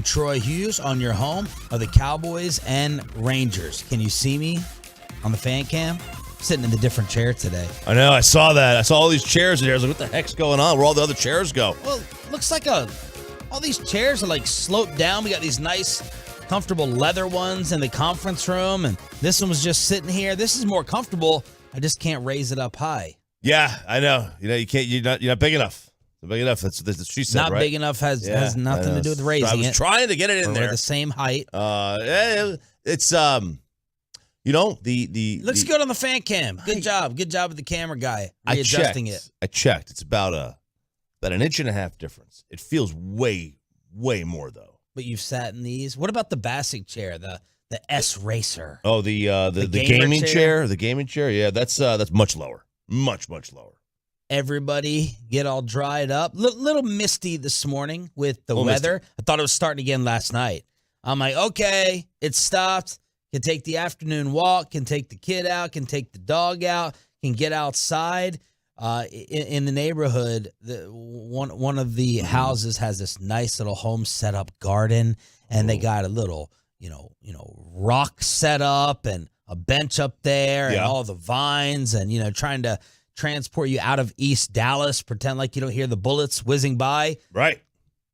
Troy Hughes on your home of the Cowboys and Rangers. Can you see me on the fan cam? Sitting in the different chair today. I know. I saw that. I saw all these chairs in there. I was like, what the heck's going on? Where all the other chairs go? Well, looks like all these chairs are like sloped down. We got these nice, comfortable leather ones in the conference room, and this one was just sitting here. This is more comfortable. I just can't raise it up high. Yeah, I know. You know, you can't. You're not big enough. Not big enough. That's what she said. Not right? big enough has nothing to do with raising it. I was trying to get it in there. We're the same height. It's you know the looks good on the fan cam. Good job with the camera guy readjusting it. I checked. It's about an inch and a half difference. It feels way more though. But you've sat in these. What about the Bassick chair? The S Racer. Oh, the gaming chair. The gaming chair. Yeah, that's much lower. Much lower. Everybody get all dried up. Little misty this morning with the weather. Misty. I thought it was starting again last night. I'm like, okay, it stopped. Can take the afternoon walk. Can take the kid out. Can take the dog out. Can get outside. In the neighborhood, one of the houses has this nice little home set up garden, and they got a little, rock set up and a bench up there and all the vines and, trying to transport you out of East Dallas, pretend like you don't hear the bullets whizzing by. Right.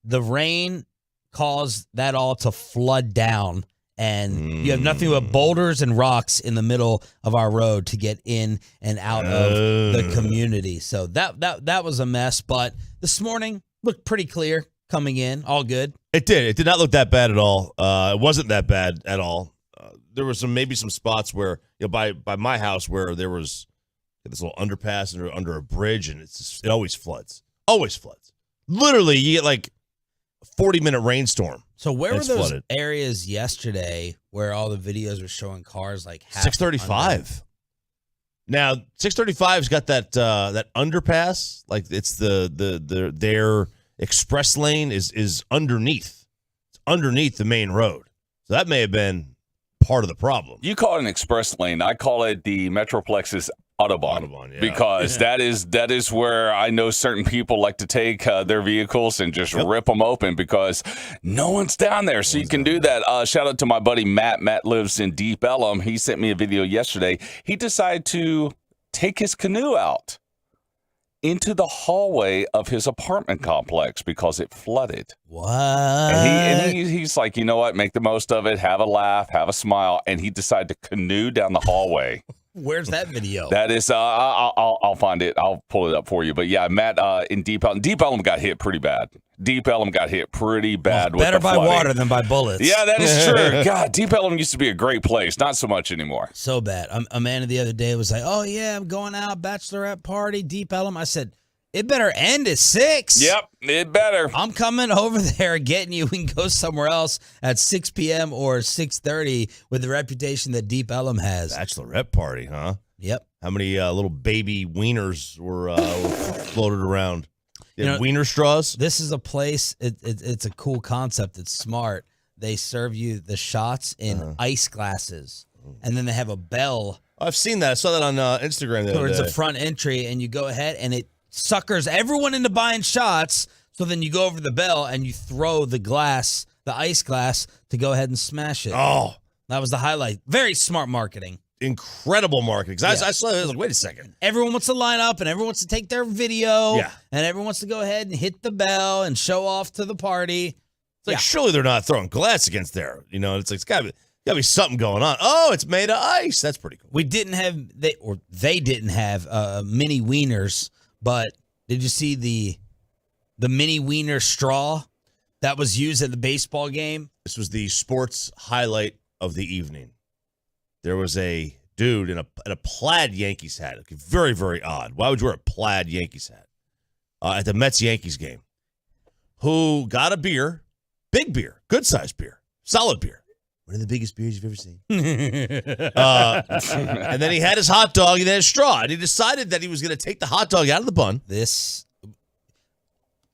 The rain caused that all to flood down, and you have nothing but boulders and rocks in the middle of our road to get in and out of the community. So that was a mess, but this morning looked pretty clear coming in. All good. It did. It did not look that bad at all. It wasn't that bad at all. There were maybe some spots where, by my house where there was this little underpass under a bridge, and it always floods. Always floods. Literally, you get like a 40-minute rainstorm. So where were those areas yesterday where all the videos were showing cars like half 635? Now 635's got that underpass, like it's their express lane is underneath. It's underneath the main road. So that may have been part of the problem. You call it an express lane. I call it the Metroplex's Autobahn, because that is where I know certain people like to take their vehicles and just rip them open because no one's down there. So you can do that. Shout out to my buddy Matt. Matt lives in Deep Ellum. He sent me a video yesterday. He decided to take his canoe out into the hallway of his apartment complex because it flooded. What? And he's like, you know what? Make the most of it. Have a laugh. Have a smile. And he decided to canoe down the hallway. Where's that video? That is, I'll find it. I'll pull it up for you. But yeah, Matt, in Deep Ellum got hit pretty bad. Deep Ellum got hit pretty bad. Better with the by flooding. water than by bullets. Yeah, that is true. God, Deep Ellum used to be a great place. Not so much anymore. So bad. A man the other day was like, oh, yeah, I'm going out, bachelorette party, Deep Ellum. I said, it better end at 6. Yep, it better. I'm coming over there getting you. We can go somewhere else at 6 p.m. or 6:30 with the reputation that Deep Ellum has. Bachelorette party, huh? Yep. How many little baby wieners were floated around? Wiener straws? This is a place, it's a cool concept. It's smart. They serve you the shots in ice glasses, and then they have a bell. I've seen that. I saw that on Instagram the other towards day. the front entry, and you go ahead, and it suckers everyone into buying shots. So then you go over the bell and you throw the ice glass to go ahead and smash it. Oh, that was the highlight. Very smart marketing. Incredible marketing. I saw it. I was like, wait a second. Everyone wants to line up and everyone wants to take their video. Yeah. And everyone wants to go ahead and hit the bell and show off to the party. It's like, surely they're not throwing glass against there. It's like, it's gotta be something going on. Oh, it's made of ice. That's pretty cool. We didn't have, they didn't have mini wieners. But did you see the mini wiener straw that was used at the baseball game? This was the sports highlight of the evening. There was a dude in a plaid Yankees hat. Very, very odd. Why would you wear a plaid Yankees hat at the Mets-Yankees game? Who got a beer, big beer, good-sized beer, solid beer. One of the biggest beers you've ever seen. And then he had his hot dog and then his straw. And he decided that he was going to take the hot dog out of the bun. This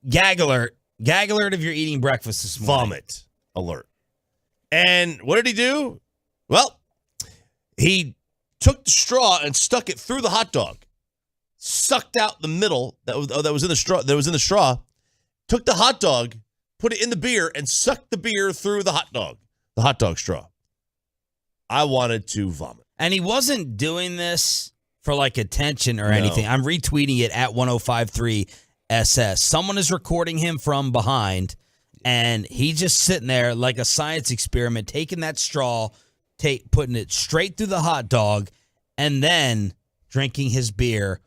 gag alert if you're eating breakfast this morning. Vomit alert. And what did he do? Well, he took the straw and stuck it through the hot dog. Sucked out the middle that was in the straw. Took the hot dog, put it in the beer, and suck the beer through the hot dog straw. I wanted to vomit. And he wasn't doing this for like attention or anything. I'm retweeting it at 1053SS. Someone is recording him from behind, and he's just sitting there like a science experiment, taking that straw, putting it straight through the hot dog, and then drinking his beer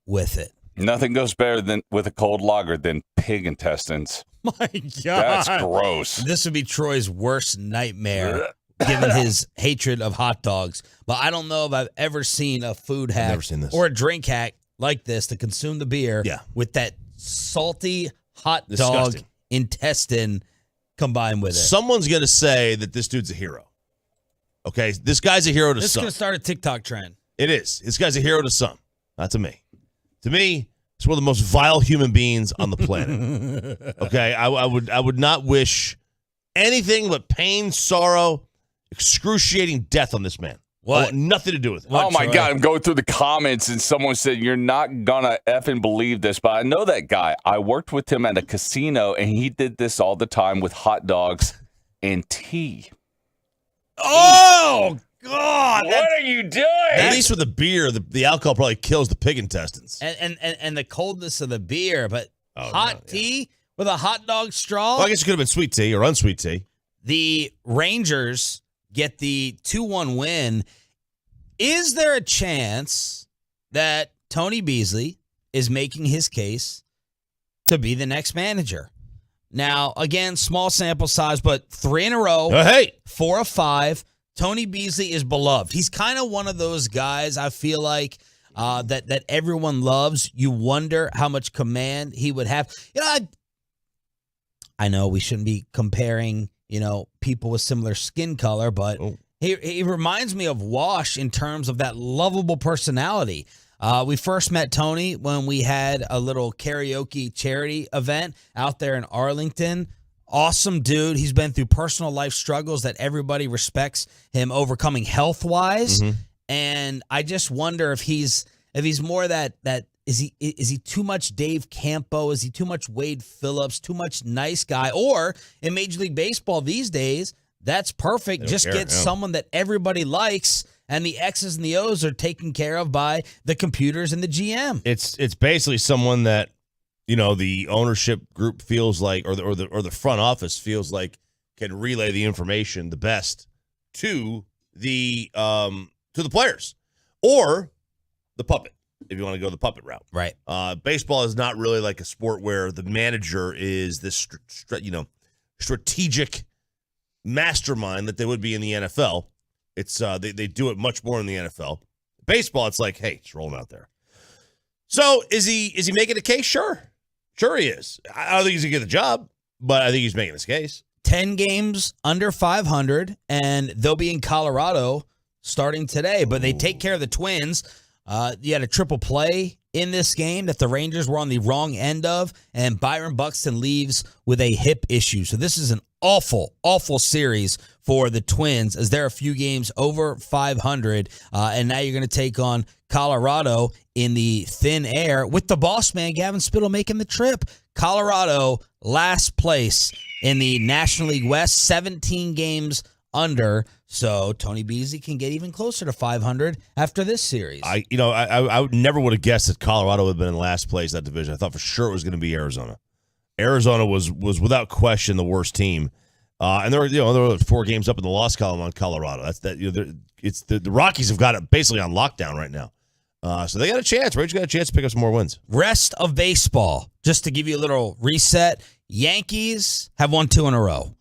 with it. Nothing goes better than with a cold lager than pig intestines. My God. That's gross. This would be Troy's worst nightmare, given his hatred of hot dogs. But I don't know if I've ever seen a food hack never seen this. or a drink hack like this to consume the beer with that salty hot dog intestine combined with it. Someone's going to say that this dude's a hero. Okay? This guy's a hero to some. This is going to start a TikTok trend. It is. This guy's a hero to some. Not to me. To me, it's one of the most vile human beings on the planet. Okay? I would not wish anything but pain, sorrow, excruciating death on this man. What? I want nothing to do with it. Oh, my God. I'm going through the comments, and someone said, you're not going to effing believe this, but I know that guy. I worked with him at a casino, and he did this all the time with hot dogs and tea. Oh, God. What are you doing? At least with the beer, the alcohol probably kills the pig intestines. And the coldness of the beer, but hot tea with a hot dog straw? Well, I guess it could have been sweet tea or unsweet tea. The Rangers get the 2-1 win. Is there a chance that Tony Beasley is making his case to be the next manager? Now, again, small sample size, but 3 in a row, 4 of 5. Tony Beasley is beloved. He's kind of one of those guys, I feel like, that everyone loves. You wonder how much command he would have. You know, I know we shouldn't be comparing, people with similar skin color, but he reminds me of Wash in terms of that lovable personality. We first met Tony when we had a little karaoke charity event out there in Arlington. Awesome dude. He's been through personal life struggles that everybody respects him overcoming health-wise. Mm-hmm. And I just wonder if he's more that is he too much Dave Campo? Is he too much Wade Phillips? Too much nice guy? Or in Major League Baseball these days, that's perfect. Just get someone that everybody likes, and the X's and the O's are taken care of by the computers and the GM. It's basically someone that the ownership group feels like, or the front office feels like, can relay the information the best to the players or the puppet, if you want to go the puppet route. Right. Baseball is not really like a sport where the manager is this strategic mastermind that they would be in the NFL. It's they do it much more in the NFL. Baseball, it's like, hey, just roll him out there. So is he making a case? Sure he is. I don't think he's gonna get the job, but I think he's making his case. 10 games under 500, and they'll be in Colorado starting today. But they take care of the Twins. You had a triple play in this game that the Rangers were on the wrong end of, and Byron Buxton leaves with a hip issue. So this is an awful, awful series for the Twins, as they're a few games over 500, and now you're going to take on Colorado in the thin air with the boss man, Gavin Spittle, making the trip. Colorado, last place in the National League West, 17 games under. So Tony Beasley can get even closer to 500 after this series. I never would have guessed that Colorado would have been in last place in that division. I thought for sure it was going to be Arizona. Arizona was without question the worst team, and there were 4 games up in the loss column on Colorado. That's that. It's the Rockies have got it basically on lockdown right now. So they got a chance. Rangers got a chance to pick up some more wins. Rest of baseball, just to give you a little reset, Yankees have won 2 in a row.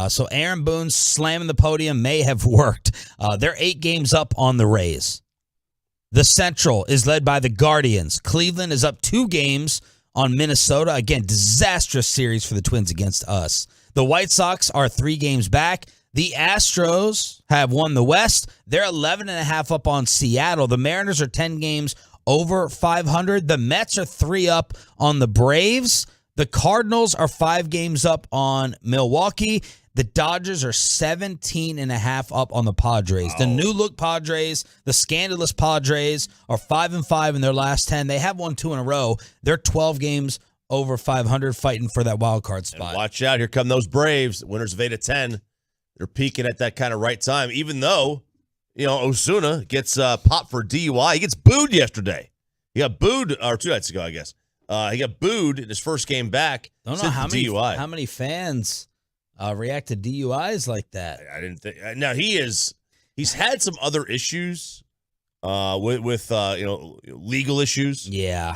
So Aaron Boone slamming the podium may have worked. They're 8 games up on the Rays. The Central is led by the Guardians. Cleveland is up 2 games on Minnesota. Again, disastrous series for the Twins against us. The White Sox are 3 games back. The Astros have won the West. They're 11.5 up on Seattle. The Mariners are 10 games over 500. The Mets are 3 up on the Braves. The Cardinals are 5 games up on Milwaukee. The Dodgers are 17.5 up on the Padres. The new look Padres, the scandalous Padres, are 5-5 in their last 10. They have won 2 in a row. They're 12 games over 500, fighting for that wild card spot. And watch out. Here come those Braves. Winners of 8 of 10. They're peaking at that kind of right time, even though, Osuna gets popped for DUI. He gets booed yesterday. He got booed, or 2 nights ago, I guess. He got booed in his first game back. Don't know how many fans react to DUIs like that. I didn't think. Now he's had some other issues with legal issues. Yeah.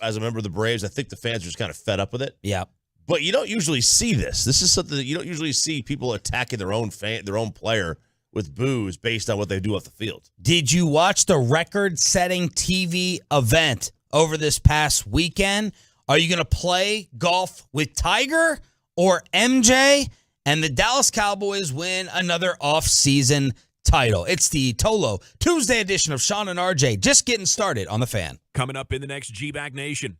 As a member of the Braves, I think the fans are just kind of fed up with it. Yeah. But you don't usually see this. This is something that you don't usually see, people attacking their own player with boos based on what they do off the field. Did you watch the record-setting TV event over this past weekend? Are you going to play golf with Tiger or MJ? And the Dallas Cowboys win another off-season title. It's the Tolo Tuesday edition of Sean and RJ, just getting started on the Fan. Coming up in the next G-Bag Nation.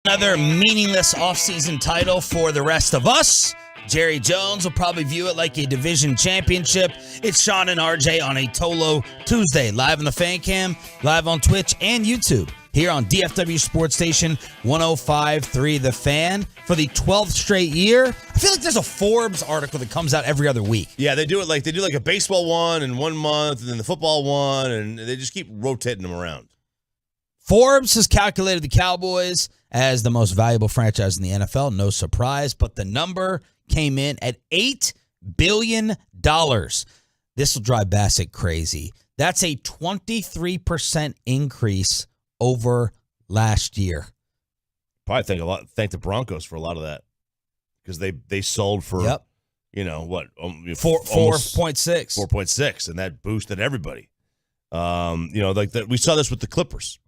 Another meaningless offseason title for the rest of us. Jerry Jones will probably view it like a division championship. It's Sean and RJ on a Tolo Tuesday, live on the Fan Cam, live on Twitch and YouTube, here on DFW Sports Station 105.3 The Fan for the 12th straight year. I feel like there's a Forbes article that comes out every other week. Yeah, they do it like a baseball one in 1 month, and then the football one, and they just keep rotating them around. Forbes has calculated the Cowboys as the most valuable franchise in the NFL. No surprise, but the number came in at $8 billion. This will drive Bassett crazy. That's a 23% increase over last year. Probably thank the Broncos for a lot of that because they sold for Yep. What 4.6 4.6, and that boosted everybody. Like that we saw this with the Clippers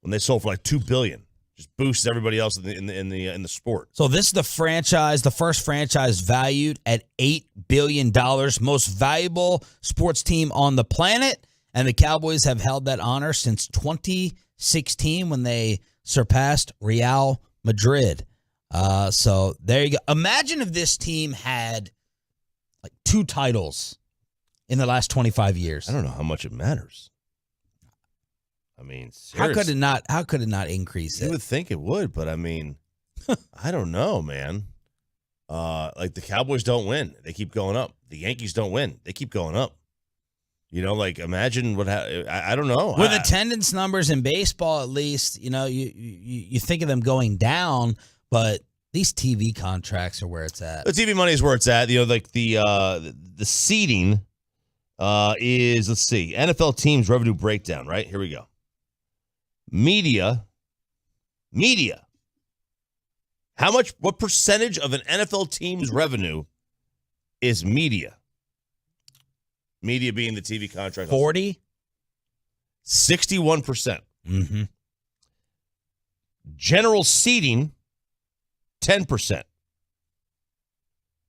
when they sold for like $2 billion. Just boosts everybody else in the sport. So this is the first franchise valued at $8 billion, most valuable sports team on the planet, and the Cowboys have held that honor since 2016 when they surpassed Real Madrid. So there you go. Imagine if this team had like 2 titles in the last 25 years. I don't know how much it matters. I mean, How could it not increase it? You would think it would, but I mean, I don't know, man. Like the Cowboys don't win. They keep going up. The Yankees don't win. They keep going up. Like imagine what I don't know. With attendance numbers in baseball, at least, you think of them going down, but these TV contracts are where it's at. The TV money is where it's at. Like the seeding is, let's see, NFL teams revenue breakdown, right? Here we go. Media. What percentage of an NFL team's revenue is media? Media being the TV contract. 40? 61%. Mm-hmm. General seating, 10%.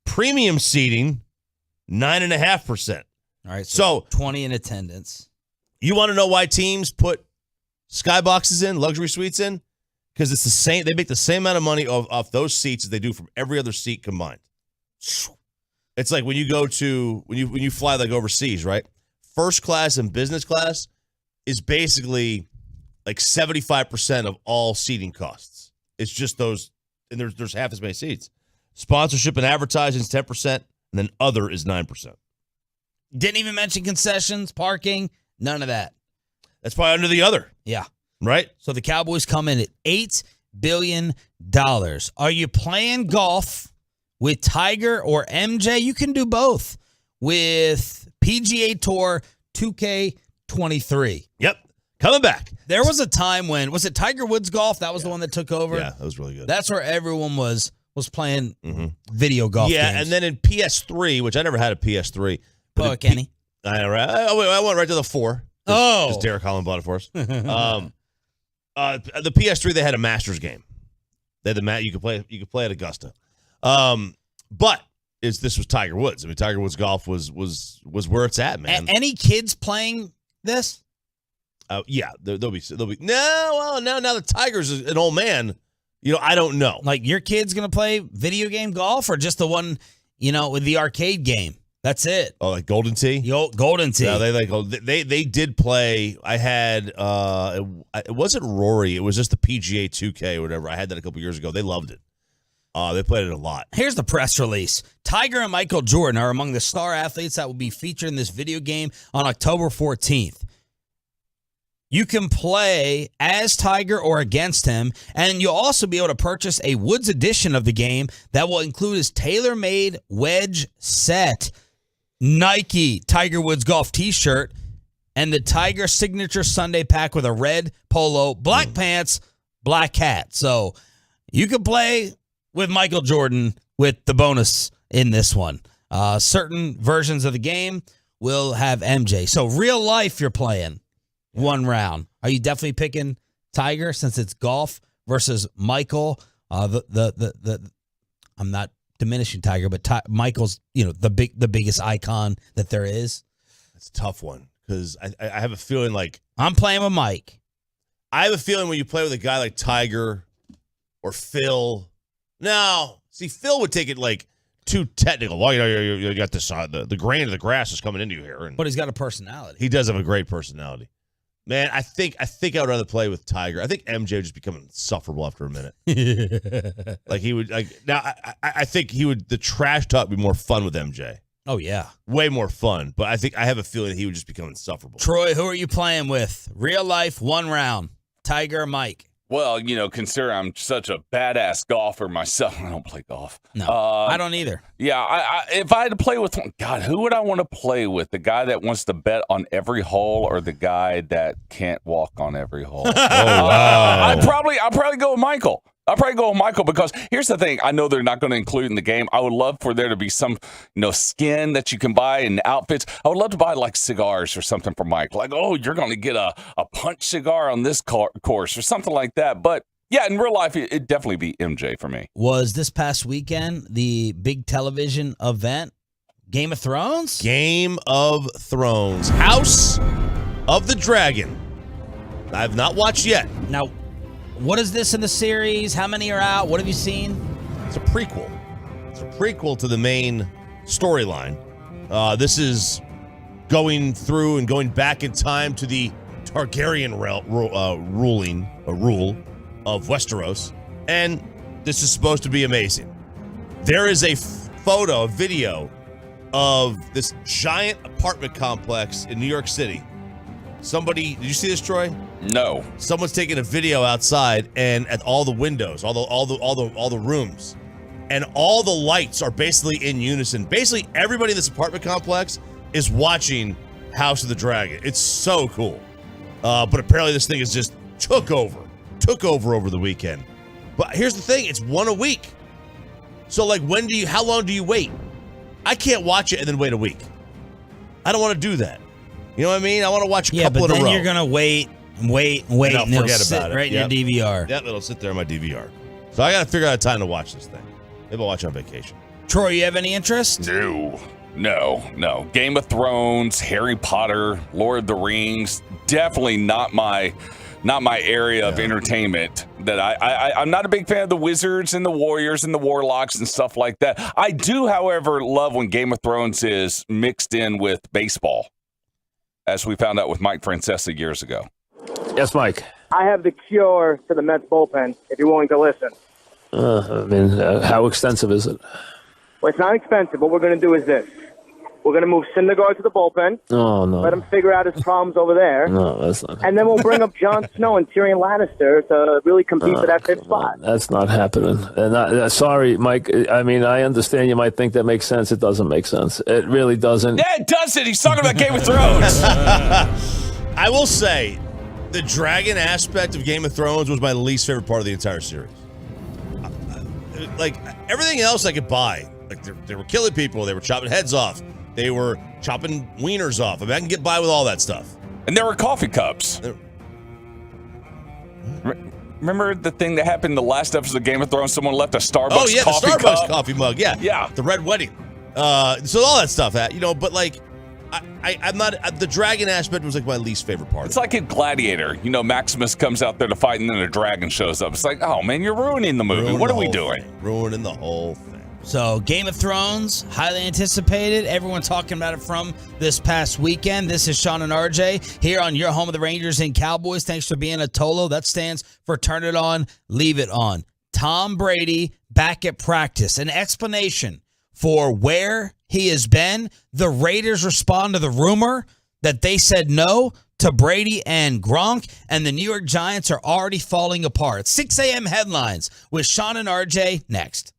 Premium seating, 9.5%. All right, so 20 in attendance. You want to know why teams put skyboxes in, luxury suites in? Because it's the same. They make the same amount of money off those seats as they do from every other seat combined. It's like when you go to when you fly like overseas, right? First class and business class is basically like 75% of all seating costs. It's just those, and there's half as many seats. Sponsorship and advertising is 10%, and then other is 9%. Didn't even mention concessions, parking, none of that. That's probably under the other. Yeah. Right? So the Cowboys come in at $8 billion. Are you playing golf with Tiger or MJ? You can do both with PGA Tour 2K23. Yep. Coming back. There was a time when, was it Tiger Woods golf? That was the one that took over? Yeah, that was really good. That's where everyone was playing video golf games. games. And then in PS3, which I never had a PS3. Oh, Kenny. I went right to the 4. Because Derek Holland bought it for us. The PS3, they had a Masters game. They had the mat you could play at Augusta. But this was Tiger Woods. I mean, Tiger Woods golf was where it's at, man. Any kids playing this? Yeah, there'll be now that Tiger's an old man, I don't know. Like your kid's gonna play video game golf or just the one, with the arcade game? That's it. Oh, like Golden Tee? Golden Tee. Yeah, they did play. I had it wasn't Rory. It was just the PGA 2K or whatever. I had that a couple years ago. They loved it. They played it a lot. Here's the press release. Tiger and Michael Jordan are among the star athletes that will be featured in this video game on October 14th. You can play as Tiger or against him, and you'll also be able to purchase a Woods edition of the game that will include his tailor-made wedge set, Nike Tiger Woods golf t-shirt, and the Tiger signature Sunday pack with a red polo, black pants, black hat. So you can play with Michael Jordan with the bonus in this one. Certain versions of the game will have MJ. So real life you're playing one round. Are you definitely picking Tiger since it's golf versus Michael? I'm not diminishing Tiger, but Michael's, the biggest icon that there is. That's a tough one because I have a feeling like I'm playing with Mike. I have a feeling when you play with a guy like Tiger or Phil. Now, see, Phil would take it like too technical. Well, you got this. The grain of the grass is coming into you here, but he's got a personality. He does have a great personality. Man, I think I would rather play with Tiger. I think MJ would just become insufferable after a minute. Like he would now. I think he would. The trash talk would be more fun with MJ. Oh yeah, way more fun. But I have a feeling he would just become insufferable. Troy, who are you playing with? Real life, one round. Tiger or Mike? Well, considering I'm such a badass golfer myself, I don't play golf. No, I don't either. Yeah, if I had to play with one, God, who would I want to play with? The guy that wants to bet on every hole, or the guy that can't walk on every hole? Oh wow! I'll probably go with Michael. I'll probably go with Michael because here's the thing. I know they're not going to include in the game. I would love for there to be some, skin that you can buy and outfits. I would love to buy like cigars or something for Mike. Like, oh, you're going to get a punch cigar on this course or something like that. But yeah, in real life, it'd definitely be MJ for me. Was this past weekend the big television event Game of Thrones? Game of Thrones. House of the Dragon. I've not watched yet. Now, what is this in the series? How many are out? What have you seen? It's a prequel. It's a prequel to the main storyline. This is going through and going back in time to the Targaryen rule of Westeros, and this is supposed to be amazing. There is a photo, a video of this giant apartment complex in New York City. Somebody, did you see this, Troy? No. Someone's taking a video outside and at all the windows, all the rooms, and all the lights are basically in unison. Basically, everybody in this apartment complex is watching House of the Dragon. It's so cool. But apparently, this thing is just took over over the weekend. But here's the thing: it's one a week. So, like, how long do you wait? I can't watch it and then wait a week. I don't want to do that. You know what I mean? I want to watch a couple in a row. Yeah, but then you're gonna wait, and I'll and it'll forget sit about it. right in your DVR. Yep, it'll sit there in my DVR. So I got to figure out a time to watch this thing. Maybe I'll watch it on vacation. Troy, you have any interest? No. Game of Thrones, Harry Potter, Lord of the Rings, definitely not my area of entertainment. That I'm not a big fan of the wizards and the warriors and the warlocks and stuff like that. I do, however, love when Game of Thrones is mixed in with baseball, as we found out with Mike Francesa years ago. Yes, Mike. I have the cure to the Mets bullpen, if you're willing to listen. How extensive is it? Well, it's not expensive. What we're going to do is this. We're going to move Syndergaard to the bullpen. Oh, no. Let him figure out his problems over there. No, that's not. And then we'll bring up Jon Snow and Tyrion Lannister to really compete for that fifth spot. That's not happening. Sorry, Mike. I mean, I understand you might think that makes sense. It doesn't make sense. It really doesn't. Yeah, it doesn't. He's talking about Game of Thrones. I will say, the dragon aspect of Game of Thrones was my least favorite part of the entire series. Like, everything else I could buy. Like, they were killing people. They were chopping heads off. They were chopping wieners off. I mean, I can get by with all that stuff. And there were coffee cups. Remember the thing that happened in the last episode of Game of Thrones? Someone left a Starbucks coffee the Starbucks cup. coffee mug. Yeah. The red wedding. So all that stuff, but like, I'm not. The dragon aspect was like my least favorite part. It's like in Gladiator. Maximus comes out there to fight, and then a dragon shows up. It's like, oh man, you're ruining the movie. What are we doing? Ruining the whole thing. So, Game of Thrones, highly anticipated. Everyone talking about it from this past weekend. This is Sean and RJ here on your home of the Rangers and Cowboys. Thanks for being a Tolo. That stands for Turn It On, Leave It On. Tom Brady back at practice. An explanation for where he has been. The Raiders respond to the rumor that they said no to Brady and Gronk, and the New York Giants are already falling apart. 6 a.m. headlines with Sean and RJ next.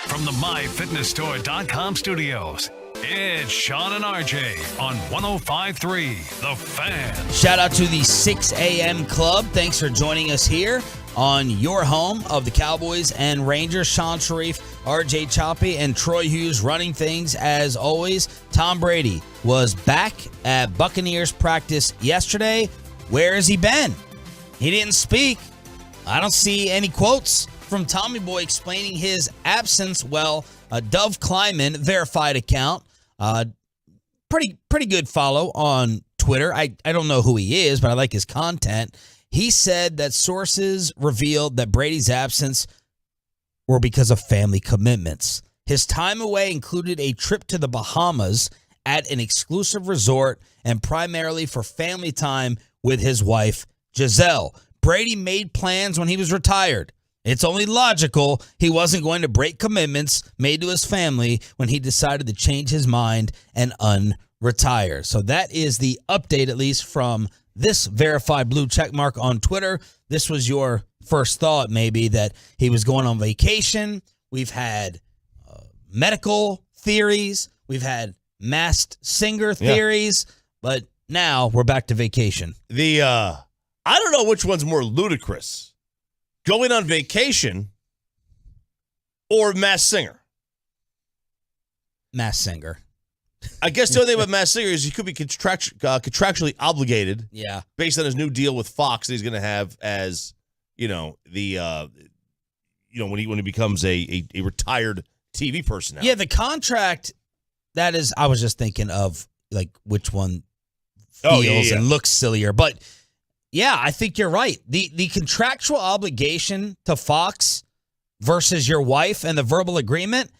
From the MyFitnessStore.com studios, it's Sean and RJ on 105.3 The Fan. Shout out to the 6 a.m. club. Thanks for joining us here on your home of the Cowboys and Rangers. Sean Sharif, RJ Choppy, and Troy Hughes running things as always. Tom Brady was back at Buccaneers practice yesterday. Where has he been? He didn't speak. I don't see any quotes from Tommy Boy explaining his absence. Well, Dove Kleiman, verified account, pretty good follow on Twitter. I don't know who he is, but I like his content. He said that sources revealed that Brady's absence were because of family commitments. His time away included a trip to the Bahamas at an exclusive resort and primarily for family time with his wife, Giselle. Brady made plans when he was retired. It's only logical he wasn't going to break commitments made to his family when he decided to change his mind and unretire. So that is the update, at least from this verified blue check mark on Twitter. This was your first thought, maybe, that he was going on vacation. We've had medical theories. We've had masked singer theories. But now we're back to vacation. I don't know which one's more ludicrous. Going on vacation or masked singer? Masked singer. I guess the only thing about masked singer is he could be contractually obligated. Yeah. Based on his new deal with Fox that he's going to have as, when he becomes a retired TV personality. Yeah, the contract, that is, I was just thinking of like which one feels and looks sillier. But yeah, I think you're right. The contractual obligation to Fox versus your wife and the verbal agreement,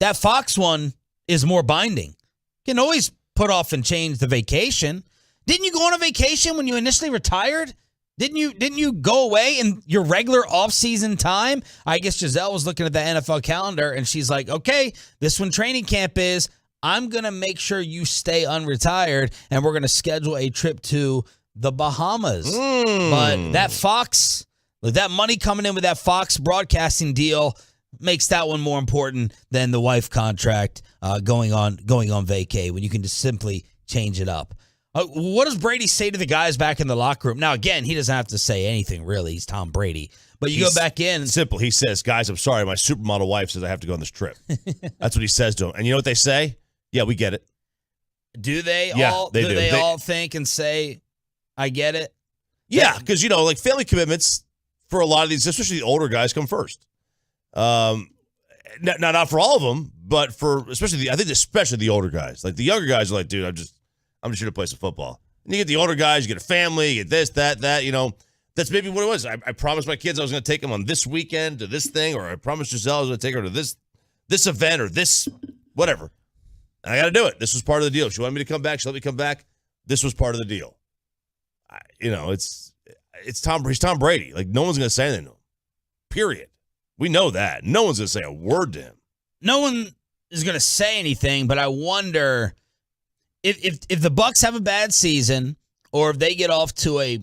that Fox one is more binding. You can always put off and change the vacation. Didn't you go on a vacation when you initially retired? Didn't you go away in your regular off-season time? I guess Giselle was looking at the NFL calendar and she's like, okay, this when training camp is, I'm going to make sure you stay unretired and we're going to schedule a trip to the Bahamas. But that Fox, that money coming in with that Fox broadcasting deal makes that one more important than the wife contract going on vacay when you can just simply change it up. What does Brady say to the guys back in the locker room? Now, again, he doesn't have to say anything, really. He's Tom Brady. But you go back in. Simple. He says, guys, I'm sorry. My supermodel wife says I have to go on this trip. That's what he says to them. And you know what they say? Yeah, we get it. Do they all? They do. They all think and say, I get it? Yeah, because, like family commitments for a lot of these, especially the older guys, come first. Not for all of them, but for especially the older guys. Like the younger guys are like, dude, I'm just here to play some football. And you get the older guys, you get a family, you get this, that. That's maybe what it was. I promised my kids I was going to take them on this weekend to this thing, or I promised Giselle I was going to take her to this event or this whatever. And I got to do it. This was part of the deal. She wanted me to come back. She let me come back. This was part of the deal. He's Tom Brady. Like, no one's going to say anything to him. Period. We know that. No one's going to say a word to him. No one is going to say anything, but I wonder if the Bucs have a bad season or if they get off to a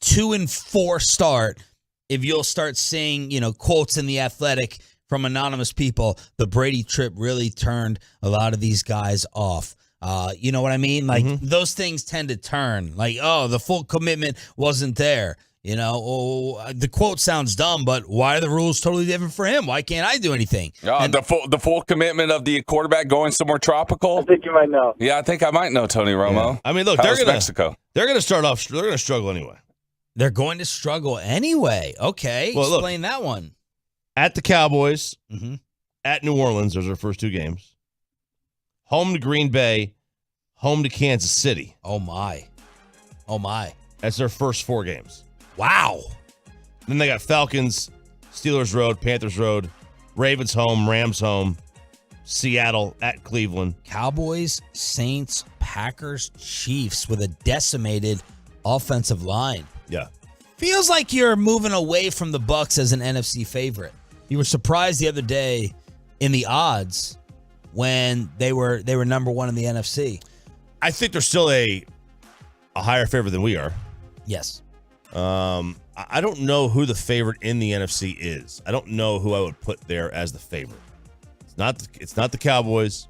2-4 start, if you'll start seeing, quotes in The Athletic from anonymous people, the Brady trip really turned a lot of these guys off. You know what I mean? Like, those things tend to turn. Like, oh, the full commitment wasn't there. The quote sounds dumb, but why are the rules totally different for him? Why can't I do anything? The full commitment of the quarterback going somewhere tropical? I think you might know. Yeah, I think I might know, Tony Romo. Yeah. I mean, look, Mexico. They're going to start off. They're going to struggle anyway. They're going to struggle anyway. Okay, well, explain that one. At the Cowboys, at New Orleans, those are their first two games. Home to Green Bay, home to Kansas City. Oh, my. That's their first 4 games. Wow. Then they got Falcons, Steelers Road, Panthers Road, Ravens home, Rams home, Seattle at Cleveland. Cowboys, Saints, Packers, Chiefs with a decimated offensive line. Yeah. Feels like you're moving away from the Bucs as an NFC favorite. You were surprised the other day in the odds when they were number 1 in the NFC. I think they're still a higher favorite than we are. Yes. I I don't know who the favorite in the NFC is. I don't know who I would put there as the favorite. It's not the Cowboys.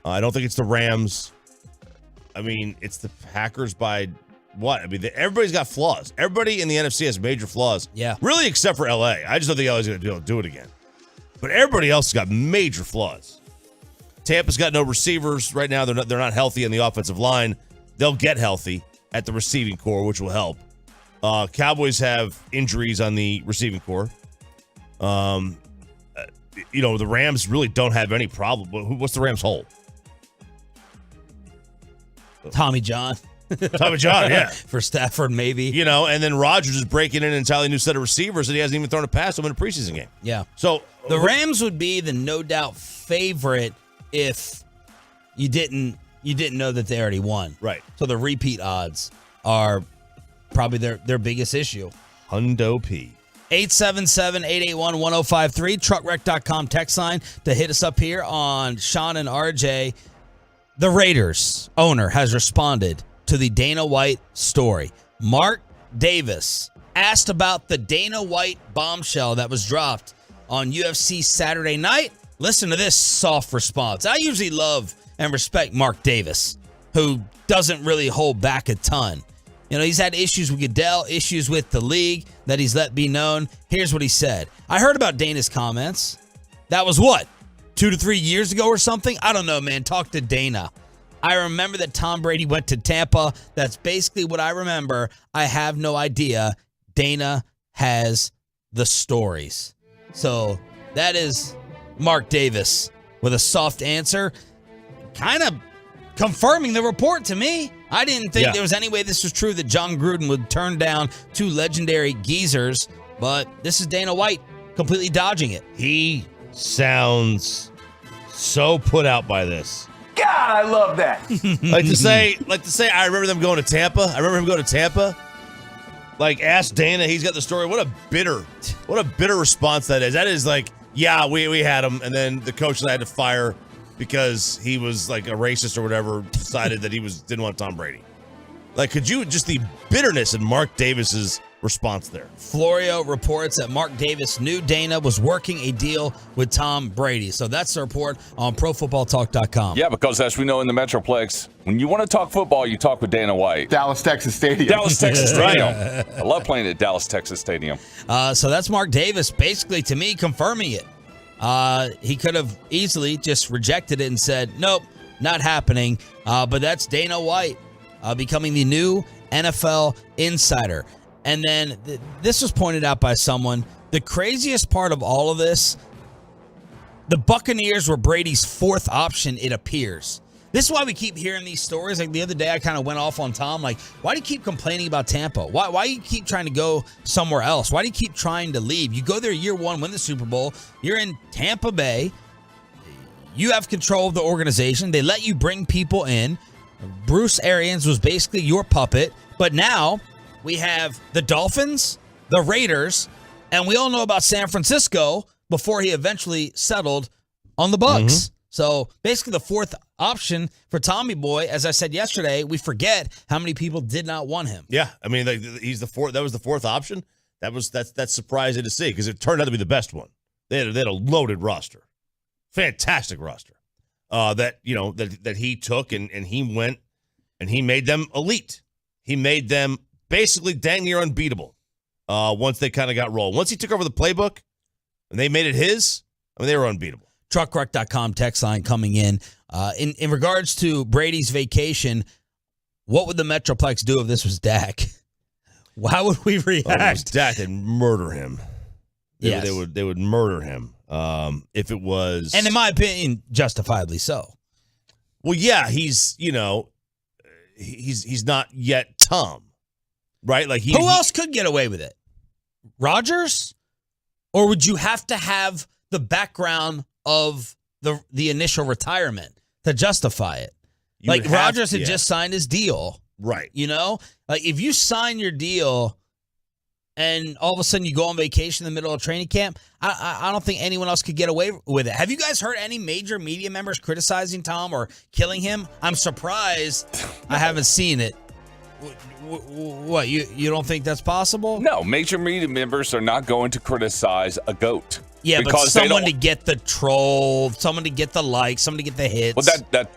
I don't think it's the Rams. I mean, it's the Packers by what? I mean, everybody's got flaws. Everybody in the NFC has major flaws. Yeah. Really, except for LA. I just don't think LA's going to be able to do it again. But everybody else has got major flaws. Tampa's got no receivers right now. They're not healthy in the offensive line. They'll get healthy at the receiving core, which will help. Cowboys have injuries on the receiving core. The Rams really don't have any problem. What's the Rams' hole? Tommy John. Tommy John, yeah. For Stafford, maybe. And then Rodgers is breaking in an entirely new set of receivers that he hasn't even thrown a pass to him in a preseason game. Yeah. So the Rams would be the no doubt favorite if you didn't know that they already won. Right. So the repeat odds are probably their biggest issue. Hundo P. 877-881-1053, truckwreck.com text line to hit us up here on Sean and RJ. The Raiders owner has responded to the Dana White story. Mark Davis asked about the Dana White bombshell that was dropped on UFC Saturday night. Listen to this soft response. I usually love and respect Mark Davis, who doesn't really hold back a ton. He's had issues with Goodell, issues with the league that he's let be known. Here's what he said. I heard about Dana's comments. That was what? 2 to 3 years ago or something? I don't know, man. Talk to Dana. I remember that Tom Brady went to Tampa. That's basically what I remember. I have no idea. Dana has the stories. So that is Mark Davis with a soft answer, kind of confirming the report to me. I didn't think there was any way this was true that John Gruden would turn down 2 legendary geezers, but this is Dana White completely dodging it. He sounds so put out by this. God, I love that. like to say, I remember them going to Tampa. I remember him going to Tampa. Like, ask Dana, he's got the story. What a bitter response that is. That is like, yeah, we had him, and then the coach that I had to fire because he was like a racist or whatever, decided that he didn't want Tom Brady. Like, could you just the bitterness in Mark Davis's response there? Florio reports that Mark Davis knew Dana was working a deal with Tom Brady. So that's the report on ProFootballTalk.com. Yeah, because as we know in the Metroplex, when you want to talk football, you talk with Dana White. Dallas, Texas Stadium. Dallas, Texas Stadium. I love playing at Dallas, Texas Stadium. So that's Mark Davis basically, to me, confirming it. He could have easily just rejected it and said, nope, not happening. But that's Dana White becoming the new NFL insider. And then this was pointed out by someone. The craziest part of all of this, the Buccaneers were Brady's 4th option, it appears. This is why we keep hearing these stories. Like the other day, I kind of went off on Tom. Like, why do you keep complaining about Tampa? Why do you keep trying to go somewhere else? Why do you keep trying to leave? You go there year 1, win the Super Bowl. You're in Tampa Bay. You have control of the organization. They let you bring people in. Bruce Arians was basically your puppet. But now we have the Dolphins, the Raiders, and we all know about San Francisco before he eventually settled on the Bucs. Mm-hmm. So basically the 4th option for Tommy Boy. As I said yesterday, we forget how many people did not want him. Yeah, I mean, he's the 4th. That was the 4th option. That's surprising to see because it turned out to be the best one. They had a loaded roster, fantastic roster. That he took and he went and he made them elite. He made them basically dang near unbeatable. Once they kind of got rolling. Once he took over the playbook and they made it his, I mean, they were unbeatable. Truckwreck.com text line coming in. In regards to Brady's vacation, what would the Metroplex do if this was Dak? How would we react? If it was Dak, they'd murder him. Yes. They would murder him. If it was, and in my opinion, justifiably so. Well, yeah, he's not yet Tom, right? Like who else could get away with it? Rodgers, or would you have to have the background of the initial retirement to justify it? Like Rodgers had just signed his deal. Right. Like if you sign your deal and all of a sudden you go on vacation in the middle of training camp, I don't think anyone else could get away with it. Have you guys heard any major media members criticizing Tom or killing him? I'm surprised I haven't seen it. What, you don't think that's possible? No, major media members are not going to criticize a GOAT. Yeah, but someone to get the troll, someone to get the likes, someone to get the hits. Well,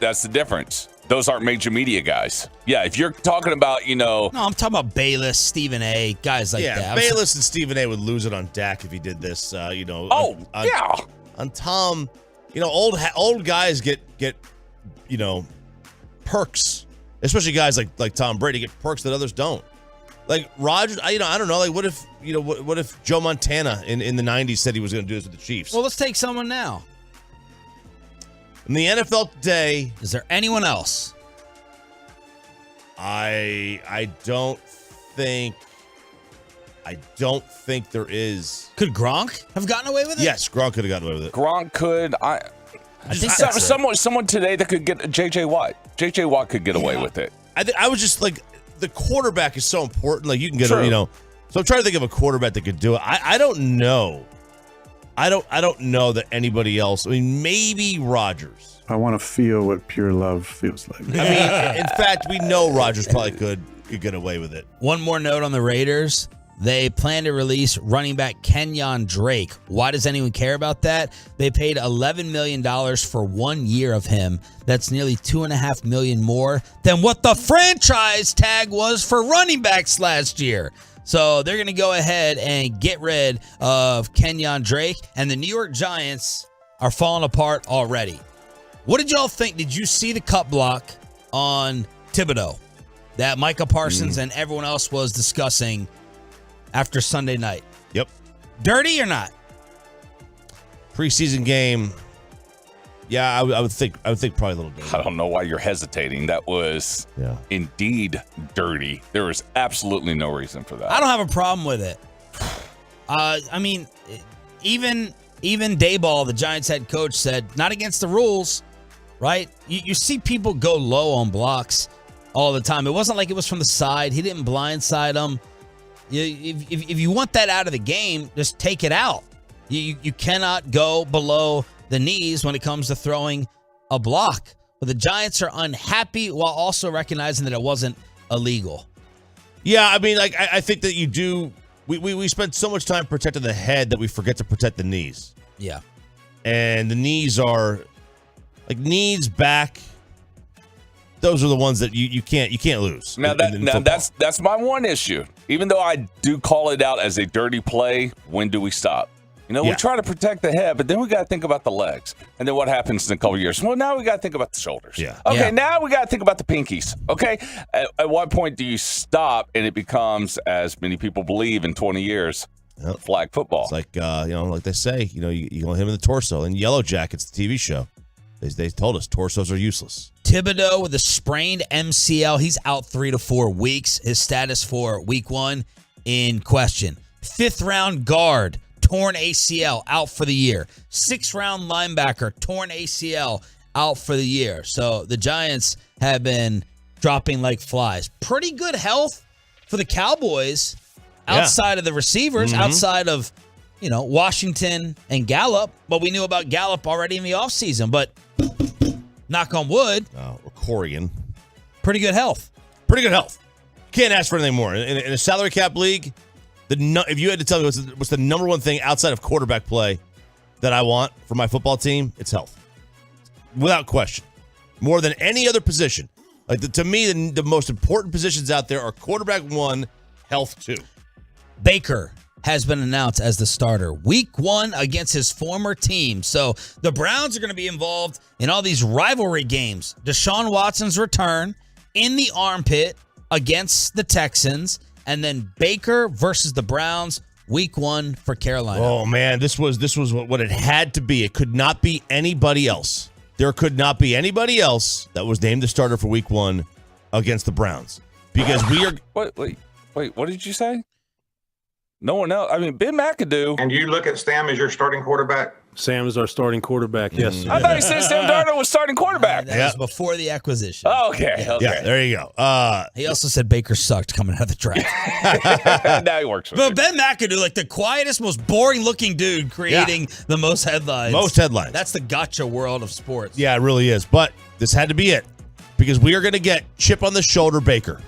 that's the difference. Those aren't major media guys. Yeah, if you're talking about, No, I'm talking about Bayless, Stephen A., guys like that. Yeah, Bayless and Stephen A. would lose it on Dak if he did this, yeah. On Tom, old guys get perks, especially guys like Tom Brady get perks that others don't. Like Rodgers, I don't know. Like, what if Joe Montana in the '90s said he was going to do this with the Chiefs? Well, let's take someone now. In the NFL today, is there anyone else? I don't think there is. Could Gronk have gotten away with it? Yes, Gronk could have gotten away with it. Gronk could. I think someone today that could get J.J. Watt. J.J. Watt could get away with it. I was just like, the quarterback is so important. Like, you can get So I'm trying to think of a quarterback that could do it. I don't know. I don't know that anybody else. I mean, maybe Rodgers. I want to feel what pure love feels like. I mean, in fact, we know Rodgers probably could get away with it. One more note on the Raiders. They plan to release running back Kenyon Drake. Why does anyone care about that? They paid $11 million for 1 year of him. That's nearly $2.5 million more than what the franchise tag was for running backs last year. So they're going to go ahead and get rid of Kenyon Drake, and the New York Giants are falling apart already. What did y'all think? Did you see the cut block on Thibodeau that Micah Parsons and everyone else was discussing after Sunday night? Yep. Dirty or not? Preseason game. Yeah, I would think probably a little dirty. I don't know why you're hesitating. That was indeed dirty. There was absolutely no reason for that. I don't have a problem with it. I mean, even Dayball, the Giants head coach, said not against the rules, right? You see people go low on blocks all the time. It wasn't like it was from the side. He didn't blindside them. If you want that out of the game, just take it out. You cannot go below the knees when it comes to throwing a block. But the Giants are unhappy while also recognizing that it wasn't illegal. Yeah, I mean, like I think that you do. We spend so much time protecting the head that we forget to protect the knees. Yeah, and the knees are like knees, back. Those are the ones that you can't lose. Now that's my one issue. Even though I do call it out as a dirty play, when do we stop? We try to protect the head, but then we got to think about the legs. And then what happens in a couple of years? Well, now we got to think about the shoulders. Yeah. Okay, now we got to think about the pinkies. Okay, at what point do you stop and it becomes, as many people believe in 20 years, flag football? It's like like they say, you gonna hit him in the torso. In Yellow Jackets, the TV show, they told us torsos are useless. Thibodeau with a sprained MCL. He's out 3 to 4 weeks. His status for week 1 in question. 5th round guard, torn ACL, out for the year. 6th round linebacker, torn ACL, out for the year. So the Giants have been dropping like flies. Pretty good health for the Cowboys outside of the receivers, outside of, Washington and Gallup. But we knew about Gallup already in the offseason. But knock on wood. Or Corian. Pretty good health. Pretty good health. Can't ask for anything more. In a salary cap league, if you had to tell me what's the number one thing outside of quarterback play that I want for my football team, it's health. Without question. More than any other position. Like to me, the most important positions out there are quarterback 1, health 2. Baker has been announced as the starter week 1 against his former team. So the Browns are going to be involved in all these rivalry games. Deshaun Watson's return in the armpit against the Texans, and then Baker versus the Browns week 1 for Carolina. Oh man, this was what it had to be. It could not be anybody else. There could not be anybody else that was named the starter for week 1 against the Browns. Because we are Wait, what did you say? No one else. I mean, Ben McAdoo. And you look at Sam as your starting quarterback? Sam is our starting quarterback, yes. I thought you said Sam Darnold was starting quarterback. That was before the acquisition. Oh, okay. Yeah, there you go. He also said Baker sucked coming out of the draft. Now he works with But Ben McAdoo, like the quietest, most boring-looking dude creating the most headlines. Most headlines. That's the gotcha world of sports. Yeah, it really is. But this had to be it. Because we are going to get chip on the shoulder Baker.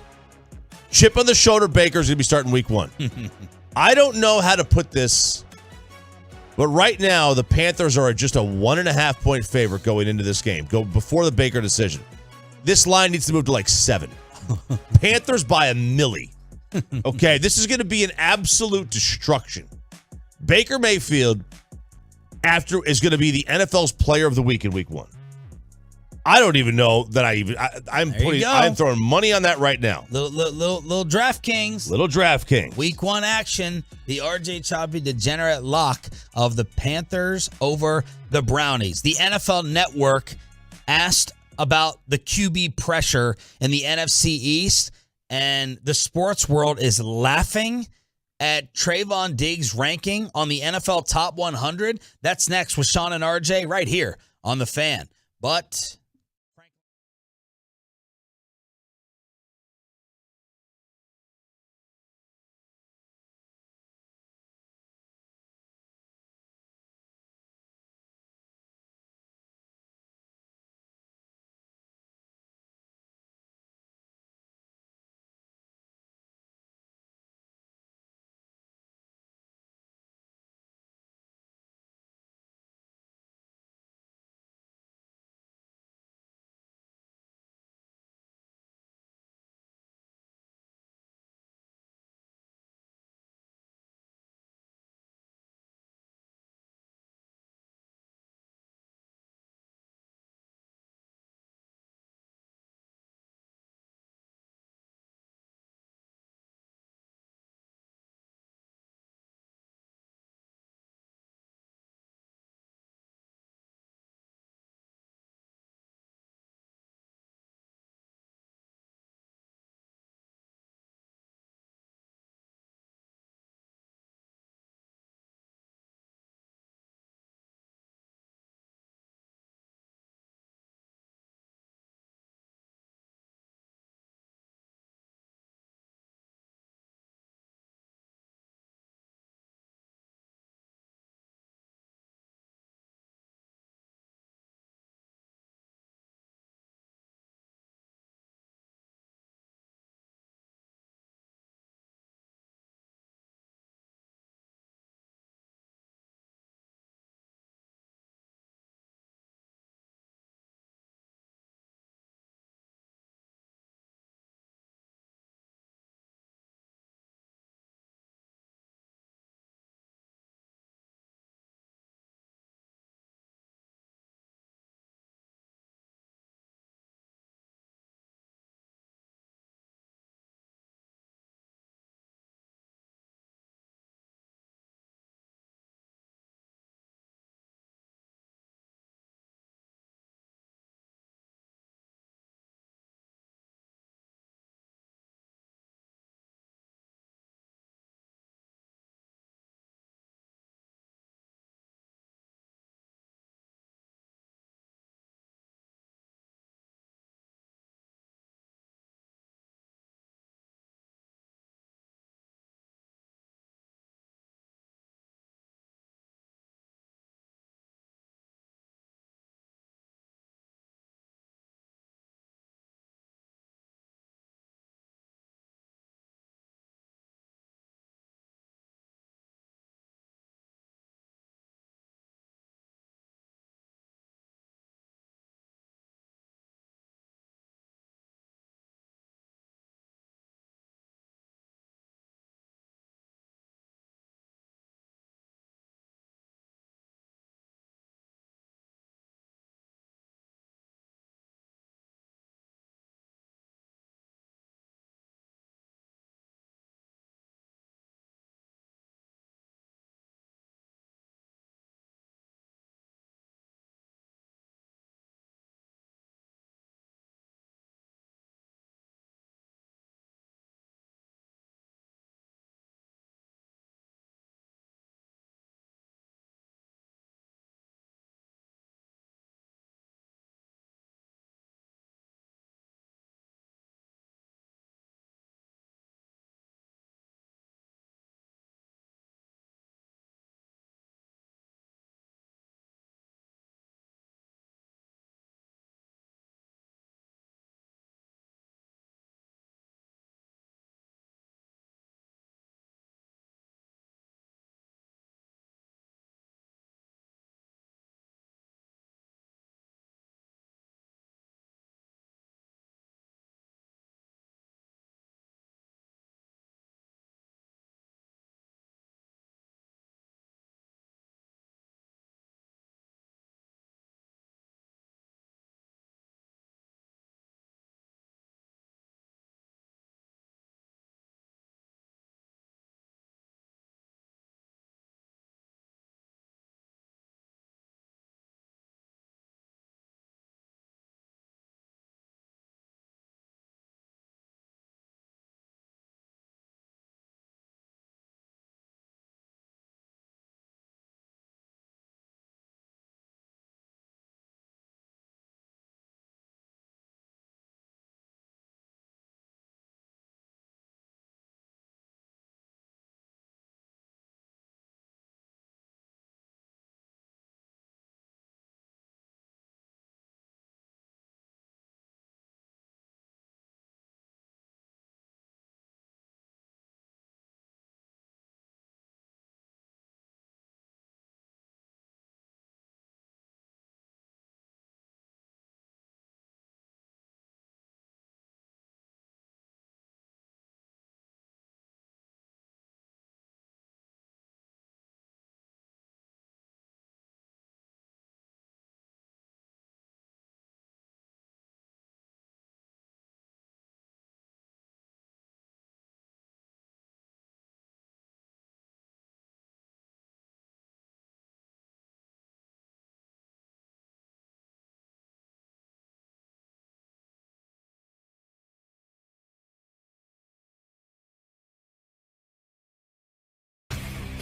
Chip on the shoulder, Baker's going to be starting week 1. I don't know how to put this, but right now the Panthers are just a 1.5 point favorite going into this game. Go before the Baker decision. This line needs to move to like 7. Panthers by a milli. Okay, this is going to be an absolute destruction. Baker Mayfield is going to be the NFL's player of the week in week 1. I don't even know that I'm throwing money on that right now. Little DraftKings. Little DraftKings. Week 1 action. The RJ Choppy degenerate lock of the Panthers over the Brownies. The NFL Network asked about the QB pressure in the NFC East, and the sports world is laughing at Trayvon Diggs' ranking on the NFL Top 100. That's next with Sean and RJ right here on The Fan. But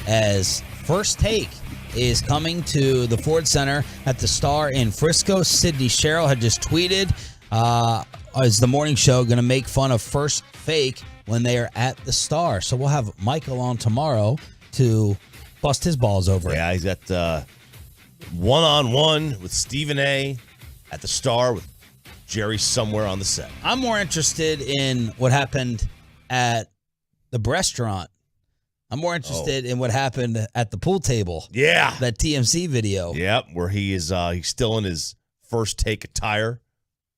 as First Take is coming to the Ford Center at the Star in Frisco. Sydney Sherrill had just tweeted, is the morning show going to make fun of First Fake when they are at the Star? So we'll have Michael on tomorrow to bust his balls over it. Yeah, he's got one-on-one with Stephen A. at the Star with Jerry somewhere on the set. I'm more interested in what happened at the restaurant. I'm more interested in what happened at the pool table. Yeah. That TMC video. Yep, where he is he's still in his First Take attire,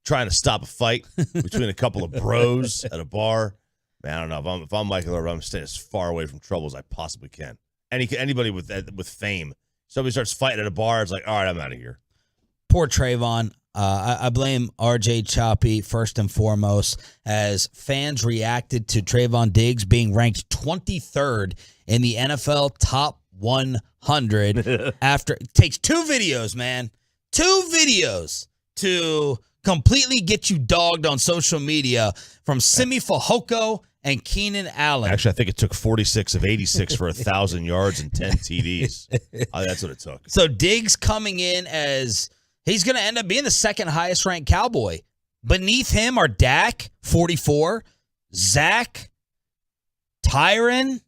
trying to stop a fight between a couple of bros at a bar. Man, I don't know. If I'm Michael Irvin, I'm staying as far away from trouble as I possibly can. Anybody with fame. Somebody starts fighting at a bar, it's like, all right, I'm out of here. Poor Trayvon. I blame RJ Choppy first and foremost, as fans reacted to Trayvon Diggs being ranked 23rd in the NFL Top 100 after it takes 2 videos, man. 2 videos to completely get you dogged on social media from Simi Fehoko and Keenan Allen. Actually, I think it took 46 of 86 for 1,000 yards and 10 TDs. That's what it took. So Diggs coming in as he's going to end up being the second highest ranked Cowboy. Beneath him are Dak, 44, Zach, Tyron.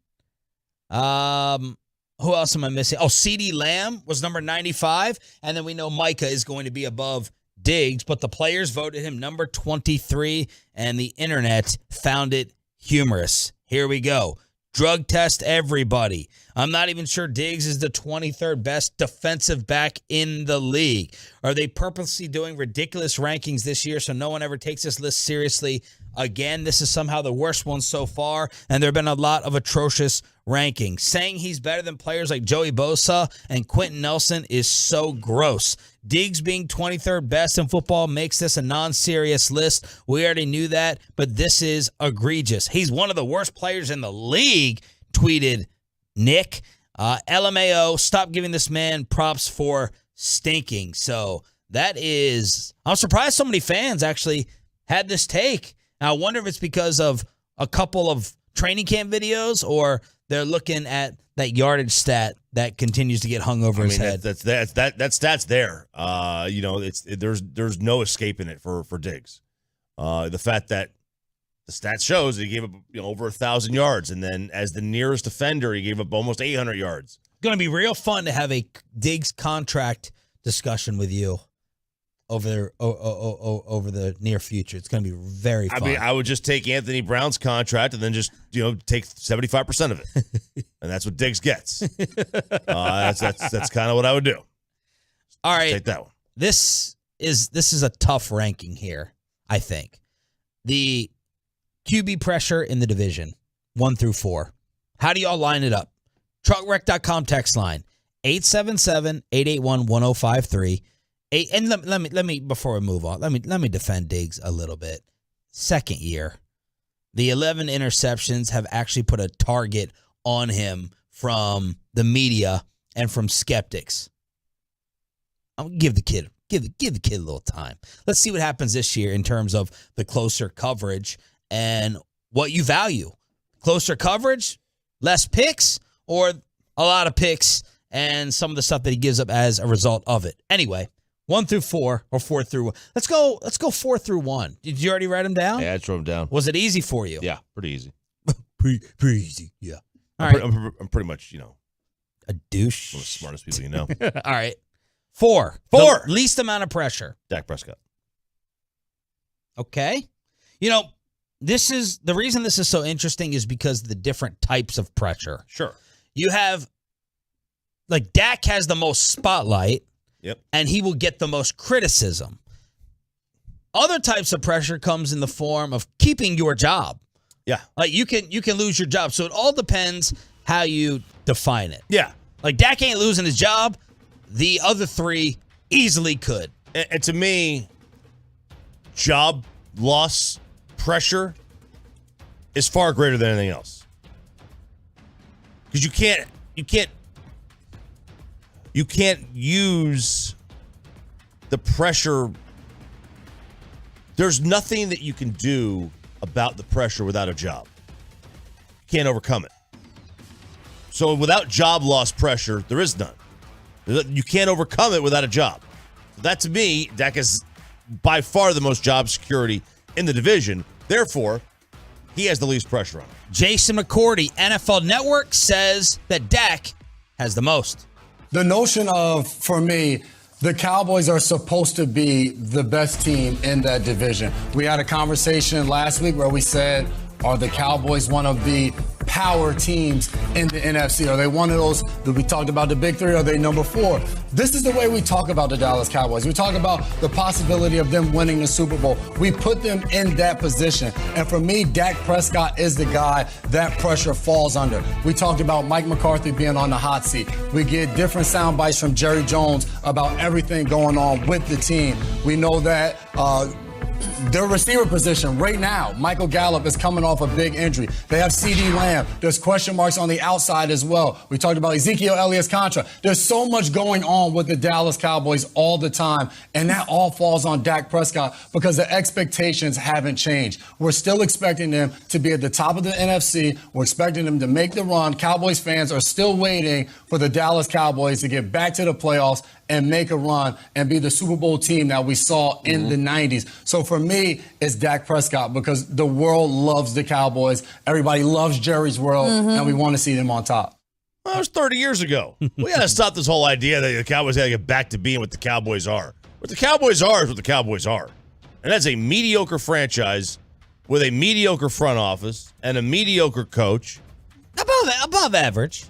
Who else am I missing? Oh, CeeDee Lamb was number 95. And then we know Micah is going to be above Diggs, but the players voted him number 23, and the internet found it humorous. Here we go. Drug test everybody. I'm not even sure Diggs is the 23rd best defensive back in the league. Are they purposely doing ridiculous rankings this year so no one ever takes this list seriously again? This is somehow the worst one so far, and there have been a lot of atrocious rankings. Saying he's better than players like Joey Bosa and Quentin Nelson is so gross. Diggs being 23rd best in football makes this a non-serious list. We already knew that, but this is egregious. He's one of the worst players in the league, tweeted Nick. LMAO, stop giving this man props for stinking. So that is, I'm surprised so many fans actually had this take. Now, I wonder if it's because of a couple of training camp videos or they're looking at that yardage stat that continues to get hung over his head. That stat's there. There's no escaping it for Diggs. The fact that the stat shows that he gave up over 1,000 yards, and then as the nearest defender, he gave up almost 800 yards. Going to be real fun to have a Diggs contract discussion with you over the near future. It's going to be very fun. I mean, I would just take Anthony Brown's contract and then just take 75% of it, and that's what Diggs gets. That's kind of what I would do. All right, take that one. This is a tough ranking here. I think the QB pressure in the division 1 through 4. How do y'all line it up? Truckwreck.com text line 877-881-1053. And let me before we move on, let me defend Diggs a little bit. Second year, the 11 interceptions have actually put a target on him from the media and from skeptics. I'll give the kid a little time. Let's see what happens this year in terms of the closer coverage and what you value. Closer coverage, less picks, or a lot of picks and some of the stuff that he gives up as a result of it. Anyway, 1 through 4 or 4 through 1. Let's go 4 through 1. Did you already write them down? Yeah, I wrote them down. Was it easy for you? Yeah, pretty easy. pretty easy. Yeah. All I'm, right. I'm pretty much, a douche. one of the smartest people you know. All right. 4. The least amount of pressure. Dak Prescott. Okay. This is the reason this is so interesting is because of the different types of pressure. Sure. You have, like, Dak has the most spotlight. Yep. And he will get the most criticism. Other types of pressure comes in the form of keeping your job. Yeah. Like you can lose your job. So it all depends how you define it. Yeah. Like Dak ain't losing his job. The other 3 easily could. And to me, job loss pressure is far greater than anything else. Because you can't use the pressure. There's nothing that you can do about the pressure without a job. You can't overcome it. So without job loss pressure, there is none. You can't overcome it without a job. That, to me, Dak is by far the most job security in the division. Therefore, he has the least pressure on him. Jason McCourty, NFL Network, says that Dak has the most. The notion of, for me, the Cowboys are supposed to be the best team in that division. We had a conversation last week where we said, are the Cowboys one of the power teams in the NFC? Are they one of those that we talked about the big three? Are they number 4? This is the way we talk about the Dallas Cowboys. We talk about the possibility of them winning the Super Bowl. We put them in that position. And for me, Dak Prescott is the guy that pressure falls under. We talked about Mike McCarthy being on the hot seat. We get different sound bites from Jerry Jones about everything going on with the team. We know that their receiver position right now, Michael Gallup is coming off a big injury. They have CeeDee Lamb. There's question marks on the outside as well. We talked about Ezekiel Elliott's contract. There's so much going on with the Dallas Cowboys all the time, and that all falls on Dak Prescott because the expectations haven't changed. We're still expecting them to be at the top of the NFC. We're expecting them to make the run. Cowboys fans are still waiting for the Dallas Cowboys to get back to the playoffs and make a run and be the Super Bowl team that we saw in the 90s. So for me, it's Dak Prescott because the world loves the Cowboys. Everybody loves Jerry's world, and we want to see them on top. Well, that was 30 years ago. We got to stop this whole idea that the Cowboys got to get back to being what the Cowboys are. What the Cowboys are is what the Cowboys are. And that's a mediocre franchise with a mediocre front office and a mediocre coach. Above average.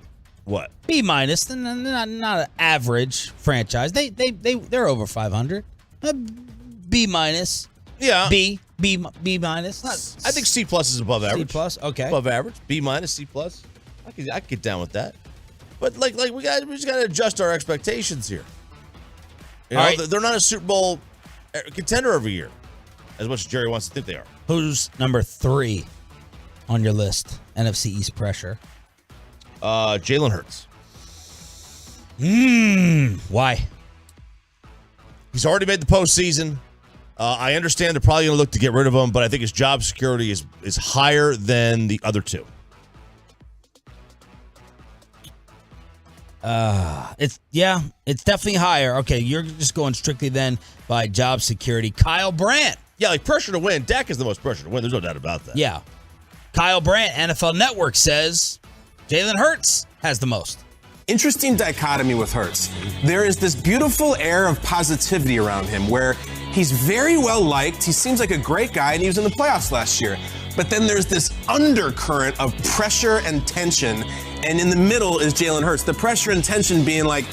What? B minus, not an average franchise. They're over 500. B minus. Yeah. B minus. I think C plus is above average. C plus, okay. Above average. B minus, C plus. I could get down with that. But like we just got to adjust our expectations here. You know, right. They're not a Super Bowl contender every year, as much as Jerry wants to think they are. Who's number 3 on your list? NFC East pressure. Jalen Hurts. Why? He's already made the postseason. I understand they're probably going to look to get rid of him, but I think his job security is higher than the other two. It's definitely higher. Okay, you're just going strictly then by job security. Kyle Brandt. Yeah, like pressure to win. Dak is the most pressure to win. There's no doubt about that. Yeah. Kyle Brandt, NFL Network says Jalen Hurts has the most. Interesting dichotomy with Hurts. There is this beautiful air of positivity around him where he's very well liked. He seems like a great guy, and he was in the playoffs last year. But then there's this undercurrent of pressure and tension, and in the middle is Jalen Hurts. The pressure and tension being like,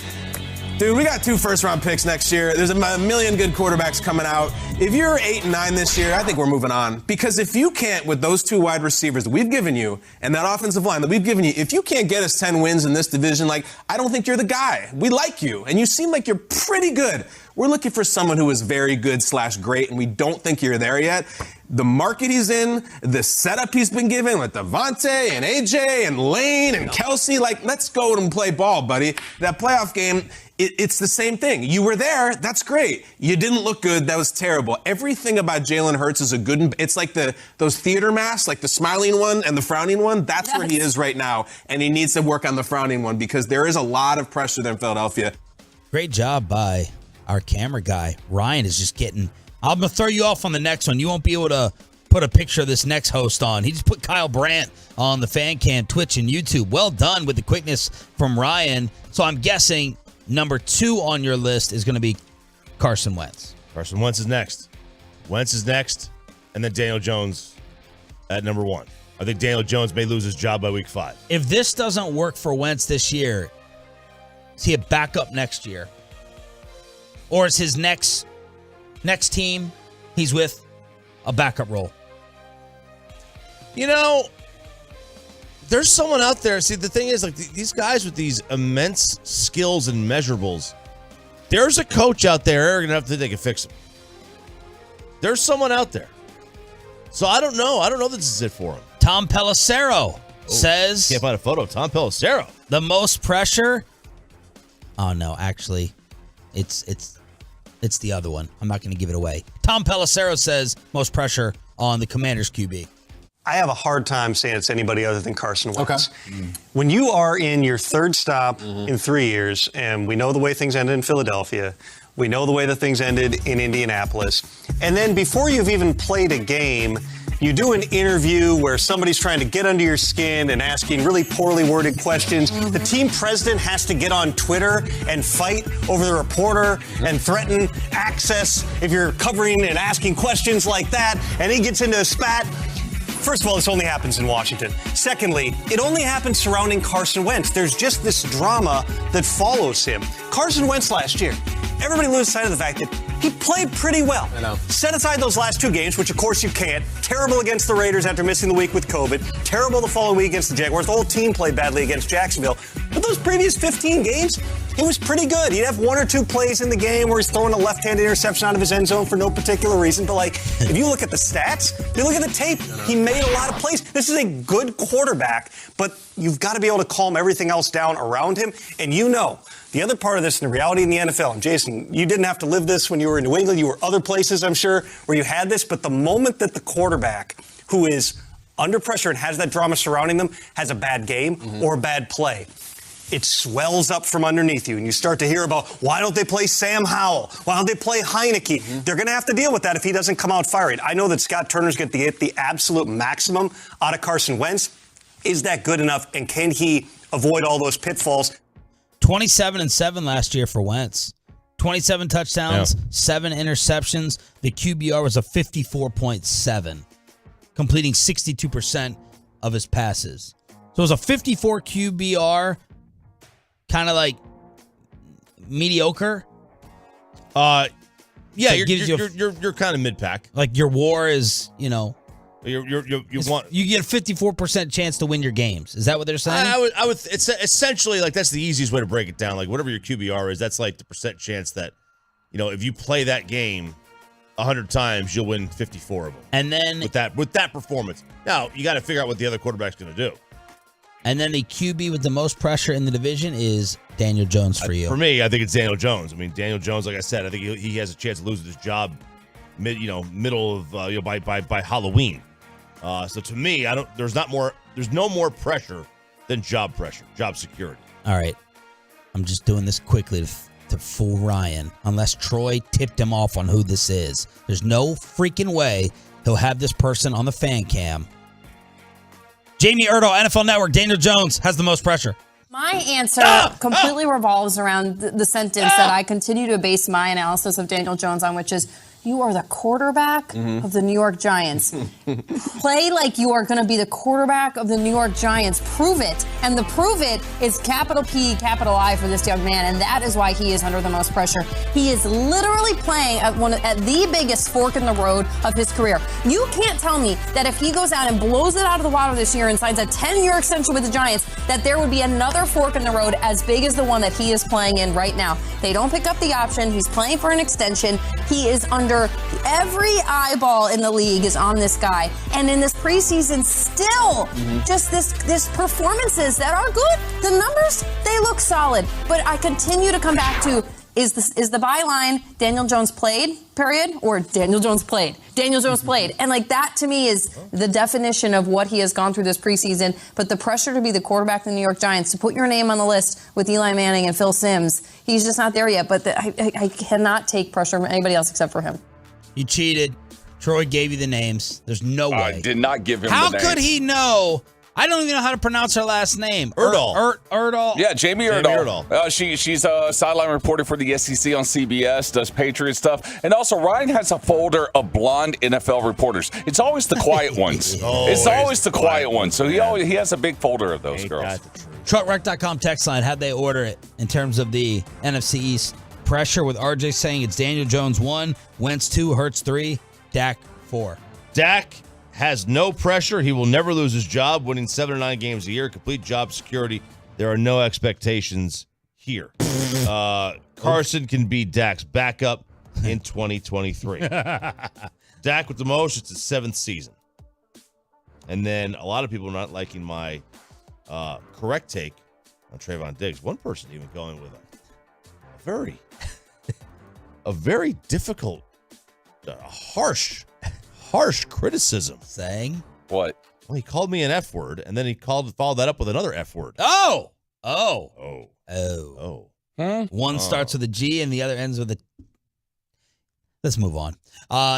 dude, we got 2 first-round picks next year. There's a million good quarterbacks coming out. If you're 8-9 this year, I think we're moving on. Because if you can't, with those 2 wide receivers that we've given you and that offensive line that we've given you, if you can't get us 10 wins in this division, I don't think you're the guy. We like you, and you seem like you're pretty good. We're looking for someone who is very good / great, and we don't think you're there yet. The market he's in, the setup he's been given with Devontae and AJ and Lane and Kelsey, let's go and play ball, buddy. That playoff game, it's the same thing. You were there, that's great. You didn't look good, that was terrible. Everything about Jalen Hurts is a good, it's like those theater masks, like the smiling one and the frowning one, that's where he is right now. And he needs to work on the frowning one because there is a lot of pressure there in Philadelphia. Great job by our camera guy. Ryan is just getting, I'm going to throw you off on the next one. You won't be able to put a picture of this next host on. He just put Kyle Brandt on the fan cam, Twitch, and YouTube. Well done with the quickness from Ryan. So I'm guessing number 2 on your list is going to be Carson Wentz. Carson Wentz is next. And then Daniel Jones at number 1. I think Daniel Jones may lose his job by week 5. If this doesn't work for Wentz this year, is he a backup next year? Or is his next team he's with a backup role? You know, there's someone out there. See, the thing is, these guys with these immense skills and measurables, there's a coach out there arrogant enough that they can fix them. There's someone out there. So I don't know. I don't know if this is it for him. Tom Pelissero says... Can't find a photo of Tom Pelissero. The most pressure... Oh, no, actually, it's the other one. I'm not going to give it away. Tom Pelissero says most pressure on the Commanders QB. I have a hard time saying it's anybody other than Carson Wentz. Okay. When you are in your third stop in 3 years, and we know the way things ended in Philadelphia, we know the way that things ended in Indianapolis, and then before you've even played a game, you do an interview where somebody's trying to get under your skin and asking really poorly worded questions. The team president has to get on Twitter and fight over the reporter and threaten access if you're covering and asking questions like that, and he gets into a spat. First of all, this only happens in Washington. Secondly, it only happens surrounding Carson Wentz. There's just this drama that follows him. Carson Wentz last year, everybody loses sight of the fact that he played pretty well. I know. Set aside those last 2 games, which of course you can't. Terrible against the Raiders after missing the week with COVID. Terrible the following week against the Jaguars. The whole team played badly against Jacksonville. But those previous 15 games, it was pretty good. He'd have 1 or 2 plays in the game where he's throwing a left-handed interception out of his end zone for no particular reason. But, if you look at the stats, if you look at the tape, he made a lot of plays. This is a good quarterback, but you've got to be able to calm everything else down around him. And the other part of this and the reality in the NFL, and Jason, you didn't have to live this when you were in New England. You were other places, I'm sure, where you had this. But the moment that the quarterback who is under pressure and has that drama surrounding them has a bad game or a bad play, it swells up from underneath you, and you start to hear about, why don't they play Sam Howell? Why don't they play Heineke? They're going to have to deal with that if he doesn't come out firing. I know that Scott Turner's going to get the absolute maximum out of Carson Wentz. Is that good enough, and can he avoid all those pitfalls? 27-7 last year for Wentz. 27 touchdowns, 7 interceptions. The QBR was a 54.7, completing 62% of his passes. So it was a 54 QBR, kind of like mediocre. Yeah, So you're kind of mid-pack. Like your WAR is, you get a 54% chance to win your games. Is that what they're saying? I would. It's essentially like that's the easiest way to break it down. Like whatever your QBR is, that's like the percent chance that, if you play that game 100 times, you'll win 54 of them. And then with that performance, now you got to figure out what the other quarterback's going to do. And then the QB with the most pressure in the division is Daniel Jones for you. For me, I think it's Daniel Jones. I mean, Daniel Jones, like I said, I think he has a chance of losing his job middle of by Halloween. So to me, there's no more pressure than job security. All right. I'm just doing this quickly to fool Ryan, unless Troy tipped him off on who this is. There's no freaking way he'll have this person on the fan cam. Jamie Erdahl, NFL Network, Daniel Jones has the most pressure. My answer completely revolves around the sentence that I continue to base my analysis of Daniel Jones on, which is, you are the quarterback of the New York Giants. Play like you are going to be the quarterback of the New York Giants. Prove it. And the prove it is capital P, capital I for this young man. And that is why he is under the most pressure. He is literally playing at the biggest fork in the road of his career. You can't tell me that if he goes out and blows it out of the water this year and signs a 10-year extension with the Giants, that there would be another fork in the road as big as the one that he is playing in right now. They don't pick up the option. He's playing for an extension. He is under every eyeball in the league is on this guy, and in this preseason, still just this performances that are good. The numbers, they look solid, but I continue to come back to is the byline Daniel Jones played, period, or Daniel Jones played. Daniel Jones played, and that to me is the definition of what he has gone through this preseason. But the pressure to be the quarterback of the New York Giants, to put your name on the list with Eli Manning and Phil Simms, he's just not there yet. But I cannot take pressure from anybody else except for him. You cheated. Troy gave you the names. There's no way. I did not give him the names. names. How could he know? I don't even know how to pronounce her last name. Erdahl. Yeah, Jamie Erdahl. She's a sideline reporter for the SEC on CBS, does Patriot stuff. And also, Ryan has a folder of blonde NFL reporters. It's always the quiet ones. It's always the quiet ones. So he has a big folder of those girls. Truckwreck.com text line, how'd they order it in terms of the NFC East pressure, with RJ saying it's Daniel Jones 1, Wentz 2, Hurts 3, Dak 4. Dak has no pressure. He will never lose his job, winning 7 or 9 games a year, complete job security. There are no expectations here. Carson can be Dak's backup in 2023. Dak with the most, it's his 7th season. And then a lot of people are not liking my correct take on Trayvon Diggs. One person even going with a very difficult, harsh criticism. Saying? What? Well, he called me an F word, and then he followed that up with another F word. Oh. One starts with a G and the other ends with a. Let's move on.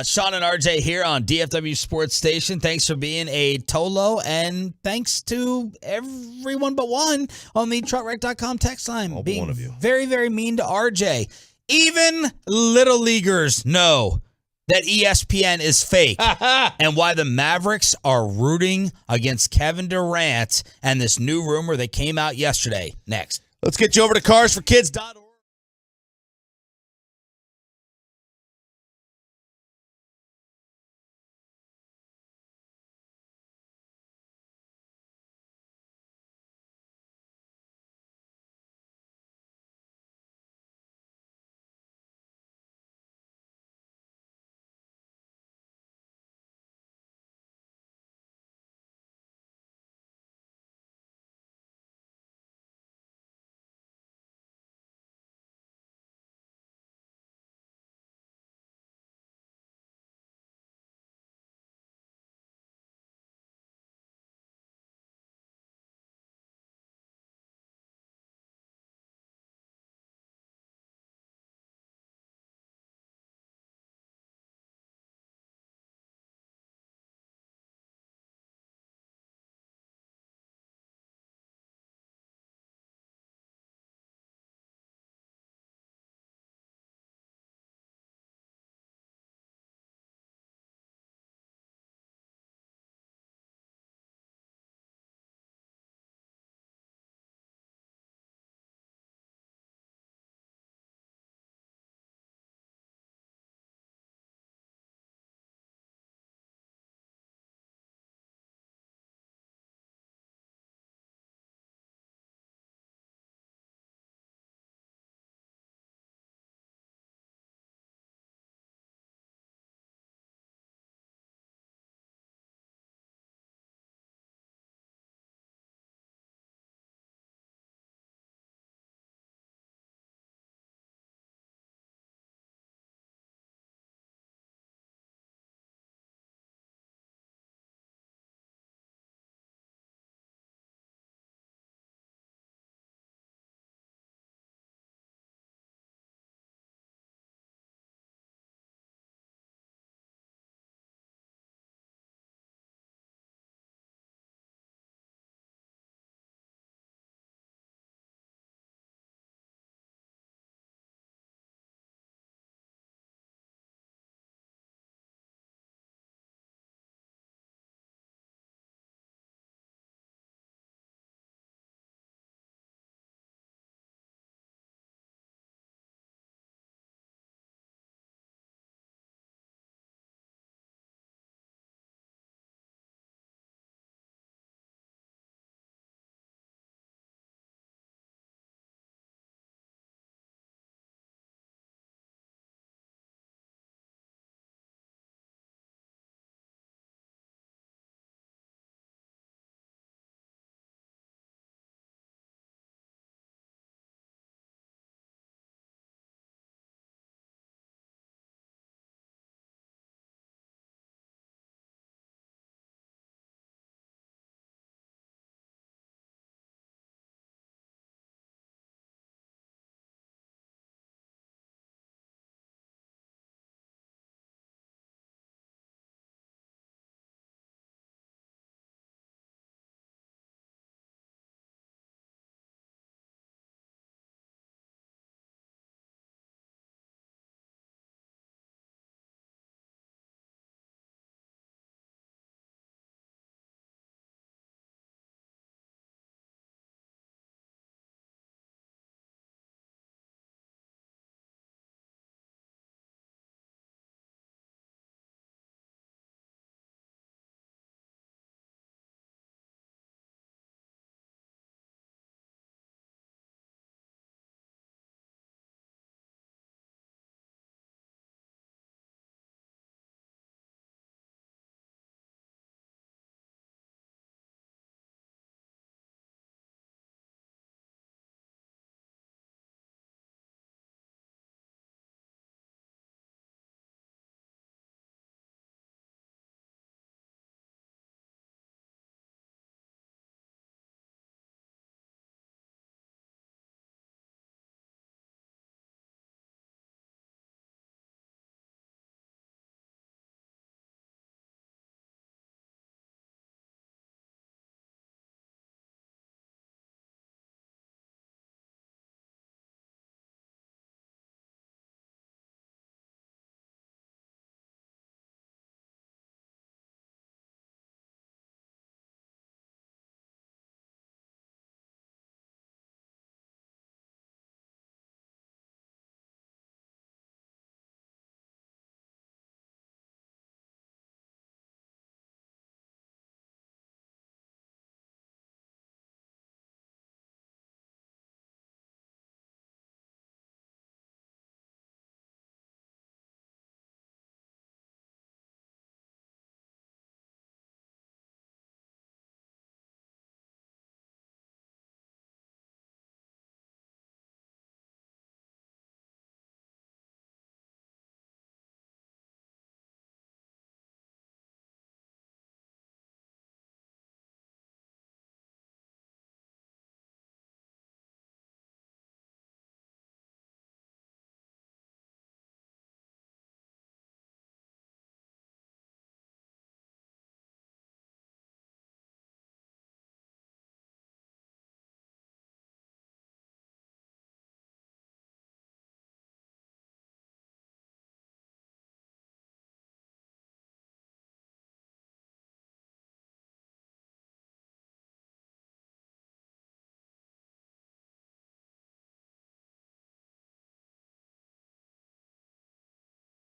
Sean and RJ here on DFW Sports Station. Thanks for being a Tolo, and thanks to everyone but one on the truckwreck.com text line. All but being one of you. very, very mean to RJ. Even little leaguers know that ESPN is fake and why the Mavericks are rooting against Kevin Durant and this new rumor that came out yesterday. Next. Let's get you over to carsforkids.org.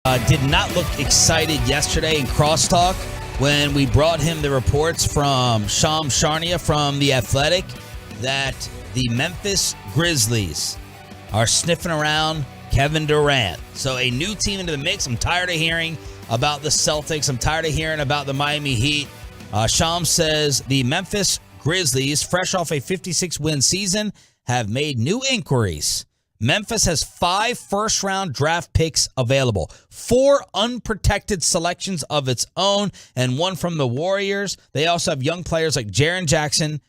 Did not look excited yesterday in crosstalk when we brought him the reports from Shams Charania from The Athletic that the Memphis Grizzlies are sniffing around Kevin Durant. So a new team into the mix. I'm tired of hearing about the Celtics. I'm tired of hearing about the Miami Heat. Shams says the Memphis Grizzlies, fresh off a 56-win season, have made new inquiries. Memphis has 5 first-round draft picks available, 4 unprotected selections of its own, and 1 from the Warriors. They also have young players like Jaren Jackson,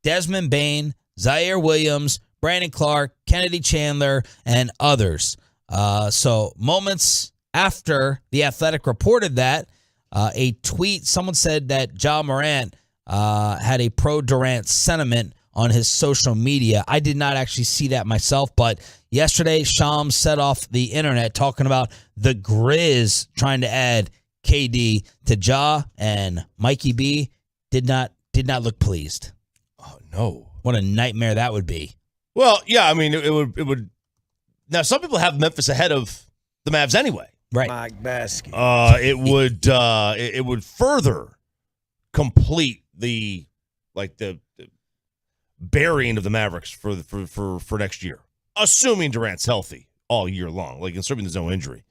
Desmond Bane, Zaire Williams, Brandon Clark, Kennedy Chandler, and others. So moments after The Athletic reported that, a tweet, someone said that Ja Morant had a pro-Durant sentiment on his social media. I did not actually see that myself, but yesterday Shams set off the internet talking about the Grizz trying to add KD to Ja, and Mikey B did not look pleased. Oh no. What a nightmare that would be. Well, yeah, I mean it would now some people have Memphis ahead of the Mavs anyway. Right. Mike Baskey. It would further complete the burying of the Mavericks for next year, assuming Durant's healthy all year long, like assuming there's no injury.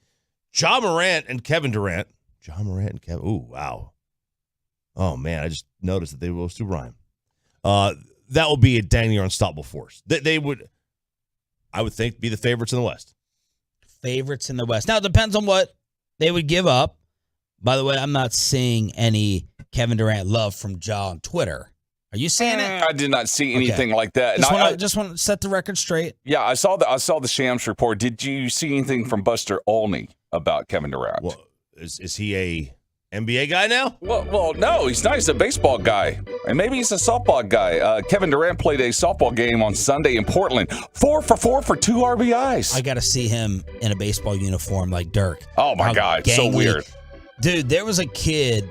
Ja Morant and Kevin Durant. Ooh, wow. Oh man, I just noticed that they will still rhyme. That will be a dang near unstoppable force. They would, I would think, be the favorites in the West. Favorites in the West. Now it depends on what they would give up. By the way, I'm not seeing any Kevin Durant love from Ja on Twitter. Are you seeing it? I did not see anything like that. Just want to set the record straight. Yeah, I saw the Shams report. Did you see anything from Buster Olney about Kevin Durant? Well, is he a NBA guy now? Well, no, he's not. He's a baseball guy, and maybe he's a softball guy. Kevin Durant played a softball game on Sunday in Portland. 4 for 4 for 2 RBIs. I got to see him in a baseball uniform like Dirk. Oh my God, so weird. Dude, there was a kid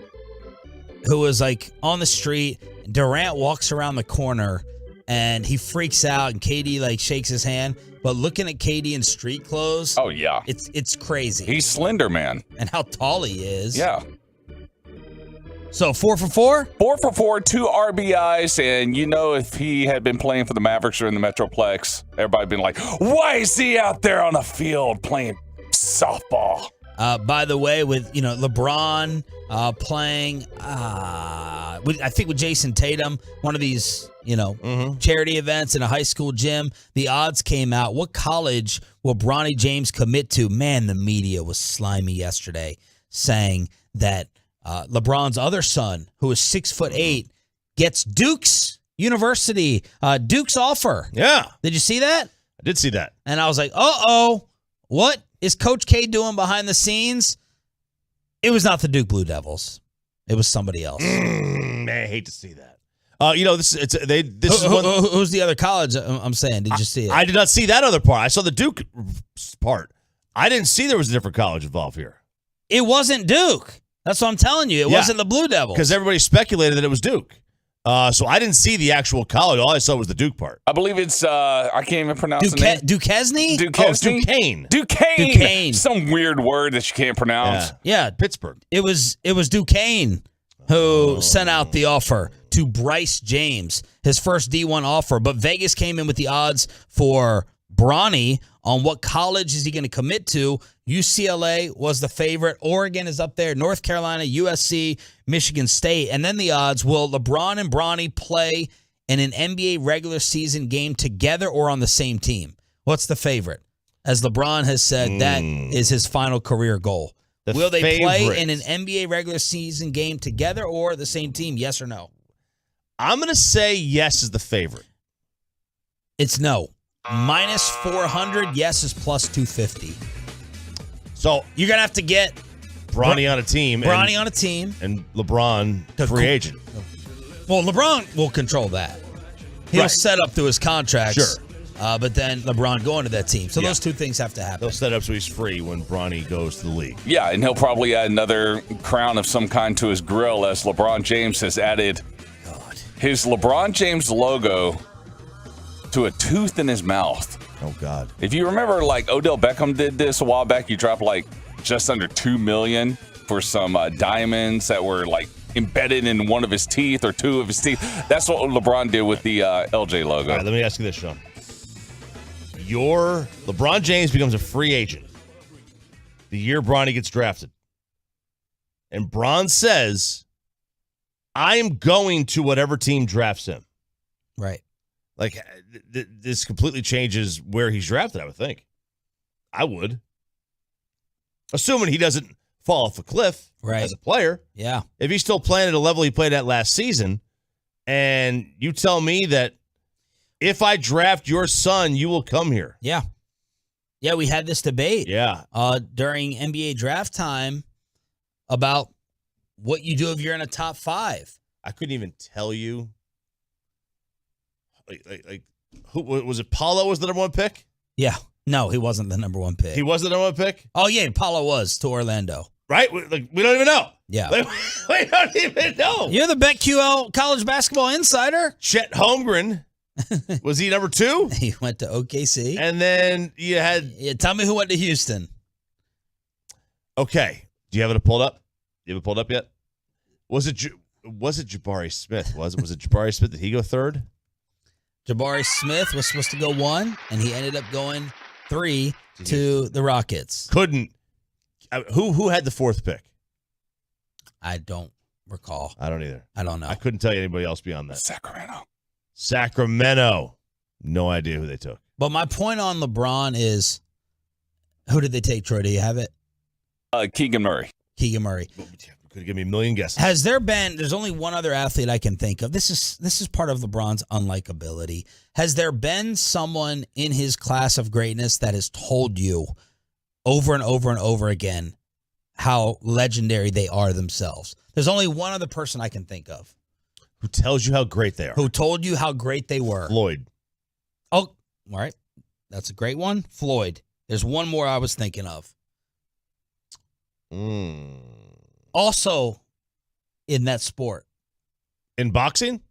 who was like on the street. Durant walks around the corner and he freaks out, and KD like shakes his hand. But looking at KD in street clothes, oh yeah, it's crazy. He's slender, man, and how tall he is. Yeah. So 4 for 4? 4 for 4, 2 RBIs, and if he had been playing for the Mavericks or in the Metroplex, everybody been like, why is he out there on the field playing softball? By the way, with LeBron playing, I think with Jason Tatum, one of these charity events in a high school gym, the odds came out. What college will Bronny James commit to? Man, the media was slimy yesterday, saying that LeBron's other son, who is 6'8", gets Duke's University, Duke's offer. Yeah, did you see that? I did see that, and I was like, what is Coach K doing behind the scenes? It was not the Duke Blue Devils. It was somebody else. Man, I hate to see that. Who's the other college? I'm saying, did you see it? I did not see that other part. I saw the Duke part. I didn't see there was a different college involved here. It wasn't Duke. That's what I'm telling you. It wasn't the Blue Devils. Because everybody speculated that it was Duke. So I didn't see the actual college. All I saw was the Duke part. I believe it's, I can't even pronounce the name. Duquesne? Duquesne. Duquesne. Some weird word that you can't pronounce. Yeah. Pittsburgh. It was Duquesne who sent out the offer to Bryce James, his first D1 offer. But Vegas came in with the odds for Bronny on what college is he going to commit to. UCLA was the favorite. Oregon is up there. North Carolina, USC, Michigan State. And then the odds, will LeBron and Bronny play in an NBA regular season game together or on the same team? What's the favorite? As LeBron has said, that is his final career goal. Will they play in an NBA regular season game together or the same team? Yes or no? I'm going to say yes is the favorite. It's no. Minus 400. Yes is plus 250. So you're going to have to get Bronny on a team. Bronny on a team. And LeBron free agent. Well, LeBron will control that. He'll set up through his contracts. Sure. But then LeBron going to that team. So those two things have to happen. They'll set up so he's free when Bronny goes to the league. Yeah, and he'll probably add another crown of some kind to his grill, as LeBron James has added his LeBron James logo to a tooth in his mouth. Oh, God. If you remember, like, Odell Beckham did this a while back. You dropped, like, just under $2 million for some diamonds that were like embedded in one of his teeth or two of his teeth. That's what LeBron did with the LJ logo. All right, let me ask you this, Sean. Your LeBron James becomes a free agent the year Bronny gets drafted. And Bron says, I'm going to whatever team drafts him. Right. Like, this completely changes where he's drafted, I would think. I would. Assuming he doesn't fall off a cliff as a player. Yeah. If he's still playing at a level he played at last season, and you tell me that if I draft your son, you will come here. Yeah. Yeah, we had this debate. Yeah. During NBA draft time about what you do if you're in a top 5. I couldn't even tell you. Like who was it? Paulo was the number 1 pick? Yeah. No, he wasn't the number 1 pick. He was the number 1 pick? Oh, yeah, Paulo was to Orlando. Right? We don't even know. Yeah. We don't even know. You're the BetQL college basketball insider. Chet Holmgren. Was he number 2? He went to OKC. And then you had... Yeah, tell me who went to Houston. Okay. Do you have it pulled up? You have it pulled up yet? Was it Jabari Smith? Was it Jabari Smith? Did he go 3rd? Jabari Smith was supposed to go 1, and he ended up going 3 to the Rockets. Couldn't. Who had the 4th pick? I don't recall. I don't either. I don't know. I couldn't tell you anybody else beyond that. Sacramento. No idea who they took. But my point on LeBron is, who did they take, Troy? Do you have it? Keegan Murray. Keegan Murray. Could give me a million guesses. Has there been, there's only one other athlete I can think of. This is part of LeBron's unlikability. Has there been someone in his class of greatness that has told you over and over and over again how legendary they are themselves? There's only one other person I can think of. Who tells you how great they are? Who told you how great they were? Floyd. Oh, all right. That's a great one. Floyd. There's one more I was thinking of. Also in that sport. In boxing?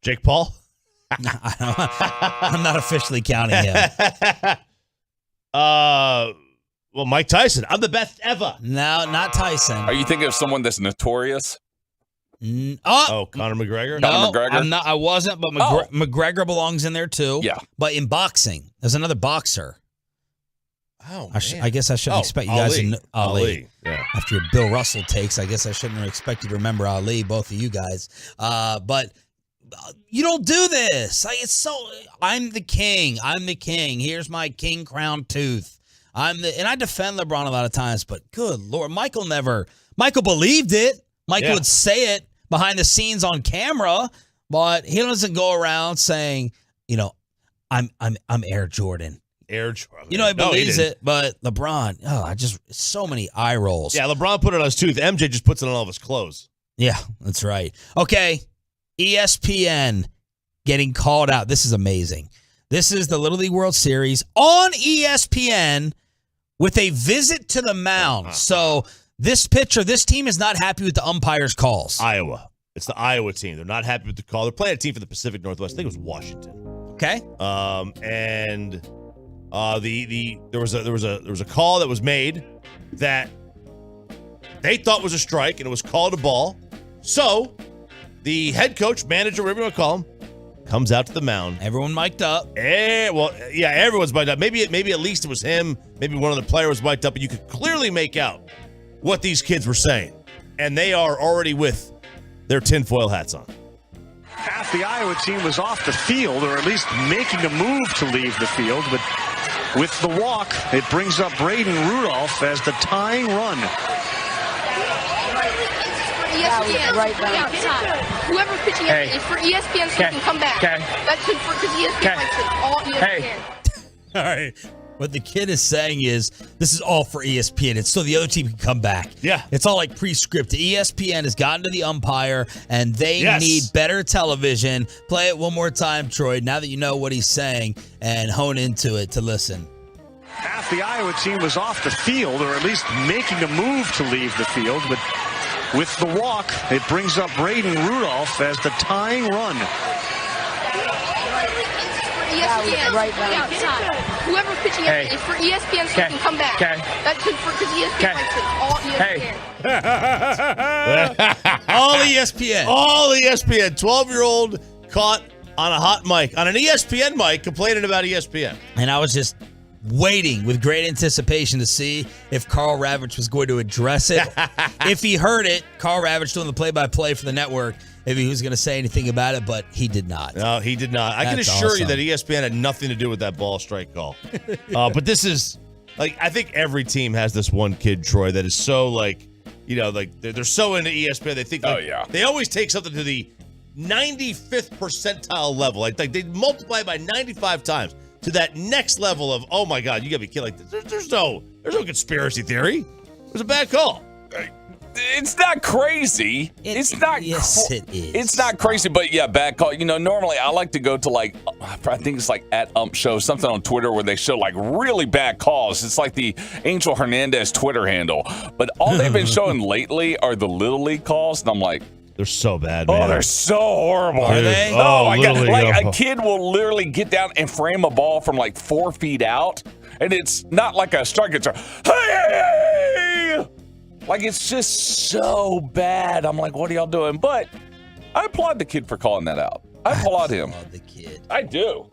Jake Paul? I'm not officially counting him. Well, Mike Tyson. I'm the best ever. No, not Tyson. Are you thinking of someone that's notorious? Conor McGregor? No, Conor McGregor? I'm not. I wasn't, but McGregor belongs in there too. Yeah. But in boxing, there's another boxer. Oh, I guess I shouldn't expect you guys to know Ali. Yeah. After your Bill Russell takes, I guess I shouldn't expect you to remember Ali, both of you guys. But you don't do this. Like, it's so. I'm the king. I'm the king. Here's my king crown tooth. And I defend LeBron a lot of times, but good Lord, Michael believed it. Michael would say it behind the scenes on camera, but he doesn't go around saying, I'm Air Jordan. Air Jordan. He believes it, but LeBron, so many eye rolls. Yeah, LeBron put it on his tooth. MJ just puts it on all of his clothes. Yeah, that's right. Okay, ESPN getting called out. This is amazing. This is the Little League World Series on ESPN with a visit to the mound. So this team is not happy with the umpire's calls. Iowa. It's the Iowa team. They're not happy with the call. They're playing a team for the Pacific Northwest. I think it was Washington. Okay. There was a call that was made that they thought was a strike, and it was called a ball. So the head coach, manager, whatever you want to call him, comes out to the mound. Everyone mic'd up. Everyone's mic'd up. Maybe at least it was him. Maybe one of the players was mic'd up, but you could clearly make out what these kids were saying. And they are already with their tinfoil hats on. Half the Iowa team was off the field, or at least making a move to leave the field, but with the walk, it brings up Braden Rudolph as the tying run. Whoever pitching is for ESPN, so you can come back. That's because ESPN likes it. All ESPN. All right. What the kid is saying is, this is all for ESPN. It's so the other team can come back. Yeah. It's all like pre-scripted. ESPN has gotten to the umpire, and they need better television. Play it one more time, Troy, now that you know what he's saying, and hone into it to listen. Half the Iowa team was off the field, or at least making a move to leave the field, but with the walk, it brings up Braden Rudolph as the tying run. ESPN. Right now. Whoever's pitching is for ESPN so they can come back. That's because ESPN likes it. All ESPN. All ESPN. All ESPN. 12-year-old caught on a hot mic, on an ESPN mic, complaining about ESPN. And I was just waiting with great anticipation to see if Carl Ravitch was going to address it. If he heard it, Carl Ravitch doing the play-by-play for the network, if he was going to say anything about it, but he did not. No, he did not. I can assure you that ESPN had nothing to do with that ball strike call. But this is, like, I think every team has this one kid, Troy, that is so, like, you know, like, they're so into ESPN. They think, like, they always take something to the 95th percentile level. Like they multiply by 95 times to that next level of, oh, my God, you got to be kidding. Like, there's no conspiracy theory. It was a bad call. It's not crazy. It's not. Yes, it is. It's not crazy, but yeah, bad call. You know, normally I like to go to I think it's like @Show, something on Twitter where they show like really bad calls. It's like the Angel Hernandez Twitter handle. But all they've been showing lately are the Little League calls, and I'm like, they're so bad, man. Oh, they're so horrible. Are they? Oh my God. League, like a kid will literally get down and frame a ball from like 4 feet out, and it's not like a strike. It's a hey! Like, it's just so bad. I'm like, what are y'all doing? But I applaud the kid for calling that out. I applaud him. The kid. I do.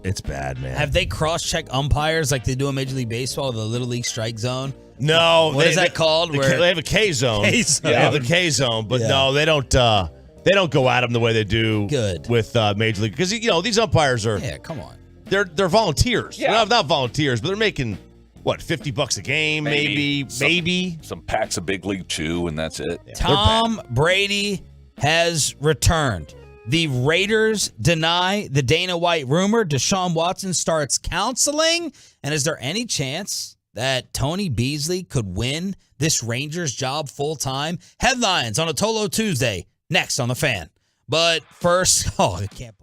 It's bad, man. Have they cross-checked umpires like they do in Major League Baseball, the Little League strike zone? No. What is that called? They have a K zone. K-zone. Yeah, they have the K zone, but no, they don't. They don't go at them the way they do with Major League, because, you know, these umpires are. Yeah, come on. They're volunteers. Yeah. They're not volunteers, but they're making what, $50 a game, maybe. Some packs of Big League Chew, and that's it. Yeah, Tom Brady has returned. The Raiders deny the Dana White rumor. Deshaun Watson starts counseling. And is there any chance that Tony Beasley could win this Rangers job full time? Headlines on a Tolo Tuesday, next on The Fan. But first, I can't believe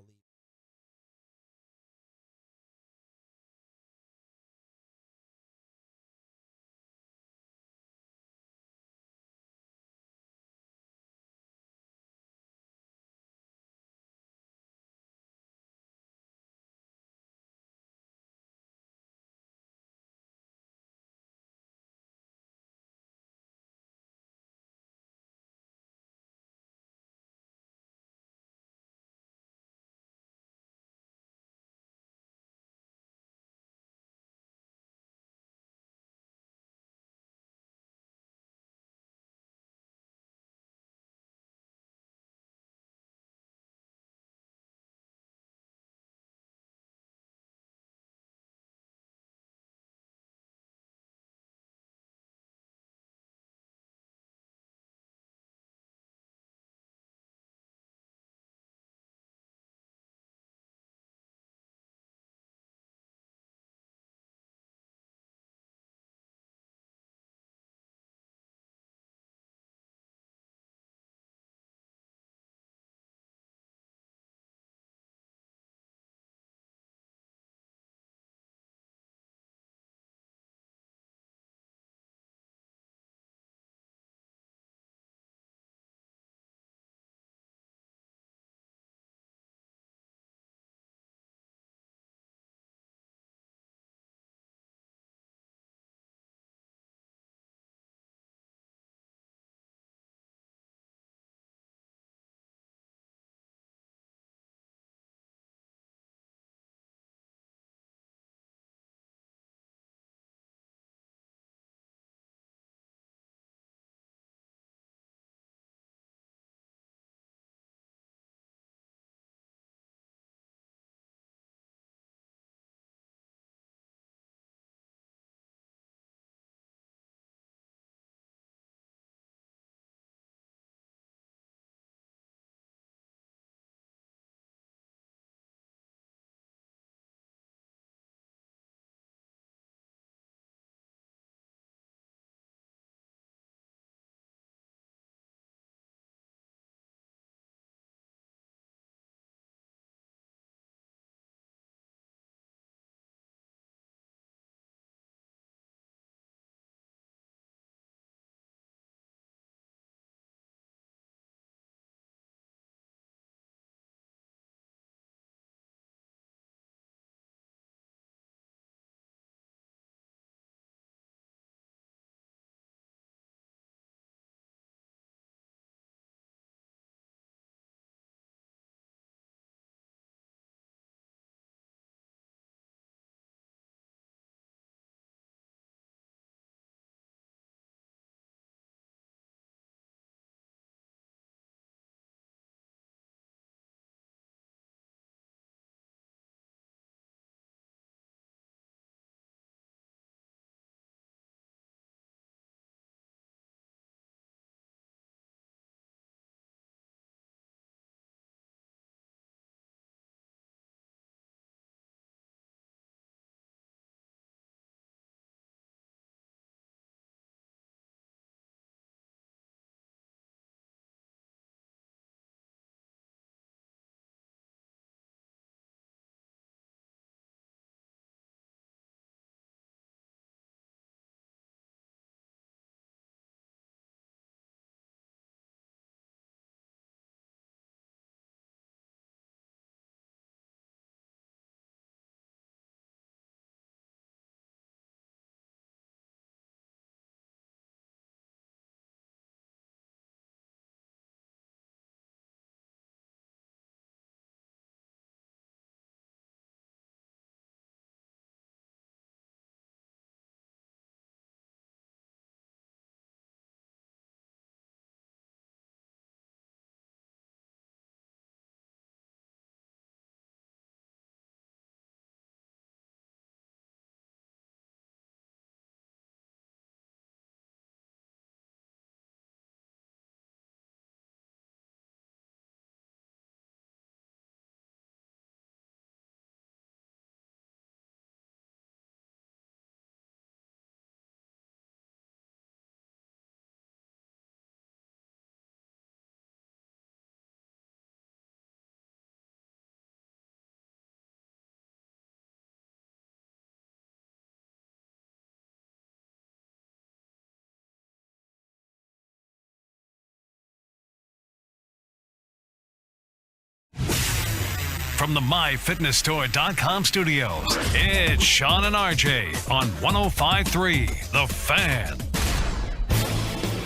from the MyFitnessStore.com studios, it's Sean and RJ on 105.3 The Fan.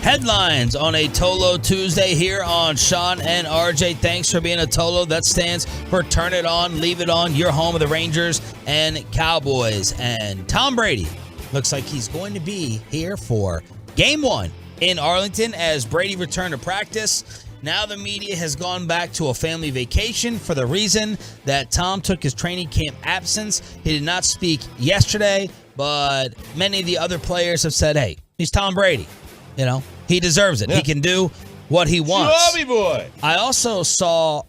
Headlines on a Tolo Tuesday here on Sean and RJ. Thanks for being a Tolo. That stands for Turn It On, Leave It On. Your home of the Rangers and Cowboys. And Tom Brady looks like he's going to be here for Game 1 in Arlington as Brady returned to practice. Now the media has gone back to a family vacation for the reason that Tom took his training camp absence. He did not speak yesterday, but many of the other players have said, hey, he's Tom Brady. You know, he deserves it. Yeah. He can do what he wants. Chubby boy. I also saw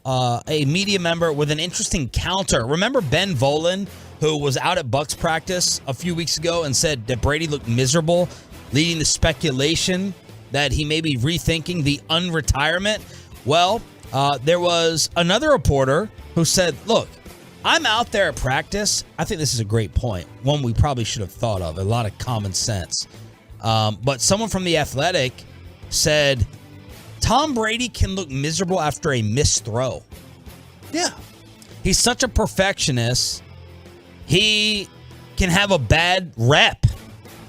a media member with an interesting counter. Remember Ben Volen, who was out at Bucs practice a few weeks ago and said that Brady looked miserable, leading to speculation that he may be rethinking the unretirement? Well, there was another reporter who said, look, I'm out there at practice. I think this is a great point, one we probably should have thought of, a lot of common sense. But someone from The Athletic said, Tom Brady can look miserable after a missed throw. Yeah. He's such a perfectionist. He can have a bad rep.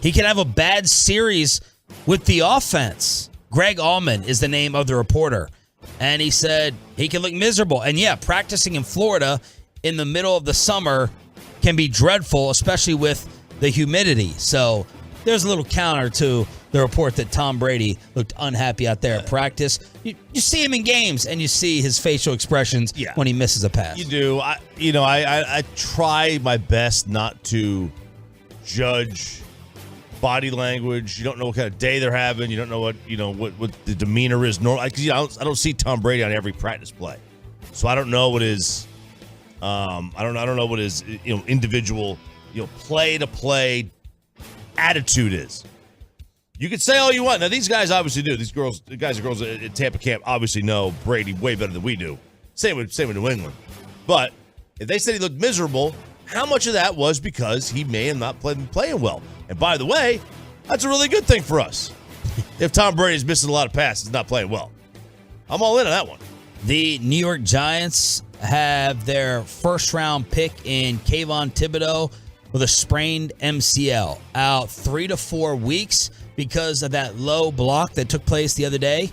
He can have a bad series with the offense. Greg Allman is the name of the reporter. And he said he can look miserable. And yeah, practicing in Florida in the middle of the summer can be dreadful, especially with the humidity. So there's a little counter to the report that Tom Brady looked unhappy out there at practice. You see him in games, and you see his facial expressions when he misses a pass. You do. I try my best not to judge body language. You don't know what kind of day they're having. You don't know what the demeanor is. Normal. I don't see Tom Brady on every practice play, so I don't know what his I don't know what his individual play to play attitude is. You can say all you want. Now, these guys obviously do. These guys and girls at Tampa camp obviously know Brady way better than we do. Same with New England. But if they said he looked miserable, how much of that was because he may have not been playing well? And by the way, that's a really good thing for us. If Tom Brady's missing a lot of passes, not playing well, I'm all in on that one. The New York Giants have their first-round pick in Kayvon Thibodeau with a sprained MCL, out 3 to 4 weeks because of that low block that took place the other day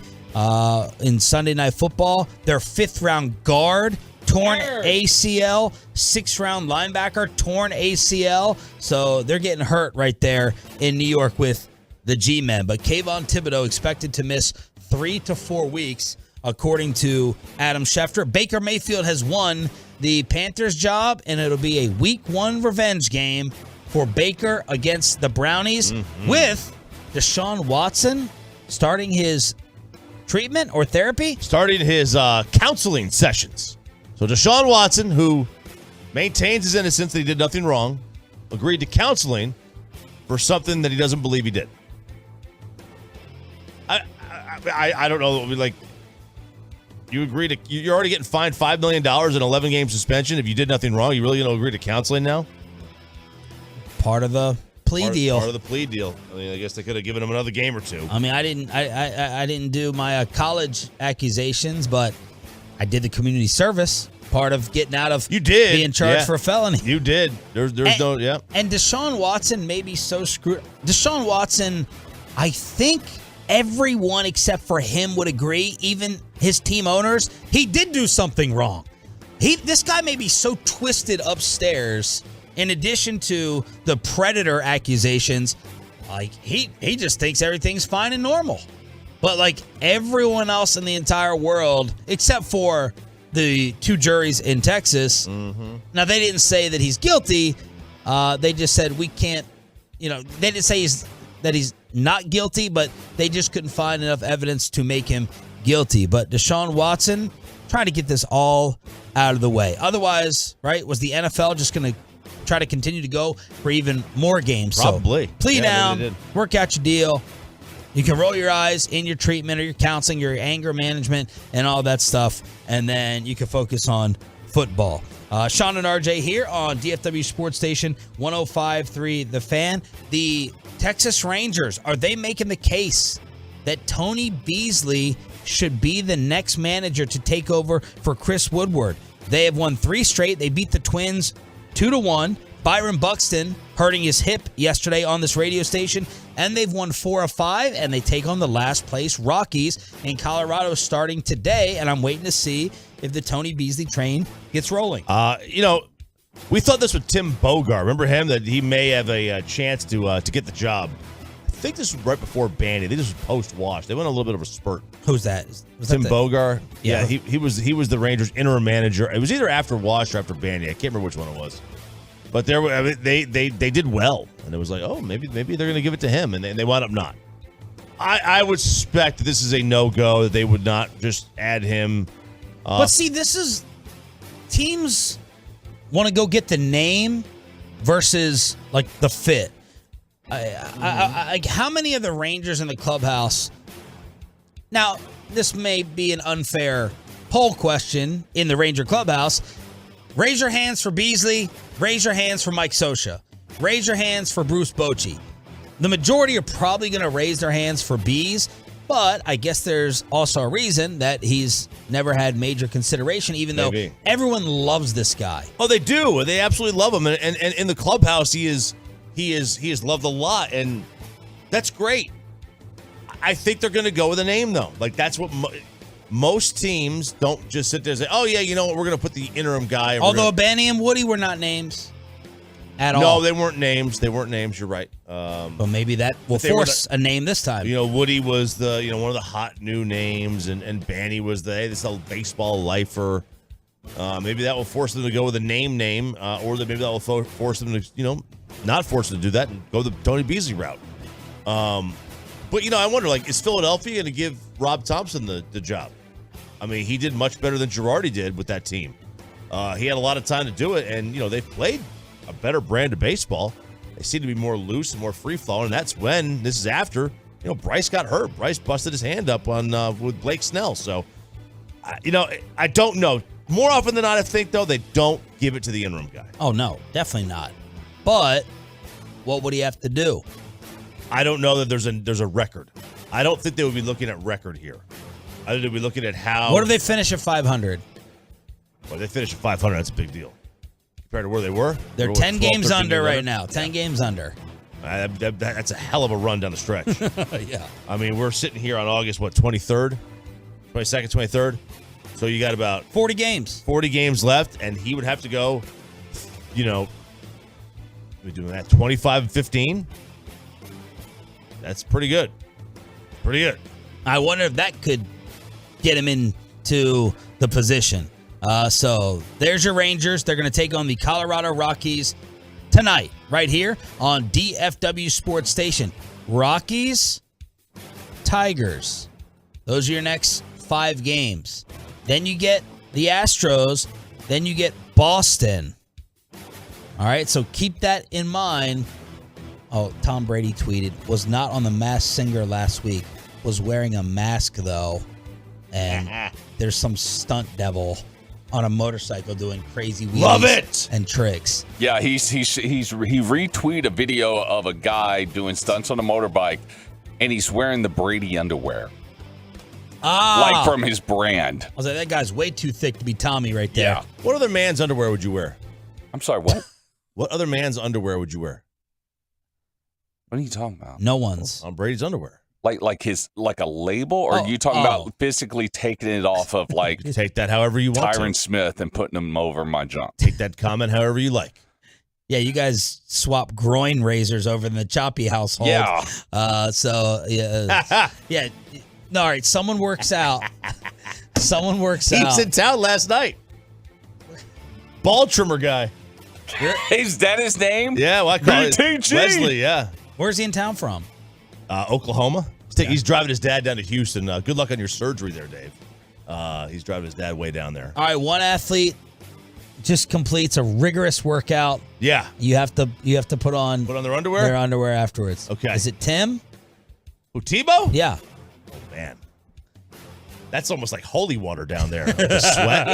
in Sunday Night Football. Their 5th-round guard, torn ACL, 6th-round linebacker, torn ACL. So they're getting hurt right there in New York with the G-men. But Kayvon Thibodeau expected to miss 3 to 4 weeks, according to Adam Schefter. Baker Mayfield has won the Panthers job, and it'll be a Week 1 revenge game for Baker against the Brownies with Deshaun Watson starting his treatment or therapy? Starting his counseling sessions. So Deshaun Watson, who maintains his innocence that he did nothing wrong, agreed to counseling for something that he doesn't believe he did. I don't know. Like, you agree to? You're already getting fined $5 million and 11-game suspension if you did nothing wrong. You really going to agree to counseling now? Part of the plea deal. Part of the plea deal. I mean, I guess they could have given him another game or two. I mean, I didn't do my college accusations, but I did the community service. Part of getting out of being charged for a felony. You did. There's no. And Deshaun Watson may be so screwed. Deshaun Watson, I think everyone except for him would agree, even his team owners, he did do something wrong. This guy may be so twisted upstairs, in addition to the predator accusations, like he just thinks everything's fine and normal. But like everyone else in the entire world, except for the 2 juries in Texas, now they didn't say that he's guilty. They just said we can't, they didn't say that he's not guilty, but they just couldn't find enough evidence to make him guilty. But Deshaun Watson trying to get this all out of the way. Otherwise, right, was the NFL just going to try to continue to go for even more games? Probably. So plea down, work out your deal. You can roll your eyes in your treatment or your counseling, your anger management, and all that stuff, and then you can focus on football. Sean and RJ here on DFW Sports Station 105.3 The Fan. The Texas Rangers, are they making the case that Tony Beasley should be the next manager to take over for Chris Woodward? They have won 3 straight. They beat the Twins 2-1. Byron Buxton hurting his hip yesterday on this radio station. And they've won 4 of 5, and they take on the last place Rockies in Colorado starting today. And I'm waiting to see if the Tony Beasley train gets rolling. We thought this with Tim Bogart. Remember him? That he may have a chance to get the job. I think this was right before Bandy. This was post-wash. They went a little bit of a spurt. Who's that? Tim Bogart. Yeah. He was the Rangers interim manager. It was either after Wash or after Bandy. I can't remember which one it was. But they did well, and it was like, oh, maybe they're going to give it to him, and they wound up not. I would suspect that this is a no-go, that they would not just add him. But see, this is teams want to go get the name versus like the fit. How many of the Rangers in the clubhouse? Now, this may be an unfair poll question in the Ranger clubhouse. Raise your hands for Beasley. Raise your hands for Mike Scioscia. Raise your hands for Bruce Bochy. The majority are probably going to raise their hands for Bees, but I guess there's also a reason that he's never had major consideration, even though everyone loves this guy. Oh, they do. They absolutely love him, and in the clubhouse, he is loved a lot, and that's great. I think they're going to go with a name, though. Like, that's what most teams don't just sit there and say, oh, yeah, you know what, we're going to put the interim guy. Although Banny and Woody were not names at all. No, they weren't names. You're right. But maybe that will force a name this time. Woody was one of the hot new names, and Banny was this baseball lifer. Maybe that will force them to go with a name, or maybe that will force them to, not force them to do that and go the Tony Beasley route. But, I wonder, is Philadelphia going to give Rob Thompson the job? I mean, he did much better than Girardi did with that team. He had a lot of time to do it, and, they've played a better brand of baseball. They seem to be more loose and more free-flowing, and that's when, this is after, Bryce got hurt. Bryce busted his hand up with Blake Snell. So, I don't know. More often than not, I think, though, they don't give it to the interim guy. Oh, no, definitely not. But what would he have to do? I don't know that there's a record. I don't think they would be looking at record here. I think they'd be looking at how. What if they finish at 500? Well, they finish at 500. That's a big deal compared to where they were. They're 10 games under right now. 10 games under. That's a hell of a run down the stretch. Yeah. I mean, we're sitting here on August 23rd, 22nd, 23rd. So you got about 40 games. 40 games left, and he would have to go. We're doing that 25-15. That's pretty good. Pretty good. I wonder if that could get him into the position. So there's your Rangers. They're going to take on the Colorado Rockies tonight, right here on DFW Sports Station. Rockies, Tigers. Those are your next 5 games. Then you get the Astros. Then you get Boston. All right, so keep that in mind. Oh, Tom Brady tweeted, was not on The Masked Singer last week. Was wearing a mask, though. And there's some stunt devil on a motorcycle doing crazy wheelies and tricks. Yeah, he retweeted a video of a guy doing stunts on a motorbike, and he's wearing the Brady underwear. Like from his brand. I was like, that guy's way too thick to be Tommy right there. Yeah. What other man's underwear would you wear? I'm sorry, what? What other man's underwear would you wear? What are you talking about? No one's. On Brady's underwear. Like a label, or are you talking about physically taking it off of take that however you want Tyron to. Smith and putting them over my junk? Take that comment however you like. Yeah, you guys swap groin razors over in the Choppy household. Yeah. Yeah. No, all right, someone works out. Someone works out. He was in town last night. Ball trimmer guy. Is that his name? Yeah, well, I call it BTG. Wesley, yeah. Where's he in town from? Oklahoma. He's driving his dad down to Houston. Good luck on your surgery there, Dave. He's driving his dad way down there. All right, one athlete just completes a rigorous workout. Yeah. You have to put on their underwear? Their underwear afterwards. Okay. Is it Tim? Who, Tebow? Yeah. Oh, man. That's almost like holy water down there. The sweat.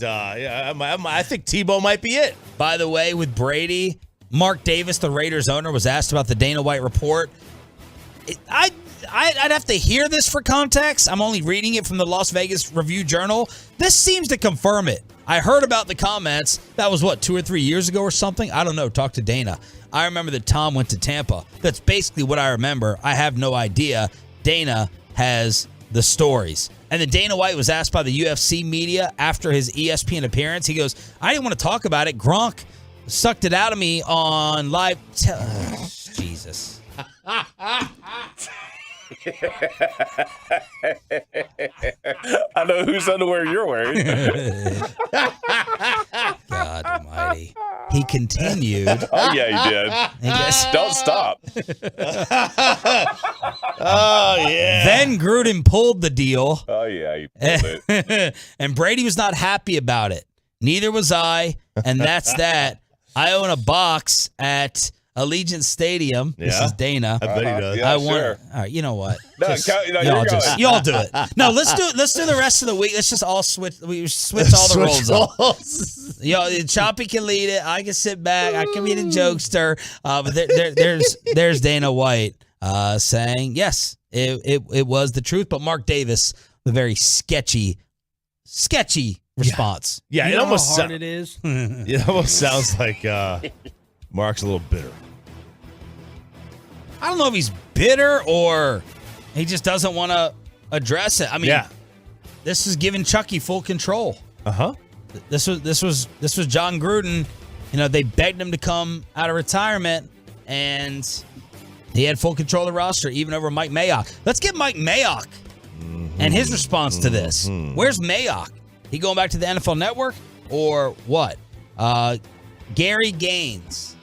I think Tebow might be it. By the way, with Brady, Mark Davis, the Raiders owner, was asked about the Dana White report. I'd have to hear this for context. I'm only reading it from the Las Vegas Review-Journal. This seems to confirm it. I heard about the comments. That was, 2 or 3 years ago or something? I don't know. Talk to Dana. I remember that Tom went to Tampa. That's basically what I remember. I have no idea. Dana has the stories. And then Dana White was asked by the UFC media after his ESPN appearance. He goes, I didn't want to talk about it. Gronk sucked it out of me on live. Jesus. I know whose underwear you're wearing. God almighty. He continued. Oh, yeah, he did. Don't stop. Oh, yeah. Then Gruden pulled the deal. Oh, yeah, he pulled it. And Brady was not happy about it. Neither was I. And that's that. I own a box at Allegiant Stadium. This is Dana. I bet he does. Yeah, All right, you know what? Y'all do it. No, let's do the rest of the week. Let's just all switch. We switch all the roles up. Choppy can lead it. I can sit back. I can be the jokester. But there's Dana White saying yes, it was the truth. But Mark Davis, the very sketchy response. Yeah, You it know almost how hard it is. It almost sounds like Mark's a little bitter. I don't know if he's bitter or he just doesn't want to address it. I mean, this is giving Chucky full control. This was John Gruden. You know, they begged him to come out of retirement, and he had full control of the roster, even over Mike Mayock. Let's get Mike Mayock and his response to this. Where's Mayock? He going back to the NFL Network or what? Gary Gaines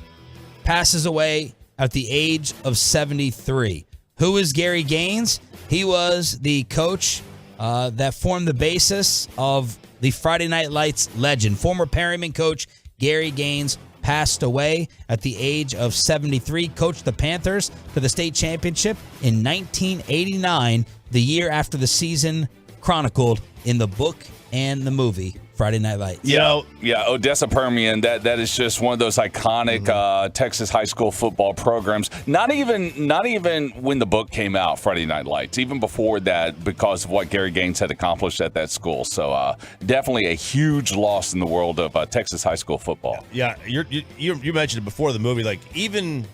passes away at the age of 73. Who is Gary Gaines? He was the coach that formed the basis of the Friday Night Lights legend. Former Perryman coach Gary Gaines passed away at the age of 73. Coached the Panthers to the state championship in 1989, the year after the season chronicled in the book and the movie Friday Night Lights. Yeah, Odessa Permian. That is just one of those iconic Texas high school football programs. Not even when the book came out, Friday Night Lights. Even before that, because of what Gary Gaines had accomplished at that school. So definitely a huge loss in the world of Texas high school football. Yeah, you mentioned it before the movie. Like, even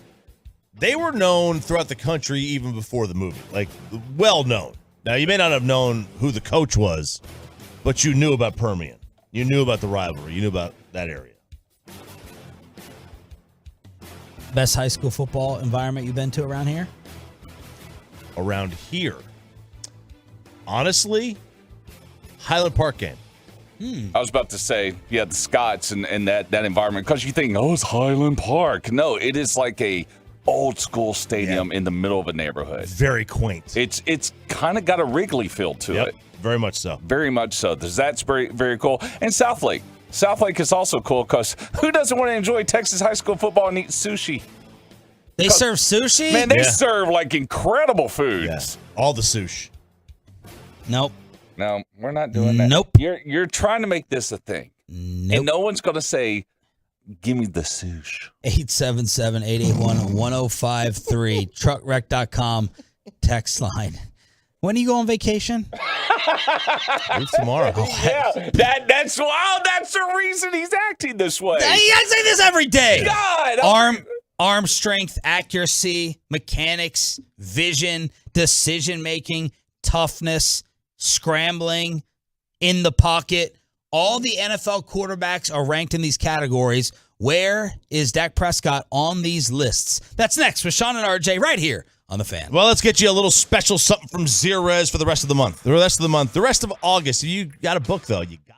they were known throughout the country even before the movie. Like, well known. Now, you may not have known who the coach was, but you knew about Permian. You knew about the rivalry. You knew about that area. Best high school football environment you've been to around here? Around here. Honestly, Highland Park game. I was about to say, the Scots and that environment, because you think, it's Highland Park. No, it is like a old school stadium in the middle of a neighborhood. Very quaint. It's kind of got a Wrigley feel to it. Very much so. Very much so. That's very, very cool. And South Lake. South Lake is also cool because who doesn't want to enjoy Texas high school football and eat sushi? They serve sushi? Man, they serve like incredible foods. Yeah. All the sushi. Nope. No, we're not doing that. Nope. You're trying to make this a thing. Nope. And no one's going to say, give me the sushi. 877-881-1053. Truckwreck.com text line. When do you go on vacation? Tomorrow. That's the reason he's acting this way. You gotta say this every day. God, arm strength, accuracy, mechanics, vision, decision making, toughness, scrambling, in the pocket. All the NFL quarterbacks are ranked in these categories. Where is Dak Prescott on these lists? That's next with Sean and RJ right here on The Fan. Well, let's get you a little special something from Zerez for the rest of the month. The rest of August. You got a book, though. You got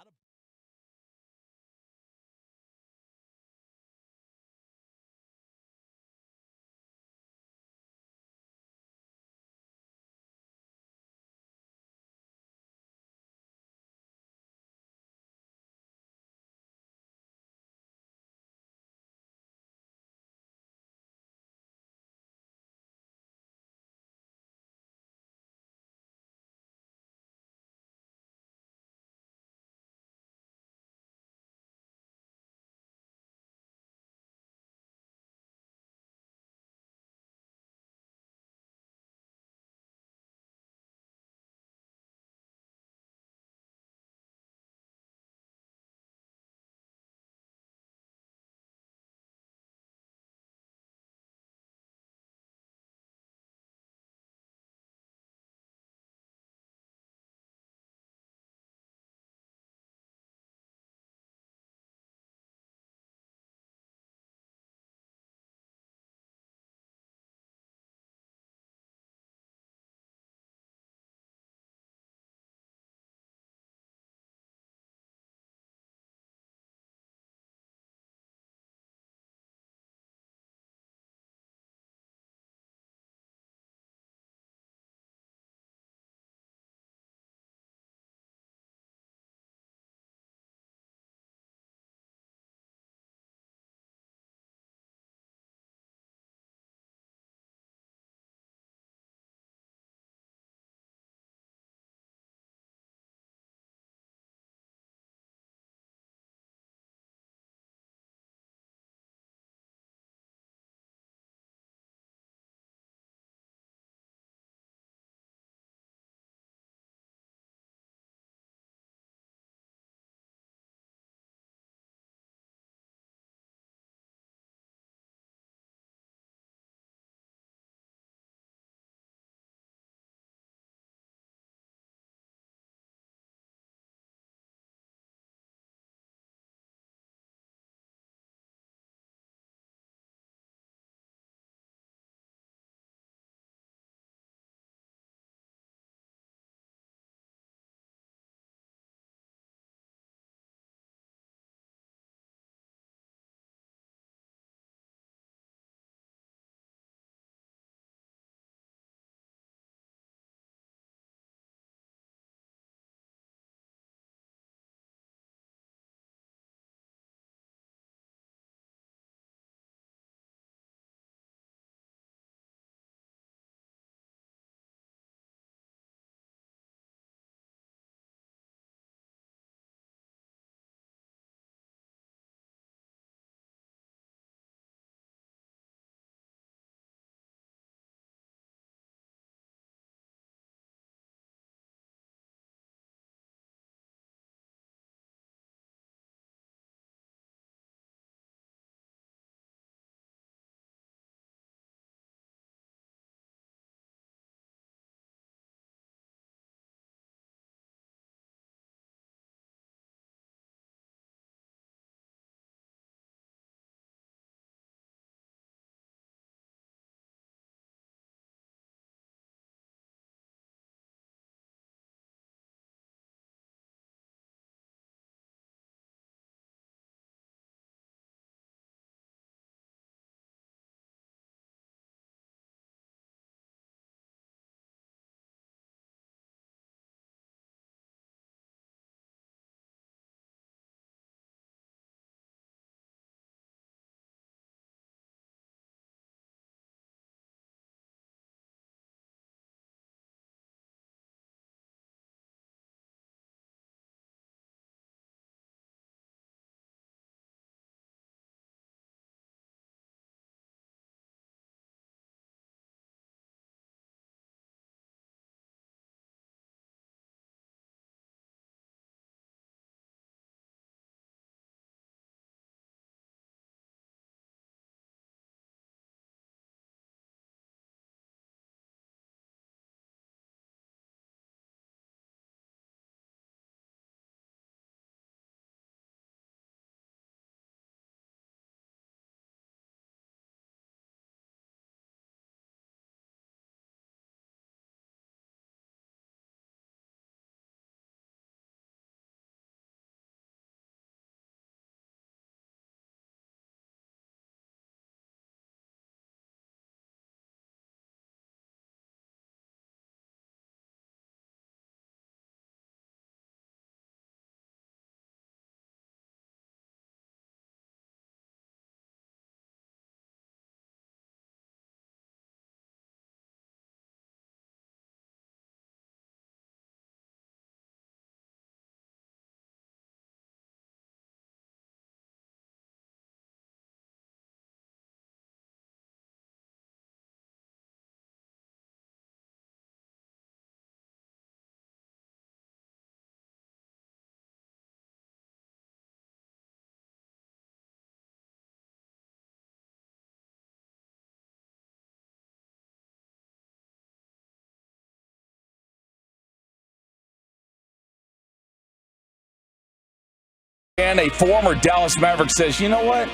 And a former Dallas Maverick says, you know what?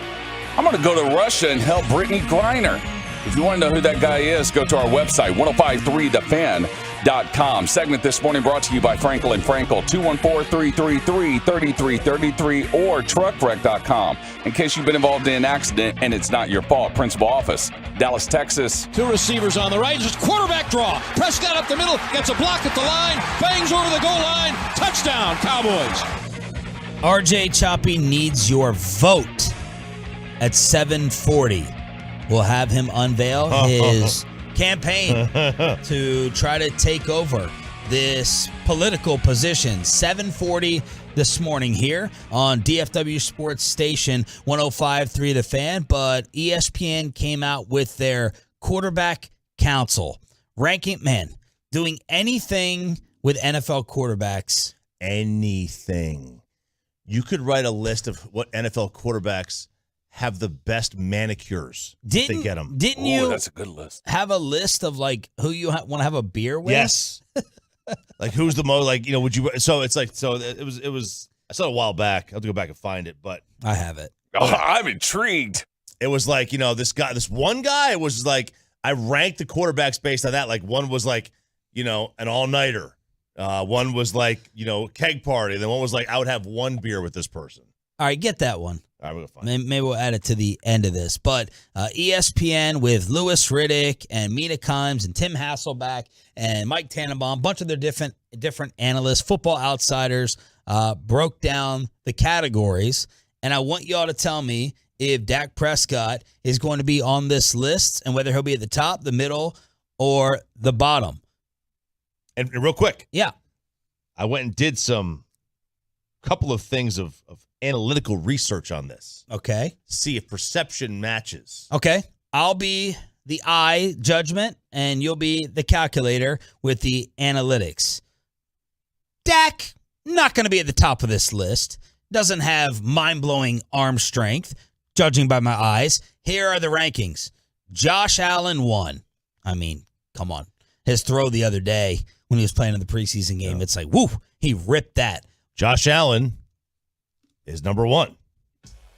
I'm going to go to Russia and help Brittany Griner. If you want to know who that guy is, go to our website, 1053thefan.com. Segment this morning brought to you by Frankel & Frankel, 214-333-3333 or truckwreck.com. In case you've been involved in an accident and it's not your fault, principal office, Dallas, Texas. 2 receivers on the right, just quarterback draw. Prescott up the middle, gets a block at the line, bangs over the goal line, touchdown, Cowboys. RJ Choppy needs your vote at 7:40. We'll have him unveil his campaign to try to take over this political position. 7:40 this morning here on DFW Sports Station 105.3 The Fan. But ESPN came out with their quarterback council, ranking, doing anything with NFL quarterbacks. Anything. You could write a list of what NFL quarterbacks have the best manicures. They get them. Didn't you? That's a good list. Have a list of like who you want to have a beer with? Yes. Like who's the most like, would you, so it's like, so it was, I saw it a while back. I'll have to go back and find it, but I have it. Oh, I'm intrigued. It was like, this one guy was like, I ranked the quarterbacks based on that. Like one was like, an all-nighter. One was like, keg party. Then one was like, I would have one beer with this person. All right, get that one. All right, we'll find it. Maybe we'll add it to the end of this. But ESPN with Louis Riddick and Mina Kimes and Tim Hasselback and Mike Tannenbaum, a bunch of their different analysts, Football Outsiders, broke down the categories. And I want y'all to tell me if Dak Prescott is going to be on this list and whether he'll be at the top, the middle, or the bottom. And real quick. Yeah. I went and did couple of things of analytical research on this. Okay. See if perception matches. Okay. I'll be the eye judgment, and you'll be the calculator with the analytics. Dak, not going to be at the top of this list. Doesn't have mind-blowing arm strength, judging by my eyes. Here are the rankings. Josh Allen, 1. I mean, come on. His throw the other day when he was playing in the preseason game, it's like, woo, he ripped that. Josh Allen is number 1.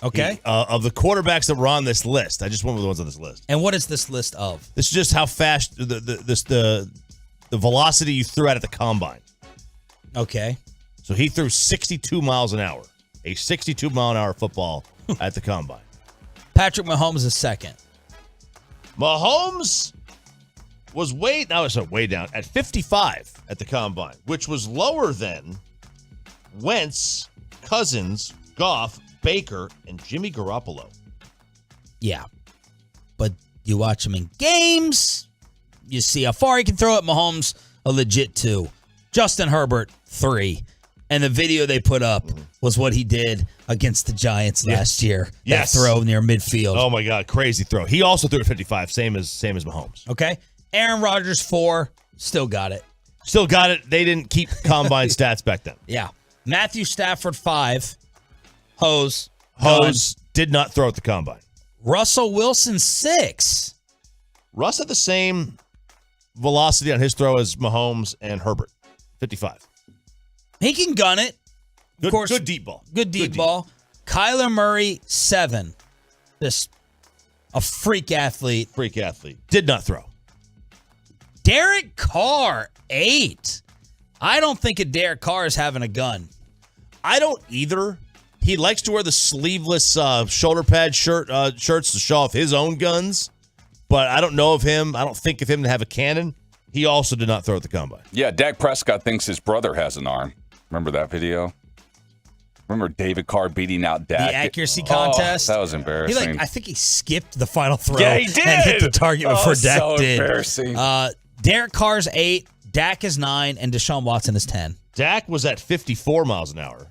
Okay. Of the quarterbacks that were on this list, I just went with the ones on this list. And what is this list of? This is just how fast the velocity you threw out at the combine. Okay. So he threw 62 miles an hour, a 62-mile-an-hour football at the combine. Patrick Mahomes is second. Mahomes was way down at 55 at the combine, which was lower than Wentz, Cousins, Goff, Baker, and Jimmy Garoppolo. Yeah. But you watch him in games, you see how far he can throw it. Mahomes, a legit 2. Justin Herbert, 3. And the video they put up was what he did against the Giants last year. That throw near midfield. Oh, my God. Crazy throw. He also threw at 55, same as Mahomes. Okay. Aaron Rodgers, 4. Still got it. Still got it. They didn't keep combine stats back then. Yeah. Matthew Stafford, 5. Hose did not throw at the combine. Russell Wilson, 6. Russ had the same velocity on his throw as Mahomes and Herbert, 55. He can gun it. Of course, good deep ball. Good deep ball. Kyler Murray, 7. A freak athlete. Did not throw. Derek Carr, 8. I don't think a Derek Carr is having a gun. I don't either. He likes to wear the sleeveless shoulder pad shirts to show off his own guns, but I don't know of him. I don't think of him to have a cannon. He also did not throw at the combine. Yeah, Dak Prescott thinks his brother has an arm. Remember that video? Remember David Carr beating out Dak? The accuracy contest? That was embarrassing. I think he skipped the final throw. Yeah, he did. And hit the target before Dak so did. Embarrassing. Derek Carr's 8. Dak is 9. And Deshaun Watson is 10. Dak was at 54 miles an hour.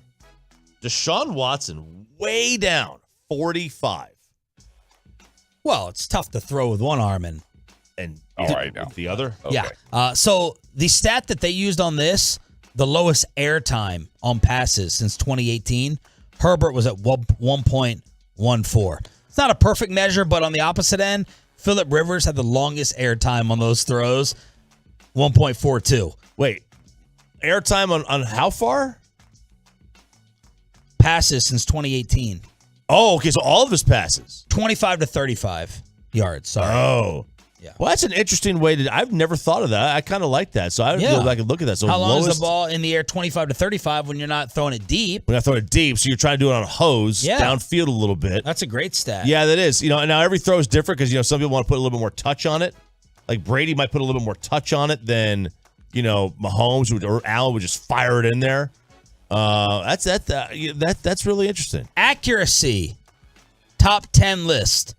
Deshaun Watson way down, 45. Well, it's tough to throw with one arm and all right now. The other? Okay. Yeah. So the stat that they used on this, the lowest air time on passes since 2018, Herbert was at 1.14. It's not a perfect measure, but on the opposite end, Phillip Rivers had the longest air time on those throws, 1.42. Wait, air time on how far? passes since 2018. Oh, okay. So all of his passes. 25 to 35 yards. Sorry. Oh. Yeah. Well, that's an interesting way to. I've never thought of that. I kind of like that. So I would go back and look at that. So how long is the ball in the air? 25 to 35 when you're not throwing it deep. When I throw it deep, so you're trying to do it on a hose, downfield a little bit. That's a great stat. Yeah, that is. Now every throw is different because some people want to put a little bit more touch on it. Like Brady might put a little bit more touch on it than Mahomes or Allen would just fire it in there. That's really interesting. Accuracy, top 10 list.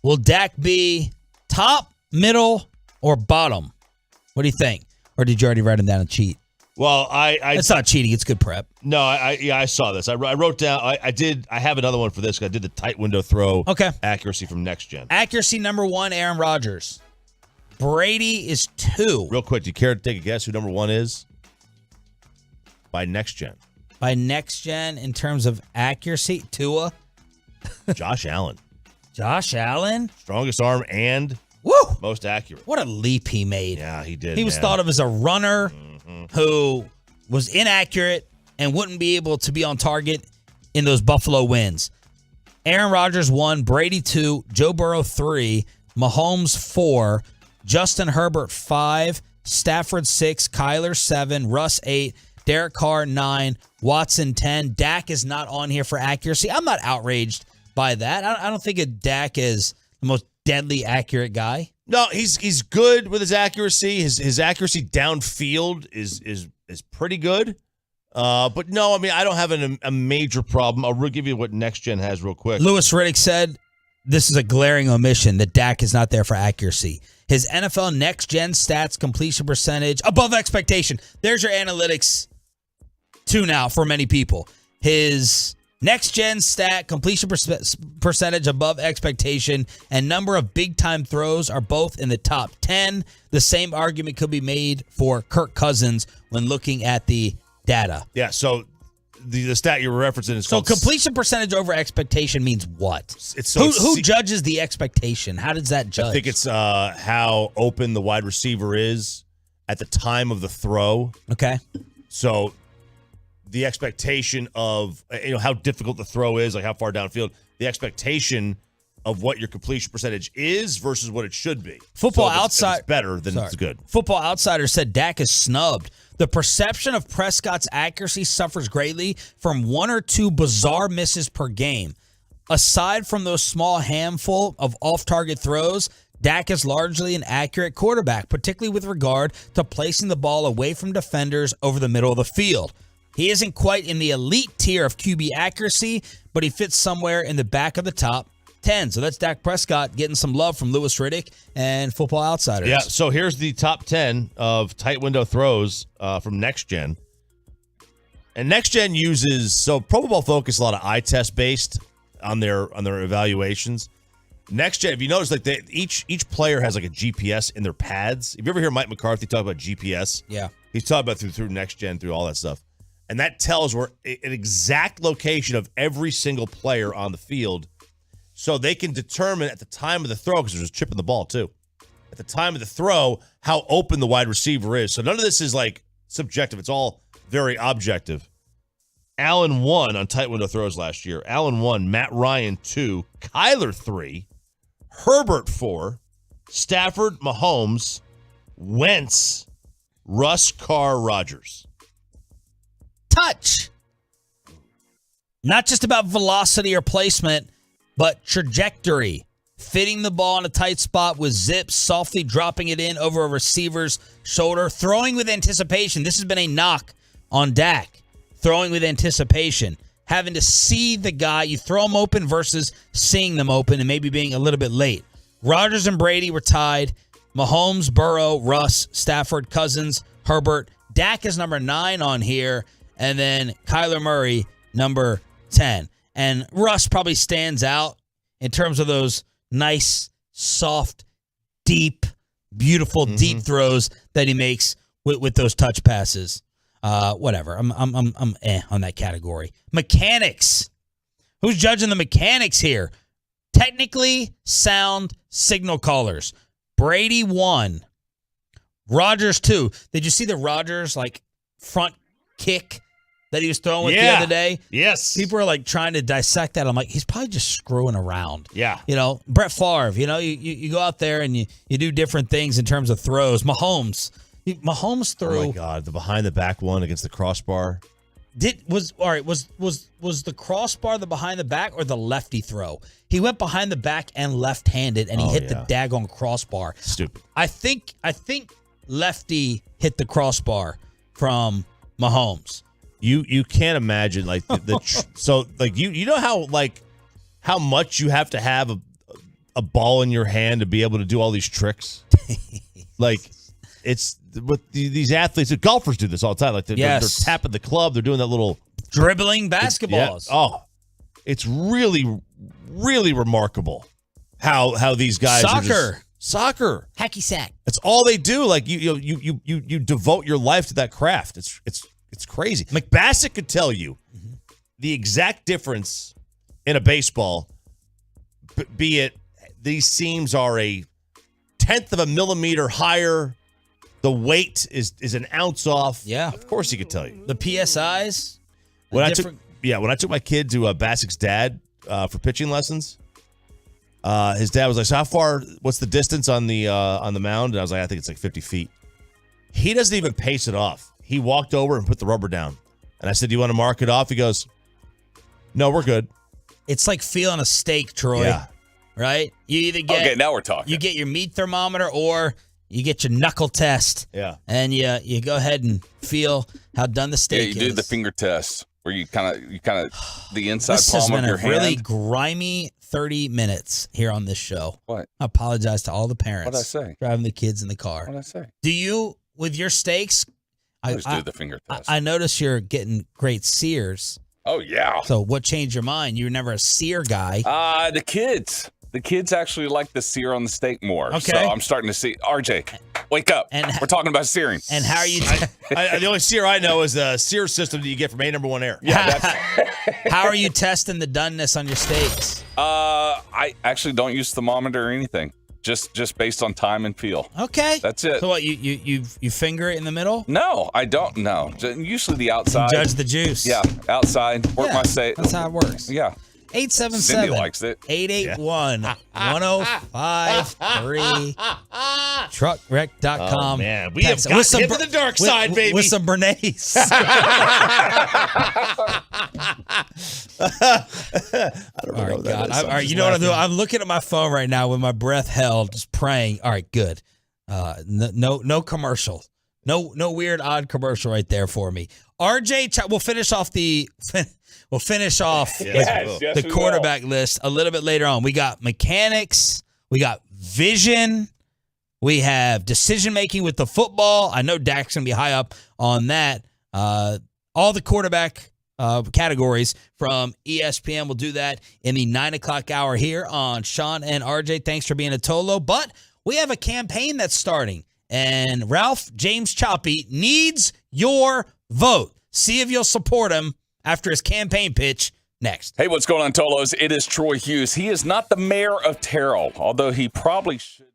Will Dak be top, middle, or bottom? What do you think? Or did you already write him down and cheat? Well, it's not cheating. It's good prep. No, I saw this. I wrote down. I have another one for this. I did the tight window throw. Okay. Accuracy from next gen. Accuracy number 1, Aaron Rodgers. Brady is 2. Real quick, do you care to take a guess who number 1 is? By next gen. By next gen in terms of accuracy, Tua. Josh Allen. Josh Allen? Strongest arm and most accurate. What a leap he made. Yeah, he did. He was thought of as a runner who was inaccurate and wouldn't be able to be on target in those Buffalo wins. Aaron Rodgers 1, Brady 2, Joe Burrow 3, Mahomes 4, Justin Herbert 5, Stafford 6, Kyler 7, Russ 8, Derek Carr 9, Watson 10. Dak is not on here for accuracy. I'm not outraged by that. I don't think of Dak as the most deadly accurate guy. No, he's good with his accuracy. His accuracy downfield is pretty good. But no, I mean, I don't have a major problem. I'll give you what next gen has real quick. Louis Riddick said this is a glaring omission that Dak is not there for accuracy. His NFL next gen stats, completion percentage above expectation. There's your analytics tune out for many people. His next gen stat, completion percentage above expectation, and number of big time throws are both in the top 10. The same argument could be made for Kirk Cousins when looking at the data. Yeah, so the stat you're referencing is called completion percentage over expectation means what? Who judges the expectation? How does that judge? I think it's how open the wide receiver is at the time of the throw. Okay. So the expectation of how difficult the throw is, like how far downfield, the expectation of what your completion percentage is versus what it should be. Football so if Outside it's better than it's good. Football Outsider said Dak is snubbed. The perception of Prescott's accuracy suffers greatly from 1 or 2 bizarre misses per game. Aside from those small handful of off-target throws, Dak is largely an accurate quarterback, particularly with regard to placing the ball away from defenders over the middle of the field. He isn't quite in the elite tier of QB accuracy, but he fits somewhere in the back of the top 10. So that's Dak Prescott getting some love from Louis Riddick and Football Outsiders. Yeah, so here's the top 10 of tight window throws from Next Gen. And Next Gen uses, so Pro Football Focus a lot of eye test based on their evaluations. Next Gen, if you notice, like each player has like a GPS in their pads. If you ever hear Mike McCarthy talk about GPS, yeah, he's talking about through Next Gen, through all that stuff. And that tells where an exact location of every single player on the field. So they can determine at the time of the throw, because there's a chip in the ball too, at the time of the throw, how open the wide receiver is. So none of this is like subjective. It's all very objective. Allen 1 on tight window throws last year. Allen 1, Matt Ryan 2, Kyler 3, Herbert 4, Stafford, Mahomes, Wentz, Russ, Carr, Rodgers. Touch. Not just about velocity or placement, but trajectory. Fitting the ball in a tight spot with zips, softly dropping it in over a receiver's shoulder, throwing with anticipation. This has been a knock on Dak. Throwing with anticipation. Having to see the guy, you throw him open versus seeing them open and maybe being a little bit late. Rodgers and Brady were tied. Mahomes, Burrow, Russ, Stafford, Cousins, Herbert. Dak is number 9 on here. And then Kyler Murray, number 10. And Russ probably stands out in terms of those nice, soft, deep, beautiful, deep throws that he makes with those touch passes. Whatever. I'm on that category. Mechanics. Who's judging the mechanics here? Technically sound signal callers. Brady 1. Rodgers 2. Did you see the Rodgers front kick that he was throwing with the other day. Yes. People are like trying to dissect that. I'm like, he's probably just screwing around. Yeah. Brett Favre, you go out there and you do different things in terms of throws. Mahomes threw. Oh my God, the behind the back one against the crossbar. Was the crossbar the behind the back or the lefty throw? He went behind the back and left-handed, and he hit the daggone crossbar. Stupid. I think lefty hit the crossbar from Mahomes. You can't imagine you know how much you have to have a ball in your hand to be able to do all these tricks. It's with these athletes, golfers do this all the time. Like they're tapping the club, they're doing that little dribbling basketballs. It's really, really remarkable how these guys soccer hacky sack. That's all they do. Like you devote your life to that craft. It's crazy. McBassett could tell you the exact difference in a baseball, be it these seams are a 1/10 of a millimeter higher. The weight is an ounce off. Yeah. Of course he could tell you. The PSIs. When I took my kid to Bassett's dad for pitching lessons, his dad was like, "So how far? What's the distance on the mound?" And I was like, "I think it's like 50 feet." He doesn't even pace it off. He walked over and put the rubber down. And I said, "Do you want to mark it off?" He goes, "No, we're good." It's like feeling a steak, Troy. Yeah. Right? You either get Okay, now we're talking. You get your meat thermometer or you get your knuckle test. Yeah. And you go ahead and feel how done the steak is. Yeah, you do the finger test where you kind of the inside This palm has been of your a hand. really grimy 30 minutes here on this show. What? I apologize to all the parents. What'd I say? Driving the kids in the car. What'd I say? Do you, with your steaks, I just do the finger test. I notice you're getting great sears. Oh, yeah. So what changed your mind? You were never a sear guy. The kids. The kids actually like the sear on the steak more. Okay. So I'm starting to see. RJ, wake up. We're talking about searing. And how are you? The only sear I know is the sear system that you get from A#1 Air. Yeah. How are you testing the doneness on your steaks? I actually don't use thermometer or anything. Just based on time and feel. Okay. That's it. So what, you finger it in the middle? No, I don't. No. Usually the outside. Judge the juice. Yeah, outside. Work my steak. That's how it works. Yeah. 877 Cindy likes it. 881 1053 truckwreck.com. Oh, man. We have got him to the dark side, baby. With some Bernays. I don't know what that is. All right, you know what I'm doing? I'm looking at my phone right now with my breath held, just praying. All right, good. No commercial. No weird, odd commercial right there for me. RJ, we'll finish off the quarterback list a little bit later on. We got mechanics. We got vision. We have decision making with the football. I know Dak's going to be high up on that. All the quarterback categories from ESPN. We'll do that in the 9 o'clock hour here on Sean and RJ. Thanks for being a Tolo. But we have a campaign that's starting. And Ralph James Choppy needs your vote. See if you'll support him after his campaign pitch next. Hey, what's going on, Tolos? It is Troy Hughes. He is not the mayor of Terrell, although he probably should.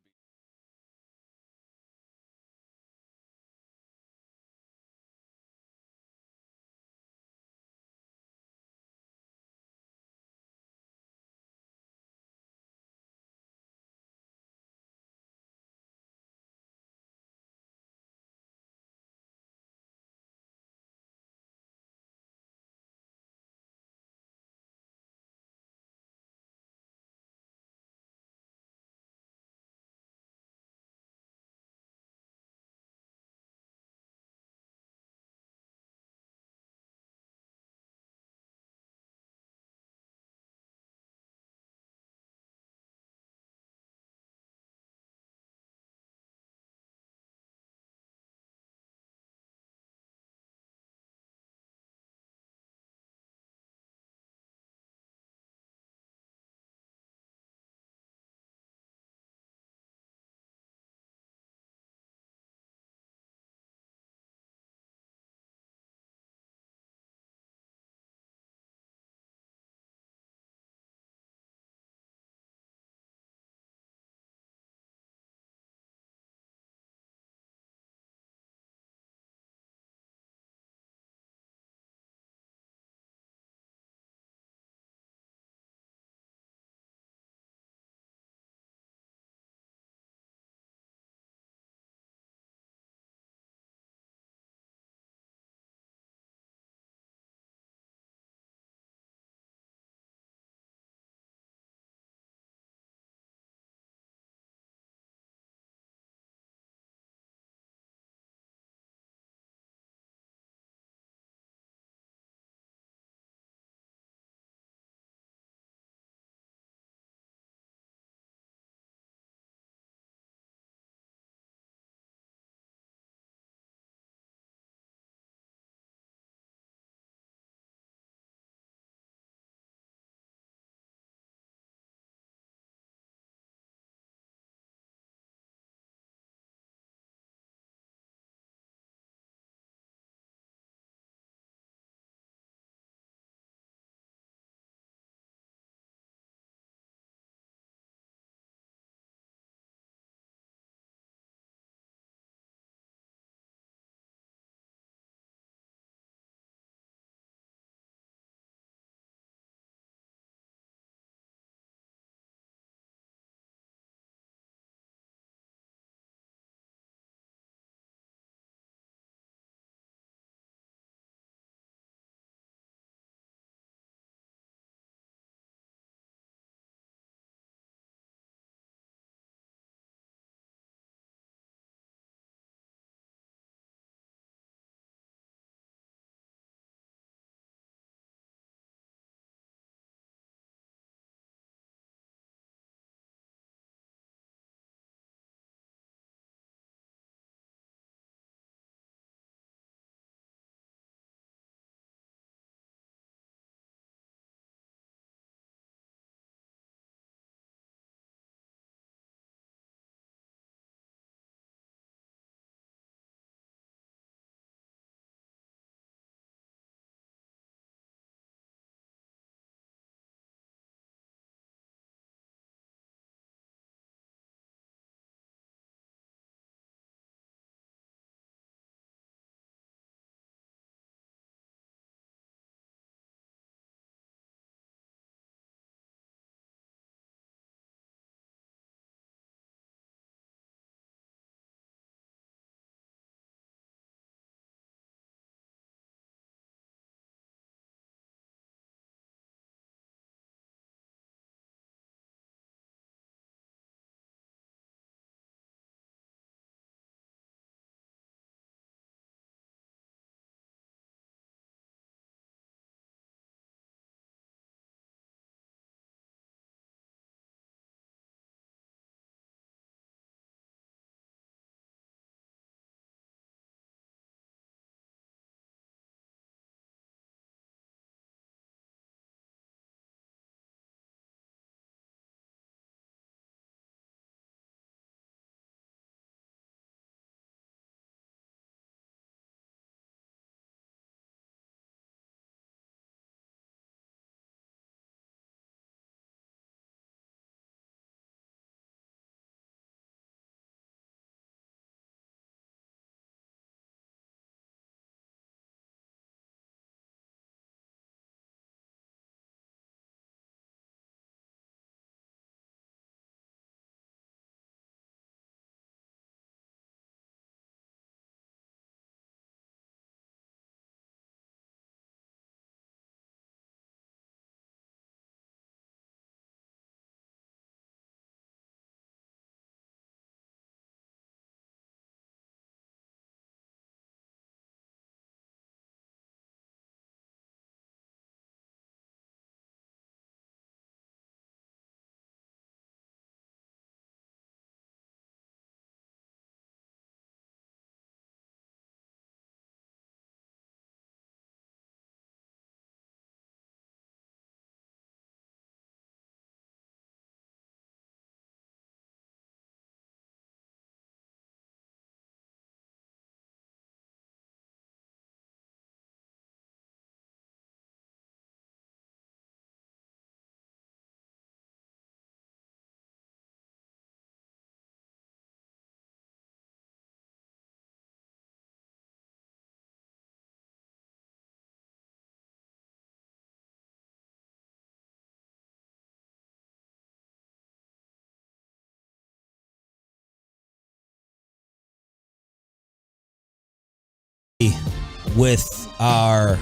I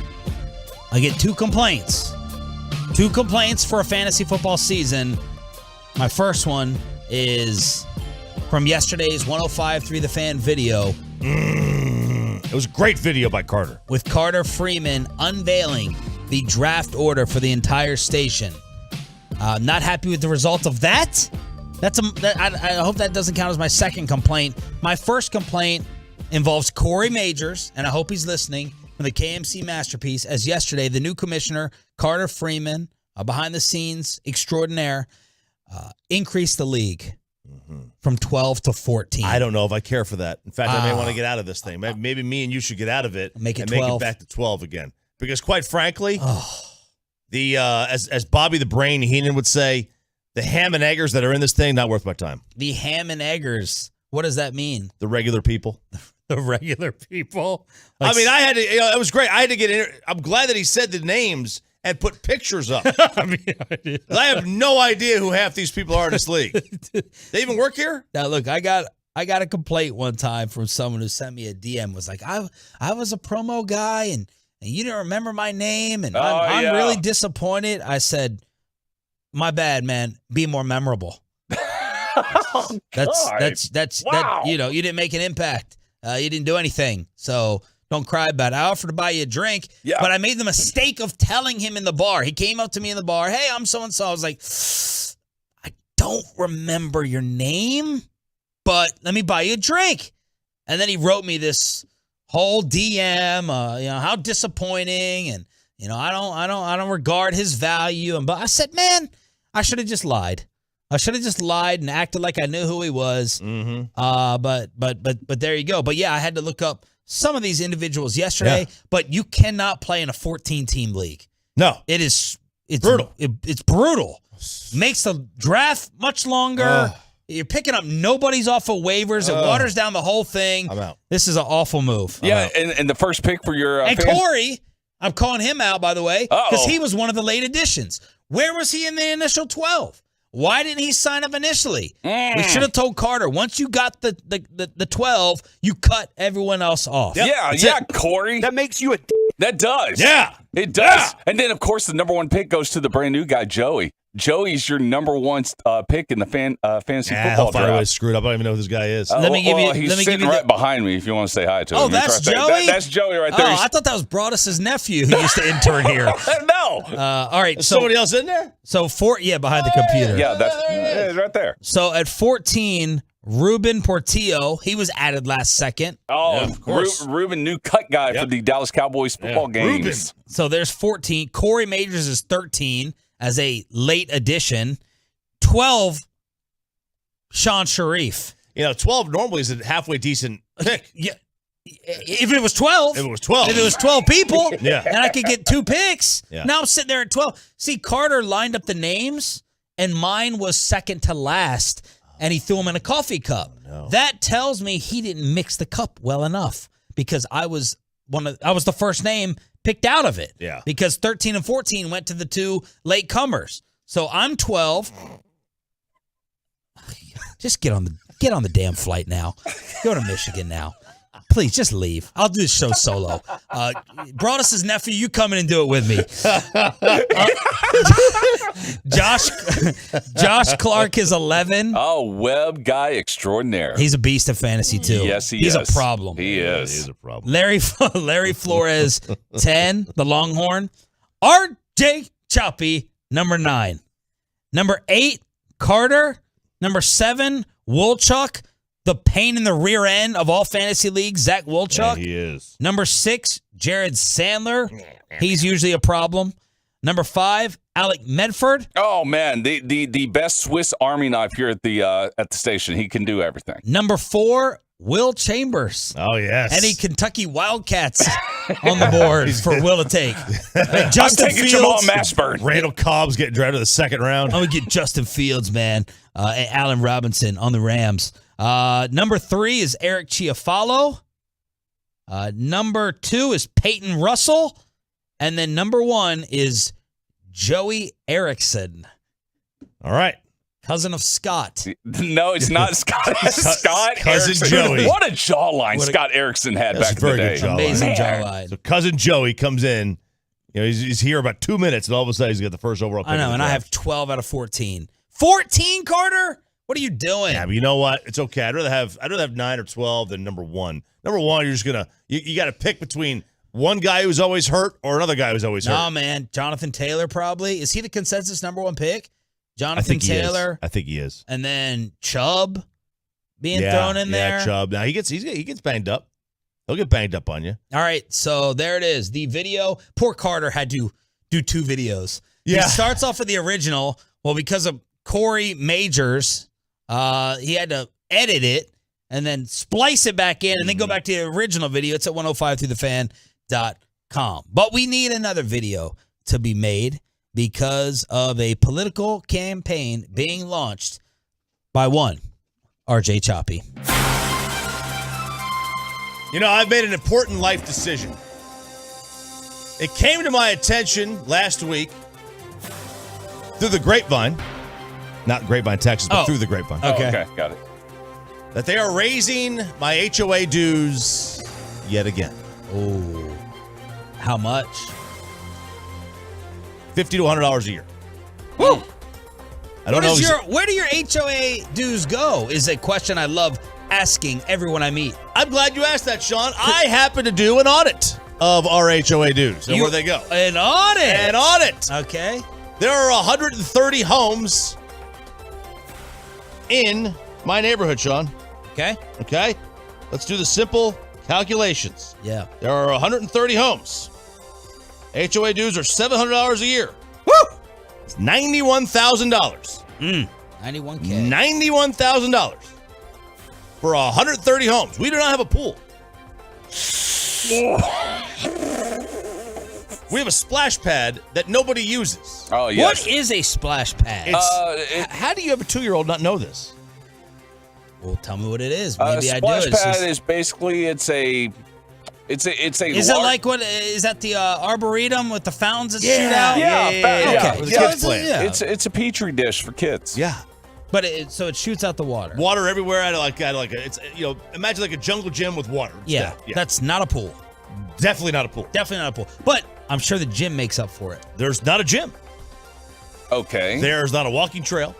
get 2 complaints. 2 complaints for a fantasy football season. My first one is from yesterday's 105.3 The Fan video. It was a great video by Carter. With Carter Freeman unveiling the draft order for the entire station. Not happy with the result of that. I hope that doesn't count as my second complaint. My first complaint involves Corey Majors, and I hope he's listening, from the KMC Masterpiece, as yesterday the new commissioner, Carter Freeman, behind the scenes extraordinaire, increased the league from 12 to 14. I don't know if I care for that. In fact, I may want to get out of this thing. Maybe me and you should get out of it make it and 12. make it back to 12 again. Because quite frankly, as Bobby the Brain Heenan would say, the ham and eggers that are in this thing, not worth my time. The ham and eggers. What does that mean? The regular people. The regular people? I mean, I had to, it was great. I had to get in. I'm glad that he said the names and put pictures up. I have no idea who half these people are in this league. They even work here? Now, look, I got a complaint one time from someone who sent me a DM. Was like, I was a promo guy, and you didn't remember my name, and I'm really disappointed. I said, my bad, man. Be more memorable. That's wow. You didn't make an impact. You didn't do anything. So don't cry about it. I offered to buy you a drink, but I made the mistake of telling him in the bar. He came up to me in the bar. Hey, I'm so-and-so. I was like, I don't remember your name, but let me buy you a drink. And then he wrote me this whole DM, how disappointing, and I don't regard his value. But I said, man, I should have just lied. I should have just lied and acted like I knew who he was. Mm-hmm. But there you go. But yeah, I had to look up some of these individuals yesterday. Yeah. But you cannot play in a 14-team league. No, it's brutal. It's brutal. Makes the draft much longer. You're picking up nobodies off of waivers. It waters down the whole thing. I'm out. This is an awful move. Yeah, and the first pick for your and fans? Corey, I'm calling him out, by the way, because he was one of the late additions. Where was he in the initial 12? Why didn't he sign up initially? We should have told Carter, once you got the 12, you cut everyone else off. Yep. Corey. That makes you a That does. Yeah. It does. Yeah. And then, of course, the number 1 pick goes to the brand new guy, Joey. Joey's your number 1 pick in the fantasy football draft. I screwed up. I don't even know who this guy is. He's sitting right behind me if you want to say hi to him. Oh, that's Joey? That's Joey right there. Oh, I thought that was Broadus' nephew who used to intern here. No. All right. Is somebody else in there? So, behind the computer. Yeah, that's right there. So, at 14, Ruben Portillo, he was added last second. Oh, of course. Ruben, new cut guy for the Dallas Cowboys football games. Ruben. So, there's 14. Corey Majors is 13. As a late addition. 12, Sean Sharif. 12 normally is a halfway decent pick. Yeah. If it was 12. If it was 12. If it was 12 people, yeah. And I could get 2 picks. Yeah. Now I'm sitting there at 12. See, Carter lined up the names, and mine was second to last, and he threw them in a coffee cup. Oh, no. That tells me he didn't mix the cup well enough, because I was the first name picked out of it. Yeah. Because 13 and 14 went to the 2 late comers. So I'm 12. Just get on the damn flight now. Go to Michigan now. Please, just leave. I'll do the show solo. Broadus' nephew, you come in and do it with me. Josh Clark is 11. Oh, web guy extraordinaire. He's a beast of fantasy, too. Yes, He's a problem. He is. He is a problem. Larry Flores, 10, the Longhorn. R.J. Choppy, number 9. Number 8, Carter. Number 7, Wolchuk. The pain in the rear end of all fantasy leagues, Zach Wolchuk. Yeah, he is. Number 6, Jared Sandler. He's usually a problem. Number 5, Alec Medford. Oh man, the best Swiss Army knife here at the station. He can do everything. Number 4, Will Chambers. Oh yes. Any Kentucky Wildcats on the board for Will to take. Justin Fields. Jamal Mashburn. Randall Cobb's getting drafted to the second round. I'm gonna get Justin Fields, man. And Allen Robinson on the Rams. Number 3 is Eric Chiafalo. Number 2 is Peyton Russell. And then number 1 is Joey Erickson. All right. Cousin of Scott. No, it's not Scott. Scott Cousin Erickson. Joey. What a jawline Scott Erickson had back in the day. Amazing jawline. So Cousin Joey comes in. He's here about 2 minutes, and all of a sudden he's got the first overall pick. I know, and I have 12 out of 14. 14, Carter? What are you doing? Yeah, but you know what? It's okay. I'd rather have 9 or 12 than number 1. Number 1, you're just gonna you got to pick between one guy who's always hurt or another guy who's always hurt. No, man. Jonathan Taylor probably. Is he the consensus number 1 pick? Jonathan Taylor. I think he is. And then Chubb being thrown in there. Yeah, Chubb. Now he gets banged up. He'll get banged up on you. All right, so there it is. The video. Poor Carter had to do 2 videos. Yeah. He starts off with the original. Well, because of Corey Majors, he had to edit it and then splice it back in and then go back to the original video. It's at 105throughthefan.com. But we need another video to be made because of a political campaign being launched by one RJ Choppy. I've made an important life decision. It came to my attention last week through the grapevine. Not Grapevine, Texas, but through the grapevine. Okay, got it. That they are raising my HOA dues yet again. Oh. How much? $50 to $100 a year. Woo! I don't know. Where do your HOA dues go? Is a question I love asking everyone I meet. I'm glad you asked that, Sean. I happen to do an audit of our HOA dues and where they go. An audit? An audit. Okay. There are 130 homes in my neighborhood, Sean. Okay. Okay? Let's do the simple calculations. Yeah. There are 130 homes. HOA dues are $700 a year. Woo! It's $91,000. $91K. $91,000 for 130 homes. We do not have a pool. We have a splash pad that nobody uses. Oh, yes. What is a splash pad? How do you have a 2-year-old not know this? Well, tell me what it is. Maybe I do. Splash pad is basically it's a. Is it like what is that the arboretum with the fountains that shoot out? Yeah. Okay. It's a petri dish for kids. Yeah. But it shoots out the water. Water everywhere. Imagine like a jungle gym with water. Yeah. That's not a pool. Definitely not a pool. Definitely not a pool. But I'm sure the gym makes up for it. There's not a gym. Okay. There's not a walking trail.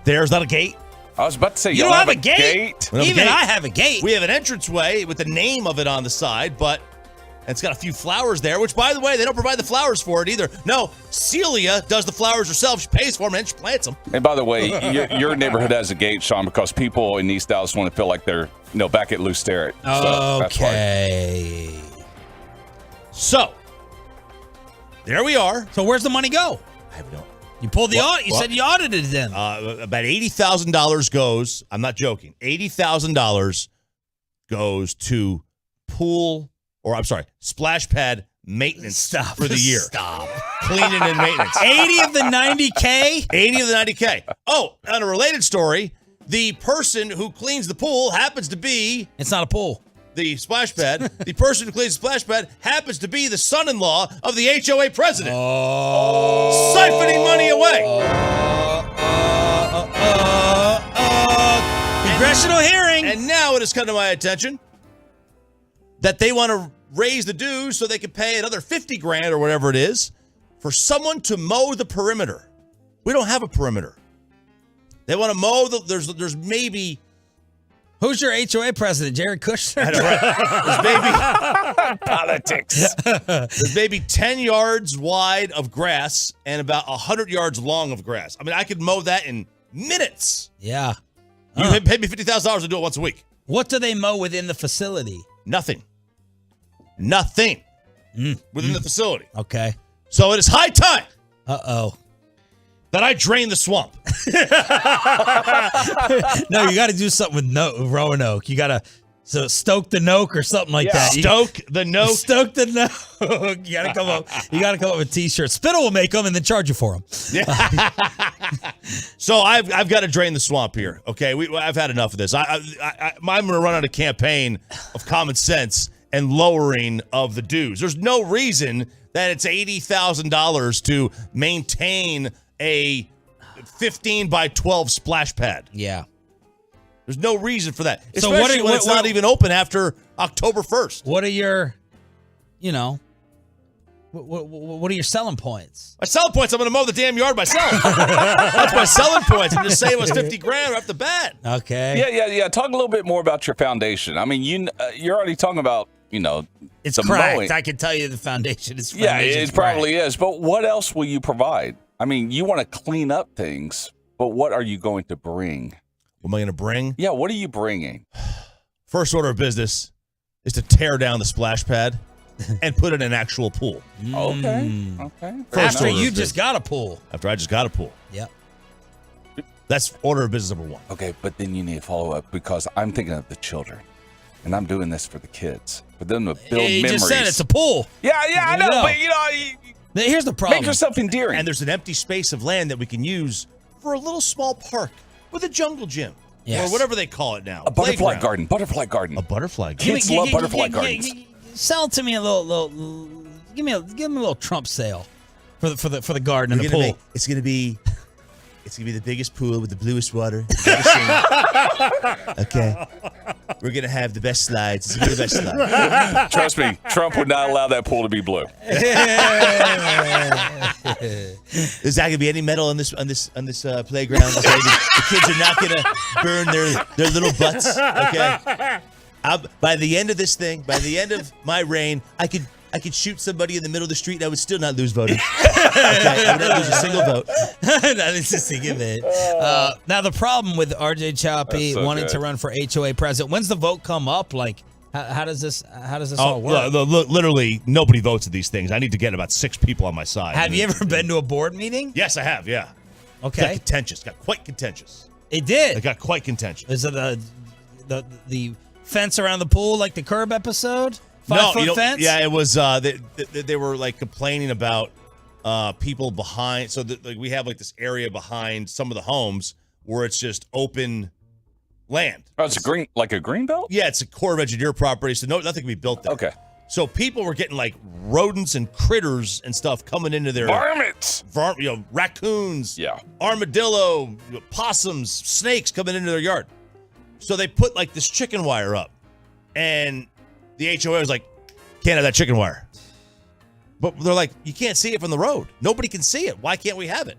There's not a gate. I was about to say, you don't have a gate? Even I have a gate. We have an entranceway with the name of it on the side, but it's got a few flowers there, which, by the way, they don't provide the flowers for it either. No, Celia does the flowers herself. She pays for them and she plants them. And by the way, your neighborhood has a gate, Sean, because people in East Dallas want to feel like they're back at Lou Sterrett. Okay. So, there we are. So where's the money go? I have no. You pulled the audit. You said you audited it then. About $80,000 goes. I'm not joking. $80,000 goes to splash pad maintenance for the year. Stop. Cleaning and maintenance. 80 of the 90K? 80 of the 90K. Oh, on a related story, the person who cleans the pool happens to be. It's not a pool. The splash pad. The person who cleans the splash pad happens to be the son-in-law of the HOA president. Siphoning money away. Congressional hearing. And now it has come to my attention that they want to raise the dues so they can pay another $50,000 or whatever it is for someone to mow the perimeter. We don't have a perimeter. They want to mow there's maybe. Who's your HOA president, Jared Kushner? There's maybe politics. There's maybe 10 yards wide of grass and about 100 yards long of grass. I mean, I could mow that in minutes. Yeah. You pay me $50,000 to do it once a week. What do they mow within the facility? Nothing within the facility. Okay. So it is high time. That I drain the swamp. No, you got to do something with Roanoke. You got to stoke the Noke or something like that. Stoke the Noke. Stoke the Noke. You got to come up. You got to come up with T-shirts. Spittle will make them and then charge you for them. So I've got to drain the swamp here. Okay, I've had enough of this. I'm going to run on a campaign of common sense and lowering of the dues. There's no reason that it's $80,000 to maintain a 15 by 12 splash pad. Yeah. There's no reason for that. So Especially when it's not even open after October 1st. What are your, what are your selling points? My selling points, I'm going to mow the damn yard myself. That's my selling points. I'm just saying it was $50,000 right off the bat. Okay. Yeah. Talk a little bit more about your foundation. I mean, you're already talking about, it's the cracked. mowing. I can tell you the foundation is Yeah, it probably is. But what else will you provide? I mean, you want to clean up things, but what are you going to bring? What am I going to bring? Yeah, what are you bringing? First order of business is to tear down the splash pad and put it in an actual pool. Okay. After you just got a pool. After I just got a pool. Yep. That's order of business number 1. Okay, but then you need to follow up because I'm thinking of the children. And I'm doing this for the kids. For them to build memories. You just said it's a pool. Yeah, I know. But, here's the problem. Make yourself endearing. And there's an empty space of land that we can use for a little small park with a jungle gym. Yes. Or whatever they call it now. A butterfly Playground. garden. Butterfly garden. A butterfly garden. Kids love butterfly gardens. Sell it to me a little. Give me a little Trump sale for the garden and the pool. It's gonna be the biggest pool with the bluest water. Okay. We're gonna have the best slides. It's gonna be the best slides. Trust me, Trump would not allow that pool to be blue. There's not gonna be any metal on this playground. Okay? The kids are not gonna burn their little butts. Okay. By the end of this thing, by the end of my reign, I could shoot somebody in the middle of the street and I would still not lose voters. Okay, I would not lose a single vote. That is just a given. Now the problem with RJ Choppy wanting to run for HOA president, when's the vote come up? Like, how does this all work? Literally, nobody votes at these things. I need to get about 6 people on my side. Have you ever been to a board meeting? Yes, I have. Yeah. Okay. Got contentious. Got quite contentious. It did. It got quite contentious. Is it the fence around the pool, like the curb episode? 5-foot fence? Yeah, it was. They were like complaining about people behind. So we have like this area behind some of the homes where it's just open land. Oh, it's a green belt? Yeah, it's a Corps of Engineer property, so nothing can be built there. Okay. So people were getting like rodents and critters and stuff coming into their varmints, raccoons, yeah, armadillo, possums, snakes coming into their yard. So they put like this chicken wire up, and the HOA was like, "Can't have that chicken wire." But they're like, "You can't see it from the road. Nobody can see it. Why can't we have it?"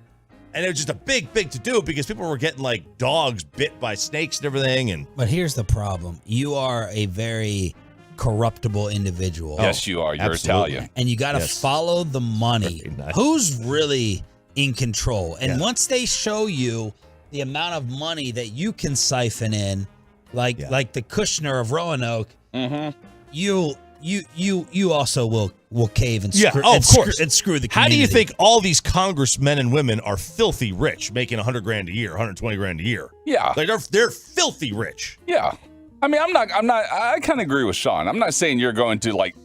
And it was just a big to do because people were getting like dogs bit by snakes and everything. But here's the problem: you are a very corruptible individual. Yes, you are. You're absolutely. Italian. And you got to follow the money. Who's really in control? And once they show you the amount of money that you can siphon in, like the Kushner of Roanoke, you also will cave and screw, of course. And screw the community. How do you think all these congressmen and women are filthy rich, making $100,000 a year, $120,000 a year? Yeah, like they're filthy rich. Yeah, I mean, I'm not. I kind of agree with Sean. I'm not saying you're going to like.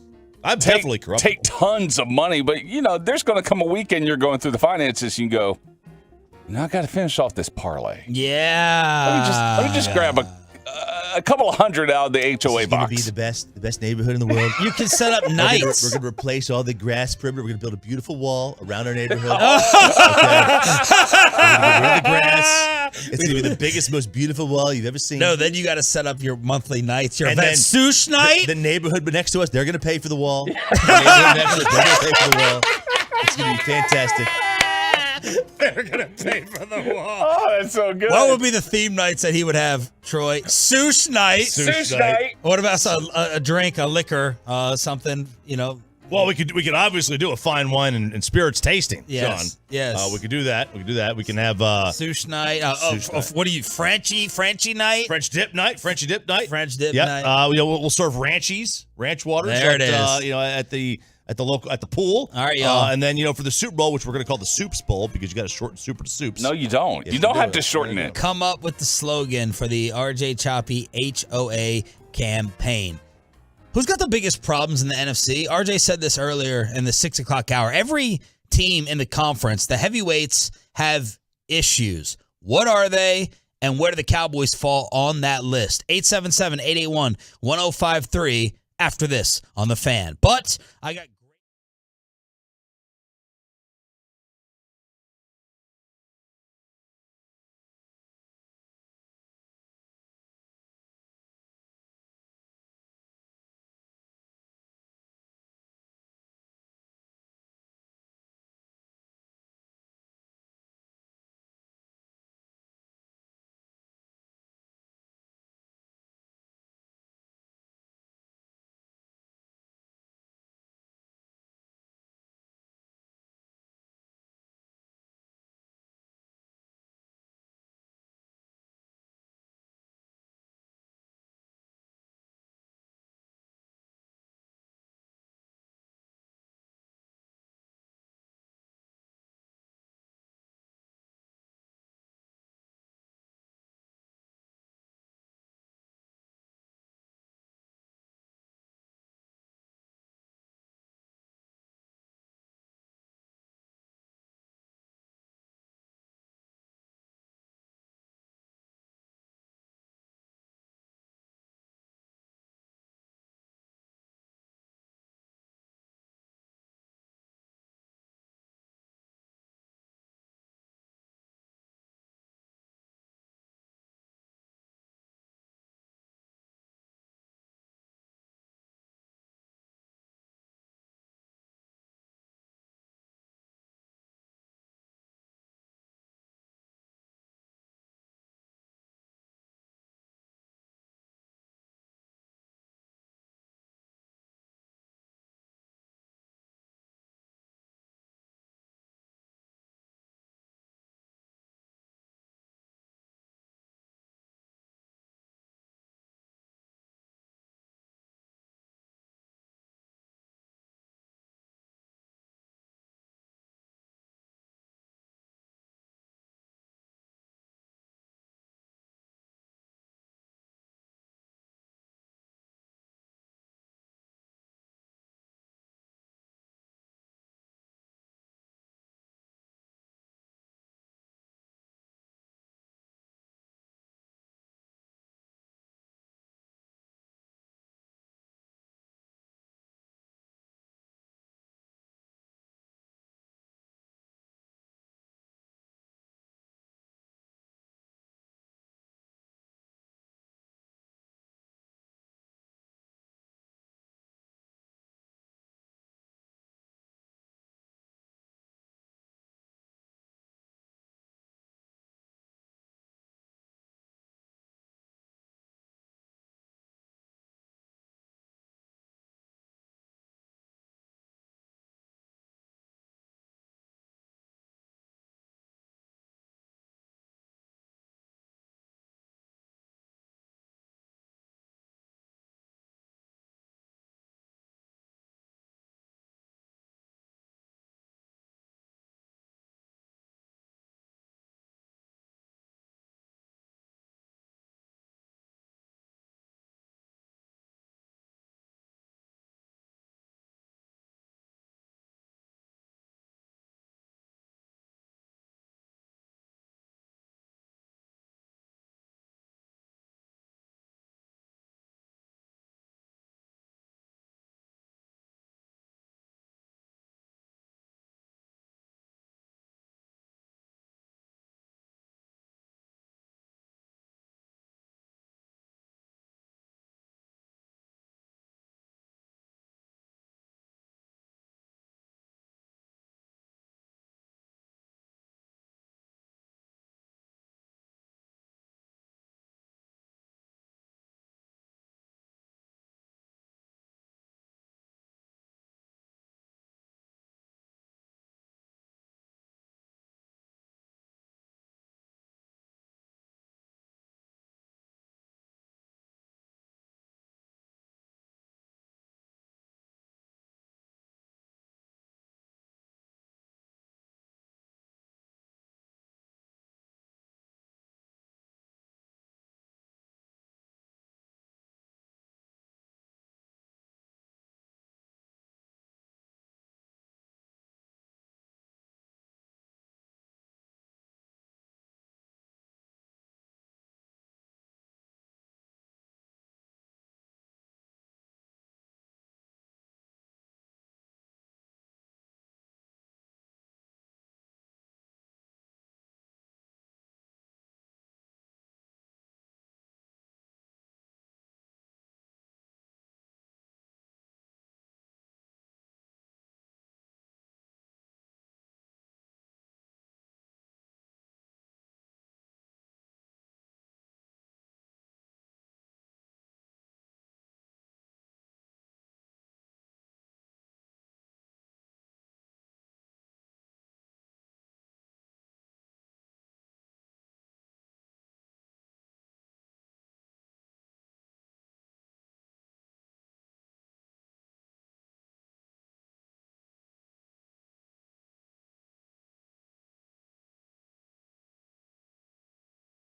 I'm definitely corrupt. Take tons of money, but there's going to come a weekend you're going through the finances and you go, I got to finish off this parlay. Yeah. Let me just grab a couple of hundred out of the HOA box. Be the best neighborhood in the world. You can set up nights. We're going to replace all the grass perimeter. We're going to build a beautiful wall around our neighborhood. We're going to get rid of the grass. It's going to be the biggest, most beautiful wall you've ever seen. No, then you got to set up your monthly nights. Your sush night. The neighborhood next to us, they're going to pay for the wall. The neighborhood next to us, they're going to pay for the wall. It's going to be fantastic. They're going to pay for the wall. Oh, that's so good. What would be the theme nights that he would have, Troy? Sush night. Sush night. What about a drink, a liquor, something, Well, we could obviously do a fine wine and spirits tasting, yes, Sean. Yes. We could do that. We can have sush night. What are you, Frenchy night? French dip night. Frenchy dip night. French dip night. We'll serve ranch waters. There it is. At the pool. All right, y'all. And then for the Super Bowl, which we're going to call the Soups Bowl because you got to shorten Super to Soups. No, you don't. Yes, you don't have to shorten it. Come up with the slogan for the RJ Choppy HOA campaign. Who's got the biggest problems in the NFC? RJ said this earlier in the 6 o'clock hour. Every team in the conference, the heavyweights, have issues. What are they? And where do the Cowboys fall on that list? 877-881-1053 after this on The Fan. But I got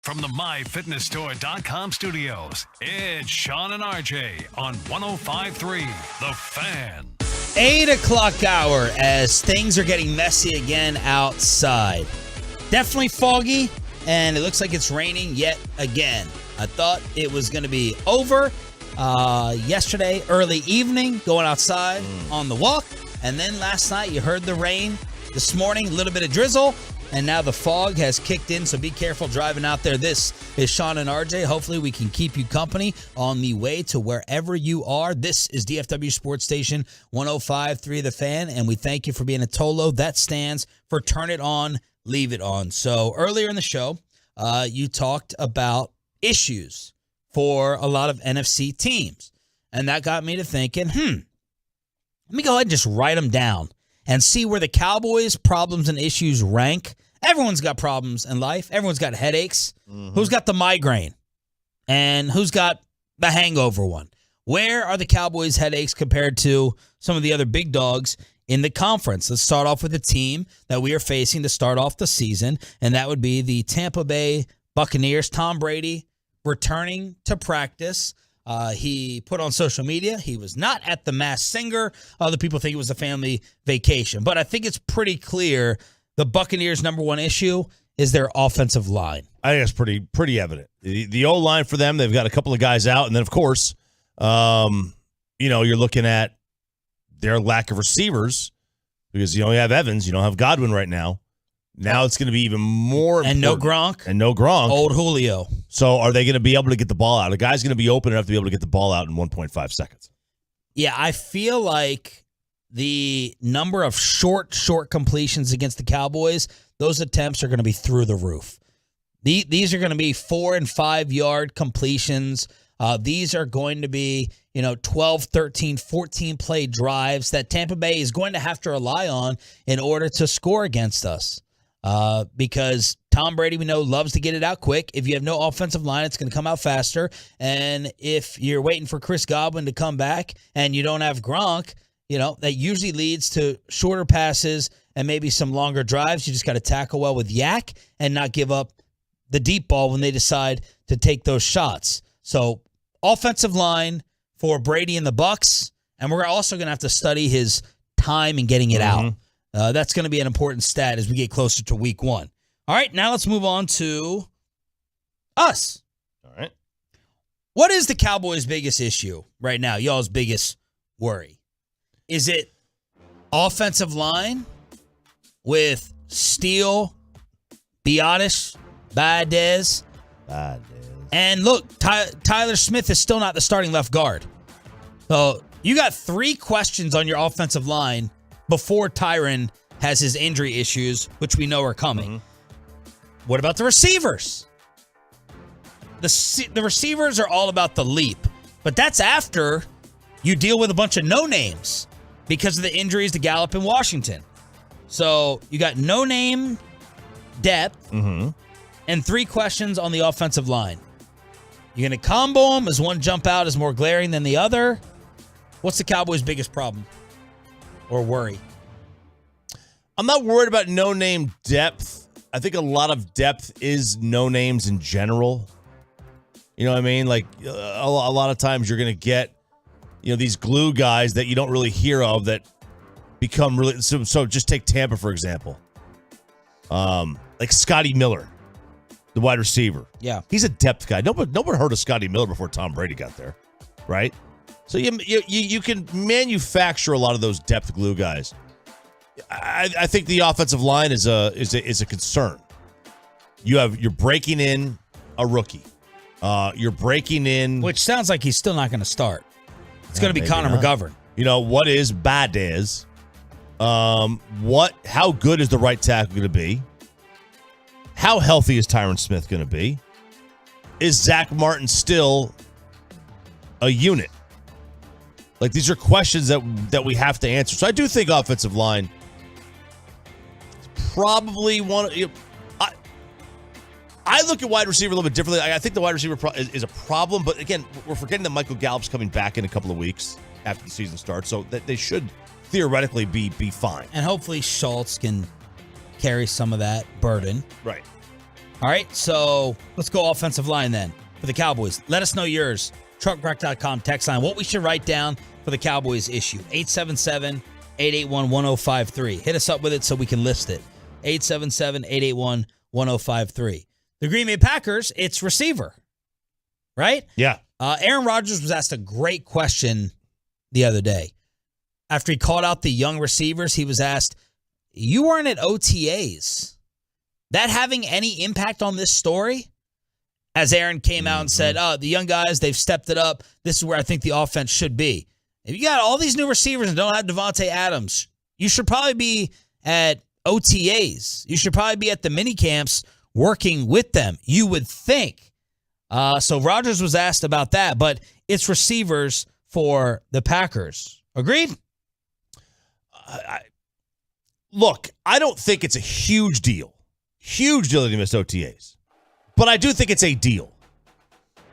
From the MyFitnessStore.com studios, it's Sean and RJ on 105.3 The Fan. 8 o'clock hour as things are getting messy again outside. Definitely foggy, and it looks like it's raining yet again. I thought it was going to be over yesterday, early evening, going outside on the walk. And then last night, you heard the rain. This morning, a little bit of drizzle. And now the fog has kicked in, so be careful driving out there. This is Sean and RJ. Hopefully we can keep you company on the way to wherever you are. This is DFW Sports Station 105.3 The Fan, and we thank you for being a Tolo. That stands for Turn It On, Leave It On. So earlier in the show, you talked about issues for a lot of NFC teams, and that got me to thinking, let me go ahead and just write them down and see where the Cowboys' problems and issues rank. Everyone's got problems in life. Everyone's got headaches. Who's got the migraine? And who's got the hangover one? Where are the Cowboys' headaches compared to some of the other big dogs in the conference? Let's start off with a team that we are facing to start off the season, and that would be the Tampa Bay Buccaneers. Tom Brady returning to practice. He put on social media he was not at the Masked Singer. Other people think it was a family vacation. But I think it's pretty clear the Buccaneers' number one issue is their offensive line. I think it's pretty evident. The O-line for them, they've got a couple of guys out. And then, of course, you're looking at their lack of receivers because you only have Evans. You don't have Godwin right now. Now it's going to be even more important. And no Gronk. Old Julio. So are they going to be able to get the ball out? A guy's going to be open enough to be able to get the ball out in 1.5 seconds. Yeah, I feel like the number of short completions against the Cowboys, those attempts are going to be through the roof. These are going to be 4 and 5 yard completions. These are going to be 12, 13, 14 play drives that Tampa Bay is going to have to rely on in order to score against us. Because Tom Brady, we know, loves to get it out quick. If you have no offensive line, it's going to come out faster. And if you're waiting for Chris Godwin to come back and you don't have Gronk, that usually leads to shorter passes and maybe some longer drives. You just got to tackle well with Yak and not give up the deep ball when they decide to take those shots. So offensive line for Brady and the Bucs, and we're also going to have to study his time in getting it out. That's going to be an important stat as we get closer to week 1. All right, now let's move on to us. All right. What is the Cowboys' biggest issue right now, y'all's biggest worry? Is it offensive line with Steele, Biotis, Baez? And look, Tyler Smith is still not the starting left guard. So you got 3 questions on your offensive line before Tyron has his injury issues, which we know are coming. What about the receivers? The receivers are all about the leap, but that's after you deal with a bunch of no-names because of the injuries to Gallup in Washington. So you got no-name depth and 3 questions on the offensive line. You're going to combo them? Does one jump out as more glaring than the other? What's the Cowboys' biggest problem or worry? I'm not worried about no-name depth. I think a lot of depth is no-names in general. You know what I mean? Like a lot of times you're going to get these glue guys that you don't really hear of that become really. So just take Tampa, for example. Like Scotty Miller, the wide receiver. Yeah. He's a depth guy. Nobody heard of Scotty Miller before Tom Brady got there, right? So you can manufacture a lot of those depth glue guys. I think the offensive line is a concern. You're breaking in a rookie. You're breaking in, which sounds like he's still not going to start. It's going to be Connor McGovern. What is Baez? How good is the right tackle going to be? How healthy is Tyron Smith going to be? Is Zach Martin still a unit? Like, these are questions that we have to answer. So I do think offensive line is probably one. I look at wide receiver a little bit differently. I think the wide receiver is a problem, but again, we're forgetting that Michael Gallup's coming back in a couple of weeks after the season starts, so that they should theoretically be fine. And hopefully Schultz can carry some of that burden. Right. All right, so let's go offensive line then for the Cowboys. Let us know yours. Truckrock.com text line. What we should write down for the Cowboys issue. 877-881-1053. Hit us up with it so we can list it. 877-881-1053. The Green Bay Packers, it's receiver, right? Yeah. Aaron Rodgers was asked a great question the other day. After he called out the young receivers, he was asked, you weren't at OTAs. That having any impact on this story? As Aaron came out and said, the young guys, they've stepped it up. This is where I think the offense should be. If you got all these new receivers and don't have Devontae Adams, you should probably be at OTAs. You should probably be at the mini camps working with them, you would think. So Rodgers was asked about that, but it's receivers for the Packers. Agreed? Look, I don't think it's a huge deal. Huge deal that he missed OTAs. But I do think it's a deal.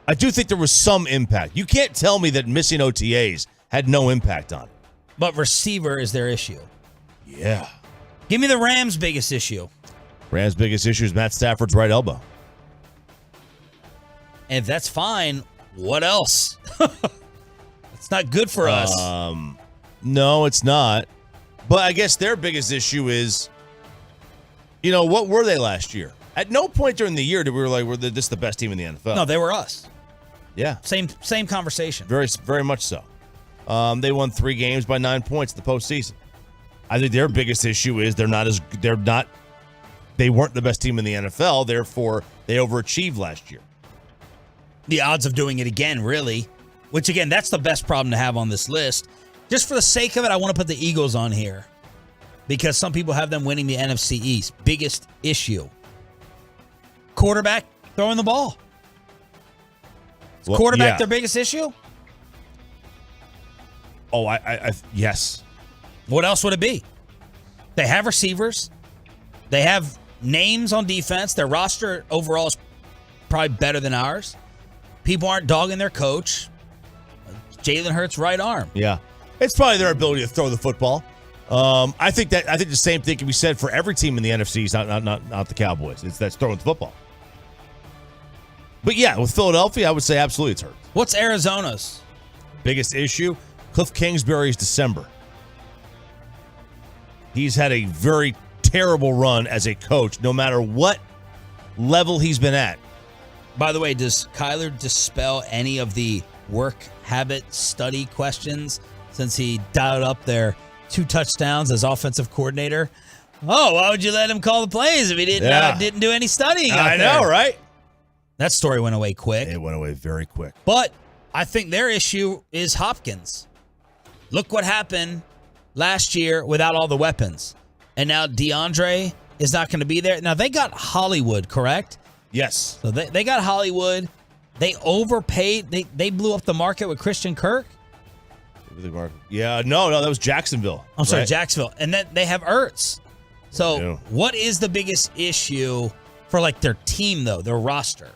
I do think there was some impact. You can't tell me that missing OTAs had no impact on it. But receiver is their issue. Yeah. Give me the Rams' biggest issue. Rams' biggest issue is Matt Stafford's right elbow. And if that's fine, what else? It's not good for us. No, it's not. But I guess their biggest issue is, what were they last year? At no point during the year did we were like, we're this the best team in the NFL. No, they were us. Yeah. Same conversation. Very, very much so. They won 3 games by 9 points in the postseason. I think their biggest issue is they weren't the best team in the NFL, therefore they overachieved last year. The odds of doing it again, really. Which, again, that's the best problem to have on this list. Just for the sake of it, I want to put the Eagles on here. Because some people have them winning the NFC East. Biggest issue. Quarterback throwing the ball. Is quarterback their biggest issue? Oh, yes. What else would it be? They have receivers. They have names on defense. Their roster overall is probably better than ours. People aren't dogging their coach. Jalen Hurts' right arm. Yeah. It's probably their ability to throw the football. I think the same thing can be said for every team in the NFC, not the Cowboys. That's throwing the football. But yeah, with Philadelphia, I would say absolutely it's Hurts. What's Arizona's biggest issue? Cliff Kingsbury's December. He's had a very terrible run as a coach, no matter what level he's been at. By the way, does Kyler dispel any of the work habit study questions since he dialed up their 2 touchdowns as offensive coordinator? Oh, why would you let him call the plays if he didn't do any studying? I know, right? That story went away quick. It went away very quick. But I think their issue is Hopkins. Look what happened last year without all the weapons. And now DeAndre is not going to be there. Now, they got Hollywood, correct? Yes. So they got Hollywood. They overpaid. They blew up the market with Christian Kirk. Yeah, no, that was Jacksonville. I'm sorry, Jacksonville. And then they have Ertz. So what is the biggest issue for their team, though, their roster?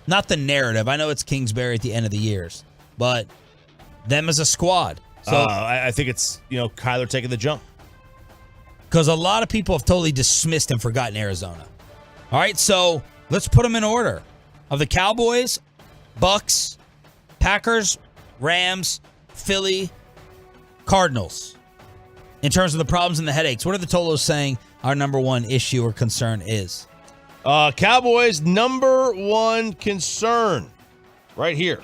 Not the narrative. I know it's Kingsbury at the end of the years, but them as a squad. So I think it's, Kyler taking the jump. Because a lot of people have totally dismissed and forgotten Arizona. All right, so let's put them in order. Of the Cowboys, Bucks, Packers, Rams, Philly, Cardinals. In terms of the problems and the headaches, what are the Tolos saying our number one issue or concern is? Cowboys' number one concern right here.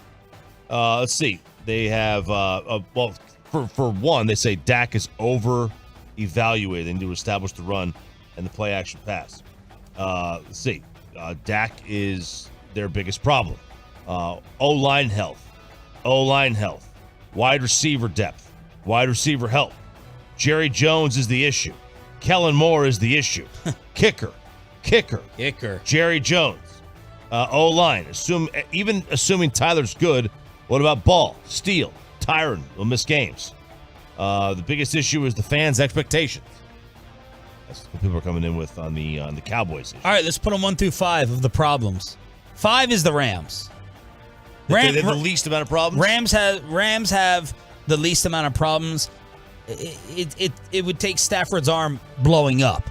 Let's see. They have, for one, they say Dak is over-evaluating to establish the run and the play-action pass. Let's see. Dak is their biggest problem. O-line health. Wide receiver depth. Wide receiver help. Jerry Jones is the issue. Kellen Moore is the issue. Kicker. Jerry Jones. O-line. Even assuming Tyler's good, what about Ball, Steele, Tyron will miss games. The biggest issue is the fans' expectations. That's what people are coming in with on the Cowboys issue. All right, let's put them 1 through 5 of the problems. 5 is the Rams. They have the least amount of problems? Rams have the least amount of problems. It would take Stafford's arm blowing up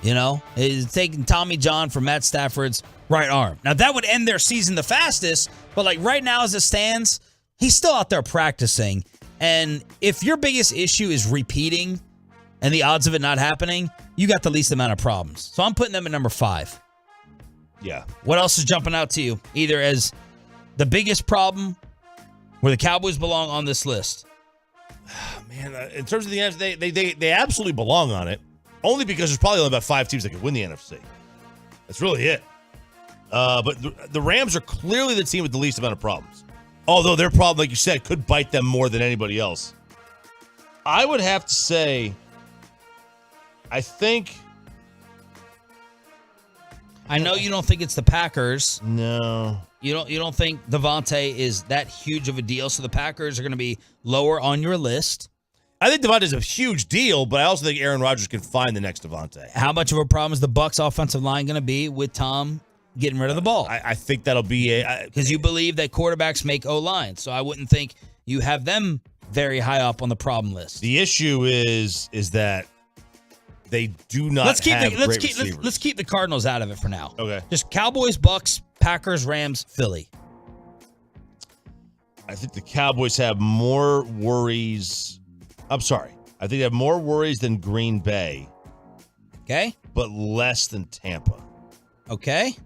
You know, it's taking Tommy John from Matt Stafford's right arm. Now, that would end their season the fastest, but like right now as it stands, he's still out there practicing. And if your biggest issue is repeating and the odds of it not happening, you got the least amount of problems. So I'm putting them at number 5. Yeah. What else is jumping out to you? Either as the biggest problem where the Cowboys belong on this list. Man, in terms of the NFC, they absolutely belong on it. Only because there's probably only about 5 teams that could win the NFC. That's really it. But the Rams are clearly the team with the least amount of problems. Although their problem, like you said, could bite them more than anybody else. I would have to say, I know you don't think it's the Packers. No. You don't think Devontae is that huge of a deal, so the Packers are going to be lower on your list. I think Devontae's a huge deal, but I also think Aaron Rodgers can find the next Devontae. How much of a problem is the Bucs offensive line going to be with Tom getting rid of the ball? I think that'll be because you believe that quarterbacks make O-line, so I wouldn't think you have them very high up on the problem list. The issue is that they do not have great receivers. Let's keep the Cardinals out of it for now. Okay. Just Cowboys, Bucs, Packers, Rams, Philly. I think the Cowboys have more worries. I think they have more worries than Green Bay. Okay. But less than Tampa. Okay.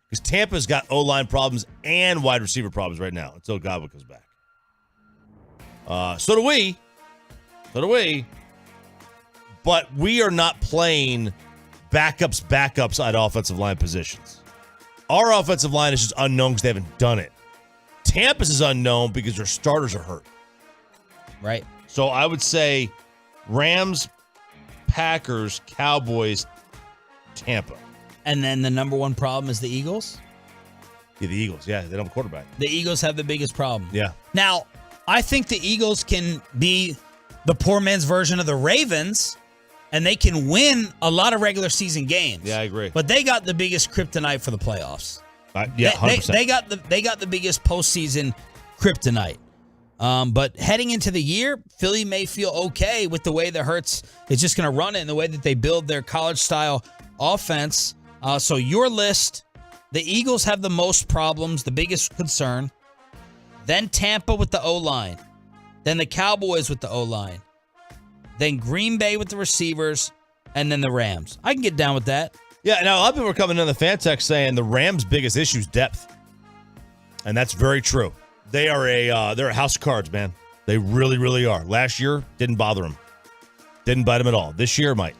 Because Tampa's got O-line problems and wide receiver problems right now until Godwin comes back. So do we. But we are not playing backups at offensive line positions. Our offensive line is just unknown because they haven't done it. Tampa's is unknown because their starters are hurt. Right. So I would say Rams, Packers, Cowboys, Tampa. And then the number one problem is the Eagles? Yeah, the Eagles. Yeah, they don't have a quarterback. The Eagles have the biggest problem. Yeah. Now, I think the Eagles can be the poor man's version of the Ravens, and they can win a lot of regular season games. Yeah, I agree. But they got the biggest kryptonite for the playoffs. Yeah, 100%. They got the biggest postseason kryptonite. But heading into the year, Philly may feel okay with the way the Hurts is just going to run it and the way that they build their college-style offense. So your list, the Eagles have the most problems, the biggest concern. Then Tampa with the O-line. Then the Cowboys with the O-line. Then Green Bay with the receivers. And then the Rams. I can get down with that. Yeah, now a lot of people are coming in the fan text saying the Rams' biggest issue is depth. And that's very true. They're a house of cards, man. They really, really are. Last year, didn't bother them. Didn't bite them at all. This year, might.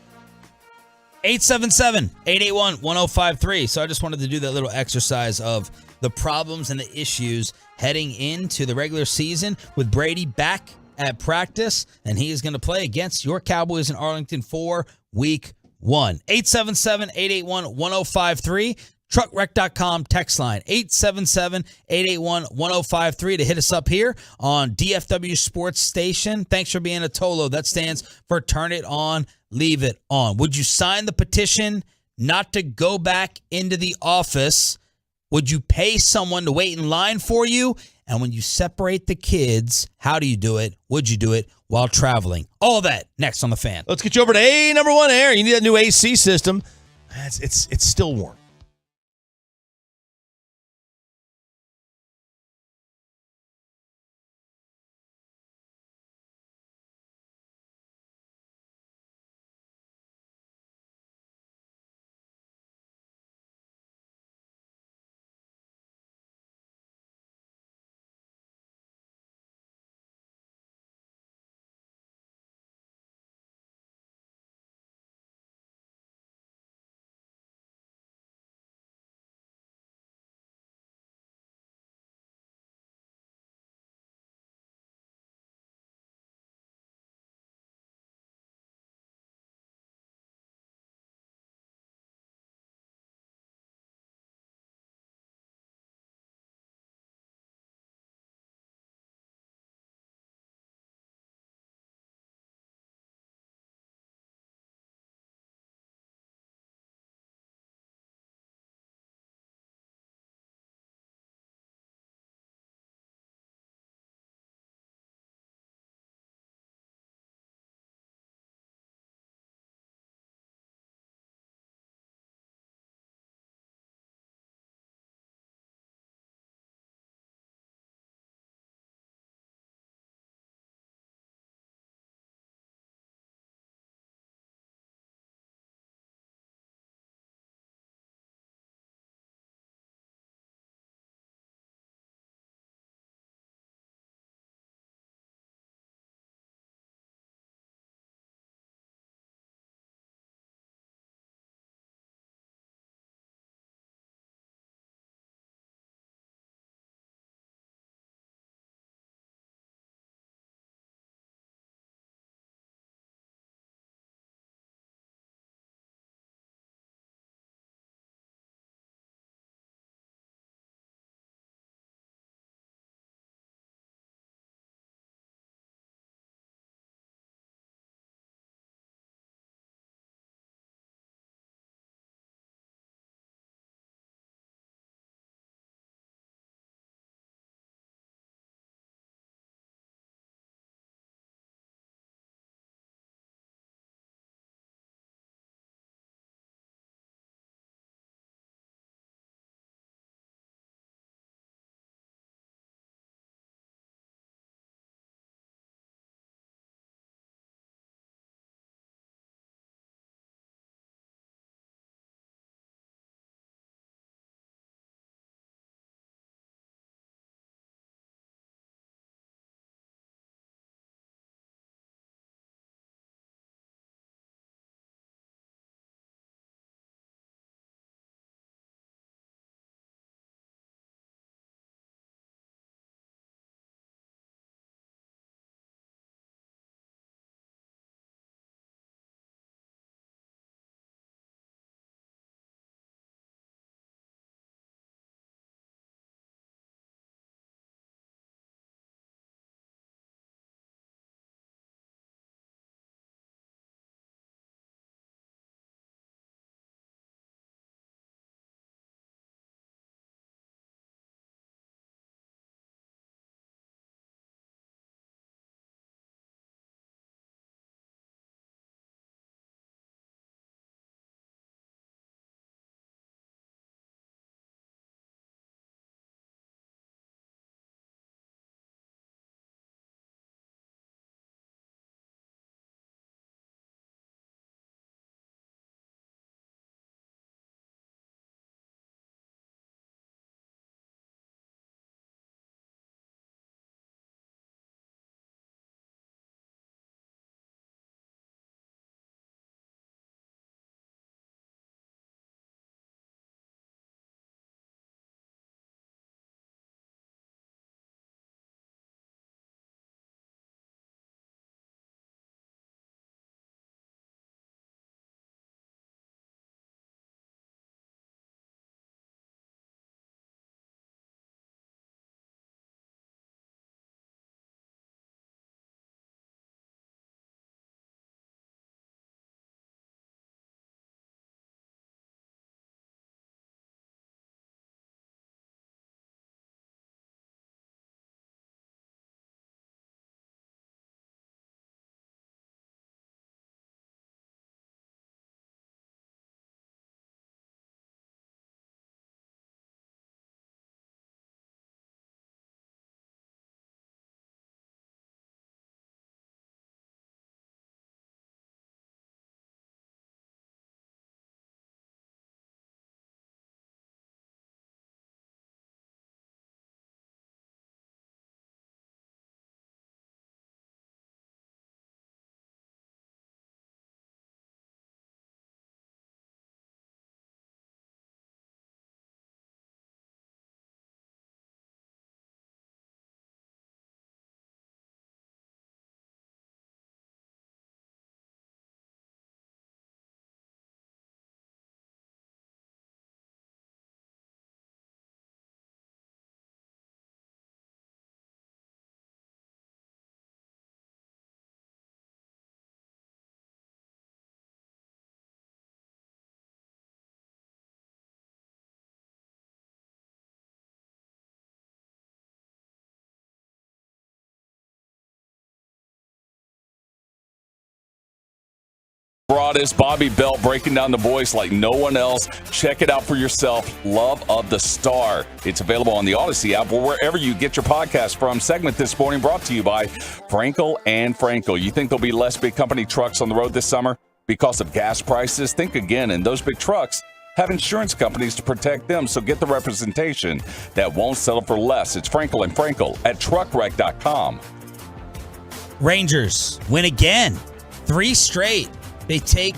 877-881-1053. So I just wanted to do that little exercise of the problems and the issues heading into the regular season with Brady back at practice, and he is going to play against your Cowboys in Arlington for Week 1. 877-881-1053. Truckwreck.com text line 877-881-1053 to hit us up here on DFW Sports Station. Thanks for being a Tolo. That stands for Turn It On, Leave It On. Would you sign the petition not to go back into the office? Would you pay someone to wait in line for you? And when you separate the kids, how do you do it? Would you do it while traveling? All that next on The Fan. Let's get you over to number one air. You need that new AC system. It's still warm. Broadus, Bobby Bell breaking down the boys like no one else. Check it out for yourself. Love of the Star. It's available on the Odyssey app or wherever you get your podcast from. Segment this morning brought to you by Frankel and Frankel. You think there'll be less big company trucks on the road this summer because of gas prices? Think again. And those big trucks have insurance companies to protect them, so get the representation that won't settle for less. It's Frankel and Frankel at truckwreck.com. Rangers win again. 3 straight. They take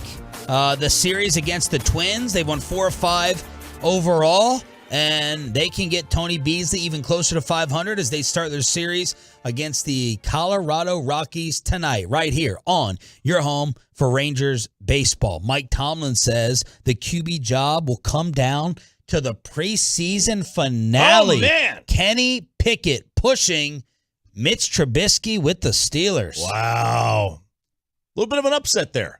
the series against the Twins. They won 4 of 5 overall, and they can get Tony Beasley even closer to 500 as they start their series against the Colorado Rockies tonight, right here on your home for Rangers baseball. Mike Tomlin says the QB job will come down to the preseason finale. Oh, man. Kenny Pickett pushing Mitch Trubisky with the Steelers. Wow. A little bit of an upset there.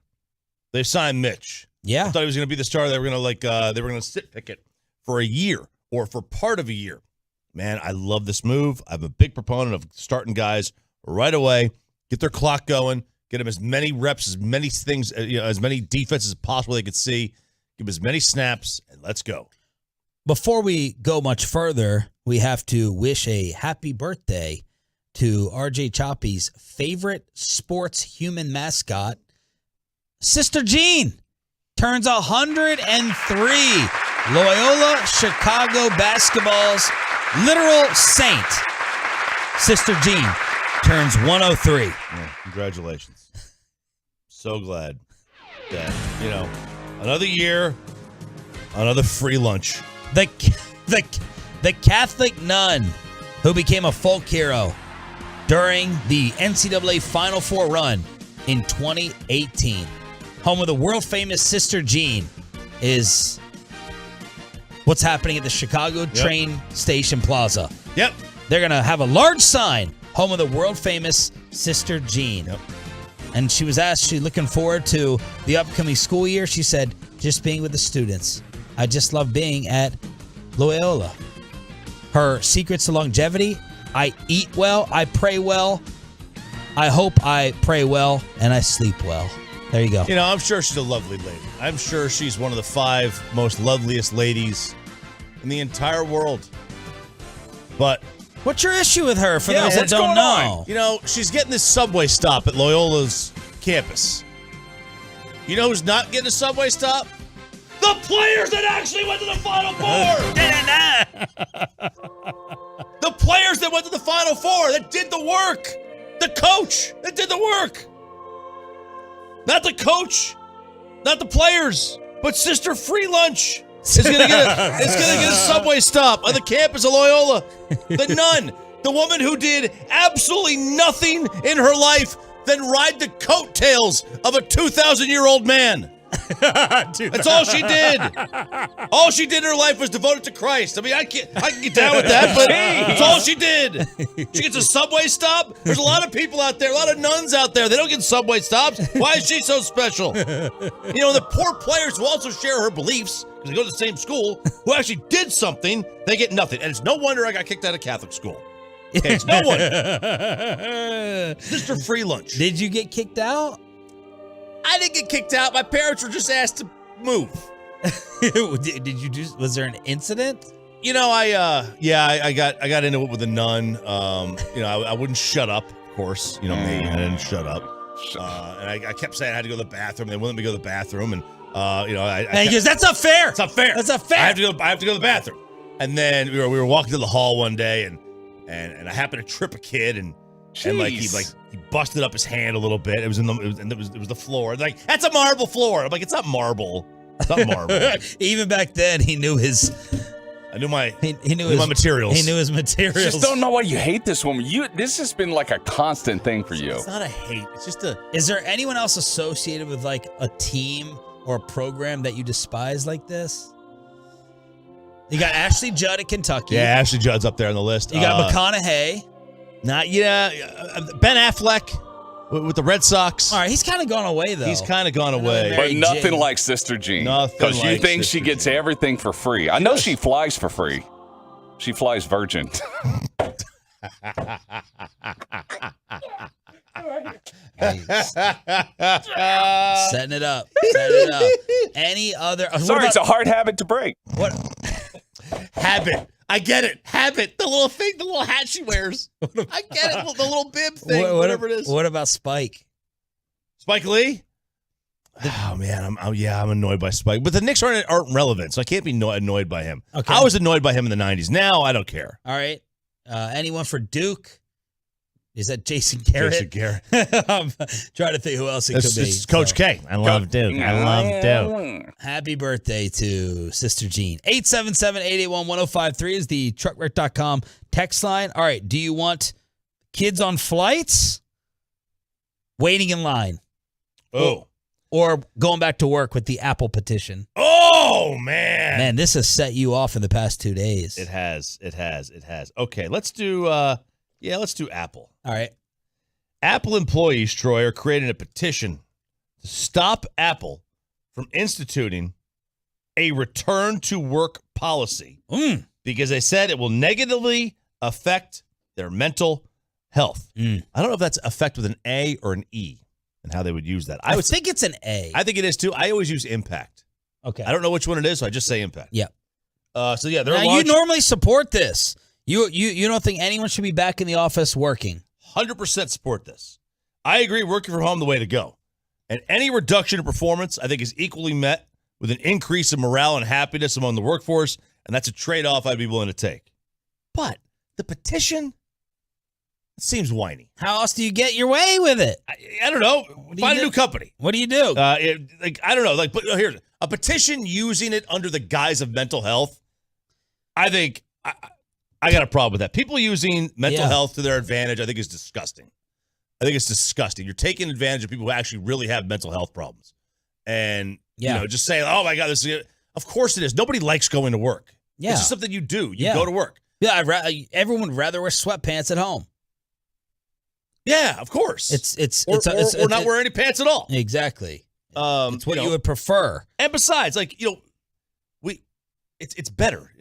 They signed Mitch. Yeah. I thought he was going to be the star. They were going to sit Pickett for a year or for part of a year. Man, I love this move. I'm a big proponent of starting guys right away, get their clock going, get them as many reps, as many things, as many defenses as possible they could see, give them as many snaps, and let's go. Before we go much further, we have to wish a happy birthday to RJ Choppy's favorite sports human mascot, Sister Jean. Turns 103. Loyola Chicago basketball's literal saint, Sister Jean, turns 103. Yeah, congratulations. So glad that, another year, another free lunch. The Catholic nun who became a folk hero during the NCAA Final Four run in 2018. Home of the world-famous Sister Jean is what's happening at the Chicago train station plaza. Yep. They're going to have a large sign, home of the world-famous Sister Jean. Yep. And she was asked, she's looking forward to the upcoming school year. She said, just being with the students. I just love being at Loyola. Her secrets to longevity: I eat well, I pray well, I hope I pray well, and I sleep well. There you go. I'm sure she's a lovely lady. I'm sure she's one of the 5 most loveliest ladies in the entire world. But what's your issue with her, for those that don't know? She's getting this subway stop at Loyola's campus. You know who's not getting a subway stop? The players that actually went to the Final Four! The players that went to the Final Four, that did the work! The coach that did the work! Not the coach, not the players, but Sister Free Lunch is going to get a subway stop on the campus of Loyola. The nun, the woman who did absolutely nothing in her life than ride the coattails of a 2,000-year-old man. That's all she did. All she did in her life was devoted to Christ. I mean, I can get down with that, but that's all she did. She gets a subway stop. There's a lot of people out there, a lot of nuns out there. They don't get subway stops. Why is she so special? The poor players who also share her beliefs, because they go to the same school, who actually did something, they get nothing. And it's no wonder I got kicked out of Catholic school. Okay, it's no wonder. Sister Free Lunch. Did you get kicked out? I didn't get kicked out. My parents were just asked to move. Did you was there an incident? I got into it with a nun. I wouldn't shut up, of course. Me, I didn't shut up. And I kept saying I had to go to the bathroom. They wouldn't let me go to the bathroom, and and he goes, "That's not fair. It's not fair. That's not fair. I have to go to the bathroom." And then we were walking to the hall one day, and I happened to trip a kid, and he busted up his hand a little bit. It was it was the floor. Like, that's a marble floor. I'm like, it's not marble. It's not marble. Even back then, he knew his. I knew my he knew his my materials. He knew his materials. I just don't know why you hate this woman. This has been like a constant thing for you. It's not a hate. It's just a. Is there anyone else associated with like a team or a program that you despise like this? You got Ashley Judd at Kentucky. Yeah, Ashley Judd's up there on the list. You got McConaughey. Ben Affleck with the Red Sox. All right, he's kind of gone away, though. He's kind of gone away. But nothing like Sister Jean. Because you think she gets everything for free. I know she flies for free. She flies Virgin. Setting it up. Any other? Sorry, it's a hard habit to break. What? Habit. I get it. Habit. The little thing, the little hat she wears. I get it. The little bib thing, whatever it is. What about Spike? Spike Lee? Oh, man. I'm annoyed by Spike. But the Knicks aren't relevant, so I can't be annoyed by him. Okay. I was annoyed by him in the 90s. Now, I don't care. All right. Anyone for Duke? Is that Jason Garrett? Jason Garrett. I'm trying to think who else it could be. It's Coach K. I love Duke. I love Duke. Happy birthday to Sister Jean. 877-881-1053 is the truckwreck.com text line. All right. Do you want kids on flights? Waiting in line? Oh. Or going back to work with the Apple petition? Oh, man. Man, this has set you off in the past 2 days. It has. Okay, let's do Apple. All right. Apple employees, Troy, are creating a petition to stop Apple from instituting a return to work policy because they said it will negatively affect their mental health. I don't know if that's affect with an A or an E and how they would use that. I would think it's an A. I think it is too. I always use impact. Okay. I don't know which one it is, so I just say impact. Yeah. So yeah, now, you normally support this. You don't think anyone should be back in the office working? 100% support this. I agree working from home the way to go. And any reduction in performance, I think, is equally met with an increase in morale and happiness among the workforce, and that's a trade-off I'd be willing to take. But the petition, it seems whiny. How else do you get your way with it? I don't know. Find a new company. What do you do? I don't know. But here's a petition using it under the guise of mental health. I think I got a problem with that. People using mental health to their advantage, I think, is disgusting. I think it's disgusting. You're taking advantage of people who actually really have mental health problems. And, just saying, oh, my God, this is – of course it is. Nobody likes going to work. Yeah. It's just something you do. You go to work. Yeah, everyone would rather wear sweatpants at home. Yeah, of course. It's not wear any pants at all. Exactly. It's what you would prefer. And besides, it's better.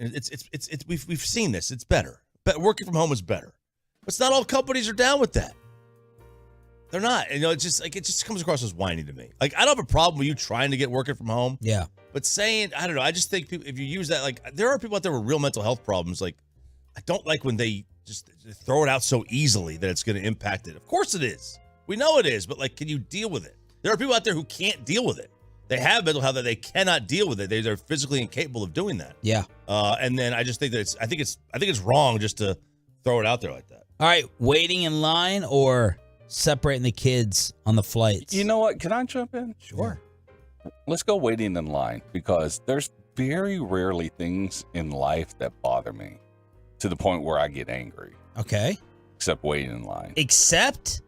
We've seen this. It's better. But working from home is better. But not all companies are down with that. They're not. It just comes across as whiny to me. Like, I don't have a problem with you trying to get working from home. Yeah. But saying, I don't know, I just think people, if you use that, there are people out there with real mental health problems. I don't like when they just throw it out so easily that it's going to impact it. Of course it is. We know it is, but can you deal with it? There are people out there who can't deal with it. They have mental health that they cannot deal with it. They're physically incapable of doing that. Yeah. And then I just think that I think it's wrong just to throw it out there like that. All right, waiting in line or separating the kids on the flights? You know what? Can I jump in? Sure. Let's go waiting in line because there's very rarely things in life that bother me to the point where I get angry. Okay. Except waiting in line. Except?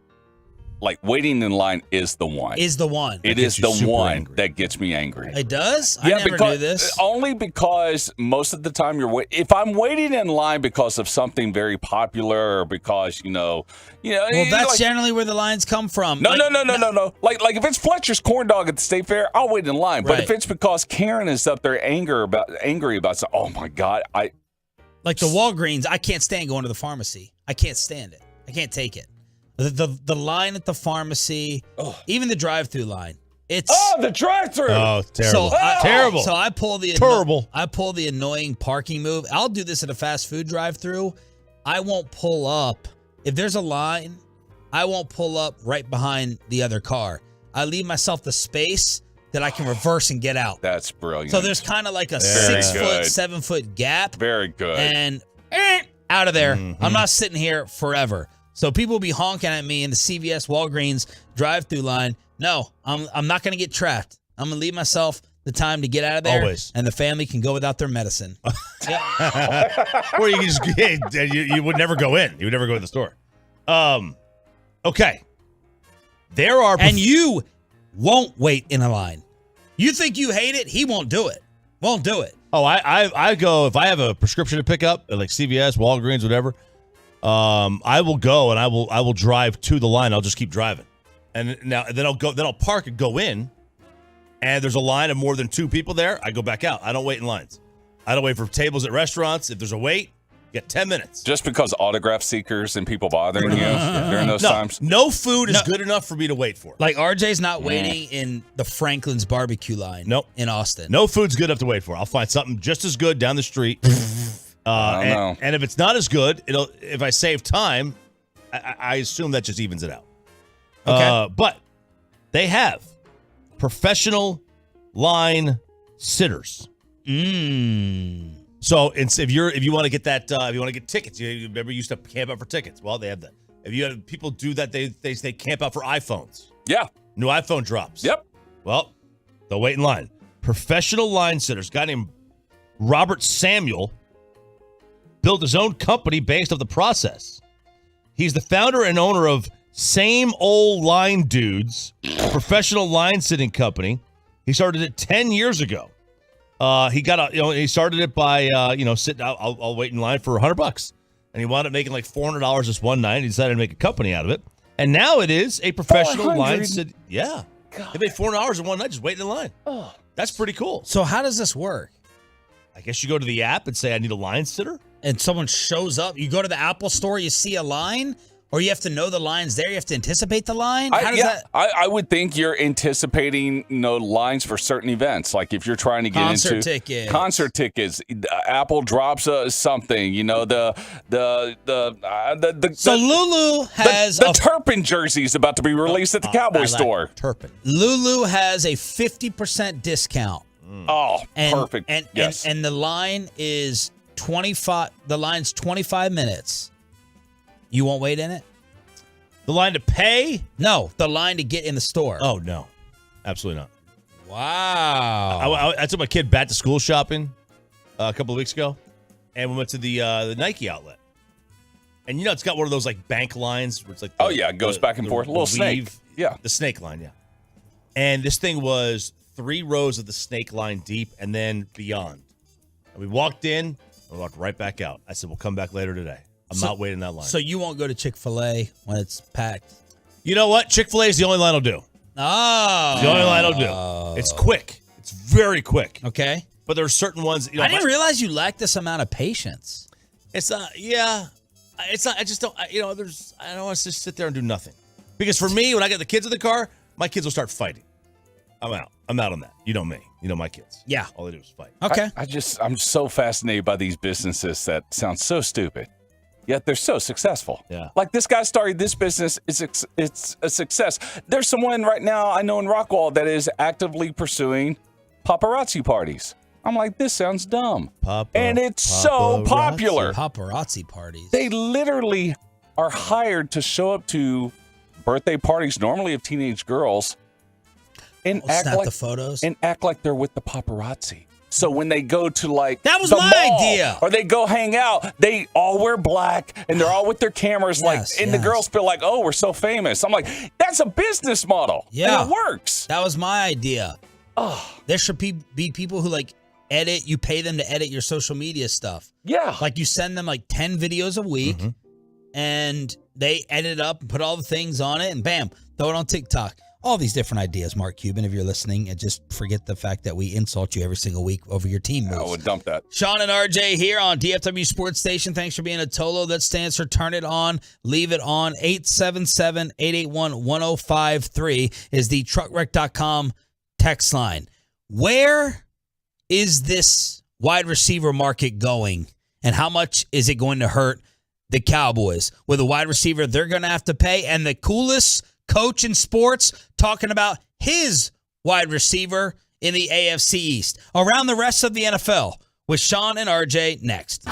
Waiting in line is the one. Is the one. It is the one that gets me angry. It does? I never knew this. Only because most of the time if I'm waiting in line because of something very popular or because, Well, that's generally where the lines come from. No. Like if it's Fletcher's corn dog at the State Fair, I'll wait in line. But if it's because Karen is up there angry about something, oh my God, like the Walgreens, I can't stand going to the pharmacy. I can't stand it. I can't take it. The line at the pharmacy, even the drive-through line. The drive-through. Oh, terrible. Terrible. So I pull the annoying parking move. I'll do this at a fast food drive-through. I won't pull up. If there's a line, I won't pull up right behind the other car. I leave myself the space that I can reverse and get out. That's brilliant. So there's kind of like a 6-foot, 7-foot gap. Very good. And out of there. Mm-hmm. I'm not sitting here forever. So people will be honking at me in the CVS Walgreens drive-through line. No, I'm not going to get trapped. I'm going to leave myself the time to get out of there. Always. And the family can go without their medicine. Or you can just you would never go in. You would never go to the store. Okay. There are and you won't wait in a line. You think you hate it? He won't do it. Won't do it. Oh, I go if I have a prescription to pick up, like CVS, Walgreens, whatever. I will go and I will drive to the line. I'll just keep driving, and then I'll park and go in, and there's a line of more than 2 people there. I go back out. I don't wait in lines. I don't wait for tables at restaurants. If there's a wait, You got 10 minutes. Just because autograph seekers and people bothering you during those times? No food is good enough for me to wait for. Like RJ's not waiting in the Franklin's barbecue line in Austin. No food's good enough to wait for. I'll find something just as good down the street. I don't know. And if it's not as good, if I save time, I assume that just evens it out. Okay. But they have professional line sitters. So if you want to get that, if you want to get tickets, you remember you used to camp out for tickets. Well, they have that. If you have people do that, they camp out for iPhones. Yeah. New iPhone drops. Yep. Well, they'll wait in line. Professional line sitters. A guy named Robert Samuel built his own company based off the process. He's the founder and owner of Same Old Line Dudes, a professional line sitting company. He started it 10 years ago. He started it by sitting. I'll wait in line for $100, and he wound up making like $400 this one night. He decided to make a company out of it, and now it is a professional line sit. Yeah, they made $400 in one night just waiting in line. Oh, that's pretty cool. So how does this work? I guess you go to the app and say I need a line sitter, and someone shows up. You go to the Apple store, you see a line. Or you have to know the line's there. You have to anticipate the line. How does that? I would think you're anticipating lines for certain events. Like if you're trying to get into concert tickets, Apple drops something. So Lulu has the Turpin jersey is about to be released at the Cowboy store. Turpin. Lulu has a 50% discount. Oh, perfect. Yes. And the line is 25. The line's 25 minutes. You won't wait in it? The line to pay? No, the line to get in the store. Oh, no. Absolutely not. Wow. I took my kid back to school shopping a couple of weeks ago, and we went to the Nike outlet. And, it's got one of those, like, bank lines where it's like... it goes back and forth. A little snake. Yeah. The snake line, yeah. And this thing was 3 rows of the snake line deep and then beyond. And we walked in, and walked right back out. I said, we'll come back later today. I'm not waiting in that line. So you won't go to Chick-fil-A when it's packed? You know what? Chick-fil-A is the only line I'll do. Oh. The only line I'll do. It's quick. It's very quick. Okay. But there are certain ones... I didn't realize you lacked this amount of patience. It's not... Yeah. It's not... I just don't... I don't want to just sit there and do nothing. Because for me, when I get the kids in the car, my kids will start fighting. I'm out. I'm out on that. You know me. You know my kids. Yeah. All they do is fight. Okay. I'm so fascinated by these businesses that sound so stupid. Yet they're so successful. Yeah. Like this guy started this business. It's a success. There's someone right now I know in Rockwall that is actively pursuing paparazzi parties. I'm like, this sounds dumb. And it's so popular. Paparazzi parties. They literally are hired to show up to birthday parties, normally of teenage girls, and snap the photos and act like they're with the paparazzi. So when they go to that was the my mall, idea, or they go hang out, they all wear black and they're all with their cameras, the girls feel like, oh, we're so famous. I'm like, that's a business model. Yeah, and it works. That was my idea. Oh, there should be people who edit. You pay them to edit your social media stuff. Yeah, like you send them 10 videos a week, and they edit up and put all the things on it, and bam, throw it on TikTok. All these different ideas, Mark Cuban, if you're listening, and just forget the fact that we insult you every single week over your team moves. I would dump that. Sean and RJ here on DFW Sports Station. Thanks for being a Tolo. That stands for Turn It On, Leave It On. 877-881-1053 is the truckwreck.com text line. Where is this wide receiver market going, and how much is it going to hurt the Cowboys? With a wide receiver they're going to have to pay, and the coolest coach in sports talking about his wide receiver in the AFC East. Around the rest of the NFL with Sean and RJ next.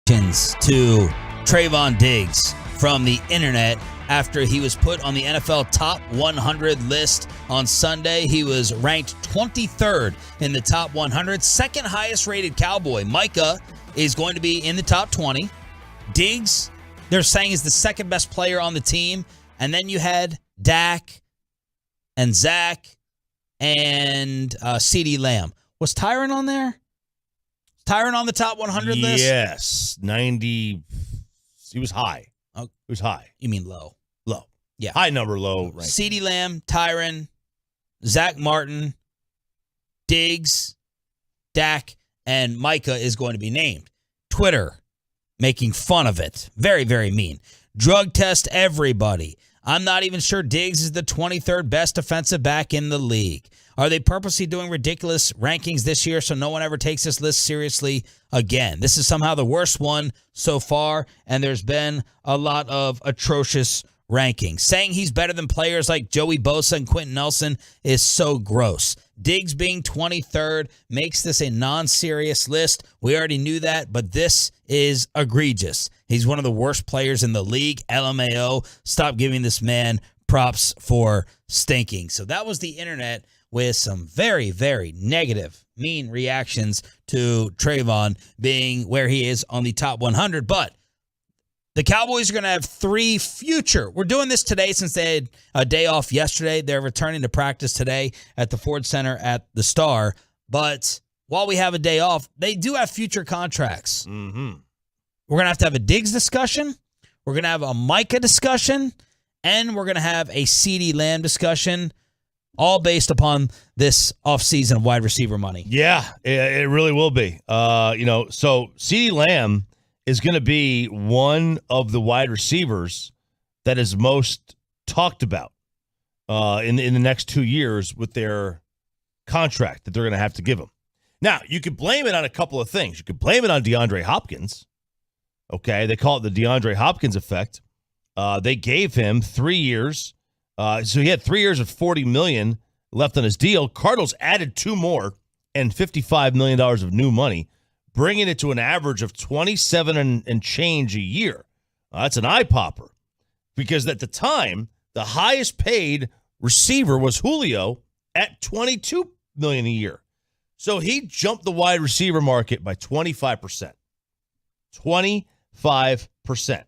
To Trayvon Diggs from the internet after he was put on the NFL top 100 list on Sunday. He was ranked 23rd in the top 100, second highest rated Cowboy. Micah is going to be in the top 20. Diggs, they're saying, is the second best player on the team. And then you had Dak and Zach and CeeDee Lamb. Was Tyron on there? Tyron on the top 100 list? Yes. 90. He was high. He was high. You mean low? Low. Yeah. High number, low. Right. CeeDee Lamb, Tyron, Zach Martin, Diggs, Dak, and Micah is going to be named. Twitter making fun of it. Very, very mean. Drug test everybody. I'm not even sure Diggs is the 23rd best defensive back in the league. Are they purposely doing ridiculous rankings this year so no one ever takes this list seriously again? This is somehow the worst one so far, and there's been a lot of atrocious rankings. Saying he's better than players like Joey Bosa and Quentin Nelson is so gross. Diggs being 23rd makes this a non-serious list. We already knew that, but this is egregious. He's one of the worst players in the league. LMAO, stop giving this man props for stinking. So that was the internet with some very, very negative, mean reactions to Trayvon being where he is on the top 100. But the Cowboys are going to have three future. We're doing this today since they had a day off yesterday. They're returning to practice today at the Ford Center at the Star. But while we have a day off, they do have future contracts. Mm-hmm. We're going to have a Diggs discussion. We're going to have a Micah discussion. And we're going to have a CeeDee Lamb discussion, all based upon this offseason of wide receiver money. Yeah, it really will be. So CeeDee Lamb is going to be one of the wide receivers that is most talked about in the next 2 years with their contract that they're going to have to give him. Now, you could blame it on a couple of things. You could blame it on DeAndre Hopkins. Okay, they call it the DeAndre Hopkins effect. They gave him 3 years. So he had 3 years of $40 million left on his deal. Cardinals added 2 more and $55 million of new money, bringing it to an average of 27 and change a year. That's an eye popper because at the time, the highest paid receiver was Julio at $22 million a year. So he jumped the wide receiver market by 25%. 25%.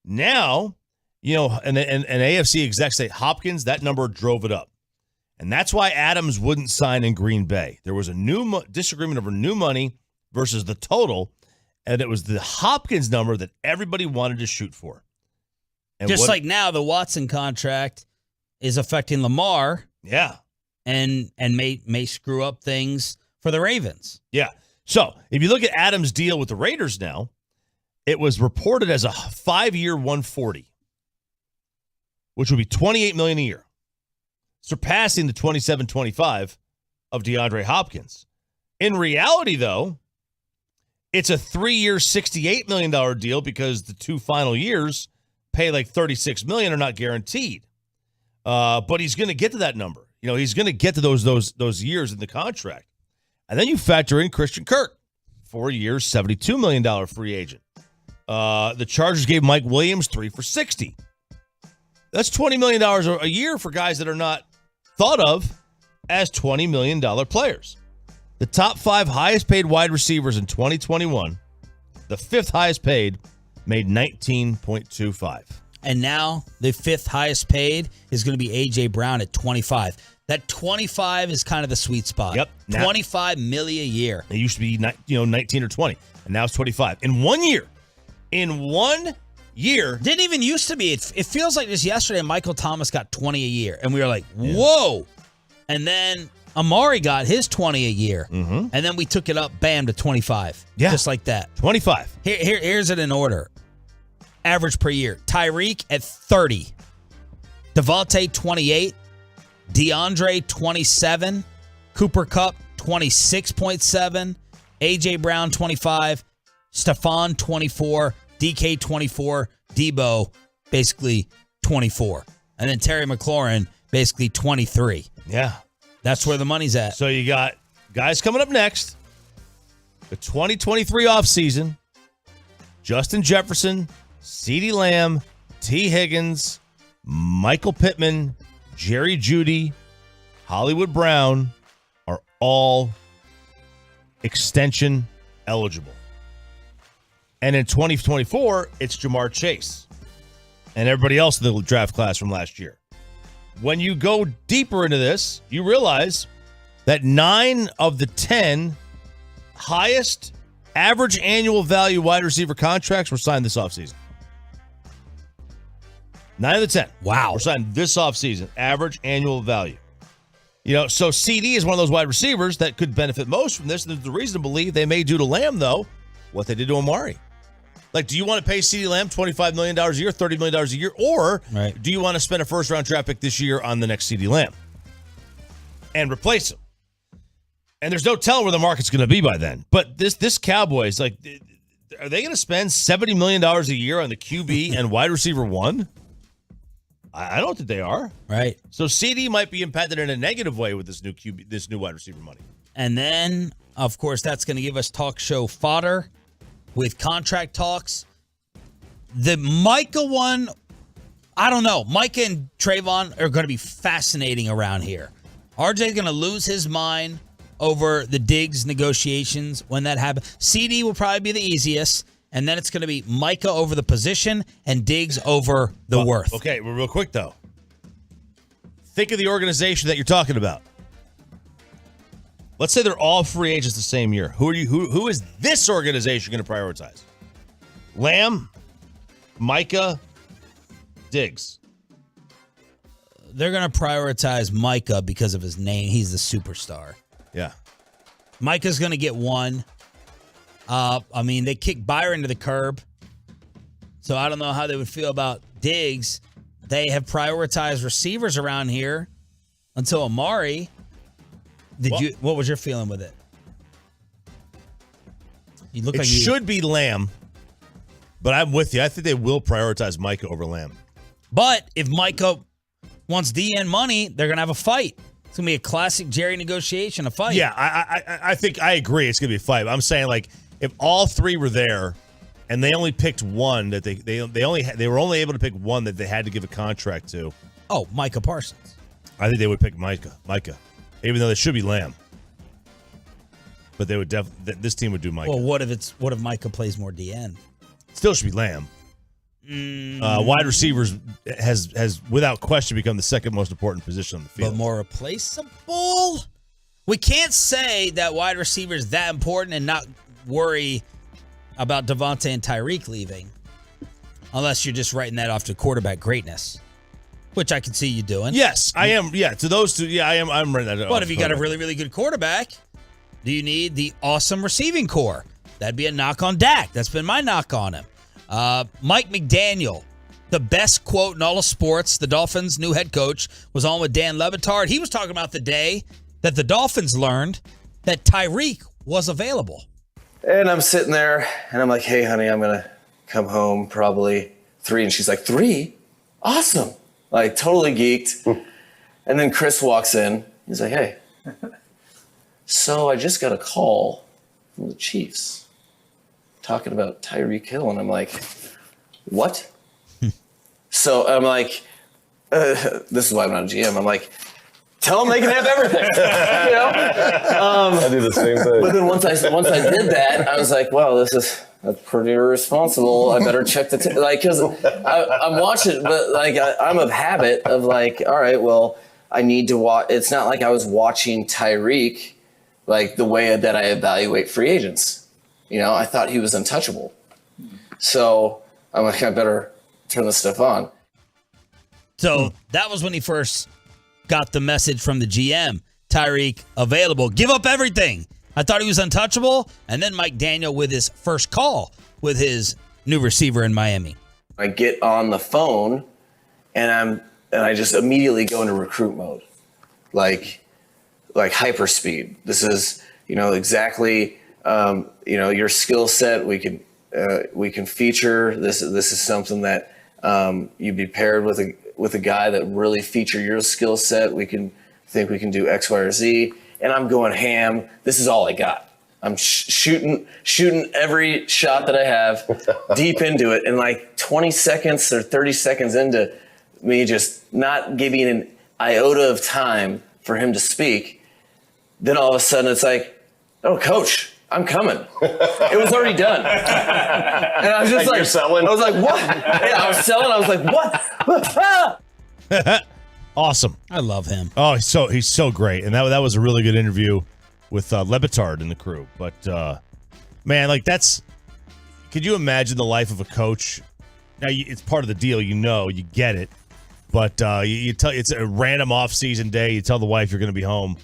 Now, and AFC execs say Hopkins, that number drove it up. And that's why Adams wouldn't sign in Green Bay. There was a new disagreement over new money versus the total, and it was the Hopkins number that everybody wanted to shoot for. And just like now, the Watson contract is affecting Lamar. Yeah. And may screw up things for the Ravens. Yeah. So if you look at Adams' deal with the Raiders now, it was reported as a 5-year $140, which would be $28 million a year, surpassing the $27.25 of DeAndre Hopkins. In reality, though, it's a 3-year $68 million deal because the 2 final years pay like $36 million are not guaranteed. But he's going to get to that number. He's going to get to those years in the contract. And then you factor in Christian Kirk, 4 years, $72 million free agent. The Chargers gave Mike Williams 3 for $60. That's $20 million a year for guys that are not thought of as $20 million players. The top 5 highest paid wide receivers in 2021, the 5th highest paid, made $19.25. And now the 5th highest paid is going to be A.J. Brown at 25. That 25 is kind of the sweet spot. Yep. $25 million a year. It used to be 19 or 20, and now it's 25. In 1 year. Didn't even used to be. It feels like just yesterday Michael Thomas got 20 a year, and we were like, whoa. And then Amari got his 20 a year, and then we took it up, bam, to 25. Yeah. Just like that. 25. Here's it in order. Average per year. Tyreek at 30. Devontae, 28. DeAndre, 27. Cooper Kupp, 26.7. A.J. Brown, 25. Stephon, 24. DK, 24. Debo, basically 24. And then Terry McLaurin, basically 23. Yeah. That's where the money's at. So you got guys coming up next. The 2023 offseason. Justin Jefferson, CeeDee Lamb, T. Higgins, Michael Pittman, Jerry Jeudy, Hollywood Brown are all extension eligible. And in 2024, it's Jamar Chase and everybody else in the draft class from last year. When you go deeper into this, you realize that 9 of the 10 highest average annual value wide receiver contracts were signed this offseason. 9 of the 10. Wow. Were signed this offseason. Average annual value. So CD is one of those wide receivers that could benefit most from this. There's the reason to believe they may do to Lamb, though, what they did to Amari. Like, do you want to pay CeeDee Lamb $25 million a year, $30 million a year, or do you want to spend a first-round draft pick this year on the next CeeDee Lamb and replace him? And there's no telling where the market's going to be by then. But this Cowboys, like, are they going to spend $70 million a year on the QB and wide receiver one? I don't think they are. Right. So CD might be impacted in a negative way with this new QB, this new wide receiver money. And then, of course, that's going to give us talk show fodder with contract talks. The Micah one, I don't know. Micah and Trayvon are going to be fascinating around here. RJ's going to lose his mind over the Diggs negotiations when that happens. CD will probably be the easiest. And then it's going to be Micah over the position and Diggs over the worth. Okay, well, real quick, though. Think of the organization that you're talking about. Let's say they're all free agents the same year. Who is this organization going to prioritize? Lamb, Micah, Diggs. They're going to prioritize Micah because of his name. He's the superstar. Yeah. Micah's going to get one. They kicked Byron to the curb. So I don't know how they would feel about Diggs. They have prioritized receivers around here until Amari. What was your feeling with it? You look it like should be Lamb, but I'm with you. I think they will prioritize Micah over Lamb. But if Micah wants DN money, they're going to have a fight. It's going to be a classic Jerry negotiation, a fight. Yeah, I think I agree. It's going to be a fight. I'm saying, like, if all three were there and they only picked one that they were only able to pick one that they had to give a contract to. Oh, Micah Parsons. I think they would pick Micah, even though they should be Lamb. But they would this team would do Micah. Well, what if Micah plays more DN? Still should be Lamb. Wide receivers has without question become the second most important position on the field. But more replaceable? We can't say that wide receiver is that important and not worry about Devontae and Tyreek leaving, unless you're just writing that off to quarterback greatness, which I can see you doing. Yes, I am. Yeah, to those two, yeah, I am. I'm writing that off. But if you got a really, really good quarterback, do you need the awesome receiving core? That'd be a knock on Dak. That's been my knock on him. Mike McDaniel, the best quote in all of sports, the Dolphins' new head coach, was on with Dan Le Batard. He was talking about the day that the Dolphins learned that Tyreek was available. And I'm sitting there, and I'm like, hey, honey, I'm going to come home probably 3. And she's like, 3? Awesome. Like, totally geeked. And then Chris walks in. He's like, hey, so I just got a call from the Chiefs talking about Tyreek Hill. And I'm like, what? So I'm like, this is why I'm not a GM. I'm like, tell them they can have everything. I do the same thing. But then once I did that, I was like, wow, that's pretty irresponsible. I better check the because I'm watching, but like I'm of habit of like, all right, well, I need to watch. It's not like I was watching Tyreek like the way that I evaluate free agents. I thought he was untouchable. So I'm like, I better turn this stuff on. So that was when he first got the message from the GM, Tyreek available. Give up everything. I thought he was untouchable. And then Mike Daniel with his first call with his new receiver in Miami. I get on the phone and I just immediately go into recruit mode. Like hyperspeed. This is, exactly, your skill set. We can feature this. This is something that you'd be paired with a guy that really feature your skill set. We can do X, Y, or Z. And I'm going ham. This is all I got. I'm shooting every shot that I have deep into it. And like 20 seconds or 30 seconds into me just not giving an iota of time for him to speak, then all of a sudden it's like, oh, coach, I'm coming. It was already done. And I was just like, you're selling? I was like, what? Yeah, I was selling. I was like, what? Awesome. I love him. Oh, he's so great. And that was a really good interview with Lebitard and the crew. But, man, like could you imagine the life of a coach? Now, it's part of the deal. You get it. But you tell it's a random off-season day. You tell the wife you're going to be home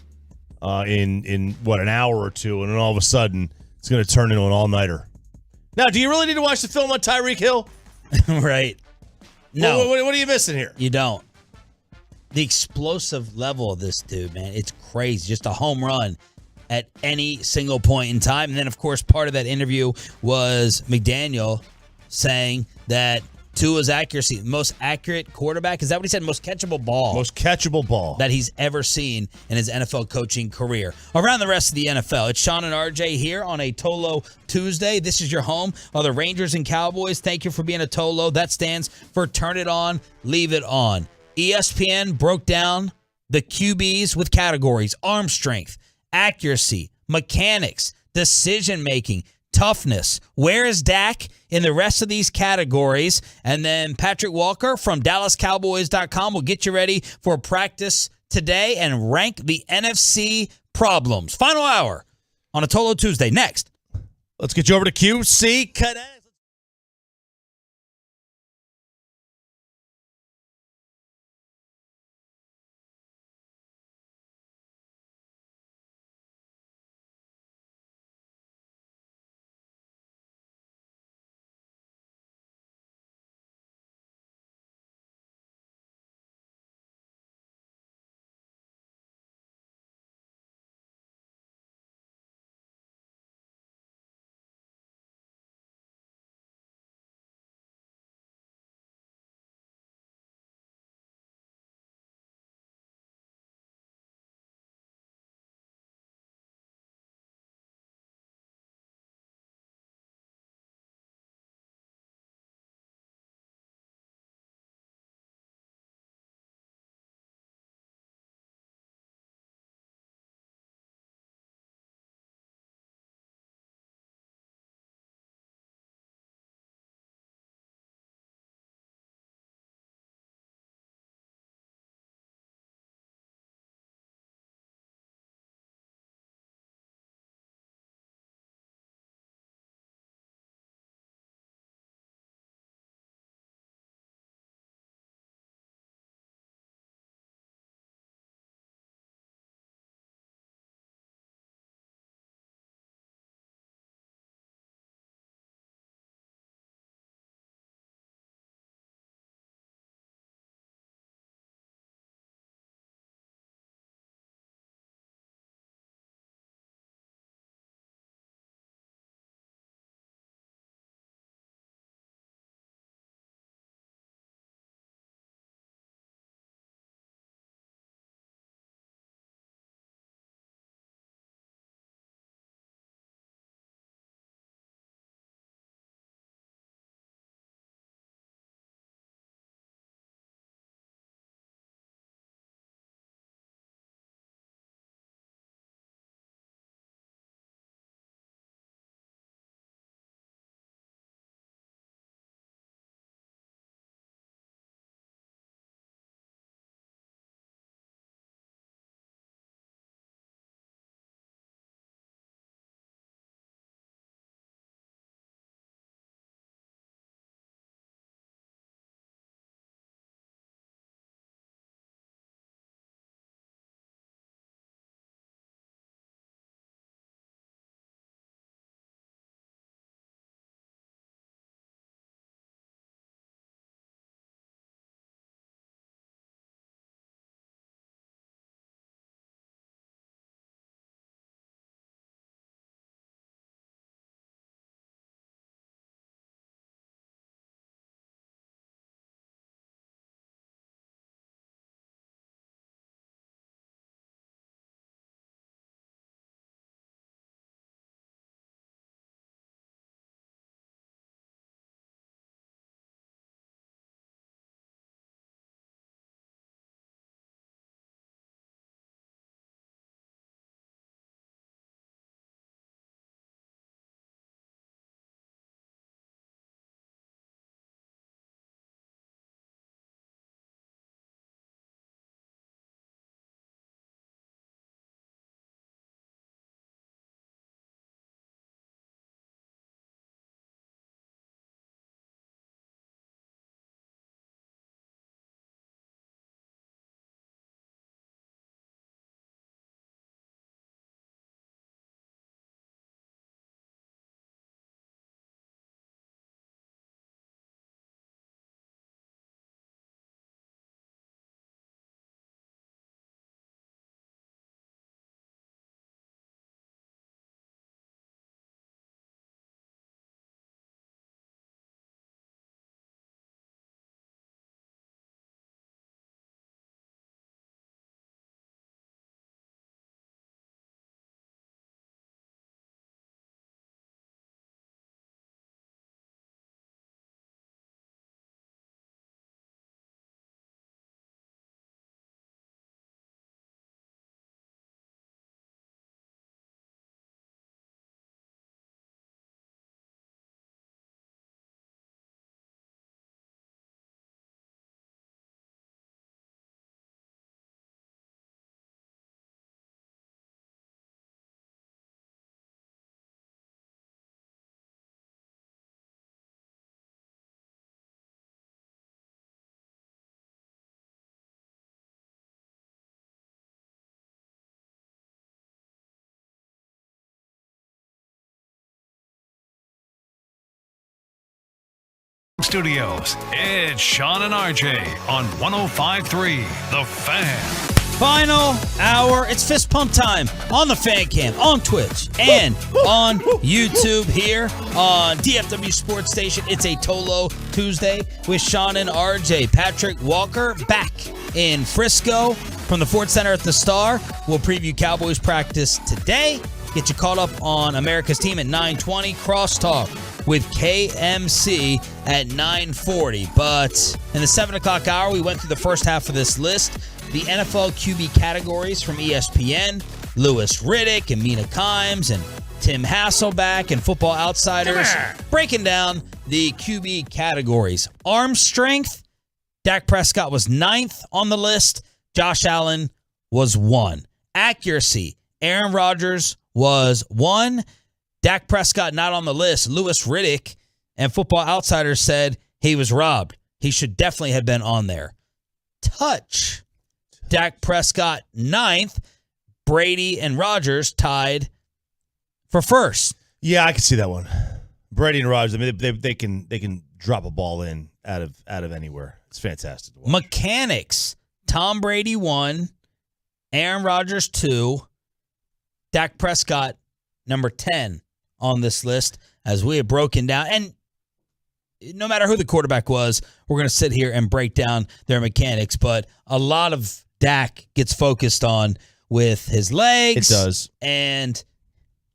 in an hour or two, and then all of a sudden it's going to turn into an all-nighter. Now, do you really need to watch the film on Tyreek Hill? Right. No. What are you missing here? You don't. The explosive level of this dude, man, it's crazy. Just a home run at any single point in time. And then, of course, part of that interview was McDaniel saying that Tua's accuracy, most accurate quarterback, is that what he said? Most catchable ball that he's ever seen in his NFL coaching career. Around the rest of the NFL, it's Sean and RJ here on a Tolo Tuesday. This is your home of the Rangers and Cowboys. Thank you for being a Tolo. That stands for Turn It On, Leave It On. ESPN broke down the QBs with categories: arm strength, accuracy, mechanics, decision-making, toughness. Where is Dak in the rest of these categories? And then Patrick Walker from DallasCowboys.com will get you ready for practice today and rank the NFC problems. Final hour on a Tolo Tuesday. Next. Let's get you over to QC Cadet. studios, it's Sean and RJ on 105.3 The Fan. Final hour. It's fist pump time on the Fan Cam, on Twitch, and on YouTube here on DFW Sports Station. It's a Tolo Tuesday with Sean and RJ. Patrick Walker back in Frisco from the Ford Center at the Star. We'll preview Cowboys practice today. Get you caught up on America's team at 9:20. Crosstalk with KMC at 9:40. But in the 7 o'clock hour, we went through the first half of this list. The NFL QB categories from ESPN, Louis Riddick and Mina Kimes and Tim Hasselback and Football Outsiders breaking down the QB categories. Arm strength, Dak Prescott was 9th on the list. Josh Allen was 1. Accuracy, Aaron Rodgers was 1. Dak Prescott not on the list. Louis Riddick and Football Outsiders said he was robbed. He should definitely have been on there. Touch, Dak Prescott 9th. Brady and Rodgers tied for first. Yeah, I can see that one. Brady and Rodgers, I mean, they can drop a ball in out of anywhere. It's fantastic to watch. Mechanics, Tom Brady 1, Aaron Rodgers 2, Dak Prescott number 10 on this list as we have broken down. And no matter who the quarterback was, we're going to sit here and break down their mechanics. But a lot of Dak gets focused on with his legs. It does. And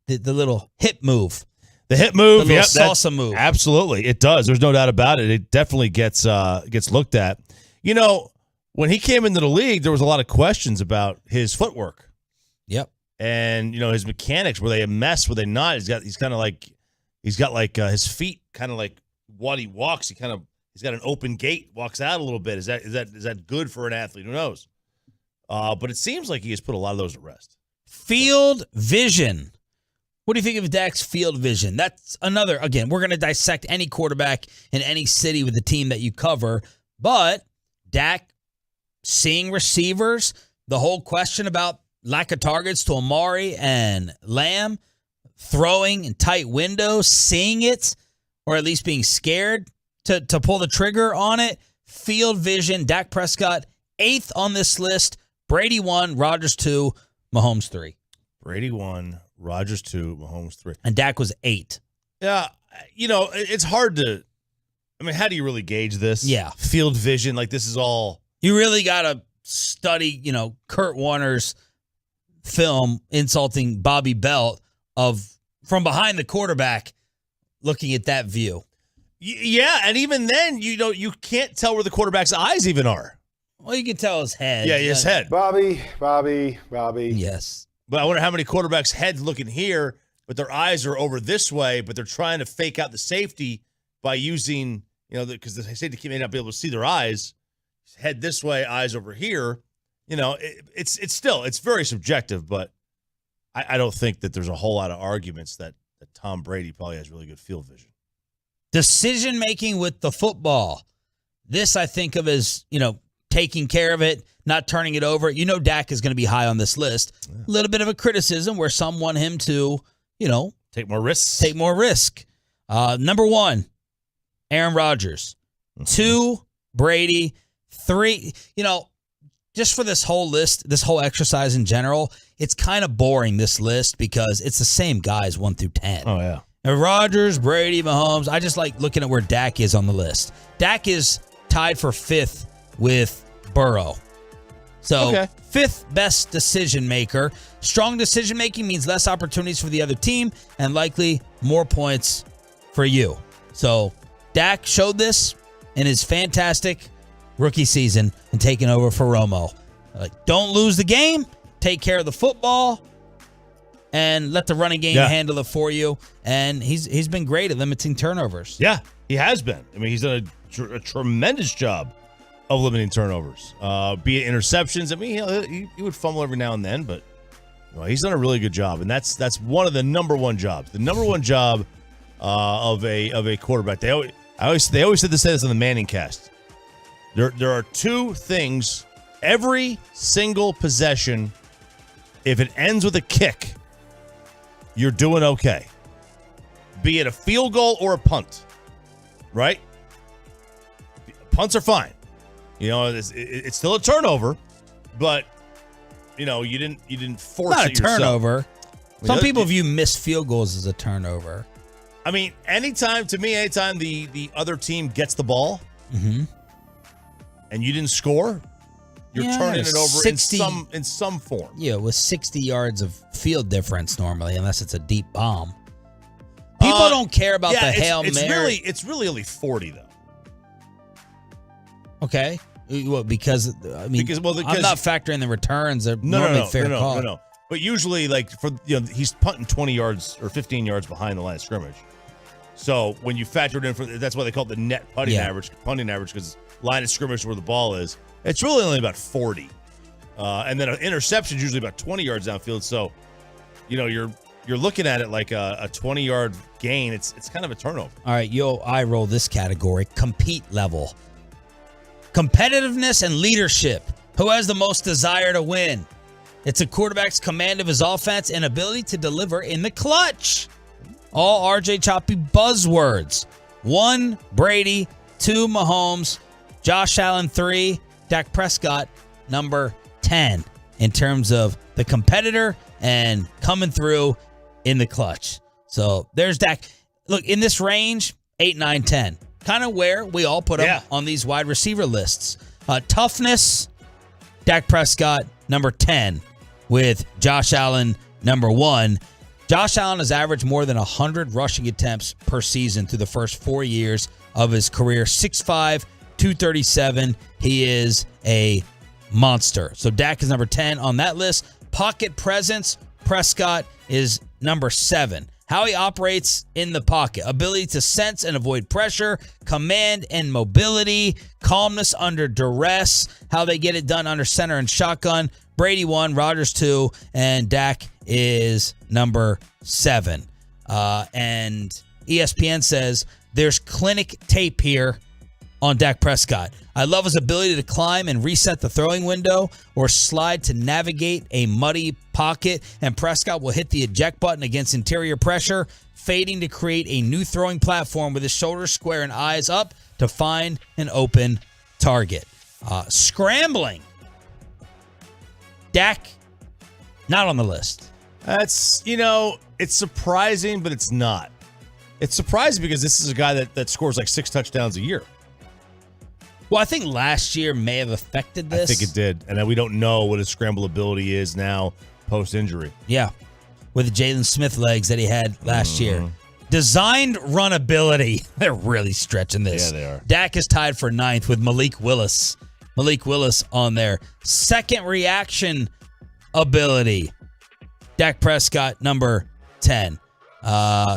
the little hip move. The hip move. The little salsa move. Absolutely. It does. There's no doubt about it. It definitely gets looked at. You know, when he came into the league, there was a lot of questions about his footwork. Yep. And, you know, his mechanics, were they a mess? Were they not? He's got his feet kind of like what he walks. He's got an open gait, walks out a little bit. Is that good for an athlete? Who knows? But it seems like he has put a lot of those at rest. Field vision. What do you think of Dak's field vision? That's another, again, we're going to dissect any quarterback in any city with the team that you cover. But Dak seeing receivers, the whole question about lack of targets to Amari and Lamb, throwing in tight windows, seeing it, or at least being scared to pull the trigger on it. Field vision, Dak Prescott, 8th on this list. Brady 1, Rodgers 2, Mahomes 3. Brady 1, Rodgers 2, Mahomes 3. And Dak was 8. Yeah, you know, it's hard to, I mean, how do you really gauge this? Yeah. Field vision, like this is all. You really got to study, you know, Kurt Warner's film insulting Bobby Belt from behind the quarterback looking at that view. Yeah, and even then, you can't tell where the quarterback's eyes even are. Well, you can tell his head. Yeah, his head. Bobby. Yes. But I wonder how many quarterbacks' heads looking here, but their eyes are over this way, but they're trying to fake out the safety by using, you know, because the safety may not be able to see their eyes. Head this way, eyes over here. You know, it's still very subjective, but I don't think that there's a whole lot of arguments that Tom Brady probably has really good field vision. Decision-making with the football. This I think of as, you know, taking care of it, not turning it over. You know Dak is going to be high on this list. A little bit of a criticism where some want him to, you know. Take more risks. Number 1, Aaron Rodgers. 2, Brady. 3, you know, just for this whole list, this whole exercise in general, it's kind of boring, this list, because it's the same guys 1 through 10. Oh, yeah. And Rodgers, Brady, Mahomes, I just like looking at where Dak is on the list. Dak is tied for 5th with Burrow. So, 5th best decision maker. Strong decision making means less opportunities for the other team and likely more points for you. So, Dak showed this in his fantastic rookie season and taking over for Romo. Like, don't lose the game. Take care of the football. And let the running game handle it for you. And he's been great at limiting turnovers. Yeah, he has been. I mean, he's done a tremendous job of limiting turnovers. Be it interceptions. I mean, he would fumble every now and then, but he's done a really good job. And that's one of the number one jobs. The number one job of a quarterback. They always said this on the Manning cast. There are 2 things every single possession. If it ends with a kick, you're doing okay. Be it a field goal or a punt, right? punts are fine. It's still a turnover, but you didn't force Not it a turnover. yourself. Some people view missed field goals as a turnover. I mean, anytime the other team gets the ball and you didn't score, you're turning it over in some form. Yeah, with 60 yards of field difference normally, unless it's a deep bomb. People don't care about the Hail Mary. It's really only 40 though. Okay. Well, because I'm not factoring the returns. They're normally fair call. No. But usually, he's punting 20 yards or 15 yards behind the line of scrimmage. So when you factor it in that's why they call it the net punting average, because line of scrimmage where the ball is, it's really only about 40. And then an interception is usually about 20 yards downfield. So, you're looking at it like a 20-yard gain. It's kind of a turnover. All right, I roll this category: compete level, competitiveness, and leadership. Who has the most desire to win? It's a quarterback's command of his offense and ability to deliver in the clutch. All RJ Choppy buzzwords. 1, Brady. 2, Mahomes. Josh Allen, 3. Dak Prescott, number 10 in terms of the competitor and coming through in the clutch. So there's Dak. Look, in this range, 8, 9, 10. Kind of where we all put him on these wide receiver lists. Toughness, Dak Prescott, number 10, with Josh Allen, number 1. Josh Allen has averaged more than 100 rushing attempts per season through the first 4 years of his career. 6'5", 237. He is a monster. So Dak is number 10 on that list. Pocket presence, Prescott is number 7. How he operates in the pocket, ability to sense and avoid pressure, command and mobility, calmness under duress, how they get it done under center and shotgun. Brady 1, Rodgers 2, and Dak is number 7. And ESPN says there's clinic tape here on Dak Prescott. I love his ability to climb and reset the throwing window or slide to navigate a muddy pocket, and Prescott will hit the eject button against interior pressure, fading to create a new throwing platform with his shoulders square and eyes up to find an open target. Scrambling. Dak, not on the list. That's, it's surprising, but it's not. It's surprising because this is a guy that scores like 6 touchdowns a year. Well, I think last year may have affected this. I think it did. And then we don't know what his scramble ability is now post-injury. Yeah, with the Jalen Smith legs that he had last year. Designed run ability. They're really stretching this. Yeah, they are. Dak is tied for 9th with Malik Willis. Malik Willis on there. Second reaction ability. Dak Prescott, number 10.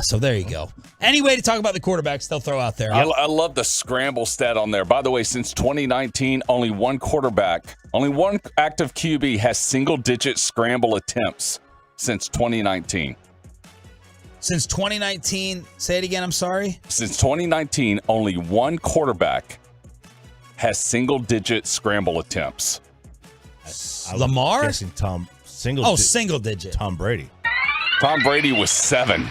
So there you go. Any way to talk about the quarterbacks they'll throw out there. I love the scramble stat on there. By the way, since 2019, only one active QB has single-digit scramble attempts since 2019. Since 2019, say it again, I'm sorry. Since 2019, only one quarterback has single-digit scramble attempts. Lamar? I'm guessing single digit. Tom Brady. Tom Brady was 7.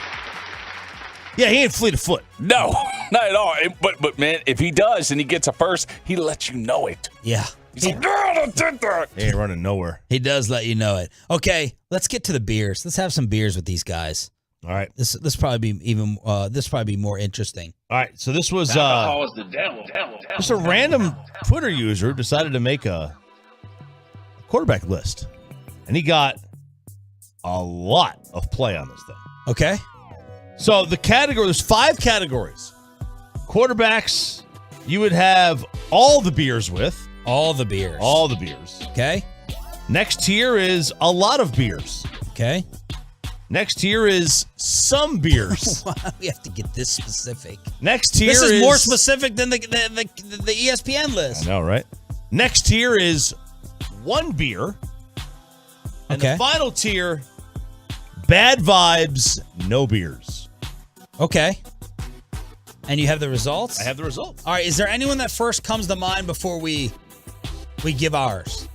Yeah, he ain't fleet of foot. No, not at all. But man, if he does and he gets a first, he lets you know it. Yeah. He's like, I did that. He ain't running nowhere. He does let you know it. Okay, let's get to the beers. Let's have some beers with these guys. All right. This probably be more interesting. All right. So this was Alcohol is the devil. just a random Twitter user decided to make a quarterback list, and he got a lot of play on this thing. Okay. So there's 5 categories. Quarterbacks you would have all the beers with. All the beers. All the beers. Okay. Next tier is a lot of beers. Okay. Next tier is some beers. We have to get this specific. Next tier is more specific than the ESPN list. I know, right? Next tier is 1 beer. And the final tier, bad vibes, no beers. Okay. And you have the results? I have the results. All right. Is there anyone that first comes to mind before we give ours?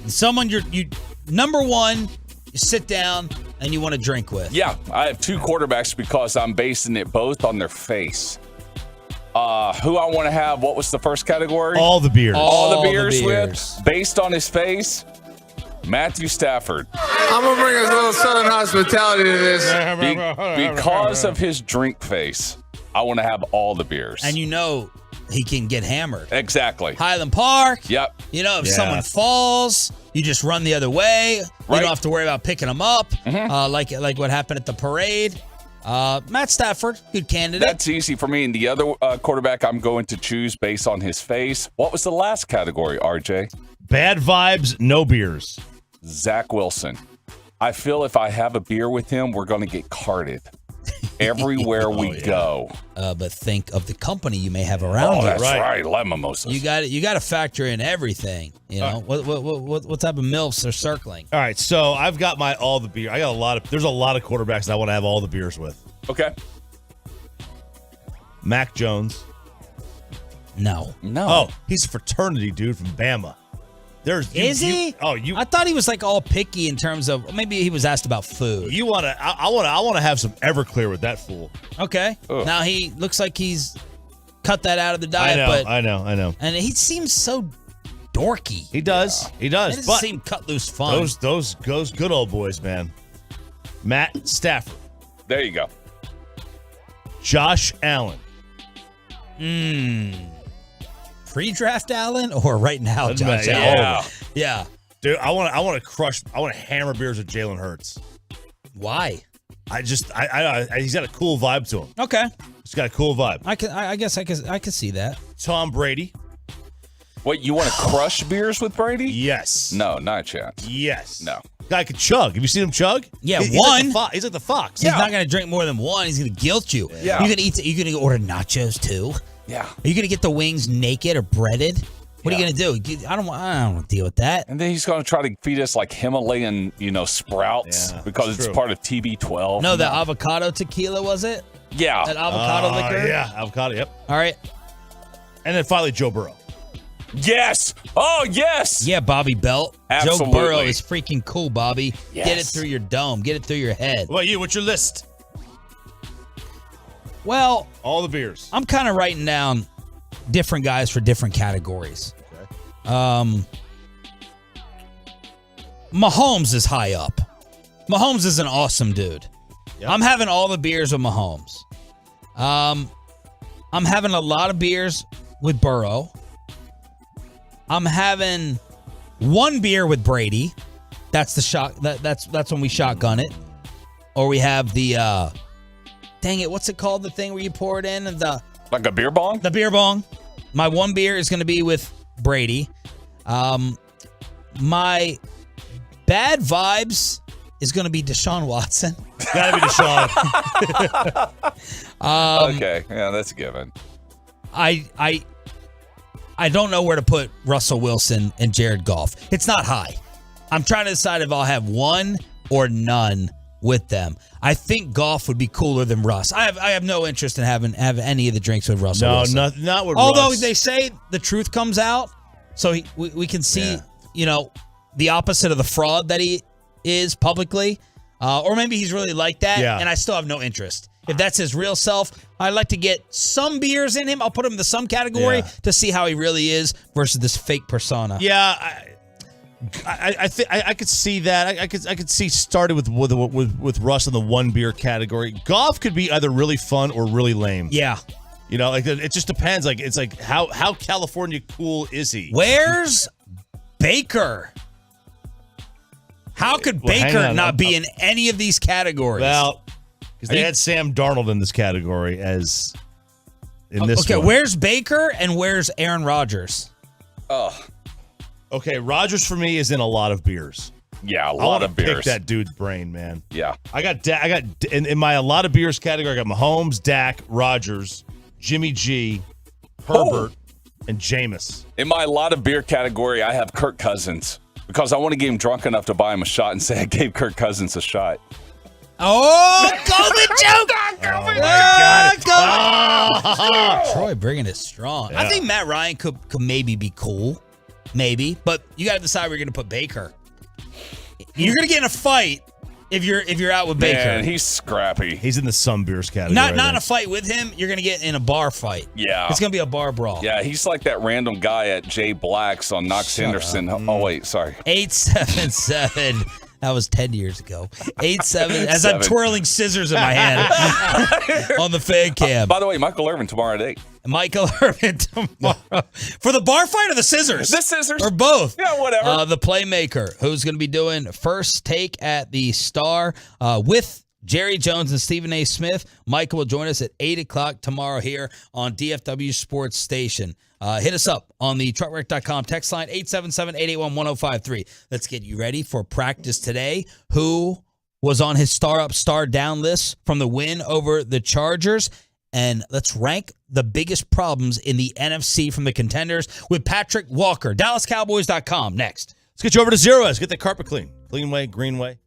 Someone you number 1, you sit down and you want to drink with. Yeah, I have 2 quarterbacks because I'm basing it both on their face. Who I want to have, what was the first category? All the beers. All the beers with, based on his face, Matthew Stafford. I'm going to bring a little Southern hospitality to this. Because of his drink face, I want to have all the beers. And you know he can get hammered. Exactly. Highland Park. Yep. You know, if someone falls, you just run the other way. You don't have to worry about picking them up, like what happened at the parade. Matt Stafford, good candidate. That's easy for me. And the other quarterback I'm going to choose based on his face. What was the last category, RJ? Bad vibes, no beers. Zach Wilson. I feel if I have a beer with him, we're going to get carded everywhere we go. But think of the company you may have around you. That's right. Lemon mimosas. You got to factor in everything. You know what type of MILFs are circling. All right, so I've got all the beer. I got there's a lot of quarterbacks that I want to have all the beers with. Okay. Mac Jones. No. Oh, he's a fraternity dude from Bama. Is he? I thought he was like all picky in terms of maybe he was asked about food. I want to have some Everclear with that fool. Okay. Ugh. Now he looks like he's cut that out of the diet. I know. And he seems so dorky. He does. He does. It doesn't seem cut loose fun. Those good old boys, man. Matt Stafford. There you go. Josh Allen. Pre-draft Allen or right now, Josh Allen? Yeah. Dude, I want to hammer beers with Jalen Hurts. Why? He's got a cool vibe to him. Okay. He's got a cool vibe. I guess I can see that. Tom Brady. What, you want to crush beers with Brady? Yes. No, not a chance. Yes. No. Guy could chug. Have you seen him chug? Yeah, he's one. He's like the fox. He's not going to drink more than one. He's going to guilt you. Yeah. You're going to order nachos too? Yeah. Are you going to get the wings naked or breaded? What are you going to do? I don't want to deal with that. And then he's going to try to feed us like Himalayan, sprouts because it's part of TB12. No, the avocado tequila, was it? Yeah. That avocado liquor? Yeah, avocado, yep. All right. And then finally, Joe Burrow. Yes. Oh, yes. Yeah, Bobby Belt. Absolutely. Joe Burrow is freaking cool, Bobby. Yes. Get it through your dome. Get it through your head. What about you? What's your list? Well, all the beers. I'm kind of writing down different guys for different categories. Okay. Mahomes is high up. Mahomes is an awesome dude. Yep. I'm having all the beers with Mahomes. I'm having a lot of beers with Burrow. I'm having one beer with Brady. That's the shot. That's when we shotgun it. Or we have the dang it, what's it called? The thing where you pour it in and like a beer bong? The beer bong. My one beer is going to be with Brady. My bad vibes is going to be Deshaun Watson. Gotta be Deshaun. Okay, yeah, that's a given. I don't know where to put Russell Wilson and Jared Goff. It's not high. I'm trying to decide if I'll have one or none with them. I think Goff would be cooler than Russ. I have no interest in having any of the drinks with Russell Wilson. Not with Although Russ. they say the truth comes out, so we can see, the opposite of the fraud that he is publicly. Or maybe he's really like that, and I still have no interest. If that's his real self, I'd like to get some beers in him. I'll put him in the some category to see how he really is versus this fake persona. Yeah, I think I could see that. I could see started with Russ in the one beer category. Golf could be either really fun or really lame. Yeah. It just depends. Like it's like how California cool is he? Where's Baker? How could Baker not be in any of these categories? Well, because they had Sam Darnold in this category as in this. Okay, one. where's Baker and where's Aaron Rodgers? Oh. Okay, Rodgers for me is in a lot of beers. Yeah, a lot of beers. Pick that dude's brain, man. Yeah. I got in my a lot of beers category, I got Mahomes, Dak, Rodgers, Jimmy G, Herbert, and Jameis. In my lot of beer category, I have Kirk Cousins because I want to get him drunk enough to buy him a shot and say I gave Kirk Cousins a shot. Oh, COVID joke! God. Troy bringing it strong. Yeah. I think Matt Ryan could maybe be cool. Maybe. But you got to decide where you're going to put Baker. You're going to get in a fight if you're out with Baker. Man, he's scrappy. He's in the some beers category. Not in a fight with him. You're going to get in a bar fight. Yeah. It's going to be a bar brawl. Yeah, he's like that random guy at Jay Black's on Knox Henderson. Oh, wait, sorry. 877. That was 10 years ago. 87. As I'm twirling scissors in my hand on the fan cam. By the way, Michael Irvin tomorrow at 8. Michael Irvin tomorrow. For the bar fight or the scissors? The scissors. Or both. Yeah, whatever. The Playmaker, who's going to be doing First Take at the Star with Jerry Jones and Stephen A. Smith. Michael will join us at 8 o'clock tomorrow here on DFW Sports Station. Hit us up on the truckwreck.com text line, 877-881-1053. Let's get you ready for practice today. Who was on his star up, star down list from the win over the Chargers? And let's rank the biggest problems in the NFC from the contenders with Patrick Walker. DallasCowboys.com next. Let's get you over to Zero's. Get the carpet clean. Clean way, green way.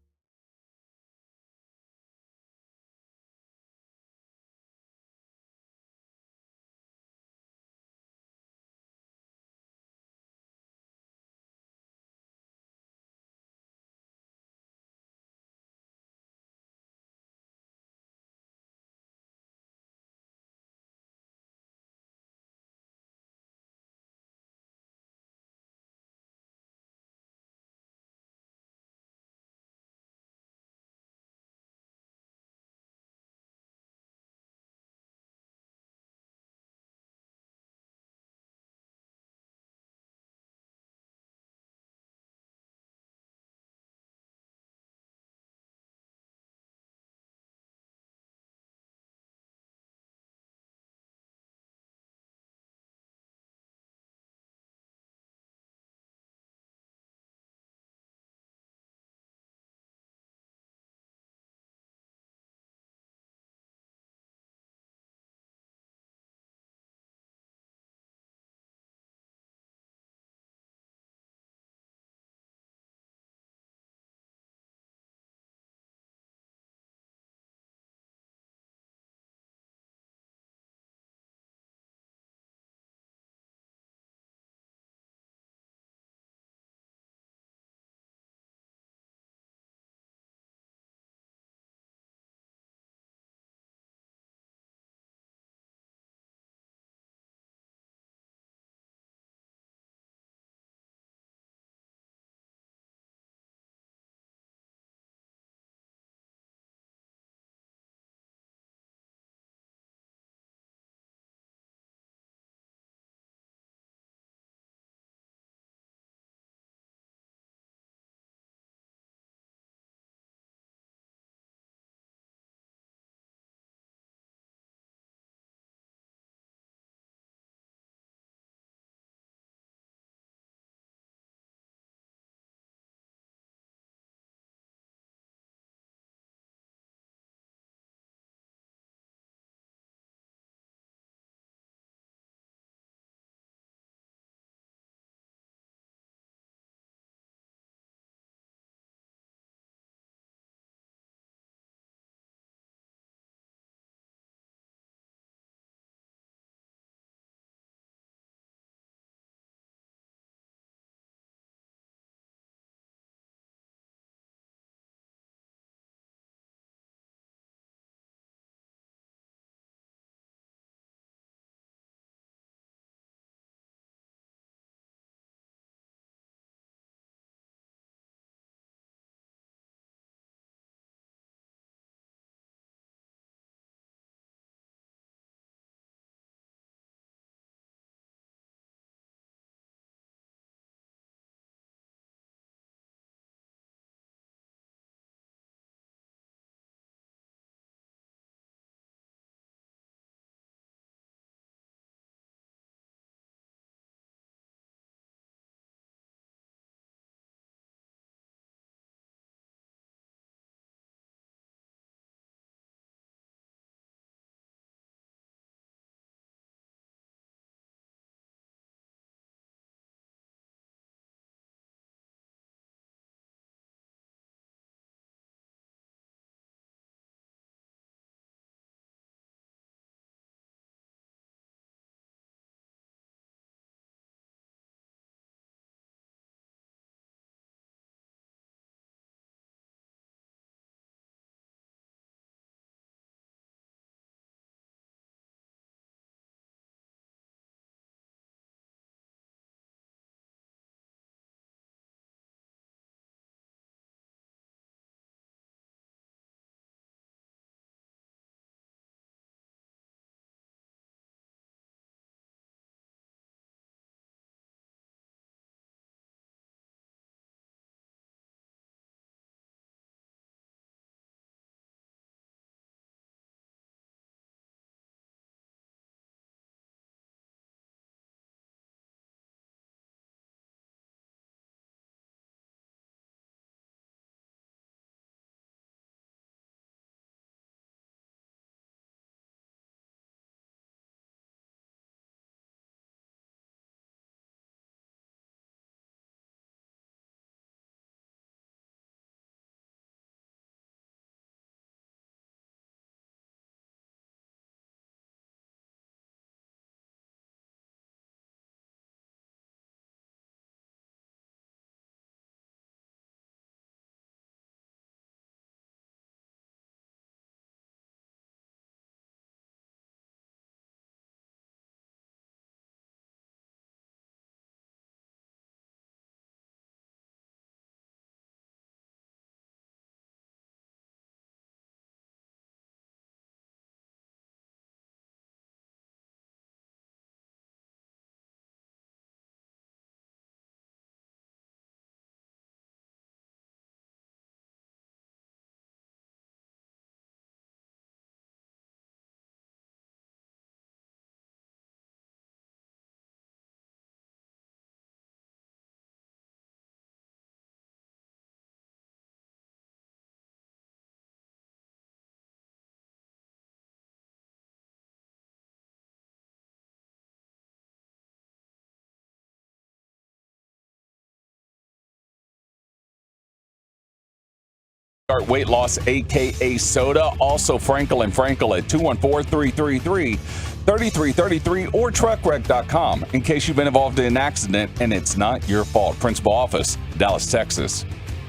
Weight loss, a.k.a. soda. Also, Frankel and Frankel at 214-333-3333 or truckwreck.com in case you've been involved in an accident and it's not your fault. Principal office, Dallas, Texas.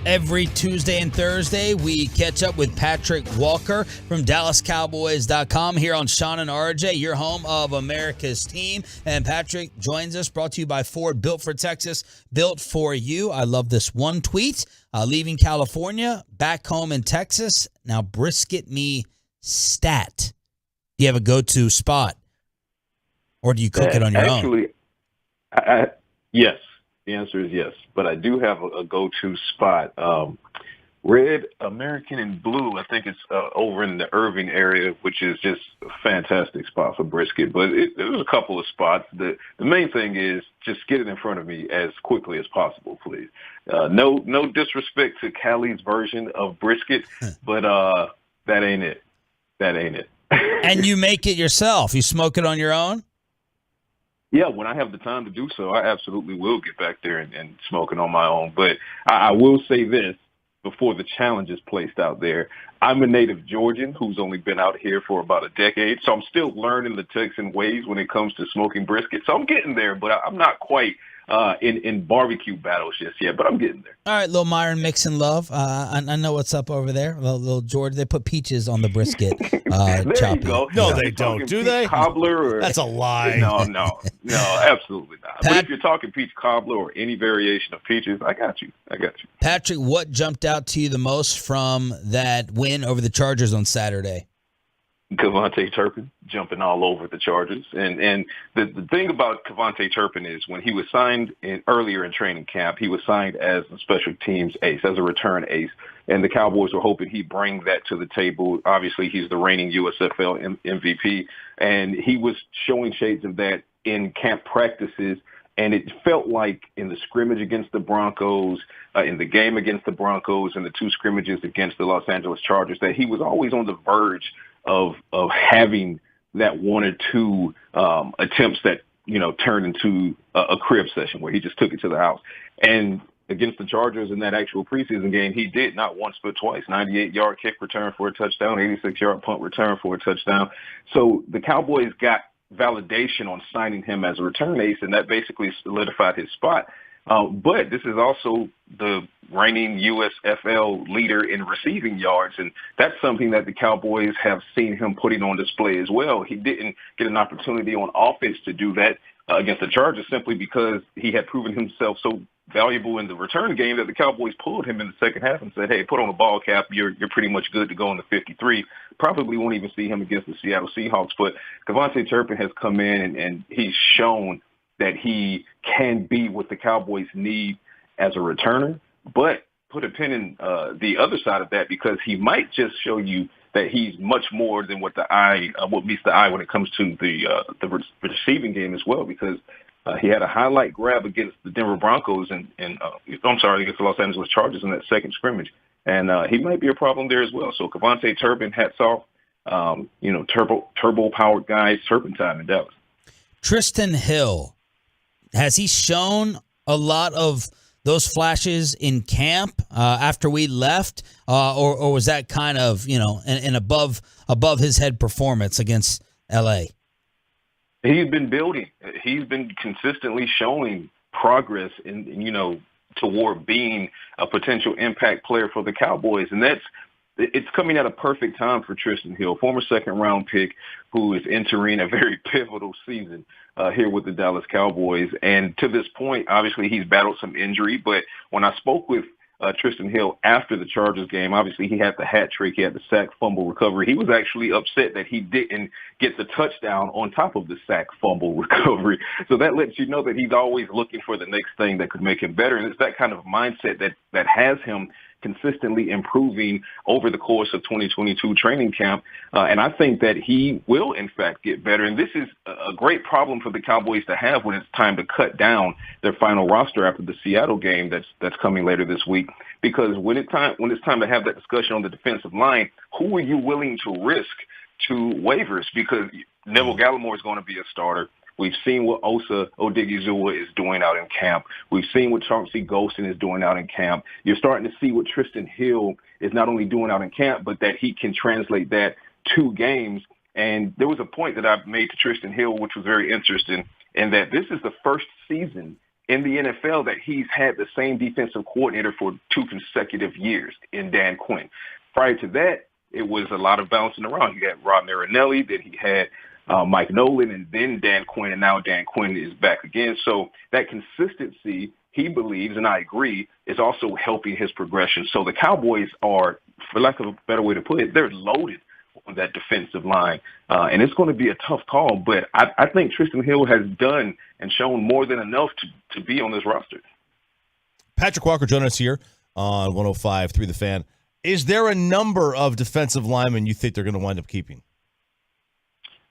Every Tuesday and Thursday, we catch up with Patrick Walker from DallasCowboys.com here on Sean and RJ, your home of America's team. And Patrick joins us, brought to you by Ford, built for Texas, built for you. I love this one tweet. Leaving California, back home in Texas. Now brisket me stat. Do you have a go-to spot? Or do you cook it on your own? Actually, yes. The answer is yes, but I do have a go-to spot. Red, American, and Blue, I think it's over in the Irving area, which is just a fantastic spot for brisket. But there's a couple of spots. The main thing is just get it in front of me as quickly as possible, please. No disrespect to Callie's version of brisket, but that ain't it. That ain't it. And you make it yourself? You smoke it on your own? Yeah, when I have the time to do so, I absolutely will get back there and smoke it on my own. But I will say this before the challenge is placed out there. I'm a native Georgian who's only been out here for about a decade, so I'm still learning the Texan ways when it comes to smoking brisket. So I'm getting there, but I'm not quite in barbecue battles just yet, but I'm getting there. All right, little Myron mixing love. I know what's up over there. Little George, they put peaches on the brisket. There choppy. you go. No, they don't. Do they? Cobbler or, That's a lie. No, absolutely not. But if you're talking peach cobbler or any variation of peaches, I got you. Patrick, what jumped out to you the most from that win over the Chargers on Saturday? Kevontae Turpin jumping all over the Chargers. And the thing about Kevontae Turpin is when he was signed earlier in training camp, he was signed as a special teams ace, as a return ace. And the Cowboys were hoping he'd bring that to the table. Obviously, he's the reigning USFL MVP, and he was showing shades of that in camp practices. And it felt like in the scrimmage against the Broncos, in the game against the Broncos, and the two scrimmages against the Los Angeles Chargers, that he was always on the verge of having that one or two attempts that, turned into a crib session where he just took it to the house. And against the Chargers in that actual preseason game, he did not once but twice. 98-yard kick return for a touchdown, 86-yard punt return for a touchdown. So the Cowboys got validation on signing him as a return ace, and that basically solidified his spot. But this is also the reigning USFL leader in receiving yards, and that's something that the Cowboys have seen him putting on display as well. He didn't get an opportunity on offense to do that against the Chargers simply because he had proven himself so valuable in the return game that the Cowboys pulled him in the second half and said, hey, put on a ball cap. You're pretty much good to go in the 53. Probably won't even see him against the Seattle Seahawks. But Kevontae Turpin has come in and he's shown that he can be what the Cowboys need as a returner, but put a pin in the other side of that because he might just show you that he's much more than what meets the eye when it comes to the receiving game as well, because he had a highlight grab against the Denver Broncos against the Los Angeles Chargers in that second scrimmage. And he might be a problem there as well. So Kevontae Turpin, hats off, turbo-powered guys, turpentine in Dallas. Tristan Hill, has he shown a lot of those flashes in camp after we left, or was that kind of an above his head performance against L.A.? He's been building. He's been consistently showing progress in toward being a potential impact player for the Cowboys, and it's coming at a perfect time for Tristan Hill, former second-round pick who is entering a very pivotal season here with the Dallas Cowboys. And to this point, obviously, he's battled some injury. But when I spoke with Tristan Hill after the Chargers game, obviously, he had the hat trick, he had the sack fumble recovery. He was actually upset that he didn't get the touchdown on top of the sack fumble recovery. So that lets you know that he's always looking for the next thing that could make him better. And it's that kind of mindset that has him consistently improving over the course of 2022 training camp. And I think that he will, in fact, get better. And this is a great problem for the Cowboys to have when it's time to cut down their final roster after the Seattle game that's coming later this week. Because when it's time to have that discussion on the defensive line, who are you willing to risk to waivers? Because Neville Gallimore is going to be a starter. We've seen what Osa Odigizua is doing out in camp. We've seen what Chauncey Golston is doing out in camp. You're starting to see what Tristan Hill is not only doing out in camp, but that he can translate that to games. And there was a point that I made to Tristan Hill, which was very interesting, in that this is the first season in the NFL that he's had the same defensive coordinator for 2 consecutive years in Dan Quinn. Prior to that, it was a lot of bouncing around. You had Rod Marinelli, then he had Mike Nolan, and then Dan Quinn, and now Dan Quinn is back again. So that consistency, he believes, and I agree, is also helping his progression. So the Cowboys are, for lack of a better way to put it, they're loaded on that defensive line. And it's going to be a tough call, but I think Tristan Hill has done and shown more than enough to be on this roster. Patrick Walker joining us here on 105.3 The Fan. Is there a number of defensive linemen you think they're going to wind up keeping?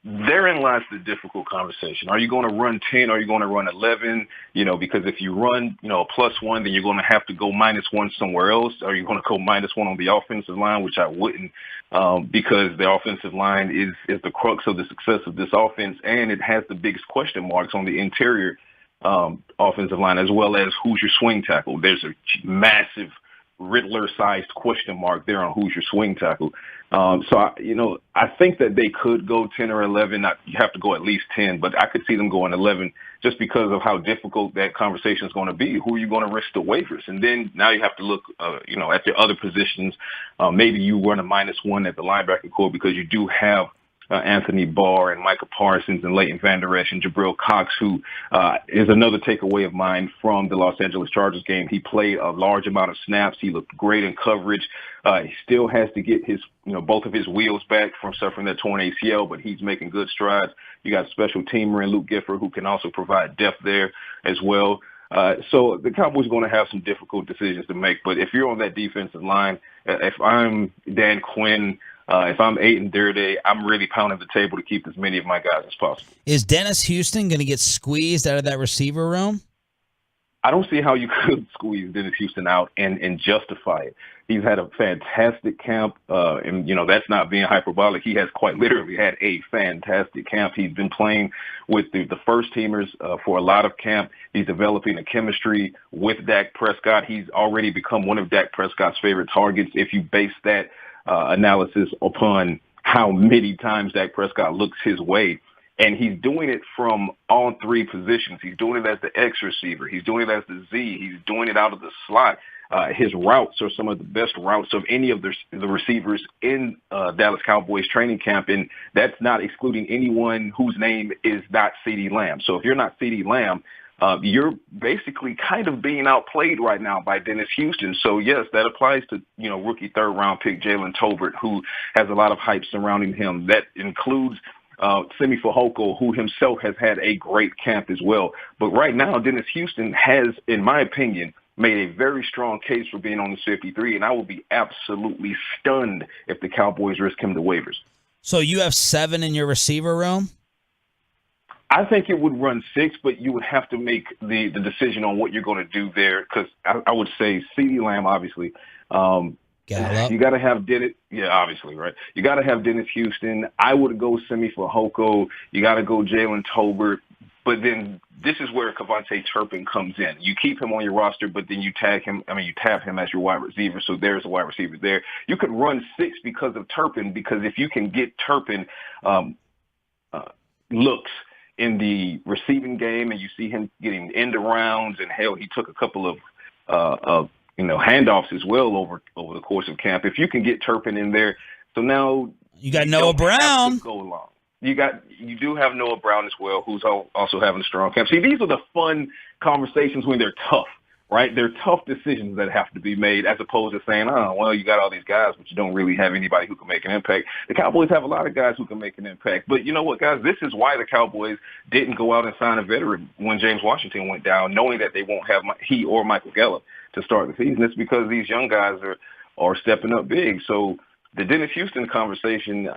Therein lies the difficult conversation. Are you going to run 10? Are you going to run 11? Because if you run, a +1, then you're going to have to go -1 somewhere else. Are you going to go -1 on the offensive line, which I wouldn't, because the offensive line is the crux of the success of this offense, and it has the biggest question marks on the interior offensive line, as well as who's your swing tackle. There's a massive Riddler-sized question mark there on who's your swing tackle. I think that they could go 10 or 11. You have to go at least 10, but I could see them going 11 just because of how difficult that conversation is going to be. Who are you going to risk the waivers? And then now you have to look, at the other positions. Maybe you run a -1 at the linebacker core because you do have Anthony Barr and Micah Parsons and Leighton Vander Esch and Jabril Cox, who is another takeaway of mine from the Los Angeles Chargers game. He played a large amount of snaps. He looked great in coverage. He still has to get his, both of his wheels back from suffering that torn ACL, but he's making good strides. You got special teamer in Luke Gifford, who can also provide depth there as well. So the Cowboys are going to have some difficult decisions to make. But if you're on that defensive line, if I'm Dan Quinn, if I'm Aiden Durde, I'm really pounding the table to keep as many of my guys as possible. Is Dennis Houston going to get squeezed out of that receiver room? I don't see how you could squeeze Dennis Houston out and justify it. He's had a fantastic camp, and, that's not being hyperbolic. He has quite literally had a fantastic camp. He's been playing with the first teamers for a lot of camp. He's developing a chemistry with Dak Prescott. He's already become one of Dak Prescott's favorite targets if you base that analysis upon how many times Dak Prescott looks his way. And he's doing it from all 3 positions. He's doing it as the X receiver. He's doing it as the Z. He's doing it out of the slot. His routes are some of the best routes of any of the receivers in Dallas Cowboys training camp. And that's not excluding anyone whose name is not CeeDee Lamb. So if you're not CeeDee Lamb, you're basically kind of being outplayed right now by Dennis Houston. So, yes, that applies to, rookie 3rd-round pick Jalen Tolbert, who has a lot of hype surrounding him. That includes Simi Fehoko, who himself has had a great camp as well. But right now, Dennis Houston has, in my opinion, made a very strong case for being on the 53, and I will be absolutely stunned if the Cowboys risk him to waivers. So you have 7 in your receiver room? I think it would run 6, but you would have to make the decision on what you're going to do there, because I would say CeeDee Lamb, obviously. You got to have Dennis. Yeah, obviously, right? You got to have Dennis Houston. I would go Simi Fehoko. You got to go Jalen Tolbert. But then this is where Kevontae Turpin comes in. You keep him on your roster, but then you tab him as your wide receiver. So there's a wide receiver there. You could run 6 because of Turpin, because if you can get Turpin looks in the receiving game and you see him getting end arounds, and hell, he took a couple of handoffs as well over the course of camp. If you can get Turpin in there, so now you got Noah Brown. Go along. You do have Noah Brown as well, who's also having a strong camp. See, these are the fun conversations when they're tough, right? They're tough decisions that have to be made, as opposed to saying, oh, well, you got all these guys, but you don't really have anybody who can make an impact. The Cowboys have a lot of guys who can make an impact. But you know what, guys? This is why the Cowboys didn't go out and sign a veteran when James Washington went down, knowing that they won't have he or Michael Gallup to start the season. It's because these young guys are stepping up big. So the Dennis Houston conversation,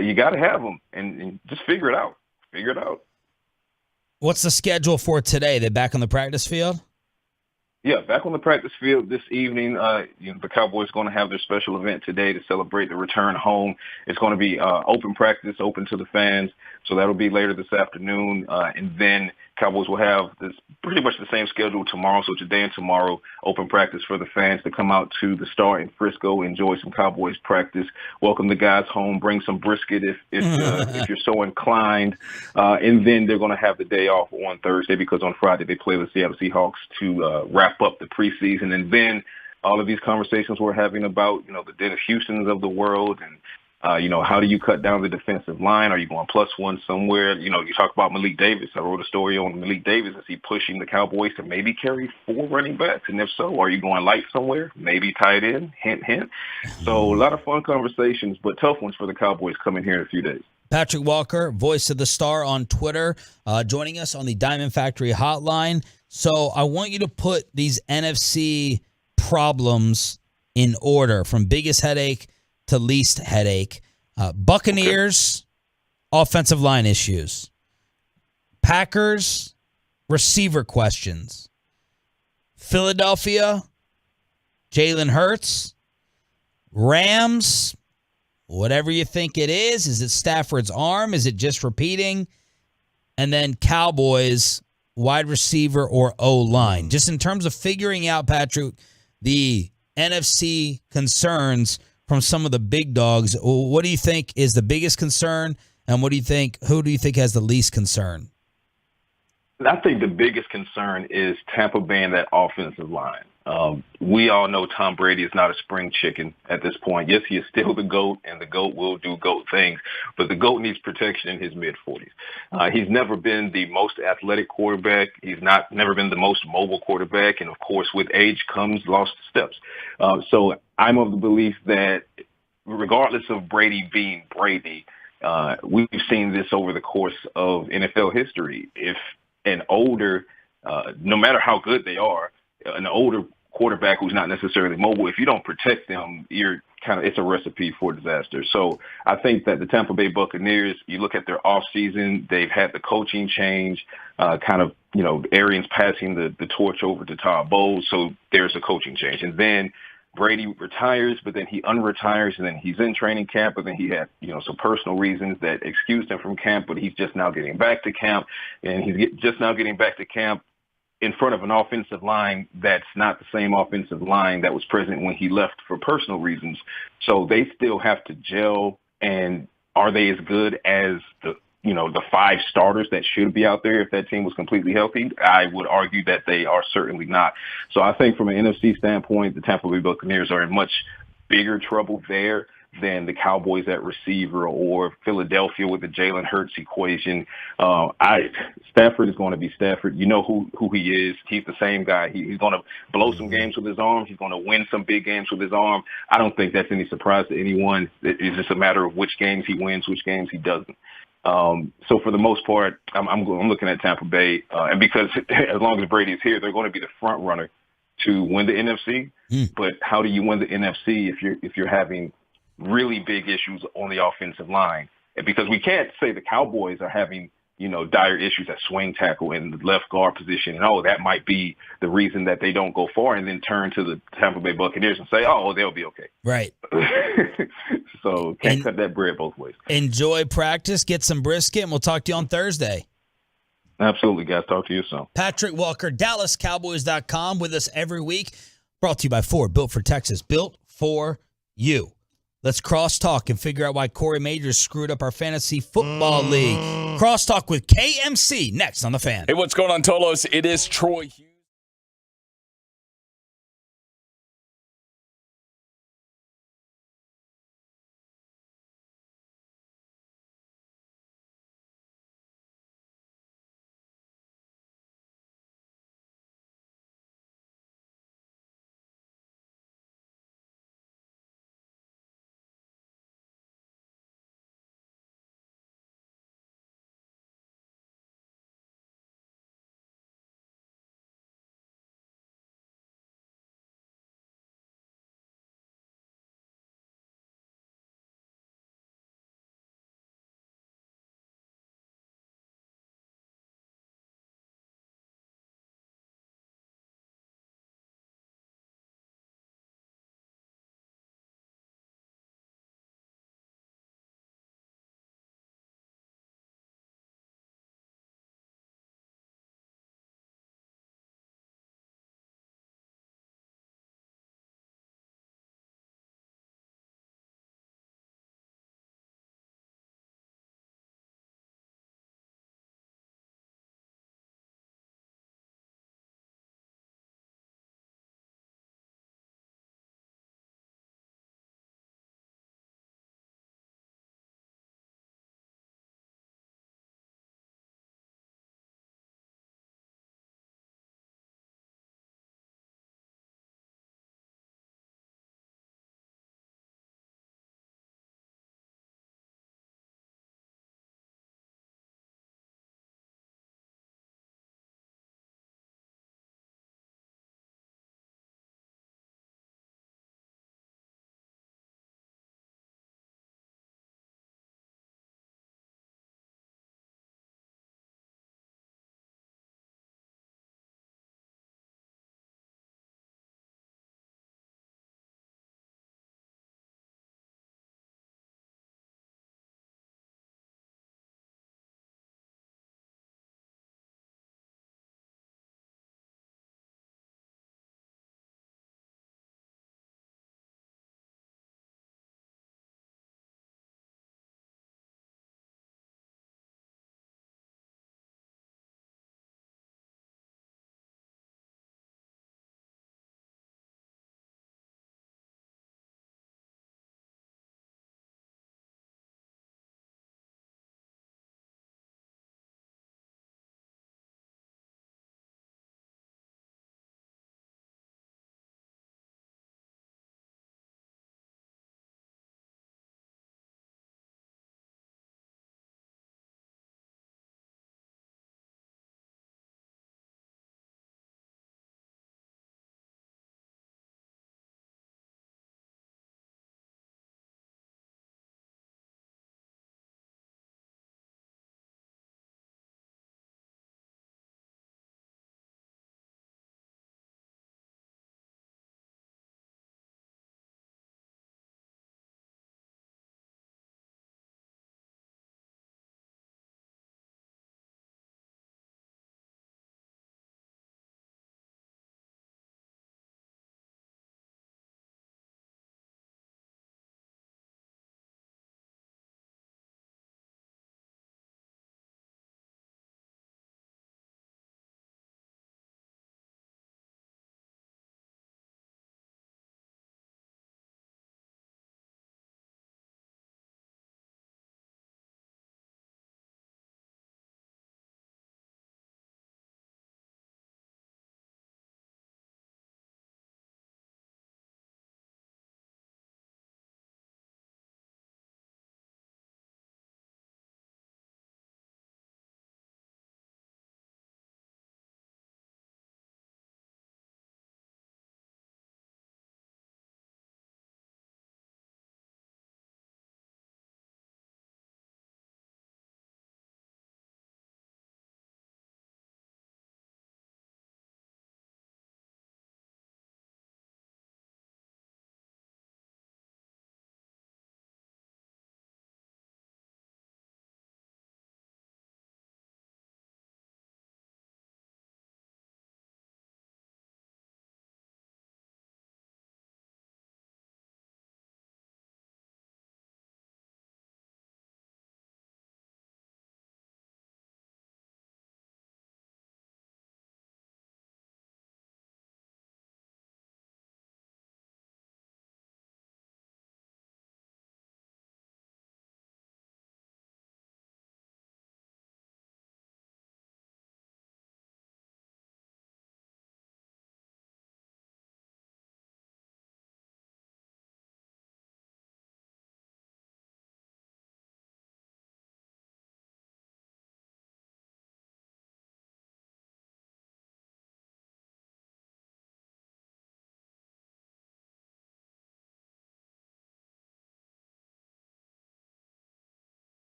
you got to have them and just figure it out. What's the schedule for today? They back on the practice field? Yeah, back on the practice field this evening. The Cowboys are going to have their special event today to celebrate the return home. It's going to be open practice, open to the fans. So that'll be later this afternoon. And then Cowboys will have this pretty much the same schedule tomorrow. So today and tomorrow, open practice for the fans to come out to the Star in Frisco, enjoy some Cowboys practice, welcome the guys home, bring some brisket if you're so inclined. And then they're going to have the day off on Thursday because on Friday they play the Seattle Seahawks to wrap up the preseason. And then all of these conversations we're having about, the Dennis Houstons of the world and, how do you cut down the defensive line? Are you going +1 somewhere? You talk about Malik Davis. I wrote a story on Malik Davis. Is he pushing the Cowboys to maybe carry 4 running backs? And if so, are you going light somewhere? Maybe tight end? Hint, hint. So a lot of fun conversations, but tough ones for the Cowboys coming here in a few days. Patrick Walker, voice of the Star on Twitter, joining us on the Diamond Factory hotline. So I want you to put these NFC problems in order from biggest headache to least headache. Buccaneers, offensive line issues. Packers, receiver questions. Philadelphia, Jalen Hurts. Rams, whatever you think it is. Is it Stafford's arm? Is it just repeating? And then Cowboys, wide receiver or O-line. Just in terms of figuring out, Patrick, the NFC concerns from some of the big dogs, what do you think is the biggest concern, and who do you think has the least concern? I think the biggest concern is Tampa Bay and that offensive line. We all know Tom Brady is not a spring chicken at this point. Yes, he is still the GOAT, and the GOAT will do GOAT things, but the GOAT needs protection in his mid-40s. He's never been the most athletic quarterback. He's never been the most mobile quarterback, and, of course, with age comes lost steps. So I'm of the belief that regardless of Brady being Brady, we've seen this over the course of NFL history. If an older, no matter how good they are, an older quarterback who's not necessarily mobile, if you don't protect them, it's a recipe for disaster. So I think that the Tampa Bay Buccaneers, you look at their offseason, they've had the coaching change, Arians passing the torch over to Todd Bowles. So there's a coaching change. And then Brady retires, but then he unretires, and then he's in training camp, but then he had, some personal reasons that excused him from camp, but he's just now getting back to camp, and he's just now getting back to camp in front of an offensive line that's not the same offensive line that was present when he left for personal reasons. So they still have to gel, and are they as good as the 5 starters that should be out there if that team was completely healthy? I would argue that they are certainly not. So I think from an NFC standpoint, the Tampa Bay Buccaneers are in much bigger trouble there than the Cowboys at receiver or Philadelphia with the Jalen Hurts equation. Stafford is going to be Stafford. You know who he is. He's the same guy. He's going to blow some games with his arm. He's going to win some big games with his arm. I don't think that's any surprise to anyone. It's just a matter of which games he wins, which games he doesn't. So for the most part, I'm looking at Tampa Bay, and because as long as Brady's here, they're going to be the front runner to win the NFC. But how do you win the NFC if you're having really big issues on the offensive line? Because we can't say the Cowboys are having dire issues at swing tackle and the left guard position, and that might be the reason that they don't go far, and then turn to the Tampa Bay Buccaneers and say, they'll be okay. Right. So can't cut that bread both ways. Enjoy practice, get some brisket, and we'll talk to you on Thursday. Absolutely, guys. Talk to you soon. Patrick Walker, DallasCowboys.com, with us every week. Brought to you by Ford, built for Texas, built for you. Let's crosstalk and figure out why Corey Majors screwed up our fantasy football league. Crosstalk with KMC next on The Fan. Hey, what's going on, Tolos? It is Troy Hughes.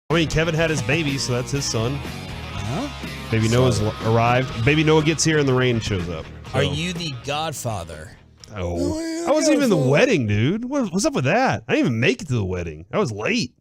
I mean, Kevin had his baby, so that's his son. Huh? Baby Noah's arrived. Baby Noah gets here and the rain shows up. So. Are you the godfather? Oh, I wasn't even in the wedding, dude. What's up with that? I didn't even make it to the wedding. I was late.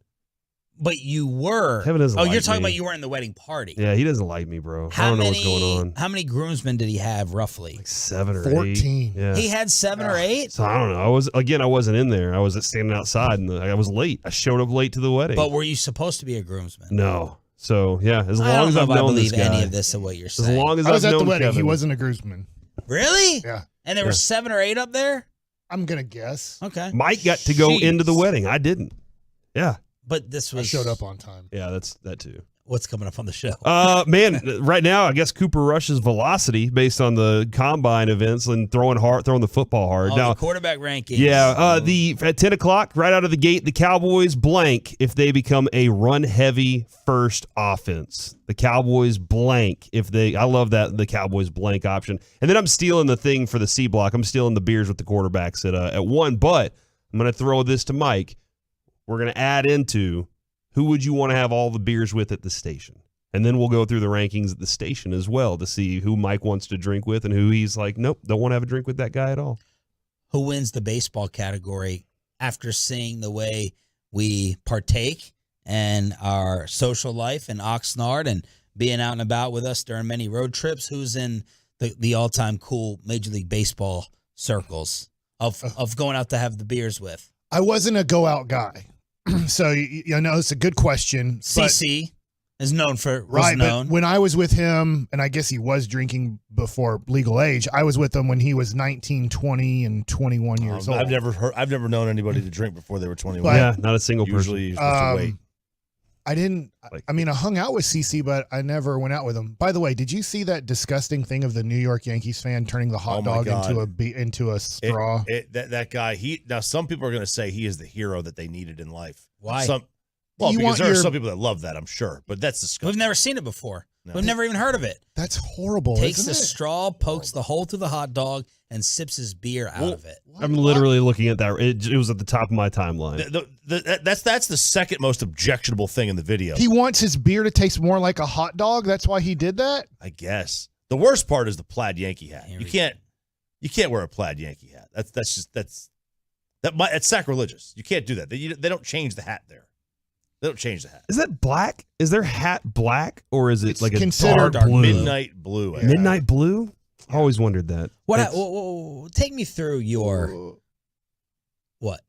But you were. Kevin doesn't like you're talking me. about you weren't in the wedding party. Yeah, he doesn't like me, bro. I don't know what's going on. How many groomsmen did he have, roughly? Like 7 or 14. 8. Yeah. He had 7 or 8? So I don't know. I wasn't in there. I was standing outside, and I was late. I showed up late to the wedding. But were you supposed to be a groomsman? No. So, yeah, as I long as I've known this guy. I believe any of this of what you're saying. As long as I was I've at the known wedding. Kevin. He wasn't a groomsman. Really? Yeah. And there were 7 or 8 up there? I'm going to guess. Okay. Mike got to go into the wedding. I didn't. Yeah. But this was... I showed up on time. Yeah, that's that too. What's coming up on the show? Man, right now, I guess Cooper Rush's velocity based on the combine events and throwing the football hard. Oh, now, the quarterback rankings. Yeah, at 10 o'clock, right out of the gate, the Cowboys blank if they become a run-heavy first offense. The Cowboys blank if they... I love that, the Cowboys blank option. And then I'm stealing the thing for the C block. I'm stealing the beers with the quarterbacks at 1. But I'm going to throw this to Mike. We're going to add into... who would you want to have all the beers with at the station? And then we'll go through the rankings at the station as well to see who Mike wants to drink with and who he's like, nope, don't want to have a drink with that guy at all. Who wins the baseball category after seeing the way we partake and our social life in Oxnard and being out and about with us during many road trips? Who's in the all-time cool Major League Baseball circles of going out to have the beers with? I wasn't a go-out guy. So, you know, it's a good question. CC is known for But when I was with him, and I guess he was drinking before legal age, I was with him when he was 19, 20, and 21 years old. I've never known anybody to drink before they were 21. But, yeah, not a single person. Usually you're supposed to wait. I hung out with CC, but I never went out with him. By the way, did you see that disgusting thing of the New York Yankees fan turning the hot dog into a straw? That guy, now some people are going to say he is the hero that they needed in life. Why? Because there are some people that love that, I'm sure, but that's disgusting. We've never seen it before. No. We've never even heard of it. That's horrible. Takes isn't the it? straw, pokes the hole through the hot dog, and sips his beer out of it. I'm literally looking at that. It was at the top of my timeline. That's the second most objectionable thing in the video. He wants his beer to taste more like a hot dog. That's why he did that. I guess the worst part is the plaid Yankee hat. You can't wear a plaid Yankee hat. That's sacrilegious. You can't do that. They don't change the hat there. They don't change the hat. Is that black? Is their hat black or is it like a considered dark blue? Midnight blue. Midnight blue? I always wondered that. Take me through your what?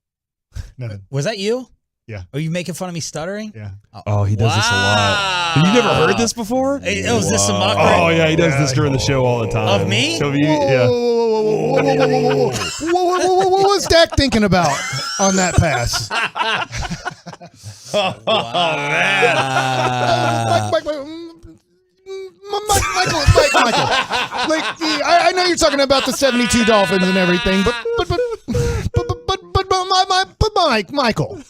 No. Was that you? Yeah. Are you making fun of me stuttering? Yeah. Oh, he does this a lot. Have you never heard this before? Is this a mockery? Oh, yeah, he does this during the show all the time. Of me? So yeah. What was Dak thinking about on that pass? Oh, man. Michael. Like, I know you're talking about the 72 Dolphins and everything, but Michael.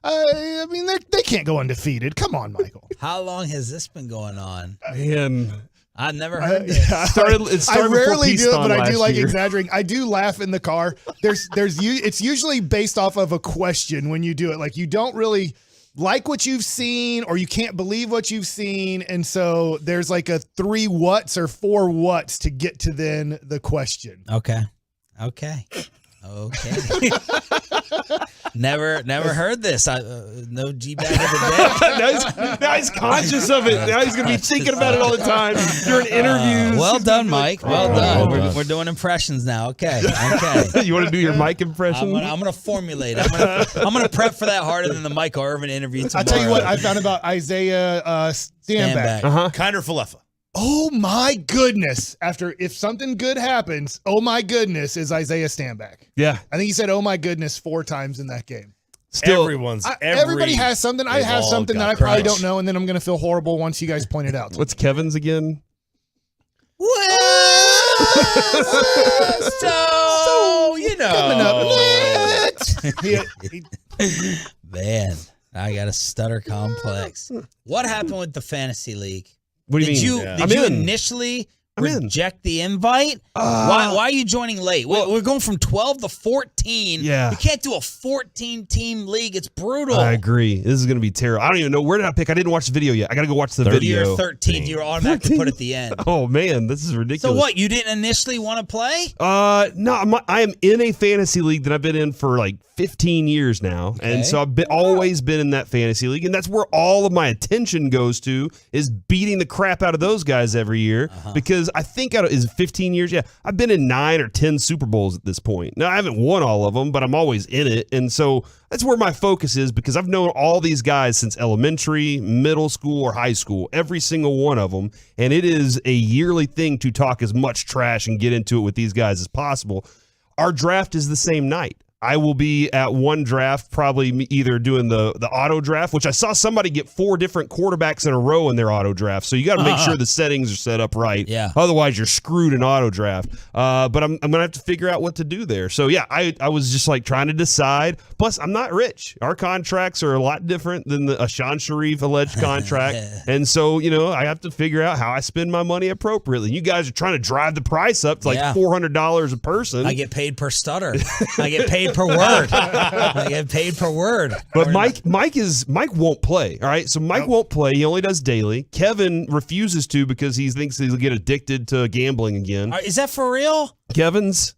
I mean, they can't go undefeated. Come on, Michael. How long has this been going on? Man. I've never heard this. I rarely do it, but I do like exaggerating. I do laugh in the car. It's usually based off of a question when you do it. Like, you don't really like what you've seen or you can't believe what you've seen. And so there's like a 3 whats or 4 whats to get to then the question. Okay. Never heard this. No G-bag of the day. now he's conscious of it. Now he's going to be thinking about it all the time during interviews. Well done, Mike. Well done. We're doing impressions now. Okay. You want to do your Mike impression? I'm going to formulate it. I'm going to prep for that harder than the Michael Irvin interview tomorrow. I'll tell you what I found about Isaiah Stanback. Kinder Falefa. Oh my goodness. If something good happens, oh my goodness is Isaiah Stanback. Yeah. I think he said oh my goodness 4 times in that game. Still, everybody has something. I have something that I probably don't know, and then I'm going to feel horrible once you guys point it out. What's Kevin's again? So, you know. Coming up next. Man, I got a stutter complex. What happened with the fantasy league? What do you mean? Did you initially reject the invite? Why are you joining late? We're going from 12 to 14. Yeah. You can't do a 14-team league. It's brutal. I agree. This is going to be terrible. I don't even know. Where did I pick? I didn't watch the video yet. I got to go watch the video. You're 13th. You're automatically put at the end. Oh, man. This is ridiculous. So what? You didn't initially want to play? No. I am in a fantasy league that I've been in for like 15 years now. Okay. And so I've always been in that fantasy league. And that's where all of my attention goes to, is beating the crap out of those guys every year. Because I think is it 15 years? Yeah. I've been in 9 or 10 Super Bowls at this point. Now, I haven't won all of them, but I'm always in it. And so that's where my focus is, because I've known all these guys since elementary, middle school, or high school, every single one of them. And it is a yearly thing to talk as much trash and get into it with these guys as possible. Our draft is the same night. I will be at one draft, probably either doing the auto draft, which I saw somebody get 4 different quarterbacks in a row in their auto draft. So you got to make sure the settings are set up right. Yeah. Otherwise, you're screwed in auto draft. But I'm going to have to figure out what to do there. So, yeah, I was just like trying to decide. Plus, I'm not rich. Our contracts are a lot different than a Sean Sharif alleged contract. And so, I have to figure out how I spend my money appropriately. You guys are trying to drive the price up to like $400 a person. I get paid per stutter. I get paid per word. I get paid per word. But Mike won't play. All right. So Mike won't play. He only does daily. Kevin refuses to because he thinks he'll get addicted to gambling again. Is that for real?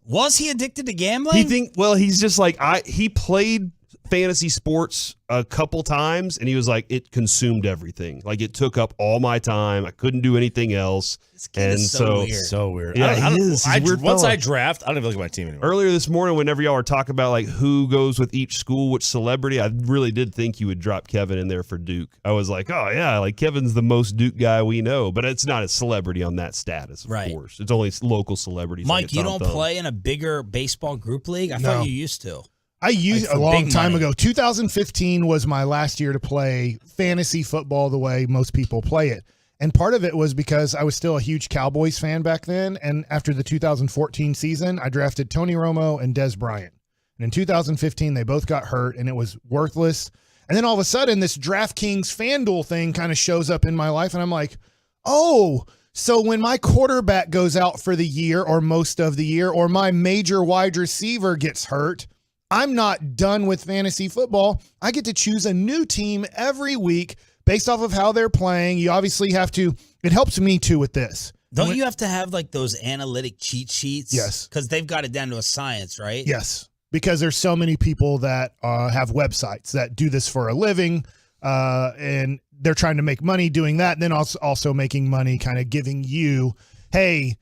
Was he addicted to gambling? He's just like, he played fantasy sports a couple times, and he was like, it consumed everything. Like, it took up all my time. I couldn't do anything else. This kid is so weird. Yeah, he is. He's a weird once fella. I draft, I don't even look at my team anymore. Earlier this morning, whenever y'all were talking about like who goes with each school, which celebrity, I really did think you would drop Kevin in there for Duke. I was like, oh yeah, like Kevin's the most Duke guy we know, but it's not a celebrity on that status, of course. It's only local celebrities. Mike, like you don't play in a bigger baseball group league? I No. thought you used to. I used Like a for long big time money. ago. 2015 was my last year to play fantasy football the way most people play it. And part of it was because I was still a huge Cowboys fan back then. And after the 2014 season, I drafted Tony Romo and Des Bryant. And in 2015, they both got hurt and it was worthless. And then all of a sudden, this DraftKings FanDuel thing kind of shows up in my life. And I'm like, oh, so when my quarterback goes out for the year or most of the year, or my major wide receiver gets hurt, I'm not done with fantasy football. I get to choose a new team every week based off of how they're playing. You obviously have to, it helps me too with this. Don't you have to have like those analytic cheat sheets? Yes. Because they've got it down to a science, right? Yes, because there's so many people that have websites that do this for a living, and they're trying to make money doing that, and then also making money kind of giving you, hey,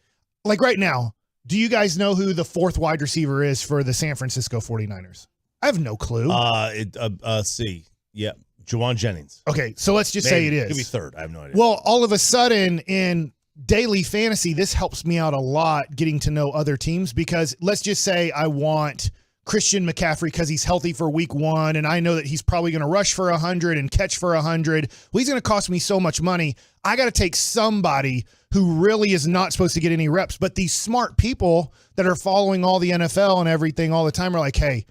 like right now, do you guys know who the 4th wide receiver is for the San Francisco 49ers? I have no clue. See. Yeah. Juwan Jennings. Okay, so let's just say it is. Could be 3rd. I have no idea. Well, all of a sudden in daily fantasy, this helps me out a lot getting to know other teams, because let's just say I want Christian McCaffrey because he's healthy for week 1, and I know that he's probably going to rush for 100 and catch for 100. Well, he's going to cost me so much money. I got to take somebody who really is not supposed to get any reps. But these smart people that are following all the NFL and everything all the time are like, hey,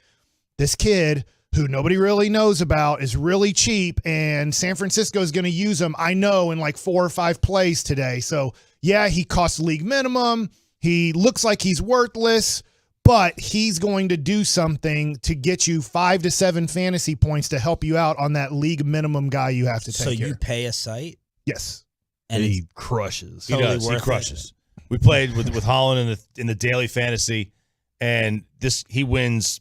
this kid who nobody really knows about is really cheap, and San Francisco is going to use him, I know, in like 4 or 5 plays today. So, yeah, he costs league minimum. He looks like he's worthless, but he's going to do something to get you 5 to 7 fantasy points to help you out on that league minimum guy you have to take. So you care. pay a site? Yes. And he crushes. He does. He crushes. We played with Holland in the daily fantasy, and he wins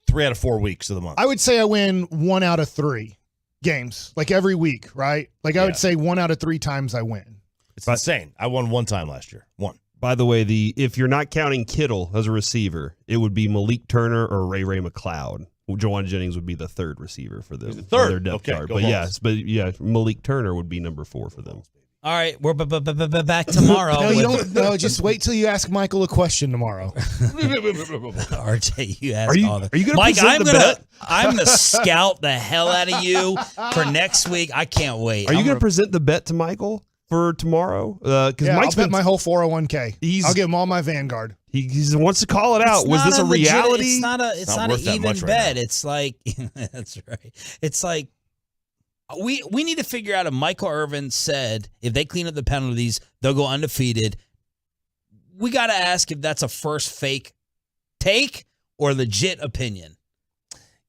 3 out of 4 weeks of the month. I would say I win 1 out of 3 games, like every week, right? Like I would say 1 out of 3 times I win. It's insane. I won 1 time last year. 1. By the way, if you're not counting Kittle as a receiver, it would be Malik Turner or Ray McLeod. Juwan Jennings would be the 3rd receiver for them. The 3rd. On their depth chart. But Malik Turner would be number 4 for them. All right, we're back tomorrow. No, you don't. No, just wait till you ask Michael a question tomorrow. RJ, you ask all the. Are you going to Mike? bet? I'm gonna scout the hell out of you for next week. I can't wait. Are you going to present the bet to Michael for tomorrow? Because I'll bet my whole 401k. I'll give him all my Vanguard. He wants to call it out. Was this a reality? It's not an even bet. It's like that's right. It's like We need to figure out if Michael Irvin said if they clean up the penalties, they'll go undefeated. We got to ask if that's a first fake take or legit opinion.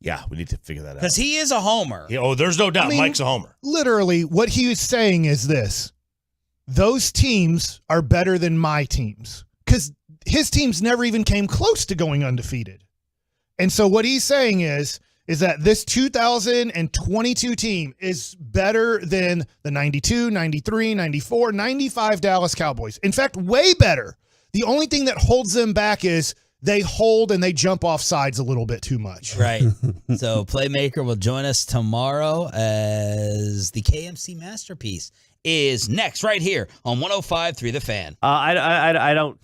Yeah, we need to figure that out. Because he is a homer. There's no doubt. Mike's a homer. Literally, what he is saying is this. Those teams are better than my teams. Because his teams never even came close to going undefeated. And so what he's saying is that this 2022 team is better than the 92, 93, 94, 95 Dallas Cowboys. In fact, way better. The only thing that holds them back is they hold and they jump off sides a little bit too much. Right. So Playmaker will join us tomorrow as the KMC Masterpiece is next right here on 105.3 The Fan. I don't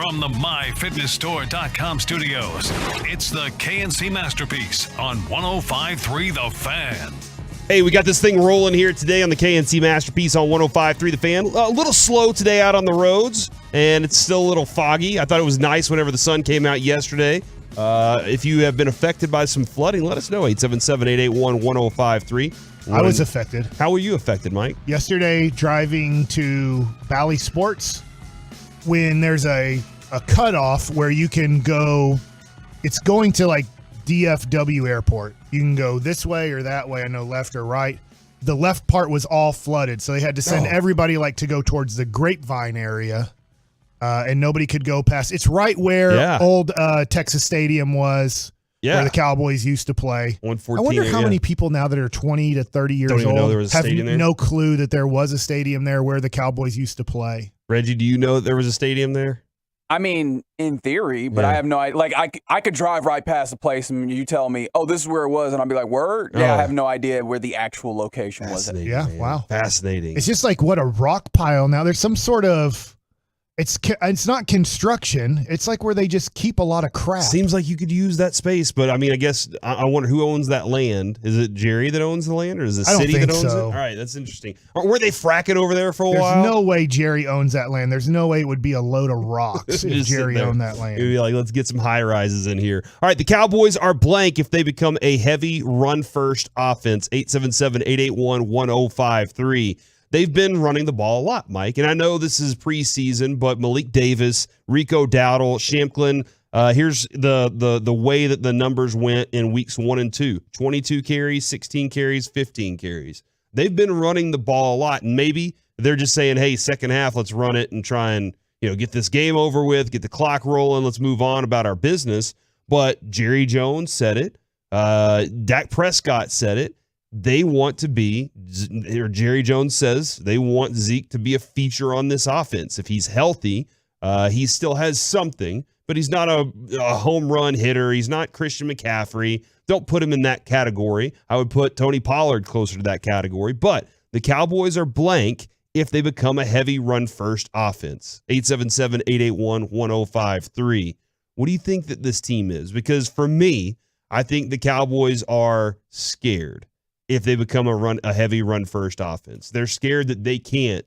From the MyFitnessStore.com studios, it's the KNC Masterpiece on 105.3 The Fan. Hey, we got this thing rolling here today on the KNC Masterpiece on 105.3 The Fan. A little slow today out on the roads, and it's still a little foggy. I thought it was nice whenever the sun came out yesterday. If you have been affected by some flooding, let us know. 877-881-1053. I was affected. How were you affected, Mike? Yesterday, driving to Valley Sports, when there's a cutoff where you can go, it's going to like DFW Airport. You can go this way or that way, I know left or right. The left part was all flooded, so they had to send everybody like to go towards the Grapevine area, and nobody could go past. It's right where old Texas Stadium was, where the Cowboys used to play. 114. I wonder how many people now that are 20 to 30 years Don't even know old there was a have stadium there? no clue that there was a stadium there where the Cowboys used to play. Reggie, do you know that there was a stadium there? I mean, in theory, but I have no idea. Like, I could drive right past the place and you tell me, oh, this is where it was, and I'll be like, word? Yeah, I have no idea where the actual location was. Yeah, man. wow. Fascinating. It's just like, what, a rock pile now? There's some sort of, it's not construction. It's like where they just keep a lot of crap. Seems like you could use that space, but I mean, I guess I wonder who owns that land. Is it Jerry that owns the land, or is it the city that owns it? All right, that's interesting. Were they fracking over there for a while? There's no way Jerry owns that land. There's no way it would be a load of rocks if Jerry owned that land. It'd be like, let's get some high rises in here. All right, the Cowboys are blank if they become a heavy run-first offense. 877-881-1053. They've been running the ball a lot, Mike. And I know this is preseason, but Malik Davis, Rico Dowdle, Shamklin, here's the way that the numbers went in weeks 1 and 2. 22 carries, 16 carries, 15 carries. They've been running the ball a lot, and maybe they're just saying, hey, second half, let's run it and try and get this game over with, get the clock rolling, let's move on about our business. But Jerry Jones said it. Dak Prescott said it. They want to be, or Jerry Jones says, they want Zeke to be a feature on this offense. If he's healthy, he still has something, but he's not a home run hitter. He's not Christian McCaffrey. Don't put him in that category. I would put Tony Pollard closer to that category. But the Cowboys are blank if they become a heavy run-first offense. 877-881-1053. What do you think that this team is? Because for me, I think the Cowboys are scared if they become a heavy run-first offense. They're scared that they can't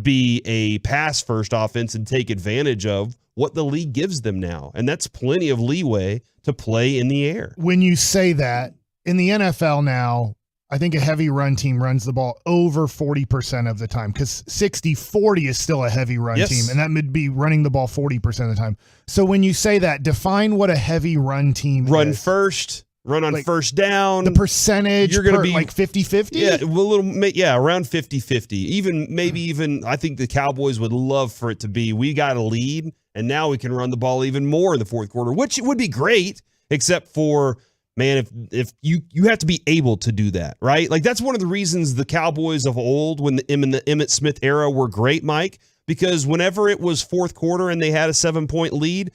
be a pass-first offense and take advantage of what the league gives them now. And that's plenty of leeway to play in the air. When you say that, in the NFL now, I think a heavy run team runs the ball over 40% of the time, because 60-40 is still a heavy run team, and that would be running the ball 40% of the time. So when you say that, define what a heavy run team Run is. first. Run on first down. The percentage, you're going to be like 50-50? Yeah, around 50-50. I think the Cowboys would love for it to be, we got a lead, and now we can run the ball even more in the fourth quarter, which would be great, except for, man, if you have to be able to do that, right? Like, that's one of the reasons the Cowboys of old, in the Emmitt Smith era, were great, Mike, because whenever it was fourth quarter and they had a 7-point lead,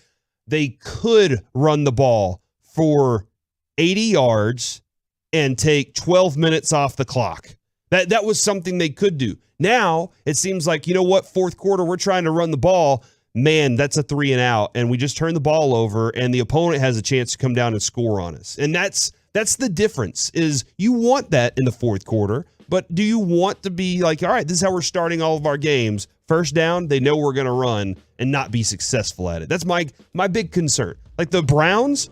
they could run the ball for 80 yards and take 12 minutes off the clock. That was something they could do. Now, it seems like, you know what, fourth quarter, we're trying to run the ball. Man, that's a 3 and out, and we just turn the ball over, and the opponent has a chance to come down and score on us. And that's the difference, is you want that in the fourth quarter, but do you want to be like, all right, this is how we're starting all of our games. First down, they know we're going to run and not be successful at it. That's my big concern. Like the Browns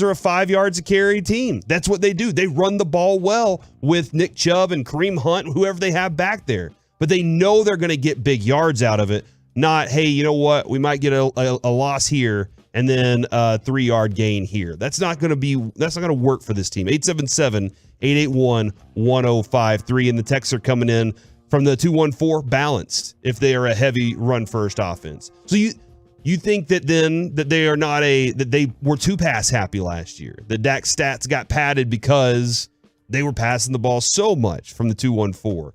are a 5 yards a carry team. That's what they do. They run the ball well with Nick Chubb and Kareem Hunt, whoever they have back there. But they know they're going to get big yards out of it. Not, hey, you know what? We might get a loss here and then a 3-yard gain here. That's not going to work for this team. 877-881-1053. And the texts are coming in from the 214, balanced if they are a heavy run first offense. So you think that then that they are not that they were too pass happy last year. The Dak stats got padded because they were passing the ball so much from the 214.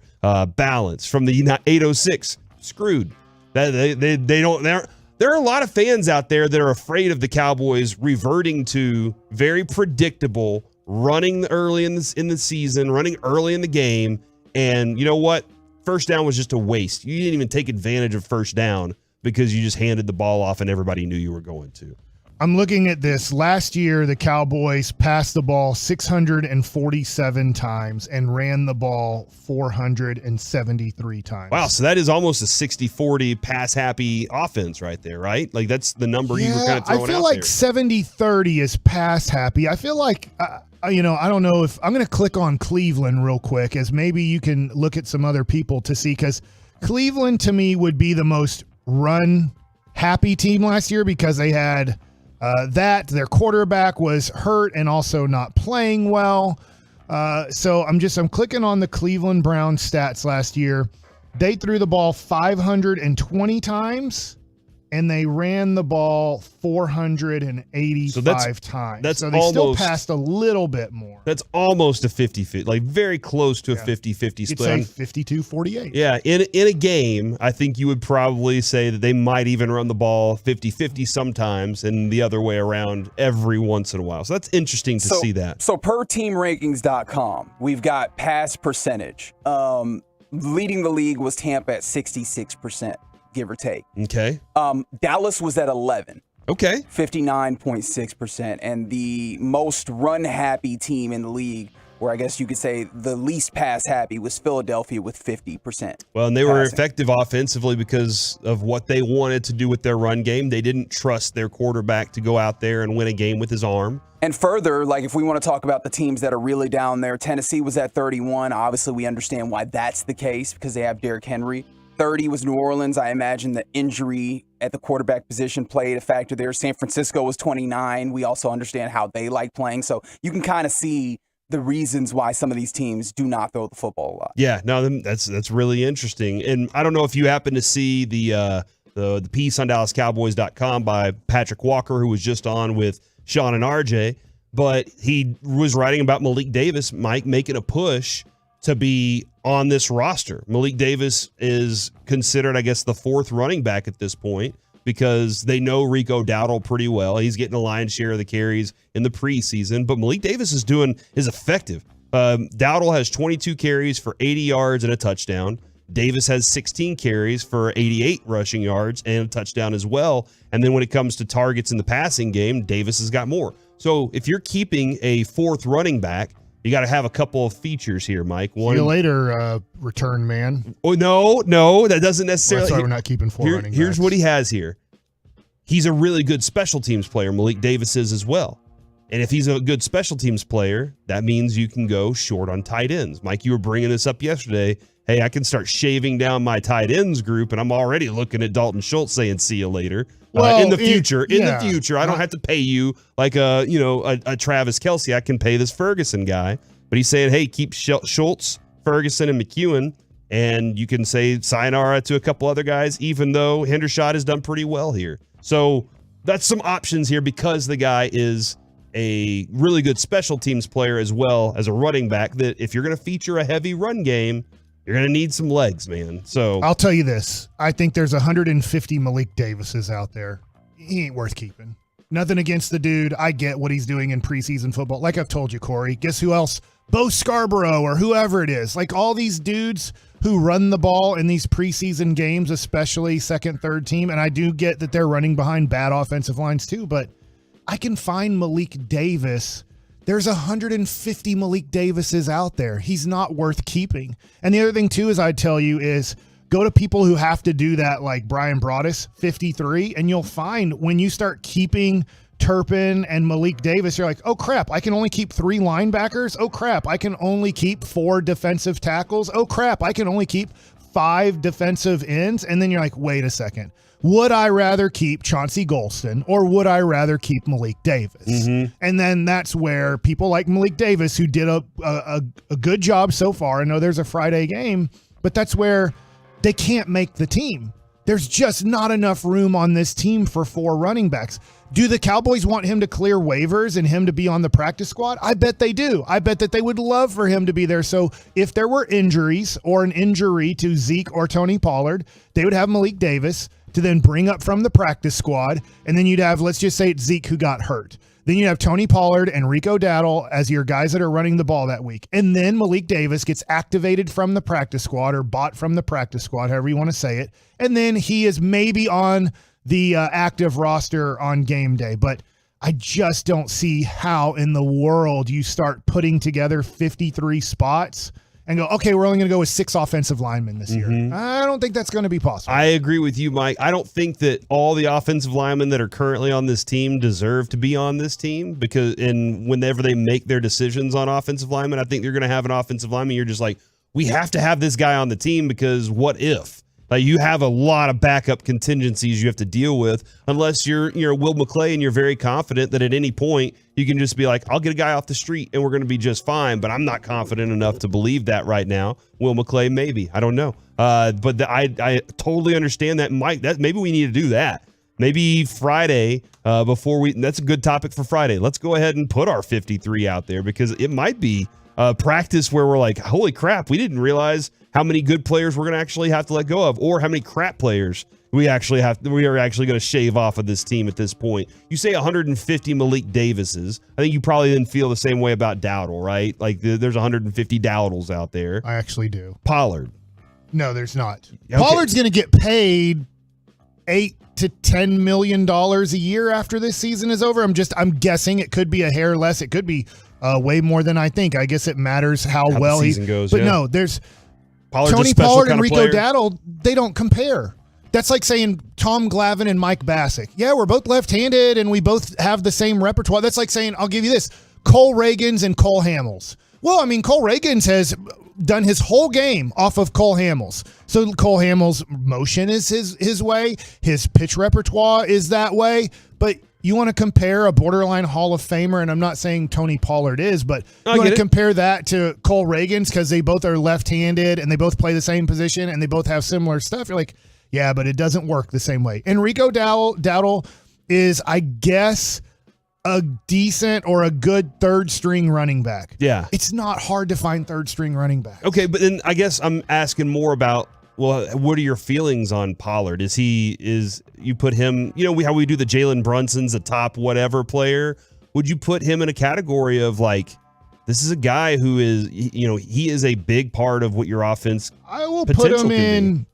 Balance from the 806. Screwed. There are a lot of fans out there that are afraid of the Cowboys reverting to very predictable running early in the season, running early in the game. And you know what? First down was just a waste. You didn't even take advantage of first down because you just handed the ball off and everybody knew you were going to. I'm looking at this. Last year, the Cowboys passed the ball 647 times and ran the ball 473 times. Wow, so that is almost a 60-40 pass-happy offense right there, right? Like, that's the number you were kind of throwing out I feel like 70-30 is pass-happy. I feel like, I don't know if – I'm going to click on Cleveland real quick as maybe you can look at some other people to see, because Cleveland, to me, would be the most run-happy team last year because they had – their quarterback was hurt and also not playing well. So I'm clicking on the Cleveland Browns stats last year. They threw the ball 520 times and they ran the ball 485 times. So they still passed a little bit more. That's almost a 50-50, like very close to a 50-50 split. You'd say 52-48. Yeah, in a game, I think you would probably say that they might even run the ball 50-50 sometimes and the other way around every once in a while. So that's interesting to see that. So per teamrankings.com, we've got pass percentage. Leading the league was Tampa at 66%. Give or take. Okay. Dallas was at 11. Okay. 59.6%. And the most run-happy team in the league, or I guess you could say the least pass-happy, was Philadelphia with 50%. Well, and they were effective offensively because of what they wanted to do with their run game. They didn't trust their quarterback to go out there and win a game with his arm. And further, like if we want to talk about the teams that are really down there, Tennessee was at 31. Obviously, we understand why that's the case because they have Derrick Henry. 30 was New Orleans. I imagine the injury at the quarterback position played a factor there. San Francisco was 29. We also understand how they like playing. So you can kind of see the reasons why some of these teams do not throw the football a lot. Yeah, no, that's really interesting. And I don't know if you happen to see the piece on DallasCowboys.com by Patrick Walker, who was just on with Sean and RJ, but he was writing about Malik Davis, Mike, making a push to be on this roster. Malik Davis is considered, I guess, the fourth running back at this point because they know Rico Dowdle pretty well. He's getting a lion's share of the carries in the preseason, but Malik Davis is effective. Dowdle has 22 carries for 80 yards and a touchdown. Davis has 16 carries for 88 rushing yards and a touchdown as well. And then when it comes to targets in the passing game, Davis has got more. So if you're keeping a fourth running back, you got to have a couple of features here, Mike. See you later, return man. Oh, no, that doesn't necessarily. That's why we're not keeping four running backs. Here's what he has here. He's a really good special teams player. Malik Davis is as well. And if he's a good special teams player, that means you can go short on tight ends. Mike, you were bringing this up yesterday. Hey, I can start shaving down my tight ends group, and I'm already looking at Dalton Schultz saying, see you later. Well, in the future, I don't have to pay you like a Travis Kelce. I can pay this Ferguson guy. But he's saying, hey, keep Schultz, Ferguson, and McEwen, and you can say sayonara to a couple other guys, even though Hendershot has done pretty well here. So that's some options here because the guy is a really good special teams player as well as a running back that if you're going to feature a heavy run game, you're going to need some legs, man. So I'll tell you this. I think there's 150 Malik Davises out there. He ain't worth keeping. Nothing against the dude. I get what he's doing in preseason football. Like I've told you, Corey, guess who else? Bo Scarborough or whoever it is. Like all these dudes who run the ball in these preseason games, especially second, third team. And I do get that they're running behind bad offensive lines too, but I can find Malik Davis. There's 150 Malik Davises out there. He's not worth keeping. And the other thing, too, is I'd tell you is go to people who have to do that, like Brian Broaddus, 53, and you'll find when you start keeping Turpin and Malik Davis, you're like, oh, crap, I can only keep 3 linebackers. Oh, crap, I can only keep 4 defensive tackles. Oh, crap, I can only keep 5 defensive ends. And then you're like, wait a second. Would I rather keep Chauncey Golston or would I rather keep Malik Davis? Mm-hmm. And then that's where people like Malik Davis, who did a good job so far. I know there's a Friday game, but that's where they can't make the team. There's just not enough room on this team for 4 running backs. Do the Cowboys want him to clear waivers and him to be on the practice squad? I bet they do. I bet that they would love for him to be there. So if there were injuries or an injury to Zeke or Tony Pollard, they would have Malik Davis to then bring up from the practice squad, and then you'd have, let's just say it's Zeke who got hurt. Then you have Tony Pollard and Rico Dowdle as your guys that are running the ball that week. And then Malik Davis gets activated from the practice squad or bought from the practice squad, however you want to say it. And then he is maybe on the active roster on game day. But I just don't see how in the world you start putting together 53 spots and go, okay, we're only going to go with 6 offensive linemen this year. I don't think that's going to be possible. I agree with you, Mike. I don't think that all the offensive linemen that are currently on this team deserve to be on this team because whenever they make their decisions on offensive linemen, I think you're going to have an offensive lineman. You're just like, we have to have this guy on the team because what if? Like you have a lot of backup contingencies you have to deal with unless you're Will McClay and you're very confident that at any point you can just be like, I'll get a guy off the street and we're going to be just fine. But I'm not confident enough to believe that right now. Will McClay, maybe. I don't know. But I totally understand that, Mike. That maybe we need to do that. Maybe Friday that's a good topic for Friday. Let's go ahead and put our 53 out there because it might be practice where we're like, holy crap, we didn't realize how many good players we're going to actually have to let go of, or how many crap players we are actually going to shave off of this team at this point. You say 150 Malik Davises. I think you probably then feel the same way about Dowdle, right? Like there's 150 Dowdles out there. I actually do. Pollard. No, there's not. Okay. Pollard's going to get paid $8 to $10 million a year after this season is over. I'm guessing it could be a hair less. It could be way more than I think. I guess it matters how well the season goes. But yeah. no, there's Pollard's Tony a special Pollard kind and of Rico player. Dowdle. They don't compare. That's like saying Tom Glavine and Mike Bassick. Yeah, we're both left-handed and we both have the same repertoire. That's like saying, I'll give you this, Cole Reagans and Cole Hamels. Well, I mean, Cole Reagans has done his whole game off of Cole Hamels. So Cole Hamels' motion is his way. His pitch repertoire is that way. But you want to compare a borderline Hall of Famer, and I'm not saying Tony Pollard is, but you want to compare that to Cole Reagans because they both are left-handed and they both play the same position and they both have similar stuff. You're like, yeah, but it doesn't work the same way. And Rico Dowdle is, I guess, a decent or a good third-string running back. Yeah. It's not hard to find third-string running back. Okay, but then I guess I'm asking more about, well, what are your feelings on Pollard? Is you put him, how we do the Jalen Brunson's a top whatever player? Would you put him in a category of like, this is a guy who is, he is a big part of what your offense I will put him in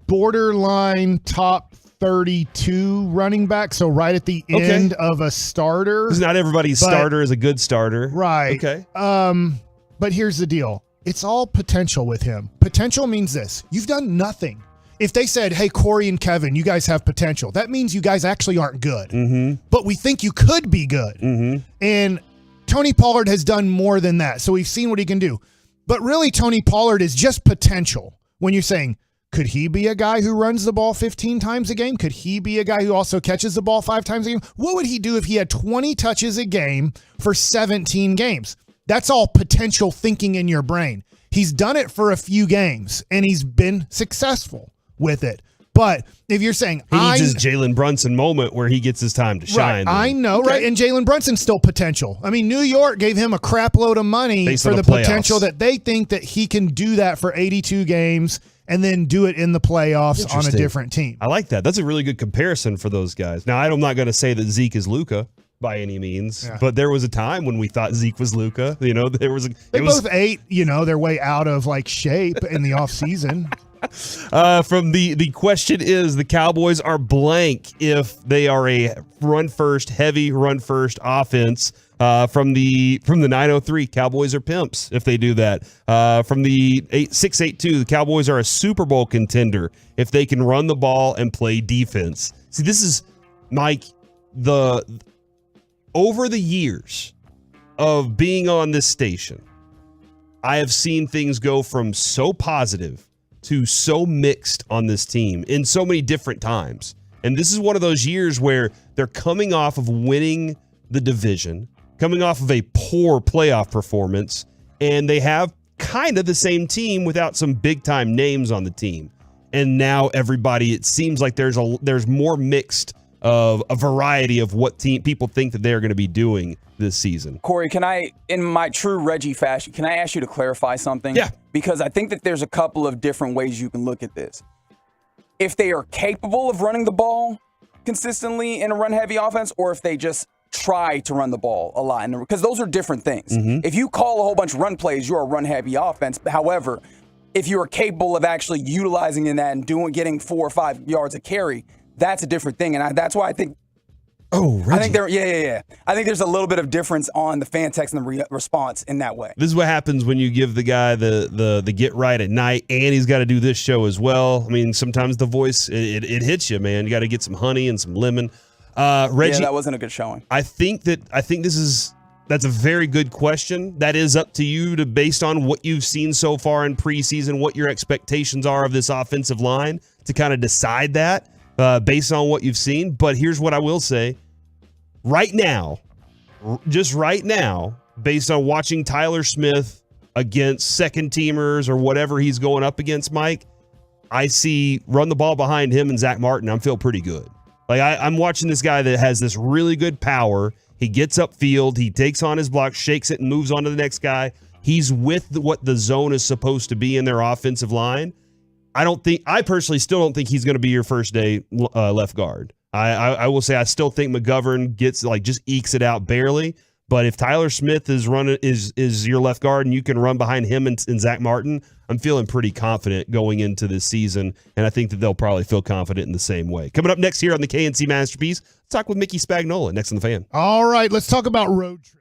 borderline top 32 running back, so right at the end of a starter. Because not everybody's starter is a good starter. Right. Okay. But here's the deal. It's all potential with him. Potential means this. You've done nothing. If they said, hey, Corey and Kevin, you guys have potential, that means you guys actually aren't good. Mm-hmm. But we think you could be good. Mm-hmm. And Tony Pollard has done more than that. So we've seen what he can do. But really, Tony Pollard is just potential. When you're saying, could he be a guy who runs the ball 15 times a game? Could he be a guy who also catches the ball 5 times a game? What would he do if he had 20 touches a game for 17 games? That's all potential thinking in your brain. He's done it for a few games, and he's been successful with it. But if you're saying he needs his Jalen Brunson moment where he gets his time to shine. Right, I know, right? And Jalen Brunson's still potential. I mean, New York gave him a crap load of money for the potential that they think that he can do that for 82 games and then do it in the playoffs on a different team. I like that. That's a really good comparison for those guys. Now, I'm not going to say that Zeke is Luka by any means, but there was a time when we thought Zeke was Luka. They both ate, their way out of like shape in the offseason. From the question is, the Cowboys are blank if they are a heavy run first offense. From the 903, Cowboys are pimps if they do that. From the 682, the Cowboys are a Super Bowl contender if they can run the ball and play defense. See, this is, Mike, over the years of being on this station, I have seen things go from so positive to so mixed on this team in so many different times. And this is one of those years where they're coming off of winning the division, coming off of a poor playoff performance, and they have kind of the same team without some big-time names on the team. And now everybody, it seems like there's more mixed of a variety of what people think that they're going to be doing this season. Corey, can I, in my true Reggie fashion, can I ask you to clarify something? Yeah. Because I think that there's a couple of different ways you can look at this. If they are capable of running the ball consistently in a run-heavy offense, or if they just try to run the ball a lot, because those are different things. Mm-hmm. If you call a whole bunch of run plays, you're a run-heavy offense. However, if you are capable of actually utilizing in that and getting 4 or 5 yards of carry, that's a different thing. And that's why I think. Oh, Reggie. I think I think there's a little bit of difference on the fan text and the response in that way. This is what happens when you give the guy the get right at night, and he's got to do this show as well. I mean, sometimes the voice it hits you, man. You got to get some honey and some lemon. Reggie, that wasn't a good showing. I think that's a very good question. That is up to you based on what you've seen so far in preseason, what your expectations are of this offensive line, to kind of decide that based on what you've seen. But here's what I will say. Right now, just right now, based on watching Tyler Smith against second teamers or whatever he's going up against, Mike, I see run the ball behind him and Zach Martin. I'm feeling pretty good. Like I'm watching this guy that has this really good power. He gets upfield, he takes on his block, shakes it, and moves on to the next guy. He's with what the zone is supposed to be in their offensive line. I personally still don't think he's going to be your first day left guard. I will say I still think McGovern just ekes it out barely. But if Tyler Smith is your left guard and you can run behind him and Zach Martin, I'm feeling pretty confident going into this season, and I think that they'll probably feel confident in the same way. Coming up next here on the KNC Masterpiece, let's talk with Mickey Spagnola next on The Fan. All right, let's talk about road trips.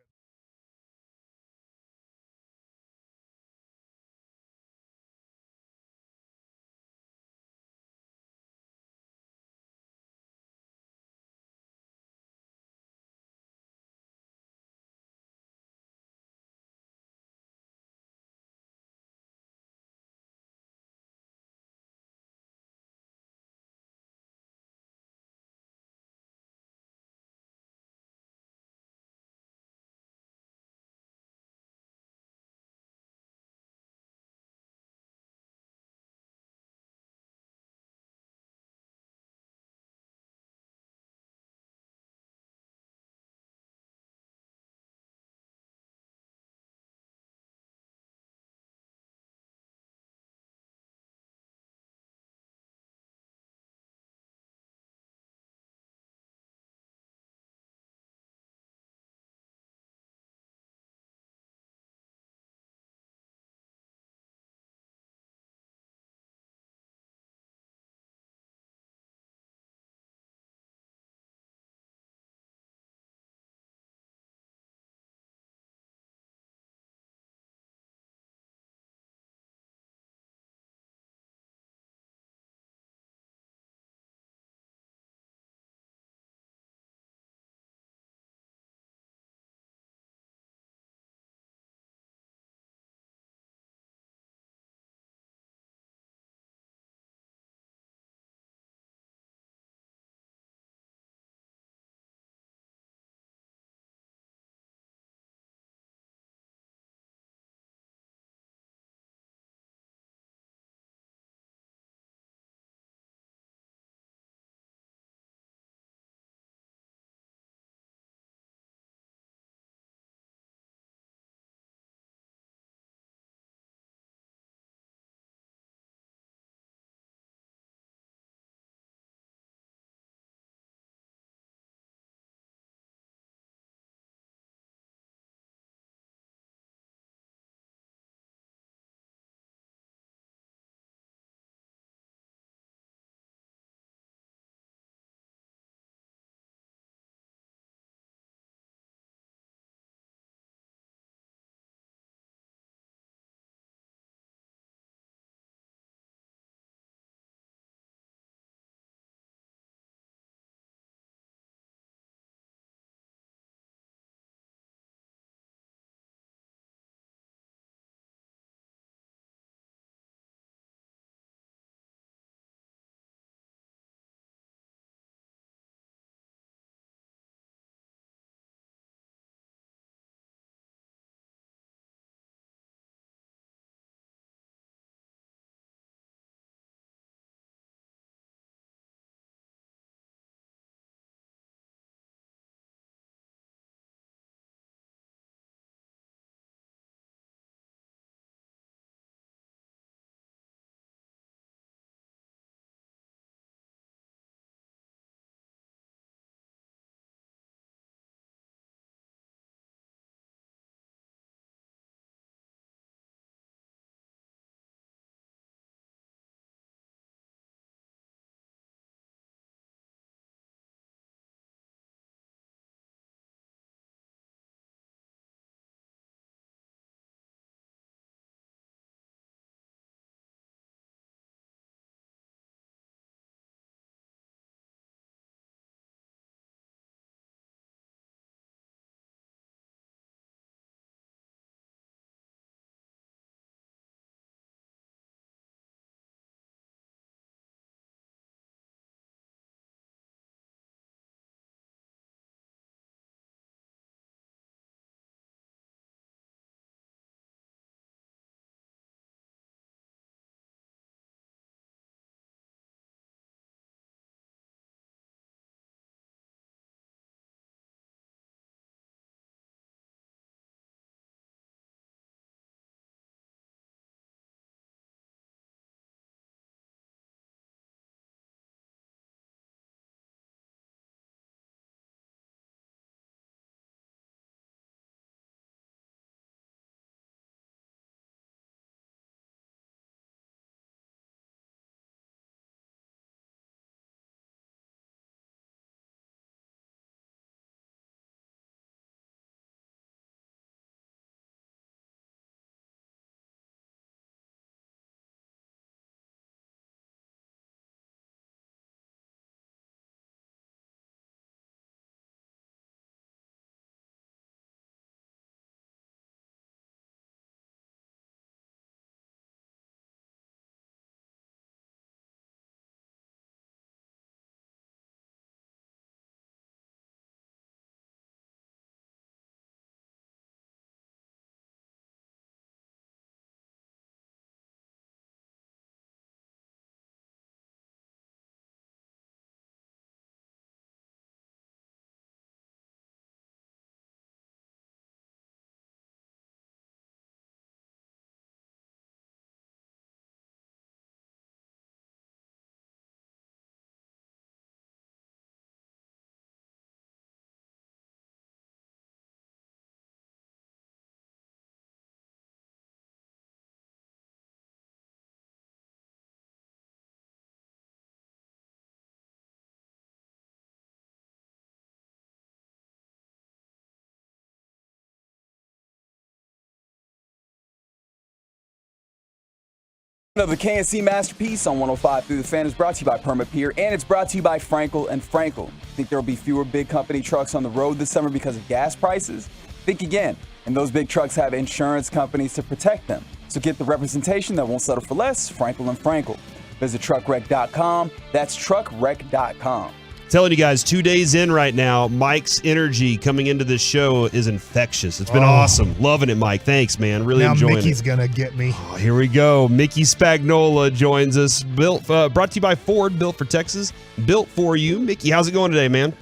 The KNC Masterpiece on 105 through the Fan is brought to you by Permapeer, and it's brought to you by Frankel and Frankel. Think there will be fewer big company trucks on the road this summer because of gas prices? Think again. And those big trucks have insurance companies to protect them. So get the representation that won't settle for less. Frankel and Frankel. Visit truckwreck.com. That's truckwreck.com. Telling you guys, 2 days in right now, Mike's energy coming into this show is infectious. It's been awesome. Loving it, Mike. Thanks, man. Really enjoying Mickey's it. going to get me. Oh, here we go. Mickey Spagnola joins us. Brought to you by Ford, built for Texas, built for you. Mickey, how's it going today, man?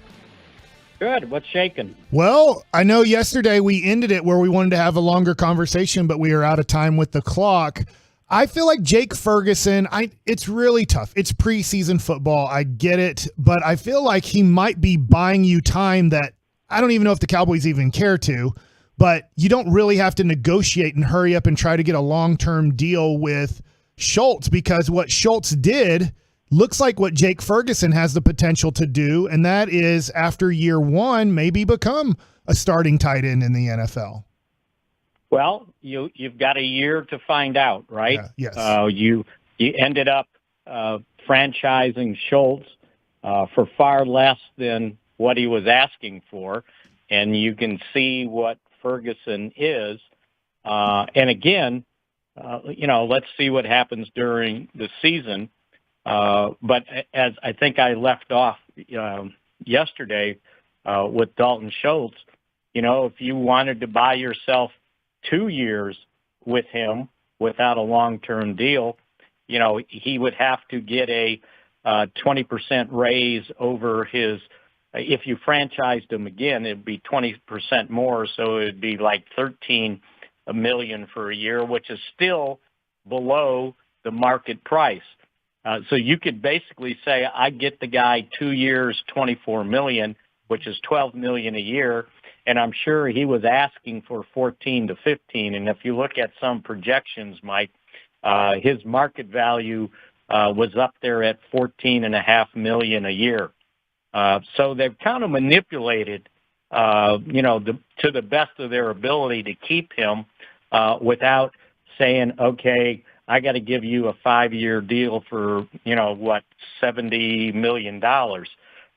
Good. What's shaking? Well, I know yesterday we ended it where we wanted to have a longer conversation, but we are out of time with the clock. I feel like Jake Ferguson, it's really tough. It's preseason football. I get it. But I feel like he might be buying you time that I don't even know if the Cowboys even care to. But you don't really have to negotiate and hurry up and try to get a long-term deal with Schultz, because what Schultz did looks like what Jake Ferguson has the potential to do, and that is after year one, maybe become a starting tight end in the NFL. Well, you've got a year to find out, right? Yeah, yes. You ended up franchising Schultz for far less than what he was asking for, and you can see what Ferguson is. And again, let's see what happens during the season. But as I think I left off yesterday with Dalton Schultz, if you wanted to buy yourself 2 years with him without a long-term deal, he would have to get a 20% raise over his, if you franchised him again, it'd be 20% more. So it'd be like $13 million for a year, which is still below the market price. So you could basically say, I get the guy 2 years, $24 million, which is $12 million a year. And I'm sure he was asking for 14 to 15. And if you look at some projections, Mike, his market value was up there at $14.5 million a year. So they've kind of manipulated, to the best of their ability to keep him without saying, okay, I got to give you a 5-year deal for, $70 million.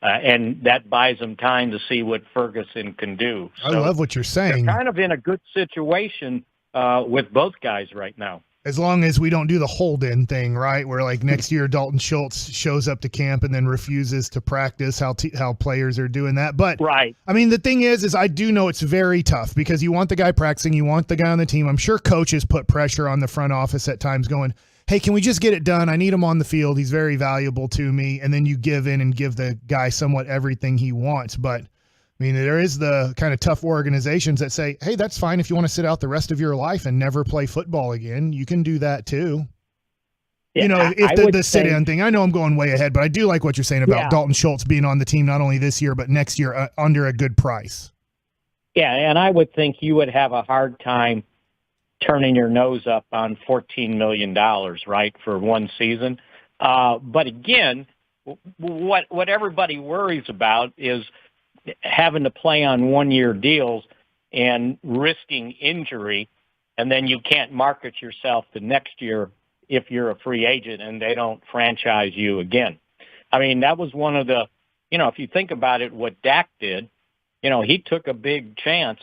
And that buys them time to see what Ferguson can do. I love what you're saying. They're kind of in a good situation with both guys right now. As long as we don't do the hold-in thing, right? Where like next year Dalton Schultz shows up to camp and then refuses to practice, how players are doing that. But right. I mean, the thing is I do know it's very tough because you want the guy practicing, you want the guy on the team. I'm sure coaches put pressure on the front office at times going, hey, can we just get it done? I need him on the field. He's very valuable to me. And then you give in and give the guy somewhat everything he wants. But, I mean, there is the kind of tough organizations that say, hey, that's fine if you want to sit out the rest of your life and never play football again. You can do that too. Yeah, if the sit-in thing, I know I'm going way ahead, but I do like what you're saying about Dalton Schultz being on the team not only this year, but next year under a good price. Yeah, and I would think you would have a hard time turning your nose up on $14 million, right, for one season. But again, what everybody worries about is having to play on 1-year deals and risking injury, and then you can't market yourself the next year if you're a free agent and they don't franchise you again. I mean, that was one of the, if you think about it, what Dak did, he took a big chance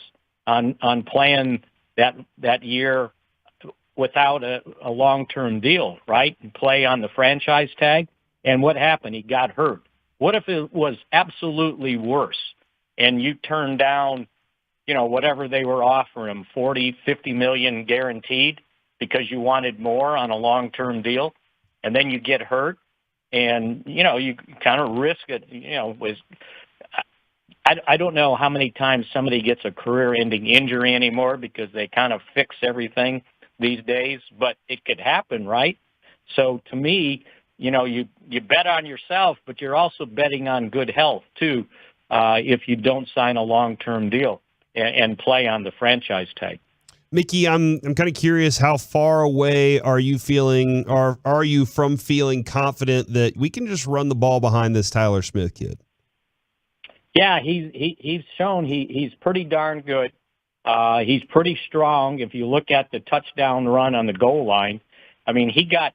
on playing that year without a long-term deal, right? And play on the franchise tag. And what happened? He got hurt. What if it was absolutely worse and you turned down, whatever they were offering him, 40, 50 million guaranteed because you wanted more on a long-term deal, and then you get hurt and, you kind of risk it, I don't know how many times somebody gets a career-ending injury anymore because they kind of fix everything these days, but it could happen, right? So to me, you bet on yourself, but you're also betting on good health too if you don't sign a long-term deal and play on the franchise tag. Mickey, I'm kind of curious, how far away are you feeling, or are you from feeling confident that we can just run the ball behind this Tyler Smith kid? Yeah, he's shown he's pretty darn good. He's pretty strong. If you look at the touchdown run on the goal line, I mean, he got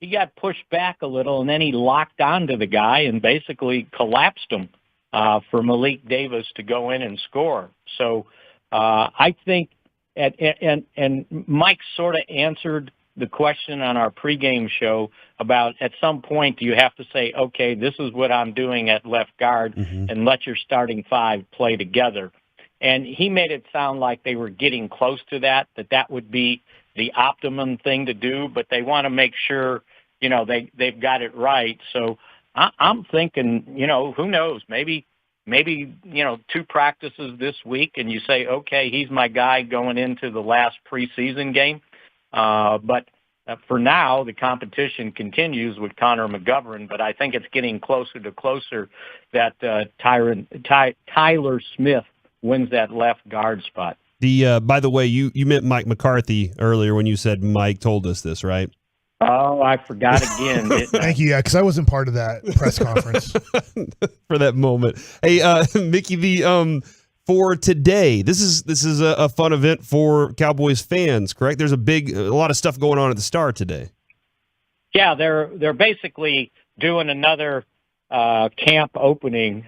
he got pushed back a little, and then he locked onto the guy and basically collapsed him for Malik Davis to go in and score. So I think, and Mike sort of answered the question on our pregame show about at some point do you have to say, okay, this is what I'm doing at left guard, and let your starting five play together. And he made it sound like they were getting close to that would be the optimum thing to do, but they want to make sure, they've got it right. So I'm thinking, who knows, maybe, 2 practices this week and you say, okay, he's my guy going into the last preseason game. But for now, the competition continues with Connor McGovern, but I think it's getting closer that Tyler Smith wins that left guard spot. By the way, you meant Mike McCarthy earlier when you said Mike told us this, right? Oh, I forgot again. Thank you. Yeah, because I wasn't part of that press conference for that moment. Hey, Mickey, for today, this is a fun event for Cowboys fans, correct? There's a lot of stuff going on at the Star today. Yeah, they're basically doing another camp opening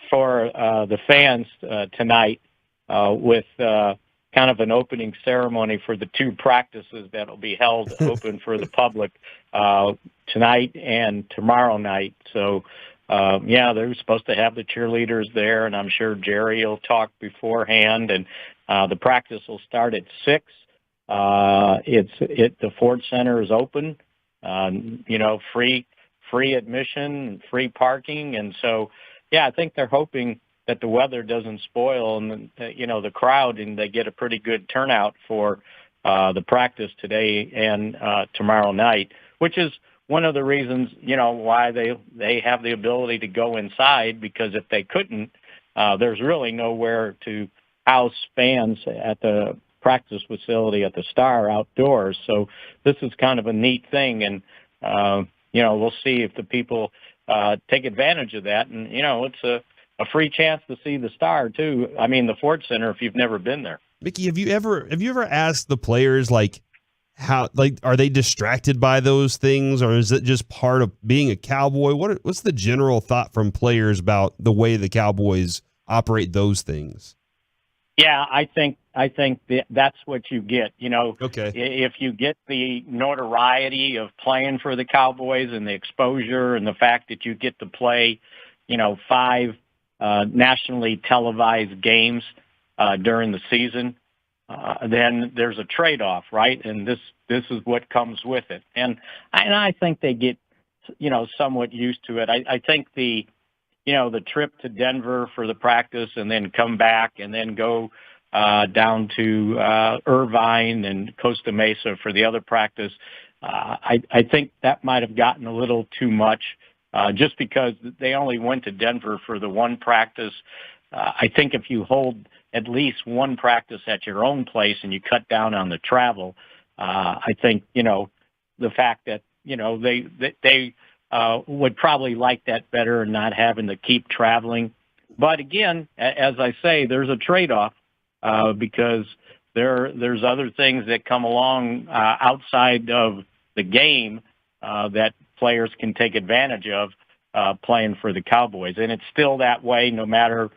for the fans tonight with kind of an opening ceremony for the 2 practices that will be held open for the public tonight and tomorrow night. So, they're supposed to have the cheerleaders there, and I'm sure Jerry will talk beforehand. And the practice will start at 6. The Ford Center is open, free admission, free parking, and so I think they're hoping that the weather doesn't spoil and the crowd, and they get a pretty good turnout for the practice today and tomorrow night, which is one of the reasons why they have the ability to go inside, because if they couldn't, there's really nowhere to house fans at the practice facility at the Star outdoors. So this is kind of a neat thing, and we'll see if the people take advantage of that. And it's a free chance to see the Star too. I mean, the Ford Center, if you've never been there. Mickey, have you ever asked the players how are they distracted by those things, or is it just part of being a Cowboy? What's the general thought from players about the way the Cowboys operate those things? Yeah, I think that's what you get. Okay. If you get the notoriety of playing for the Cowboys and the exposure and the fact that you get to play, 5 nationally televised games during the season, then there's a trade-off, right? And this is what comes with it. And I think they get, somewhat used to it. I think the trip to Denver for the practice and then come back and then go down to Irvine and Costa Mesa for the other practice, I think that might have gotten a little too much just because they only went to Denver for the one practice. I think if you hold at least one practice at your own place and you cut down on the travel, I think, the fact that, they would probably like that better and not having to keep traveling. But again, as I say, there's a trade-off because there's other things that come along outside of the game that players can take advantage of playing for the Cowboys. And it's still that way no matter,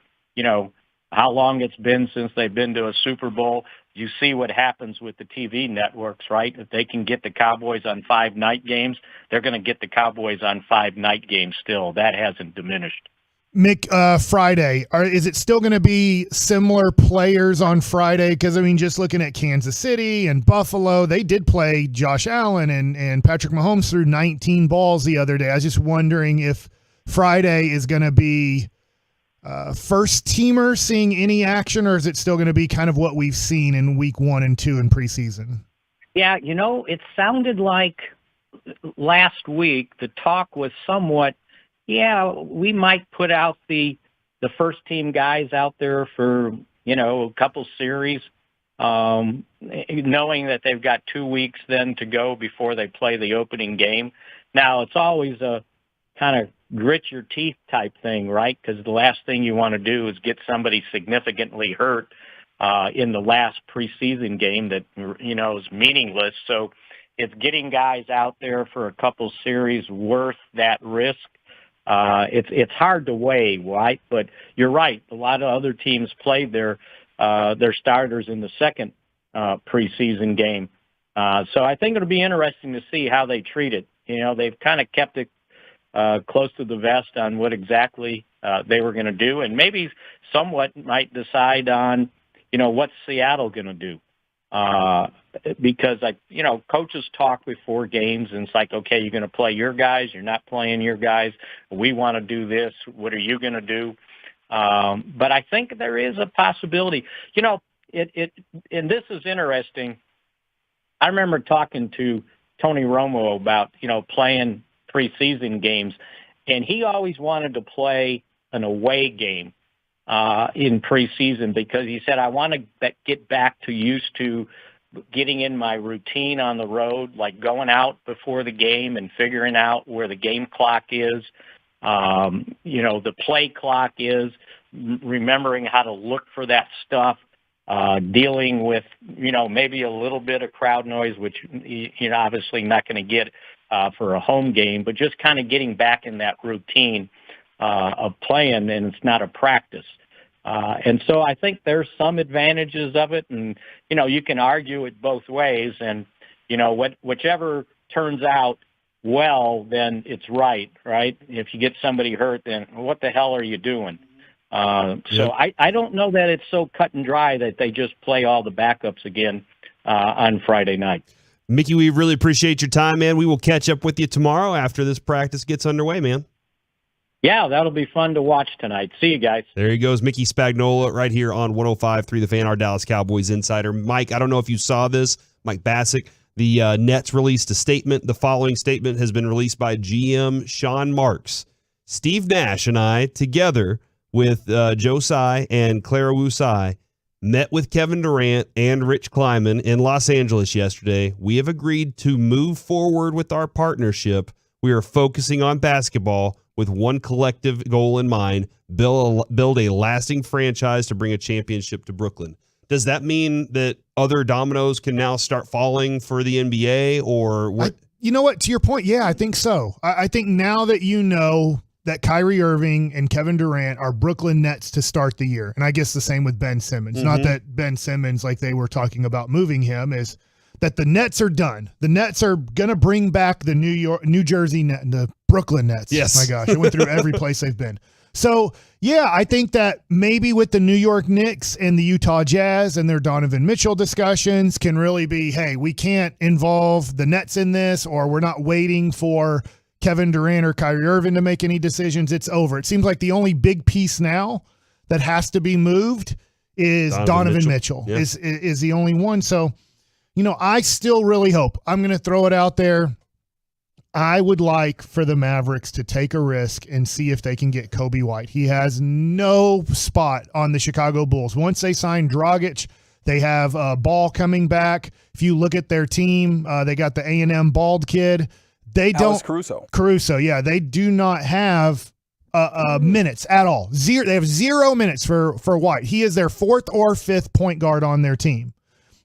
how long it's been since they've been to a Super Bowl. You see what happens with the TV networks, right? If they can get the Cowboys on 5 night games, they're going to get the Cowboys on 5 night games still. That hasn't diminished. Mick, Friday, is it still going to be similar players on Friday? Because, just looking at Kansas City and Buffalo, they did play Josh Allen and Patrick Mahomes threw 19 balls the other day. I was just wondering if Friday is going to be first teamer seeing any action, or is it still going to be kind of what we've seen in week 1 and 2 in preseason? Yeah, it sounded like last week the talk was somewhat, we might put out the first team guys out there for, a couple series, knowing that they've got 2 weeks then to go before they play the opening game. Now, it's always a kind of grit your teeth type thing, right? Because the last thing you want to do is get somebody significantly hurt in the last preseason game that, is meaningless. So it's getting guys out there for a couple series worth that risk. It's hard to weigh, right? But you're right. A lot of other teams played their starters in the second preseason game. So I think it'll be interesting to see how they treat it. They've kind of kept it close to the vest on what exactly they were going to do, and maybe somewhat might decide on, what's Seattle going to do. Because coaches talk before games, and it's like, okay, you're going to play your guys, you're not playing your guys. We want to do this. What are you going to do? But I think there is a possibility. And this is interesting. I remember talking to Tony Romo about, playing preseason games, and he always wanted to play an away game in preseason because he said, I want to get back to used to getting in my routine on the road, like going out before the game and figuring out where the game clock is, the play clock is, remembering how to look for that stuff, dealing with, maybe a little bit of crowd noise, which you're obviously not going to get for a home game, but just kind of getting back in that routine of playing, and it's not a practice. And so I think there's some advantages of it, and, you can argue it both ways, and, whichever turns out well, then it's right? If you get somebody hurt, then what the hell are you doing? So I don't know that it's so cut and dry that they just play all the backups again on Friday night. Mickey, we really appreciate your time, man. We will catch up with you tomorrow after this practice gets underway, man. Yeah, that'll be fun to watch tonight. See you guys. There he goes, Mickey Spagnola, right here on 105.3 The Fan, our Dallas Cowboys insider. Mike, I don't know if you saw this. Mike Bassick, the Nets released a statement. The following statement has been released by GM Sean Marks. Steve Nash and I, together with Joe Tsai and Clara Wu Tsai, met with Kevin Durant and Rich Kleiman in Los Angeles yesterday. We have agreed to move forward with our partnership. We are focusing on basketball with one collective goal in mind, build a lasting franchise to bring a championship to Brooklyn. Does that mean that other dominoes can now start falling for the NBA, or what? You know what? To your point, yeah, I think so. I think now that you know that Kyrie Irving and Kevin Durant are Brooklyn Nets to start the year, and I guess the same with Ben Simmons. Not that Ben Simmons, like they were talking about moving him, is that the Nets are done. The Nets are going to bring back the New Jersey Net, the Brooklyn Nets. Yes. My gosh, I went through every place they've been. So, yeah, I think that maybe with the New York Knicks and the Utah Jazz and their Donovan Mitchell discussions can really be, hey, we can't involve the Nets in this, or we're not waiting for Kevin Durant or Kyrie Irving to make any decisions. It's over. It seems like the only big piece now that has to be moved is Donovan Mitchell. Yeah. Is the only one. So, I still really hope. I'm going to throw it out there. I would like for the Mavericks to take a risk and see if they can get Kobe White. He has no spot on the Chicago Bulls. Once they sign Dragic, they have Ball coming back. If you look at their team, they got the A&M bald kid. They Alex don't. Caruso, yeah. They do not have minutes at all. They have 0 minutes for White. He is their fourth or fifth point guard on their team.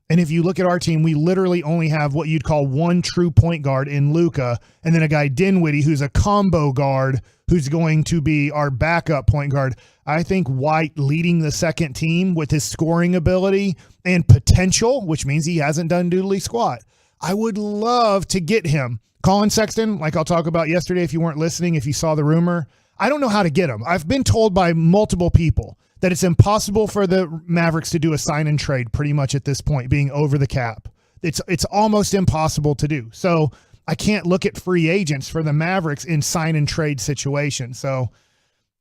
And if you look at our team, we literally only have what you'd call one true point guard in Luka, and then a guy Dinwiddie who's a combo guard who's going to be our backup point guard. I think White leading the second team with his scoring ability and potential, which means he hasn't done doodly squat. I would love to get him. Colin Sexton, like I'll talk about yesterday if you weren't listening, if you saw the rumor, I don't know how to get him. I've been told by multiple people that it's impossible for the Mavericks to do a sign and trade pretty much at this point, being over the cap. It's almost impossible to do. So I can't look at free agents for the Mavericks in sign and trade situations. So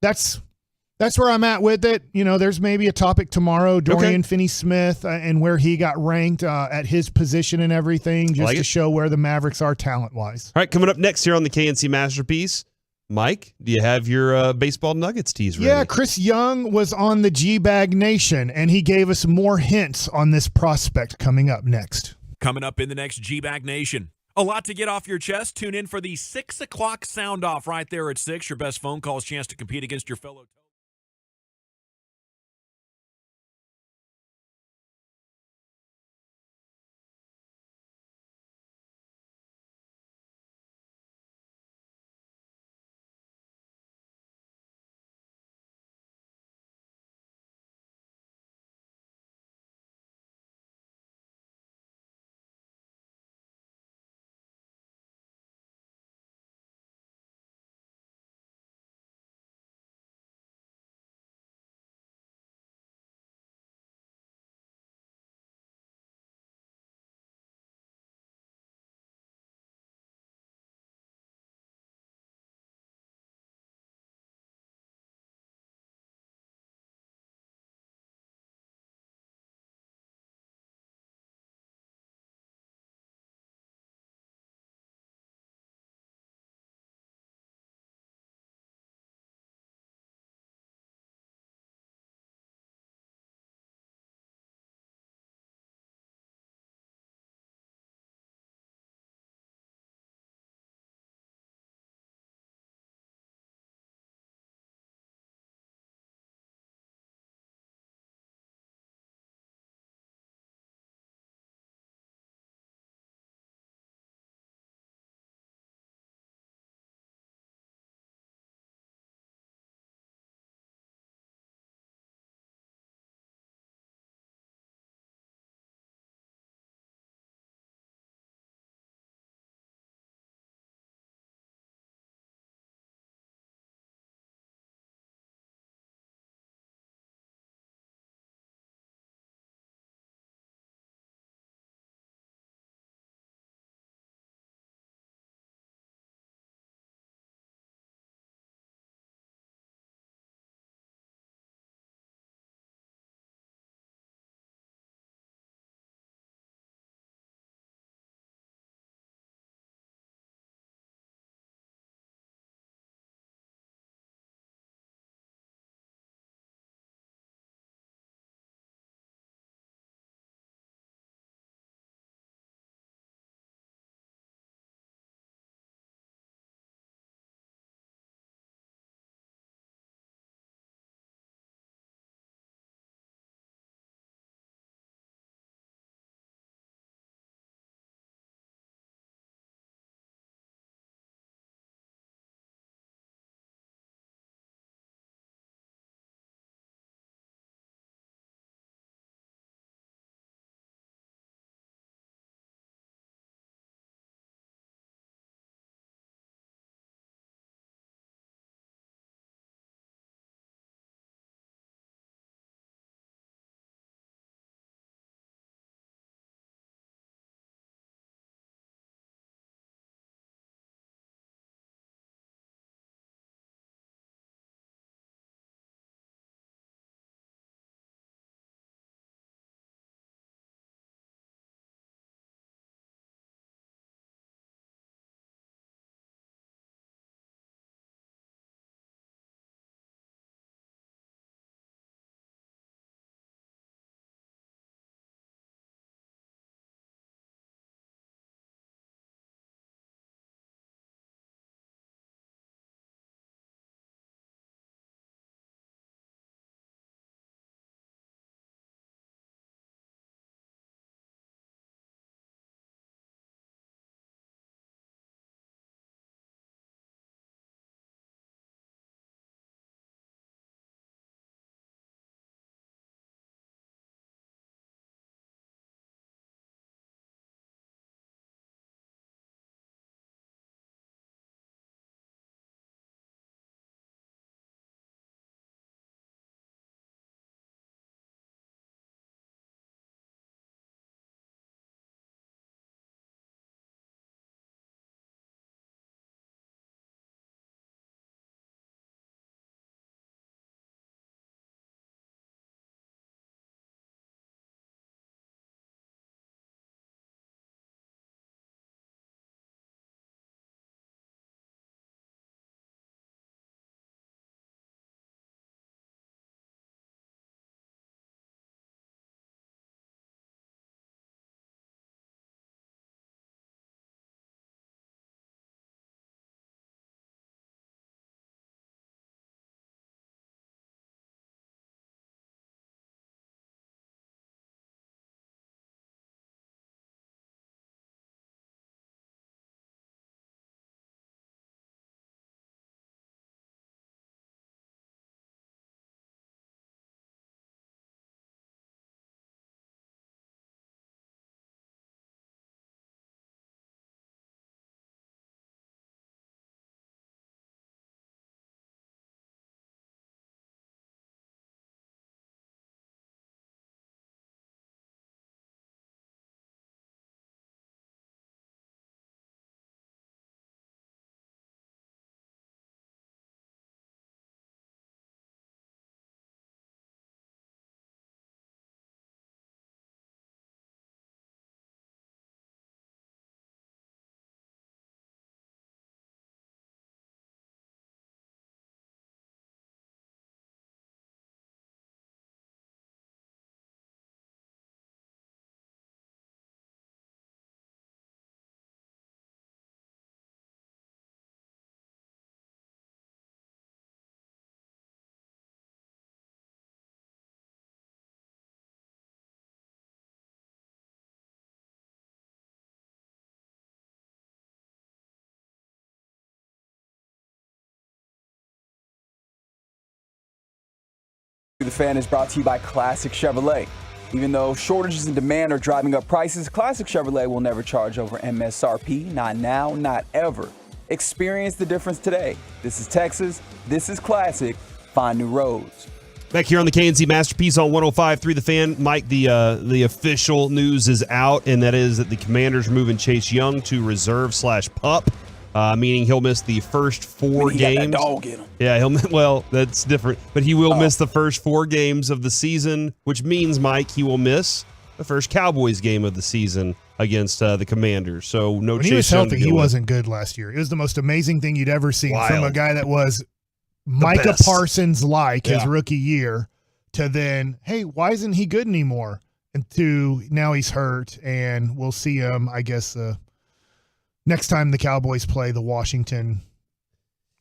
that's where I'm at with it. There's maybe a topic tomorrow, Dorian Finney-Smith and where he got ranked at his position and everything, just to show where the Mavericks are talent-wise. All right, coming up next here on the KNC Masterpiece, Mike, do you have your baseball Nuggets tease ready? Yeah, Chris Young was on the G-Bag Nation, and he gave us more hints on this prospect coming up next. Coming up in the next G-Bag Nation. A lot to get off your chest. Tune in for the 6 o'clock sound off right there at 6. Your best phone calls, chance to compete against your fellow The Fan is brought to you by Classic Chevrolet. Even though shortages in demand are driving up prices, Classic Chevrolet will never charge over MSRP. Not now, not ever. Experience the difference today. This is Texas. This is Classic. Find new roads. Back here on the KNC Masterpiece on 105.3 The Fan, Mike, the official news is out, and that is that the Commanders are moving Chase Young to reserve/pup, meaning he'll miss the first 4 games. Got that dog in him. Yeah, well, that's different, but he will miss the first 4 games of the season, which means, Mike, he will miss the first Cowboys game of the season against the Commanders. So no. When he was healthy, he wasn't good last year. It was the most amazing thing you'd ever seen from a guy that was Micah Parsons his rookie year to then, hey, why isn't he good anymore? And to now he's hurt, and we'll see him, I guess, next time the Cowboys play the Washington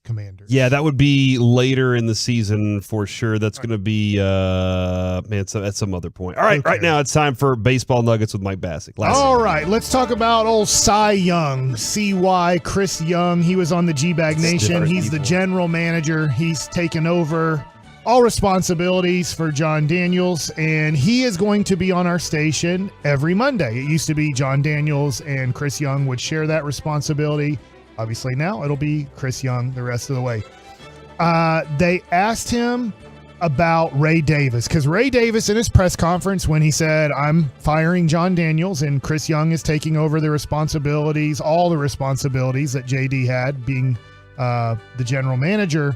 Commanders. Yeah, that would be later in the season for sure. That's going to be, at some other point. All right, right now it's time for Baseball Nuggets with Mike Bassick. All right, let's talk about old Cy Young, CY, Chris Young. He was on the G-Bag Nation. He's the general manager. He's taken over all responsibilities for John Daniels, and he is going to be on our station every Monday. It used to be John Daniels and Chris Young would share that responsibility. Obviously now it'll be Chris Young the rest of the way. They asked him about Ray Davis, because Ray Davis in his press conference, when he said, I'm firing John Daniels and Chris Young is taking over the responsibilities, all the responsibilities that JD had being the general manager,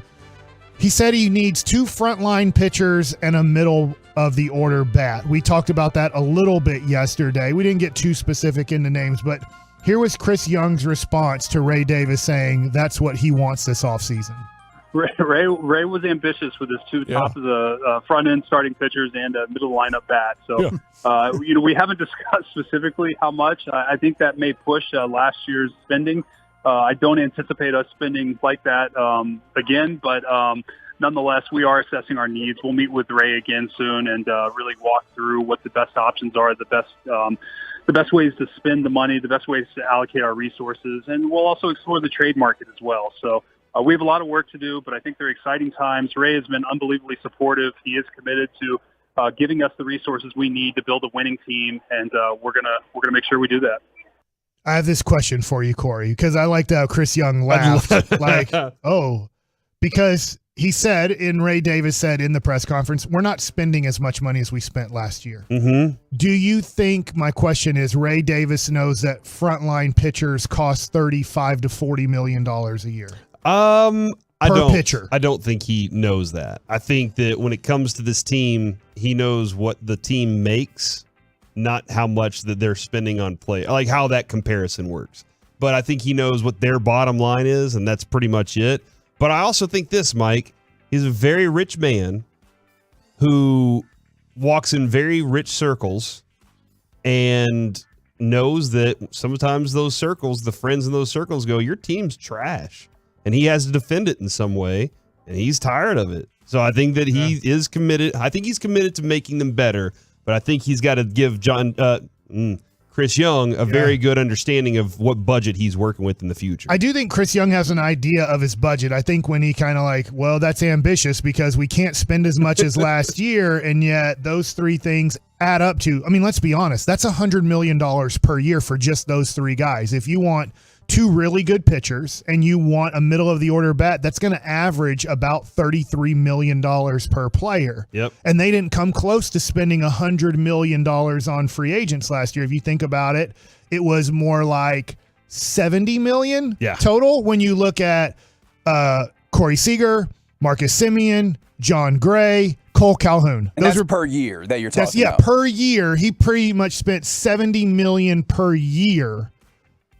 he said he needs 2 frontline pitchers and a middle of the order bat. We talked about that a little bit yesterday. We didn't get too specific into names, but here was Chris Young's response to Ray Davis saying that's what he wants this offseason. Ray was ambitious with his 2 top of the front end starting pitchers and a middle lineup bat. So, we haven't discussed specifically how much. I think that may push last year's spending. I don't anticipate us spending like that again, but nonetheless, we are assessing our needs. We'll meet with Ray again soon and really walk through what the best options are, the best ways to spend the money, the best ways to allocate our resources, and we'll also explore the trade market as well. So we have a lot of work to do, but I think they're exciting times. Ray has been unbelievably supportive. He is committed to giving us the resources we need to build a winning team, and we're gonna make sure we do that. I have this question for you, Corey, because I liked how Chris Young laughed. Because he said, Ray Davis said in the press conference, we're not spending as much money as we spent last year. Mm-hmm. Do you think, my question is, Ray Davis knows that frontline pitchers cost $35 to $40 million a year? Per pitcher. I don't think he knows that. I think that when it comes to this team, he knows what the team makes, not how much that they're spending on play, like how that comparison works. But I think he knows what their bottom line is, and that's pretty much it. But I also think this, Mike, he's a very rich man who walks in very rich circles and knows that sometimes those circles, the friends in those circles go, your team's trash. And he has to defend it in some way, and he's tired of it. So I think that he is committed. I think he's committed to making them better. But I think he's got to give Chris Young a very good understanding of what budget he's working with in the future. I do think Chris Young has an idea of his budget. I think when he kind of that's ambitious because we can't spend as much as last year, and yet those 3 things add up to, let's be honest, that's $100 million per year for just those 3 guys. If you want 2 really good pitchers and you want a middle of the order bat, that's going to average about $33 million per player. Yep. And they didn't come close to spending $100 million on free agents last year. If you think about it, it was more like $70 million total when you look at Corey Seager, Marcus Semien, John Gray, Cole Calhoun. And those are per year that you're talking about. Per year. He pretty much spent $70 million per year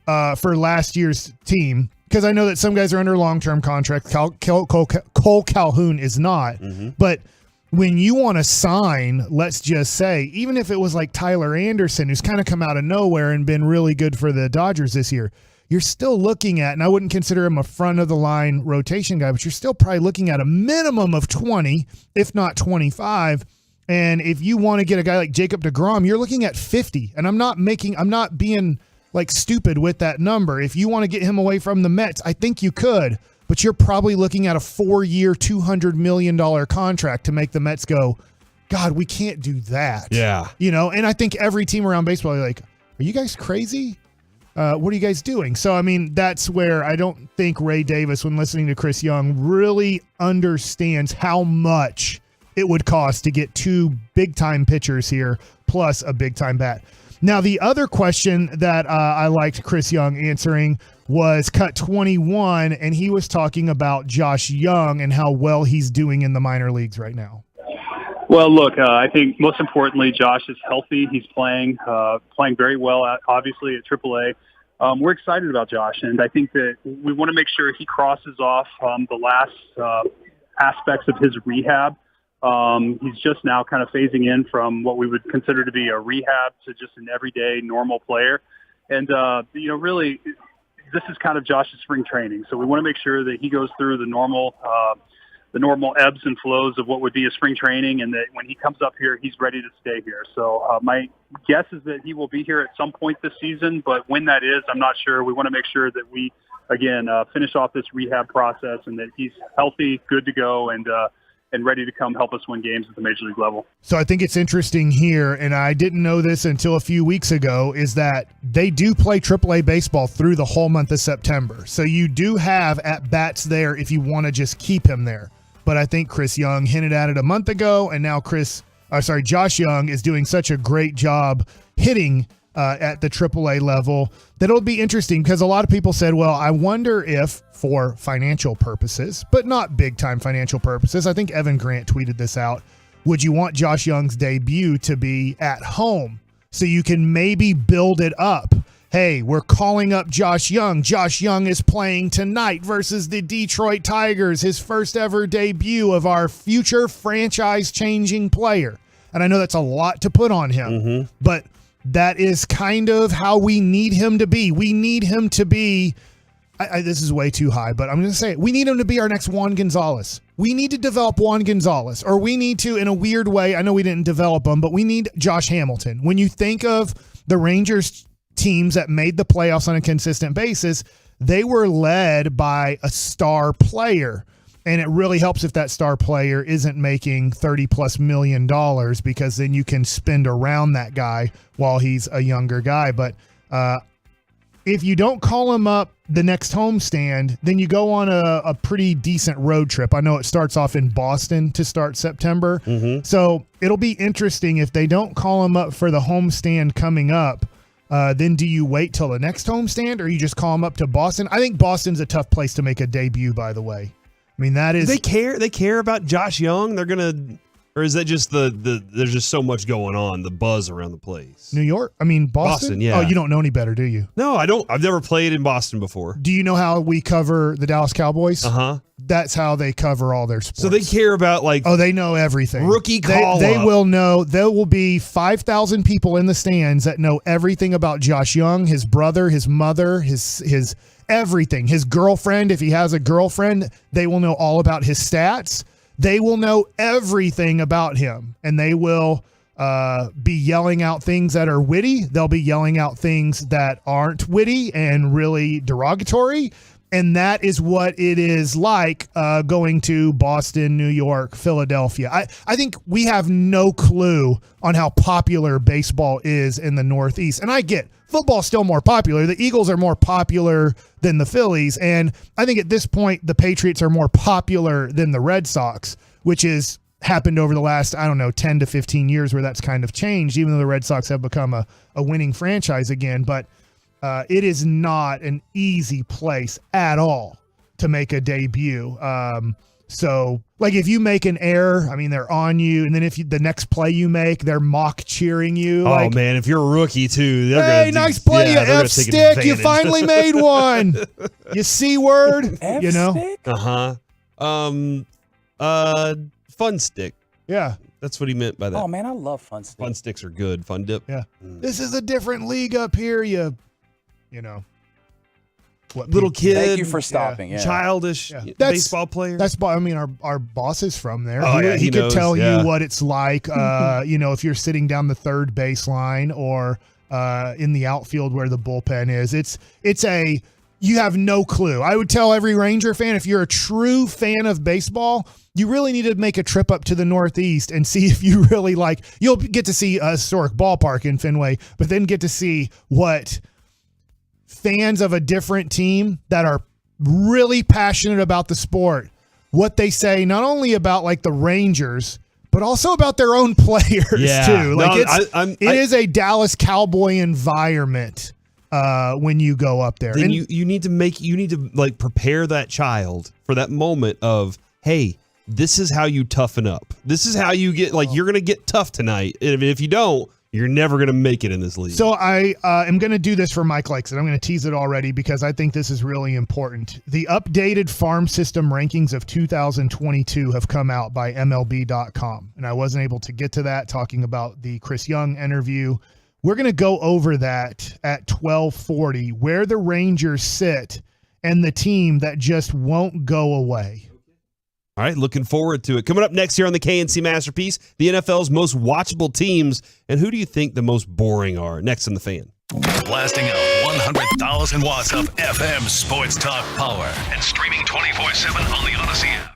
for last year's team, because I know that some guys are under long-term contract. Cole Calhoun is not. Mm-hmm. But when you want to sign, let's just say, even if it was like Tyler Anderson, who's kind of come out of nowhere and been really good for the Dodgers this year, you're still looking at, and I wouldn't consider him a front-of-the-line rotation guy, but you're still probably looking at a minimum of 20, if not 25. And if you want to get a guy like Jacob deGrom, you're looking at 50. And I'm not being stupid with that number. If you want to get him away from the Mets, I think you could. but you're probably looking at a 4-year, $200 million contract to make the Mets go, God, we can't do that. Yeah. And I think every team around baseball are like, are you guys crazy? What are you guys doing? So, I mean, that's where I don't think Ray Davis, when listening to Chris Young, really understands how much it would cost to get 2 big-time pitchers here plus a big-time bat. Now, the other question that I liked Chris Young answering was cut 21, and he was talking about Josh Young and how well he's doing in the minor leagues right now. Well, look, I think most importantly, Josh is healthy. He's playing very well, obviously, at AAA. We're excited about Josh, and I think that we want to make sure he crosses off the last aspects of his rehab. He's just now kind of phasing in from what we would consider to be a rehab to just an everyday normal player. And, really, this is kind of Josh's spring training. So we want to make sure that he goes through the normal ebbs and flows of what would be a spring training, and that when he comes up here, he's ready to stay here. So my guess is that he will be here at some point this season, but when that is, I'm not sure. We want to make sure that we, again, finish off this rehab process and that he's healthy, good to go, and ready to come help us win games at the major league level. So I think it's interesting here, and I didn't know this until a few weeks ago, is that they do play AAA baseball through the whole month of September. So you do have at-bats there if you want to just keep him there. But I think Chris Young hinted at it a month ago, and now Josh Young is doing such a great job hitting at the AAA level that it'll be interesting, because a lot of people said, well, I wonder if for financial purposes, but not big time financial purposes. I think Evan Grant tweeted this out. Would you want Josh Young's debut to be at home so you can maybe build it up? Hey, we're calling up Josh Young. Josh Young is playing tonight versus the Detroit Tigers, his first ever debut of our future franchise-changing player. And I know that's a lot to put on him, but that is kind of how we need him to be. We need him to be, this is way too high, but I'm going to say it. We need him to be our next Juan Gonzalez. We need to develop Juan Gonzalez, or we need to, in a weird way, I know we didn't develop him, but we need Josh Hamilton. When you think of the Rangers teams that made the playoffs on a consistent basis, they were led by a star player. And it really helps if that star player isn't making $30+ million, because then you can spend around that guy while he's a younger guy. But if you don't call him up the next homestand, then you go on a pretty decent road trip. I know it starts off in Boston to start September. So it'll be interesting if they don't call him up for the homestand coming up. Then do you wait till the next homestand, or you just call him up to Boston? I think Boston's a tough place to make a debut, by the way. I mean, that is. They care about Josh Young. They're gonna, or is that just there's just so much going on, the buzz around the place? New York? I mean, Boston? Yeah. Oh, you don't know any better, do you? No, I don't. I've never played in Boston before. Do you know how we cover the Dallas Cowboys? That's how they cover all their sports. So they care about they know everything. Rookie call. They will know. There will be 5,000 people in the stands that know everything about Josh Young, his brother, his mother, his everything. His girlfriend, if he has a girlfriend, they will know all about his stats. They will know everything about him, and they will be yelling out things that are witty. They'll be yelling out things that aren't witty and really derogatory. And that is what it is like going to Boston, New York, Philadelphia. I think we have no clue on how popular baseball is in the Northeast. And I get football's still more popular. The Eagles are more popular than the Phillies. And I think at this point, the Patriots are more popular than the Red Sox, which has happened over the last, 10 to 15 years where that's kind of changed, even though the Red Sox have become a winning franchise again. But it is not an easy place at all to make a debut. So, like, if you make an error, they're on you, and then if the next play you make, they're mock cheering you. Oh, man, if you're a rookie, too. Hey, nice play, you F-stick. You finally made one. You C-word. F-stick? Fun stick. Yeah. That's what he meant by that. Oh, man, I love fun sticks. Fun sticks are good. Fun dip. Yeah. This is a different league up here, you what little kid. Thank you for stopping. Yeah. Childish baseball player. That's our boss is from there. He could knows, tell you what it's like. If you're sitting down the third baseline or in the outfield where the bullpen is. It's a you have no clue. I would tell every Ranger fan, if you're a true fan of baseball, you really need to make a trip up to the Northeast and see if you really like, you'll get to see a historic ballpark in Fenway, but then get to see what fans of a different team that are really passionate about the sport, what they say, not only about like the Rangers, but also about their own players too. Like it is a Dallas Cowboy environment when you go up there. Then And you need to like prepare that child for that moment of, hey, this is how you toughen up. This is how you get, like, you're going to get tough tonight. And if you don't, you're never going to make it in this league. So I am going to do this for Mike Likes It. I'm going to tease it already because I think this is really important. The updated farm system rankings of 2022 have come out by MLB.com. And I wasn't able to get to that, talking about the Chris Young interview. We're going to go over that at 12:40, where the Rangers sit and the team that just won't go away. All right, looking forward to it. Coming up next here on the KNC Masterpiece, the NFL's most watchable teams, and who do you think the most boring are? Next on The Fan. Blasting out 100,000 watts of FM sports talk power and streaming 24/7 on the Odyssey app.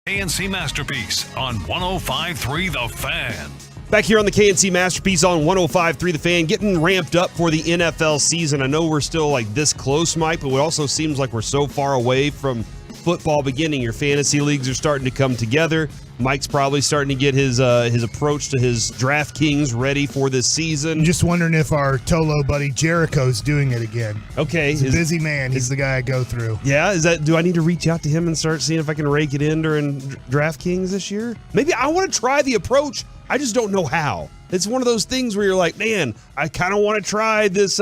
KNC Masterpiece on 105.3 The Fan. Back here on the KNC Masterpiece on 105.3 The Fan, getting ramped up for the NFL season. I know we're still like this close, Mike, but it also seems like we're so far away from football beginning. Your fantasy leagues are starting to come together. Mike's probably starting to get his approach to his DraftKings ready for this season. I'm just wondering if our Tolo buddy Jericho's doing it again. Okay. He's a busy man. He's the guy I go through. Yeah, do I need to reach out to him and start seeing if I can rake it in during DraftKings this year? Maybe I want to try the approach. I just don't know how. It's one of those things where you're like, man, I kind of want to try this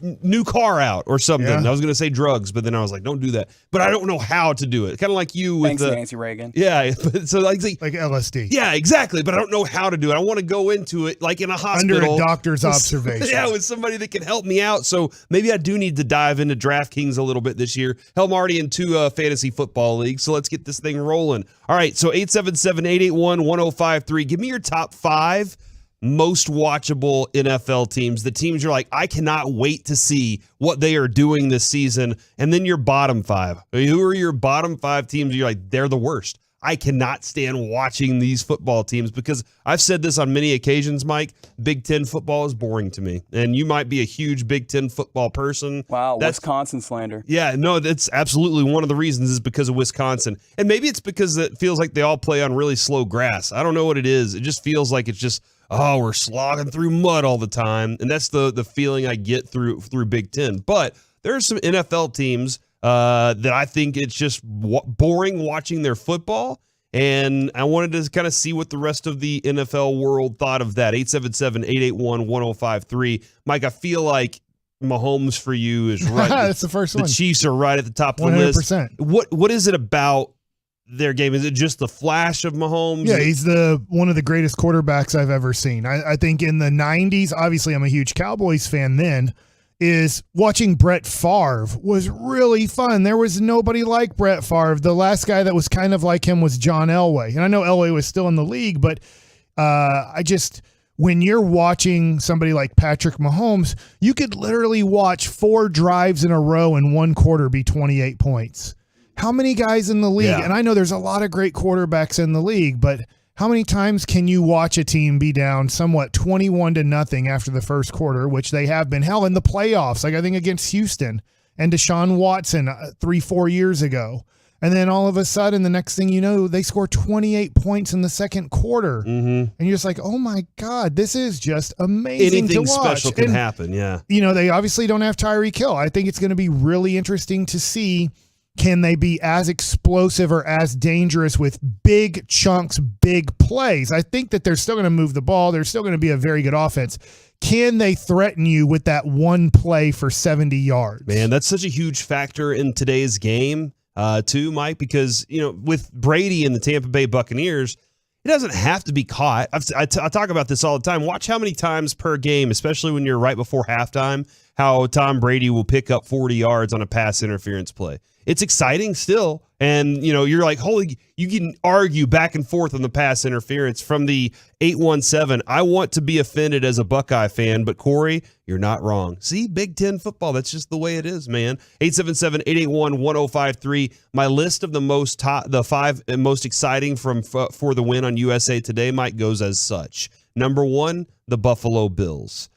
new car out or something. Yeah. I was going to say drugs, but then I was like, don't do that. But I don't know how to do it. Kind of like you with Thanks, Nancy Reagan. Yeah. So like LSD. Yeah, exactly. But I don't know how to do it. I want to go into it like in a hospital. Under a doctor's observation. Yeah, with somebody that can help me out. So maybe I do need to dive into DraftKings a little bit this year. Hell, I'm already in 2 fantasy football leagues. So let's get this thing rolling. All right. So 877-881-1053. Give me your top 5 most watchable NFL teams, the teams you're like, I cannot wait to see what they are doing this season. And then your bottom 5. Who are your bottom 5 teams you're like, they're the worst? I cannot stand watching these football teams because I've said this on many occasions, Mike, Big Ten football is boring to me. And you might be a huge Big Ten football person. Wow, Wisconsin slander. Yeah, no, that's absolutely one of the reasons is because of Wisconsin. And maybe it's because it feels like they all play on really slow grass. I don't know what it is. It just feels like it's just, oh, we're slogging through mud all the time. And that's the feeling I get through Big Ten. But there are some NFL teams that I think it's just boring watching their football. And I wanted to kind of see what the rest of the NFL world thought of that. 877-881-1053. Mike, I feel like Mahomes for you is right. That's the first one. The Chiefs are right at the top of the 100%. list. What is it about their game? Is it just the flash of Mahomes? Yeah, he's one of the greatest quarterbacks I've ever seen. I think in the 90s, obviously I'm a huge Cowboys fan then, is watching Brett Favre was really fun. There was nobody like Brett Favre. The last guy that was kind of like him was John Elway. And I know Elway was still in the league, but when you're watching somebody like Patrick Mahomes, you could literally watch 4 drives in a row in one quarter be 28 points. How many guys in the league? Yeah. And I know there's a lot of great quarterbacks in the league, but how many times can you watch a team be down somewhat 21-0 after the first quarter, which they have been? Hell, in the playoffs, like I think against Houston and Deshaun Watson 3-4 years ago. And then all of a sudden, the next thing you know, they score 28 points in the second quarter. Mm-hmm. And you're just like, oh my God, this is just amazing Anything to watch. Special can happen, yeah. You know, they obviously don't have Tyreek Hill. I think it's going to be really interesting to see, can they be as explosive or as dangerous with big chunks, big plays? I think that they're still going to move the ball. They're still going to be a very good offense. Can they threaten you with that one play for 70 yards? Man, that's such a huge factor in today's game, too, Mike, because, you know, with Brady and the Tampa Bay Buccaneers, it doesn't have to be caught. I talk about this all the time. Watch how many times per game, especially when you're right before halftime, how Tom Brady will pick up 40 yards on a pass interference play. It's exciting still. And, you know, you're like, holy, you can argue back and forth on the pass interference from the 817. I want to be offended as a Buckeye fan, but Corey, you're not wrong. See, Big Ten football, that's just the way it is, man. 877-881-1053. My list of the 5 most exciting for the win on USA Today, Mike, goes as such. Number 1, the Buffalo Bills.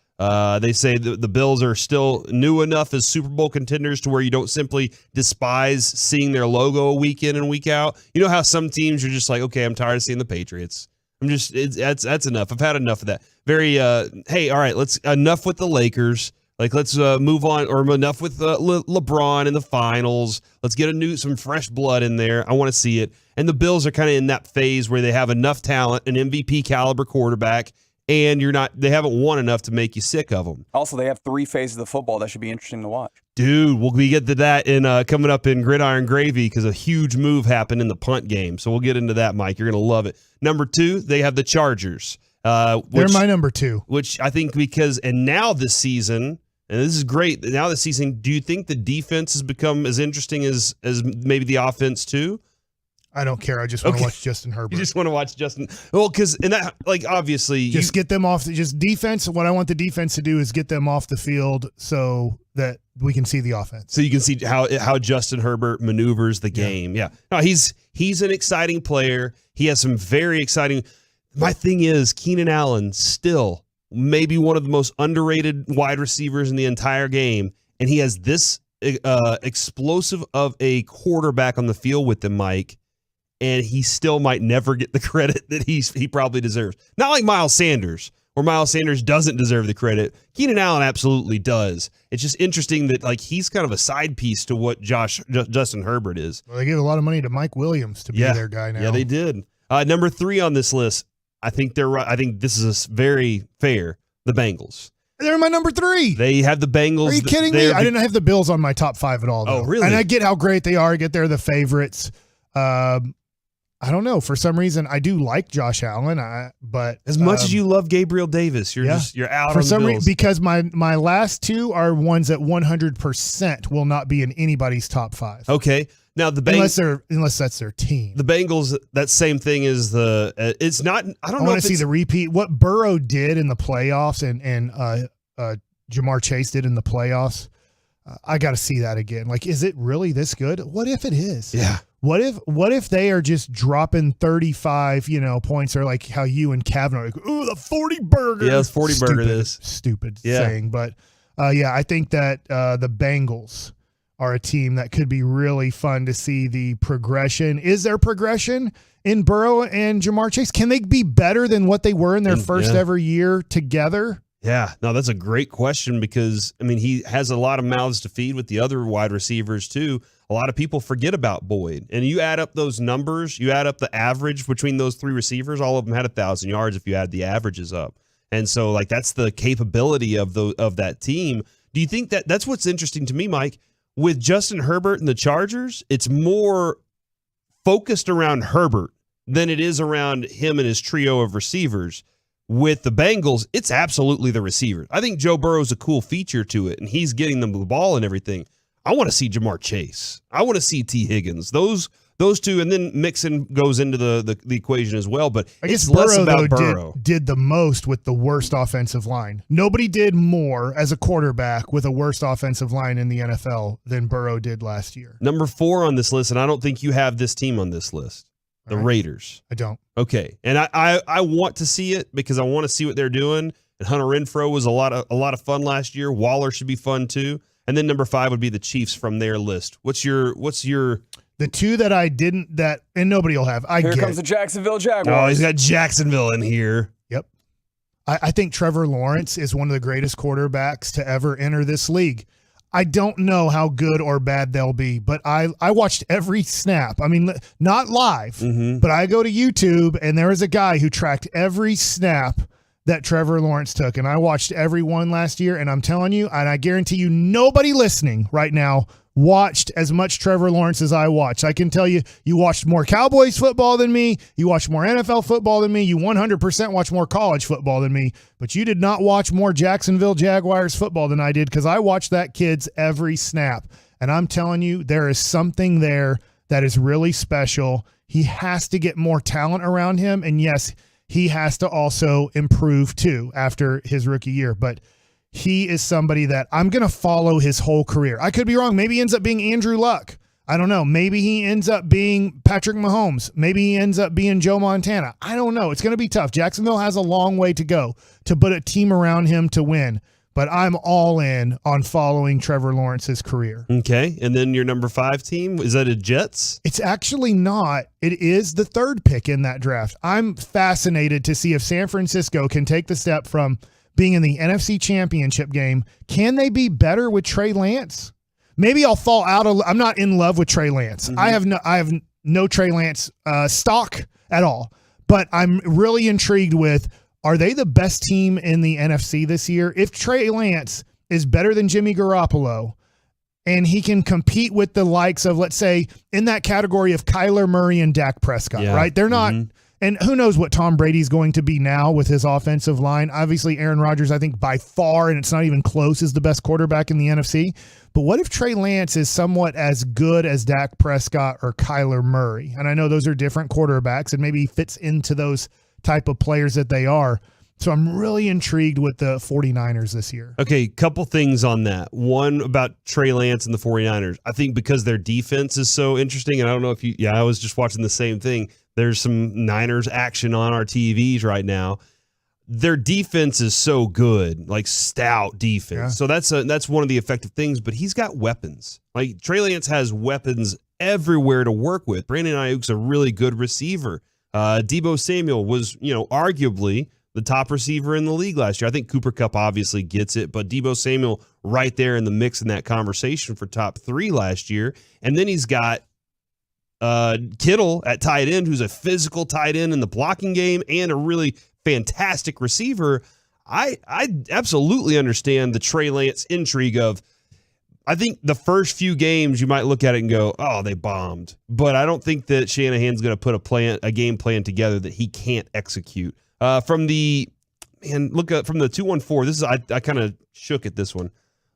They say the Bills are still new enough as Super Bowl contenders to where you don't simply despise seeing their logo week in and week out. You know how some teams are just like, okay, I'm tired of seeing the Patriots. That's enough. I've had enough of that. Hey, all right, enough with the Lakers. Like, let's move on, or enough with LeBron in the finals. Let's get some fresh blood in there. I want to see it. And the Bills are kind of in that phase where they have enough talent, an MVP caliber quarterback, and they haven't won enough to make you sick of them. Also, they have 3 phases of football that should be interesting to watch. Dude, we'll get to that coming up in Gridiron Gravy because a huge move happened in the punt game. So we'll get into that, Mike. You're going to love it. Number 2, they have the Chargers. They're my number 2. Which I think now this season, and this is great, now this season, do you think the defense has become as interesting as maybe the offense too? I don't care. I just want to watch Justin Herbert. You just want to watch Justin. Well, because obviously, just get them off. Just defense. What I want the defense to do is get them off the field so that we can see the offense. So you can see how Justin Herbert maneuvers the game. Yeah. No, he's an exciting player. He has some very exciting. My thing is Keenan Allen still maybe one of the most underrated wide receivers in the entire game, and he has this explosive of a quarterback on the field with him, Mike, and he still might never get the credit that he probably deserves. Not like Miles Sanders, where Miles Sanders doesn't deserve the credit. Keenan Allen absolutely does. It's just interesting that like he's kind of a side piece to what Justin Herbert is. Well, they gave a lot of money to Mike Williams to be their guy now. Yeah, they did. Number 3 on this list, I think they're right. I think this is very fair. The Bengals. They're my number 3. They have the Bengals. Are you kidding me? I didn't have the Bills on my top 5 at all, though. Oh, really? And I get how great they are. I get they're the favorites. I don't know. For some reason, I do like Josh Allen. But as much as you love Gabriel Davis, you're out on the Bills. Because my last 2 are ones that 100% will not be in anybody's top 5. Okay. Now the Bengals, unless that's their team. The Bengals, that same thing is it's not. I don't know. I want to see the repeat. What Burrow did in the playoffs and Jamar Chase did in the playoffs. I got to see that again. Like, is it really this good? What if it is? Yeah. What if they are just dropping 35, points, or like how you and Kavanaugh are like, ooh, the 40 burger. Yeah, it's 40 burger this. Stupid saying. But I think that the Bengals are a team that could be really fun to see the progression. Is there progression in Burrow and Jamar Chase? Can they be better than what they were in their first ever year together? Yeah, no, that's a great question because, I mean, he has a lot of mouths to feed with the other wide receivers too. A lot of people forget about Boyd. And you add up those numbers, you add up the average between those 3 receivers, all of them had 1,000 yards if you add the averages up. And so, like, that's the capability of that team. Do you think that's what's interesting to me, Mike? With Justin Herbert and the Chargers, it's more focused around Herbert than it is around him and his trio of receivers. With the Bengals, it's absolutely the receivers. I think Joe Burrow's a cool feature to it, and he's getting them the ball and everything. I want to see Jamar Chase. I want to see T. Higgins. Those 2, and then Mixon goes into the equation as well. But I guess it's less about Burrow did the most with the worst offensive line. Nobody did more as a quarterback with a worst offensive line in the NFL than Burrow did last year. Number 4 on this list, and I don't think you have this team on this list. The Raiders. I don't. Okay, and I want to see it because I want to see what they're doing. And Hunter Renfrow was a lot of fun last year. Waller should be fun too. And then number 5 would be the Chiefs from their list. What's your the 2 that I didn't and nobody will have. Here comes the Jacksonville Jaguars. Oh, he's got Jacksonville in here. Yep. I think Trevor Lawrence is one of the greatest quarterbacks to ever enter this league. I don't know how good or bad they'll be, but I watched every snap. I mean, not live, but I go to YouTube, and there is a guy who tracked every snap that Trevor Lawrence took, and I watched every one last year, and I'm telling you, and I guarantee you nobody listening right now watched as much Trevor Lawrence as I watched. I can tell you, you watched more Cowboys football than me, you watched more NFL football than me, you 100% watched more college football than me, but you did not watch more Jacksonville Jaguars football than I did because I watched that kid's every snap. And I'm telling you, there is something there that is really special. He has to get more talent around him, and yes, he has to also improve too after his rookie year, but he is somebody that I'm going to follow his whole career. I could be wrong. Maybe he ends up being Andrew Luck. I don't know. Maybe he ends up being Patrick Mahomes. Maybe he ends up being Joe Montana. I don't know. It's going to be tough. Jacksonville has a long way to go to put a team around him to win, but I'm all in on following Trevor Lawrence's career. Okay. And then your number 5 team, is that a Jets? It's actually not. It is the 3rd pick in that draft. I'm fascinated to see if San Francisco can take the step from being in the NFC Championship game. Can they be better with Trey Lance? Maybe I'll fall out of. I'm not in love with Trey Lance. I have no Trey Lance stock at all. But I'm really intrigued with, are they the best team in the NFC this year? If Trey Lance is better than Jimmy Garoppolo, and he can compete with the likes of, let's say, in that category of Kyler Murray and Dak Prescott, right? They're not. And who knows what Tom Brady's going to be now with his offensive line. Obviously, Aaron Rodgers, I think by far, and it's not even close, is the best quarterback in the NFC. But what if Trey Lance is somewhat as good as Dak Prescott or Kyler Murray? And I know those are different quarterbacks, and maybe he fits into those type of players that they are. So I'm really intrigued with the 49ers this year. Okay, couple things on that. One about Trey Lance and the 49ers. I think because their defense is so interesting, and I don't know if you, I was just watching the same thing. There's some Niners action on our TVs right now. Their defense is so good, like stout defense. So that's one of the effective things, but he's got weapons. Like Trey Lance has weapons everywhere to work with. Brandon Ayuk's a really good receiver. Deebo Samuel was, arguably the top receiver in the league last year. I think Cooper Kupp obviously gets it, but Deebo Samuel right there in the mix in that conversation for top 3 last year. And then he's got Kittle at tight end, who's a physical tight end in the blocking game and a really fantastic receiver. I absolutely understand the Trey Lance intrigue of, I think the first few games you might look at it and go, oh, they bombed. But I don't think that Shanahan's going to put a game plan together that he can't execute. From the 214, this is I kind of shook at this one.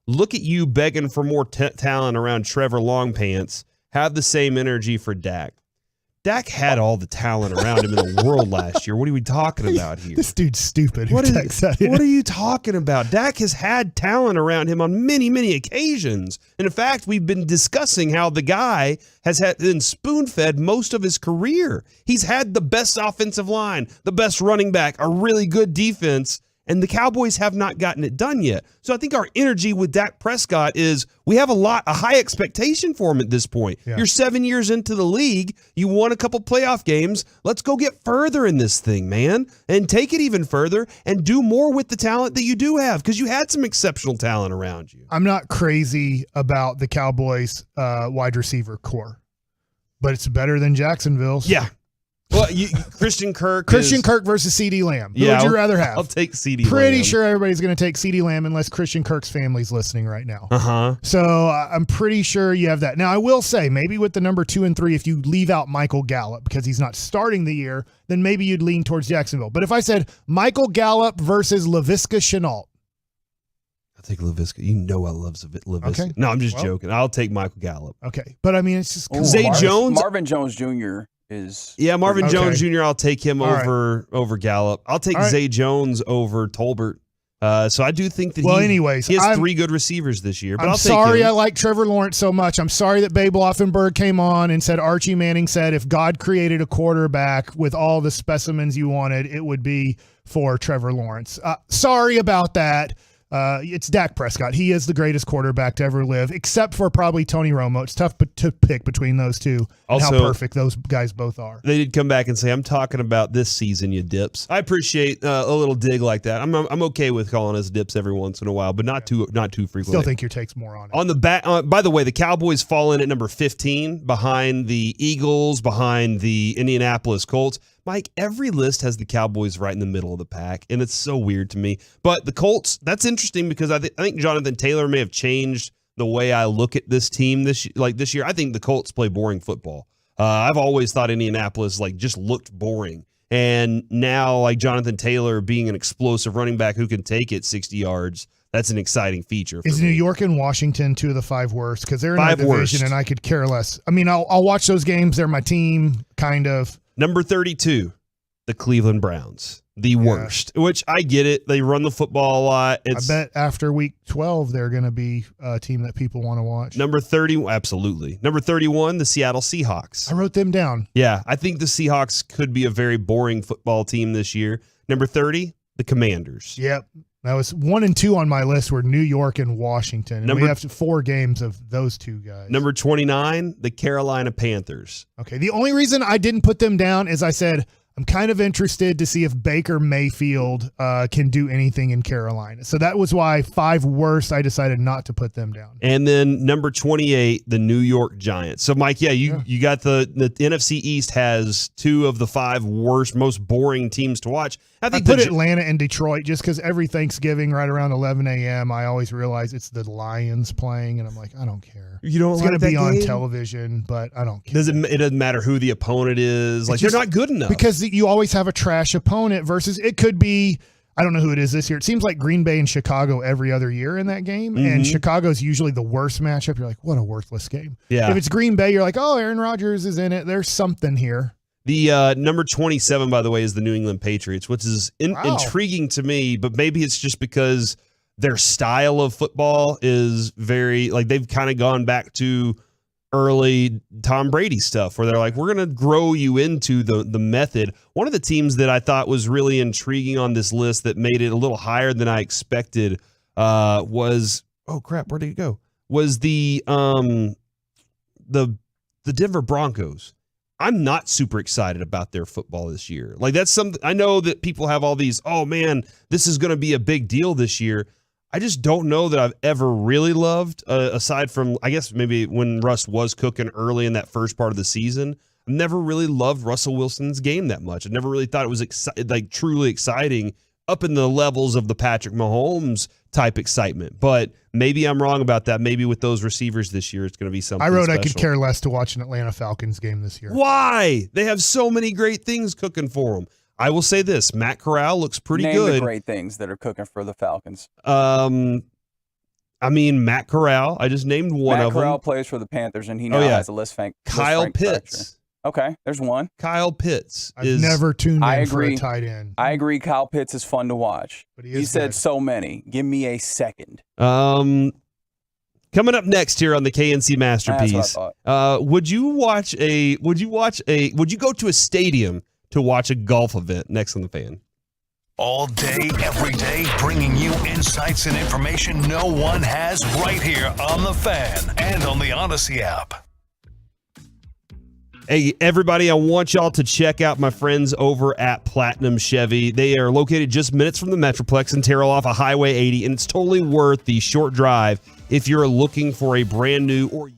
Look at you begging for more talent around Trevor Longpants. Have the same energy for Dak. Dak had all the talent around him in the world last year. What are we talking about here? This dude's stupid. What are you talking about? Dak has had talent around him on many, many occasions. And in fact, we've been discussing how the guy has been spoon-fed most of his career. He's had the best offensive line, the best running back, a really good defense, and the Cowboys have not gotten it done yet. So I think our energy with Dak Prescott is we have a high expectation for him at this point. Yeah. You're 7 years into the league. You won a couple playoff games. Let's go get further in this thing, man, and take it even further and do more with the talent that you do have because you had some exceptional talent around you. I'm not crazy about the Cowboys wide receiver core, but it's better than Jacksonville's. Yeah. Well, Christian Kirk versus CeeDee Lamb. Who would you rather have? I'll take CeeDee Lamb. Pretty sure everybody's going to take CeeDee Lamb unless Christian Kirk's family's listening right now. So I'm pretty sure you have that. Now, I will say, maybe with the number 2 and 3, if you leave out Michael Gallup because he's not starting the year, then maybe you'd lean towards Jacksonville. But if I said Michael Gallup versus Laviska Shenault, I'll take Laviska. You know I love Laviska. Okay. No, I'm just joking. I'll take Michael Gallup. Okay. But I mean, it's just Zay Jones. Marvin Jones Jr. Marvin Jones Jr. I'll take him over Gallup. I'll take Zay Jones over Tolbert. So I do think that he has 3 good receivers this year. But I'm sorry I like Trevor Lawrence so much. I'm sorry that Babe Offenberg came on and said Archie Manning said if God created a quarterback with all the specimens you wanted, it would be for Trevor Lawrence. Sorry about that. It's Dak Prescott. He is the greatest quarterback to ever live, except for probably Tony Romo. It's tough to pick between those two and how perfect those guys both are. They did come back and say, I'm talking about this season, you dips. I appreciate a little dig like that. I'm okay with calling us dips every once in a while, but not too frequently. Still think your take's more on it. On the back, by the way, the Cowboys fall in at number 15 behind the Eagles, behind the Indianapolis Colts. Mike, every list has the Cowboys right in the middle of the pack, and it's so weird to me. But the Colts, that's interesting because I think Jonathan Taylor may have changed the way I look at this team this year. I think the Colts play boring football. I've always thought Indianapolis just looked boring. And now Jonathan Taylor being an explosive running back who can take it 60 yards, that's an exciting feature. Is New York and Washington 2 of the 5 worst? Because they're in a division, and I could care less. I mean, I'll watch those games. They're my team, kind of. Number 32, the Cleveland Browns. The worst, which I get it. They run the football a lot. I bet after week 12, they're going to be a team that people want to watch. Number 30, absolutely. Number 31, the Seattle Seahawks. I wrote them down. Yeah, I think the Seahawks could be a very boring football team this year. Number 30, the Commanders. Yep. That was 1 and 2 on my list were New York and Washington. And we have 4 games of those 2 guys. Number 29, the Carolina Panthers. Okay. The only reason I didn't put them down is I said, I'm kind of interested to see if Baker Mayfield can do anything in Carolina. So that was why 5 worst, I decided not to put them down. And then number 28, the New York Giants. So, Mike, you got the NFC East has 2 of the 5 worst, most boring teams to watch. I put Atlanta and Detroit just because every Thanksgiving right around 11 a.m. I always realize it's the Lions playing, and I'm like, I don't care. You don't it's like going to be on game? television, but I don't care. It doesn't matter who the opponent is. They're not good enough. Because you always have a trash opponent versus it could be, I don't know who it is this year. It seems like Green Bay and Chicago every other year in that game, and Chicago's usually the worst matchup. You're like, what a worthless game. Yeah. If it's Green Bay, you're like, oh, Aaron Rodgers is in it. There's something here. The number 27, by the way, is the New England Patriots, which is intriguing to me, but maybe it's just because their style of football is very, like, they've kind of gone back to early Tom Brady stuff where they're like, we're going to grow you into the method. One of the teams that I thought was really intriguing on this list that made it a little higher than I expected was, oh crap, where did it go? Was the Denver Broncos. I'm not super excited about their football this year. Like, that's something I know that people have all these, oh man, this is going to be a big deal this year. I just don't know that I've ever really loved, aside from, I guess, maybe when Russ was cooking early in that first part of the season. I've never really loved Russell Wilson's game that much. I never really thought it was truly exciting up in the levels of the Patrick Mahomes type excitement. But maybe I'm wrong about that. Maybe with those receivers this year, it's going to be something I wrote special. I could care less to watch an Atlanta Falcons game this year. Why? They have so many great things cooking for them. I will say this: Matt Corral looks pretty good. Name the great things that are cooking for the Falcons. I mean, Matt Corral. I just named one of them. Matt Corral plays for the Panthers, and he now has a list Frank. Kyle Pitts. Okay, there's one. Kyle Pitts. I've never tuned in for a tight end. I agree. Kyle Pitts is fun to watch. But he said so many. Give me a second. Coming up next here on the KNC Masterpiece. That's what I thought. Would you go to a stadium to watch a golf event next on the Fan? All day, every day, bringing you insights and information no one has right here on the Fan and on the Odyssey app. Hey, everybody, I want y'all to check out my friends over at Platinum Chevy. They are located just minutes from the Metroplex in Terrell off of Highway 80, and it's totally worth the short drive if you're looking for a brand new or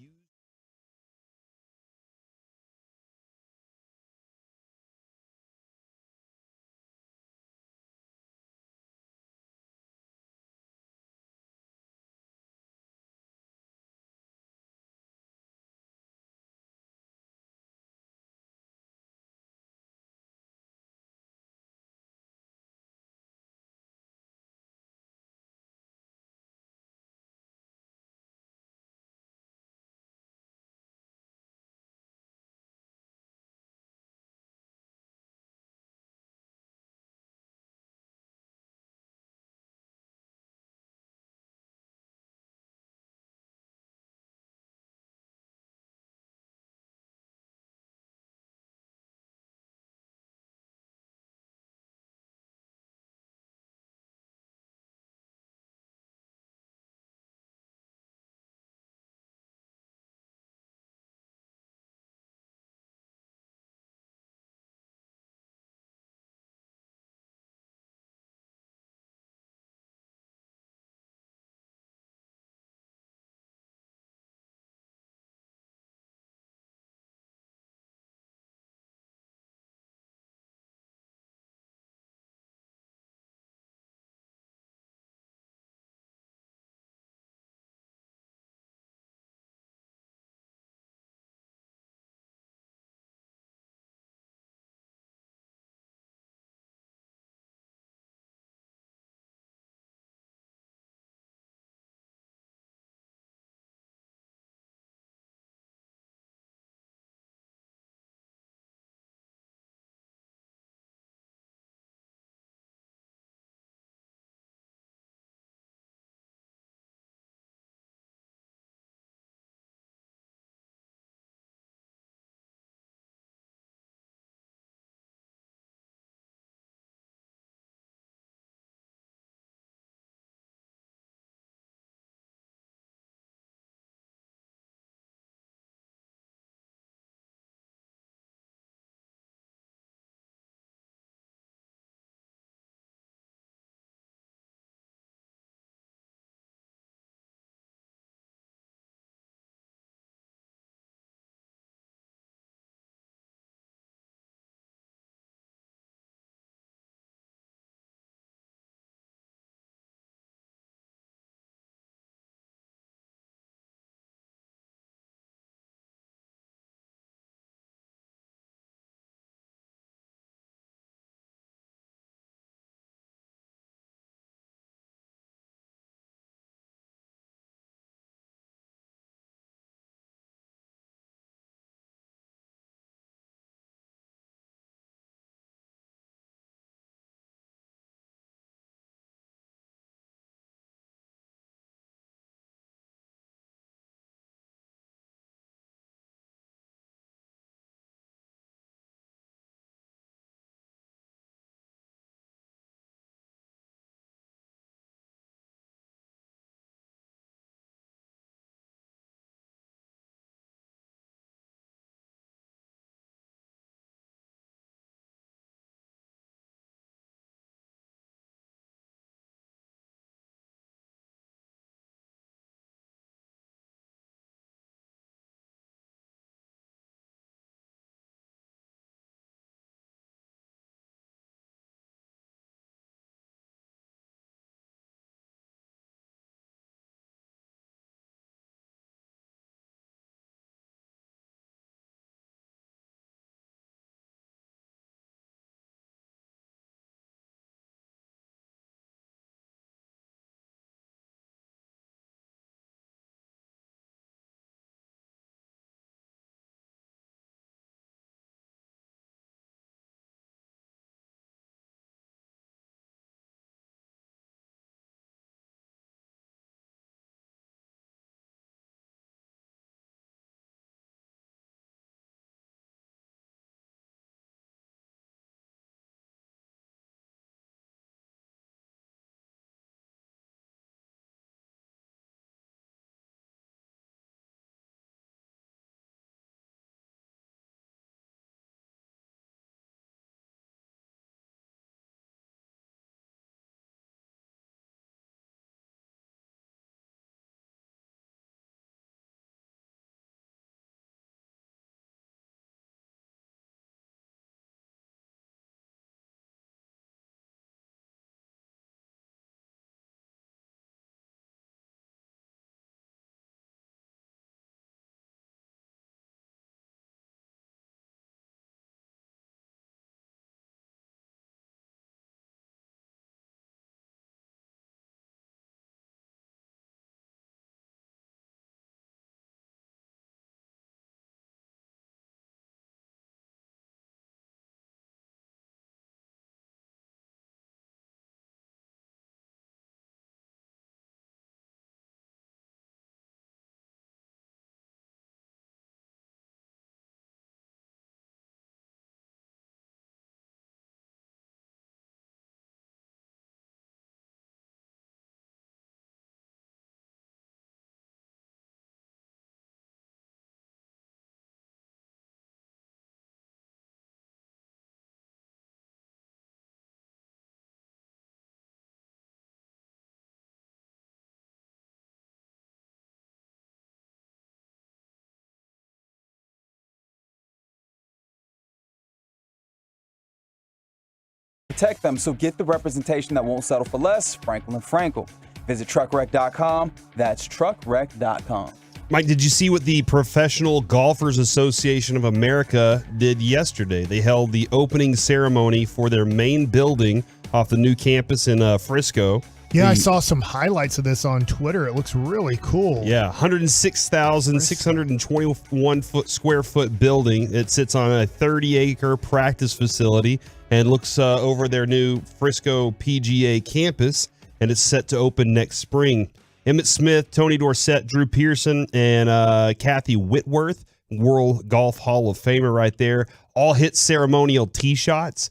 protect them. So get the representation that won't settle for less. Franklin & Frankel. Visit truckwreck.com. That's truckwreck.com. Mike, did you see what the Professional Golfers Association of America did yesterday? They held the opening ceremony for their main building off the new campus in Frisco. Yeah, I saw some highlights of this on Twitter. It looks really cool. Yeah, 106,621 square foot building. It sits on a 30-acre practice facility and looks over their new Frisco PGA campus, and it's set to open next spring. Emmett Smith, Tony Dorsett, Drew Pearson, and Kathy Whitworth, World Golf Hall of Famer right there, all hit ceremonial tee shots.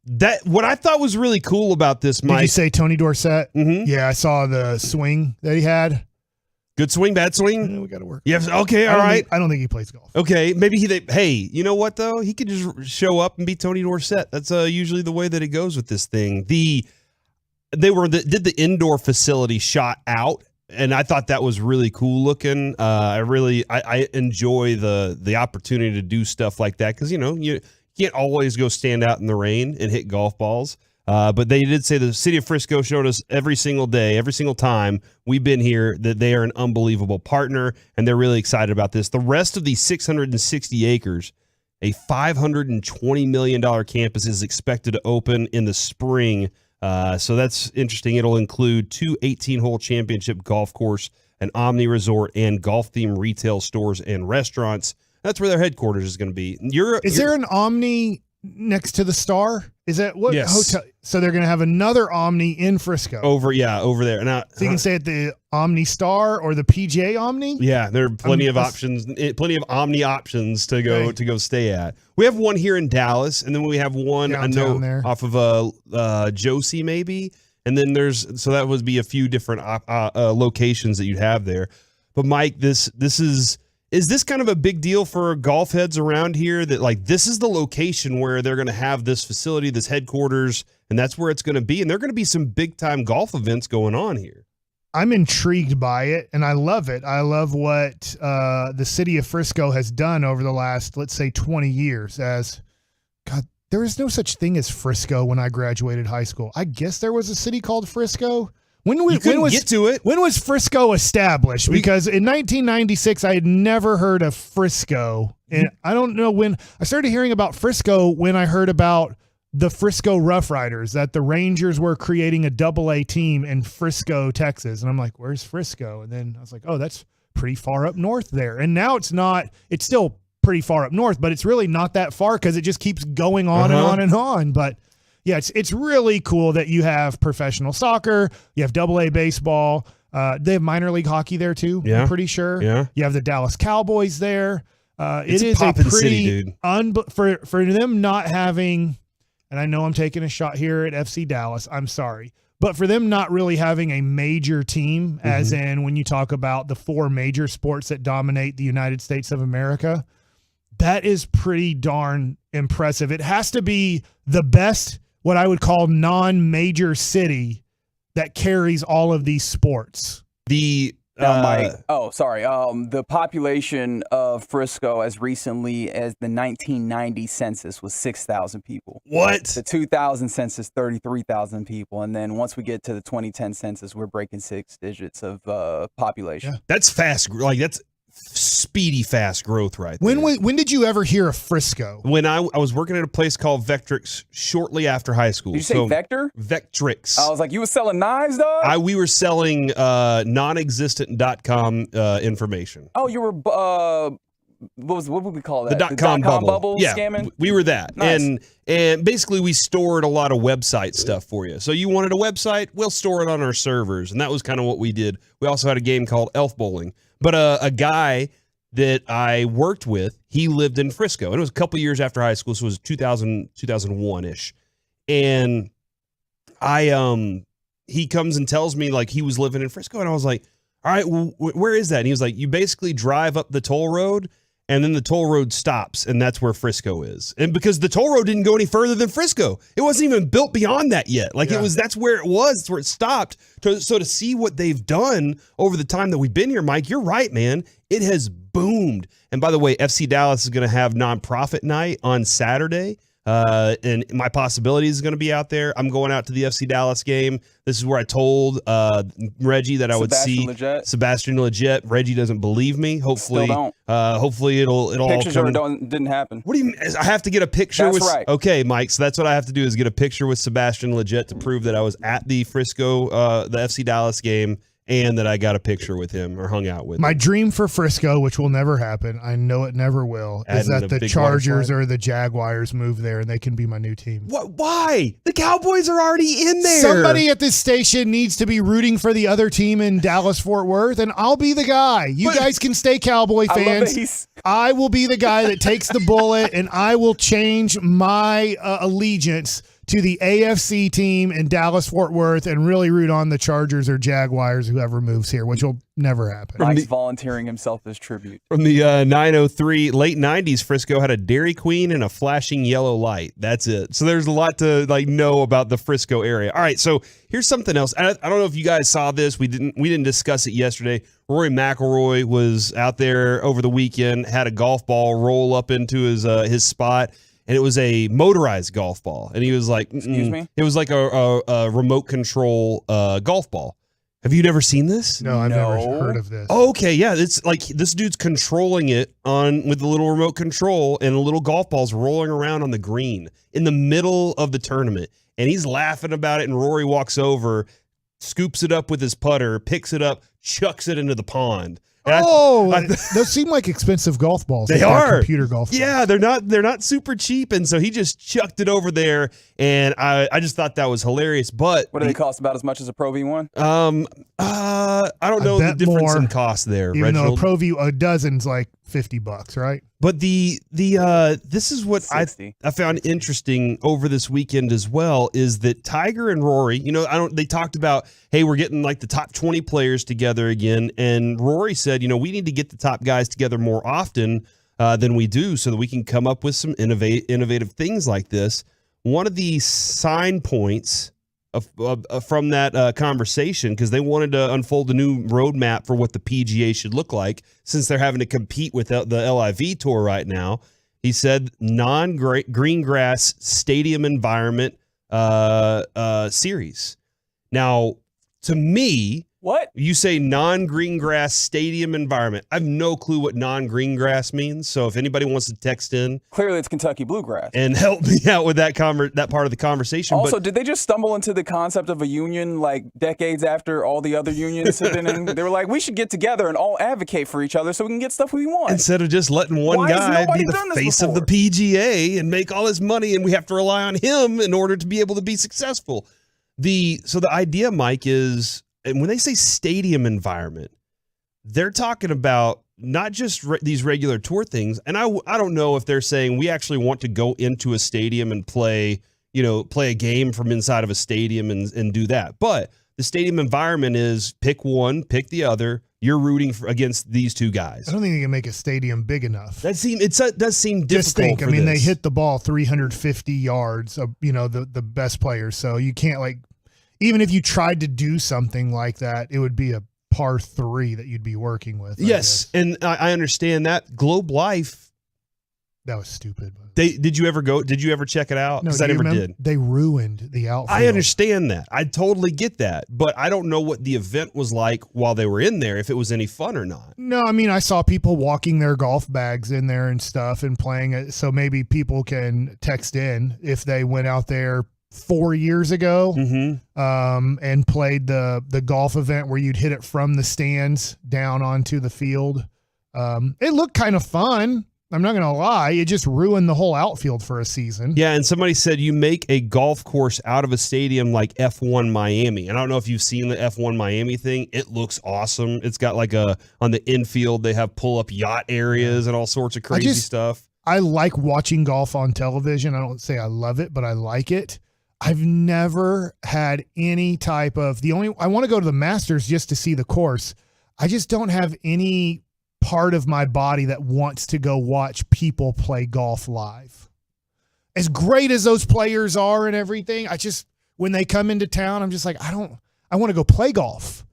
That what I thought was really cool about this, Mike. Did you say Tony Dorsett? Mm-hmm. Yeah, I saw the swing that he had. Good swing, bad swing? Yeah, we got to work. Yeah, okay, all right. I don't think he plays golf. Okay, maybe hey, you know what, though? He could just show up and be Tony Dorsett. That's usually the way that it goes with this thing. They did the indoor facility shot out, and I thought that was really cool looking. I enjoy the opportunity to do stuff like that because, you can't always go stand out in the rain and hit golf balls. But they did say the city of Frisco showed us every single day, every single time we've been here, that they are an unbelievable partner, and they're really excited about this. The rest of the 660 acres, a $520 million campus, is expected to open in the spring. So that's interesting. It'll include 2 18-hole championship golf course, an Omni Resort, and golf-themed retail stores and restaurants. That's where their headquarters is going to be. Is there an Omni next to the Star? Is that what hotel? So they're going to have another Omni in Frisco. Over there. Now, so you can stay at the Omni Star or the PGA Omni? Yeah, there are plenty of options, plenty of Omni options to go stay at. We have one here in Dallas, and then we have one downtown there off of Josie maybe, and then so that would be a few different locations that you'd have there. But Mike, this is this kind of a big deal for golf heads around here that, like, this is the location where they're going to have this facility, this headquarters, and that's where it's going to be? And there are going to be some big-time golf events going on here. I'm intrigued by it, and I love it. I love what the city of Frisco has done over the last, let's say, 20 years. There was no such thing as Frisco when I graduated high school. I guess there was a city called Frisco. When was Frisco established? Because in 1996, I had never heard of Frisco. And I don't know when I started hearing about Frisco when I heard about the Frisco Rough Riders, that the Rangers were creating a AA team in Frisco, Texas. And I'm like, where's Frisco? And then I was like, oh, that's pretty far up north there. And now it's still pretty far up north, but it's really not that far because it just keeps going on and on and on. But yeah, it's really cool that you have professional soccer, you have AA baseball, they have minor league hockey there too, I'm pretty sure. Yeah. You have the Dallas Cowboys there. It's a poppin' city, dude. For them not having, and I know I'm taking a shot here at FC Dallas, I'm sorry, but for them not really having a major team, as in when you talk about the 4 major sports that dominate the United States of America, that is pretty darn impressive. It has to be the best, what I would call non-major city that carries all of these sports. The population of Frisco as recently as the 1990 census was 6,000 people. What? The 2000 census, 33,000 people. And then once we get to the 2010 census, we're breaking 6 digits of population. Yeah. That's fast. That's speedy, fast growth right there. When did you ever hear of Frisco? When I was working at a place called Vectrix shortly after high school. Did you say Vector? Vectrix. I was like, you were selling knives, dog? We were selling non-existent.com information. Oh, you were what would we call that? The .com bubble. Yeah, scamming? We were that. Nice. And basically we stored a lot of website stuff for you. So you wanted a website, we'll store it on our servers. And that was kind of what we did. We also had a game called Elf Bowling. But a guy that I worked with, he lived in Frisco. And it was a couple years after high school, so it was 2001-ish. And he comes and tells me, like, he was living in Frisco. And I was like, all right, well, where is that? And he was like, you basically drive up the toll road, and then the toll road stops, and that's where Frisco is. And because the toll road didn't go any further than Frisco, it wasn't even built beyond that yet. Like, that's where it was. That's where it stopped. So to see what they've done over the time that we've been here, Mike, you're right, man. It has boomed. And by the way, FC Dallas is going to have nonprofit night on Saturday. And my possibility is going to be out there. I'm going out to the FC Dallas game. This is where I told Reggie that I would see Sebastian Lletget. Reggie doesn't believe me. Hopefully, hopefully it'll pictures all come. Didn't happen. What do you mean? I have to get a picture. That's with, right. Okay, Mike. So that's what I have to do is get a picture with Sebastian Lletget to prove that I was at the Frisco, the FC Dallas game, and that I got a picture with him or hung out with him. My dream for Frisco, which will never happen, I know it never will, is that the Chargers or the Jaguars move there and they can be my new team. What? Why? The Cowboys are already in there. Somebody at this station needs to be rooting for the other team in Dallas-Fort Worth, and I'll be the guy. You guys can stay Cowboy fans. I will be the guy that takes the bullet, and I will change my allegiance to the AFC team in Dallas-Fort Worth and really root on the Chargers or Jaguars, whoever moves here, which will never happen. Mike's volunteering himself as tribute. From the 903 late 90s, Frisco had a Dairy Queen and a flashing yellow light. That's it. So there's a lot to know about the Frisco area. All right, so here's something else. I don't know if you guys saw this. We didn't discuss it yesterday. Rory McIlroy was out there over the weekend, had a golf ball roll up into his spot. And it was a motorized golf ball. And he was like, Excuse me? It was like a remote control golf ball. Have you never seen this? No, I've never heard of this. Oh, okay, yeah. It's like this dude's controlling it with the little remote control, and a little golf ball's rolling around on the green in the middle of the tournament. And he's laughing about it, and Rory walks over, scoops it up with his putter, picks it up, chucks it into the pond. And those seem like expensive golf balls. They are computer golf balls. Yeah, they're not super cheap, and so he just chucked it over there, and I just thought that was hilarious. But what do they cost? About as much as a Pro V1? I don't know the difference in cost there. Even Reginald. though a Pro V a dozen's like $50, right? But this is what I found interesting over this weekend as well is that Tiger and Rory, they talked about, hey, we're getting like the top 20 players together again, and Rory said, we need to get the top guys together more often than we do so that we can come up with some innovative things like this. One of the sign points from that conversation, because they wanted to unfold a new roadmap for what the PGA should look like since they're having to compete with the LIV Tour right now. He said non-green grass stadium environment series. Now, to me, what you say non-green grass stadium environment, I have no clue what non-green grass means. So if anybody wants to text in, clearly it's Kentucky bluegrass, and help me out with that part of the conversation. Also, did they just stumble into the concept of a union like decades after all the other unions have been in? They were like, we should get together and all advocate for each other so we can get stuff we want, instead of just letting one guy be the face of the PGA and make all his money, and we have to rely on him in order to be able to be successful. So the idea, Mike, is, and when they say stadium environment, they're talking about not just these regular tour things. And I don't know if they're saying we actually want to go into a stadium and play a game from inside of a stadium and do that. But the stadium environment is pick one, pick the other. You're rooting against these two guys. I don't think they can make a stadium big enough. It does seem difficult. Just think, they hit the ball 350 yards of, the best players. So you can't even if you tried to do something like that, it would be a par 3 that you'd be working with. Yes, and I understand that. Globe Life. That was stupid. Did you ever check it out? Because I never did. They ruined the outfield. I understand that. I totally get that. But I don't know what the event was like while they were in there, if it was any fun or not. No, I saw people walking their golf bags in there and stuff and playing it. So maybe people can text in if they went out there 4 years ago and played the golf event where you'd hit it from the stands down onto the field. It looked kind of fun. I'm not going to lie. It just ruined the whole outfield for a season. Yeah, and somebody said you make a golf course out of a stadium like F1 Miami. And I don't know if you've seen the F1 Miami thing. It looks awesome. It's got on the infield, they have pull-up yacht areas and all sorts of crazy stuff. I like watching golf on television. I don't say I love it, but I like it. I've never had any type of I want to go to the Masters just to see the course. I just don't have any part of my body that wants to go watch people play golf live. As great as those players are and everything, when they come into town, I'm just like, I want to go play golf.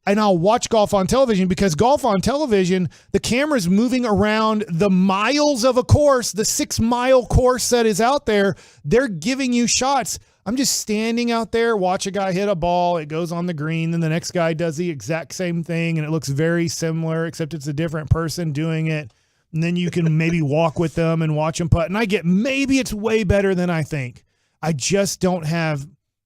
and I'll watch golf on television because golf on television, the camera's moving around the miles of a course, the 6-mile course that is out there. They're giving you shots. I'm just standing out there, watch a guy hit a ball. It goes on the green. Then the next guy does the exact same thing, and it looks very similar, except it's a different person doing it. And then you can maybe walk with them and watch them putt. And I get maybe it's way better than I think. I just don't have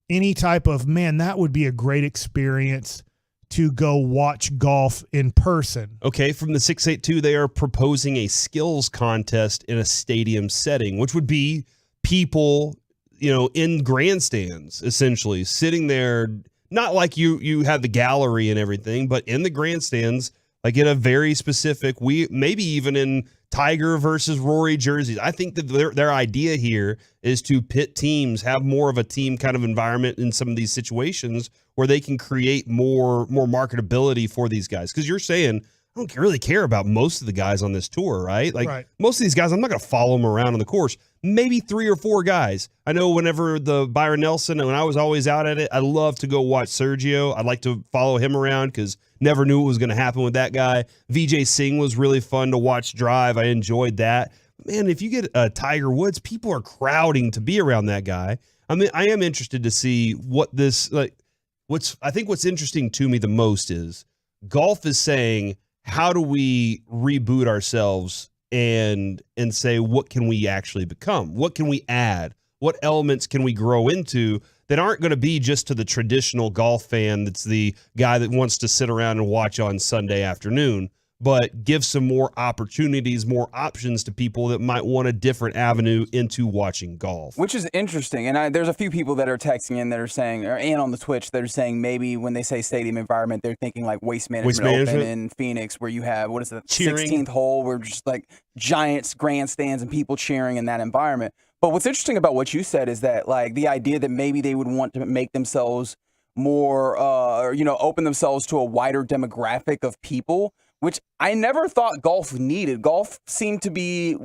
any type of, man, that would be a great experience to go watch golf in person. Okay, from the 682, they are proposing a skills contest in a stadium setting, which would be people, in grandstands, essentially, sitting there, not like you have the gallery and everything, but in the grandstands, like in a very specific, maybe even in Tiger versus Rory jerseys. I think that their idea here is to pit teams, have more of a team kind of environment in some of these situations where they can create more marketability for these guys. Because you're saying, I don't really care about most of the guys on this tour, right? Like most of these guys, I'm not going to follow them around on the course. Maybe 3 or 4 guys. I know whenever the Byron Nelson, and when I was always out at it, I love to go watch Sergio. I'd like to follow him around because never knew what was going to happen with that guy. Vijay Singh was really fun to watch drive. I enjoyed that. Man, if you get Tiger Woods, people are crowding to be around that guy. I mean, I am interested to see what this, I think what's interesting to me the most is golf is saying, how do we reboot ourselves and say, what can we actually become? What can we add? What elements can we grow into that aren't going to be just to the traditional golf fan that's the guy that wants to sit around and watch on Sunday afternoon, but give some more opportunities, more options to people that might want a different avenue into watching golf. Which is interesting. And there's a few people that are texting in that are saying, and on the Twitch, that are saying maybe when they say stadium environment, they're thinking like Waste Management Open in Phoenix, where you have, 16th hole, where just like giants, grandstands, and people cheering in that environment. But what's interesting about what you said is that like the idea that maybe they would want to make themselves more, open themselves to a wider demographic of people, which I never thought golf needed. Golf seemed to be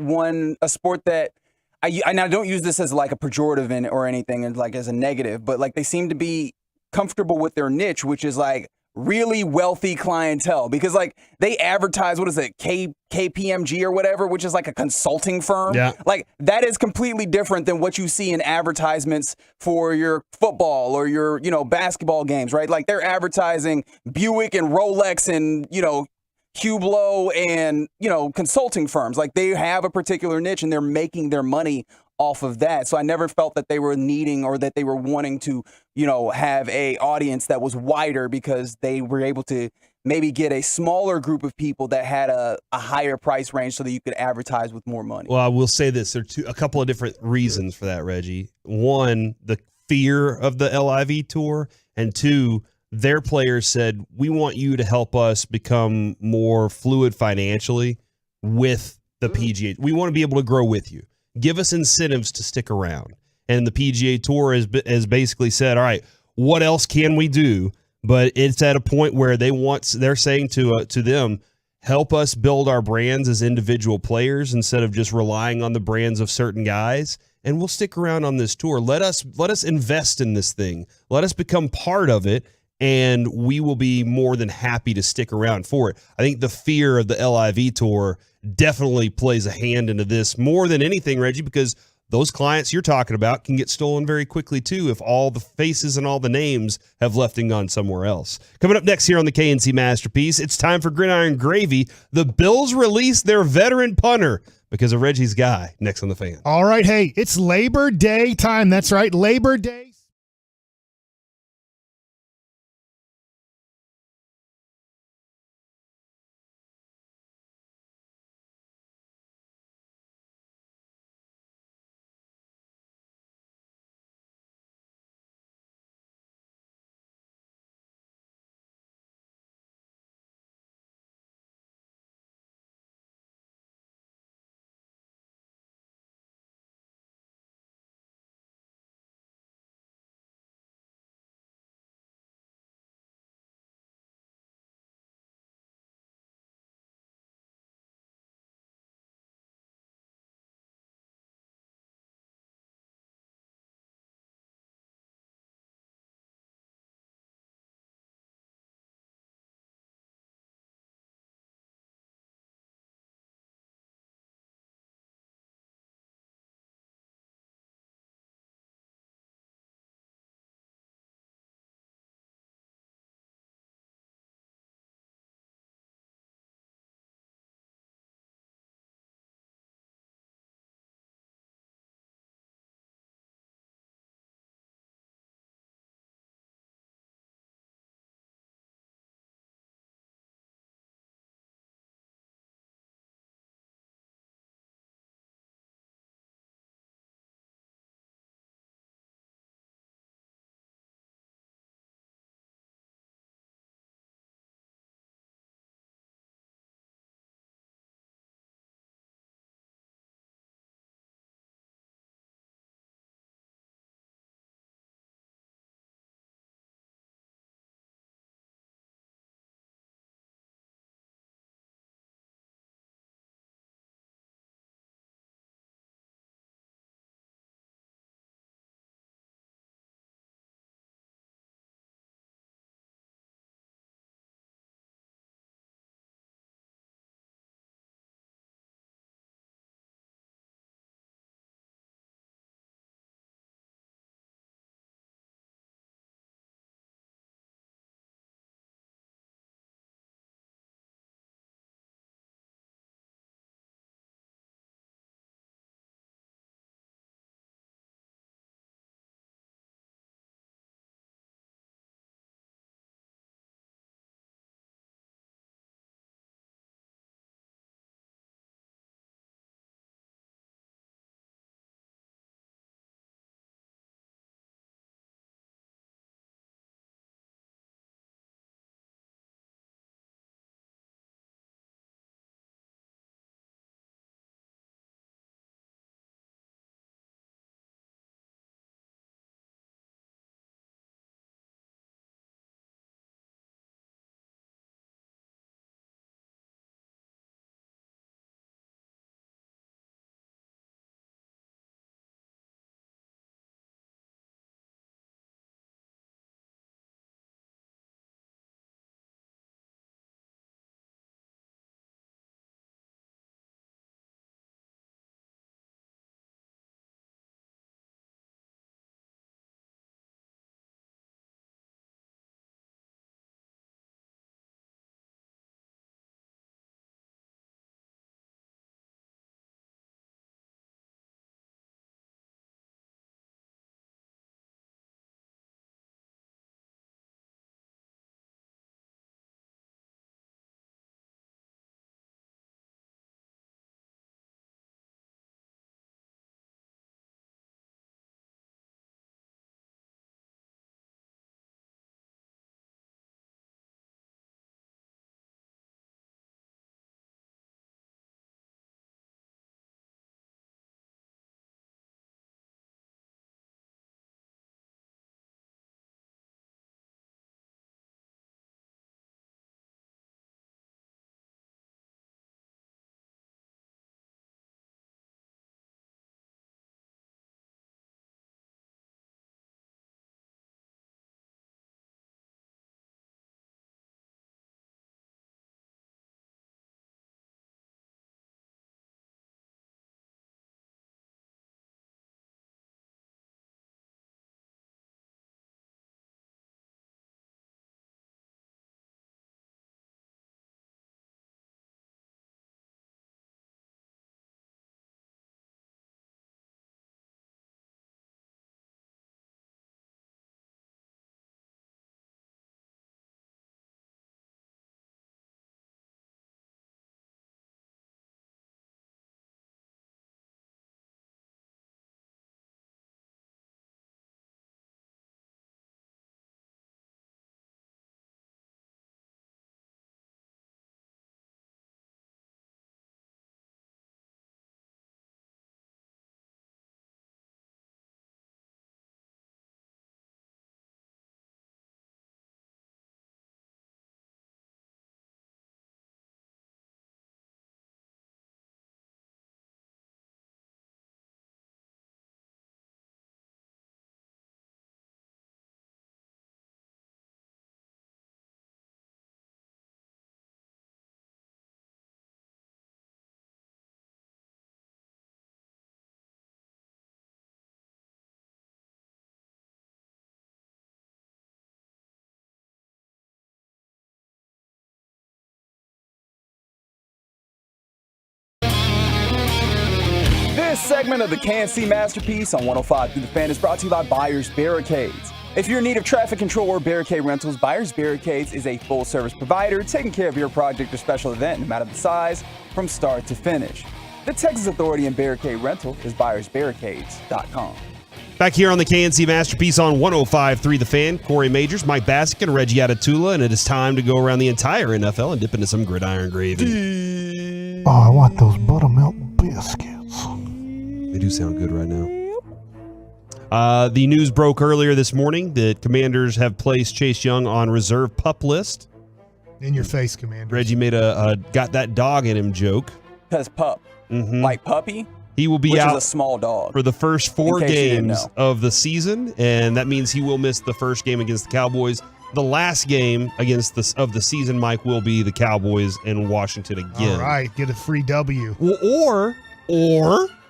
a sport that I don't use this as like a pejorative or anything and like as a negative, but like they seem to be comfortable with their niche, which is like really wealthy clientele, because like they advertise, KPMG or whatever, which is like a consulting firm. Yeah. Like that is completely different than what you see in advertisements for your football or your, basketball games, right? Like they're advertising Buick and Rolex and, Hublot and, consulting firms. Like they have a particular niche and they're making their money off of that. So I never felt that they were needing or that they were wanting to, have a audience that was wider because they were able to maybe get a smaller group of people that had a higher price range so that you could advertise with more money. Well, I will say this. There are a couple of different reasons for that, Reggie. One, the fear of the LIV tour, and 2, their players said, we want you to help us become more fluid financially with the PGA. We want to be able to grow with you. Give us incentives to stick around. And the PGA Tour has basically said, all right, what else can we do? But it's at a point where they're saying to them, help us build our brands as individual players instead of just relying on the brands of certain guys. And we'll stick around on this tour. Let us invest in this thing. Let us become part of it. And we will be more than happy to stick around for it. I think the fear of the LIV tour definitely plays a hand into this more than anything, Reggie, because those clients you're talking about can get stolen very quickly too if all the faces and all the names have left and gone somewhere else. Coming up next here on the KNC Masterpiece, it's time for Gridiron Gravy. The Bills release their veteran punter because of Reggie's guy. Next on the Fan. All right, hey, it's Labor Day time. That's right, Labor Day. segment of the KNC Masterpiece on 105 Through the Fan is brought to you by Buyers Barricades. If you're in need of traffic control or barricade rentals, Buyers Barricades is a full-service provider taking care of your project or special event, no matter the size, from start to finish. The Texas Authority in Barricade Rental is buyersbarricades.com. Back here on the KNC Masterpiece on 105.3 The Fan, Corey Majors, Mike Bassick, and Reggie Atatula, and it is time to go around the entire NFL and dip into some gridiron gravy. Oh, I want those buttermilk biscuits. They do sound good right now. The news broke earlier this morning that Commanders have placed Chase Young on reserve PUP list. In your face, Commander. Reggie made a got that dog in him joke. Because pup, like puppy, he will be which out is a small dog. for the first 4 In case you didn't games know. of the season, and that means he will miss the first game against the Cowboys. The last game against the season, Mike, will be the Cowboys and Washington again. All right, get a free W. Well,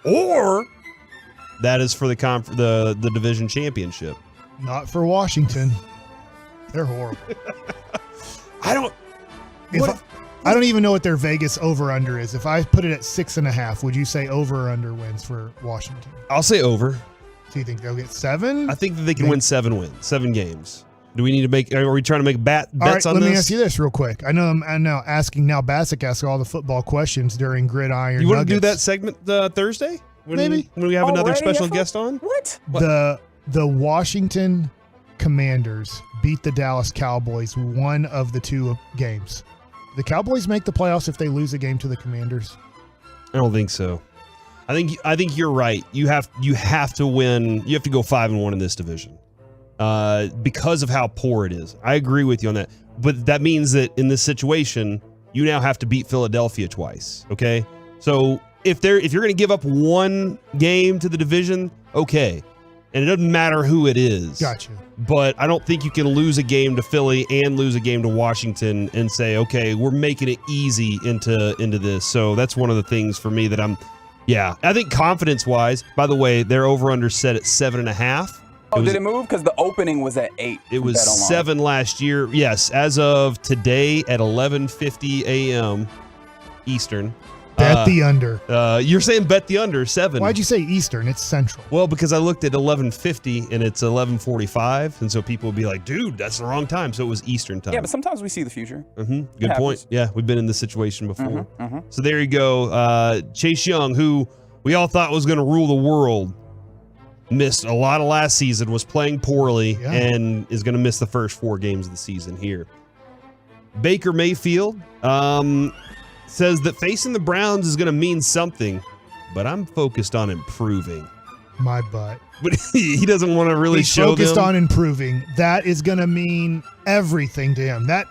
or that is for the division championship. Not for Washington. They're horrible. I don't even know what their Vegas over-under is. If I put it at 6.5, would you say over or under wins for Washington? I'll say over. So you think they'll get 7? I think that they can win 7 games. Do we need to make? Are we trying to make bets all right, on let this? me ask you this real quick. I know I'm now asking. Now Bassick asks all the football questions during Gridiron. You want to do Nuggets. that segment Thursday? Maybe when we have another Already? special guest on. What? The Washington Commanders beat the Dallas Cowboys one of the 2 games. The Cowboys make the playoffs if they lose a game to the Commanders. I don't think so. I think you're right. You have to win. You have to go 5-1 in this division because of how poor it is. I agree with you on that. But that means that in this situation, you now have to beat Philadelphia twice. Okay, so if you're going to give up 1 game to the division, okay, and it doesn't matter who it is. Gotcha. But I don't think you can lose a game to Philly and lose a game to Washington and say, okay, we're making it easy into this. So that's one of the things for me that I think confidence-wise, by the way, their over-under set at 7.5. Oh, did it move? Because the opening was at 8. It was 7 last year. Yes, as of today at 11:50 a.m. Eastern. Bet the under. You're saying bet the under 7. Why'd you say Eastern? It's Central. Well, because I looked at 11:50 and it's 11:45, and so people would be like, "Dude, that's the wrong time." So it was Eastern time. Yeah, but sometimes we see the future. Good point. Yeah, we've been in this situation before. Mm-hmm. So there you go. Chase Young, who we all thought was going to rule the world, missed a lot of last season, was playing poorly, and is going to miss the first 4 games of the season here. Baker Mayfield says that facing the Browns is going to mean something, but I'm focused on improving. My butt. But he doesn't want to really He's show focused them. on improving. That is going to mean everything to him. That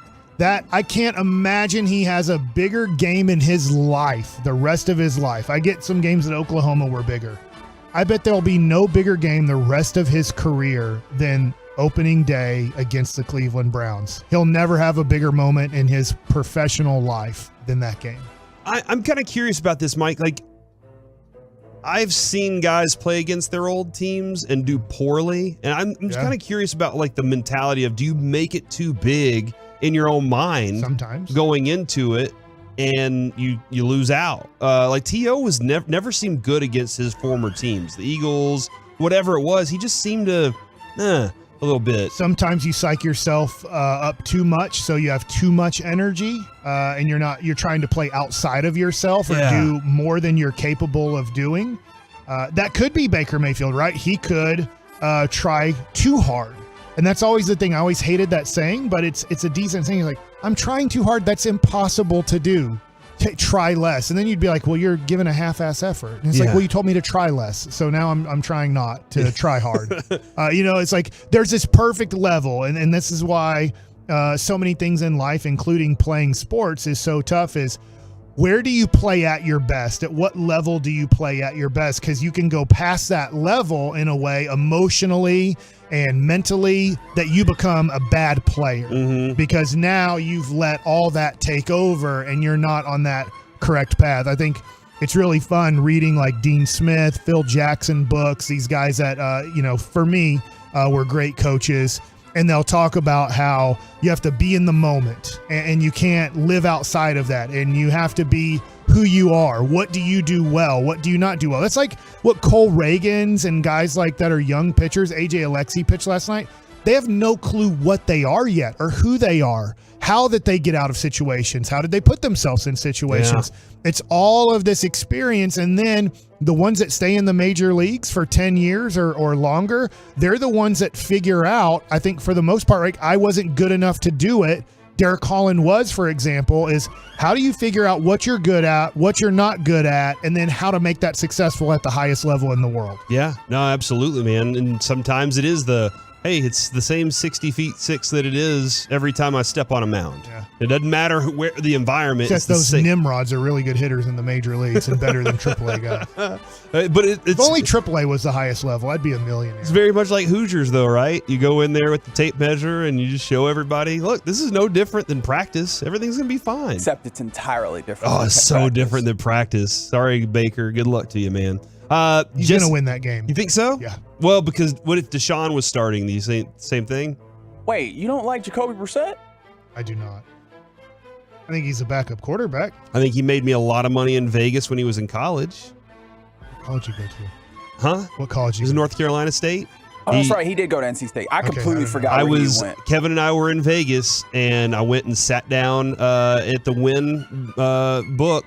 I can't imagine he has a bigger game in his life, the rest of his life. I get some games at Oklahoma were bigger. I bet there'll be no bigger game the rest of his career than opening day against the Cleveland Browns. He'll never have a bigger moment in his professional life than that game. I'm kind of curious about this, Mike. Like, I've seen guys play against their old teams and do poorly, and I'm just kind of curious about like the mentality of, do you make it too big in your own mind sometimes going into it, and you lose out? Like T.O. was never seemed good against his former teams, the Eagles, whatever it was. He just seemed to a little bit. Sometimes you psych yourself up too much, so you have too much energy, and you're trying to play outside of yourself or do more than you're capable of doing. That could be Baker Mayfield, right? He could try too hard. And that's always the thing. I always hated that saying, but it's a decent saying. It's like, I'm trying too hard. That's impossible to do. Try less. And then you'd be like, well, you're giving a half-ass effort. And it's like, well, you told me to try less. So now I'm trying not to try hard. It's like there's this perfect level. And this is why so many things in life, including playing sports, is so tough is, where do you play at your best? At what level do you play at your best? Because you can go past that level in a way emotionally and mentally that you become a bad player because now you've let all that take over and you're not on that correct path. I think it's really fun reading like Dean Smith, Phil Jackson books, these guys that, for me, were great coaches. And they'll talk about how you have to be in the moment and you can't live outside of that. And you have to be who you are. What do you do well? What do you not do well? That's like what Cole Reagans and guys like that are young pitchers. AJ Alexi pitched last night. They have no clue what they are yet or who they are, how that they get out of situations, how did they put themselves in situations. Yeah. It's all of this experience, and then the ones that stay in the major leagues for 10 years or longer, they're the ones that figure out, I think for the most part, like, I wasn't good enough to do it. Derek Holland was, for example, is how do you figure out what you're good at, what you're not good at, and then how to make that successful at the highest level in the world. Yeah, no, absolutely, man. And sometimes it is hey, it's the same 60 feet 6 that it is every time I step on a mound. Yeah. It doesn't matter where the environment. Except those Nimrods are really good hitters in the major leagues and better than AAA guys. But it's if only AAA was the highest level, I'd be a millionaire. It's very much like Hoosiers, though, right? You go in there with the tape measure and you just show everybody, look, this is no different than practice. Everything's going to be fine. Except it's entirely different. Oh, it's so different than practice. Sorry, Baker. Good luck to you, man. He's going to win that game. You think so? Yeah. Well, because what if Deshaun was starting? Do you say same thing? Wait, you don't like Jacoby Brissett? I do not. I think he's a backup quarterback. I think he made me a lot of money in Vegas when he was in college. What college you go to? Huh? What college you go to? North Carolina State. Oh, that's right. He did go to NC State. I completely forgot where he went. Kevin and I were in Vegas, and I went and sat down at the Win book,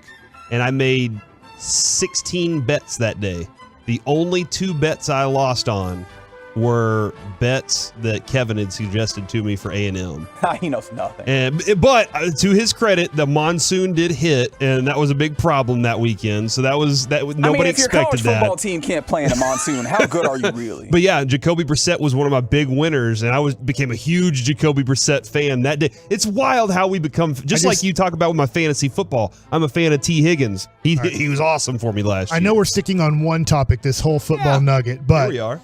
and I made 16 bets that day. The only 2 bets I lost on were bets that Kevin had suggested to me for A&M. He knows nothing. But to his credit, the monsoon did hit, and that was a big problem that weekend. So nobody expected that. If your college football team can't play in a monsoon, how good are you really? But yeah, Jacoby Brissett was one of my big winners, and I became a huge Jacoby Brissett fan that day. It's wild how we become, just like you talk about with my fantasy football. I'm a fan of T. Higgins. He was awesome for me last year. I know we're sticking on one topic, this whole football nugget, but here we are.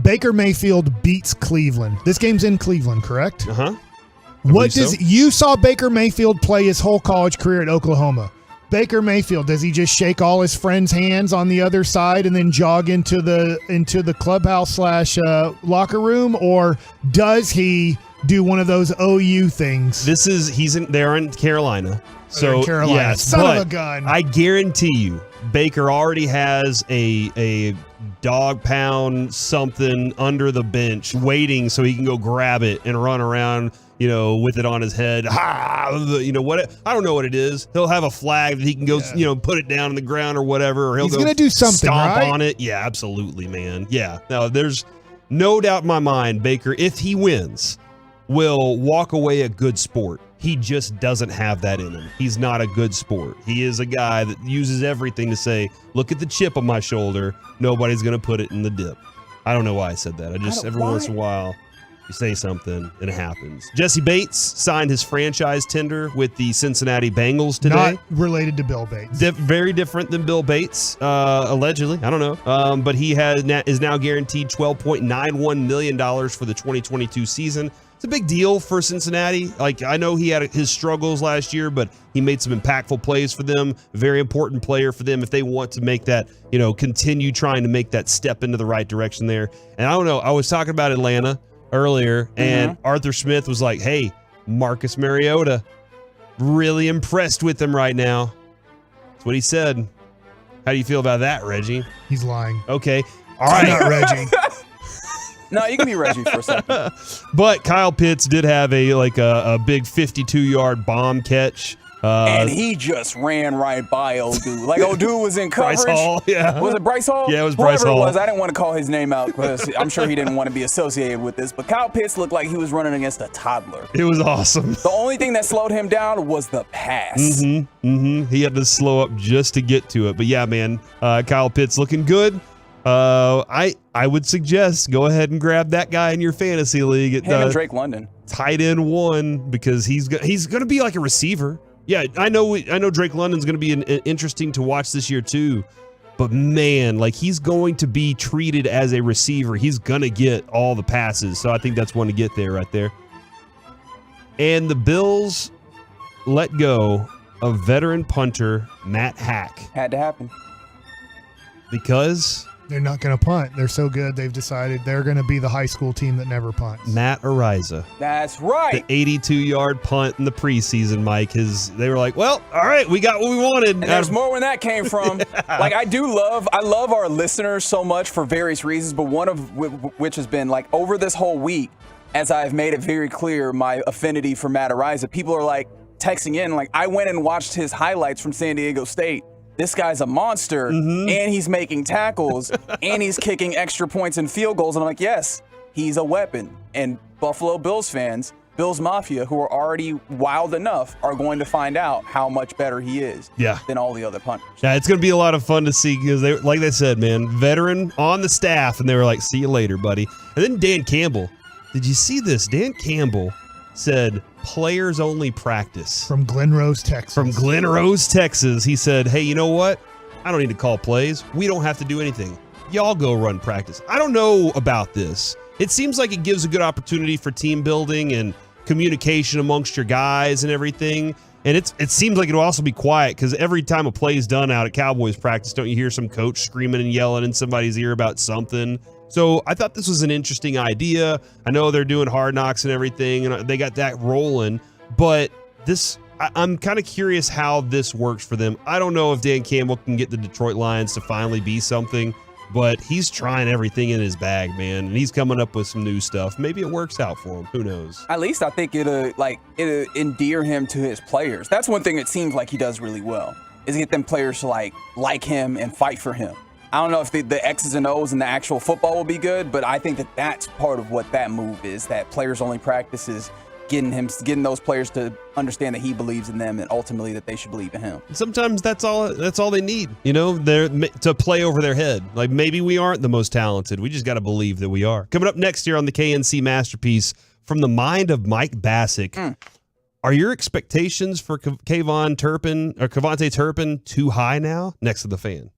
Baker Mayfield beats Cleveland. This game's in Cleveland, correct? Uh-huh. You saw Baker Mayfield play his whole college career at Oklahoma. Baker Mayfield, does he just shake all his friends' hands on the other side and then jog into the clubhouse / locker room, or does he do one of those OU things? They're in Carolina. So Carolina. Yes, son of a gun. I guarantee you, Baker already has a dog pound something under the bench waiting so he can go grab it and run around, with it on his head. What? I don't know what it is. He'll have a flag that he can go, put it down on the ground or whatever. Or he's going to do something, stomp right? on it. Yeah, absolutely, man. Yeah. Now, there's no doubt in my mind, Baker, if he wins, will walk away a good sport. He just doesn't have that in him. He's not a good sport. He is a guy that uses everything to say, look at the chip on my shoulder. Nobody's going to put it in the dip. I don't know why I said that. Every once in a while, you say something and it happens. Jesse Bates signed his franchise tender with the Cincinnati Bengals today. Not related to Bill Bates. Very different than Bill Bates, allegedly. I don't know. But he is now guaranteed $12.91 million for the 2022 season. It's a big deal for Cincinnati. Like, I know he had his struggles last year, but he made some impactful plays for them. Very important player for them if they want to make that, continue trying to make that step into the right direction there. And I don't know. I was talking about Atlanta earlier, and Arthur Smith was like, hey, Marcus Mariota, really impressed with him right now. That's what he said. How do you feel about that, Reggie? He's lying. Okay. All right. Not Reggie. No, you can be Reggie for a second. But Kyle Pitts did have a big 52-yard bomb catch. And he just ran right by Odu. Like, Odu was in coverage. Bryce Hall, yeah. Was it Bryce Hall? Yeah, it was Bryce Hall. Whoever it was, I didn't want to call his name out because I'm sure he didn't want to be associated with this. But Kyle Pitts looked like he was running against a toddler. It was awesome. The only thing that slowed him down was the pass. He had to slow up just to get to it. But yeah, man, Kyle Pitts looking good. I would suggest go ahead and grab that guy in your fantasy league at him and Drake London. Tight end 1 because he's going to be like a receiver. Yeah, I know Drake London's going to be interesting to watch this year too. But man, like, he's going to be treated as a receiver. He's going to get all the passes. So I think that's one to get there right there. And the Bills let go of veteran punter Matt Hack. Had to happen. Because They're not going to punt. They're so good, they've decided they're going to be the high school team that never punts. Matt Ariza. That's right. The 82-yard punt in the preseason, Mike. They were like, well, all right, we got what we wanted. And there's more where that came from. Like, I love our listeners so much for various reasons, but one of which has been, like, over this whole week, as I've made it very clear my affinity for Matt Ariza, people are, like, texting in, like, I went and watched his highlights from San Diego State. This guy's a monster, and he's making tackles, and he's kicking extra points and field goals. And I'm like, yes, he's a weapon. And Buffalo Bills fans, Bills Mafia, who are already wild enough, are going to find out how much better he is than all the other punters. Yeah, it's going to be a lot of fun to see because, like they said, man, veteran on the staff, and they were like, see you later, buddy. And then Dan Campbell. Did you see this? Dan Campbell said players only practice. From Glen Rose, Texas. He said, hey, you know what? I don't need to call plays. We don't have to do anything. Y'all go run practice. I don't know about this. It seems like it gives a good opportunity for team building and communication amongst your guys and everything. And it seems like it'll also be quiet because every time a play is done out at Cowboys practice, don't you hear some coach screaming and yelling in somebody's ear about something? So I thought this was an interesting idea. I know they're doing Hard Knocks and everything, and they got that rolling. But I'm kind of curious how this works for them. I don't know if Dan Campbell can get the Detroit Lions to finally be something, but he's trying everything in his bag, man, and he's coming up with some new stuff. Maybe it works out for him. Who knows? At least I think it'll endear him to his players. That's one thing it seems like he does really well, is get them players to like him and fight for him. I don't know if the X's and O's in the actual football will be good, but I think that's part of what that move is, that players only practices, getting those players to understand that he believes in them and ultimately that they should believe in him. Sometimes that's all they need, they're to play over their head. Like, maybe we aren't the most talented. We just got to believe that we are. Coming up next year on the KNC Masterpiece, from the mind of Mike Bassick, are your expectations for KaVontae Turpin too high now? Next to the Fan.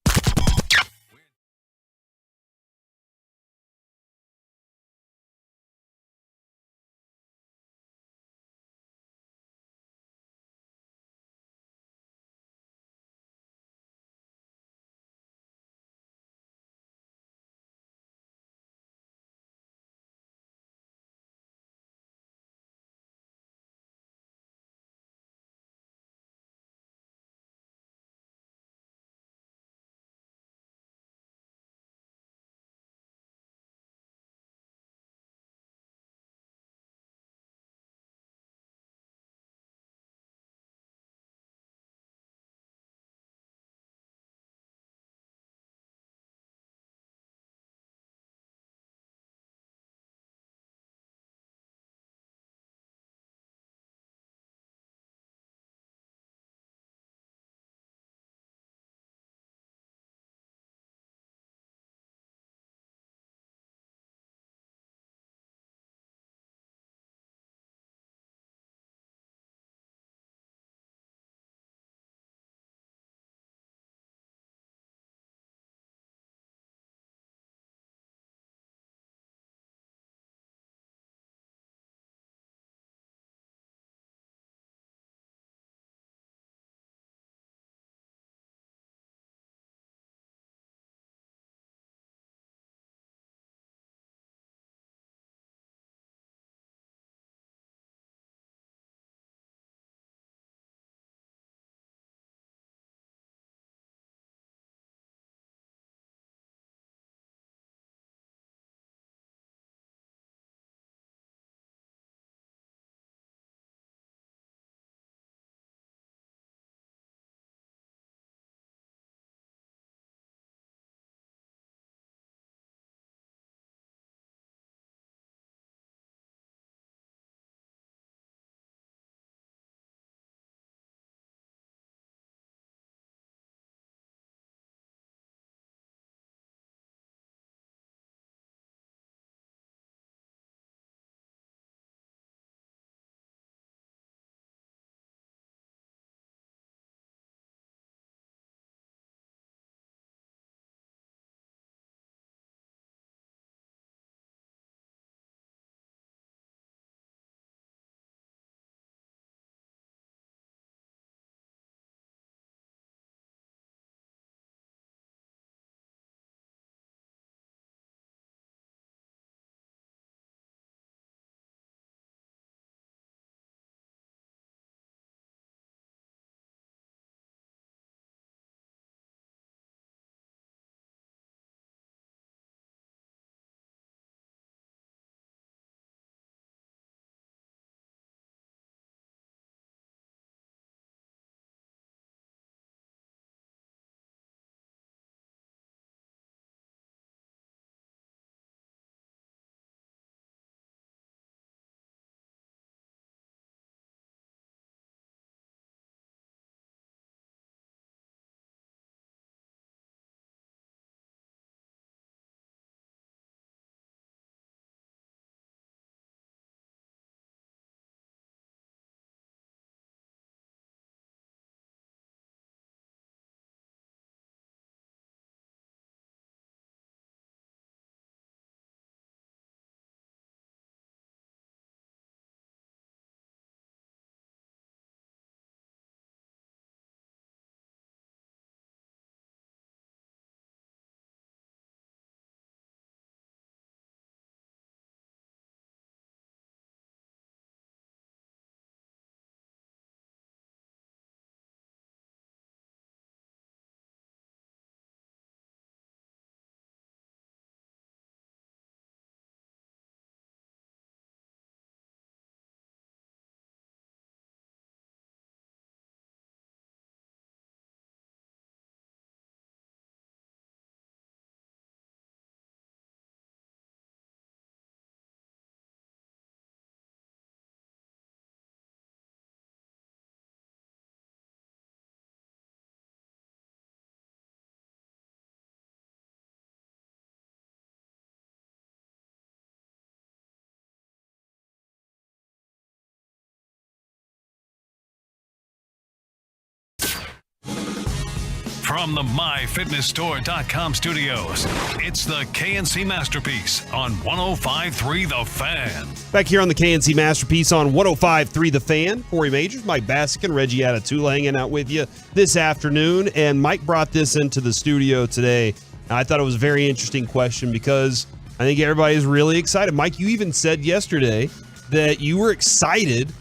From the MyFitnessStore.com studios, it's the KNC Masterpiece on 105.3 The Fan. Back here on the KNC Masterpiece on 105.3 The Fan, Corey Majors, Mike Bassick, and Reggie Atatula hanging out with you this afternoon. And Mike brought this into the studio today. I thought it was a very interesting question because I think everybody's really excited. Mike, you even said yesterday that you were excited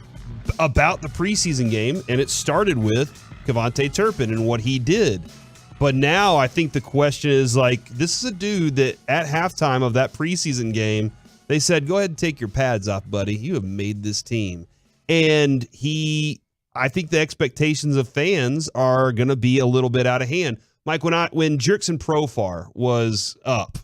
about the preseason game, and it started with Kevontae Turpin and what he did. But now I think the question is, like, this is a dude that at halftime of that preseason game, they said, go ahead and take your pads off, buddy. You have made this team. And I think the expectations of fans are going to be a little bit out of hand. Mike, when Jerkson Profar was up,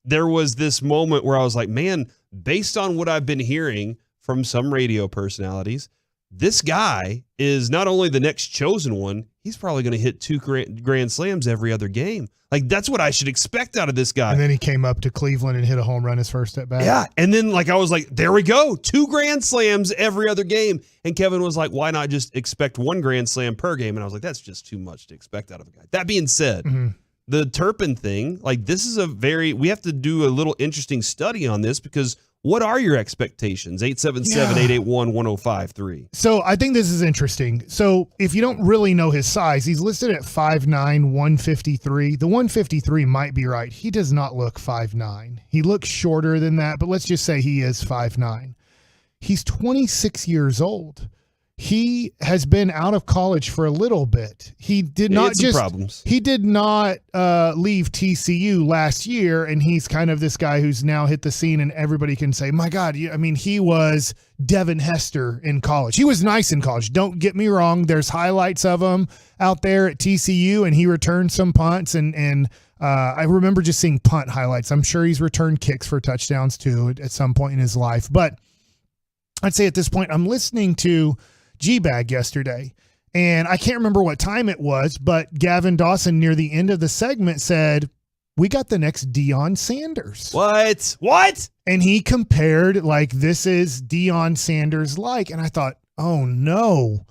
there was this moment where I was like, man, based on what I've been hearing from some radio personalities, this guy is not only the next chosen one, he's probably going to hit 2 grand slams every other game. Like, that's what I should expect out of this guy. And then he came up to Cleveland and hit a home run his first at bat. Yeah, and then I was like, there we go, 2 grand slams every other game. And Kevin was like, why not just expect 1 grand slam per game? And I was like, that's just too much to expect out of a guy. That being said, the Turpin thing, this is we have to do a little interesting study on this because what are your expectations? 877-881-1053. So I think this is interesting. So if you don't really know his size, he's listed at 5'9", 153. The 153 might be right. He does not look 5'9". He looks shorter than that, but let's just say he is 5'9". He's 26 years old. He has been out of college for a little bit. He did not leave TCU last year, and he's kind of this guy who's now hit the scene, and everybody can say, my God, he was Devin Hester in college. He was nice in college. Don't get me wrong. There's highlights of him out there at TCU, and he returned some punts, and I remember just seeing punt highlights. I'm sure he's returned kicks for touchdowns too at some point in his life. But I'd say at this point, I'm listening to G-Bag yesterday, and I can't remember what time it was, but Gavin Dawson near the end of the segment said, we got the next Deion Sanders. What? And he compared, this is Deion Sanders and I thought, oh no,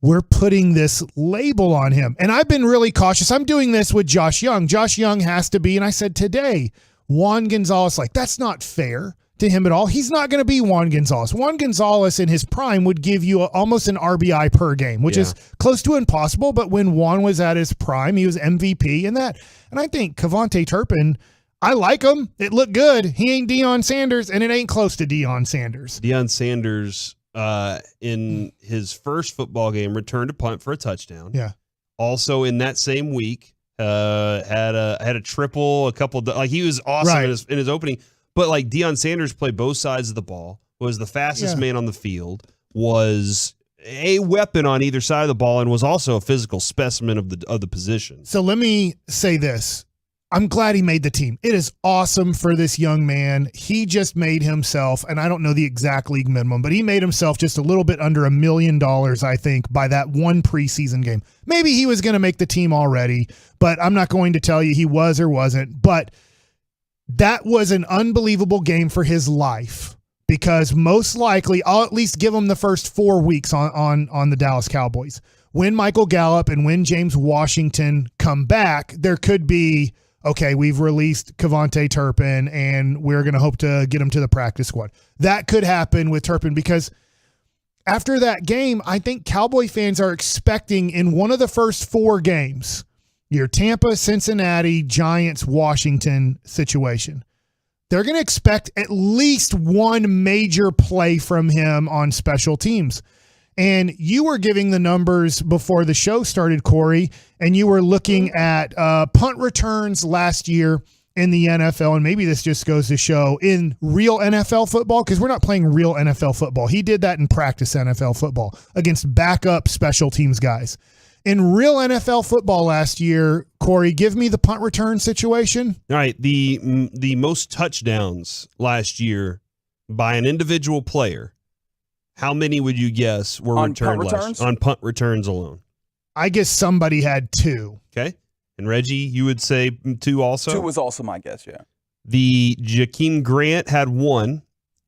we're putting this label on him. And I've been really cautious. I'm doing this with Josh Young. Josh Young has to be, and I said today, Juan Gonzalez, that's not fair to him at all. He's not going to be Juan Gonzalez. Juan Gonzalez in his prime would give you almost an RBI per game, which is close to impossible. But when Juan was at his prime, he was MVP in that. And I think Kevontae Turpin, I like him. It looked good. He ain't Deion Sanders, and it ain't close to Deion Sanders. Deion Sanders, in his first football game, returned a punt for a touchdown. Yeah. Also in that same week, had a triple, a couple. He was awesome in his opening. But Deion Sanders played both sides of the ball, was the fastest man on the field, was a weapon on either side of the ball, and was also a physical specimen of the position. So let me say this. I'm glad he made the team. It is awesome for this young man. He just made himself, and I don't know the exact league minimum, but he made himself just a little bit under $1 million, I think, by that one preseason game. Maybe he was going to make the team already, but I'm not going to tell you he was or wasn't. But that was an unbelievable game for his life because most likely I'll at least give him the first 4 weeks on the Dallas Cowboys. When Michael Gallup and when James Washington come back, there could be, okay, we've released Kevontae Turpin and we're going to hope to get him to the practice squad. That could happen with Turpin because after that game, I think Cowboy fans are expecting in one of the first 4 games, your Tampa, Cincinnati, Giants, Washington situation, they're going to expect at least one major play from him on special teams. And you were giving the numbers before the show started, Corey, and you were looking at punt returns last year in the NFL, and maybe this just goes to show in real NFL football, because we're not playing real NFL football. He did that in practice NFL football against backup special teams guys. In real NFL football last year, Corey, give me the punt return situation. All right, the most touchdowns last year by an individual player, how many would you guess were returned on punt returns alone? I guess somebody had 2. Okay. And Reggie, you would say 2 also? 2 was also my guess, yeah. The Jakeem Grant had 1,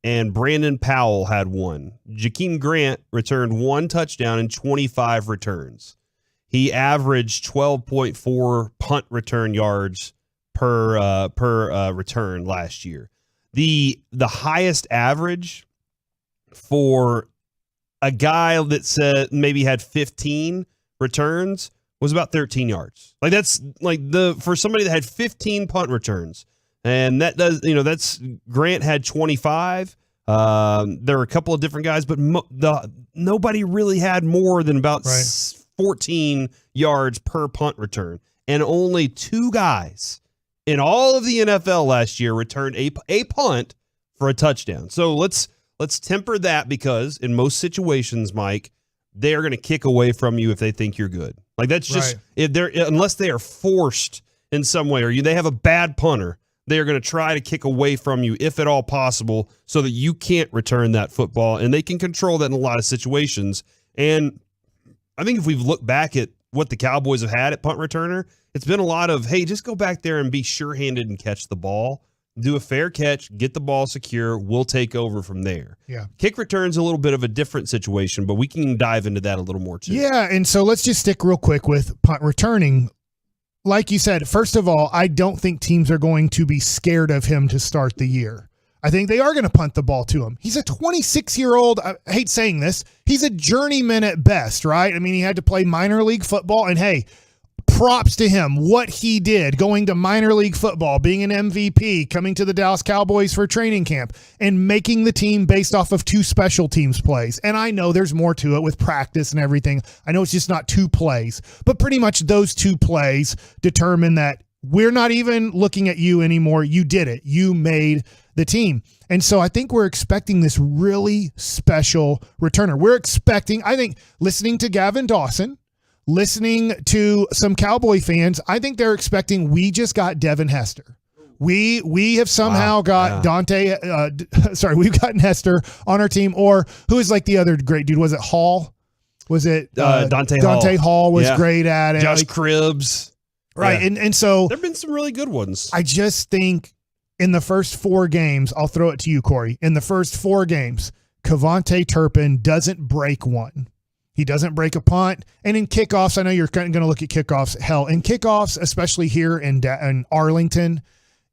and Brandon Powell had 1. Jakeem Grant returned 1 touchdown and 25 returns. he averaged 12.4 punt return yards per return last year. The highest average for a guy that said maybe had 15 returns was about 13 yards. Like that's like for somebody that had 15 punt returns, and that does, that's Grant had 25. There are a couple of different guys, but nobody really had more than about 14 yards per punt return, and only 2 guys in all of the NFL last year returned a punt for a touchdown. So let's temper that, because in most situations, Mike, they are going to kick away from you if they think you're good. Like that's just unless they are forced in some way, or they have a bad punter, they are going to try to kick away from you if at all possible, so that you can't return that football, and they can control that in a lot of situations. And I think if we've looked back at what the Cowboys have had at punt returner, it's been a lot of, hey, just go back there and be sure-handed and catch the ball. Do a fair catch, get the ball secure, we'll take over from there. Yeah. Kick return's a little bit of a different situation, but we can dive into that a little more too. Yeah, and so let's just stick real quick with punt returning. Like you said, first of all, I don't think teams are going to be scared of him to start the year. I think they are going to punt the ball to him. He's a 26-year-old. I hate saying this. He's a journeyman at best, right? I mean, he had to play minor league football, and hey, props to him, what he did, going to minor league football, being an MVP, coming to the Dallas Cowboys for training camp, and making the team based off of 2 special teams plays. And I know there's more to it with practice and everything. I know it's just not 2 plays, but pretty much those 2 plays determine that we're not even looking at you anymore. You did it. You made the team. And so I think we're expecting this really special returner. We're expecting, I think, listening to Gavin Dawson, listening to some Cowboy fans, I think they're expecting we just got Devin Hester. We have somehow got we've gotten Hester on our team, or who is like the other great dude? Was it Hall? Was it Dante Hall was great at it. Josh Cribbs. Right. Yeah. And so there have been some really good ones. I just think in the first 4 games, I'll throw it to you, Corey. In the first 4 games, Kevontae Turpin doesn't break one. He doesn't break a punt. And in kickoffs, I know you're going to look at kickoffs. Hell, in kickoffs, especially here in Arlington,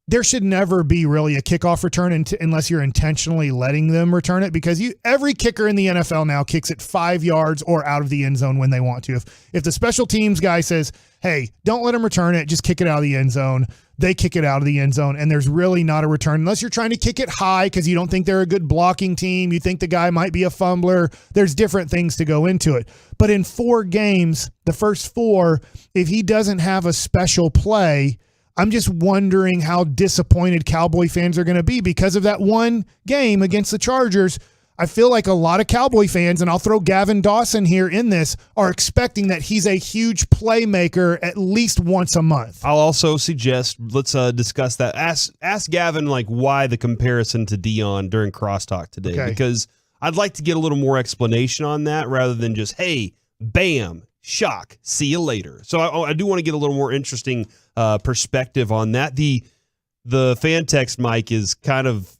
there should never be really a kickoff return unless you're intentionally letting them return it, because every kicker in the NFL now kicks it 5 yards or out of the end zone when they want to. If the special teams guy says, hey, don't let them return it, just kick it out of the end zone, they kick it out of the end zone, and there's really not a return unless you're trying to kick it high because you don't think they're a good blocking team. You think the guy might be a fumbler. There's different things to go into it. But in 4 games, the first 4, if he doesn't have a special play, I'm just wondering how disappointed Cowboy fans are going to be because of that one game against the Chargers. I feel like a lot of Cowboy fans, and I'll throw Gavin Dawson here in this, are expecting that he's a huge playmaker at least once a month. I'll also suggest, let's discuss that. Ask Gavin why the comparison to Dion during crosstalk today, because I'd like to get a little more explanation on that rather than just, hey, bam, shock, see you later. So I do want to get a little more interesting perspective on that. The fan text, Mike, is kind of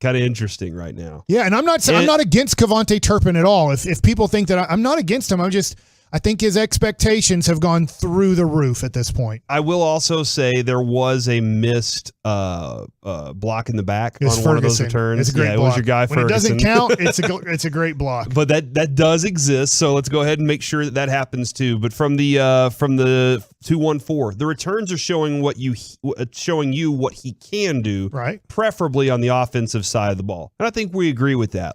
interesting right now. Yeah, and I'm not against Kevontae Turpin at all. If people think that I'm not against him, I think his expectations have gone through the roof at this point. I will also say there was a missed block in the back on Ferguson. One of those returns. It's a great block. It was your guy when Ferguson. It doesn't count, it's a great block. But that does exist, so let's go ahead and make sure that happens too. But from the 214, the returns are showing you what he can do, right? Preferably on the offensive side of the ball, and I think we agree with that.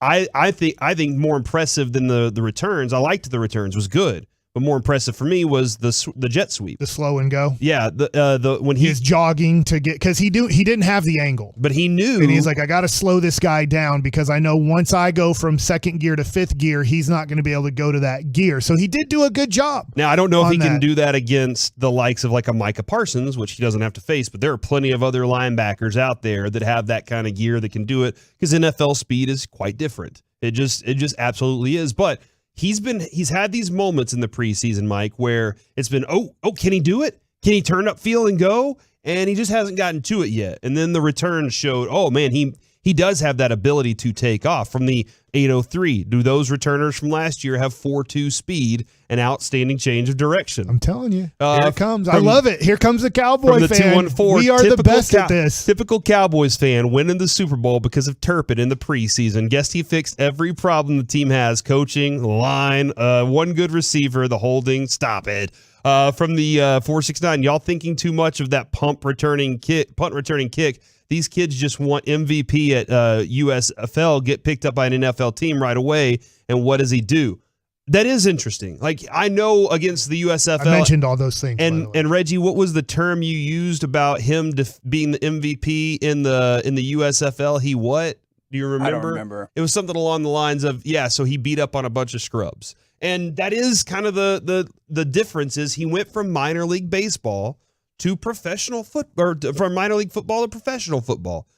I think more impressive than the returns. I liked the returns, was good, but more impressive for me was the jet sweep, the slow and go. Yeah, when he's jogging to get, because he didn't have the angle, but he knew, and he's like, I got to slow this guy down because I know once I go from 2nd gear to 5th gear, he's not going to be able to go to that gear. So he did do a good job. Now I don't know if he can do that against the likes of a Micah Parsons, which he doesn't have to face, but there are plenty of other linebackers out there that have that kind of gear that can do it, because NFL speed is quite different. It just absolutely is. But he's had these moments in the preseason, Mike, where it's been, oh, can he do it? Can he turn up field and go? And he just hasn't gotten to it yet. And then the return showed, oh man, he does have that ability to take off. From the 803. Do those returners from last year have 4.2 speed and outstanding change of direction? I'm telling you. Here it comes. I love it. Here comes the Cowboy from the fan. 214, we are the best at this. Typical Cowboys fan winning the Super Bowl because of Turpin in the preseason. Guess he fixed every problem the team has. Coaching, line, one good receiver, the holding. Stop it. From the 469, y'all thinking too much of that punt returning kick. These kids just want MVP at USFL, get picked up by an NFL team right away, and what does he do? That is interesting. Like, I know against the USFL. I mentioned all those things. And Reggie, what was the term you used about him being the MVP in the USFL? He what? Do you remember? I don't remember. It was something along the lines of, so he beat up on a bunch of scrubs. And that is kind of the difference is he went from minor league baseball to professional football, or from minor league football to professional football.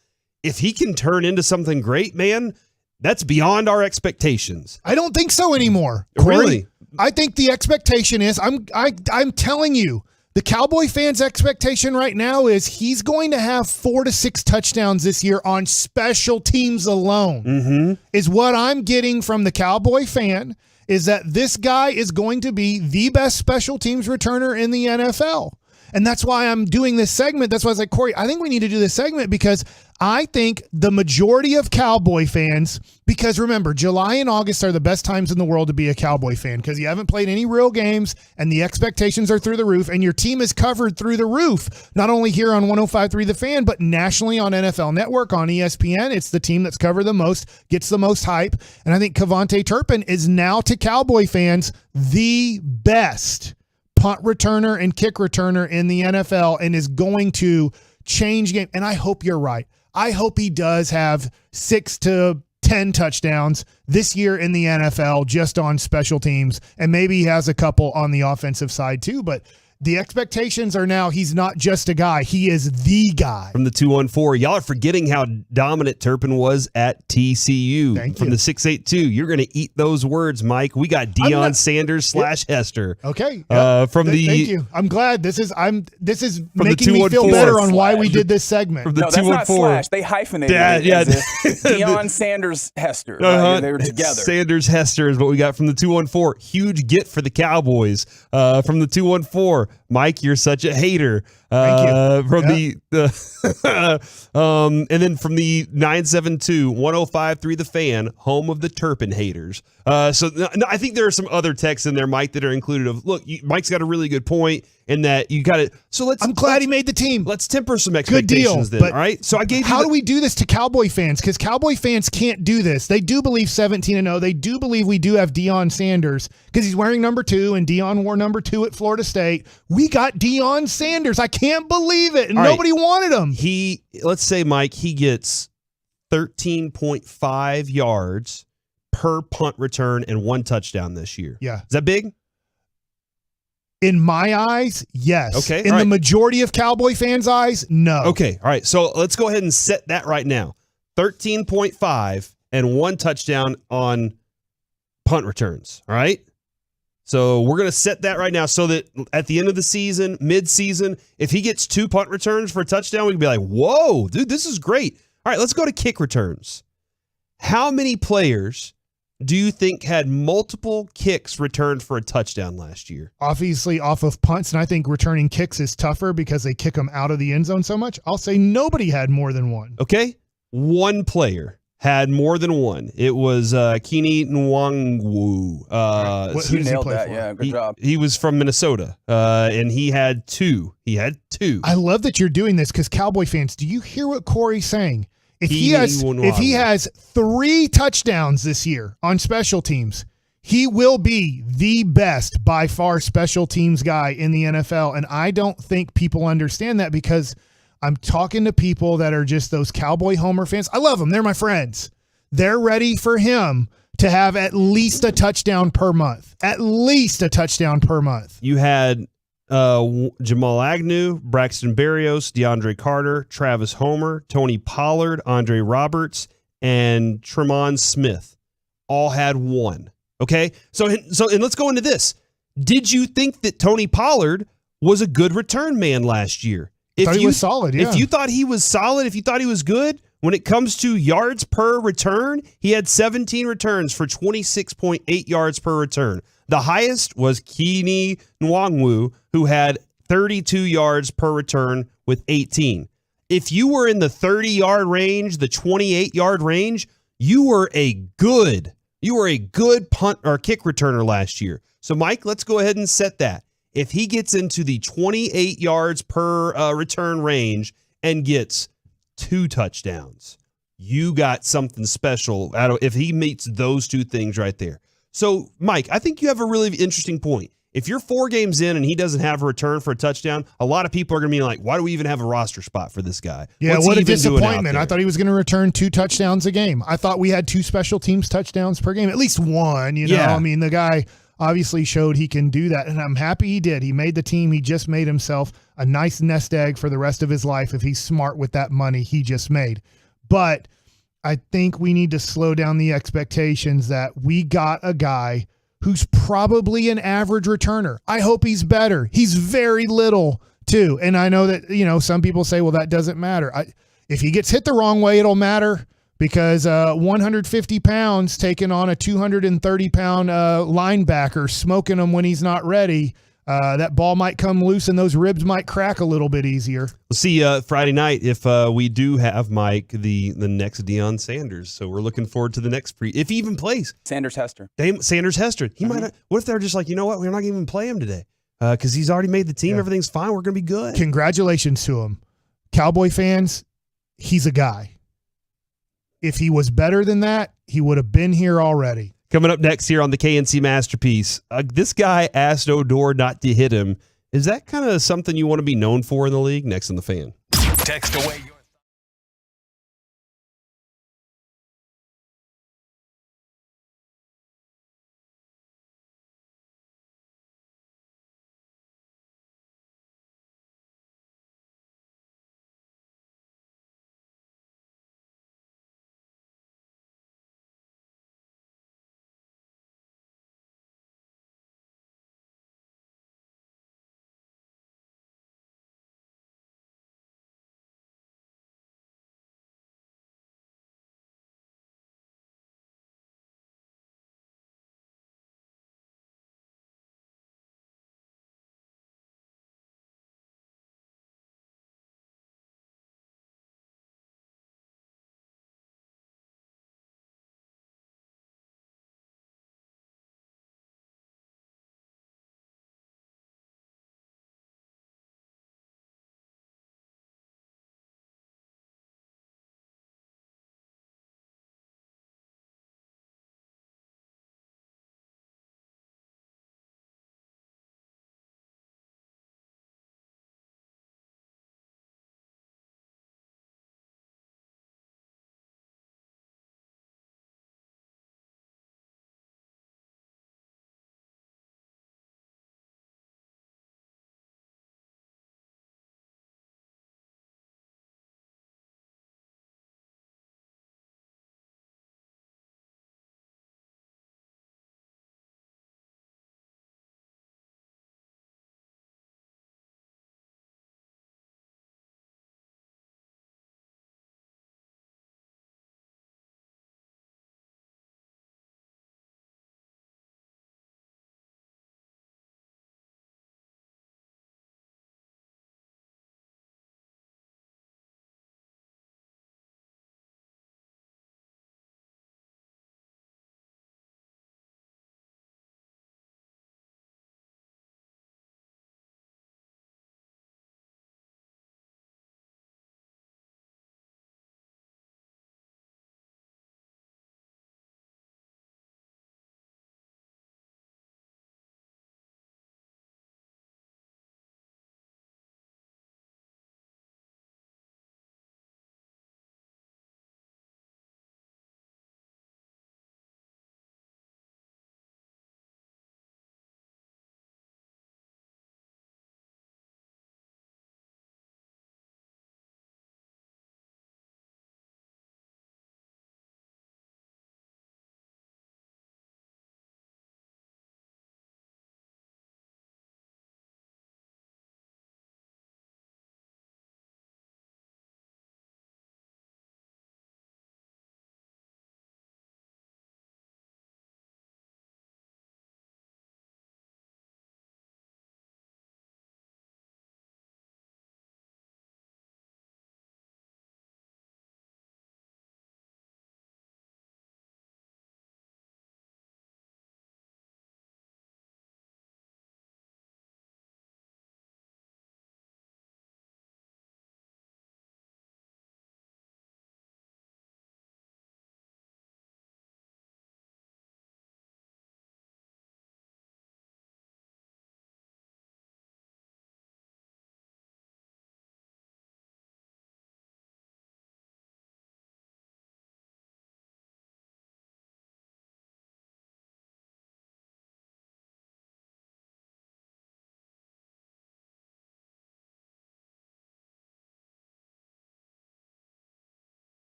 If he can turn into something great, man, that's beyond our expectations. I don't think so anymore, Corey. Really? I think the expectation is, I'm telling you, the Cowboy fans' expectation right now is he's going to have 4 to 6 touchdowns this year on special teams alone, is what I'm getting from the Cowboy fan, is that this guy is going to be the best special teams returner in the NFL. And that's why I'm doing this segment. That's why I was like, Corey, I think we need to do this segment because I think the majority of Cowboy fans, because remember, July and August are the best times in the world to be a Cowboy fan because you haven't played any real games and the expectations are through the roof and your team is covered through the roof, not only here on 105.3 The Fan, but nationally on NFL Network, on ESPN. It's the team that's covered the most, gets the most hype. And I think Kevontae Turpin is now to Cowboy fans the best punt returner and kick returner in the NFL and is going to change game. And I hope you're right. I hope he does have 6 to 10 touchdowns this year in the NFL just on special teams. And maybe he has a couple on the offensive side too, but the expectations are now he's not just a guy. He is the guy. From the 214, y'all are forgetting how dominant Turpin was at TCU. From the 682, you're going to eat those words, Mike. We got Deion Sanders / Hester. Okay. Thank you. I'm glad this is making me feel better on why we did this segment. No, that's not slash. They hyphenated it. Deion Sanders Hester. Right? They were together. Sanders Hester is what we got from the 214. Huge get for the Cowboys. From the 214. Mike, you're such a hater. Thank you. And then from the 972, 105.3 The Fan, home of the Turpin haters. So I think there are some other texts in there, Mike, that are included of, look, Mike's got a really good point in that you got it. So I'm glad he made the team. Let's temper some expectations then, all right? So I gave How do we do this to Cowboy fans? Because Cowboy fans can't do this. They do believe 17-0. They do believe we do have Deion Sanders because he's wearing number 2 and Deion wore number 2 at Florida State. We got Deion Sanders. I can't believe it. And nobody wanted him. Let's say, Mike, he gets 13.5 yards per punt return and 1 touchdown this year. Yeah. Is that big? In my eyes, yes. Okay. In the majority of Cowboy fans' eyes, no. Okay. All right. So let's go ahead and set that right now. 13.5 and 1 touchdown on punt returns. All right. So we're going to set that right now so that at the end of the season, mid-season, if he gets 2 punt returns for a touchdown, we can be like, whoa, dude, this is great. All right, let's go to kick returns. How many players do you think had multiple kicks returned for a touchdown last year? Obviously off of punts, and I think returning kicks is tougher because they kick them out of the end zone so much. I'll say nobody had more than 1. Okay, 1 player had more than 1. It was Kini Nwangwu. Who nailed that? Yeah, good job. He was from Minnesota, and he had 2. I love that you're doing this because Cowboy fans, do you hear what Corey's saying? If he has 3 touchdowns this year on special teams, he will be the best by far special teams guy in the NFL. And I don't think people understand that because I'm talking to people that are just those Cowboy Homer fans. I love them. They're my friends. They're ready for him to have at least a touchdown per month. At least a touchdown per month. You had Jamal Agnew, Braxton Berrios, DeAndre Carter, Travis Homer, Tony Pollard, Andre Roberts, and Tremont Smith all had 1. Okay? So let's go into this. Did you think that Tony Pollard was a good return man last year? I thought he was solid, yeah. If you thought he was solid, if you thought he was good, When it comes to yards per return, he had 17 returns for 26.8 yards per return. The highest was Kini Nwangwu, who had 32 yards per return with 18. If you were in the 30-yard range, the 28-yard range, you were a good punt or kick returner last year. So, Mike, let's go ahead and set that. If he gets into the 28 yards per return range and gets 2 touchdowns, you got something special if he meets those 2 things right there. So, Mike, I think you have a really interesting point. If you're 4 games in and he doesn't have a return for a touchdown, a lot of people are going to be like, why do we even have a roster spot for this guy? Yeah, what a disappointment. I thought he was going to return 2 touchdowns a game. I thought we had 2 special teams touchdowns per game, at least one. You know, Yeah. I mean, the guy obviously showed he can do that, and I'm happy he did. He made the team. He just made himself a nice nest egg for the rest of his life if he's smart with that money he just made. But I think we need to slow down the expectations that we got a guy who's probably an average returner. I hope he's better. He's very little too. And I know that, you know, some people say, well, that doesn't matter. If he gets hit the wrong way, it'll matter because 150 pounds taking on a 230-pound linebacker, smoking him when he's not ready, that ball might come loose and those ribs might crack a little bit easier. We'll see Friday night if we do have, Mike, the next Deion Sanders. So we're looking forward to the next if he even plays. Sanders Hester. Sanders Hester. He might not. What if they're just like, you know what? We're not going to even play him today because he's already made the team. Yeah. Everything's fine. We're going to be good. Congratulations to him. Cowboy fans, he's a guy. If he was better than that, he would have been here already. Coming up next here on the KNC Masterpiece, this guy asked Odor not to hit him. Is that kind of something you want to be known for in the league? Next on The Fan. Text away your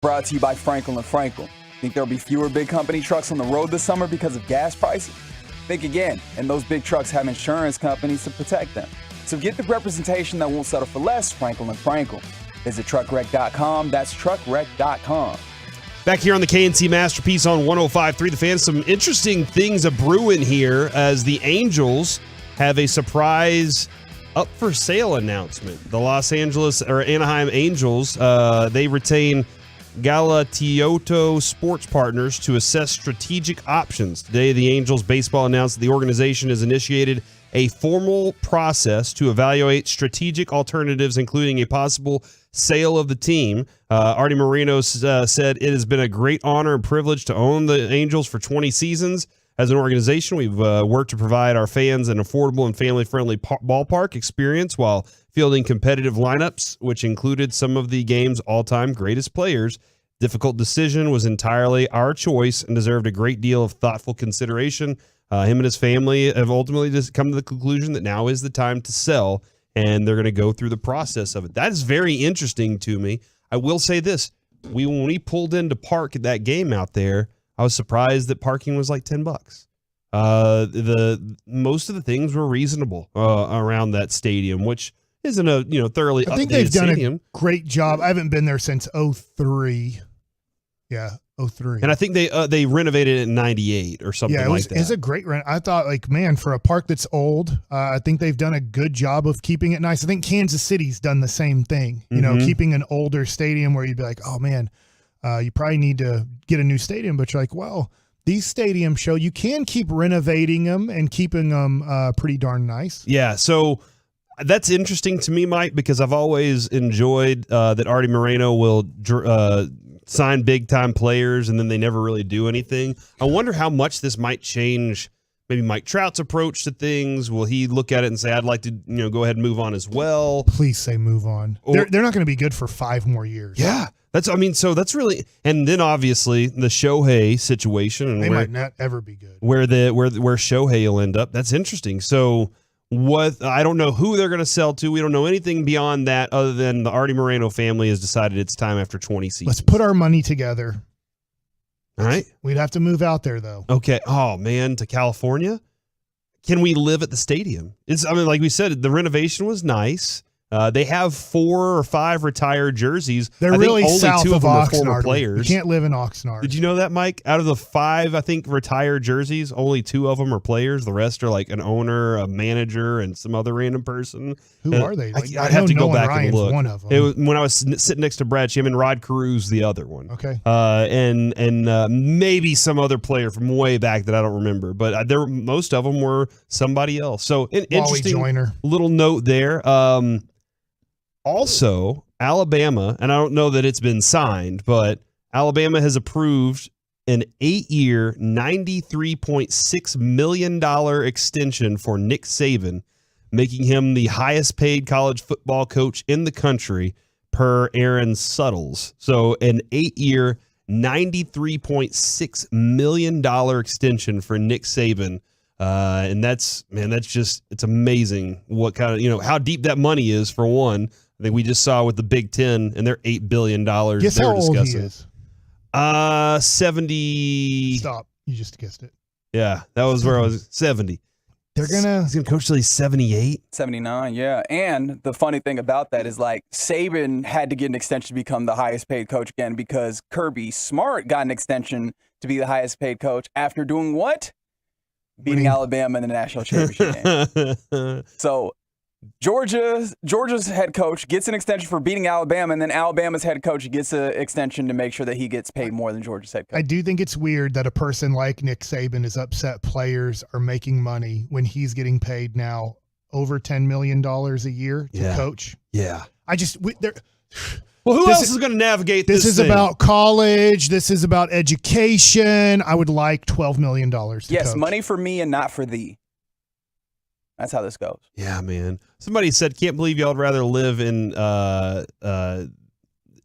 Brought to you by Franklin & Franklin. Think there'll be fewer big company trucks on the road this summer because of gas prices? Think again, and those big trucks have insurance companies to protect them. So get the representation that won't settle for less, Franklin & Franklin. Visit truckwreck.com. That's truckwreck.com. Back here on the KNC Masterpiece on 105.3 The Fan. Some interesting things a brewing here as the Angels have a surprise up for sale announcement. The Anaheim Angels, they retain Galatioto Sports Partners to assess strategic options. Today, the Angels baseball announced that the organization has initiated a formal process to evaluate strategic alternatives, including a possible sale of the team. Artie Moreno said, "It has been a great honor and privilege to own the Angels for 20 seasons. As an organization, we've worked to provide our fans an affordable and family-friendly ballpark experience while fielding competitive lineups, which included some of the game's all-time greatest players. Difficult decision was entirely our choice and deserved a great deal of thoughtful consideration. Him and his family have ultimately just come to the conclusion that now is the time to sell, and they're going to go through the process of it." That is very interesting to me. I will say this. When we pulled in to park at that game out there, I was surprised that parking was like $10. Most of the things were reasonable around that stadium, which isn't a thoroughly updated stadium. I think they've done a great job. I haven't been there since 2003. Yeah, 2003. And I think they renovated it in 98 or something like that. It's a great rent. I thought, for a park that's old, I think they've done a good job of keeping it nice. I think Kansas City's done the same thing, keeping an older stadium where you'd be like, oh, man, you probably need to get a new stadium. But you're like, well, these stadiums show you can keep renovating them and keeping them pretty darn nice. Yeah, so that's interesting to me, Mike, because I've always enjoyed that Artie Moreno will sign big-time players, and then they never really do anything. I wonder how much this might change maybe Mike Trout's approach to things. Will he look at it and say, I'd like to go ahead and move on as well? Please say move on. They're not going to be good for 5 more years. Yeah. So that's really, and then obviously the Shohei situation, and they might not ever be good. Where Shohei will end up. That's interesting. So I don't know who they're going to sell to. We don't know anything beyond that other than the Artie Moreno family has decided it's time after 20 seasons. Let's put our money together. All right. We'd have to move out there though. Okay. Oh man, to California? Can we live at the stadium? Like we said, the renovation was nice. They have 4 or 5 retired jerseys. They're really only south 2 of them are Oxnard. former players. You can't live in Oxnard. Did you know that, Mike? Out of the 5, I think, retired jerseys, only 2 of them are players. The rest are like an owner, a manager, and some other random person. Who are they? I'd have to go back and look. One of them. It was, when I was sitting next to Brad Shim, and Rod Carews the other one. Okay. And maybe some other player from way back that I don't remember. But most of them were somebody else. So an interesting Joyner. Little note there. Also, Alabama, and I don't know that it's been signed, but Alabama has approved an 8-year, $93.6 million extension for Nick Saban, making him the highest paid college football coach in the country per Aaron Suttles. So an 8-year, $93.6 million extension for Nick Saban. And it's amazing what kind of, how deep that money is for one. I think we just saw with the Big Ten and their $8 billion Guess they were how old discussing. He is? 70. Stop. You just guessed it. Yeah, that was where I was. 70. He's gonna coach till he's 78. 79, yeah. And the funny thing about that is Saban had to get an extension to become the highest paid coach again because Kirby Smart got an extension to be the highest paid coach after doing what? Beating Alabama in the national championship game. So Georgia's head coach gets an extension for beating Alabama, and then Alabama's head coach gets an extension to make sure that he gets paid more than Georgia's head coach. I do think it's weird that a person like Nick Saban is upset players are making money when he's getting paid now over $10 million a year to coach. Yeah. Well, who else is going to navigate this? This is about college. This is about education. I would like $12 million to Yes, coach. money for me and not for thee. That's how this goes. Yeah, man. Somebody said, "Can't believe y'all would rather live in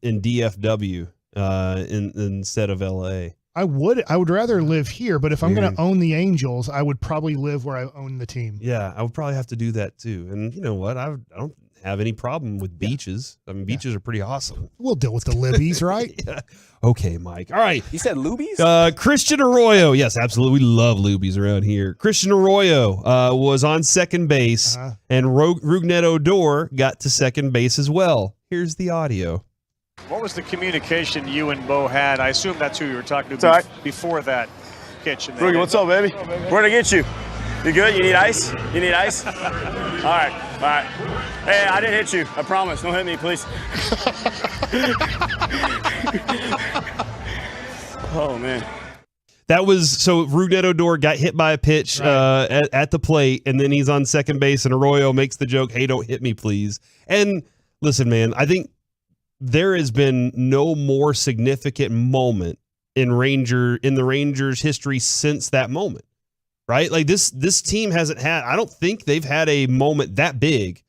DFW instead of LA." I would rather live here, but if I'm going to own the Angels, I would probably live where I own the team. Yeah, I would probably have to do that too. And you know what? have any problem with beaches. I mean, beaches are pretty awesome. We'll deal with the libbies, right? Yeah. Okay, Mike. All right. You said lubies? Christian Arroyo. Yes, absolutely. We love lubies around here. Christian Arroyo was on second base, and Rougned Odor got to second base as well. Here's the audio. What was the communication you and Bo had? I assume that's who you were talking to before that catch. Rugi, what's up, baby? Where'd I get you? You good? You need ice? You need ice? All right. Hey, I didn't hit you. I promise. Don't hit me, please. Oh, man. That was so Rougned Odor got hit by a pitch at the plate, and then he's on second base, and Arroyo makes the joke, "Hey, don't hit me, please." And listen, man, I think there has been no more significant moment in the Rangers' history since that moment. Right? Like this team hasn't had, I don't think they've had a moment that big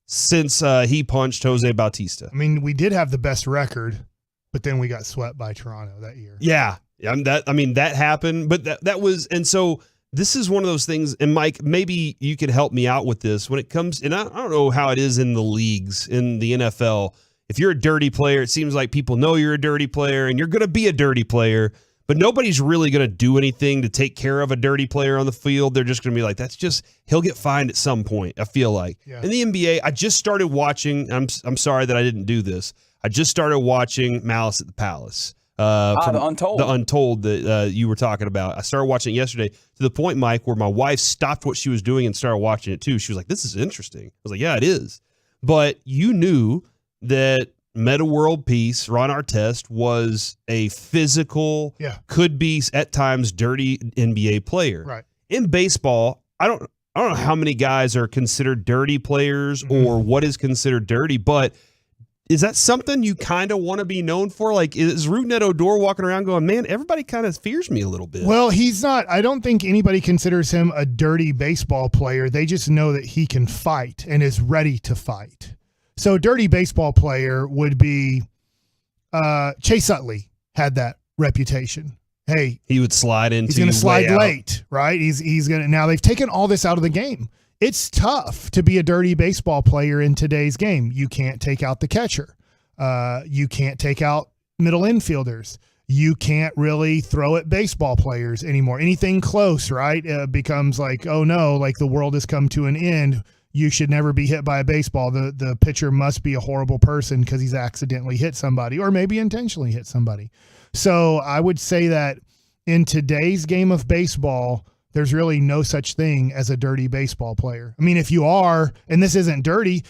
since he punched Jose Bautista. I mean, we did have the best record, but then we got swept by Toronto that year. Yeah. That happened, but that was, and so this is one of those things, and Mike, maybe you could help me out with this when it comes, and I don't know how it is in the leagues, in the NFL. If you're a dirty player, it seems like people know you're a dirty player, and you're going to be a dirty player. But nobody's really going to do anything to take care of a dirty player on the field. They're just going to be like, he'll get fined at some point, I feel like. Yeah. In the NBA, I just started watching, I'm sorry that I didn't do this. I just started watching Malice at the Palace. The Untold. The Untold that you were talking about. I started watching it yesterday to the point, Mike, where my wife stopped what she was doing and started watching it too. She was like, this is interesting. I was like, yeah, it is. But you knew that Meta World Peace, Ron Artest, was a physical, could be at times dirty NBA player. Right. In baseball, I don't know how many guys are considered dirty players or what is considered dirty, but is that something you kind of want to be known for? Like, is Rougned Odor walking around going, man, everybody kind of fears me a little bit? Well, he's not. I don't think anybody considers him a dirty baseball player. They just know that he can fight and is ready to fight. So a dirty baseball player would be Chase Utley had that reputation. Hey, he would slide into. He's going to slide late, right? He's going to. Now they've taken all this out of the game. It's tough to be a dirty baseball player in today's game. You can't take out the catcher. You can't take out middle infielders. You can't really throw at baseball players anymore. Anything close, right, becomes like, oh no, like the world has come to an end. You should never be hit by a baseball. The pitcher must be a horrible person because he's accidentally hit somebody or maybe intentionally hit somebody. So I would say that in today's game of baseball, there's really no such thing as a dirty baseball player. I mean, if you are, and this isn't dirty,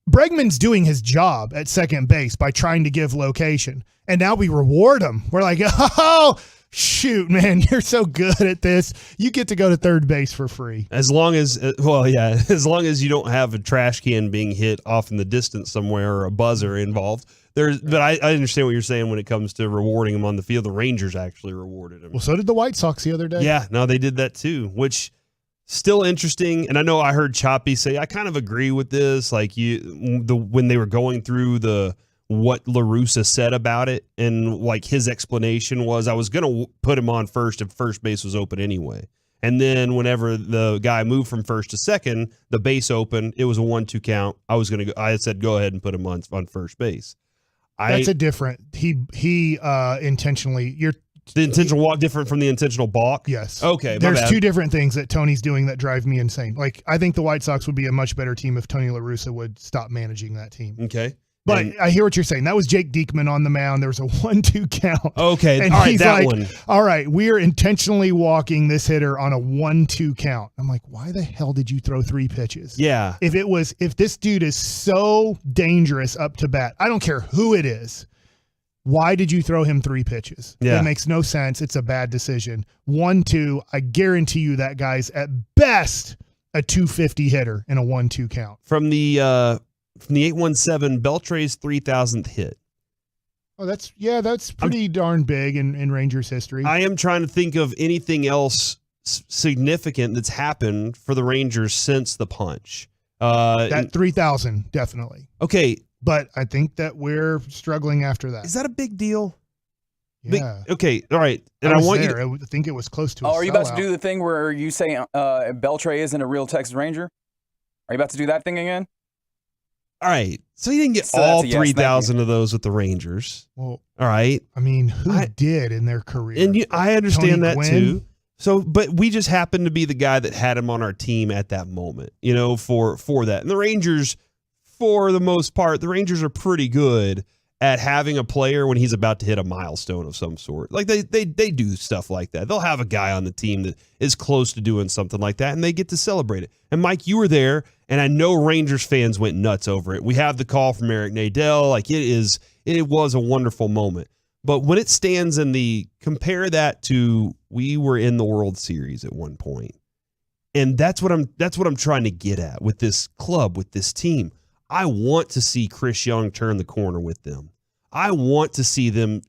Bregman's doing his job at second base by trying to give location. And now we reward him. We're like, oh, shoot, man, you're so good at this. You get to go to third base for free. As long as, as long as you don't have a trash can being hit off in the distance somewhere or a buzzer involved. But I understand what you're saying when it comes to rewarding him on the field. The Rangers actually rewarded him. Well, so did the White Sox the other day. Yeah, no, they did that too, which still interesting. And I know I heard Choppy say, I kind of agree with this. Like when they were going through what La Russa said about it, and like his explanation was, I was going to put him on first if first base was open anyway. And then whenever the guy moved from first to second, the base opened, it was a 1-2 count. I said, go ahead and put him on first base. That's a different. He intentionally. The intentional walk different from the intentional balk? Yes. Okay. There's two different things that Tony's doing that drive me insane. Like, I think the White Sox would be a much better team if Tony La Russa would stop managing that team. Okay. But I hear what you're saying. That was Jake Diekman on the mound. There was a 1-2 count. Okay. And all right, he's that like, one. all right, we are intentionally walking this hitter on a 1-2 count. I'm like, why the hell did you throw 3 pitches? Yeah. If this dude is so dangerous up to bat, I don't care who it is. Why did you throw him 3 pitches? Yeah. It makes no sense. It's a bad decision. 1-2, I guarantee you that guy's at best a 250 hitter in a 1-2 count. From the 817, Beltre's 3,000th hit. Oh, that's pretty darn big in Rangers history. I am trying to think of anything else significant that's happened for the Rangers since the punch. That 3,000, definitely. Okay. But I think that we're struggling after that. Is that a big deal? Yeah. Okay. All right. And I want there. you to, I think it was close to. Are you about to do the thing where you say Beltre isn't a real Texas Ranger? Are you about to do that thing again? All right. So he didn't get So all that's a yes, 3,000 of those with the Rangers. Well, all right. I mean, who did in their career? And I understand Tony that Gwynn? too. So, but we just happened to be the guy that had him on our team at that moment, for that. And the Rangers, for the most part, the Rangers are pretty good at having a player when he's about to hit a milestone of some sort. Like they do stuff like that. They'll have a guy on the team that is close to doing something like that, and they get to celebrate it. And Mike, you were there, and I know Rangers fans went nuts over it. We have the call from Eric Nadel. Like it was a wonderful moment. But when it stands compare that to we were in the World Series at one point. And that's what I'm trying to get at with this club, with this team. I want to see Chris Young turn the corner with them. I want to see them,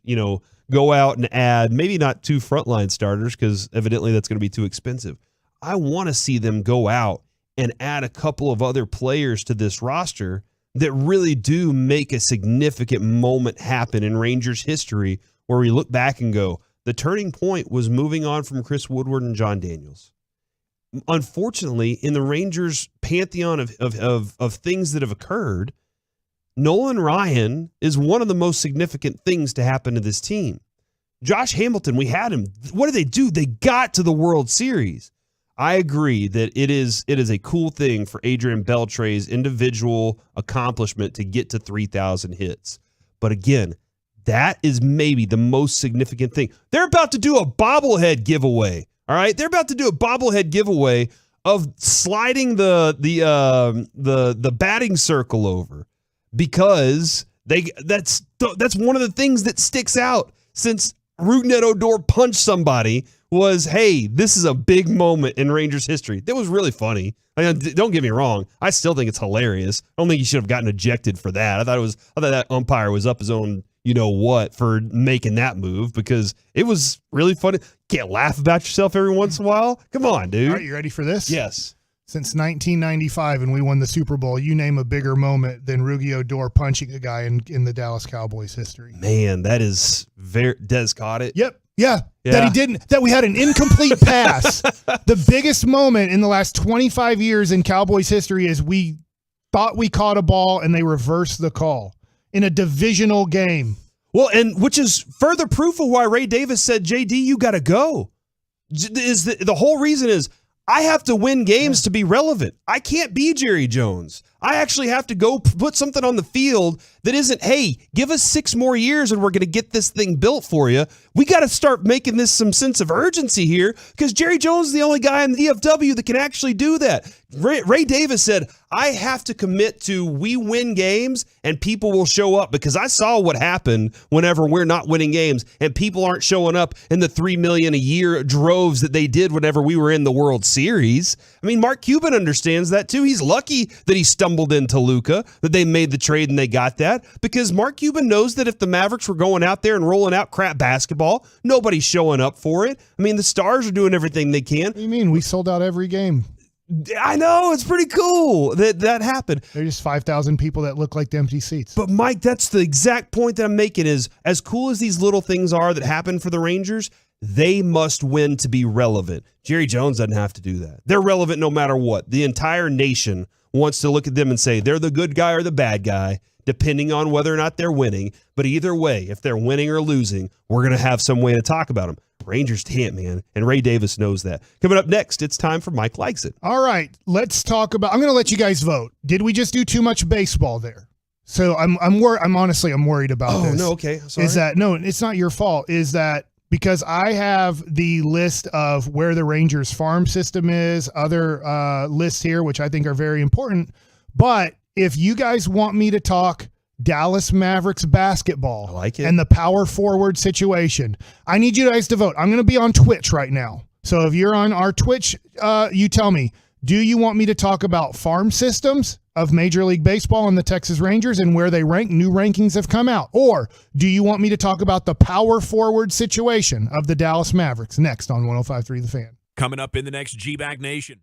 go out and add maybe not 2 frontline starters because evidently that's going to be too expensive. I want to see them go out and add a couple of other players to this roster that really do make a significant moment happen in Rangers history where we look back and go, the turning point was moving on from Chris Woodward and John Daniels. Unfortunately, in the Rangers pantheon of things that have occurred, Nolan Ryan is one of the most significant things to happen to this team. Josh Hamilton, we had him. What did they do? They got to the World Series. I agree that it is a cool thing for Adrian Beltre's individual accomplishment to get to 3,000 hits. But again, that is maybe the most significant thing. They're about to do a bobblehead giveaway. All right, they're about to do a bobblehead giveaway of sliding the batting circle over because that's one of the things that sticks out since Rougned Odor punched somebody was, hey, this is a big moment in Rangers history. That was really funny. I mean, don't get me wrong. I still think it's hilarious. I don't think he should have gotten ejected for that. I thought that umpire was up his own what for making that move because it was really funny. Can't laugh about yourself every once in a while. Come on, dude. All right, you ready for this? Yes. Since 1995 and we won the Super Bowl, you name a bigger moment than Rougned Odor punching a guy in the Dallas Cowboys history. Man, that is very Des caught it. Yep. Yeah. That we had an incomplete pass. The biggest moment in the last 25 years in Cowboys history is we thought we caught a ball and they reversed the call in a divisional game. Well, and which is further proof of why Ray Davis said, JD, you got to go. The whole reason is I have to win games to be relevant. I can't be Jerry Jones. I actually have to go put something on the field that isn't, hey, give us 6 more years and we're going to get this thing built for you. We got to start making this some sense of urgency here because Jerry Jones is the only guy in the DFW that can actually do that. Ray Davis said, I have to commit to we win games and people will show up because I saw what happened whenever we're not winning games and people aren't showing up in the 3 million a year droves that they did whenever we were in the World Series. I mean, Mark Cuban understands that too. He's lucky that he stumbled into Luka, that they made the trade and they got that because Mark Cuban knows that if the Mavericks were going out there and rolling out crap basketball, nobody's showing up for it. I mean, the Stars are doing everything they can. What do you mean? We sold out every game. I know. It's pretty cool that happened. They're just 5,000 people that look like the empty seats. But, Mike, that's the exact point that I'm making is as cool as these little things are that happen for the Rangers, they must win to be relevant. Jerry Jones doesn't have to do that. They're relevant no matter what. The entire nation wants to look at them and say they're the good guy or the bad guy, depending on whether or not they're winning. But either way, if they're winning or losing, we're going to have some way to talk about them. Rangers can't, man. And Ray Davis knows that. Coming up next, it's time for Mike Likes It. All right, let's talk about, I'm going to let you guys vote. Did we just do too much baseball there? So I'm honestly worried about this. Oh, no, okay. Sorry. Is that, no, it's not your fault. Is that because I have the list of where the Rangers farm system is, other lists here, which I think are very important. But if you guys want me to talk Dallas Mavericks basketball I like it. and the power forward situation, I need you guys to vote. I'm going to be on Twitch right now. So if you're on our Twitch, you tell me, do you want me to talk about farm systems of Major League Baseball and the Texas Rangers and where they rank? New rankings have come out. Or do you want me to talk about the power forward situation of the Dallas Mavericks? Next on 105.3 The Fan. Coming up in the next G-Bag Nation.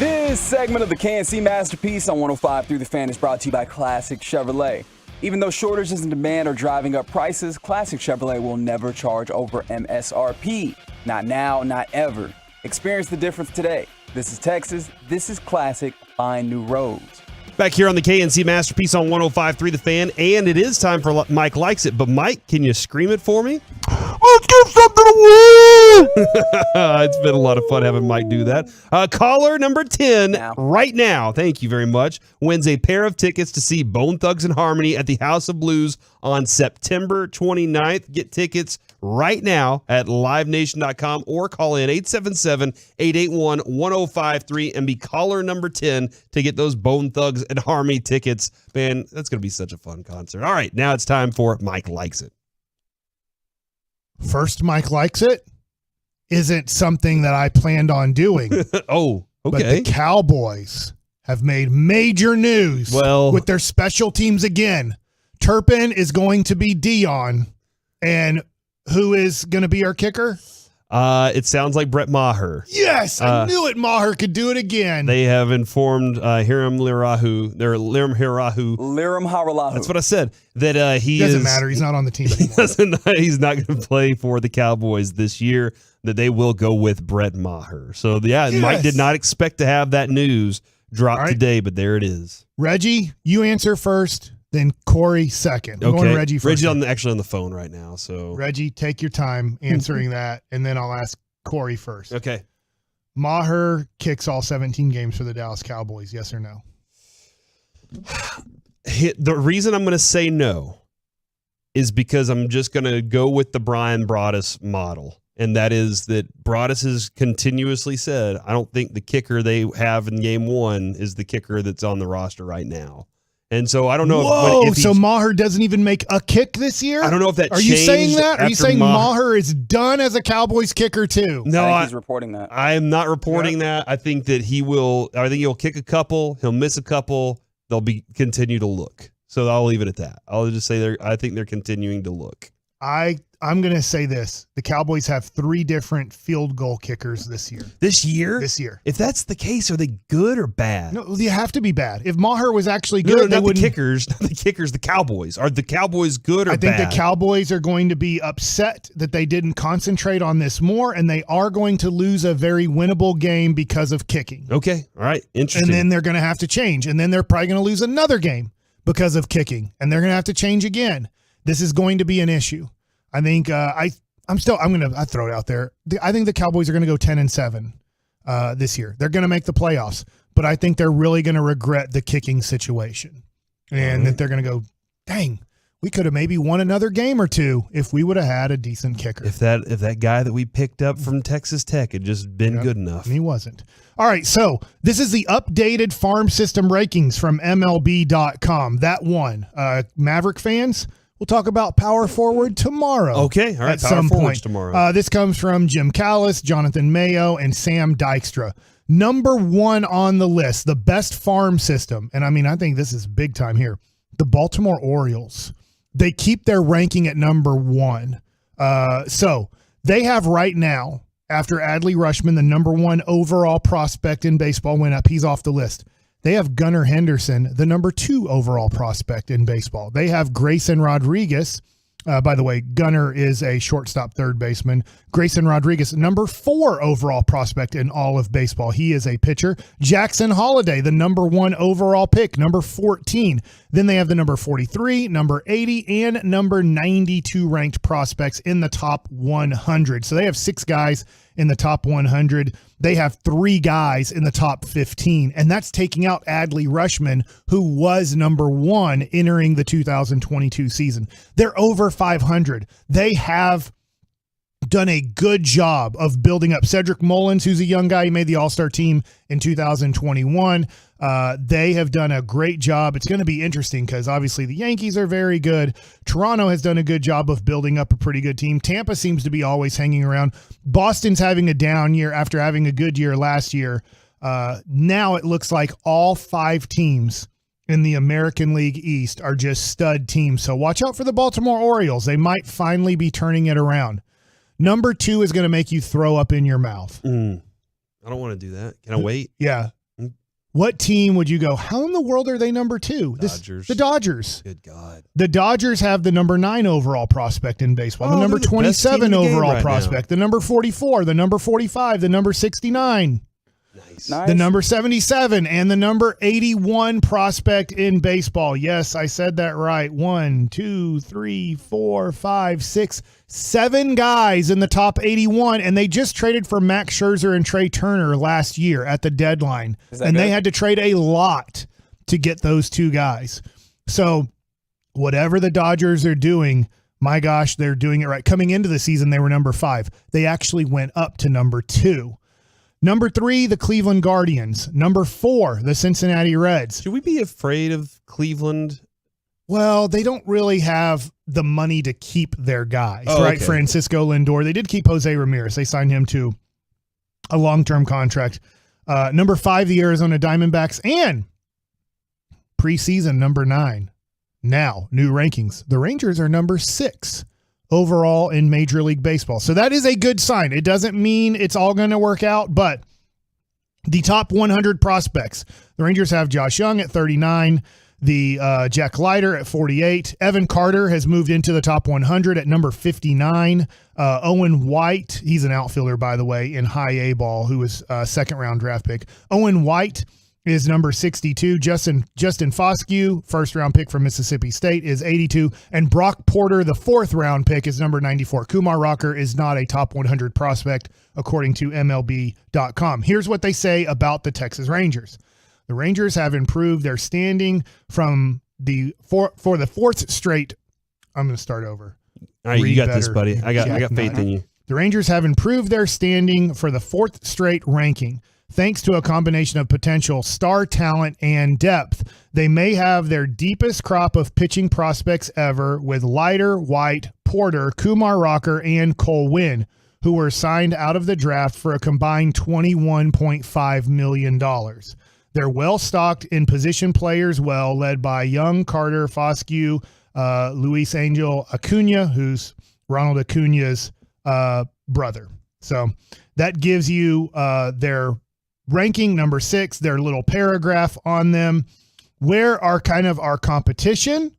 This segment of the KNC Masterpiece on 105 through the Fan is brought to you by Classic Chevrolet. Even though shortages in demand are driving up prices, Classic Chevrolet will never charge over MSRP. Not now, not ever. Experience the difference today. This is Texas. This is Classic. Find new roads. Back here on the KNC Masterpiece on 105.3 The Fan, and it is time for Mike Likes It. But Mike, can you scream it for me? Let's give something away! It's been a lot of fun having Mike do that. Caller number 10 right now, thank you very much, wins a pair of tickets to see Bone Thugs and Harmony at the House of Blues on September 29th. Get tickets right now at livenation.com or call in 877-881-1053 and be caller number 10 to get those Bone Thugs and Harmony tickets. Man, that's going to be such a fun concert. All right, now it's time for Mike Likes It. First, Mike Likes It isn't something that I planned on doing. Oh, okay. But the Cowboys have made major news with their special teams again. Turpin is going to be Dion, and who is going to be our kicker? It sounds like Brett Maher. Yes, I knew it. Maher could do it again. They have informed Liram Hirahu. That's what I said. That he doesn't matter. He's not on the team anymore. He's not going to play for the Cowboys this year. That they will go with Brett Maher. So Mike did not expect to have that news drop today, but there it is. Reggie, you answer first. Then Corey second. I'm going to Reggie first. Reggie's actually on the phone right now. So Reggie, take your time answering that, and then I'll ask Corey first. Okay. Maher kicks all 17 games for the Dallas Cowboys, yes or no? The reason I'm going to say no is because I'm just going to go with the Brian Broaddus model, and that is that Broaddus has continuously said, I don't think the kicker they have in game one is the kicker that's on the roster right now. And so I don't know if so Maher doesn't even make a kick this year? I don't know if that Are you saying that? Are you saying Maher is done as a Cowboys kicker too? No, I think he's reporting that. I am not reporting that. I think that he'll kick a couple, he'll miss a couple, they'll continue to look. So I'll leave it at that. I'll just say I think they're continuing to look. I'm going to say this. The Cowboys have 3 different field goal kickers this year. This year? This year. If that's the case, are they good or bad? No, they have to be bad. If Maher was actually good, not the kickers. Not the kickers, the Cowboys. Are the Cowboys good or bad? I think the Cowboys are going to be upset that they didn't concentrate on this more, and they are going to lose a very winnable game because of kicking. Okay. All right. Interesting. And then they're going to have to change. And then they're probably going to lose another game because of kicking. And they're going to have to change again. This is going to be an issue. I think I throw it out there. I think the Cowboys are going to go 10-7 this year. They're going to make the playoffs, but I think they're really going to regret the kicking situation, and that they're going to go, dang, we could have maybe won another game or two if we would have had a decent kicker. If that guy that we picked up from Texas Tech had just been good enough. And he wasn't. All right, so this is the updated farm system rankings from MLB.com. That one, Maverick fans. We'll talk about power forward tomorrow. Okay, all right, at some point tomorrow. This comes from Jim Callis, Jonathan Mayo, and Sam Dykstra. Number 1 on the list, the best farm system, and I think this is big time here, the Baltimore Orioles. They keep their ranking at number 1. So they have right now, after Adley Rutschman, the number 1 overall prospect in baseball, went up. He's off the list. They have Gunnar Henderson, the number 2 overall prospect in baseball. They have Grayson Rodriguez. By the way, Gunnar is a shortstop third baseman. Grayson Rodriguez, number 4 overall prospect in all of baseball. He is a pitcher. Jackson Holliday, the number 1 overall pick, number 14. Then they have the number 43, number 80, and number 92 ranked prospects in the top 100. So they have 6 guys in the top 100. They have 3 guys in the top 15, and that's taking out Adley Rutschman, who was number 1 entering the 2022 season. They're over 500. They have done a good job of building up Cedric Mullins, who's a young guy. He made the All-Star team in 2021. They have done a great job. It's going to be interesting because obviously the Yankees are very good. Toronto has done a good job of building up a pretty good team. Tampa seems to be always hanging around. Boston's having a down year after having a good year last year. Now it looks like all 5 teams in the American League East are just stud teams. So watch out for the Baltimore Orioles. They might finally be turning it around. Number 2 is going to make you throw up in your mouth. I don't want to do that. Can I wait? Yeah. what team would you go, how in the world are they number 2? Dodgers. The Dodgers. Good God. The Dodgers have the number 9 overall prospect in baseball, the number they're the best team 27 in the game overall right prospect, the number 44, the number 45, the number 69. Nice. The number 77 and the number 81 prospect in baseball. Yes, I said that right. 1, 2, 3, 4, 5, 6, 7 guys in the top 81, and they just traded for Max Scherzer and Trey Turner last year at the deadline. And they had to trade a lot to get those 2 guys. So whatever the Dodgers are doing, my gosh, they're doing it right. Coming into the season, they were number 5. They actually went up to number 2. Number 3, the Cleveland Guardians. Number 4, the Cincinnati Reds. Should we be afraid of Cleveland? Well, they don't really have the money to keep their guys, Oh, right? okay. Francisco Lindor. They did keep Jose Ramirez. They signed him to a long-term contract. Number 5, the Arizona Diamondbacks. And preseason, number 9. Now, new rankings. The Rangers are number 6. Overall in Major League Baseball. So that is a good sign. It doesn't mean it's all going to work out, but the top 100 prospects. The Rangers have Josh Young at 39, the Jack Leiter at 48. Evan Carter has moved into the top 100 at number 59. Owen White, he's an outfielder, by the way, in high A ball, who was a second-round draft pick. Owen White is number 62. Justin Foscue, first-round pick from Mississippi State, is 82. And Brock Porter, the fourth-round pick, is number 94. Kumar Rocker is not a top 100 prospect, according to MLB.com. Here's what they say about the Texas Rangers. The Rangers have improved their standing from for the 4th straight. I'm going to start over. All right, you got this, buddy. I got faith in you. The Rangers have improved their standing for the 4th straight ranking. Thanks to a combination of potential star talent and depth, they may have their deepest crop of pitching prospects ever with Leiter, White, Porter, Kumar Rocker, and Cole Winn, who were signed out of the draft for a combined $21.5 million. They're well-stocked in position players, led by Young, Carter, Foscue, Luis Angel Acuna, who's Ronald Acuna's brother. So that gives you their ranking, number 6, their little paragraph on them. Where are kind of our competition?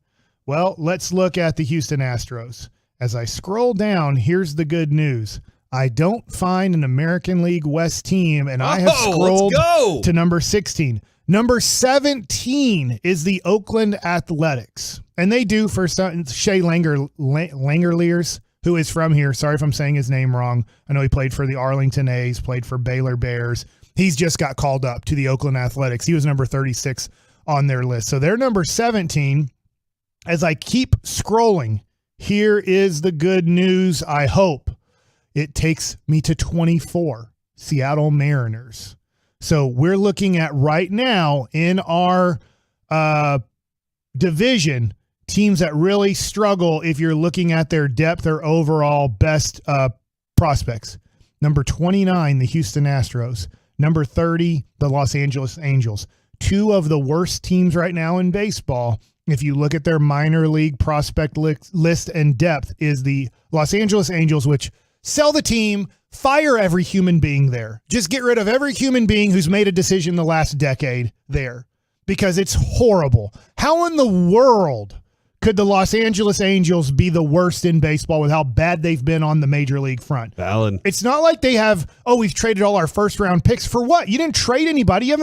Well, let's look at the Houston Astros. As I scroll down, here's the good news. I don't find an American League West team, and I have scrolled to number 16. Number 17 is the Oakland Athletics, and they do for Shea Langoliers, who is from here. Sorry if I'm saying his name wrong. I know he played for the Arlington A's, played for Baylor Bears. He's just got called up to the Oakland Athletics. He was number 36 on their list. So they're number 17. As I keep scrolling, here is the good news, I hope. It takes me to 24, Seattle Mariners. So we're looking at right now in our division, teams that really struggle if you're looking at their depth or overall best prospects. Number 29, the Houston Astros. Number 30, the Los Angeles Angels. 2 of the worst teams right now in baseball, if you look at their minor league prospect list and depth, is the Los Angeles Angels, which sell the team, fire every human being there. Just get rid of every human being who's made a decision the last decade there, because it's horrible. How in the world could the Los Angeles Angels be the worst in baseball with how bad they've been on the major league front? Valid. It's not like they have, we've traded all our first round picks. For what? You didn't trade anybody.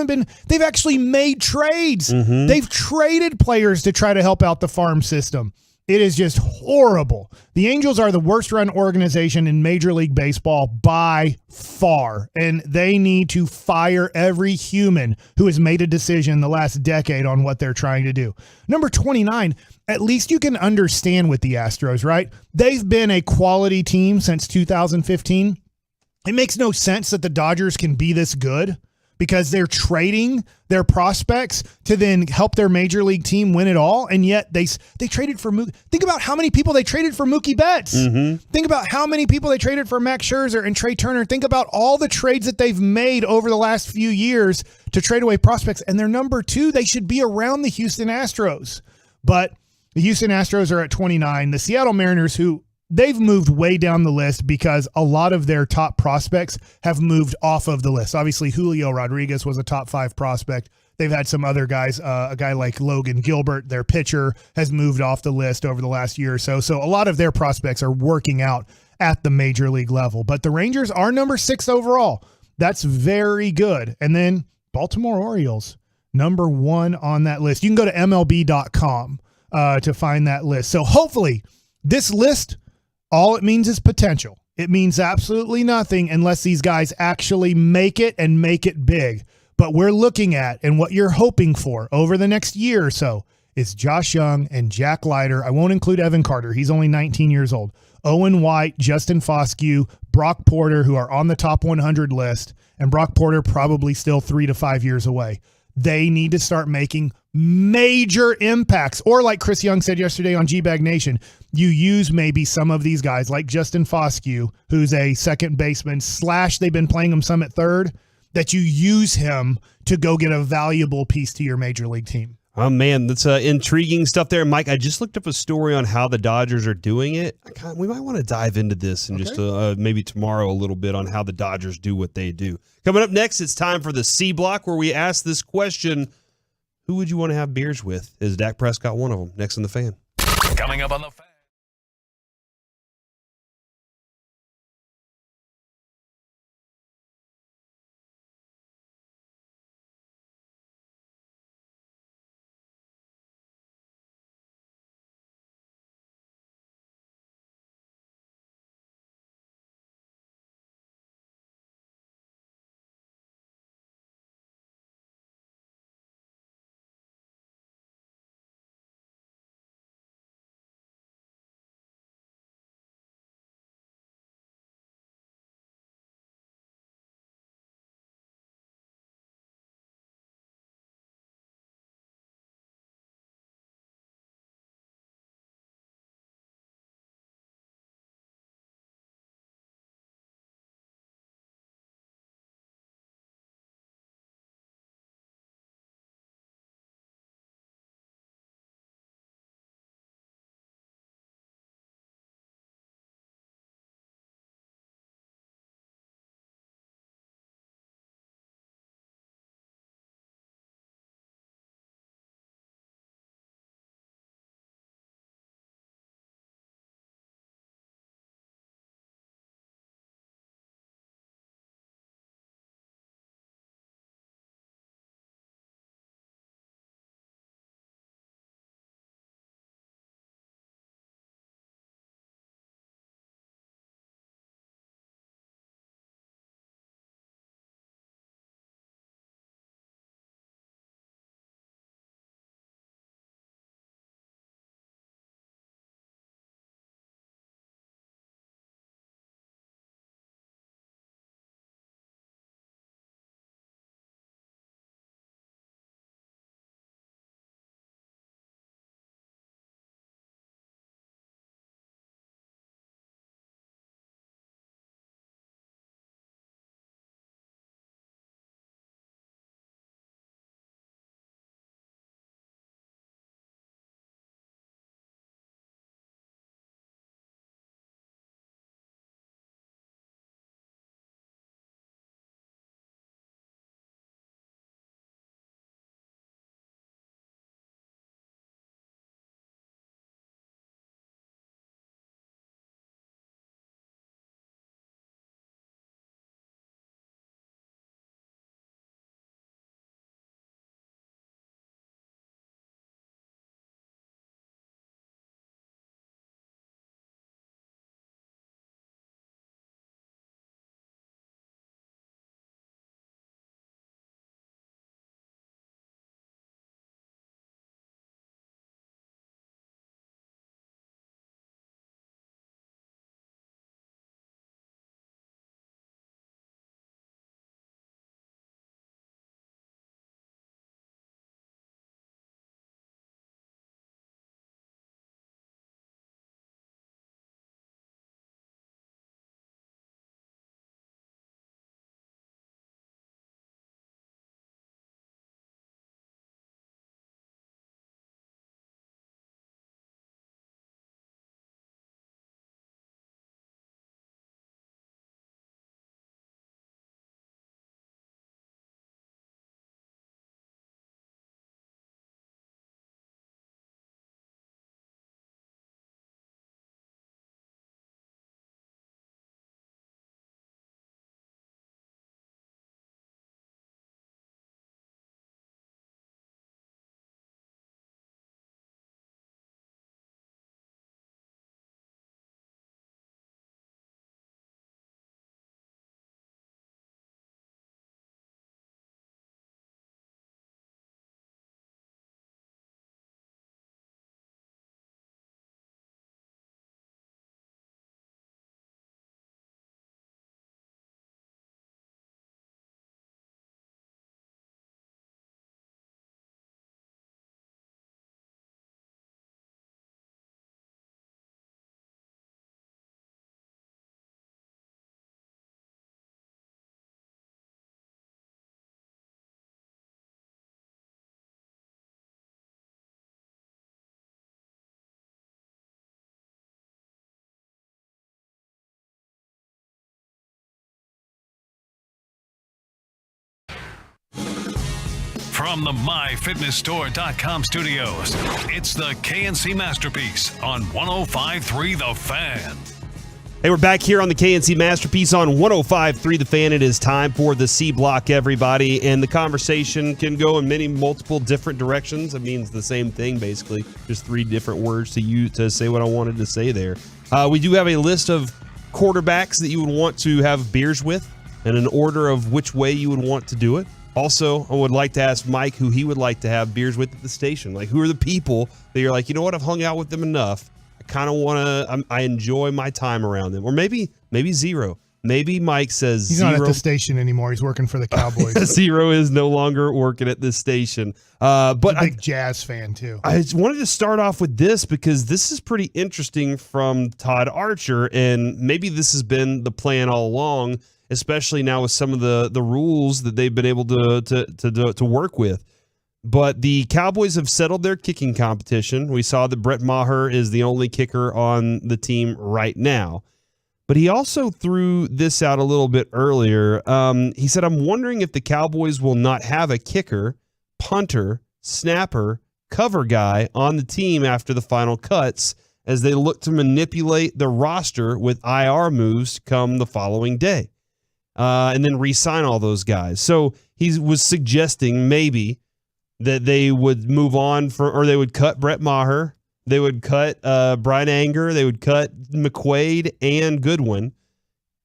They've actually made trades. Mm-hmm. They've traded players to try to help out the farm system. It is just horrible. The Angels are the worst run organization in Major League Baseball by far, and they need to fire every human who has made a decision the last decade on what they're trying to do. Number 29, at least you can understand with the Astros, right? They've been a quality team since 2015. It makes no sense that the Dodgers can be this good, because they're trading their prospects to then help their major league team win it all. And yet they traded for Mookie. Think about how many people they traded for Mookie Betts. Mm-hmm. Think about how many people they traded for Max Scherzer and Trey Turner. Think about all the trades that they've made over the last few years to trade away prospects. And they're number 2. They should be around the Houston Astros. But the Houston Astros are at 29. The Seattle Mariners, who they've moved way down the list because a lot of their top prospects have moved off of the list. Obviously, Julio Rodriguez was a top 5 prospect. they've had some other guys. A guy like Logan Gilbert, their pitcher, has moved off the list over the last year or so. So a lot of their prospects are working out at the major league level. But the Rangers are number 6 overall. That's very good. And then Baltimore Orioles, number 1 on that list. You can go to MLB.com to find that list. So hopefully this list, all it means is potential. It means absolutely nothing unless these guys actually make it and make it big. But we're looking at, and what you're hoping for over the next year or so, is Josh Young and Jack Leiter. I won't include Evan Carter. He's only 19 years old. Owen White, Justin Foscue, Brock Porter, who are on the top 100 list, and Brock Porter probably still 3 to 5 years away. They need to start making major impacts. Or like Chris Young said yesterday on G-Bag Nation, you use maybe some of these guys like Justin Foscue, who's a second baseman / they've been playing him some at third, that you use him to go get a valuable piece to your major league team. Oh, man, that's intriguing stuff there. Mike, I just looked up a story on how the Dodgers are doing it. We might want to dive into this and just maybe tomorrow a little bit on how the Dodgers do what they do. Coming up next, it's time for the C Block, where we ask this question: who would you want to have beers with? Is Dak Prescott one of them? Next on The Fan. Coming up on The Fan. From the MyFitnessStore.com studios, it's the KNC Masterpiece on 105.3 The Fan. Hey, we're back here on the KNC Masterpiece on 105.3 The Fan. It is time for the C Block, everybody. And the conversation can go in multiple different directions. It means the same thing, basically. Just three different words to say what I wanted to say there. We do have a list of quarterbacks that you would want to have beers with and an order of which way you would want to do it. Also, I would like to ask Mike who he would like to have beers with at the station. Like, who are the people that you're like, you know what, I've hung out with them enough. I kind of want to, I enjoy my time around them. Or maybe zero. Maybe Mike says he's zero. not at the station anymore. He's working for the Cowboys. Zero is no longer working at this station. But he's a big Jazz fan, too. I just wanted to start off with this because this is pretty interesting from Todd Archer, and maybe this has been the plan all along, especially now with some of the rules that they've been able to work with. But the Cowboys have settled their kicking competition. We saw that Brett Maher is the only kicker on the team right now. But he also threw this out a little bit earlier. He said, I'm wondering if the Cowboys will not have a kicker, punter, snapper, cover guy on the team after the final cuts as they look to manipulate the roster with IR moves come the following day and then re-sign all those guys. So he was suggesting maybe that they would move on or they would cut Brett Maher. They would cut Brian Anger. They would cut McQuaid and Goodwin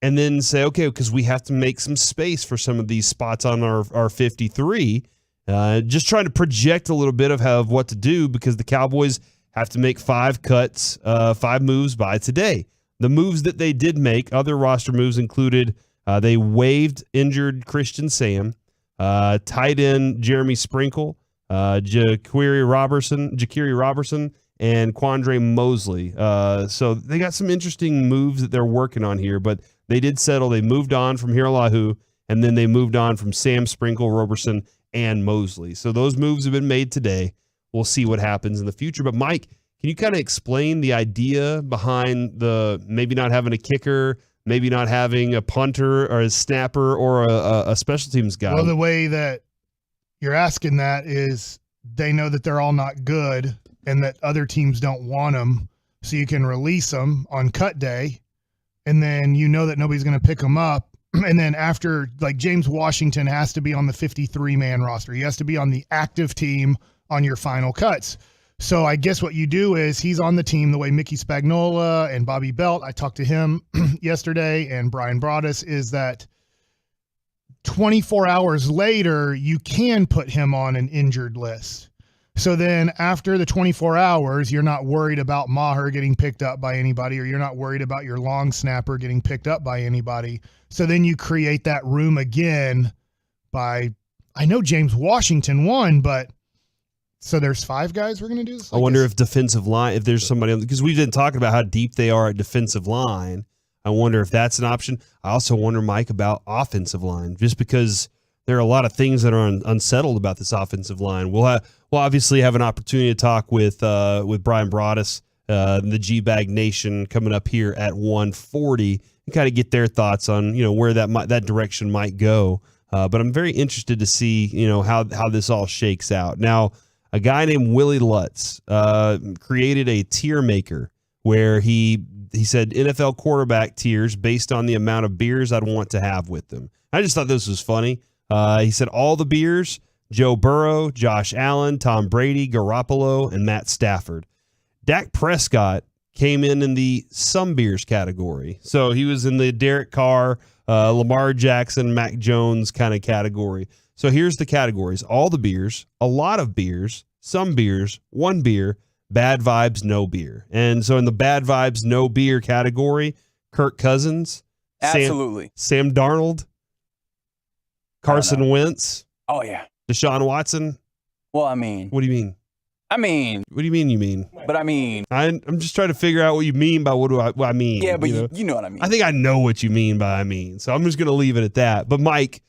and then say, okay, because we have to make some space for some of these spots on our 53. Just trying to project a little bit of what to do because the Cowboys have to make 5 cuts, 5 moves by today. The moves that they did make, other roster moves included they waived injured Christian Sam, tight end Jeremy Sprinkle, Ja'Quiri Robertson, and Quandre Mosley. So they got some interesting moves that they're working on here, but they did settle. They moved on from Hiralahu, and then they moved on from Sam, Sprinkle, Robertson, and Mosley. So those moves have been made today. We'll see what happens in the future. But, Mike, can you kind of explain the idea behind the maybe not having a kicker, maybe not having a punter or a snapper or a special teams guy? Well, the way that you're asking that is they know that they're all not good and that other teams don't want them, so you can release them on cut day, and then you know that nobody's going to pick them up. And then after, like, James Washington has to be on the 53-man roster. He has to be on the active team on your final cuts. So I guess what you do is he's on the team the way Mickey Spagnola and Bobby Belt, I talked to him yesterday, and Brian Broaddus, is that 24 hours later, you can put him on an injured list. So then after the 24 hours, you're not worried about Maher getting picked up by anybody, or you're not worried about your long snapper getting picked up by anybody. So then you create that room again by, I know James Washington won, but so there's 5 guys we're going to do this? I wonder if defensive line, if there's somebody, because we've been talking about how deep they are at defensive line. I wonder if that's an option. I also wonder, Mike, about offensive line, just because there are a lot of things that are unsettled about this offensive line. We'll obviously have an opportunity to talk with Brian Broaddus, the G-Bag Nation, coming up here at 1:40 and kind of get their thoughts on where that direction might go. But I'm very interested to see how this all shakes out. Now, a guy named Willie Lutz created a tier maker where he said NFL quarterback tiers based on the amount of beers I'd want to have with them. I just thought this was funny. He said all the beers: Joe Burrow, Josh Allen, Tom Brady, Garoppolo, and Matt Stafford. Dak Prescott came in the some beers category. So he was in the Derek Carr, Lamar Jackson, Mac Jones kind of category. So here's the categories: all the beers, a lot of beers, some beers, 1 beer, bad vibes, no beer. And so in the bad vibes, no beer category, Kirk Cousins, absolutely, Sam Darnold, Carson Wentz. Oh, yeah. Deshaun Watson. Well, I mean. What do you mean? What do you mean you mean? But I mean. I'm just trying to figure out what you mean by what I mean. Yeah, but you know what I mean. I think I know what you mean by I mean. So I'm just going to leave it at that. But, Mike,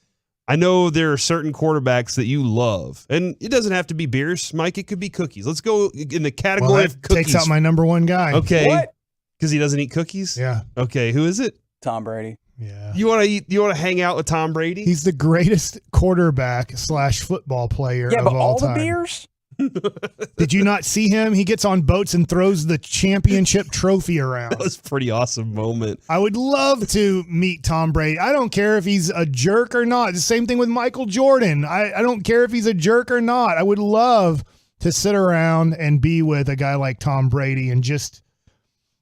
I know there are certain quarterbacks that you love. And it doesn't have to be beers, Mike. It could be cookies. Let's go in the category of cookies. Takes out my number 1 guy. Okay. What? Because he doesn't eat cookies? Yeah. Okay. Who is it? Tom Brady. Yeah. You want to hang out with Tom Brady? He's the greatest quarterback / football player Yeah, of but all all time. the beers? Did you not see him? He gets on boats and throws the championship trophy around. That was a pretty awesome moment. I would love to meet Tom Brady. I don't care if he's a jerk or not. The same thing with Michael Jordan. I don't care if he's a jerk or not. I would love to sit around and be with a guy like Tom Brady and just,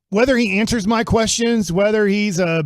whether he answers my questions, whether he's a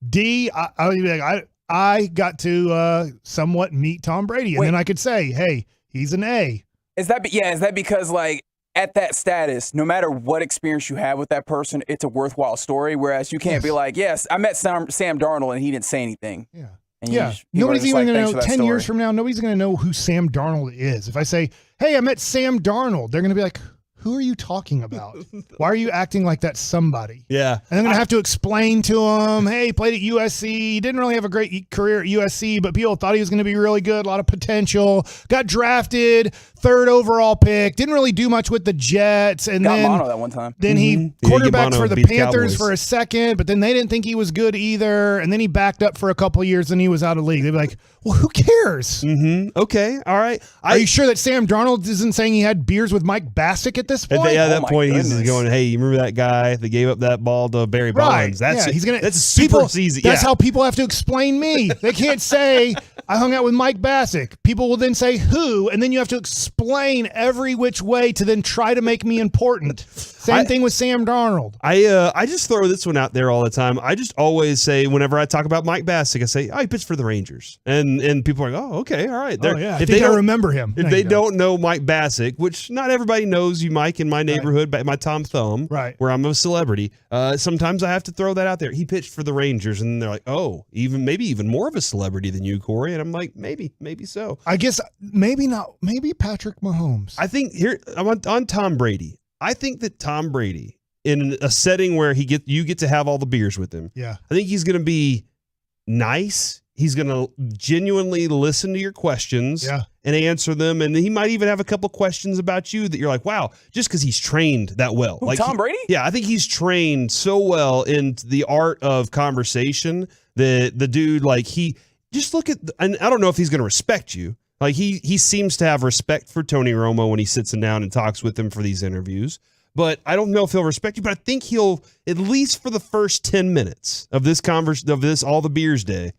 D, I got to somewhat meet Tom Brady. And then I could say, hey, he's an A. Is that because, like, at that status, no matter what experience you have with that person, it's a worthwhile story, whereas you can't be like, yes, I met Sam Darnold and he didn't say anything. Yeah. And Nobody's even going to know, 10 years from now, nobody's going to know who Sam Darnold is. If I say, hey, I met Sam Darnold, they're going to be like, who are you talking about? Why are you acting like that's somebody? Yeah. And I'm going to have to explain to him, hey, he played at USC. He didn't really have a great career at USC, but people thought he was going to be really good, a lot of potential. Got drafted, 3rd overall pick. Didn't really do much with the Jets. And got then mono that one time. Then he quarterbacked for the Panthers for a second, but then they didn't think he was good either. And then he backed up for a couple of years and he was out of the league. They'd be like, well, who cares? Okay. All right. Are you sure that Sam Darnold isn't saying he had beers with Mike Bassick at this point? At that point, he's going, hey, you remember that guy that gave up that ball to Barry Bonds? That's super easy. That's how people have to explain me. They can't say, I hung out with Mike Bassick. People will then say, who? And then you have to explain every which way to then try to make me important. Same thing with Sam Darnold. I just throw this one out there all the time. I just always say, whenever I talk about Mike Bassick, I say, oh, he pitched for the Rangers. And people are like, oh, okay, all right. I think I remember him. If they don't know Mike Bassick, which not everybody knows you, Mike, in my neighborhood, by my Tom Thumb, where I'm a celebrity, sometimes I have to throw that out there. He pitched for the Rangers, and they're like, oh, maybe even more of a celebrity than you, Corey. And I'm like, maybe so. I guess maybe not. Maybe Patrick Mahomes. I think I'm on Tom Brady. I think that Tom Brady, in a setting where you get to have all the beers with him, I think he's going to be nice. He's going to genuinely listen to your questions and answer them. And he might even have a couple questions about you that you're like, wow, just because he's trained that well. Who, Tom Brady? Yeah, I think he's trained so well in the art of conversation that the dude, like, he just look at, and I don't know if he's going to respect you. Like, he seems to have respect for Tony Romo when he sits him down and talks with him for these interviews. But I don't know if he'll respect you, but I think he'll, at least for the first 10 minutes of this All the Beers Day,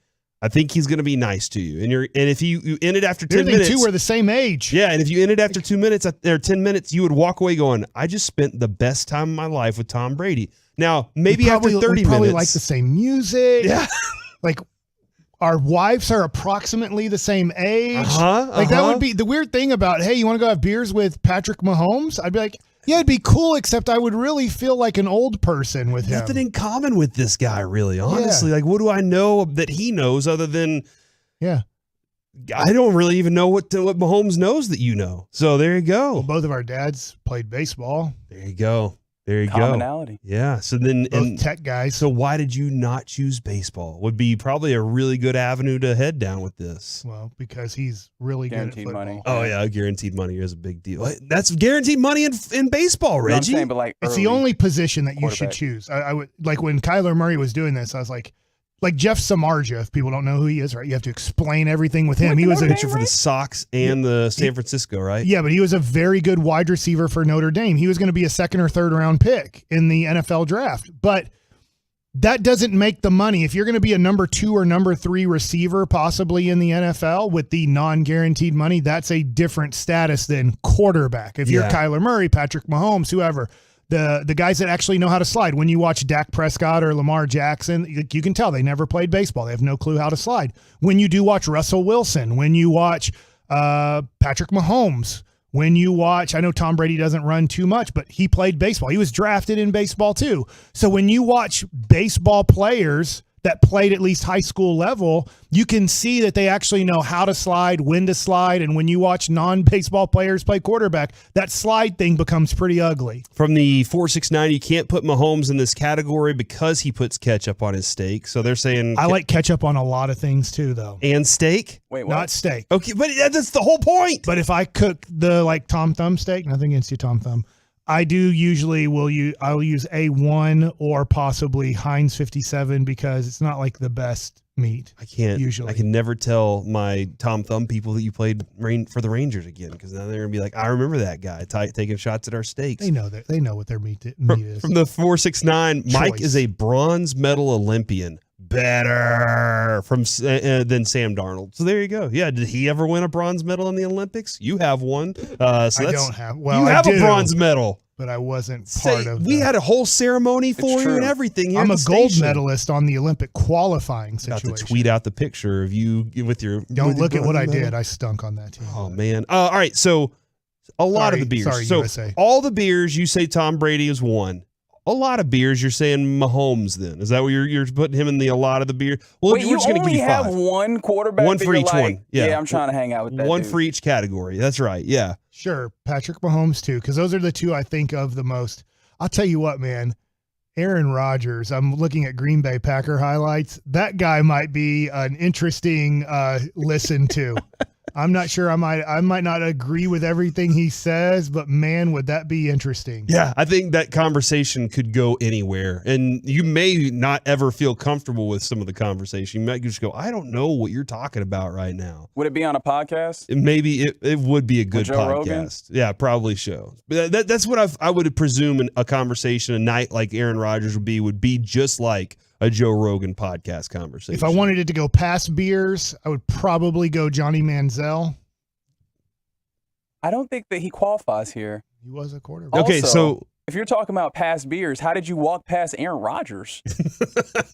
I think he's going to be nice to you. And if you end it after 10 minutes. Two are the same age. Yeah, and if you end it after 2 minutes or 10 minutes, you would walk away going, I just spent the best time of my life with Tom Brady. Now, maybe after 30 minutes. We probably like the same music. Yeah. Like, our wives are approximately the same age. Like, that would be the weird thing about, hey, you want to go have beers with Patrick Mahomes? I'd be like, yeah, it'd be cool, except I would really feel like an old person with him. Nothing in common with this guy, really, honestly. Yeah. Like, what do I know that he knows other than, I don't really even know what Mahomes knows that you know. So there you go. Well, both of our dads played baseball. There you go. Commonality. Yeah. So then, both tech guys. So why did you not choose baseball? Would be probably a really good avenue to head down with this. Well, because he's really guaranteed good at money. Oh yeah, guaranteed money is a big deal. That's guaranteed money in baseball, Reggie. I'm saying, but like it's the only position that you should choose. I would, like, when Kyler Murray was doing this, I was like Jeff Samardzija, if people don't know who he is, right? You have to explain everything with him. He was a pitcher for the Sox and the San Francisco, right? Yeah, but he was a very good wide receiver for Notre Dame. He was going to be a 2nd or 3rd round pick in the NFL draft. But that doesn't make the money. If you're going to be a number 2 or number 3 receiver, possibly in the NFL with the non-guaranteed money, that's a different status than quarterback. If you're Kyler Murray, Patrick Mahomes, whoever, the guys that actually know how to slide. When you watch Dak Prescott or Lamar Jackson, you can tell they never played baseball. They have no clue how to slide. When you do watch Russell Wilson, when you watch Patrick Mahomes, when you watch, I know Tom Brady doesn't run too much, but he played baseball. He was drafted in baseball too. So when you watch baseball players that played at least high school level, you can see that they actually know how to slide, when to slide, and when you watch non-baseball players play quarterback, that slide thing becomes pretty ugly. From the 469, you can't put Mahomes in this category because he puts ketchup on his steak. So they're saying I like ketchup on a lot of things too, though. And steak? Wait, what? Not steak. Okay, but that's the whole point. But if I cook the Tom Thumb steak, nothing against you, Tom Thumb, I do usually I'll use A1 or possibly Heinz 57 because it's not like the best meat. I can't usually. I can never tell my Tom Thumb people that you played for the Rangers again, because now they're gonna be like, I remember that guy taking shots at our steaks. They know what their meat is. From the 469, Mike is a bronze medal Olympian. Better than Sam Darnold. So there you go. Yeah, did he ever win a bronze medal in the Olympics? You have one. I don't have. Well, you have a bronze medal, but I wasn't part of. We had a whole ceremony for you and everything. Here I'm at a the gold station. medalist on the Olympic qualifying situation. Got to tweet out the picture of you with your. Don't look at what I did. I stunk on that team. Oh man! All right, so a lot of the beers. Sorry, so USA. all the beers you say Tom Brady is one. A lot of beers, you're saying Mahomes. Then is that what you're putting him in a lot of the beer? Well, Wait, we're just going to give you have 5. one quarterback. One for each one. Yeah, I'm trying to hang out with that. One dude. for each category. That's right. Yeah. Sure, Patrick Mahomes too, because those are the two I think of the most. I'll tell you what, man. Aaron Rodgers. I'm looking at Green Bay Packer highlights. That guy might be an interesting listen to. I'm not sure. I might not agree with everything he says, but man, would that be interesting. Yeah, I think that conversation could go anywhere, and you may not ever feel comfortable with some of the conversation. You might just go, I don't know what you're talking about right now. Would it be on a podcast? Maybe it would be a good Joe podcast. Rogan? Yeah, probably so. But that's what I would presume a conversation, a night like Aaron Rodgers would be just like a Joe Rogan podcast conversation. If I wanted it to go past beers, I would probably go Johnny Manziel. I don't think that he qualifies here. He was a quarterback. Okay, Also, so if you're talking about past beers, how did you walk past Aaron Rodgers?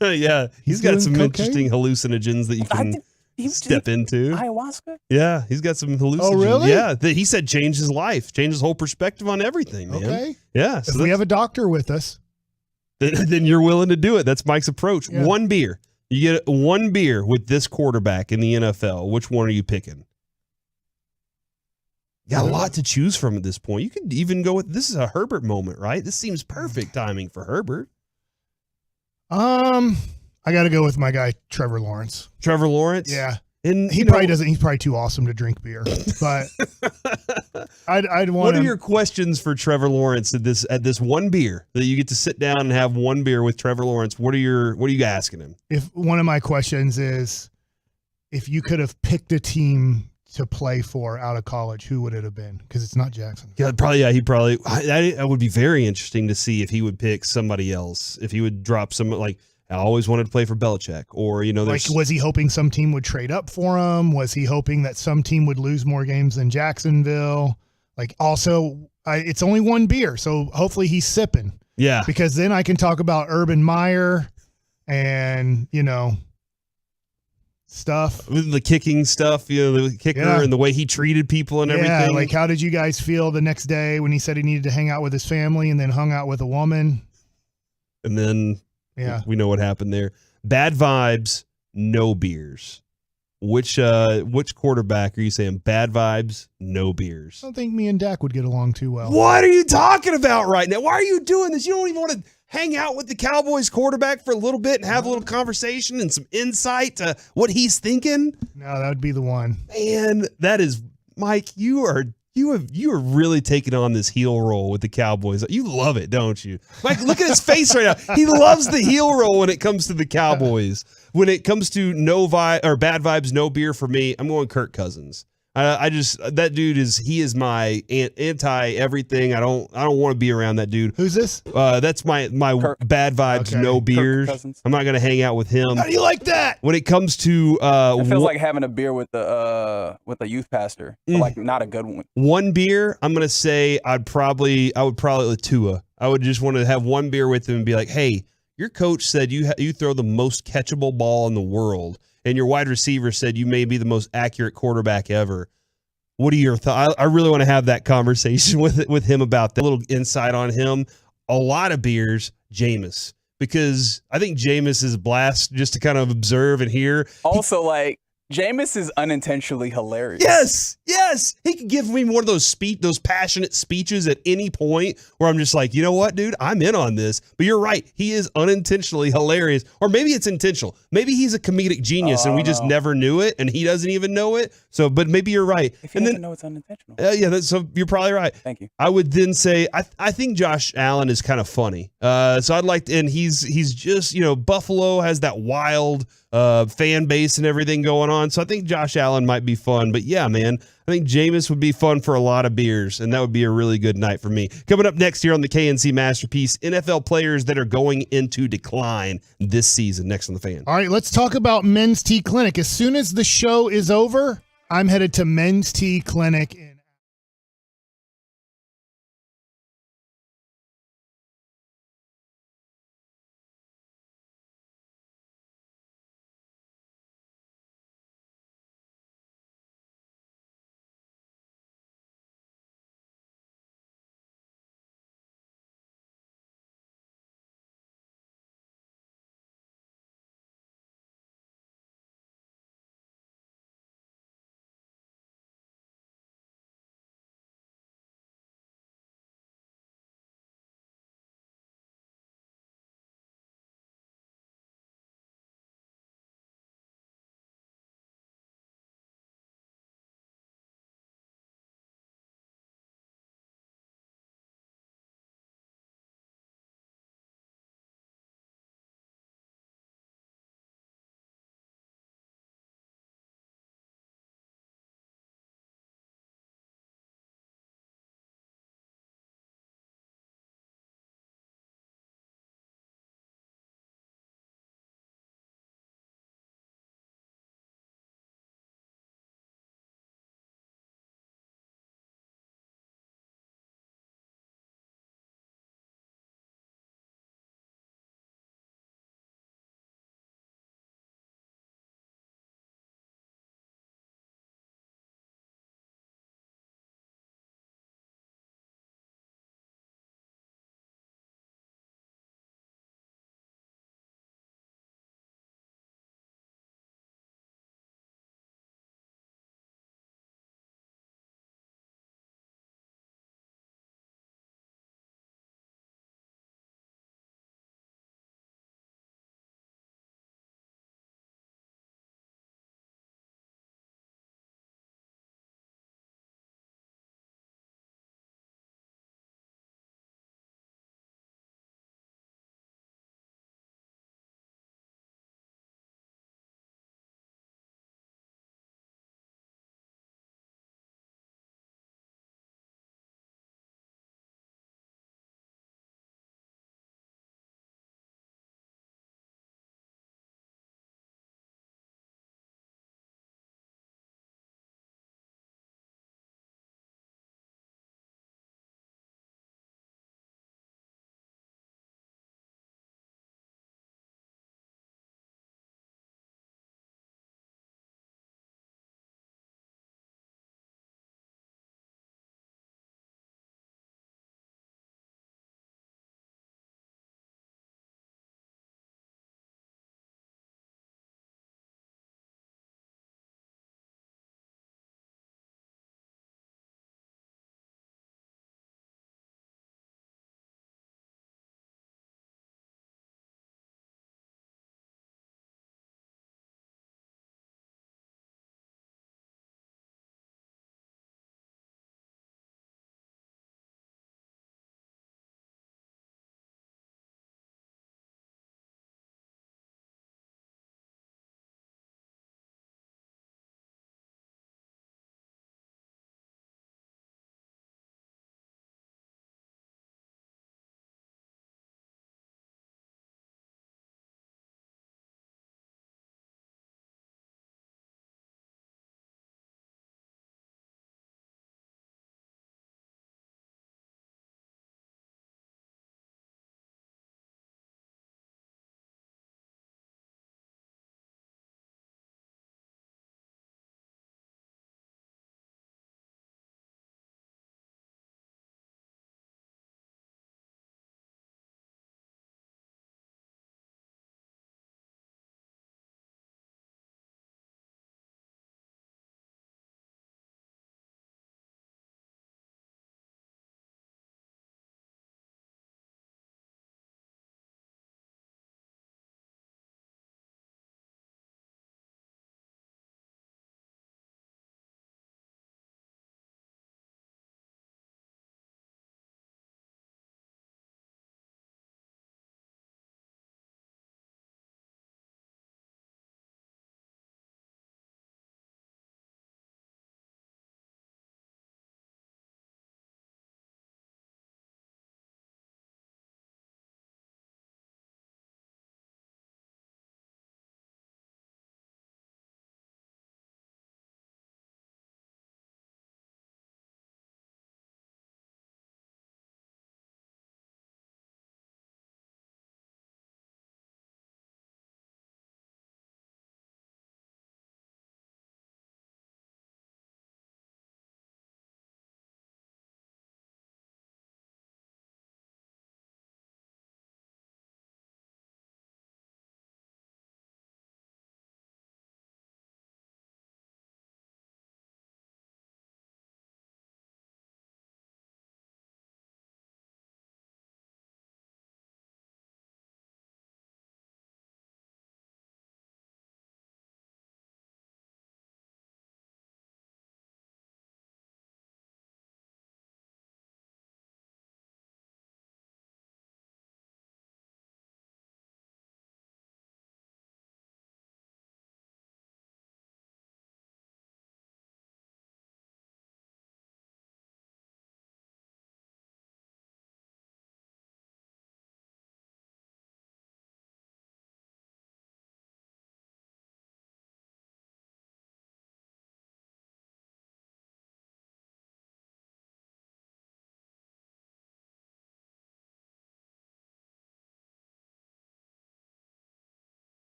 yeah, he's got doing some cocaine? interesting hallucinogens that you can step into. Ayahuasca? Yeah, he's got some hallucinogens. Oh, really? Yeah, he said changed his life, changed his whole perspective on everything, man. Okay. Yeah. If we have a doctor with us, then you're willing to do it. That's Mike's approach. Yeah. One beer. You get one beer with this quarterback in the NFL. Which one are you picking? You got a lot to choose from at this point. You could even go with, this is a Herbert moment, right? This seems perfect timing for Herbert. I got to go with my guy Trevor Lawrence. Trevor Lawrence? Yeah. And he probably doesn't. He's probably too awesome to drink beer. But I'd want. What are your questions for Trevor Lawrence at this one beer that you get to sit down and have one beer with Trevor Lawrence? What are you asking him? If one of my questions is, if you could have picked a team to play for out of college, who would it have been? Because it's not Jackson. Yeah, probably. Yeah, that would be very interesting to see if he would pick somebody else. If he would drop some, like, I always wanted to play for Belichick, or like, was he hoping some team would trade up for him? Was he hoping that some team would lose more games than Jacksonville? Like, also, it's only one beer, so hopefully he's sipping. Yeah, because then I can talk about Urban Meyer and stuff, the kicking stuff, the kicker and the way he treated people and everything. Yeah, like, how did you guys feel the next day when he said he needed to hang out with his family and then hung out with a woman? And then. Yeah, we know what happened there. Bad vibes, no beers. Which quarterback are you saying? Bad vibes, no beers. I don't think me and Dak would get along too well. What are you talking about right now? Why are you doing this? You don't even want to hang out with the Cowboys quarterback for a little bit and have a little conversation and some insight to what he's thinking? No, that would be the one. Man, that is, Mike, you are really taking on this heel roll with the Cowboys. You love it, don't you? Mike, look at his face right now. He loves the heel roll when it comes to the Cowboys. When it comes to bad vibes, no beer for me, I'm going Kirk Cousins. That dude he is my anti everything. I don't want to be around that dude. Who's this? That's my Kirk. Bad vibes, okay. No beers. I'm not gonna hang out with him. How do you like that? When it comes to it feels like having a beer with a youth pastor, but like not a good one. One beer, I'm gonna say I would probably with Tua. I would just want to have one beer with him and be like, hey, your coach said you throw the most catchable ball in the world. And your wide receiver said you may be the most accurate quarterback ever. What are your thoughts? I really want to have that conversation with him about that. A little insight on him. A lot of beers, Jameis. Because I think Jameis is a blast just to kind of observe and hear. Also, Jameis is unintentionally hilarious. Yes. He could give me one of those passionate speeches at any point where I'm just like, you know what, dude, I'm in on this. But you're right. He is unintentionally hilarious. Or maybe it's intentional. Maybe he's a comedic genius and we just never knew it and he doesn't even know it. So, but maybe you're right. If he doesn't know it's unintentional. So you're probably right. Thank you. I would then say I think Josh Allen is kind of funny. So I'd like to, and he's just, Buffalo has that wild fan base and everything going on. So I think Josh Allen might be fun. But yeah, man, I think Jameis would be fun for a lot of beers, and that would be a really good night for me. Coming up next here on the KNC Masterpiece, NFL players that are going into decline this season. Next on the Fan. All right, let's talk about Men's Tea Clinic. As soon as the show is over, I'm headed to Men's Tea Clinic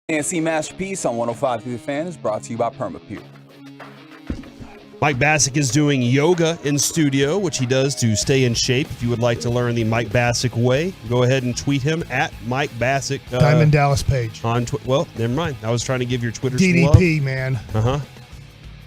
ANC Masterpiece on 105 through the Fan is brought to you by Permapure. Mike Bassick is doing yoga in studio, which he does to stay in shape. If you would like to learn the Mike Bassick way, go ahead and tweet him at Mike Bassick. Diamond Dallas Page. Well, never mind. I was trying to give your Twitter DDP, some man. Uh-huh.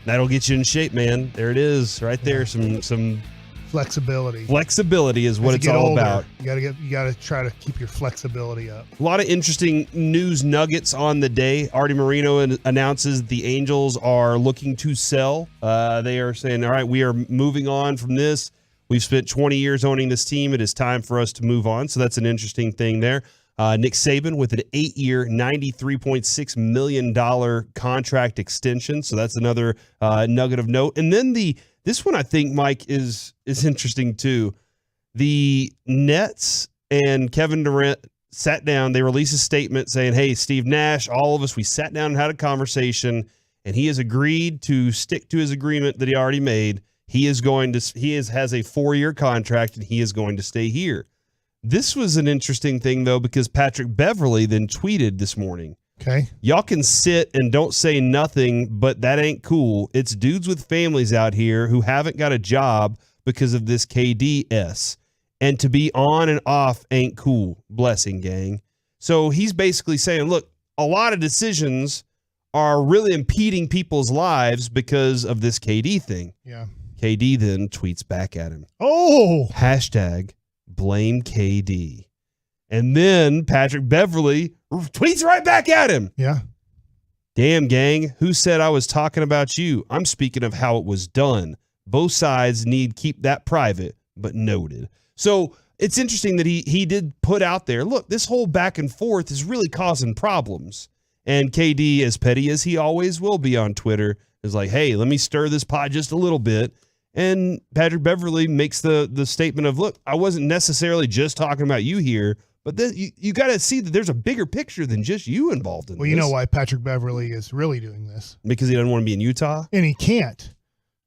That'll get you in shape, man. There it is, right there. Some flexibility. Flexibility is what it's all about. You gotta try to keep your flexibility up. A lot of interesting news nuggets on the day. Artie Moreno announces the Angels are looking to sell. They are saying, all right, we are moving on from this. We've spent 20 years owning this team. It is time for us to move on. So that's an interesting thing there. Nick Saban with an 8-year, $93.6 million contract extension. So that's another nugget of note. And then this one, I think, Mike, is interesting too. The Nets and Kevin Durant sat down. They released a statement saying, hey, Steve Nash, all of us, we sat down and had a conversation, and he has agreed to stick to his agreement that he already made. He has a 4-year contract, and he is going to stay here. This was an interesting thing, though, because Patrick Beverley then tweeted this morning. Okay. Y'all can sit and don't say nothing, but that ain't cool. It's dudes with families out here who haven't got a job because of this KDS. And to be on and off ain't cool. Blessing, gang. So he's basically saying, look, a lot of decisions are really impeding people's lives because of this KD thing. Yeah. KD then tweets back at him. Oh! # blame KD. And then Patrick Beverley tweets right back at him. Yeah. Damn, gang. Who said I was talking about you? I'm speaking of how it was done. Both sides need keep that private, but noted. So it's interesting that he did put out there, look, this whole back and forth is really causing problems. And KD, as petty as he always will be on Twitter, is like, hey, let me stir this pot just a little bit. And Patrick Beverley makes the statement of, look, I wasn't necessarily just talking about you here, but then you got to see that there's a bigger picture than just you involved in this. Well, you know why Patrick Beverley is really doing this? Because he doesn't want to be in Utah? And he can't.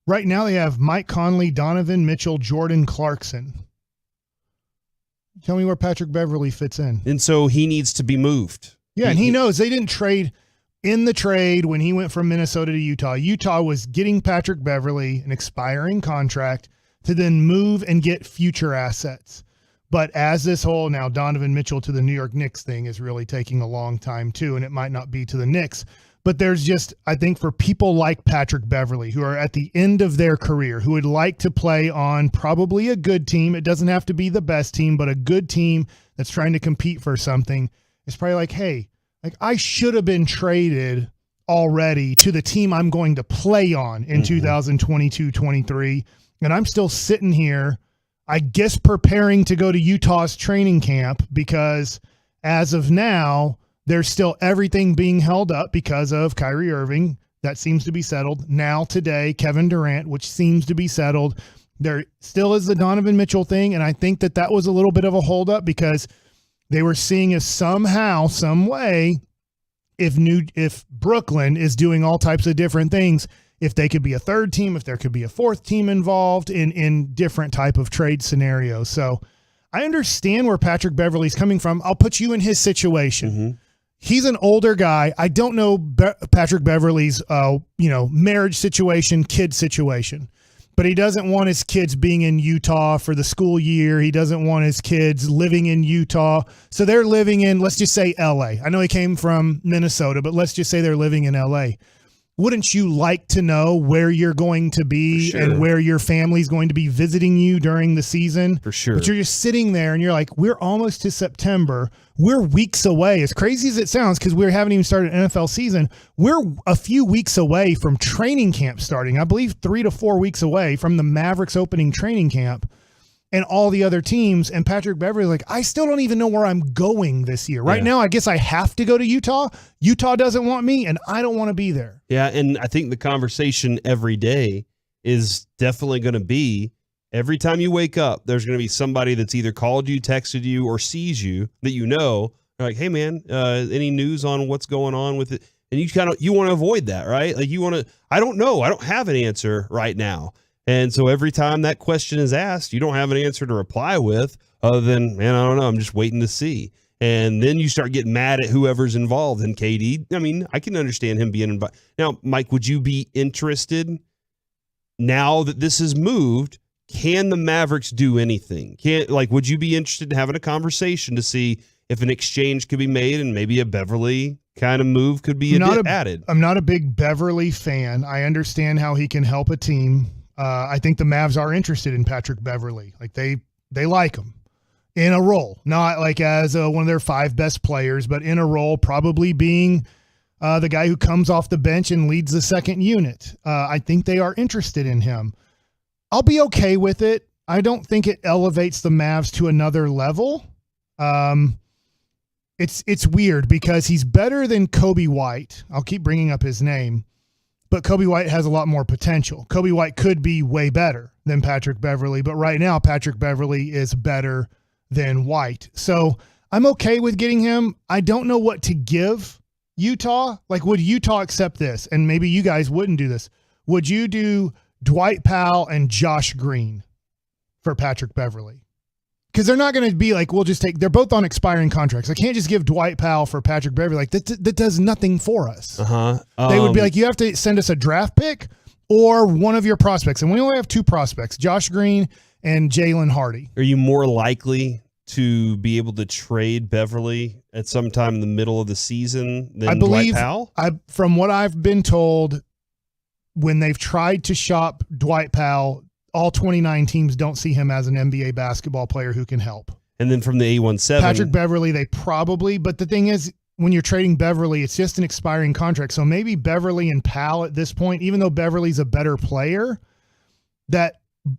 Right now they have Mike Conley, Donovan Mitchell, Jordan Clarkson. Tell me where Patrick Beverley fits in. And so he needs to be moved. Yeah, and he knows they didn't trade in the trade when he went from Minnesota to Utah. Utah was getting Patrick Beverley an expiring contract to then move and get future assets. But as this whole now Donovan Mitchell to the New York Knicks thing is really taking a long time too, and it might not be to the Knicks. But there's just, I think for people like Patrick Beverley who are at the end of their career, who would like to play on probably a good team, it doesn't have to be the best team, but a good team that's trying to compete for something, it's probably like, hey, like I should have been traded already to the team I'm going to play on in 2022-23, and I'm still sitting here, I guess, preparing to go to Utah's training camp because as of now, there's still everything being held up because of Kyrie Irving. That seems to be settled. Now today, Kevin Durant, which seems to be settled. There still is the Donovan Mitchell thing, and I think that was a little bit of a holdup because they were seeing if somehow, some way, if Brooklyn is doing all types of different things, if they could be a third team, if there could be a fourth team involved in different type of trade scenarios. So I understand where Patrick Beverley's coming from. I'll put you in his situation. He's an older guy. I don't know Patrick Beverley's marriage situation, kid situation. But he doesn't want his kids being in Utah for the school year. He doesn't want his kids living in Utah. So they're living in, let's just say, L.A. I know he came from Minnesota, but let's just say they're living in L.A. Wouldn't you like to know where you're going to be and where your family's going to be visiting you during the season? For sure. But you're just sitting there and you're like, we're almost to September. We're weeks away. As crazy as it sounds, because we haven't even started NFL season, we're a few weeks away from training camp starting. I believe 3 to 4 weeks away from the Mavericks opening training camp and all the other teams. And Patrick Beverley, like, I still don't even know where I'm going this year. Right now, I guess I have to go to Utah. Utah doesn't want me, and I don't want to be there. Yeah, and I think the conversation every day is definitely going to be, every time you wake up, there's going to be somebody that's either called you, texted you, or sees you that you know. They're like, hey, man, any news on what's going on with it? And you want to avoid that, right? Like I don't know. I don't have an answer right now. And so every time that question is asked, you don't have an answer to reply with other than, man, I don't know. I'm just waiting to see. And then you start getting mad at whoever's involved. And KD, I mean, I can understand him being involved. Now, Mike, would you be interested now that this has moved? Can the Mavericks do anything? Would you be interested in having a conversation to see if an exchange could be made and maybe a Beverly kind of move could be added? I'm not a big Beverly fan. I understand how he can help a team. I think the Mavs are interested in Patrick Beverly. Like they like him in a role, not like as one of their 5 best players, but in a role probably being the guy who comes off the bench and leads the second unit. I think they are interested in him. I'll be okay with it. I don't think it elevates the Mavs to another level. It's weird because he's better than Kobe White. I'll keep bringing up his name, but Kobe White has a lot more potential. Kobe White could be way better than Patrick Beverly, but right now Patrick Beverly is better than White. So I'm okay with getting him. I don't know what to give Utah. Like, would Utah accept this? And maybe you guys wouldn't do this. Would you do Dwight Powell and Josh Green for Patrick Beverly? Because they're not going to be like, they're both on expiring contracts. I can't just give Dwight Powell for Patrick Beverly. Like, that does nothing for us. They would be like, you have to send us a draft pick or one of your prospects. And we only have 2 prospects, Josh Green and Jalen Hardy. Are you more likely to be able to trade Beverly at some time in the middle of the season than Dwight Powell? From what I've been told, when they've tried to shop Dwight Powell, all 29 teams don't see him as an NBA basketball player who can help. And then from the A17. Patrick Beverly, they probably, but the thing is, when you're trading Beverly, it's just an expiring contract. So maybe Beverly and Powell at this point, even though Beverly's a better player, that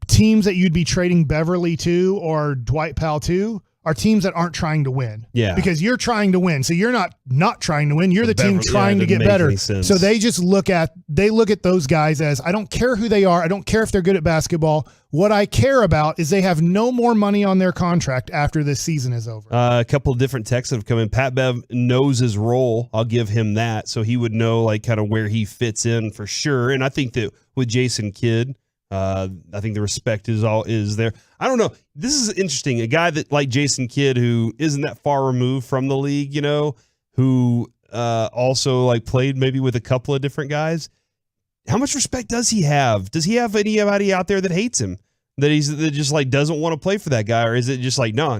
teams that you'd be trading Beverly to or Dwight Powell to are teams that aren't trying to win. Yeah. Because you're trying to win. So you're not trying to win. You're the team trying to get better. So they just look at those guys as, I don't care who they are. I don't care if they're good at basketball. What I care about is they have no more money on their contract after this season is over. A couple of different texts have come in. Pat Bev knows his role. I'll give him that. So he would know like kind of where he fits in for sure. And I think that with Jason Kidd, I think the respect is there. I don't know. This is interesting. A guy that like Jason Kidd, who isn't that far removed from the league, who also like played maybe with a couple of different guys. How much respect does he have? Does he have anybody out there that hates him? That just like doesn't want to play for that guy, or is it just like no,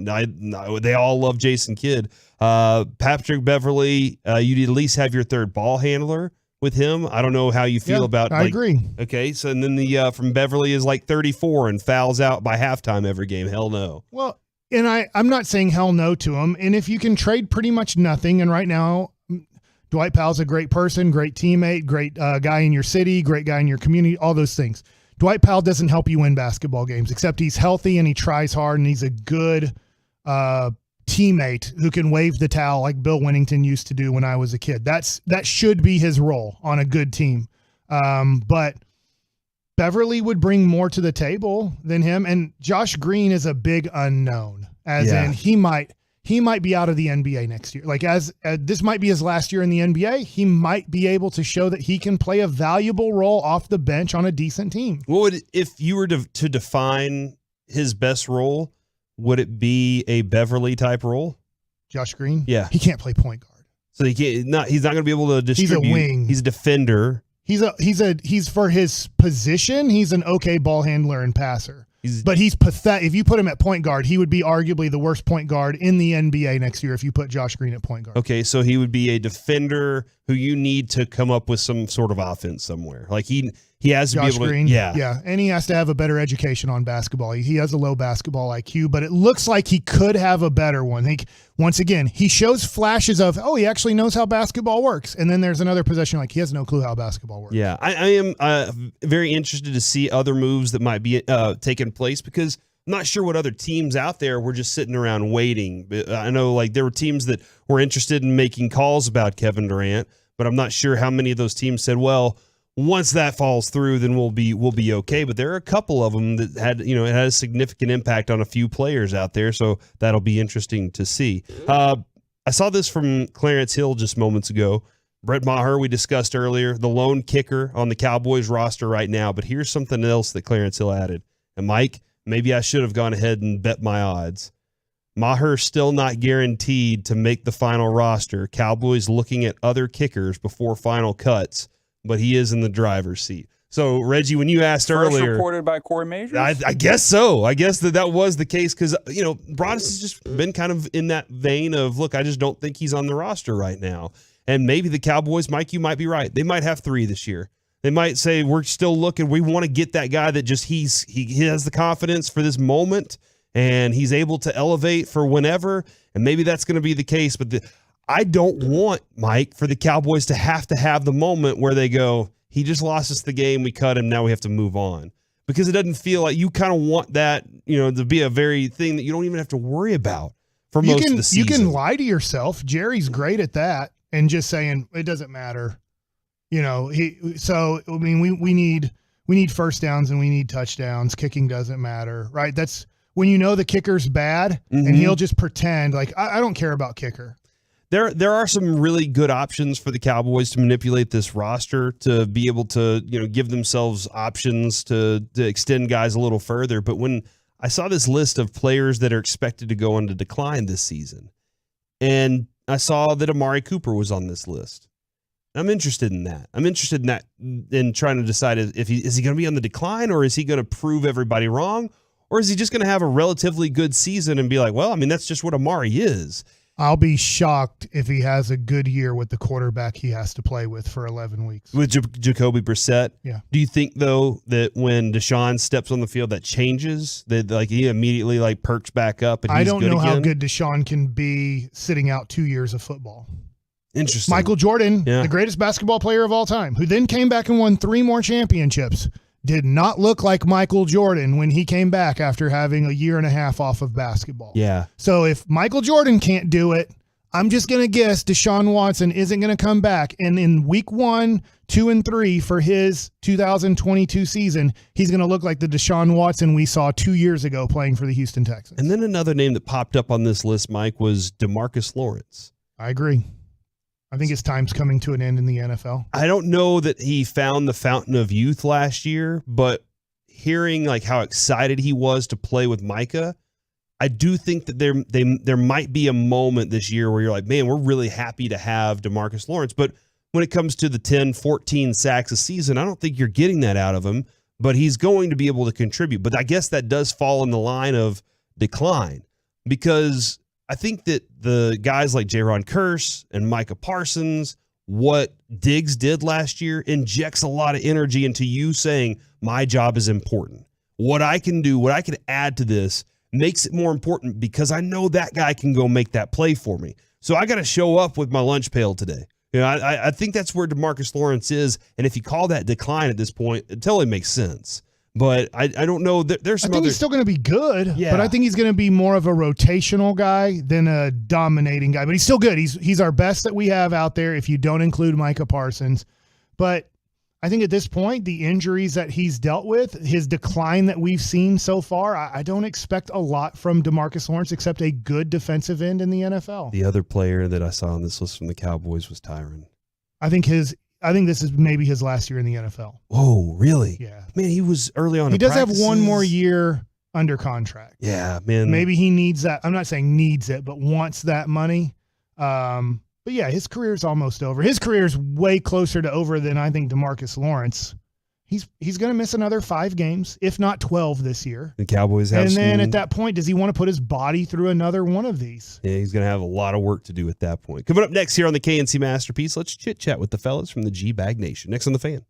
they all love Jason Kidd. Patrick Beverly, you'd at least have your 3rd ball handler with him. I don't know how you feel about. I agree. Okay, so and then the from Beverly is like 34 and fouls out by halftime every game. Hell no. Well, and I'm not saying hell no to him. And if you can trade pretty much nothing, and right now Dwight Powell's a great person, great teammate, great guy in your city, great guy in your community, all those things. Dwight Powell doesn't help you win basketball games, except he's healthy and he tries hard and he's a good teammate who can wave the towel like Bill Winnington used to do when I was a kid. That should be his role on a good team. But Beverly would bring more to the table than him. And Josh Green is a big unknown, as in he might be out of the NBA next year. Like this might be his last year in the NBA. He might be able to show that he can play a valuable role off the bench on a decent team. What would, if you were to define his best role, would it be a Beverly type role? Josh Green? Yeah. He can't play point guard. So he's not going to be able to distribute. He's a wing. He's a defender. He's for his position, he's an okay ball handler and passer. But he's pathetic. If you put him at point guard, he would be arguably the worst point guard in the NBA next year if you put Josh Green at point guard. Okay, so he would be a defender who you need to come up with some sort of offense somewhere. Like he has to Josh be able Green, to, yeah. Yeah, and he has to have a better education on basketball. He has a low basketball IQ, but it looks like he could have a better one. Once again, he shows flashes of, he actually knows how basketball works. And then there's another possession like he has no clue how basketball works. Yeah, I am very interested to see other moves that might be taking place because I'm not sure what other teams out there were just sitting around waiting. I know like there were teams that were interested in making calls about Kevin Durant, but I'm not sure how many of those teams said, well, once that falls through, then we'll be okay. But there are a couple of them that had, it had a significant impact on a few players out there. So that'll be interesting to see. I saw this from Clarence Hill just moments ago. Brett Maher, we discussed earlier, the lone kicker on the Cowboys roster right now. But here's something else that Clarence Hill added. And Mike, maybe I should have gone ahead and bet my odds. Maher still not guaranteed to make the final roster. Cowboys looking at other kickers before final cuts, but he is in the driver's seat. So, Reggie, when you asked earlier, reported by Corey Majors? I guess so. I guess that was the case because, Broadus has just been kind of in that vein of, look, I just don't think he's on the roster right now. And maybe the Cowboys, Mike, you might be right. They might have 3 this year. They might say, we're still looking. We want to get that guy that just he has the confidence for this moment, and he's able to elevate for whenever. And maybe that's going to be the case. But I don't want, Mike, for the Cowboys to have the moment where they go, he just lost us the game. We cut him. Now we have to move on. Because it doesn't feel like you kind of want that, to be a very thing that you don't even have to worry about for most of the season. You can lie to yourself. Jerry's great at that and just saying it doesn't matter. We need first downs and we need touchdowns. Kicking doesn't matter, right? That's when the kicker's bad and he'll just pretend like I don't care about kicker. There are some really good options for the Cowboys to manipulate this roster to be able to, give themselves options to extend guys a little further. But when I saw this list of players that are expected to go into decline this season, and I saw that Amari Cooper was on this list. I'm interested in that. In trying to decide if is he going to be on the decline, or is he going to prove everybody wrong, or is he just going to have a relatively good season and be like, well, that's just what Amari is. I'll be shocked if he has a good year with the quarterback he has to play with for 11 weeks. With Jacoby Brissett? Yeah. Do you think, though, that when Deshaun steps on the field, that changes? That he immediately perks back up and he's good again? I don't know how good Deshaun can be sitting out 2 years of football. Interesting. Michael Jordan, the greatest basketball player of all time, who then came back and won 3 more championships, did not look like Michael Jordan when he came back after having a year and a half off of basketball. Yeah. So if Michael Jordan can't do it, I'm just going to guess Deshaun Watson isn't going to come back. And in week 1, 2, and 3 for his 2022 season, he's going to look like the Deshaun Watson we saw 2 years ago playing for the Houston Texans. And then another name that popped up on this list, Mike, was DeMarcus Lawrence. I agree. I think his time's coming to an end in the NFL. I don't know that he found the fountain of youth last year, but hearing how excited he was to play with Micah, I do think that there might be a moment this year where you're like, man, we're really happy to have DeMarcus Lawrence. But when it comes to the 10, 14 sacks a season, I don't think you're getting that out of him, but he's going to be able to contribute. But I guess that does fall in the line of decline, because I think that the guys like Jaron Kearse and Micah Parsons, what Diggs did last year, injects a lot of energy into you saying, my job is important. What I can do, what I can add to this makes it more important because I know that guy can go make that play for me. So I got to show up with my lunch pail today. I think that's where DeMarcus Lawrence is. And if you call that decline at this point, it totally makes sense. But I don't know. There's some I think he's still going to be good, but I think he's going to be more of a rotational guy than a dominating guy. But he's still good. He's our best that we have out there if you don't include Micah Parsons. But I think at this point, the injuries that he's dealt with, his decline that we've seen so far, I don't expect a lot from DeMarcus Lawrence except a good defensive end in the NFL. The other player that I saw on this list from the Cowboys was Tyron. I think this is maybe his last year in the NFL. Oh, really? Yeah. Man, he was early on. He does have one more year under contract. Yeah, man. Maybe he needs that. I'm not saying needs it, but wants that money. But yeah, his career's almost over. His career's way closer to over than I think DeMarcus Lawrence. He's going to miss another 5 games, if not 12 this year. The Cowboys have then at that point, does he want to put his body through another one of these? Yeah, he's going to have a lot of work to do at that point. Coming up next here on the KNC Masterpiece, let's chit-chat with the fellas from the G-Bag Nation. Next on The Fan.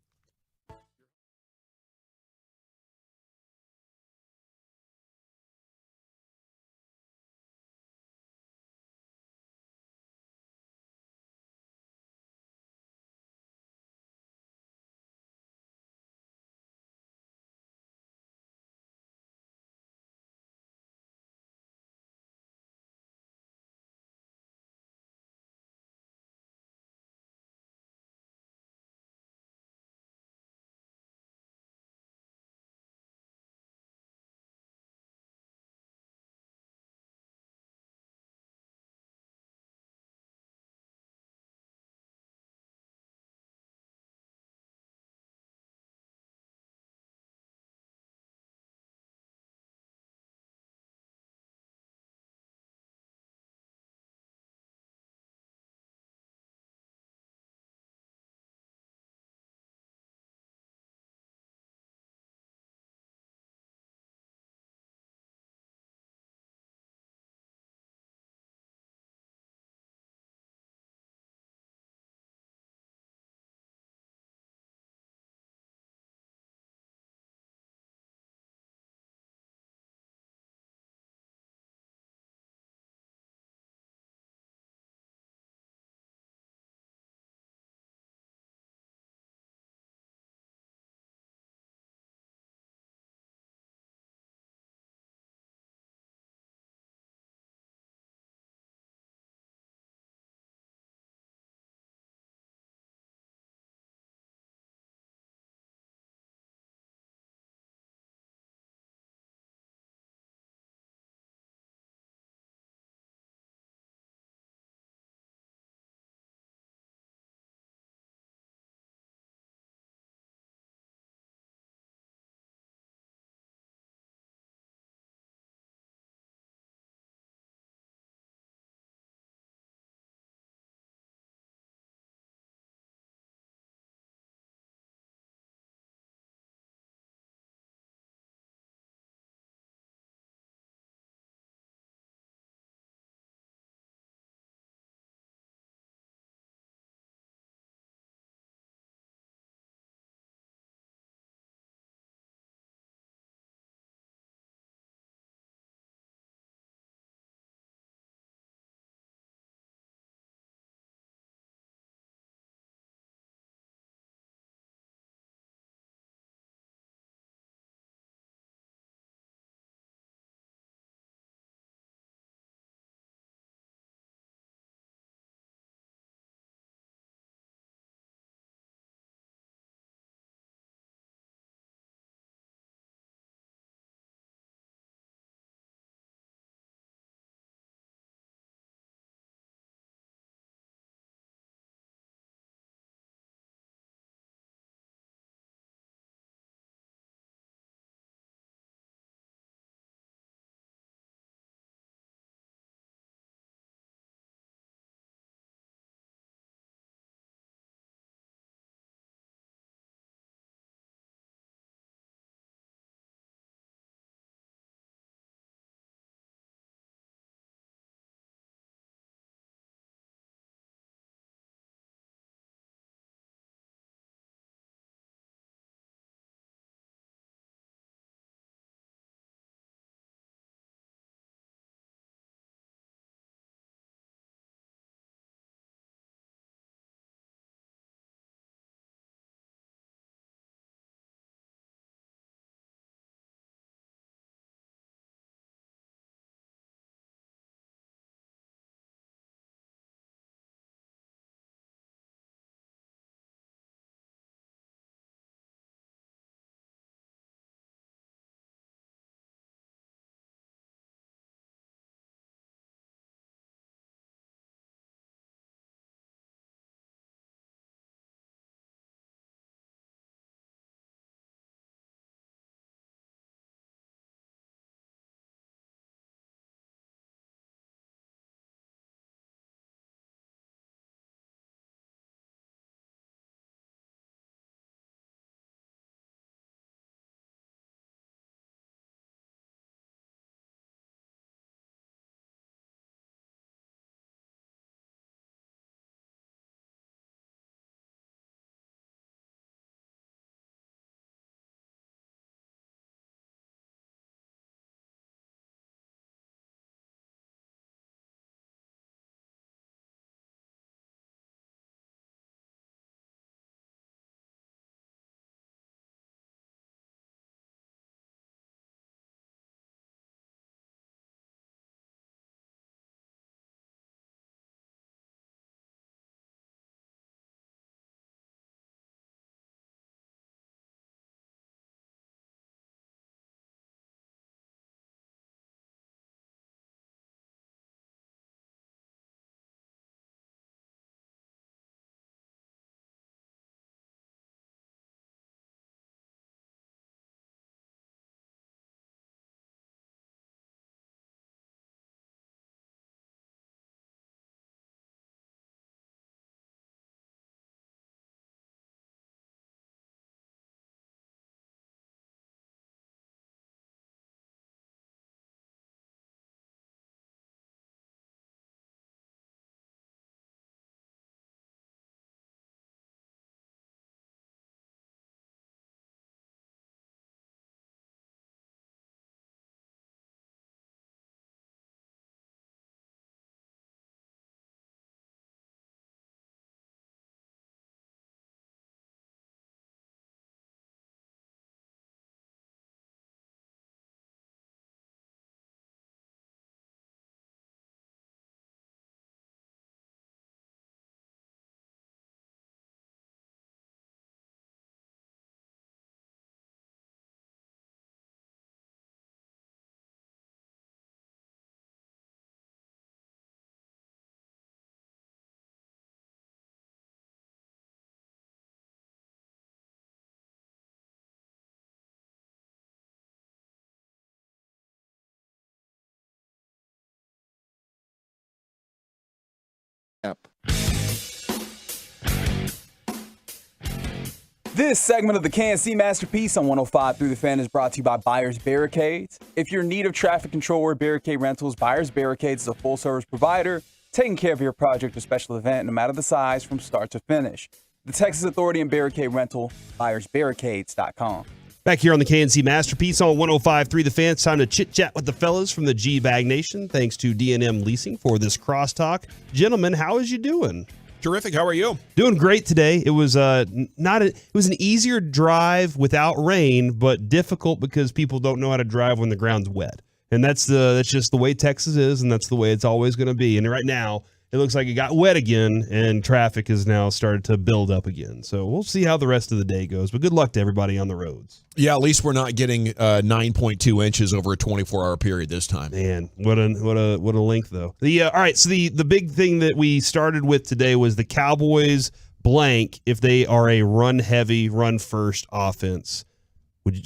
This segment of the KNC Masterpiece on 105 Through the Fan is brought to you by Buyers Barricades. If you're in need of traffic control or barricade rentals, Buyers Barricades is a full-service provider taking care of your project or special event, no matter the size, from start to finish. The Texas Authority and Barricade Rental, buyersbarricades.com. Back here on the KNC Masterpiece on 105.3 The Fan. It's time to chit-chat with the fellas from the G-Bag Nation. Thanks to D&M Leasing for this crosstalk. Gentlemen, how is you doing? Terrific. How are you? Doing great today. It was it was an easier drive without rain, but difficult because people don't know how to drive when the ground's wet. And that's just the way Texas is, and that's the way it's always going to be. And right now, it looks like it got wet again, and traffic has now started to build up again. So we'll see how the rest of the day goes. But good luck to everybody on the roads. Yeah, at least we're not getting 9.2 inches over a 24-hour period this time. Man, what a length though. All right, so the big thing that we started with today was the Cowboys blank if they are a run heavy, run first offense.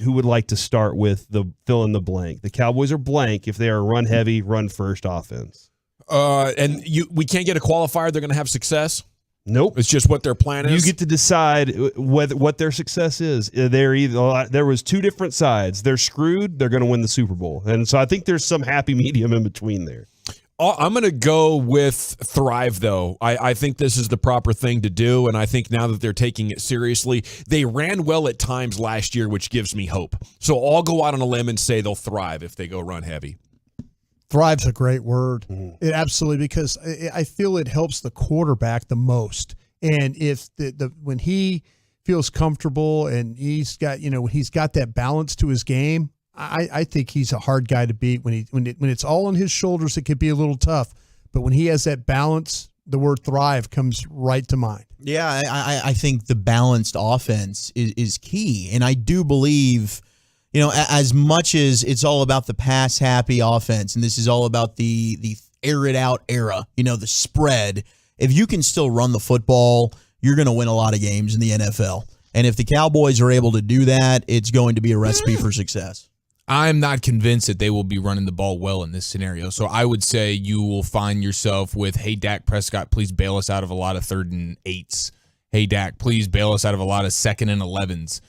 Who would like to start with the fill in the blank? The Cowboys are blank if they are a run heavy, run first offense. We can't get a qualifier. They're going to have success. Nope. It's just what their plan is. You get to decide what their success is. There was two different sides. They're screwed. They're going to win the Super Bowl. And so I think there's some happy medium in between there. I'm going to go with thrive, though. I think this is the proper thing to do, and I think now that they're taking it seriously, they ran well at times last year, which gives me hope. So I'll go out on a limb and say they'll thrive if they go run heavy. Thrive's a great word. It absolutely, because I feel it helps the quarterback the most. And if when he feels comfortable and he's got that balance to his game, I think he's a hard guy to beat. When it's all on his shoulders, it could be a little tough. But when he has that balance, the word thrive comes right to mind. Yeah, I think the balanced offense is key. And I do believe, as much as it's all about the pass-happy offense, and this is all about the air-it-out era, the spread, if you can still run the football, you're going to win a lot of games in the NFL. And if the Cowboys are able to do that, it's going to be a recipe for success. I'm not convinced that they will be running the ball well in this scenario. So I would say you will find yourself with, hey, Dak Prescott, please bail us out of a lot of 3rd and 8s. Hey, Dak, please bail us out of a lot of 2nd and 11s.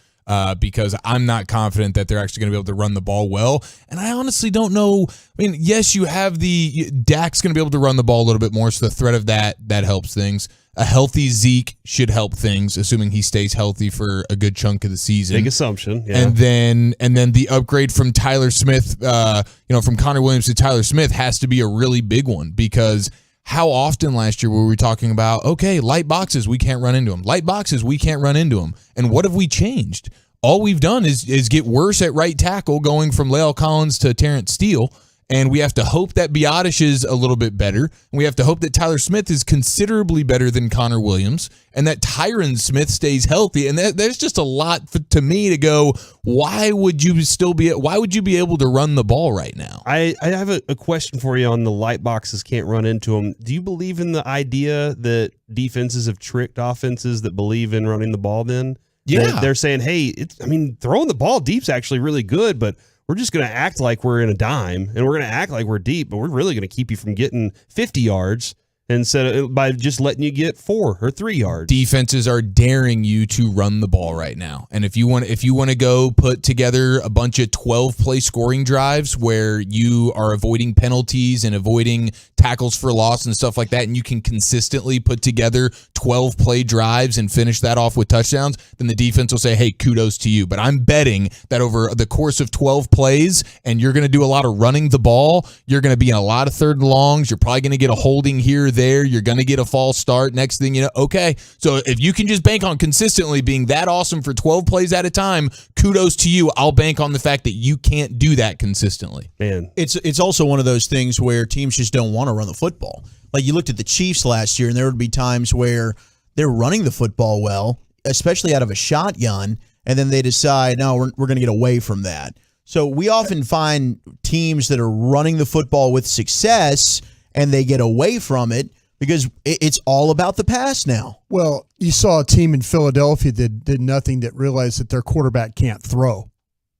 Because I'm not confident that they're actually going to be able to run the ball well. And I honestly don't know. I mean, yes, you have Dak's going to be able to run the ball a little bit more, so the threat of that helps things. A healthy Zeke should help things, assuming he stays healthy for a good chunk of the season. Big assumption. Yeah. And then the upgrade from Tyler Smith, from Connor Williams to Tyler Smith has to be a really big one, because how often last year were we talking about, okay, light boxes, we can't run into them. Light boxes, we can't run into them. And what have we changed? All we've done is get worse at right tackle, going from La'el Collins to Terrence Steele. And we have to hope that Biotish is a little bit better. And we have to hope that Tyler Smith is considerably better than Connor Williams, and that Tyron Smith stays healthy. And there's just a lot to me to go, why would you be able to run the ball right now? I have a question for you on the light boxes can't run into them. Do you believe in the idea that defenses have tricked offenses that believe in running the ball then? Yeah. They're saying, hey, throwing the ball deep's actually really good, but we're just going to act like we're in a dime, and we're going to act like we're deep, but we're really going to keep you from getting 50 yards by just letting you get 4 or 3 yards. Defenses are daring you to run the ball right now. And if you want to go put together a bunch of 12-play scoring drives where you are avoiding penalties and avoiding tackles for loss and stuff like that, and you can consistently put together 12-play drives and finish that off with touchdowns, then the defense will say, hey, kudos to you. But I'm betting that over the course of 12 plays, and you're going to do a lot of running the ball, you're going to be in a lot of 3rd and longs, you're probably going to get a holding here or there, you're going to get a false start. Next thing you know, okay. So if you can just bank on consistently being that awesome for 12 plays at a time, kudos to you. I'll bank on the fact that you can't do that consistently. Man, it's also one of those things where teams just don't want to run the football. Like you looked at the Chiefs last year, and there would be times where they're running the football well, especially out of a shotgun, and then they decide, no, we're going to get away from that. So we often find teams that are running the football with success, and they get away from it because it's all about the pass now. Well, you saw a team in Philadelphia that did nothing, that realized that their quarterback can't throw.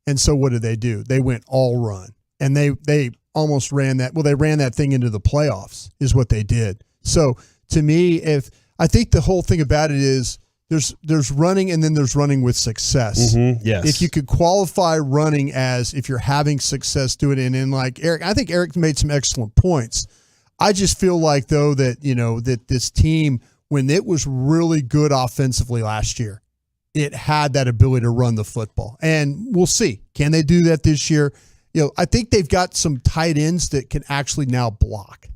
And so what did they do? They went all run. And they almost ran that. Well, they ran that thing into the playoffs is what they did. So to me, I think the whole thing about it is there's running and then there's running with success. Yes. If you could qualify running as if you're having success doing it, and like Eric, I think Eric made some excellent points. I just feel like though that that this team, when it was really good offensively last year, it had that ability to run the football, and we'll see. Can they do that this year? I think they've got some tight ends that can actually now block,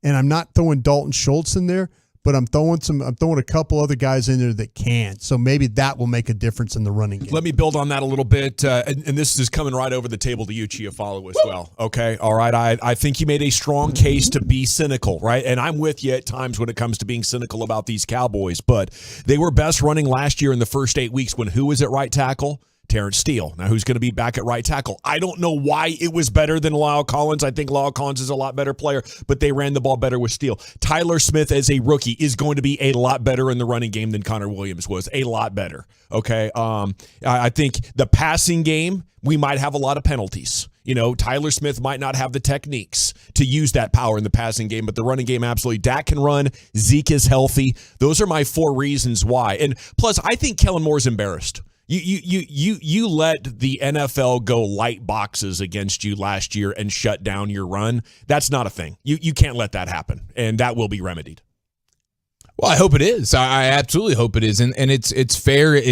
and I'm not throwing Dalton Schultz in there, but I'm throwing a couple other guys in there that can. So maybe that will make a difference in the running game. Let me build on that a little bit, and this is coming right over the table to you, Chiafalo, as well. Okay, all right. I think you made a strong case to be cynical, right? And I'm with you at times when it comes to being cynical about these Cowboys, but they were best running last year in the first 8 weeks when who was at right tackle? Terrence Steele. Now, who's going to be back at right tackle? I don't know why it was better than Lyle Collins. I think Lyle Collins is a lot better player, but they ran the ball better with Steele. Tyler Smith, as a rookie, is going to be a lot better in the running game than Connor Williams was. A lot better. Okay. I think the passing game, we might have a lot of penalties. Tyler Smith might not have the techniques to use that power in the passing game, but the running game, absolutely. Dak can run. Zeke is healthy. Those are my 4 reasons why. And plus, I think Kellen Moore's embarrassed. You let the NFL go light boxes against you last year and shut down your run. That's not a thing. You can't let that happen, and that will be remedied. Well, I hope it is. I absolutely hope it is, and it's fair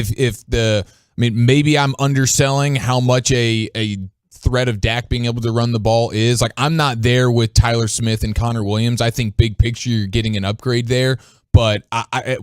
maybe I'm underselling how much a threat of Dak being able to run the ball is. Like, I'm not there with Tyler Smith and Connor Williams. I think big picture you're getting an upgrade there. But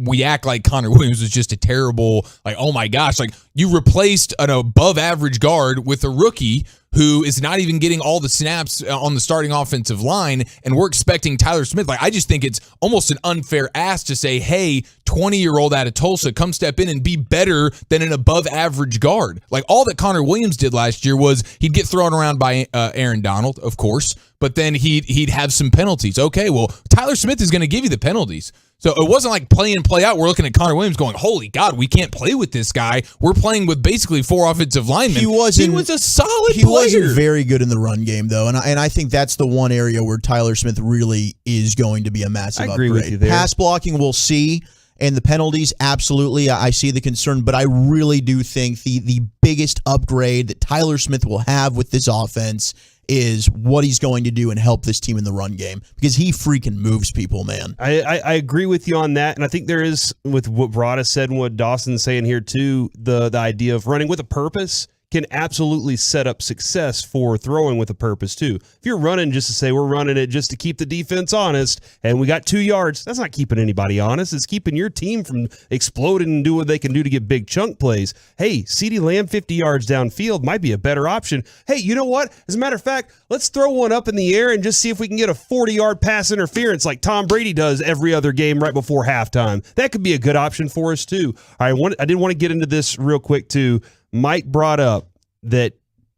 we act like Connor Williams was just a terrible, oh my gosh, you replaced an above average guard with a rookie who is not even getting all the snaps on the starting offensive line, and we're expecting Tyler Smith. I just think it's almost an unfair ask to say, hey, 20-year-old out of Tulsa, come step in and be better than an above average guard. All that Connor Williams did last year was he'd get thrown around by Aaron Donald, of course, but then he'd have some penalties. Okay, well, Tyler Smith is going to give you the penalties. So it wasn't like play in, play out. We're looking at Connor Williams going, holy God, we can't play with this guy. We're playing with basically 4 offensive linemen. He was a solid player. He wasn't very good in the run game, though, and I think that's the one area where Tyler Smith really is going to be a massive upgrade. I agree with you there. Pass blocking, we'll see, and the penalties, absolutely, I see the concern, but I really do think the biggest upgrade that Tyler Smith will have with this offense is what he's going to do and help this team in the run game, because he freaking moves people, man. I agree with you on that, and I think there is, with what Brada said and what Dawson's saying here too, the idea of running with a purpose can absolutely set up success for throwing with a purpose too. If you're running just to say we're running it just to keep the defense honest and we got 2 yards, that's not keeping anybody honest. It's keeping your team from exploding and do what they can do to get big chunk plays. Hey, CeeDee Lamb 50 yards downfield might be a better option. Hey, you know what? As a matter of fact, let's throw one up in the air and just see if we can get a 40-yard pass interference like Tom Brady does every other game right before halftime. That could be a good option for us too. I did want to get into this real quick too. Mike brought up that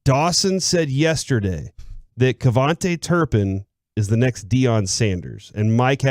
Dawson said yesterday that Kevontae Turpin is the next Deion Sanders. And Mike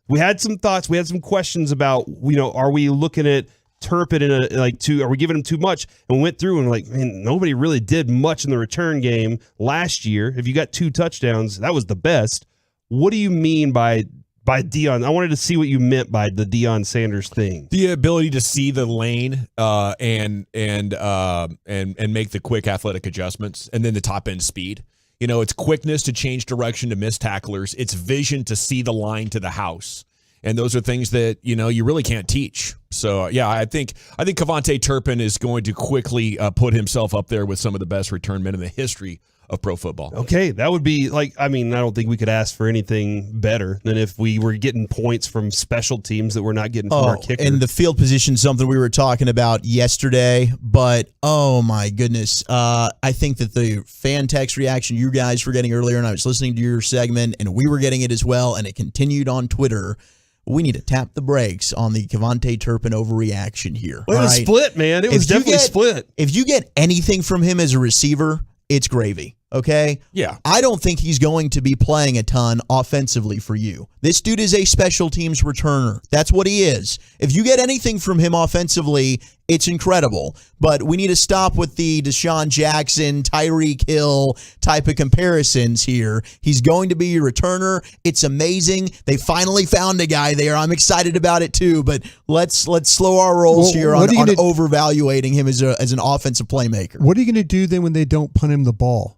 we had some thoughts, we had some questions about, are we looking at Turpin in are we giving him too much? And we went through and man, nobody really did much in the return game last year. If you got 2 touchdowns, that was the best. What do you mean by Deion? I wanted to see what you meant by the Deion Sanders thing. The ability to see the lane and make the quick athletic adjustments, and then the top end speed. It's quickness to change direction to miss tacklers. It's vision to see the line to the house. And those are things that, you really can't teach. So, yeah, I think Kevontae Turpin is going to quickly put himself up there with some of the best return men in the history of pro football. Okay, that would be I don't think we could ask for anything better than if we were getting points from special teams that we're not getting from our kicker. And the field position, something we were talking about yesterday, but oh my goodness. I think that the fan text reaction you guys were getting earlier, and I was listening to your segment, and we were getting it as well, and it continued on Twitter. We need to tap the brakes on the Kevontae Turpin overreaction here. Well, it was split, man. It was definitely split. If you get anything from him as a receiver, it's gravy. Okay? Yeah. I don't think he's going to be playing a ton offensively for you. This dude is a special teams returner. That's what he is. If you get anything from him offensively, it's incredible. But we need to stop with the Deshaun Jackson, Tyreek Hill type of comparisons here. He's going to be your returner. It's amazing. They finally found a guy there. I'm excited about it too, but let's slow our rolls here on overvaluating him as an offensive playmaker. What are you going to do then when they don't punt him the ball?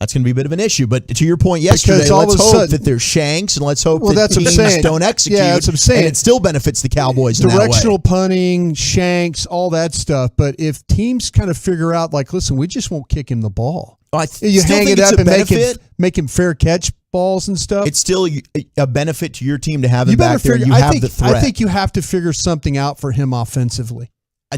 That's going to be a bit of an issue. But to your point yesterday, let's hope that there's shanks, and let's hope that teams don't execute. Yeah, that's what I'm saying. And it still benefits the Cowboys in Directional that way. punting, shanks, all that stuff. But if teams kind of figure out, like, listen, we just won't kick him the ball. You hang it up and make him fair catch balls and stuff. It's still a benefit to your team to have him back there. You have the threat. I think you have to figure something out for him offensively.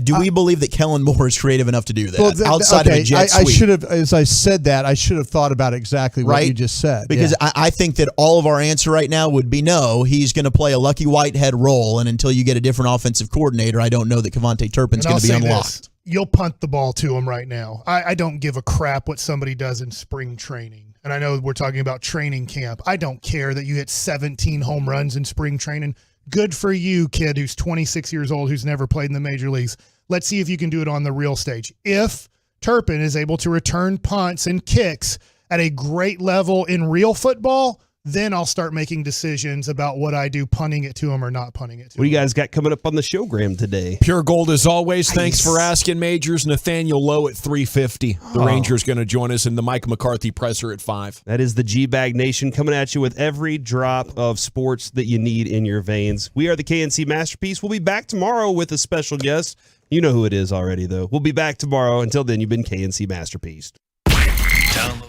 Do we believe that Kellen Moore is creative enough to do that outside of a jet sweep? I should have, as I said that, I should have thought about exactly what you just said. Because I think that all of our answer right now would be no. He's going to play a Lucky Whitehead role, and until you get a different offensive coordinator, I don't know that Kevontae Turpin's going to be unlocked. You'll punt the ball to him right now. I don't give a crap what somebody does in spring training. And I know we're talking about training camp. I don't care that you hit 17 home runs in spring training. Good for you, kid, who's 26 years old, who's never played in the major leagues. Let's see if you can do it on the real stage. If Turpin is able to return punts and kicks at a great level in real football, then I'll start making decisions about what I do, punting it to him or not punting it to him. What do you guys got coming up on the showgram today? Pure Gold as always. Nice. Thanks for asking, Majors. Nathaniel Lowe at 3:50. The Rangers going to join us in the Mike McCarthy presser at 5. That is the G-Bag Nation coming at you with every drop of sports that you need in your veins. We are the KNC Masterpiece. We'll be back tomorrow with a special guest. You know who it is already, though. We'll be back tomorrow. Until then, you've been KNC Masterpiece. Download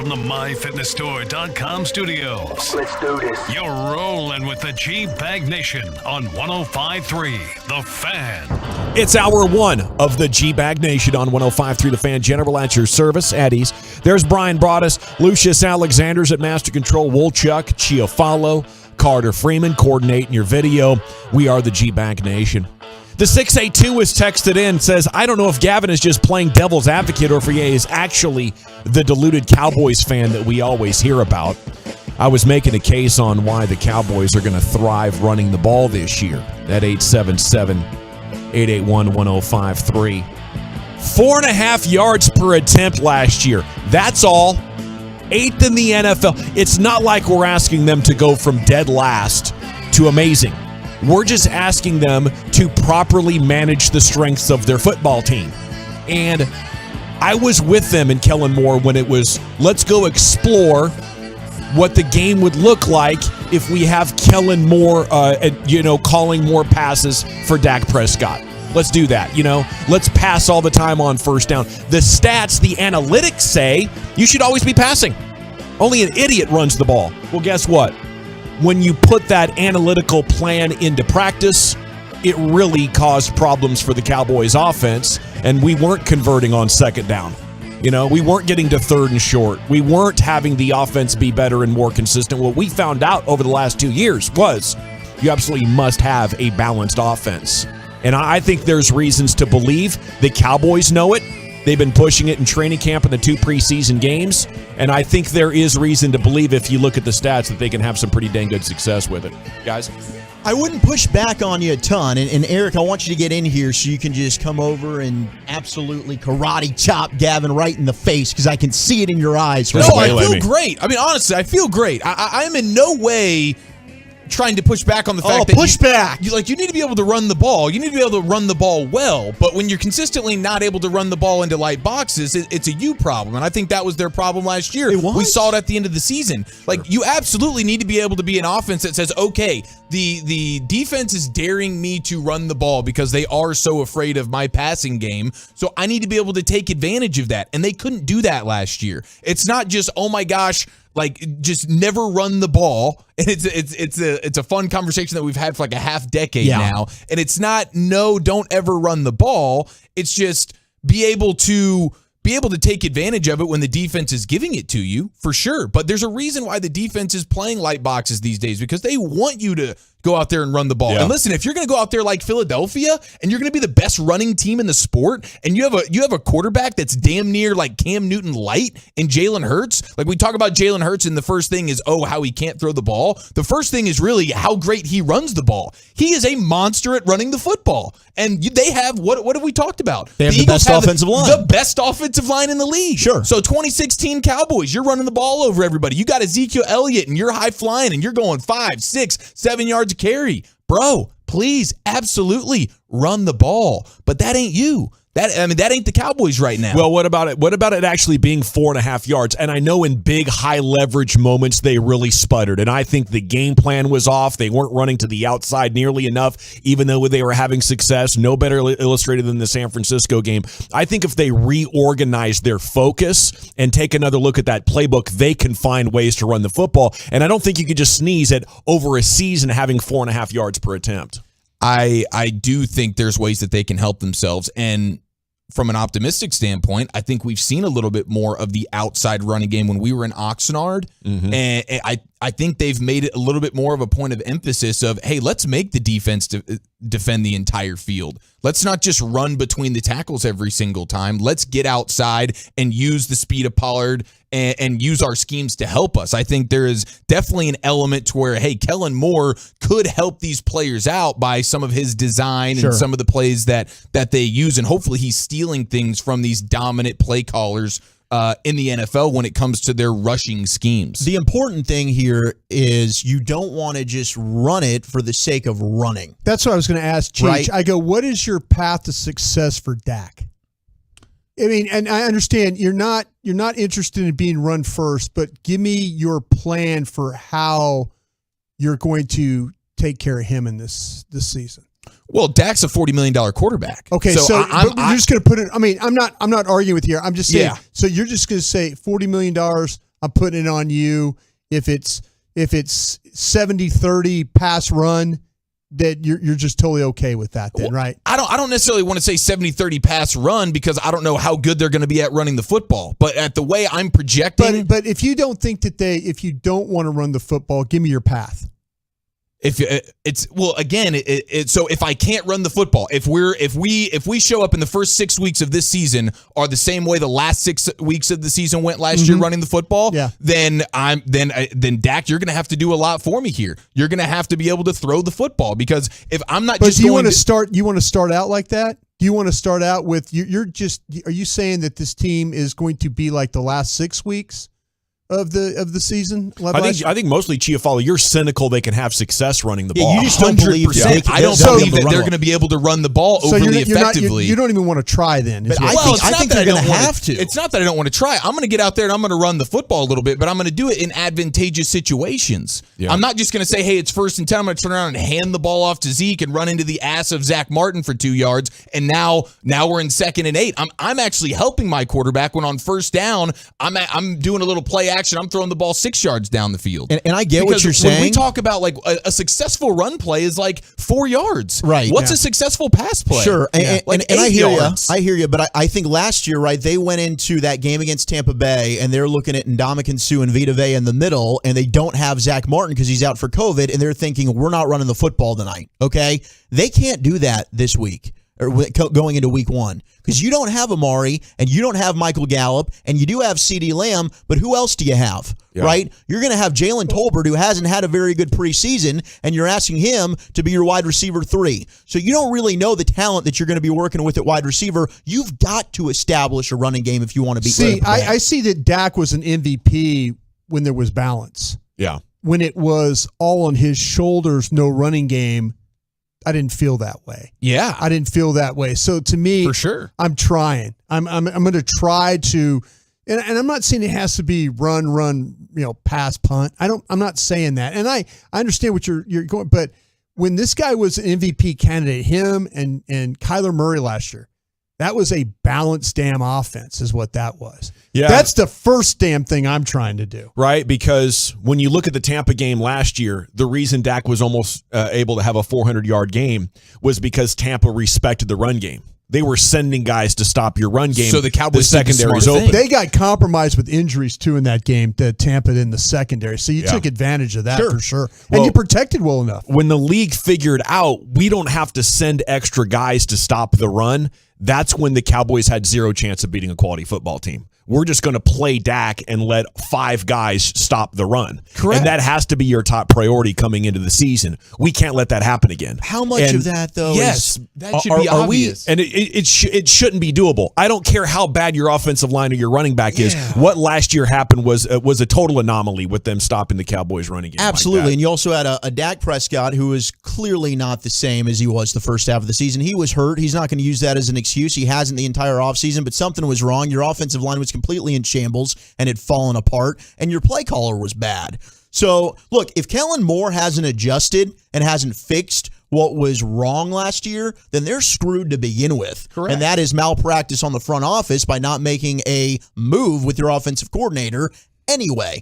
from the MyFitnessStore.com studios. Let's do this. You're rolling with the G-Bag Nation on 105.3 The Fan. It's hour one of the G-Bag Nation on 105.3 The Fan. General at your service, Eddie's. There's Brian Broaddus, Lucius Alexander's at Master Control, Wolchuk, Chiafalo, Carter Freeman coordinating your video. We are the G-Bag Nation. The 682 is texted in, says, I don't know if Gavin is just playing devil's advocate or if he is actually the deluded Cowboys fan that we always hear about. I was making a case on why the Cowboys are going to thrive running the ball this year at 877-881-1053. 4.5 yards per attempt last year. That's all. 8th in the NFL. It's not like we're asking them to go from dead last to amazing. We're just asking them to properly manage the strengths of their football team. And I was with them in Kellen Moore when it was, let's go explore what the game would look like if we have Kellen Moore, calling more passes for Dak Prescott. Let's do that, Let's pass all the time on first down. The stats, the analytics say you should always be passing. Only an idiot runs the ball. Well, guess what? When you put that analytical plan into practice, it really caused problems for the Cowboys offense, and we weren't converting on second down. We weren't getting to third and short. We weren't having the offense be better and more consistent. What we found out over the last 2 years was you absolutely must have a balanced offense. And I think there's reasons to believe the Cowboys know it. They've been pushing it in training camp in the 2 preseason games. And I think there is reason to believe, if you look at the stats, that they can have some pretty dang good success with it. Guys? I wouldn't push back on you a ton. And Eric, I want you to get in here so you can just come over and absolutely karate chop Gavin right in the face, because I can see it in your eyes. No, I feel great. I mean, honestly, I feel great. I am in no way trying to push back on the fact that you need to be able to run the ball. You need to be able to run the ball well. But when you're consistently not able to run the ball into light boxes, it's a you problem. And I think that was their problem last year. We saw it at the end of the season. You absolutely need to be able to be an offense that says, okay, the defense is daring me to run the ball because they are so afraid of my passing game. So I need to be able to take advantage of that. And they couldn't do that last year. It's not just, oh my gosh, just never run the ball. And it's a fun conversation that we've had for a half decade now. And it's not, no, don't ever run the ball. It's just be able to take advantage of it when the defense is giving it to you, for sure. But there's a reason why the defense is playing light boxes these days, because they want you to go out there and run the ball. And listen, if you're going to go out there like Philadelphia and you're going to be the best running team in the sport, and you have a quarterback that's damn near like Cam Newton light in Jalen Hurts. We talk about Jalen Hurts, and the first thing is, how he can't throw the ball. The first thing is really how great he runs the ball. He is a monster at running the football. And they have, what have we talked about? They have the best offensive line. The best offensive line in the league. Sure. So 2016 Cowboys, you're running the ball over everybody. You got Ezekiel Elliott, and you're high flying, and you're going 5, 6, 7 yards a carry. Bro, please, absolutely run the ball. But that ain't you. That ain't the Cowboys right now. Well, what about it? What about it actually being 4.5 yards? And I know in big, high leverage moments, they really sputtered. And I think the game plan was off. They weren't running to the outside nearly enough, even though they were having success. No better illustrated than the San Francisco game. I think if they reorganize their focus and take another look at that playbook, they can find ways to run the football. And I don't think you could just sneeze at over a season having 4.5 yards per attempt. I do think there's ways that they can help themselves. And from an optimistic standpoint, I think we've seen a little bit more of the outside running game when we were in Oxnard. Mm-hmm. And I think they've made it a little bit more of a point of emphasis of, hey, let's make the defense defend the entire field. Let's not just run between the tackles every single time. Let's get outside and use the speed of Pollard and use our schemes to help us. I think there is definitely an element to where, hey, Kellen Moore could help these players out by some of his design and some of the plays that they use, and hopefully he's stealing things from these dominant play callers in the NFL when it comes to their rushing schemes. The important thing here is you don't want to just run it for the sake of running. That's what I was going to ask, Cheech. Right? I go, what is your path to success for Dak? I mean, and I understand you're not interested in being run first, but give me your plan for how you're going to take care of him in this season. Well, Dak's a $40 million quarterback. Okay, so but we're just going to put it. I mean, I'm not arguing with you. I'm just saying. Yeah. So you're just going to say $40 million. I'm putting it on you. If it's 70-30 pass run, that you're just totally okay with that then, right? I don't necessarily want to say 70-30 pass run because I don't know how good they're going to be at running the football. But at the way I'm projecting, but if you don't think that if you don't want to run the football, give me your path. So if I can't run the football, if we show up in the first 6 weeks of this season are the same way the last 6 weeks of the season went last year running the football, then Dak, you're going to have to do a lot for me here. You're going to have to be able to throw the football because if I'm not just you want to start out like that? Do you want to start out with are you saying that this team is going to be like the last 6 weeks of the season? I think mostly, Chiafalo, you're cynical they can have success running the ball. You just don't believe I don't believe that they're going to be able to run the ball overly effectively. You don't even want to try then. But I think they're going to have to. It's not that I don't want to try. I'm going to get out there and I'm going to run the football a little bit, but I'm going to do it in advantageous situations. Yeah. I'm not just going to say, hey, it's 1st and 10. I'm going to turn around and hand the ball off to Zeke and run into the ass of Zach Martin for 2 yards, and now we're in 2nd and 8. I'm actually helping my quarterback when on 1st down, I'm doing a little play action. I'm throwing the ball 6 yards down the field. And I get what you're saying. When we talk about like a successful run play is like 4 yards. Right. What's a successful pass play? Sure. And I hear you. I hear you. But I think last year, right, they went into that game against Tampa Bay and they're looking at Ndamukong Suh and Vita Vea in the middle, and they don't have Zach Martin because he's out for COVID, and they're thinking, we're not running the football tonight. Okay? They can't do that this week. Or going into week 1, because you don't have Amari and you don't have Michael Gallup and you do have CeeDee Lamb, but who else do you have, right? You're going to have Jalen Tolbert, who hasn't had a very good preseason, and you're asking him to be your wide receiver 3. So you don't really know the talent that you're going to be working with at wide receiver. You've got to establish a running game if you want to be. I see that Dak was an MVP when there was balance. Yeah. When it was all on his shoulders, no running game, I didn't feel that way. Yeah. I didn't feel that way. So to me, for sure, I'm trying. I'm going to try to, and I'm not saying it has to be run, pass, punt. I'm not saying that. And I understand what you're going, but when this guy was an MVP candidate, him and Kyler Murray last year, that was a balanced damn offense is what that was. Yeah. That's the first damn thing I'm trying to do. Right, because when you look at the Tampa game last year, the reason Dak was almost able to have a 400-yard game was because Tampa respected the run game. They were sending guys to stop your run game. So the Cowboys secondary's open. They got compromised with injuries, too, in that game, the Tampa in the secondary. So you took advantage of that for sure. And you protected well enough. When the league figured out we don't have to send extra guys to stop the run, that's when the Cowboys had zero chance of beating a quality football team. We're just going to play Dak and let 5 guys stop the run. Correct. And that has to be your top priority coming into the season. We can't let that happen again. How much of that, though, yes, that should be obvious. And it shouldn't be doable. I don't care how bad your offensive line or your running back is. What last year happened was a total anomaly with them stopping the Cowboys running game. Absolutely. Like that. And you also had a Dak Prescott who was clearly not the same as he was the first half of the season. He was hurt. He's not going to use that as an excuse. He hasn't the entire offseason, but something was wrong. Your offensive line was completely in shambles and had fallen apart, and your play caller was bad. So, look, if Kellen Moore hasn't adjusted and hasn't fixed what was wrong last year, then they're screwed to begin with. Correct. And that is malpractice on the front office by not making a move with your offensive coordinator anyway.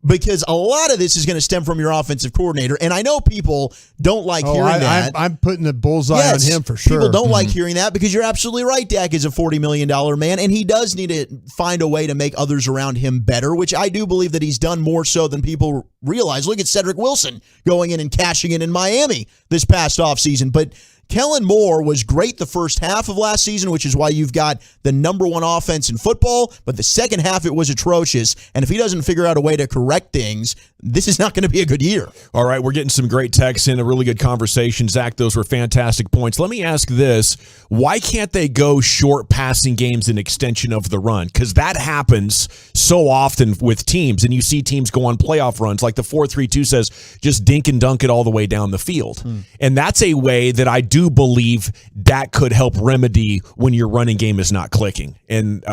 Because a lot of this is going to stem from your offensive coordinator. And I know people don't like hearing that. I'm putting the bullseye on him for sure. People don't like hearing that because you're absolutely right. Dak is a $40 million man, and he does need to find a way to make others around him better, which I do believe that he's done more so than people realize. Look at Cedric Wilson going in and cashing in Miami this past offseason. But Kellen Moore was great the first half of last season, which is why you've got the number 1 offense in football, but the second half it was atrocious, and if he doesn't figure out a way to correct things, this is not going to be a good year. All right, we're getting some great texts in, a really good conversation. Zach, those were fantastic points. Let me ask this. Why can't they go short passing games in extension of the run? Because that happens so often with teams, and you see teams go on playoff runs, like the 4-3-2 says, just dink and dunk it all the way down the field. And that's a way that I do believe that could help remedy when your running game is not clicking. And,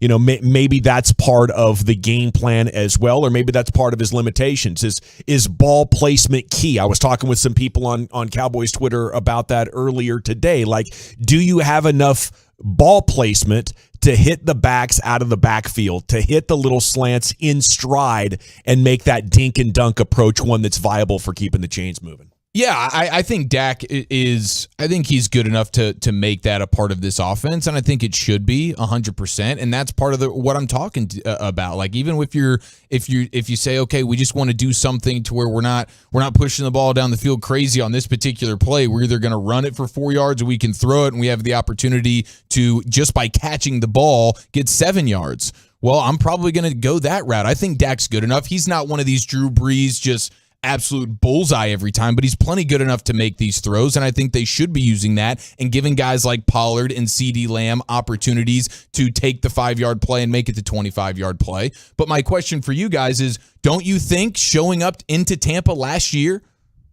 maybe that's part of the game plan as well, or maybe that's part of his limitations. Is ball placement key? I was talking with some people on Cowboys Twitter about that earlier today. Like, do you have enough ball placement to hit the backs out of the backfield, to hit the little slants in stride and make that dink and dunk approach one that's viable for keeping the chains moving. Yeah, I think Dak is. I think he's good enough to make that a part of this offense, and I think it should be 100%. And that's part of what I'm talking about. Like even if you say, okay, we just want to do something to where we're not pushing the ball down the field crazy on this particular play. We're either going to run it for 4 yards, or we can throw it, and we have the opportunity to just by catching the ball get 7 yards. Well, I'm probably going to go that route. I think Dak's good enough. He's not one of these Drew Brees just absolute bullseye every time, but he's plenty good enough to make these throws, and I think they should be using that and giving guys like Pollard and CeeDee Lamb opportunities to take the 5-yard play and make it the 25-yard play. But my question for you guys is, don't you think showing up into Tampa last year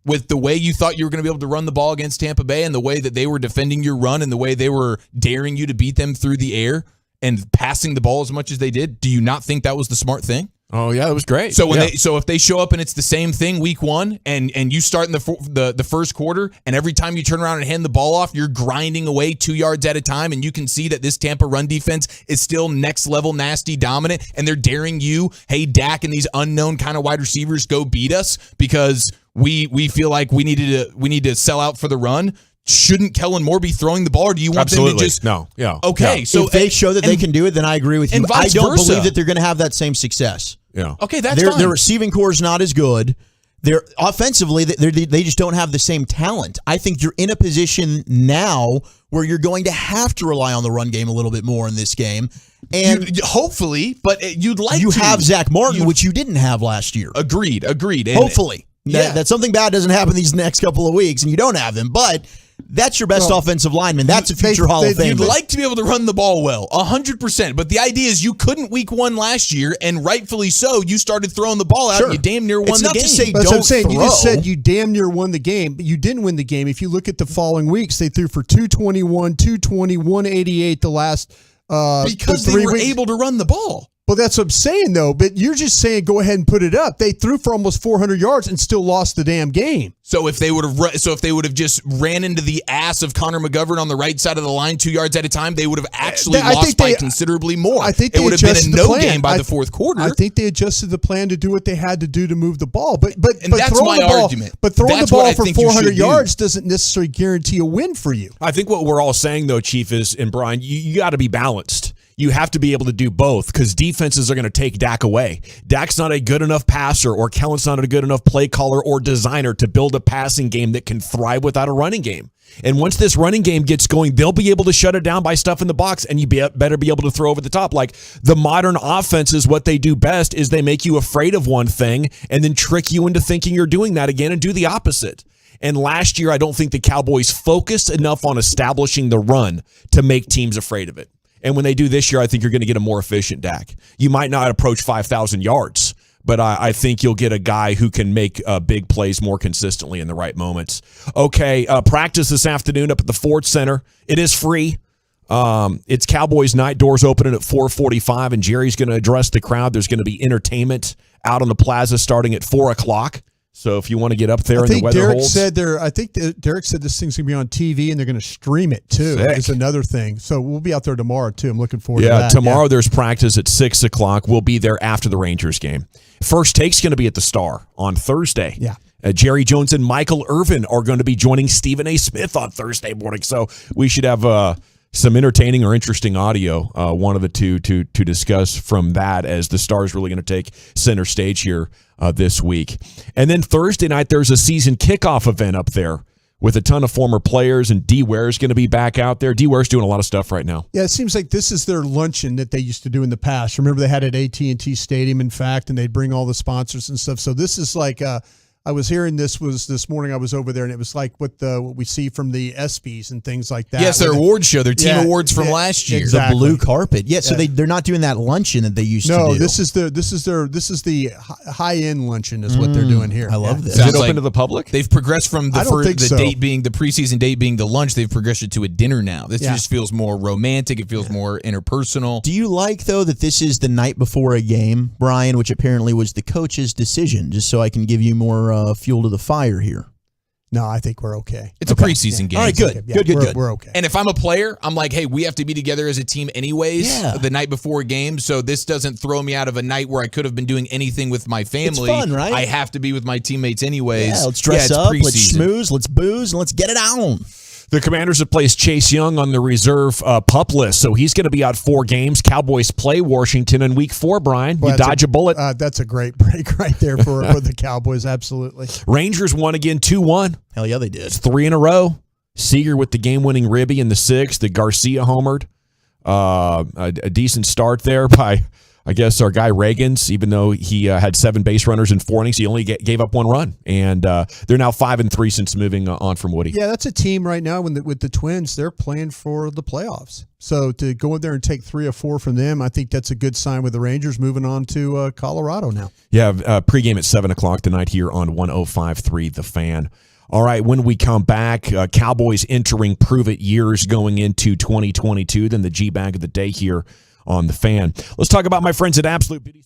with the way you thought you were going to be able to run the ball against Tampa Bay and the way that they were defending your run and the way they were daring you to beat them through the air and passing the ball as much as they did, do you not think that was the smart thing? Oh yeah, that was great. So if they show up and it's the same thing week one, and you start in the first quarter, and every time you turn around and hand the ball off, you're grinding away 2 yards at a time, and you can see that this Tampa run defense is still next level nasty dominant, and they're daring you, hey Dak and these unknown kind of wide receivers, go beat us because we feel like we need to sell out for the run. Shouldn't Kellen Moore be throwing the ball, or do you want them to just no? Yeah. Okay, Yeah. so if they show that they can do it, then I agree with you. I don't believe that they're going to have that same success. Yeah. Okay, that's fine. Their receiving core is not as good. They're offensively, they just don't have the same talent. I think you're in a position now where you're going to have to rely on the run game a little bit more in this game. And hopefully, but you'd like you to have Zach Martin, which you didn't have last year. Agreed. And Hopefully. That something bad doesn't happen these next couple of weeks, and you don't have him. But that's your best offensive lineman. That's a future Hall of Fame. You'd like to be able to run the ball well, 100%. But the idea is you couldn't week one last year, and rightfully so, you started throwing the ball out, and you damn near won the game. To say that's what I'm saying. You just said you damn near won the game, but you didn't win the game. If you look at the following weeks, they threw for 221, 220, 188 the last because they were able to run the ball. Well, that's what I'm saying, though. But you're just saying go ahead and put it up. They threw for almost 400 yards and still lost the damn game. So if they would have just ran into the ass of Connor McGovern on the right side of the line 2 yards at a time, they would have actually lost by considerably more. I think it would have been a no game by the fourth quarter. I think they adjusted the plan to do what they had to do to move the ball. But that's my argument. But throwing the ball for 400 yards doesn't necessarily guarantee a win for you. I think what we're all saying, though, Chief, is, and Brian, you got to be balanced. You have to be able to do both because defenses are going to take Dak away. Dak's not a good enough passer, or Kellen's not a good enough play caller or designer to build a passing game that can thrive without a running game. And once this running game gets going, they'll be able to shut it down by stuff in the box, and you better be able to throw over the top. Like the modern offenses, what they do best is they make you afraid of one thing and then trick you into thinking you're doing that again and do the opposite. And last year, I don't think the Cowboys focused enough on establishing the run to make teams afraid of it. And when they do this year, I think you're going to get a more efficient Dak. You might not approach 5,000 yards, but I think you'll get a guy who can make big plays more consistently in the right moments. Okay, practice this afternoon up at the Ford Center. It is free. It's Cowboys night. Doors opening at 4:45, and Jerry's going to address the crowd. There's going to be entertainment out on the plaza starting at 4 o'clock. So if you want to get up there and the weather holds. I think Derek said this thing's going to be on TV and they're going to stream it too. It's another thing. So we'll be out there tomorrow too. I'm looking forward to that. Tomorrow there's practice at 6 o'clock. We'll be there after the Rangers game. First Take's going to be at the Star on Thursday. Yeah. Jerry Jones and Michael Irvin are going to be joining Stephen A. Smith on Thursday morning. So we should have some entertaining or interesting audio, one of the two, to discuss from that, as the Star is really going to take center stage here this week. And then Thursday night, there's a season kickoff event up there with a ton of former players, and D. Ware's going to be back out there. D. Ware's doing a lot of stuff right now. Yeah, it seems like this is their luncheon that they used to do in the past. Remember, they had it at AT&T Stadium, in fact, and they'd bring all the sponsors and stuff. So this is like I was hearing this morning. I was over there, and it was like what we see from the ESPYs and things like that. Yes, their award show, their team awards from last year. Exactly. The blue carpet. Yeah, so they're not doing that luncheon that they used to do. No, this is the high end luncheon is what they're doing here. I love this. Is it open to the public? They've progressed from the preseason date being the lunch. They've progressed it to a dinner now. This just feels more romantic. It feels more interpersonal. Do you like, though, that this is the night before a game, Brian, which apparently was the coach's decision, just so I can give you more fuel to the fire here? No, I think we're okay. It's a preseason game. All right, good. Yeah, Good. We're okay. And if I'm a player, I'm like, hey, we have to be together as a team anyways the night before a game, so this doesn't throw me out of a night where I could have been doing anything with my family. It's fun, right? I have to be with my teammates anyways. Yeah, let's dress up, let's preseason. schmooze, let's booze, and let's get it on. The Commanders have placed Chase Young on the reserve PUP list, so he's going to be out 4 games. Cowboys play Washington in Week 4, Brian. You dodge a bullet. That's a great break right there for the Cowboys, absolutely. Rangers won again 2-1. Hell yeah, they did. It's 3 in a row. Seager with the game-winning ribby in the 6th. The Garcia homered. A decent start there by, I guess, our guy Reagans, even though he had 7 base runners in 4 innings, he only gave up 1 run. And they're now 5-3 since moving on from Woody. Yeah, that's a team right now with the Twins. They're playing for the playoffs. So to go in there and take 3 or 4 from them, I think that's a good sign with the Rangers moving on to Colorado now. Yeah, pregame at 7 o'clock tonight here on 105.3 The Fan. All right, when we come back, Cowboys entering prove-it years going into 2022, then the G-Bag of the day here on The Fan. Let's talk about my friends at Absolute Beauty.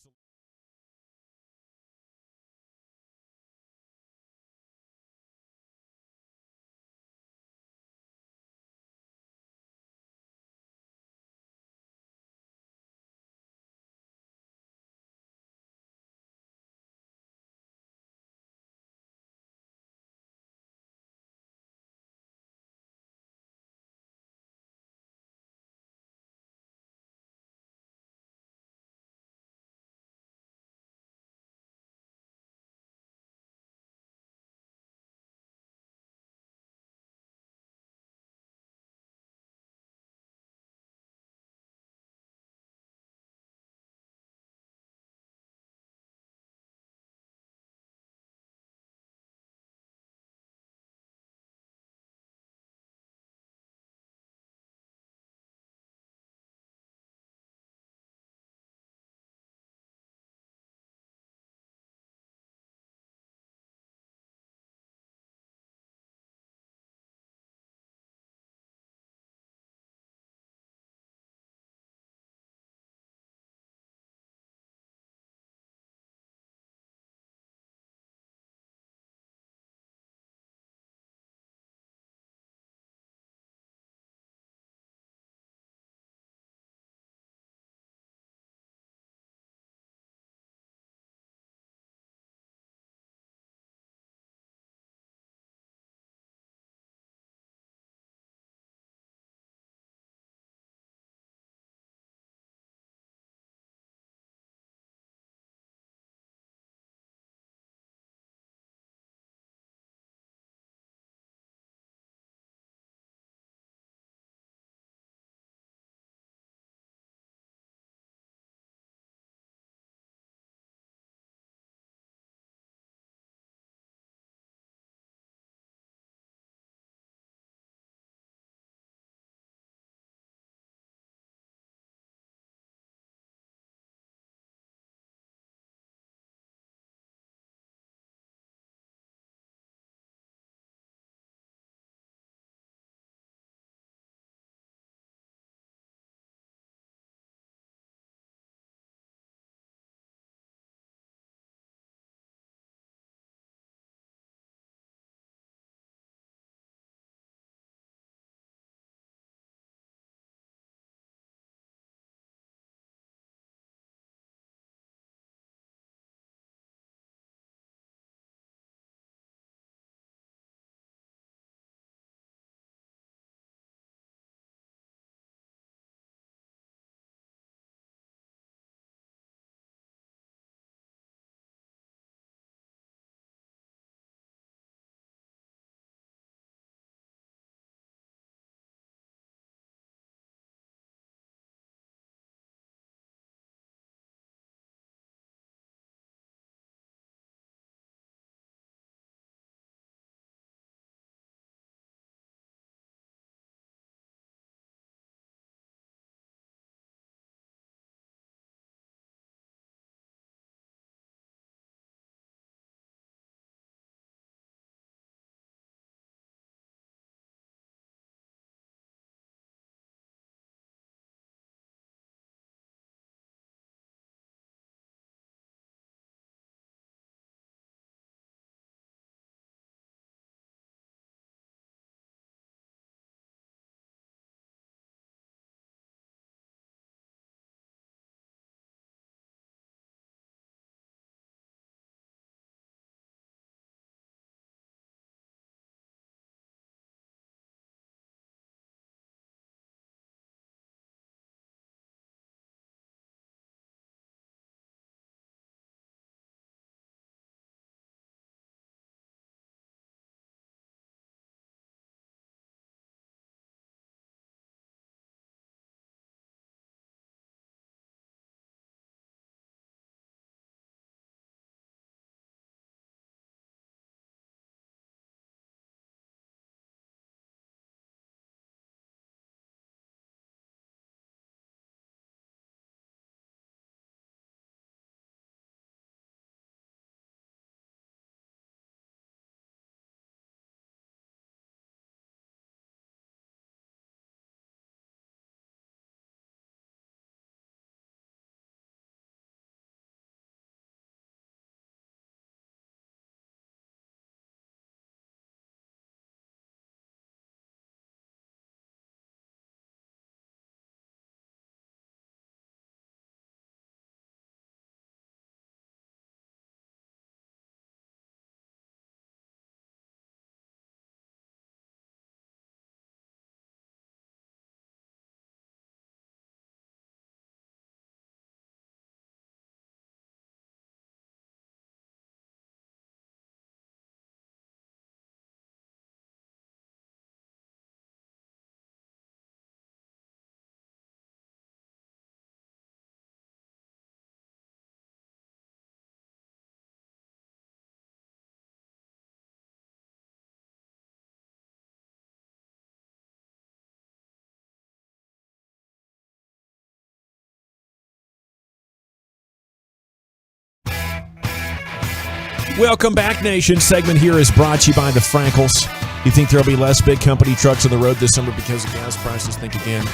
Welcome back, Nation. Segment here is brought to you by the Frankels. You think there'll be less big company trucks on the road this summer because of gas prices? Think again.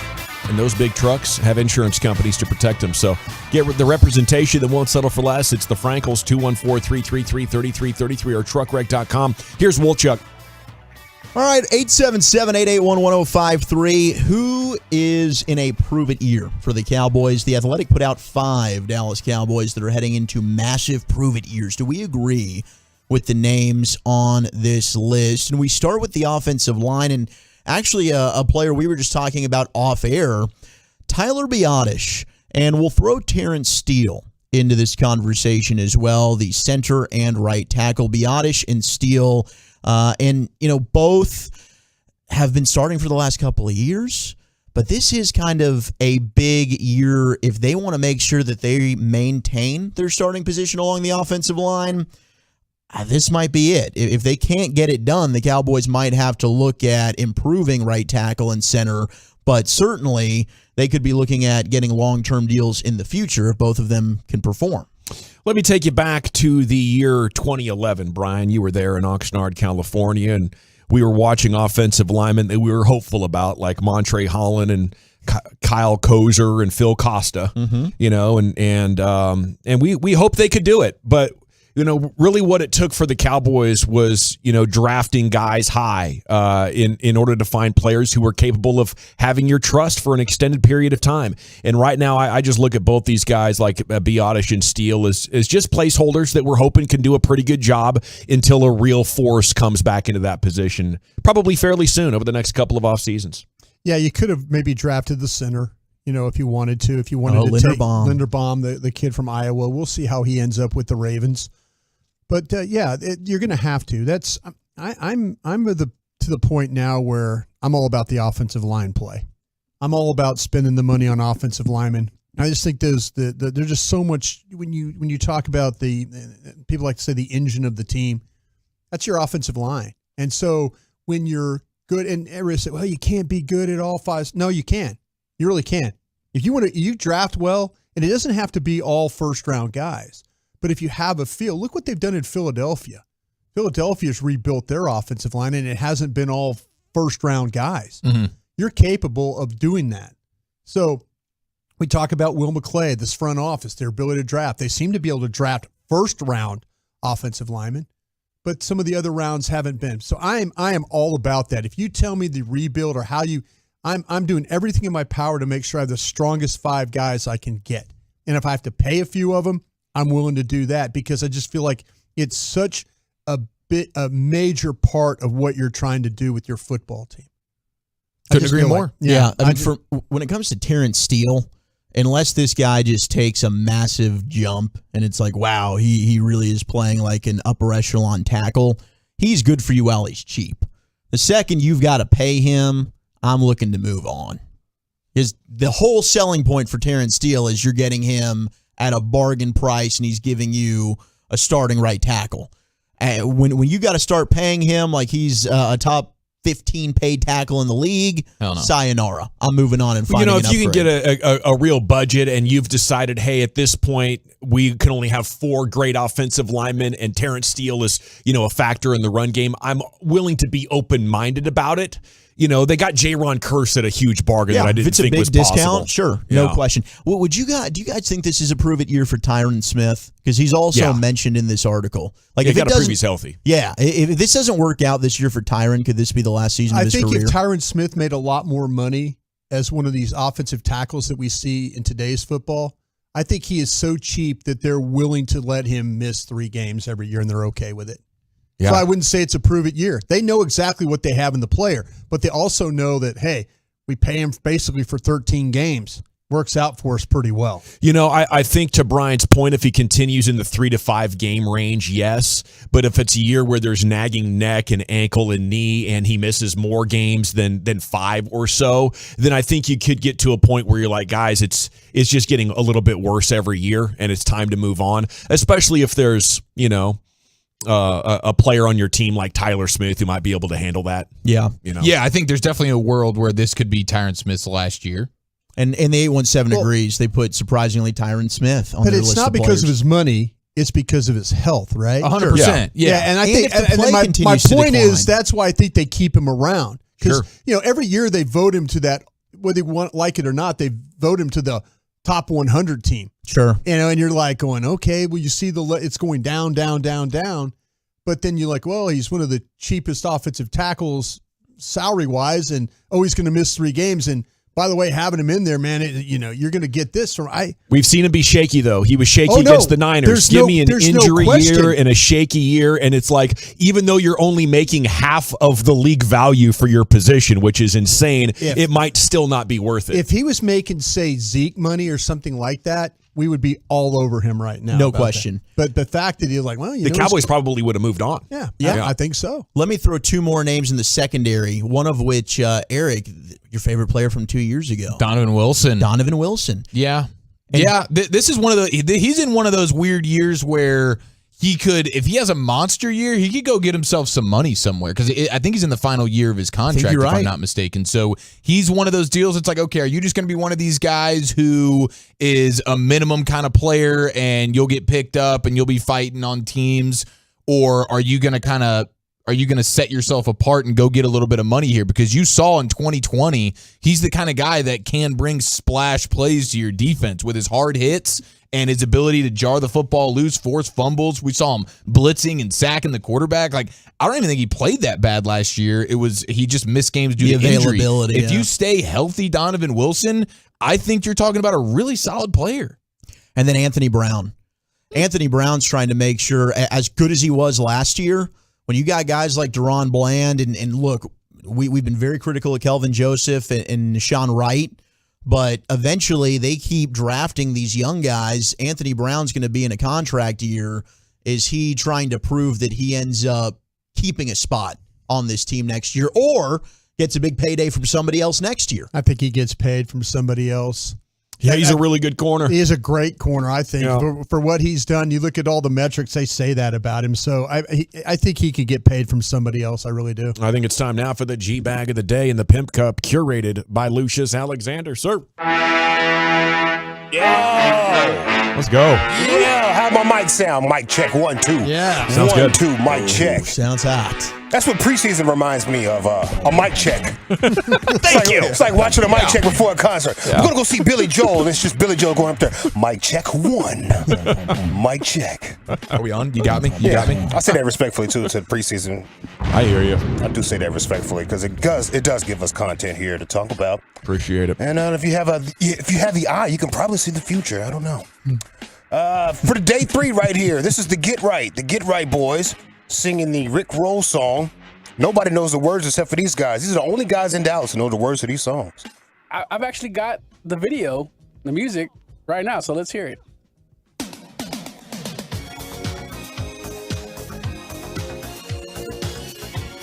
And those big trucks have insurance companies to protect them. So get the representation that won't settle for less. It's the Frankels, 214-333-3333 or truckwreck.com. Here's Wolchuk. All right, 877-881-1053. Who is in a prove-it year for the Cowboys? The Athletic put out 5 Dallas Cowboys that are heading into massive prove-it years. Do we agree with the names on this list? And we start with the offensive line, and actually a player we were just talking about off air, Tyler Biadasz. And we'll throw Terrence Steele into this conversation as well, the center and right tackle. Biadasz and Steele, and, both have been starting for the last couple of years. But this is kind of a big year if they want to make sure that they maintain their starting position along the offensive line. This might be it. If they can't get it done, the Cowboys might have to look at improving right tackle and center. But certainly, they could be looking at getting long-term deals in the future if both of them can perform. Let me take you back to the year 2011, Brian. You were there in Oxnard, California, and we were watching offensive linemen that we were hopeful about, like Montre Holland and Kyle Kozer and Phil Costa. And we hoped they could do it, but really what it took for the Cowboys was, drafting guys high in order to find players who were capable of having your trust for an extended period of time. And right now, I just look at both these guys like Biadasz and Steele as just placeholders that we're hoping can do a pretty good job until a real force comes back into that position, probably fairly soon over the next couple of off seasons. Yeah, you could have maybe drafted the center, if you wanted to. If you wanted to take Linderbaum, the kid from Iowa. We'll see how he ends up with the Ravens. But you're going to have to. I'm to the point now where I'm all about the offensive line play. I'm all about spending the money on offensive linemen. I just think there's just so much when you talk about people like to say the engine of the team. That's your offensive line. And so when you're good, and everybody say, well, you can't be good at all 5. No, you can. You really can. If you draft well, and it doesn't have to be all first round guys. But if you have a feel, look what they've done in Philadelphia. Philadelphia's rebuilt their offensive line, and it hasn't been all first-round guys. Mm-hmm. You're capable of doing that. So we talk about Will McClay, this front office, their ability to draft. They seem to be able to draft first-round offensive linemen, but some of the other rounds haven't been. So I am all about that. If you tell me the rebuild or how I'm doing everything in my power to make sure I have the strongest 5 guys I can get. And if I have to pay a few of them, I'm willing to do that because I just feel like it's such a major part of what you're trying to do with your football team. Couldn't agree more. Yeah. I mean, when it comes to Terrence Steele, unless this guy just takes a massive jump and it's like, wow, he really is playing like an upper echelon tackle, he's good for you while he's cheap. The second you've got to pay him, I'm looking to move on. The whole selling point for Terrence Steele is you're getting him at a bargain price, and he's giving you a starting right tackle. When you got to start paying him like he's a top 15 paid tackle in the league, sayonara. I'm moving on and finding an upgrade. If you can get a real budget and you've decided, hey, at this point, we can only have 4 great offensive linemen and Terrence Steele is, a factor in the run game, I'm willing to be open-minded about it. They got Jaron Kearse at a huge bargain that I didn't think was possible. If it's a big discount, sure, no question. Well, do you guys think this is a prove-it year for Tyron Smith? Because he's also mentioned in this article. Like, if got to prove he's healthy. Yeah, if this doesn't work out this year for Tyron, could this be the last season of his career? I think if Tyron Smith made a lot more money as one of these offensive tackles that we see in today's football, I think he is so cheap that they're willing to let him miss 3 games every year, and they're okay with it. Yeah. So I wouldn't say it's a prove-it year. They know exactly what they have in the player, but they also know that, hey, we pay him basically for 13 games. Works out for us pretty well. I think to Brian's point, if he continues in the 3 to 5 game range, yes. But if it's a year where there's nagging neck and ankle and knee and he misses more games than 5 or so, then I think you could get to a point where you're like, guys, it's just getting a little bit worse every year and it's time to move on, especially if there's, a player on your team like Tyler Smith who might be able to handle that. Yeah. Yeah, I think there's definitely a world where this could be Tyron Smith's last year. And the 817 agrees. They put, surprisingly, Tyron Smith on their list. But it's not because of his money. it's because of his health, right? 100%. Yeah. And I And think if the play my continues to point is decline. that's why I think they keep him around. Because every year they vote him to that, whether you like it or not, they vote him to the top 100 team. Sure. And you're like going, okay, well, you see it's going down, down, down, down. But then you're like, well, he's one of the cheapest offensive tackles salary-wise, and he's going to miss 3 games. And by the way, having him in there, man, you're going to get this from We've seen him be shaky, though. He was shaky against the Niners. Give me an injury year and a shaky year, and it's like, even though you're only making half of the league value for your position, which is insane, it might still not be worth it. If he was making, say, Zeke money or something like that, we would be all over him right now. No question. But the fact that he's like, well, the Cowboys probably would have moved on. Yeah, I think so. Let me throw 2 more names in the secondary, one of which, Eric, your favorite player from 2 years ago. Donovan Wilson. Yeah. This is one of he's in one of those weird years where he could, if he has a monster year, he could go get himself some money somewhere, because I think he's in the final year of his contract, if I'm not mistaken. So he's one of those deals. It's like, okay, are you just going to be one of these guys who is a minimum kind of player and you'll get picked up and you'll be fighting on teams, or are you going to set yourself apart and go get a little bit of money here? Because you saw in 2020, he's the kind of guy that can bring splash plays to your defense with his hard hits and his ability to jar the football loose, force fumbles. We saw him blitzing and sacking the quarterback. Like, I don't even think he played that bad last year. He just missed games due to injury. If you stay healthy, Donovan Wilson, I think you're talking about a really solid player. And then Anthony Brown. Anthony Brown's trying to make sure, as good as he was last year, when you got guys like Deron Bland, and look, we've been very critical of Kelvin Joseph and Deshaun Wright, but eventually they keep drafting these young guys. Anthony Brown's going to be in a contract year. Is he trying to prove that he ends up keeping a spot on this team next year, or gets a big payday from somebody else next year? I think he gets paid from somebody else. Yeah, he's a really good corner. He is a great corner, I think, for what he's done. You look at all the metrics, they say that about him. So I think he could get paid from somebody else. I really do. I think it's time now for the G-Bag of the Day and the Pimp Cup, curated by Lucius Alexander. Sir. Yo! Let's go. Yeah, how my mic sound? Mic check, 1, 2. Yeah. Sounds good. 1, 2, mic check. Sounds hot. That's what preseason reminds me of, a mic check. Thank you. It's like watching a mic check before a concert. We're going to go see Billy Joel, and it's just Billy Joel going up there. Mic check 1. Mic check. Are we on? You got me? You got me? I say that respectfully, too, to the preseason. I hear you. I do say that respectfully, because it does give us content here to talk about. Appreciate it. And if you have the eye, you can probably see the future. I don't know. For the day 3 right here, this is the Get Right boys, singing the Rick Roll song. Nobody knows the words except for these guys. These are the only guys in Dallas who know the words to these songs. I've actually got the video, the music, right now, so let's hear it.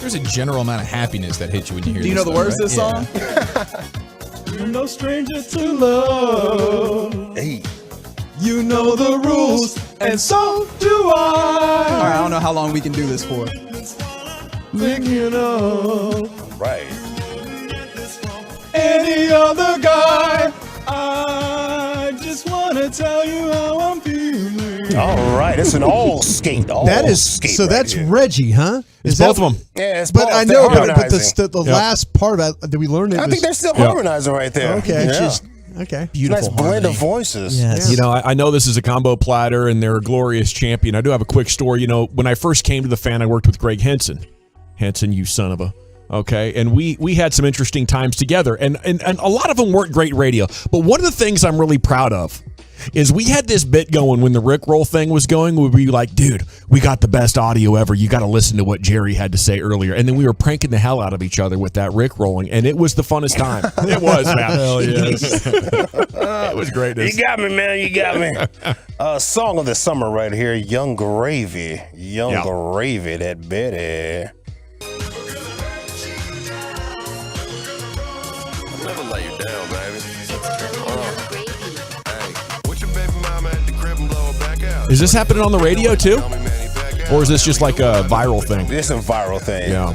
There's a general amount of happiness that hits you when you hear Do you know the words to this song? You're no stranger to love. Hey. You know the rules, and so do I. All right, I don't know how long we can do this for. Thinking of right. Any other guy. I just want to tell you how I'm feeling. All right, it's an all skate. That's here. Reggie, huh? It's both of them. Yeah, it's But both. I They're know, but harmonizing. the last part about did we learn it? I think they're still harmonizing right there. Okay, Yeah. okay. Beautiful. Nice blend of voices. Yes. You know, I know this is a combo platter and they're a glorious champion. I do have a quick story. You know, when I first came to the Fan, I worked with Greg Henson. Henson, you son of a. Okay, and we had some interesting times together, and a lot of them weren't great radio. But one of the things I'm really proud of is we had this bit going when the Rick Roll thing was going. We'd be like, dude, we got the best audio ever. You got to listen to what Jerry had to say earlier. And then we were pranking the hell out of each other with that Rick rolling, and it was the funnest time. It was, man. Hell yes. It was great. You got me, man. You got me. Song of the summer right here, Young Gravy. Young Gravy, that Betty. Never lay you down, baby. Put your baby mama at the crib and blow her back out. Is this happening on the radio too? Or is this just like a viral thing? It's a viral thing. Yeah.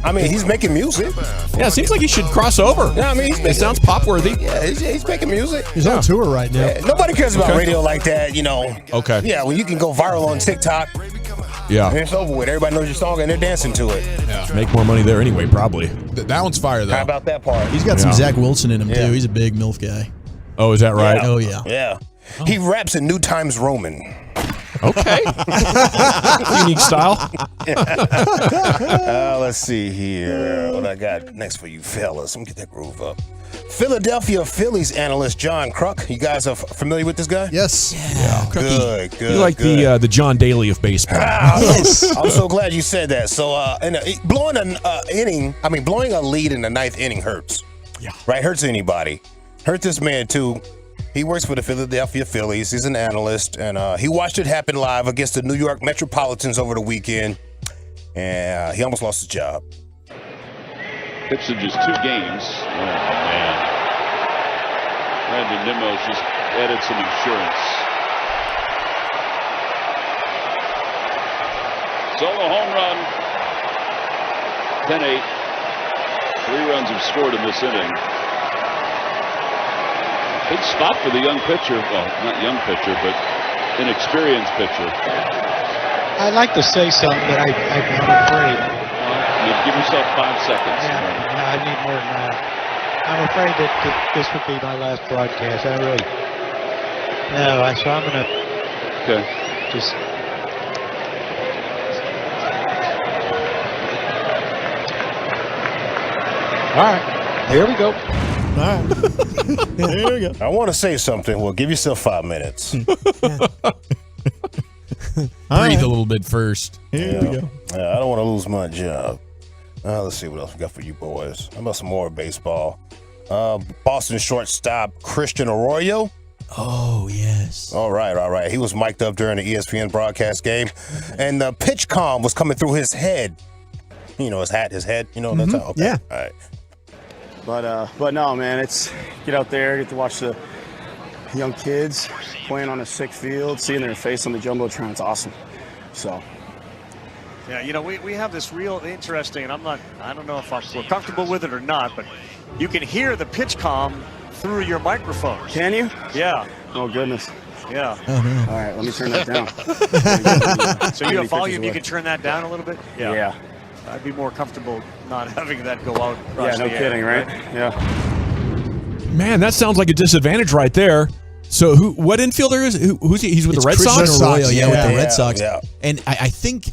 I mean, he's making music. Yeah, it seems like he should cross over. Yeah, I mean, it sounds pop worthy. Yeah, he's making music. He's on tour right now. Yeah, nobody cares about radio like that, you know. Okay. Yeah, when you can go viral on TikTok. Yeah. And it's over with. Everybody knows your song and they're dancing to it. Yeah. Make more money there anyway, probably. That one's fire, though. How about that part? He's got some Zach Wilson in him, too. He's a big MILF guy. Oh, is that right? Oh, yeah. Yeah. He raps in New Times Roman. Okay. Unique style. Let's see here. What I got next for you fellas. Let me get that groove up. Philadelphia Phillies analyst John Kruk. You guys are familiar with this guy? Yes. Yeah. Good. You like the John Daly of baseball. Yes. I'm so glad you said that. So, blowing blowing a lead in the ninth inning hurts. Yeah. Right? Hurts anybody. Hurt this man, too. He works for the Philadelphia Phillies. He's an analyst, and he watched it happen live against the New York Metropolitans over the weekend, and he almost lost his job. Pitched in just 2 games. Oh, man. Brandon Nimmo's just added some insurance. Solo home run. 10-8. 3 runs have scored in this inning. Big spot for the young pitcher. Well, not young pitcher, but inexperienced pitcher. I'd like to say something, but I'm afraid. Give yourself 5 seconds. Yeah, no, I need more than that. I'm afraid that this would be my last broadcast. I really. No, so I'm going to. Okay. Just. All right. Here we go. All right. Here we go. I want to say something. Well, give yourself 5 minutes. Breathe a little bit first. Here we go. I don't want to lose my job. Let's see what else we got for you boys. How about some more baseball? Boston shortstop Christian Arroyo. Oh, yes. All right. He was mic'd up during the ESPN broadcast game, and the pitch calm was coming through his head. You know, his head. You know, that's how. Okay. Yeah. All right. But no, man, it's get out there, get to watch the young kids playing on a sick field, seeing their face on the Jumbotron. It's awesome. So. Yeah, you know, we have this real interesting, and I don't know if we're comfortable with it or not, but you can hear the pitch comm through your microphone. Can you? Yeah. Oh, goodness. Yeah. Oh, no. All right, let me turn that down. So you have volume, you can turn that down a little bit? Yeah. I'd be more comfortable not having that go out. Yeah, no kidding, right? Yeah. Man, that sounds like a disadvantage right there. So what infielder is who's he? He's with the Red Sox? Arroyo, with the Red Sox. Yeah. And I think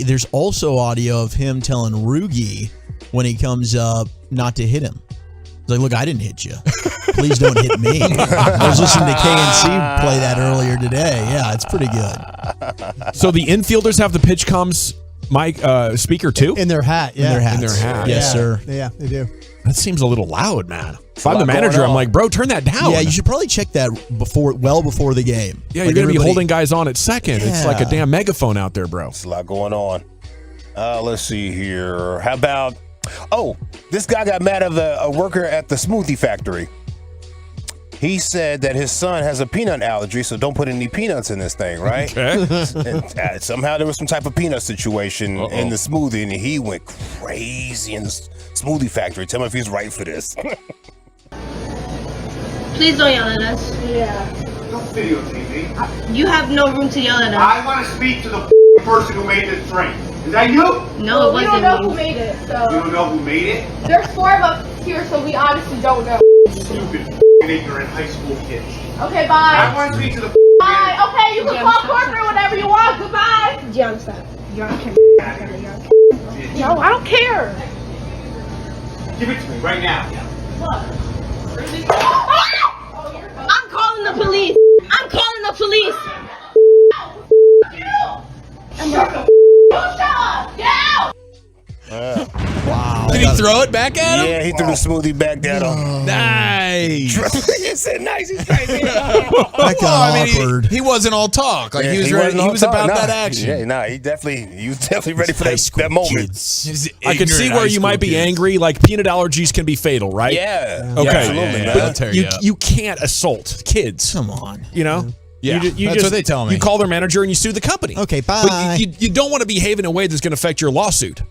there's also audio of him telling Rugi when he comes up not to hit him. He's like, look, I didn't hit you. Please don't hit me. I was listening to KNC play that earlier today. Yeah, it's pretty good. So the infielders have the pitch comms speaker too? In their hat, yeah. In their hats. In their hat. Yes, sir. Yeah, they do. That seems a little loud, man. If I'm the manager, I'm like, bro, turn that down. Yeah, you should probably check that well before the game. Yeah, you're going to be holding guys on at second. Yeah. It's like a damn megaphone out there, bro. There's a lot going on. Let's see here. How about, this guy got mad at a worker at the smoothie factory. He said that his son has a peanut allergy, so don't put any peanuts in this thing, right? Okay. And, somehow there was some type of peanut situation in the smoothie, and he went crazy in the smoothie factory. Tell me if he's right for this. Please don't yell at us. Yeah. Don't videotape me. You have no room to yell at us. I want to speak to the person who made this drink. Is that you? No, it we wasn't don't know me. who made it, so. You don't know who made it? There's 4 of us here, so we honestly don't know. Stupid ignorant high school kids. Okay, bye. I want to speak to the Bye. Okay, you can call corporate whenever you want. Goodbye. Gianna, stop. You're on camera. No, I don't care. Give it to me right now. I'm calling the police. I'm calling the police. Shut up. Down. Wow. Did he throw it back at him? Yeah, he threw the smoothie back down on him. Nice. He said nice. He's crazy. That got awkward. He wasn't all talk. Like Yeah, he was ready. He was about that action. Yeah, he was definitely ready for that moment. I could see where you might be angry. Like peanut allergies can be fatal, right? Yeah. Okay. Absolutely, man. But you can't assault kids. Come on. You know? Yeah, you that's what they tell me. You call their manager and you sue the company. Okay, bye. But you don't want to behave in a way that's going to affect your lawsuit.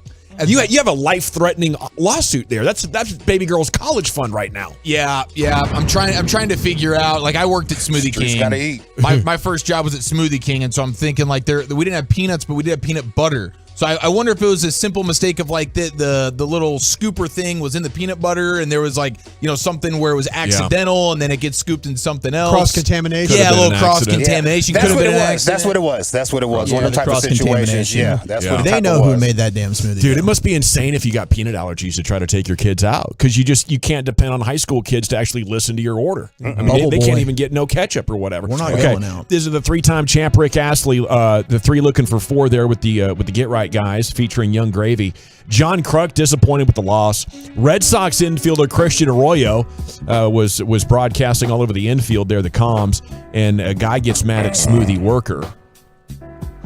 You have a life-threatening lawsuit there. That's baby girl's college fund right now. Yeah. I'm trying to figure out. Like, I worked at Smoothie King. Gotta eat. My first job was at Smoothie King, and so I'm thinking like we didn't have peanuts, but we did have peanut butter. So I wonder if it was a simple mistake of like the little scooper thing was in the peanut butter, and there was like something where it was accidental, and then it gets scooped in something else. Cross contamination. Yeah, a little cross contamination. That's what it was. That's what it was. That's what it was. One of the type of situations. Yeah, that's what they know who made that damn smoothie. Dude, it must be insane if you got peanut allergies to try to take your kids out, because you can't depend on high school kids to actually listen to your order. I mean, they can't even get no ketchup or whatever. We're not going out. This is the 3-time champ Rick Astley. The 3 looking for 4 there with the Get Right guys featuring Young Gravy. John Kruk disappointed with the loss. Red Sox infielder Christian Arroyo was broadcasting all over the infield there, the comms, and a guy gets mad at Smoothie Worker.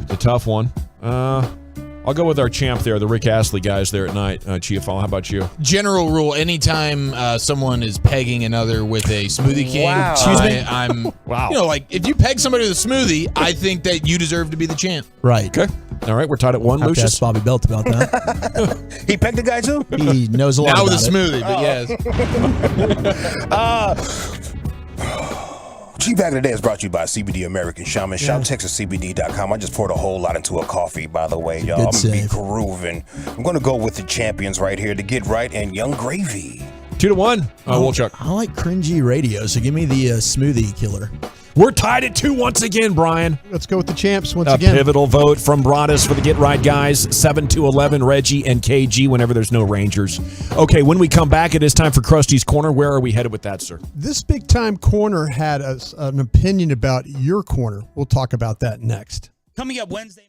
It's a tough one. I'll go with our champ there, the Rick Astley guys there at night. Chiafal, how about you? General rule: anytime someone is pegging another with a Smoothie King, Excuse me? I'm Wow. like if you peg somebody with a smoothie, I think that you deserve to be the champ. Right. Okay. All right, we're tied at 1. Have to Lucius. ask Bobby Belt about that. He pegged the guy too. He knows a lot now about with a smoothie, but yes. Cheap Bag of the Day is brought to you by CBD American Shaman. Shop TexasCBD.com. I just poured a whole lot into a coffee, by the way, y'all. I'm going to be grooving. I'm going to go with the champions right here to Get Right and Young Gravy. 2-1. Wolchuk. I like cringy radio, so give me the smoothie killer. We're tied at 2 once again, Brian. Let's go with the champs once A again. pivotal vote from Broadus for the Get Right guys, 7-11, Reggie and KG whenever there's no Rangers. Okay, when we come back, it is time for Krusty's Corner. Where are we headed with that, sir? This big-time corner had an opinion about your corner. We'll talk about that next. Coming up Wednesday.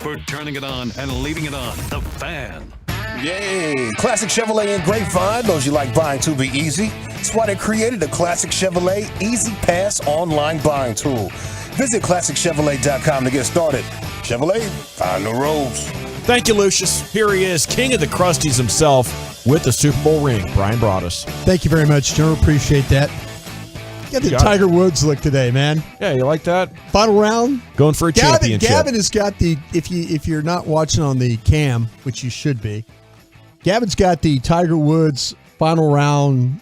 for turning it on and leaving it on. The Fan. Yay! Classic Chevrolet and Grapevine. Those you like buying to be easy. That's why they created the Classic Chevrolet Easy Pass online buying tool. Visit ClassicChevrolet.com to get started. Chevrolet, find the roads. Thank you, Lucius. Here he is, king of the Crusties himself with the Super Bowl ring, Brian Broaddus. Thank you very much, General. Appreciate that. Got the Tiger Woods look today, man. Yeah, you like that? Final round. Going for a championship. Gavin has got the, if you're not watching on the cam, which you should be, Gavin's got the Tiger Woods final round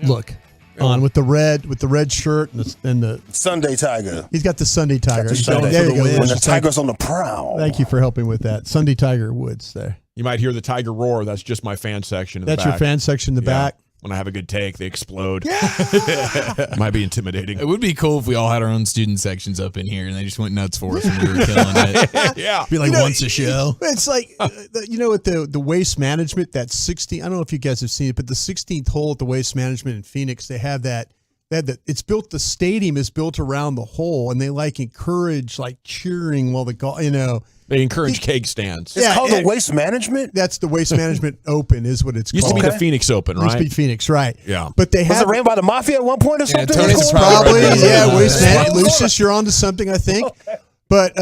look on with the red shirt and the Sunday Tiger. He's got the Sunday Tiger. There you go. When the Tiger's on the prowl. Thank you for helping with that. Sunday Tiger Woods there. You might hear the Tiger roar. That's just my fan section in the back. That's your fan section in the back. When I have a good take, they explode. Yeah. Might be intimidating. It would be cool if we all had our own student sections up in here and they just went nuts for us and we were killing it. Yeah. Be like once a show. It's like, at the Waste Management, that 16, I don't know if you guys have seen it, but the 16th hole at the Waste Management in Phoenix, they have that. It's built, the stadium is built around the hole and they encourage cheering while they encourage keg stands. It's called the Waste Management? That's the Waste Management Open is what it's Used called. to be the Phoenix Open, right? Used to be Phoenix, right. Yeah. But they Was it ran by the Mafia at one point or something? Tony's probably, Waste Management. Lucius, you're on to something, I think. Okay. But,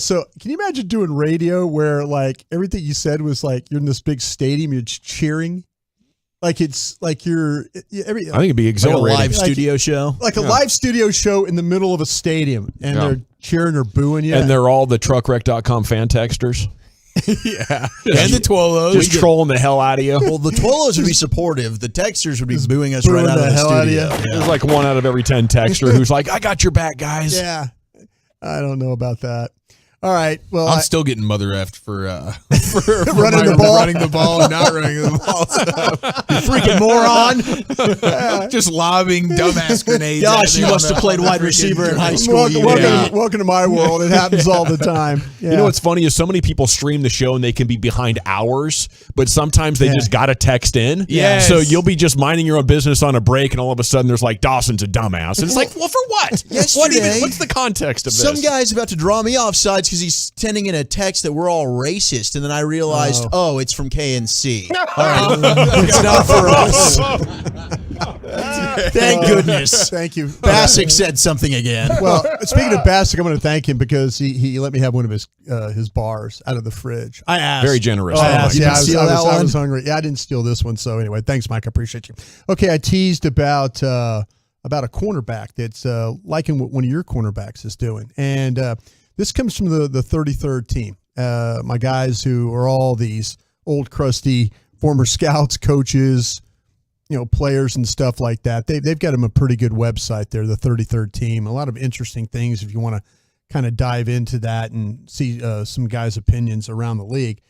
so can you imagine doing radio where, everything you said was you're in this big stadium, you're cheering? It's you're I think it'd be exhilarating. Like a live studio show. Like a live studio show in the middle of a stadium, and they're cheering or booing you. And they're all the truckrec.com fan texters. Yeah. And the Twolos. Just trolling the hell out of you. Well, the Twolos would be supportive. The texters would be booing us right out of the studio. There's 1 out of every 10 texter who's like, I got your back, guys. Yeah. I don't know about that. All right. Well, I'm still getting mother effed for running the ball and not running the ball. You freaking moron! Just lobbing dumbass grenades. Gosh, you must have played wide receiver in high school. Welcome to my world. It happens all the time. Yeah. You know what's funny is so many people stream the show and they can be behind hours, but sometimes they just got to text in. Yes. So you'll be just minding your own business on a break, and all of a sudden there's Dawson's a dumbass. And it's well, for what? What's the context of this? Some guy's about to draw me off sides because he's sending in a text that we're all racist, and then I realized, it's from KNC. All right, it's not for us. Thank goodness. Thank you. Bassick said something again. Well, speaking of Bassick, I'm going to thank him because he let me have one of his bars out of the fridge. I asked. Very generous. I asked. You I didn't was hungry. Yeah, I didn't steal this one. So anyway, thanks, Mike. I appreciate you. Okay, I teased about a cornerback that's liking what one of your cornerbacks is doing, and this comes from the 33rd team. My guys who are all these old crusty former scouts, coaches, players and stuff like that. They've got them a pretty good website there, the 33rd team. A lot of interesting things if you want to kind of dive into that and see some guys' opinions around the league.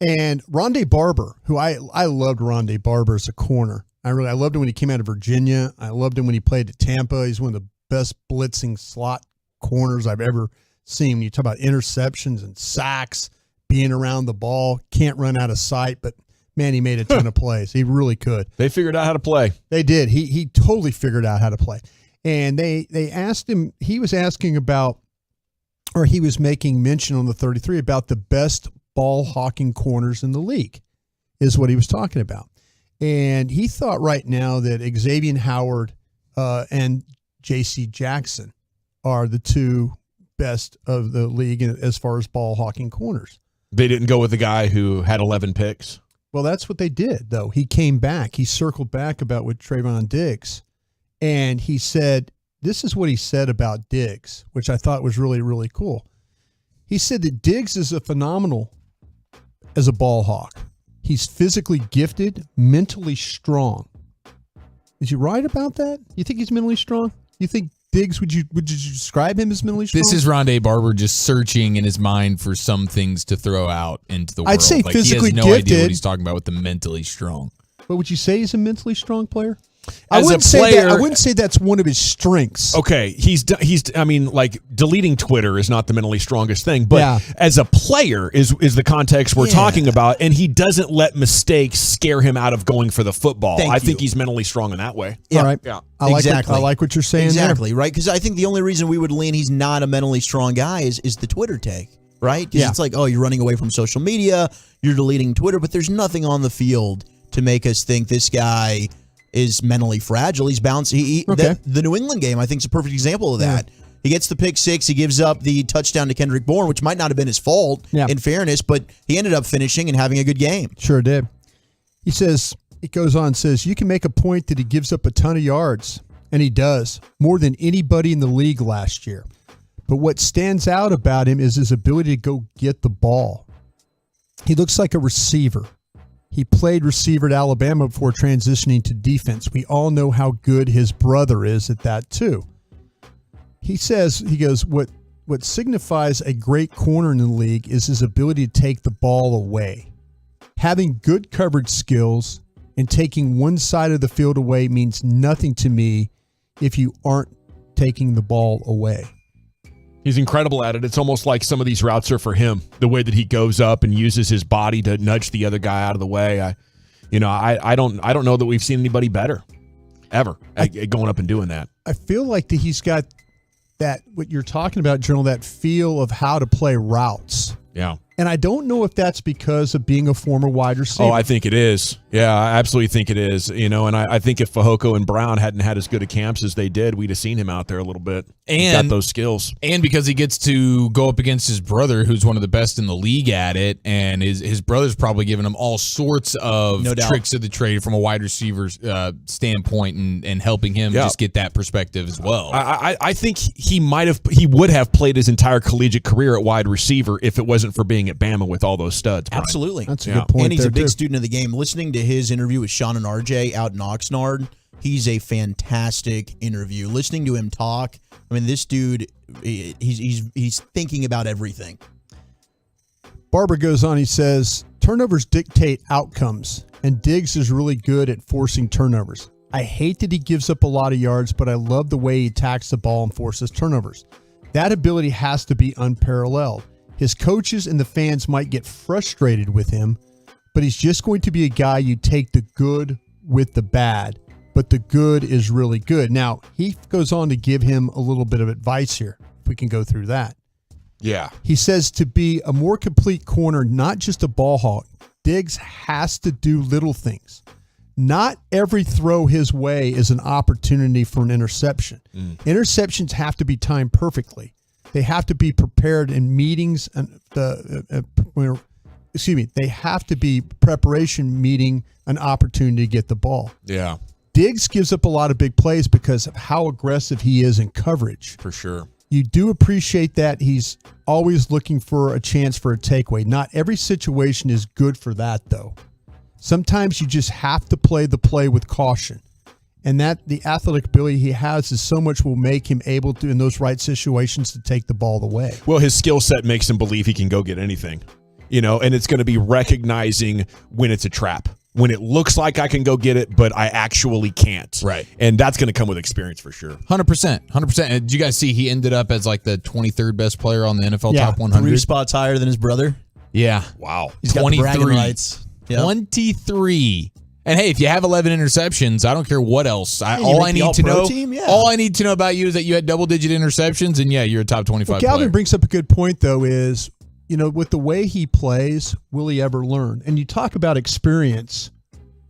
And Rondé Barber, who I loved Rondé Barber as a corner. I loved him when he came out of Virginia. I loved him when he played at Tampa. He's one of the best blitzing slot corners I've ever seen. When you talk about interceptions and sacks, being around the ball, can't run out of sight, but man, he made a ton of plays. He really could. They figured out how to play. They did. He totally figured out how to play. And they asked him, he was asking about, or he was making mention on the 33 about the best ball hawking corners in the league, is what he was talking about. And he thought right now that Xavier Howard and J.C. Jackson are the two best of the league as far as ball hawking corners. They didn't go with the guy who had 11 picks. Well, that's what they did, though. He came back. He circled back about with Trayvon Diggs, and he said, this is what he said about Diggs, which I thought was really, really cool. He said that Diggs is a phenomenal as a ball hawk. He's physically gifted, mentally strong. Is he right about that? You think he's mentally strong? You think Diggs, would you describe him as mentally strong? This is Rondé Barber just searching in his mind for some things to throw out into the world. I'd say physically he has no gifted. idea what he's talking about with the mentally strong. But would you say he's a mentally strong player? As a player, I wouldn't say that's one of his strengths. Okay, I mean, deleting Twitter is not the mentally strongest thing, but as a player is the context we're talking about, and he doesn't let mistakes scare him out of going for the football. I think he's mentally strong in that way. Yeah. All right. Yeah. I like what you're saying exactly, there. Right? Because I think the only reason we would lean he's not a mentally strong guy is the Twitter take. right? Because it's like, oh, you're running away from social media, you're deleting Twitter, but there's nothing on the field to make us think this guy is mentally fragile. He's bouncing. The New England game, I think, is a perfect example of that. Yeah. He gets the pick six. He gives up the touchdown to Kendrick Bourne, which might not have been his fault, in fairness, but he ended up finishing and having a good game. Sure did. He says, it goes on, says, you can make a point that he gives up a ton of yards, and he does, more than anybody in the league last year. But what stands out about him is his ability to go get the ball. He looks like a receiver. He played receiver at Alabama before transitioning to defense. We all know how good his brother is at that too. He says, he goes, what signifies a great corner in the league is his ability to take the ball away. Having good coverage skills and taking one side of the field away means nothing to me if you aren't taking the ball away. He's incredible at it. It's almost like some of these routes are for him. The way that he goes up and uses his body to nudge the other guy out of the way. I don't know that we've seen anybody better ever at going up and doing that. I feel like that he's got that, what you're talking about, Journal, that feel of how to play routes. Yeah. And I don't know if that's because of being a former wide receiver. Oh, I think it is. Yeah, I absolutely think it is. And I think if Fehoko and Brown hadn't had as good a camps as they did, we'd have seen him out there a little bit. He's got those skills. And because he gets to go up against his brother, who's one of the best in the league at it, and his brother's probably giving him all sorts of tricks of the trade from a wide receiver's standpoint and helping him just get that perspective as well. I think he would have played his entire collegiate career at wide receiver if it wasn't for being at Bama with all those studs. Brian. Absolutely. That's a good point. And he's there a big too. student of the game. Listening to his interview with Sean and RJ out in Oxnard, he's a interview. Listening to him talk, I mean, this dude, he's thinking about everything. Barber goes on, he says, turnovers dictate outcomes, and Diggs is really good at forcing turnovers. I hate that he gives up a lot of yards, but I love the way he attacks the ball and forces turnovers. That ability has to be unparalleled. His coaches and the fans might get frustrated with him, but he's just going to be a guy you take the good with the bad, but the good is really good. Now, he goes on to give him a little bit of advice here, if we can go through that. Yeah. He says to be a more complete corner, not just a ball hawk, Diggs has to do little things. Not every throw his way is an opportunity for an interception. Interceptions have to be timed perfectly. They have to be prepared in meetings, and they have to be preparation meeting an opportunity to get the ball. Yeah. Diggs gives up a lot of big plays because of how aggressive he is in coverage. For sure. You do appreciate that he's always looking for a chance for a takeaway. Not every situation is good for that, though. Sometimes you just have to play the play with caution. And that the athletic ability he has is so much will make him able to, in those right situations, to take the ball away. Well, his skill set makes him believe he can go get anything, and it's going to be recognizing when it's a trap, when it looks like I can go get it, but I actually can't. Right. And that's going to come with experience for sure. 100%. Did you guys see he ended up as like the 23rd best player on the NFL Top 100? 3 spots higher than his brother. Yeah. Wow. He's got the bragging rights. Yep. 23. And hey, if you have 11 interceptions, I don't care what else. All I need to know about you is that you had double-digit interceptions, and you're a top 25 Galvin player. brings up a good point, though, is, with the way he plays, will he ever learn? And you talk about experience,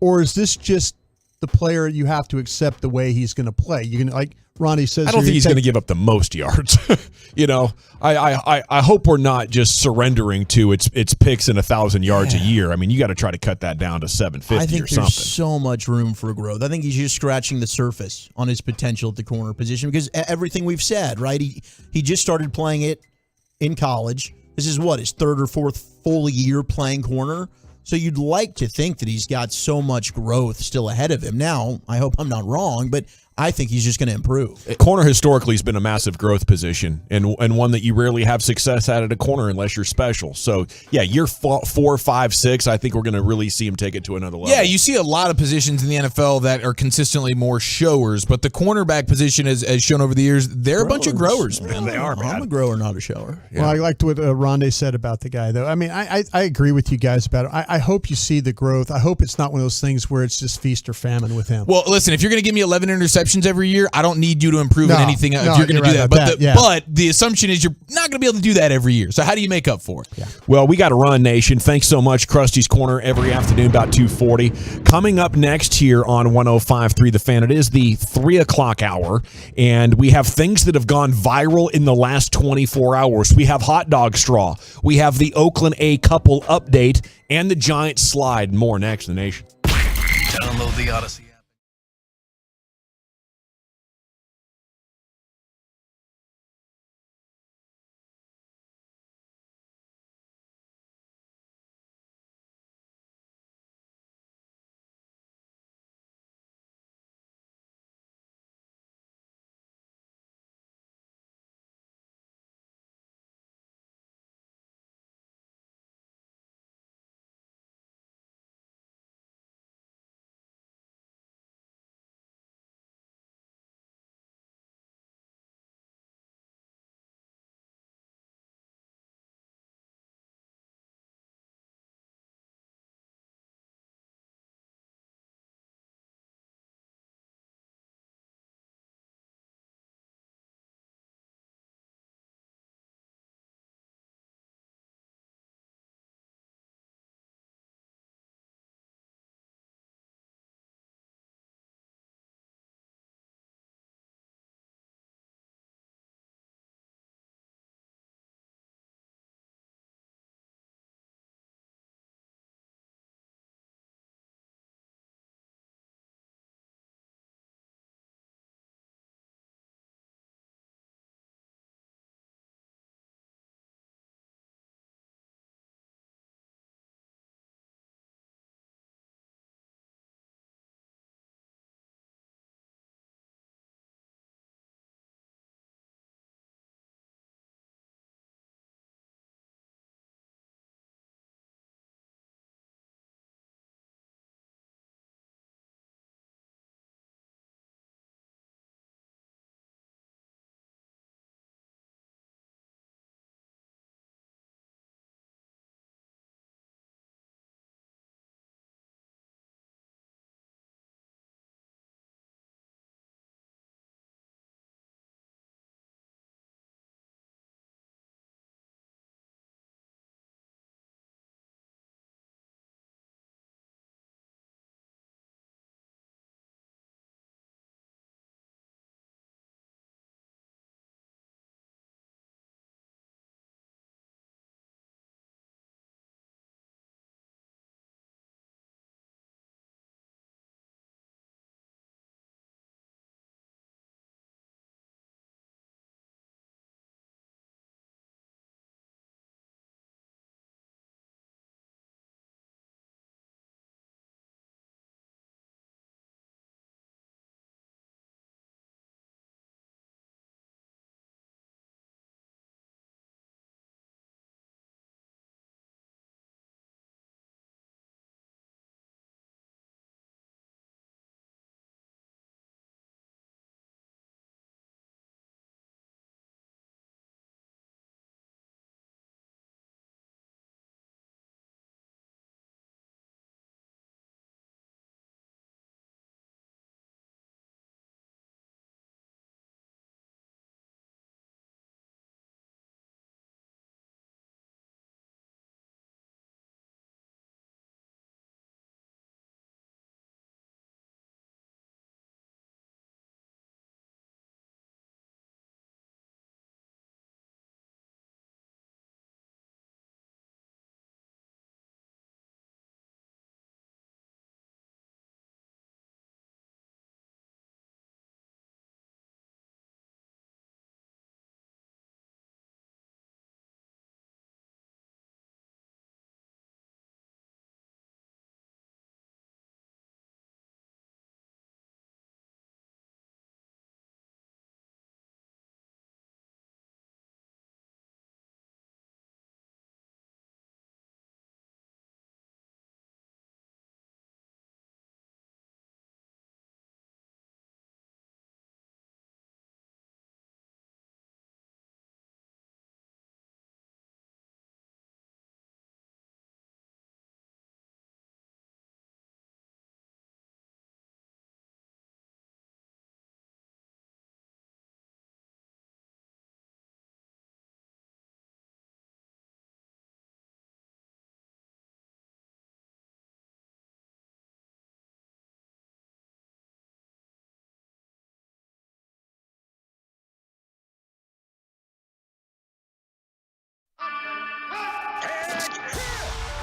or is this just the player you have to accept the way he's going to play? You can, like Ronnie says, I don't think he's going to give up the most yards. I hope we're not just surrendering to its picks and 1,000 yards a year. I mean, you got to try to cut that down to 750 I think or something. there's so much room for growth. I think he's just scratching the surface on his potential at the corner position because everything we've said, right? He just started playing it in college. This is his 3rd or 4th full year playing corner. So you'd like to think that he's got so much growth still ahead of him. Now, I hope I'm not wrong, but I think he's just going to improve. Corner historically has been a massive growth position and one that you rarely have success at a corner unless you're special. So, year 4, 5, 6, I think we're going to really see him take it to another level. Yeah, you see a lot of positions in the NFL that are consistently more showers, but the cornerback position, as shown over the years, they're a bunch of growers, man. They are, man. I'm a grower, not a shower. Well, I liked what Rondé said about the guy, though. I mean, I agree with you guys about it. I hope you see the growth. I hope it's not one of those things where it's just feast or famine with him. Well, listen, if you're going to give me 11 interceptions interceptions every year, I don't need you to improve in anything if you're going to do that. But the assumption is you're not going to be able to do that every year. So how do you make up for it? Yeah. Well, we got to run, Nation. Thanks so much. Krusty's Corner every afternoon about 2:40. Coming up next here on 105.3 The Fan, it is the 3 o'clock hour, and we have things that have gone viral in the last 24 hours. We have hot dog straw. We have the Oakland A couple update and the Giant slide. More next in the Nation. Download the Odyssey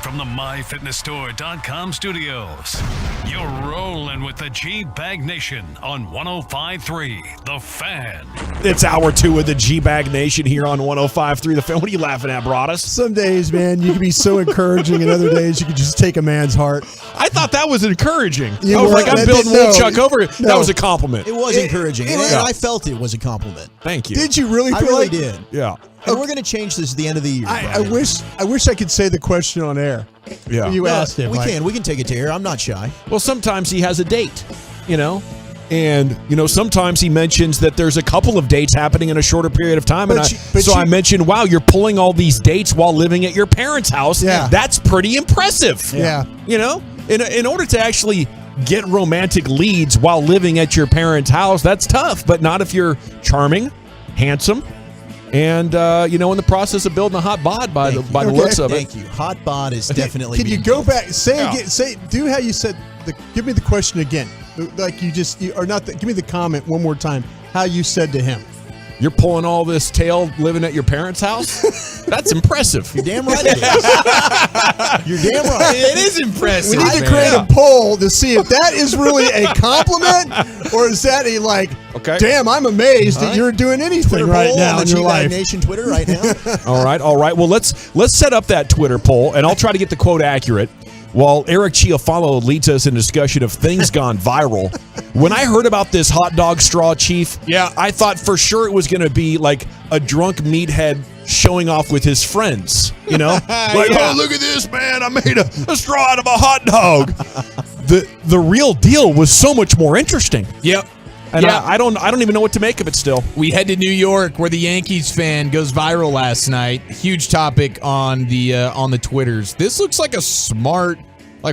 from the MyFitnessStore.com studios, you're rolling with the G-Bag Nation on 105.3 The Fan. It's hour 2 of the G-Bag Nation here on 105.3 The Fan. What are you laughing at, Broadus? Some days, man, you can be so encouraging, and other days you can just take a man's heart. I thought that was encouraging. You I was were- like, I'm that building did- no, Wolchuk over. That no. was a compliment. It was encouraging, and yeah. I felt it was a compliment. Thank you. Did you really I feel really like did. Yeah. And we're going to change this at the end of the year. I wish I could say the question on air. Yeah. You asked him. We like, can. We can take it to air. I'm not shy. Well, sometimes he has a date, and sometimes he mentions that there's a couple of dates happening in a shorter period of time. I mentioned, wow, you're pulling all these dates while living at your parents' house. Yeah. That's pretty impressive. Yeah. In order to actually get romantic leads while living at your parents' house, that's tough, but not if you're charming, handsome, and in the process of building a hot bod by the looks of it. Thank you. Hot bod is definitely. Can you being go built. back? Do how you said. Give me the question again. Like give me the comment one more time. How you said to him. You're pulling all this tail living at your parents' house? That's impressive. You're damn right it is. You're damn right. It is impressive. We need to create a poll to see if that is really a compliment or is that a damn, I'm amazed that you're doing anything Twitter right poll now on in the your G-Bag life. Nation Twitter right now. All right. Well, let's set up that Twitter poll, and I'll try to get the quote accurate. While Eric Chiafalo leads us in discussion of things gone viral, when I heard about this hot dog straw, Chief, I thought for sure it was going to be like a drunk meathead showing off with his friends, oh, look at this, man, I made a straw out of a hot dog. The real deal was so much more interesting. Yep. And I don't even know what to make of it still. We head to New York where the Yankees fan goes viral last night. Huge topic on the Twitters. This looks like a smart,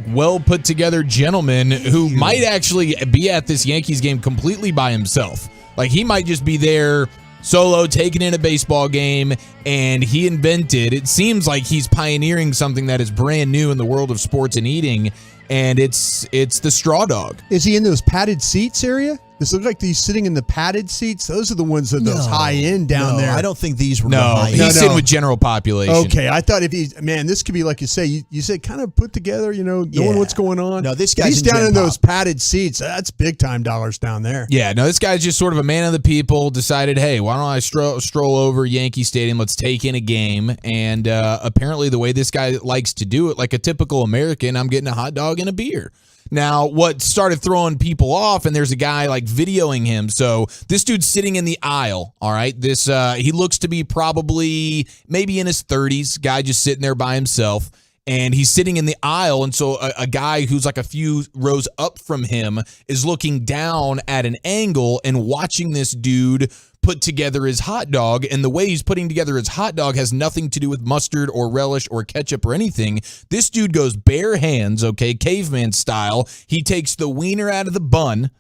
well put together gentleman who might actually be at this Yankees game completely by himself. He might just be there solo, taking in a baseball game, and he invented. It seems like he's pioneering something that is brand new in the world of sports and eating, and it's the straw dog. Is he in those padded seats area? This looks like he's sitting in the padded seats. Those are the ones that those high end down there. I don't think these were No, he's sitting with general population. Okay, I thought this could be like you say. You said kind of put together, knowing what's going on. No, this If guy's he's in down Gen in Pop. those padded seats. That's big time dollars down there. Yeah, no, this guy's just sort of a man of the people, decided, hey, why don't I stroll over Yankee Stadium, let's take in a game, and apparently the way this guy likes to do it, like a typical American, I'm getting a hot dog and a beer. Now, what started throwing people off, and there's a guy videoing him. So this dude's sitting in the aisle. All right, this he looks to be probably maybe in his 30s. Guy just sitting there by himself, and he's sitting in the aisle. And so a guy who's a few rows up from him is looking down at an angle and watching this dude put together his hot dog, and the way he's putting together his hot dog has nothing to do with mustard or relish or ketchup or anything. This dude goes bare hands, okay, caveman style. He takes the wiener out of the bun,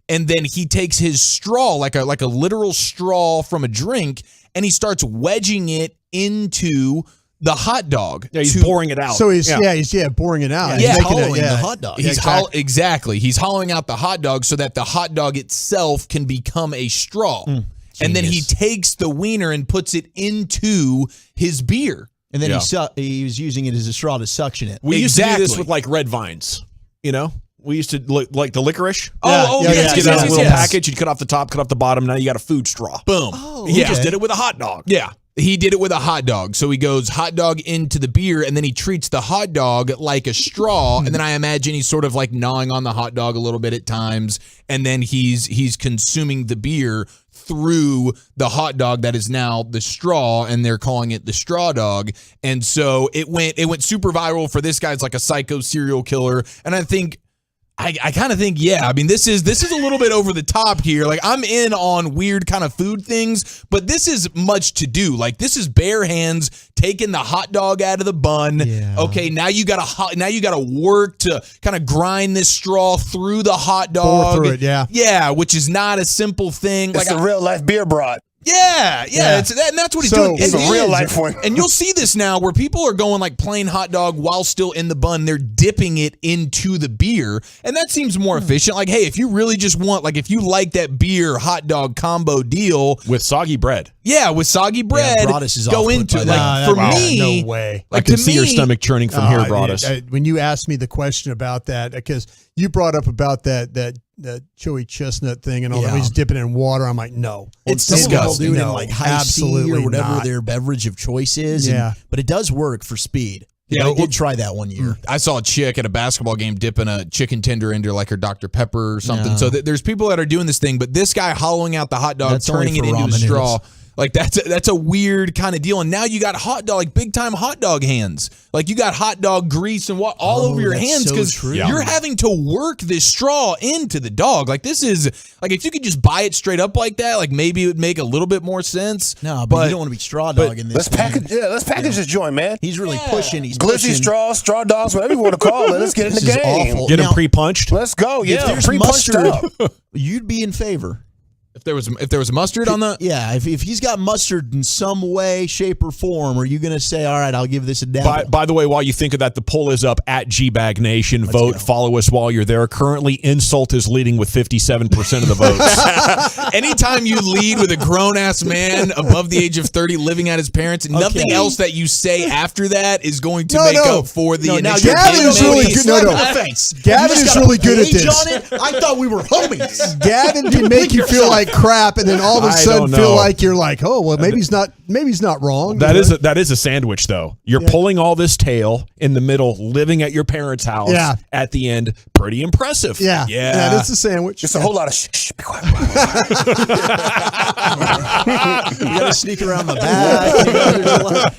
and then he takes his straw, like a literal straw from a drink, and he starts wedging it into the hot dog. Yeah, he's pouring it out. So he's pouring it out. Yeah, He's making hollowing the hot dog. Exactly. He's hollowing out the hot dog so that the hot dog itself can become a straw. And then he takes the wiener and puts it into his beer. And then he was using it as a straw to suction it. We used to do this with red vines, We used to like the licorice. Yes, Get out a little package. You'd cut off the top, cut off the bottom. Now you got a food straw. Boom. He just did it with a hot dog. Yeah. He did it with a hot dog. So he goes hot dog into the beer, and then he treats the hot dog like a straw. And then I imagine he's sort of gnawing on the hot dog a little bit at times. And then he's consuming the beer through the hot dog that is now the straw, and they're calling it the straw dog. And so it went super viral for this guy's a psycho serial killer. And I kind of think, this is a little bit over the top here. I'm in on weird kind of food things, but this is much to do. This is bare hands taking the hot dog out of the bun. Yeah. Okay, now you got to work to kind of grind this straw through the hot dog. Pour through it, yeah. Yeah, which is not a simple thing. It's a real life beer brought. Yeah. And that's what he's doing. It's And a real life one. And you'll see this now where people are going like plain hot dog while still in the bun. They're dipping it into the beer. And that seems more efficient. Like, hey, if you really just want, like, if you like that beer hot dog combo deal. With soggy bread. Yeah, with soggy bread. Broadus is go off-put into by like that. for me. No way. I can see your stomach churning from here, Broadus. When you asked me the question about that, because you brought up about that chewy chestnut thing and all that, we just dip it in water. I'm like, no. It's disgusting. Doing it in like high C or whatever not. their beverage of choice is. But it does work for speed. Yeah, I did try that one year. I saw a chick at a basketball game dipping a chicken tender into like her Dr. Pepper or something. No. So there's people that are doing this thing, but this guy hollowing out the hot dog, That's turning it only for into a ramen straw. noodles. Like that's a weird kind of deal. And now you got hot dog, like big time hot dog hands. Like you got hot dog grease and what all over your that's hands so because true. you're having to work this straw into the dog. Like this is like if you could just buy it straight up like that, like maybe it would make a little bit more sense. No, but you don't want to be straw dogging this. Let's package this joint, man. He's really pushing. He's glizzy pushing. straw dogs, whatever you want to call it. Let's get in the This is game. awful. Get him Now, pre-punched. Let's go. If Yeah, there's pre-punched mustard, up. you'd be in favor. If there was mustard on the if he's got mustard in some way, shape, or form, are you going to say, all right, I'll give this a dabble? By the way, while you think of that, the poll is up at GBag Nation. Vote, follow us while you're there. Currently, insult is leading with 57% of the votes. Anytime you lead with a grown-ass man above the age of 30 living at his parents, nothing else that you say after that is going to make up for the initial Gavin is really good. Gavin is really good at this. I thought we were homies. Gavin can make you feel like crap, and then all of a sudden feel like you're like, oh well, maybe he's not wrong. That is a sandwich though. You're pulling all this tail in the middle, living at your parents' house. Yeah. At the end, pretty impressive. Yeah, it's a sandwich. Just a whole lot of shh. Be quiet. You got to sneak around the back.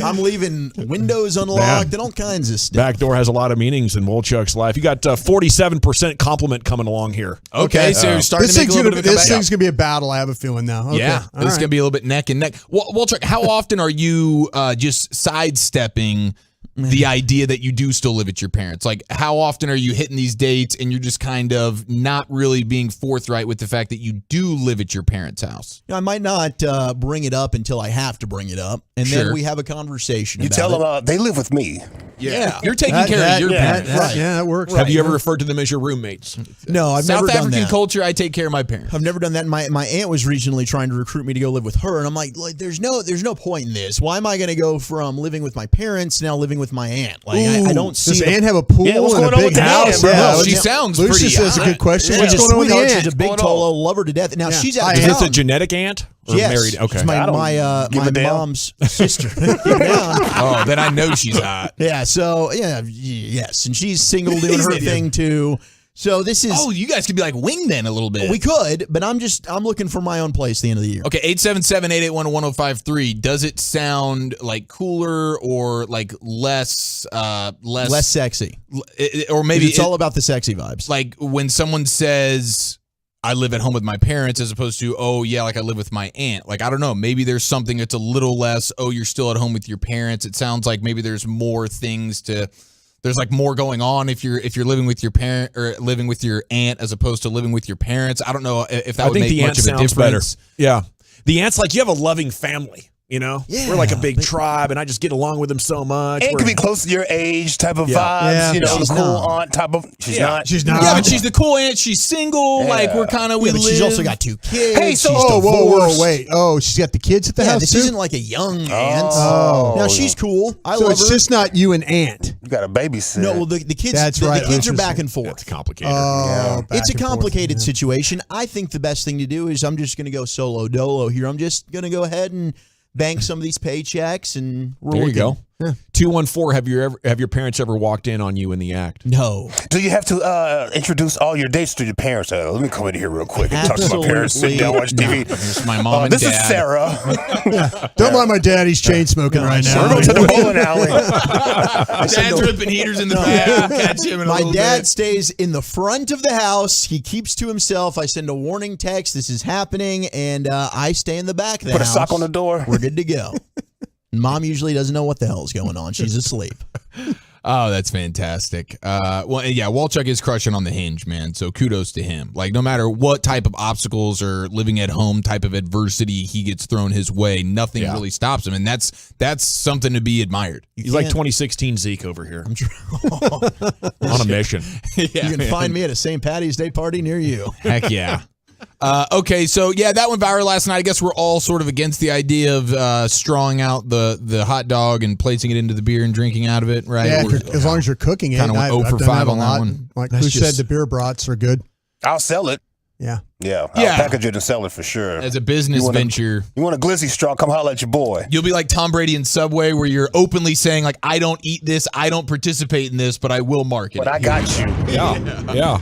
I'm leaving windows unlocked and all kinds of stuff. Backdoor has a lot of meanings in Wolchuk's life. You got 47% compliment coming along here. Okay, so you're starting to make a little bit of a This comeback. thing's gonna be a battle. I have a feeling now. Okay. Yeah, All this is right. going to be a little bit neck and neck. Walter, how often are you just sidestepping the idea that you do still live at your parents? Like, how often are you hitting these dates and you're just kind of not really being forthright with the fact that you do live at your parents' house? I might not bring it up until I have to bring it up, and then we have a conversation. You about tell it. them they live with me. Yeah. You're taking care of your parents. Right. Yeah, that works. Have you ever referred to them as your roommates? No, I've South never done African that. culture, I take care of my parents. I've never done that. My aunt was recently trying to recruit me to go live with her, and I'm like there's no point in this. Why am I going to go from living with my parents now living with my aunt? Like I don't see. Does Ann have a pool what's and going a on big with the house? aunt, bro? Yeah, She sounds Lucius pretty has a good question. She's What's a going on with the sweetheart. aunt? She's a big tolo, love her to death. Now she's at Is this a town. genetic aunt or Yes. married? Okay. She's my mom's sister. Oh, then I know she's hot. Yeah, so yes, and she's single doing her thing too. So this is you guys could be like wing then a little bit. we could, but I'm looking for my own place at the end of the year. Okay, 877-881-1053. Does it sound like cooler or like less Sexy. Or maybe It's all about the sexy vibes. like when someone says I live at home with my parents as opposed to, oh yeah, like I live with my aunt. Like, I don't know, maybe there's something that's a little less, oh, you're still at home with your parents. It sounds like maybe there's more things there's like more going on if you're living with your parent or living with your aunt as opposed to living with your parents. I don't know if that would make much of a difference. Yeah. The aunt's like, you have a loving family. You know, Yeah, we're like a big tribe, and I just get along with them so much. It could be close to your age type of vibes. Yeah, you know, she's the cool not. aunt type of. She's not. She's not. Yeah, but she's the cool aunt. She's single. Yeah. Like we're kind of we but live. she's also got 2 kids. Hey, so- she's Whoa, divorced. wait. Oh, she's got the kids at the house this too? isn't like a young aunt. Oh. Now she's cool. I So love it's her. just not you and Aunt. You got a babysit. No, well, the kids. That's the, right. The kids are Interesting. back and forth. It's complicated. Oh, back It's a and forth. complicated situation. I think the best thing to do is I'm just going to go solo dolo here. I'm just going to go ahead and bank some of these paychecks, and we're There you looking. go. 214. Have your parents ever walked in on you in the act? No. Do you have to introduce all your dates to your parents? Let me come in here real quick and talk to my parents. Sit down, watch TV. Here's my mom and this dad. is Sarah. Don't mind my dad. He's chain smoking right We're now. going to the bowling alley. Dad's ripping heaters in the back. Catch him in a My little dad bit. stays in the front of the house. He keeps to himself. I send a warning text. This is happening, and I stay in the back of the Put a house. sock on the door. We're good to go. Mom usually doesn't know what the hell is going on. She's asleep. Oh, that's fantastic. Well, yeah, Walchuk is crushing on the hinge, man. So kudos to him. Like, no matter what type of obstacles or living at home type of adversity he gets thrown his way, nothing really stops him, and that's something to be admired. He's like 2016 Zeke over here. I'm on a mission. You can find me at a St. Patty's Day party near you. Heck yeah. Okay, so yeah, that went viral last night. I guess we're all sort of against the idea of strawing out the hot dog and placing it into the beer and drinking out of it, right? Yeah, as long as you're cooking it. Kind of went 0 for 5 on that one. Like who said the beer brats are good? I'll sell it. Yeah. Yeah. I'll package it and sell it for sure. As a business venture. You want a glizzy straw, come holler at your boy. You'll be like Tom Brady in Subway where you're openly saying, like, I don't eat this, I don't participate in this, but I will market it. But I got you. Yeah.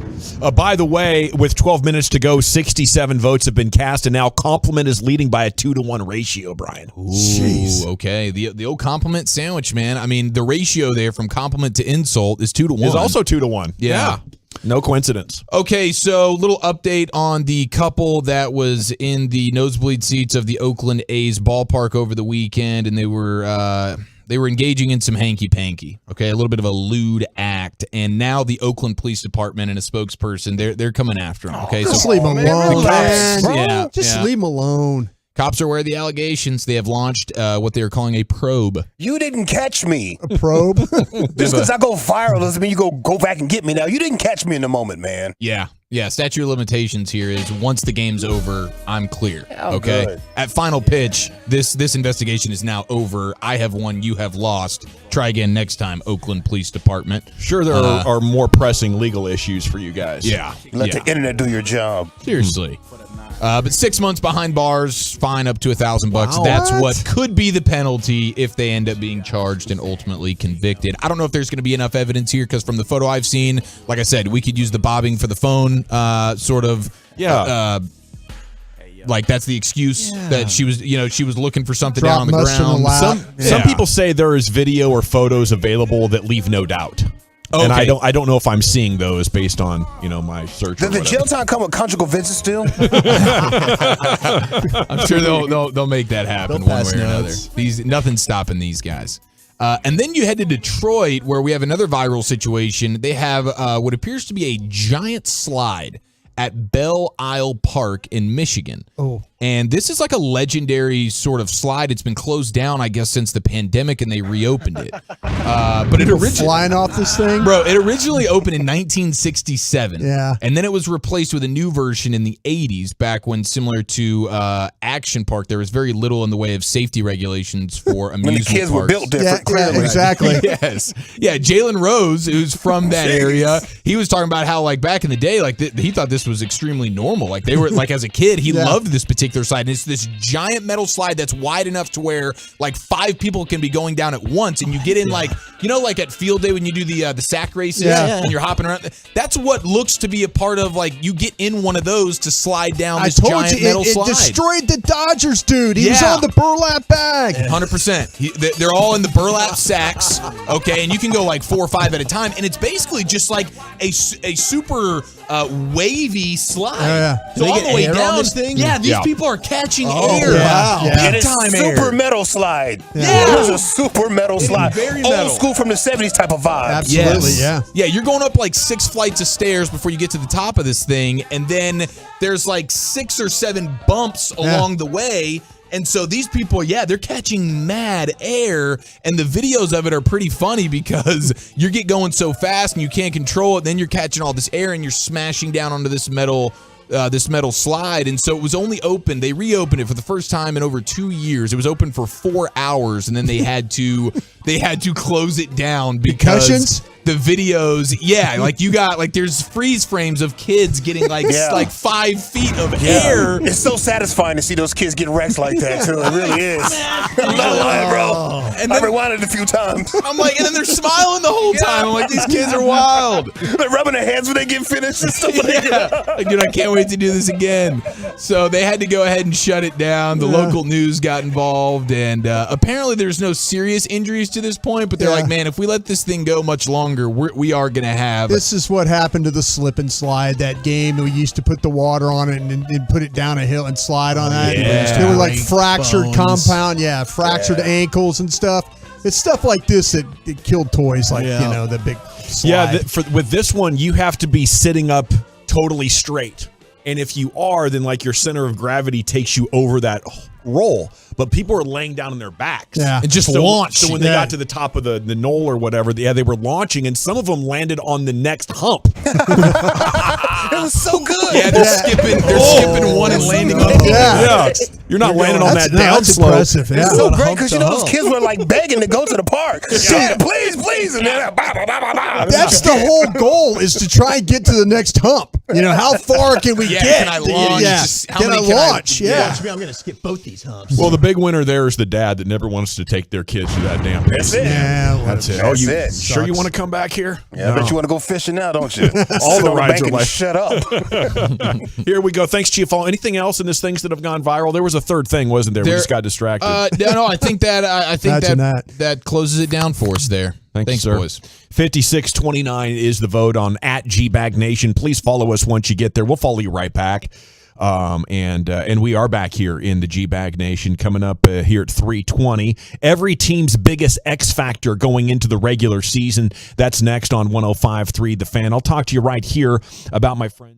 By the way, with 12 minutes to go, 67 votes have been cast, and now Compliment is leading by a 2-to-1 ratio, Brian. Ooh, okay. The old compliment sandwich, man. I mean, the ratio there from compliment to insult is 2-to-1. It's also 2-to-1. Yeah. No coincidence. Okay, so little update on the couple that was in the nosebleed seats of the Oakland A's ballpark over the weekend, and they were engaging in some hanky-panky, okay, a little bit of a lewd act, and now the Oakland Police Department and a spokesperson, they're coming after them, okay? Just leave them alone, man. Just leave them alone. Cops are aware of the allegations. They have launched what they are calling a probe. You didn't catch me. A probe? Just because I go viral doesn't mean you go back and get me now. You didn't catch me in the moment, man. Yeah. Statute of limitations here is once the game's over, I'm clear. Okay. Good. At final pitch, this investigation is now over. I have won. You have lost. Try again next time, Oakland Police Department. Sure, there are more pressing legal issues for you guys. Yeah. Let the internet do your job. Seriously. But 6 months behind bars, fine up to $1,000. Wow. That's what could be the penalty if they end up being charged and ultimately convicted. I don't know if there's going to be enough evidence here because from the photo I've seen, like I said, we could use the bobbing for the phone sort of. Yeah. Like that's the excuse that she was looking for something down on the ground. Some people say there is video or photos available that leave no doubt. Okay. And I don't know if I'm seeing those based on my search. Does the jail time come with conjugal visits still? I'm sure they'll make that happen one way or another. Nothing's stopping these guys. And then you head to Detroit where we have another viral situation. They have what appears to be a giant slide at Belle Isle Park in Michigan. Oh. And this is like a legendary sort of slide. It's been closed down, I guess, since the pandemic, and they reopened it. But it originally flying off this thing, bro. It originally opened in 1967. Yeah, and then it was replaced with a new version in the 80s. Back when, similar to Action Park, there was very little in the way of safety regulations for amusement when the kids parks. were built different. Yeah, exactly. Yes. Yeah. Jalen Rose, who's from that area, he was talking about how like back in the day, like he thought this was extremely normal. Like they were like as a kid, he loved this particular slide. And it's this giant metal slide that's wide enough to where like 5 people can be going down at once, and you get in like like at field day when you do the sack races and you're hopping around. That's what looks to be a part of like you get in one of those to slide down this giant metal slide. It destroyed the Dodgers, dude. He was on the burlap bag. 100%. They're all in the burlap sacks. Okay, and you can go like 4 or 5 at a time, and it's basically just like a super wavy slide. So all the way down this thing. These people are catching air. Wow. And it's Time super air. metal slide. Yeah. It was a super metal slide. very metal. Old school from the 70s type of vibe. Absolutely, Yeah, you're going up like 6 flights of stairs before you get to the top of this thing, and then there's like 6 or 7 bumps along the way. And so these people, they're catching mad air, and the videos of it are pretty funny because you get going so fast and you can't control it. Then you're catching all this air and you're smashing down onto this metal slide. And so it was only open. They reopened it for the first time in over 2 years. It was open for 4 hours, and then they had to close it down because the videos, like you got like there's freeze frames of kids getting like 5 feet of air. It's so satisfying to see those kids get wrecked like that too. It really is. I'm not lying, bro. And I rewinded a few times. I'm like, and then they're smiling the whole time. I'm like, these kids are wild. They're rubbing their hands when they get finished and stuff like that. Like, dude, I can't wait to do this again. So they had to go ahead and shut it down. The local news got involved, and apparently there's no serious injuries to this point, but they're like, man, if we let this thing go much longer, we are going to have. This is what happened to the slip and slide, that game that we used to put the water on it and put it down a hill and slide on that. There were like fractured compound, fractured ankles and stuff. It's stuff like this that killed toys, like the big slide. Yeah, with this one, you have to be sitting up totally straight. And if you are, then like your center of gravity takes you over that roll. But people are laying down on their backs. Yeah. And just launch. So when they got to the top of the knoll or whatever, they were launching, and some of them landed on the next hump. It was so good. Yeah, they're skipping one and landing on the Yeah. You're not landing on that down slope. Impressive. Yeah. It's so great because those kids were like begging to go to the park. Yeah, please, and then That's the whole goal, is to try and get to the next hump. How far can we get? Can I launch? Yeah. Can I launch? Yeah. Watch me, I'm going to skip both these humps. Well, the big winner there is the dad that never wants to take their kids to that damn place. That's it. Yeah, That's it. That's you it. sure you want to come back here? Yeah, I bet you want to go fishing now, don't you? All Sit the on rides bank are and like shut up. Here we go. Thanks, Chief Hall. Anything else in this things that have gone viral? There was a third thing, wasn't there? We just got distracted. No, I think that closes it down for us there. Thanks, sir. boys. 56-29 is the vote on @GBagNation. Please follow us once you get there. We'll follow you right back. And we are back here in the G-Bag Nation coming up here at 3:20. Every team's biggest X factor going into the regular season. That's next on 105.3 The Fan. I'll talk to you right here about my friends.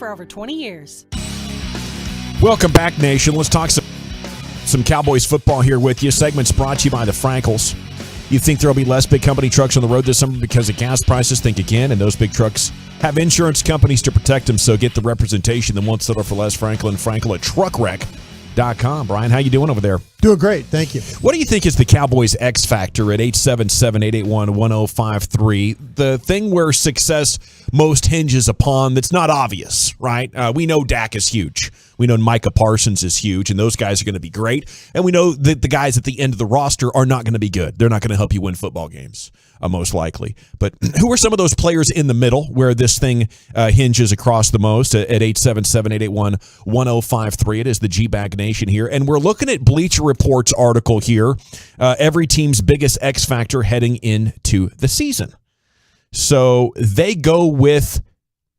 for over 20 years. Welcome back, Nation. Let's talk some Cowboys football here with you. Segment's brought to you by the Frankels. You think there will be less big company trucks on the road this summer because of gas prices? Think again, and those big trucks have insurance companies to protect them, so get the representation that won't settle for less. Frankel at truckwreck.com. Brian, how you doing over there? Doing great, thank you. What do you think is the Cowboys' X factor at 877-881-1053? The thing where success most hinges upon that's not obvious, right? We know Dak is huge. We know Micah Parsons is huge, and those guys are going to be great. And we know that the guys at the end of the roster are not going to be good. They're not going to help you win football games, most likely. But who are some of those players in the middle where this thing hinges across the most at 877-881-1053? It is the G-Bag Nation here. And we're looking at Bleacher Report's article here, every team's biggest X factor heading into the season. So they go with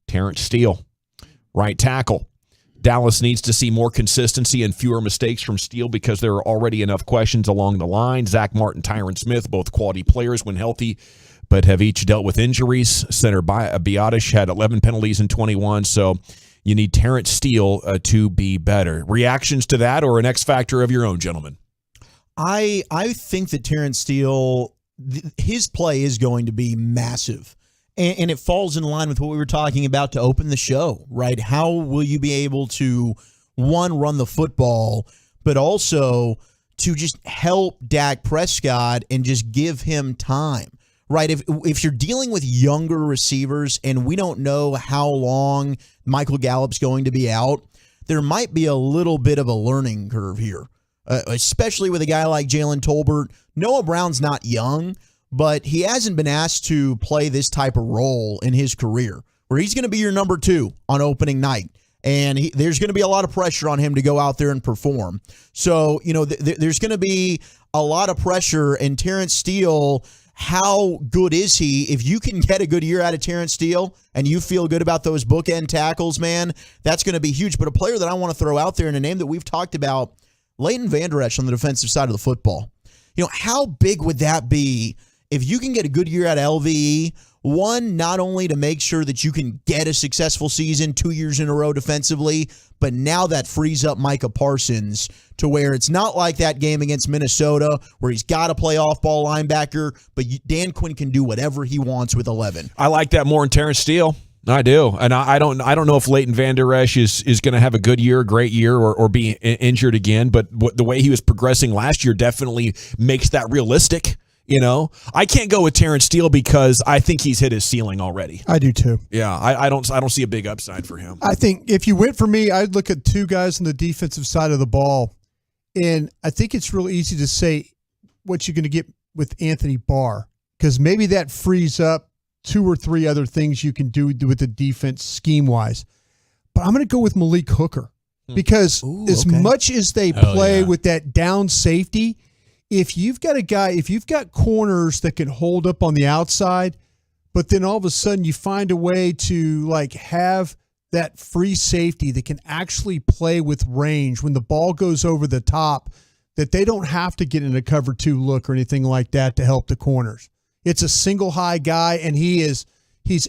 Terrence Steele, right tackle. Dallas needs to see more consistency and fewer mistakes from Steele because there are already enough questions along the line. Zach Martin, Tyron Smith, both quality players when healthy, but have each dealt with injuries. Center Biotish had 11 penalties in 21, so you need Terrence Steele to be better. Reactions to that or an X factor of your own, gentlemen? I think that Terrence Steele, his play is going to be massive. And it falls in line with what we were talking about to open the show, right? How will you be able to, one, run the football, but also to just help Dak Prescott and just give him time, right? If you're dealing with younger receivers and we don't know how long Michael Gallup's going to be out, there might be a little bit of a learning curve here, especially with a guy like Jalen Tolbert. Noah Brown's not young, but he hasn't been asked to play this type of role in his career, where he's going to be your number 2 on opening night. And there's going to be a lot of pressure on him to go out there and perform. So, there's going to be a lot of pressure. And Terrence Steele, how good is he? If you can get a good year out of Terrence Steele and you feel good about those bookend tackles, man, that's going to be huge. But a player that I want to throw out there and a name that we've talked about, Leighton Vander Esch on the defensive side of the football. How big would that be if you can get a good year out of LVE? One, not only to make sure that you can get a successful season 2 years in a row defensively, but now that frees up Micah Parsons to where it's not like that game against Minnesota where he's got to play off-ball linebacker, but Dan Quinn can do whatever he wants with 11. I like that more in Terrence Steele. I do, and I don't know if Leighton Vander Esch is going to have a good year, a great year, or be injured again. But the way he was progressing last year definitely makes that realistic. I can't go with Terrence Steele because I think he's hit his ceiling already. I do too. Yeah, I don't see a big upside for him. I think if you went for me, I'd look at 2 guys on the defensive side of the ball, and I think it's real easy to say what you're going to get with Anthony Barr because maybe that frees up 2 or 3 other things you can do with the defense scheme-wise. But I'm going to go with Malik Hooker because much as they play with that down safety, if you've got corners that can hold up on the outside, but then all of a sudden you find a way to have that free safety that can actually play with range when the ball goes over the top, that they don't have to get in a cover 2 look or anything like that to help the corners. It's a single high guy, and he's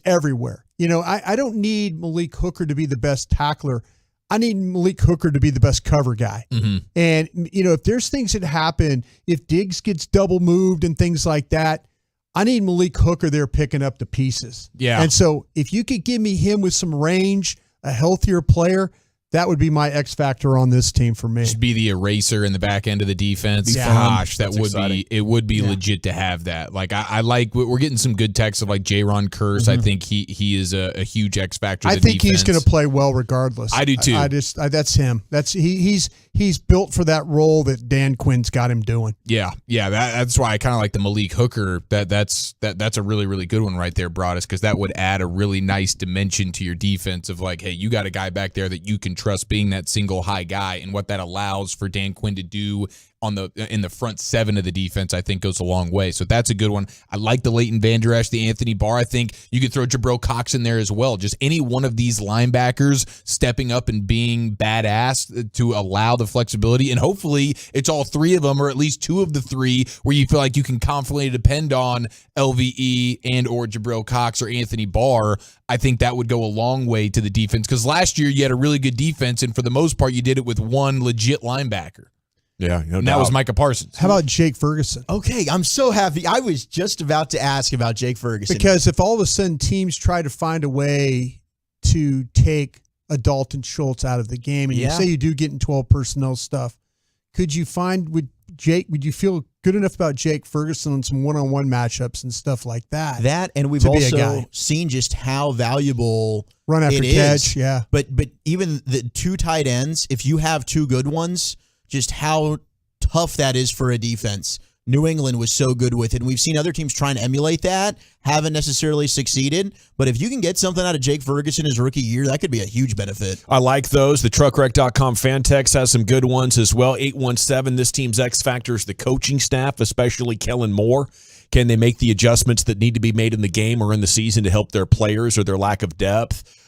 everywhere. I don't need Malik Hooker to be the best tackler. I need Malik Hooker to be the best cover guy. Mm-hmm. And, if there's things that happen, if Diggs gets double moved and things like that, I need Malik Hooker there picking up the pieces. Yeah. And so if you could give me him with some range, a healthier player, that would be my X factor on this team for me. Just be the eraser in the back end of the defense. Yeah. Gosh, That's exciting. it would be legit to have that. I like, we're getting some good texts of Jaron Kearse. I think he is a huge X factor. I think he's going to play well regardless. I do too. That's him. He's built for that role that Dan Quinn's got him doing. Yeah. That's why I kind of like the Malik Hooker. That's a really, really good one right there, Broadus, because that would add a really nice dimension to your defense of hey, you got a guy back there that you can trust being that single high guy, and what that allows for Dan Quinn to do in the front seven of the defense, I think goes a long way. So that's a good one. I like the Leighton Vander Esch, the Anthony Barr. I think you could throw Jabril Cox in there as well. Just any one of these linebackers stepping up and being badass to allow the flexibility. And hopefully it's all three of them, or at least two of the three, where you feel like you can confidently depend on LVE and or Jabril Cox or Anthony Barr. I think that would go a long way to the defense, because last year you had a really good defense, and for the most part you did it with one legit linebacker. Yeah, and that was Micah Parsons. How about Jake Ferguson? Okay, I'm so happy. I was just about to ask about Jake Ferguson. Because if all of a sudden teams try to find a way to take a Dalton Schultz out of the game, and you say you do get in 12 personnel stuff, could you find would you feel good enough about Jake Ferguson on some one-on-one matchups and stuff like that? That, and we've also seen just how valuable run after catch, yeah. But even the two tight ends, if you have two good ones, just how tough that is for a defense. New England was so good with it, and we've seen other teams trying to emulate that, haven't necessarily succeeded. But if you can get something out of Jake Ferguson his rookie year, that could be a huge benefit. I like those. The TruckWreck.com fan text has some good ones as well. 817, this team's X factor is the coaching staff, especially Kellen Moore. Can they make the adjustments that need to be made in the game or in the season to help their players or their lack of depth?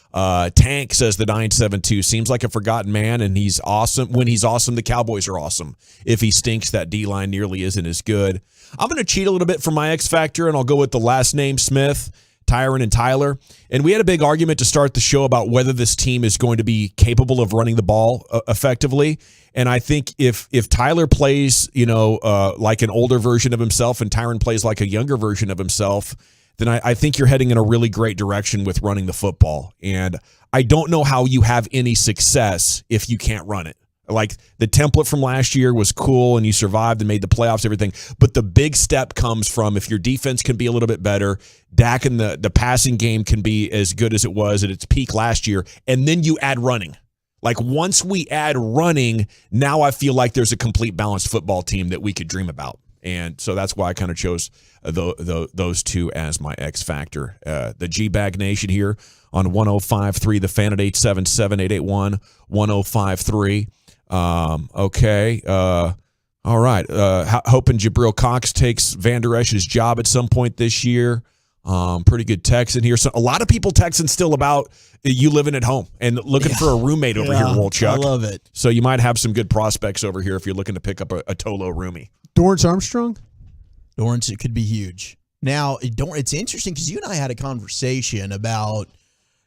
Tank says the 972 seems like a forgotten man, and he's awesome. When he's awesome, the Cowboys are awesome. If he stinks, that D-line nearly isn't as good. I'm going to cheat a little bit for my X factor, and I'll go with the last name Smith, Tyron and Tyler. And we had a big argument to start the show about whether this team is going to be capable of running the ball effectively. And I think if Tyler plays, like an older version of himself, and Tyron plays like a younger version of himself, then I think you're heading in a really great direction with running the football. And I don't know how you have any success if you can't run it. Like, the template from last year was cool, and you survived and made the playoffs, everything. But the big step comes from if your defense can be a little bit better, Dak and the passing game can be as good as it was at its peak last year, and then you add running. Like, once we add running, now I feel like there's a complete balanced football team that we could dream about. And so that's why I kind of chose those two as my X factor. The G-Bag Nation here on 105.3, the Fan at 877-881-1053. Okay. All right. Hoping Jabril Cox takes Vander Esch's job at some point this year. Pretty good text in here. So a lot of people texting still about you living at home and looking for a roommate over here, Wolchuk. I love it. So you might have some good prospects over here if you're looking to pick up a Tolo roomie. Dorrance Armstrong? Dorrance, it could be huge. Now, it's interesting because you and I had a conversation about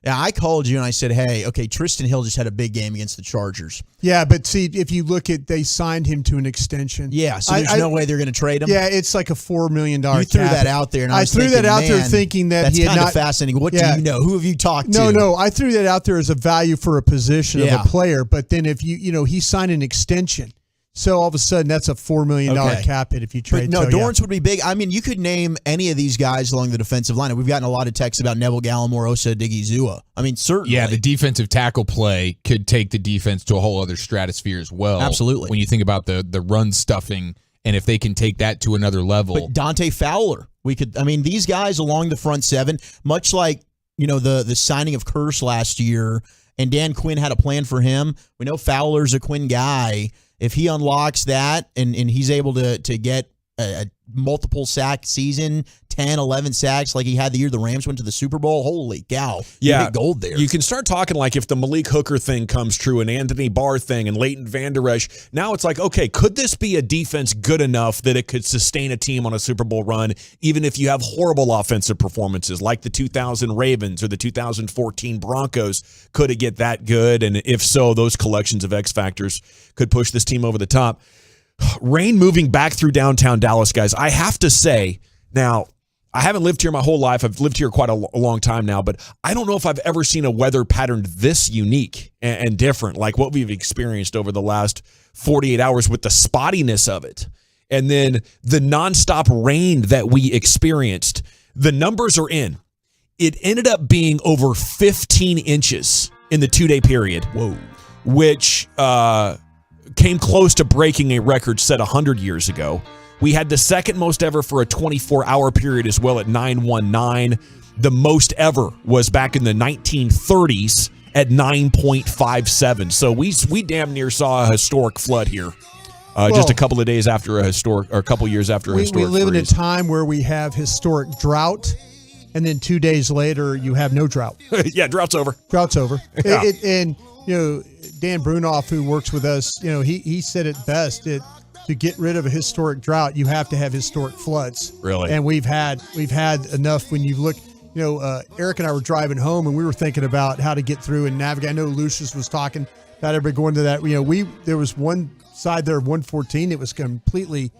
I called you and I said, hey, okay, Tristan Hill just had a big game against the Chargers. Yeah, but see, if you look at, they signed him to an extension. Yeah, so there's no way they're going to trade him? Yeah, it's like a $4 million You threw that out there. And I threw that out there thinking that he had that's kind of fascinating. What do you know? Who have you talked to? No, I threw that out there as a value for a position of a player, but then if he signed an extension. So all of a sudden, that's a $4 million cap hit if you trade. But no, Dorrance would be big. I mean, you could name any of these guys along the defensive line. We've gotten a lot of texts about Neville Gallimore, Osa Odigizua. I mean, certainly. Yeah, the defensive tackle play could take the defense to a whole other stratosphere as well. Absolutely. When you think about the run stuffing, and if they can take that to another level. But Dante Fowler, these guys along the front seven, much like, the signing of Curse last year, and Dan Quinn had a plan for him. We know Fowler's a Quinn guy. If he unlocks that and he's able to get a multiple sack season, 10, 11 sacks like he had the year the Rams went to the Super Bowl, holy cow. Yeah, you hit gold there. You can start talking like if the Malik Hooker thing comes true and Anthony Barr thing and Leighton Vander Esch, now it's like, okay, could this be a defense good enough that it could sustain a team on a Super Bowl run, even if you have horrible offensive performances like the 2000 Ravens or the 2014 Broncos? Could it get that good? And if so, those collections of X factors could push this team over the top. Rain moving back through downtown Dallas, guys. I have to say, now, I haven't lived here my whole life. I've lived here quite a long time now, but I don't know if I've ever seen a weather pattern this unique and different, like what we've experienced over the last 48 hours with the spottiness of it. And then the nonstop rain that we experienced. The numbers are in. It ended up being over 15 inches in the 2-day period. Whoa. Which came close to breaking a record set 100 years ago. We had the second most ever for a 24-hour period as well at 919. The most ever was back in the 1930s at 9.57. So we damn near saw a historic flood here just a couple of days after a historic, or a couple years after a historic We live freeze. in a time where we have historic drought, and then 2 days later you have no drought. Yeah, drought's over. Drought's over. Yeah. And Dan Brunoff, who works with us, he said it best. To get rid of a historic drought, you have to have historic floods. Really? And we've had enough. When you look, Eric and I were driving home, and we were thinking about how to get through and navigate. I know Lucius was talking about everybody going to that. There was one side there of 114 that was completely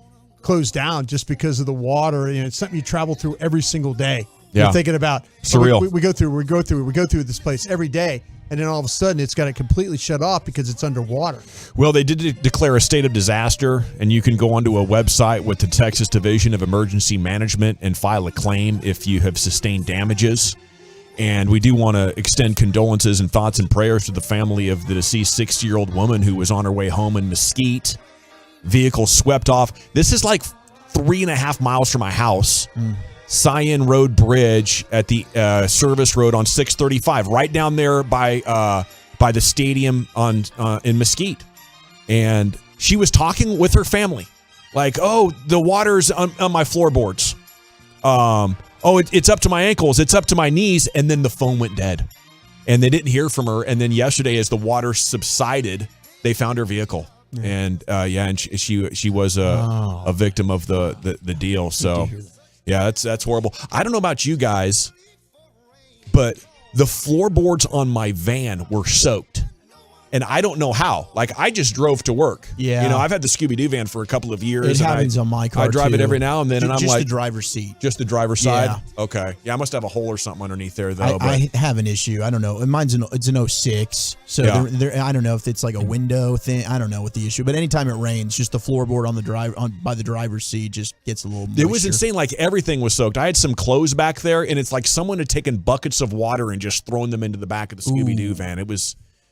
closed down just because of the water. It's something you travel through every single day. Yeah. You're thinking about surreal. We go through this place every day, and then all of a sudden it's got to completely shut off because it's underwater. Well, they did declare a state of disaster, and you can go onto a website with the Texas Division of Emergency Management and file a claim if you have sustained damages. And we do want to extend condolences and thoughts and prayers to the family of the deceased 60-year-old woman who was on her way home in Mesquite. Vehicle swept off. This is like 3.5 miles from my house. Cyan Road Bridge at the service road on 635, right down there by the stadium in Mesquite. And she was talking with her family, like, "Oh, the water's on my floorboards. It's up to my ankles. It's up to my knees." And then the phone went dead, and they didn't hear from her. And then yesterday, as the water subsided, they found her vehicle. Yeah. And and she was a victim of the deal. So. Yeah, that's horrible. I don't know about you guys, but the floorboards on my van were soaked. And I don't know how. Like, I just drove to work. Yeah. I've had the Scooby-Doo van for a couple of years. It happens on my car, I drive it too. every now and then, and I'm Just like... the driver's seat. Just the driver's side? Yeah. Okay. Yeah, I must have a hole or something underneath there, though. I have an issue. I don't know. Mine's it's an 06. So Yeah. I don't know if it's like a window thing. I don't know what the issue. But anytime it rains, just the floorboard by the driver's seat just gets a little moisture. It was insane. Like, everything was soaked. I had some clothes back there, and it's like someone had taken buckets of water and just thrown them into the back of the Scooby-Doo van.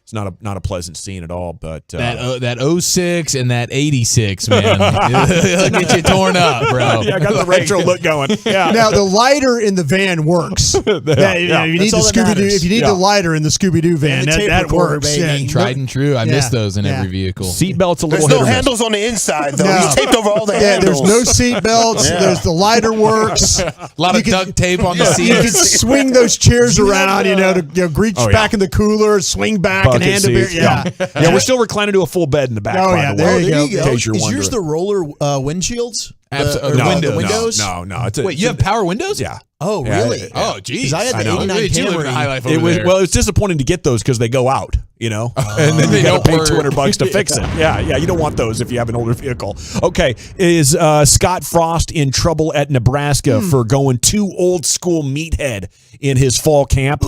It's not a pleasant scene at all, but that 06 and that 86, man, it'll get you torn up, bro. Yeah, I got the retro look going. Yeah. Now the lighter in the van works. If you need the Scooby-Doo, if you need the lighter in the Scooby-Doo van, that works. Yeah. Tried and true. I miss those in every vehicle. Seatbelts a little. There's no handles on the inside though. No. He's taped over all the handles. There's no seatbelts. There's the lighter works. A lot of duct tape on the You can seats. swing those chairs around, to reach back in the cooler, swing back, and hand a beer. Yeah, we're still reclining to a full bed in the back. Oh, by yeah, the way, there you go. in case you're Is wondering. yours the roller windshields? The windows? No. Wait, you have power windows? Yeah. Oh, Yeah, really? Oh, geez. Because I had the 89 Camry. It was it's disappointing to get those because they go out, and then you got to pay $200 to fix it. Yeah, you don't want those if you have an older vehicle. Okay, is Scott Frost in trouble at Nebraska for going too old school meathead in his fall camp?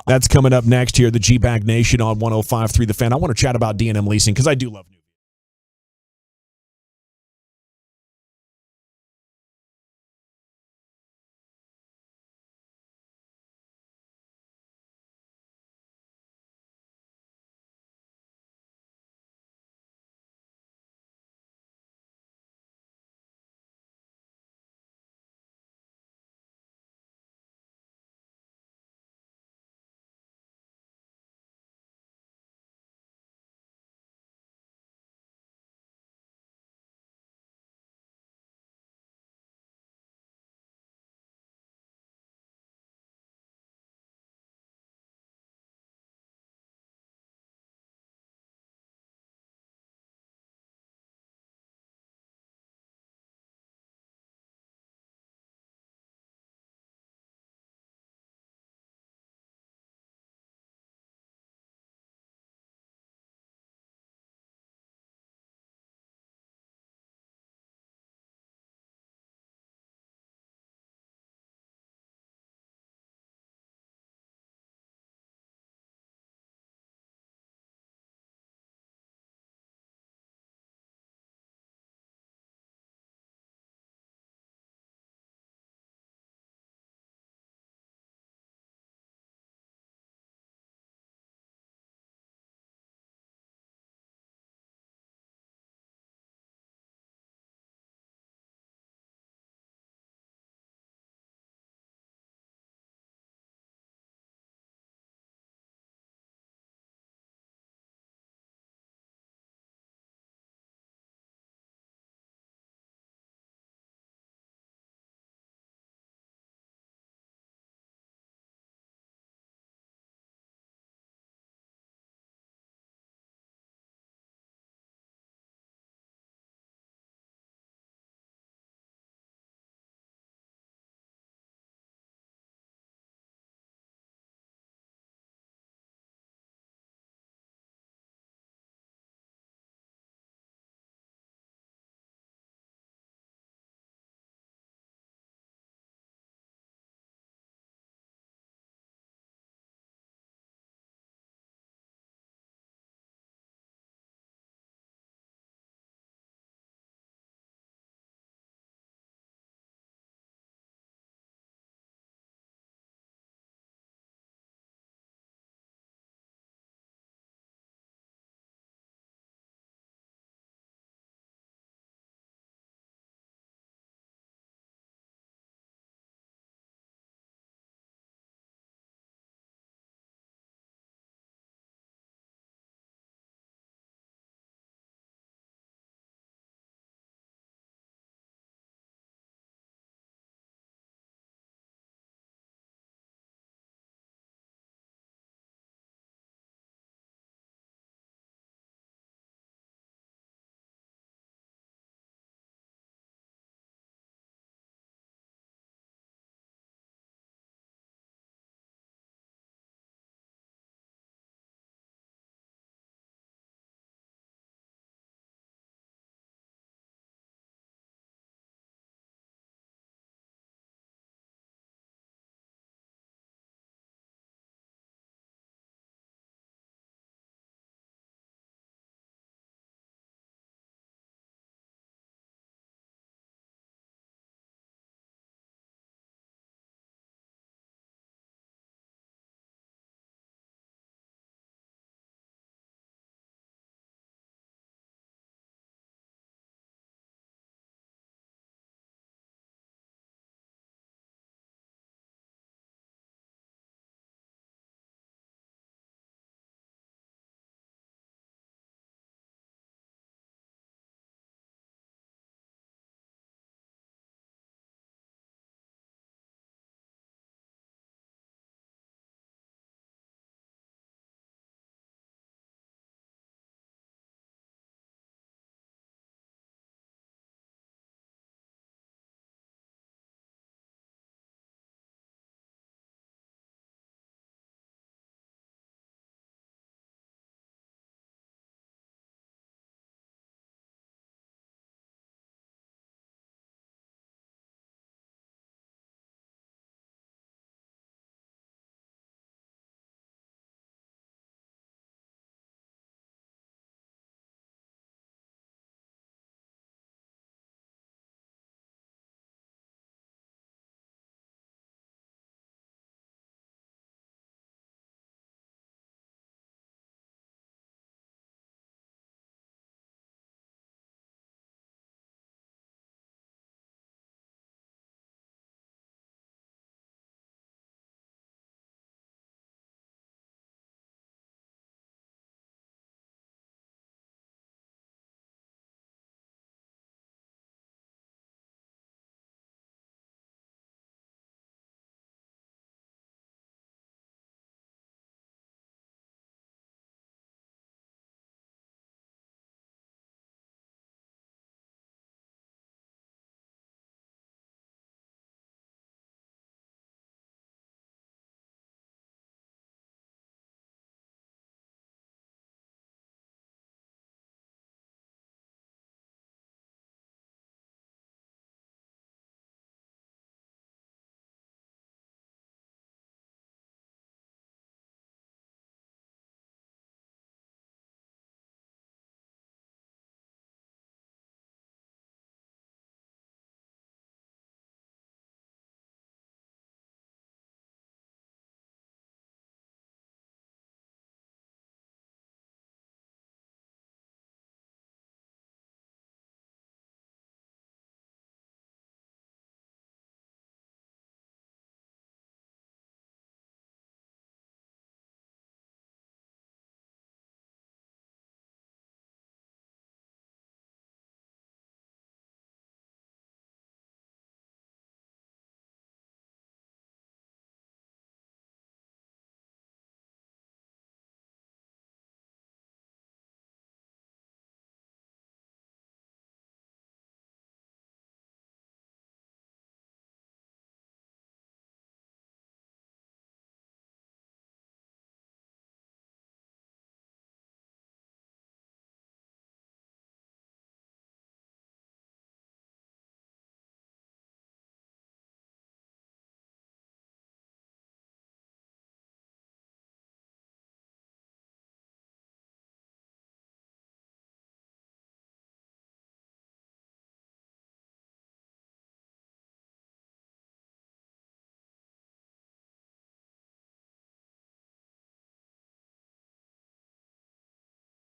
That's coming up next here, the G-Bag Nation on 105.3 The Fan. I want to chat about D&M leasing because I do love new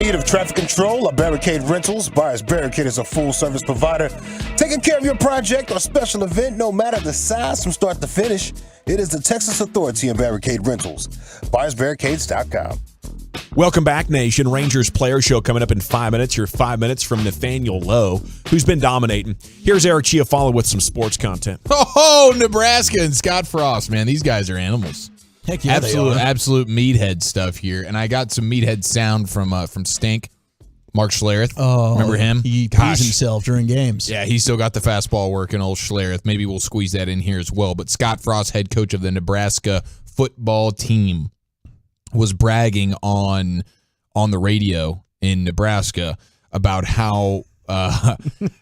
Need of traffic control, a Barricade Rentals. Buyers Barricade is a full-service provider, taking care of your project or special event, no matter the size from start to finish. It is the Texas Authority in Barricade Rentals. BuyersBarricades.com. Welcome back, Nation. Rangers Player Show coming up in 5 minutes. Your 5 minutes from Nathaniel Lowe, who's been dominating. Here's Eric Chiafalo with some sports content. Oh, Nebraska and Scott Frost, man. These guys are animals. Heck yeah, absolute meathead stuff here. And I got some meathead sound from Stink, Mark Schlereth. Oh, remember him? He pees himself during games. Yeah, he's still got the fastball working, old Schlereth. Maybe we'll squeeze that in here as well. But Scott Frost, head coach of the Nebraska football team, was bragging on the radio in Nebraska about how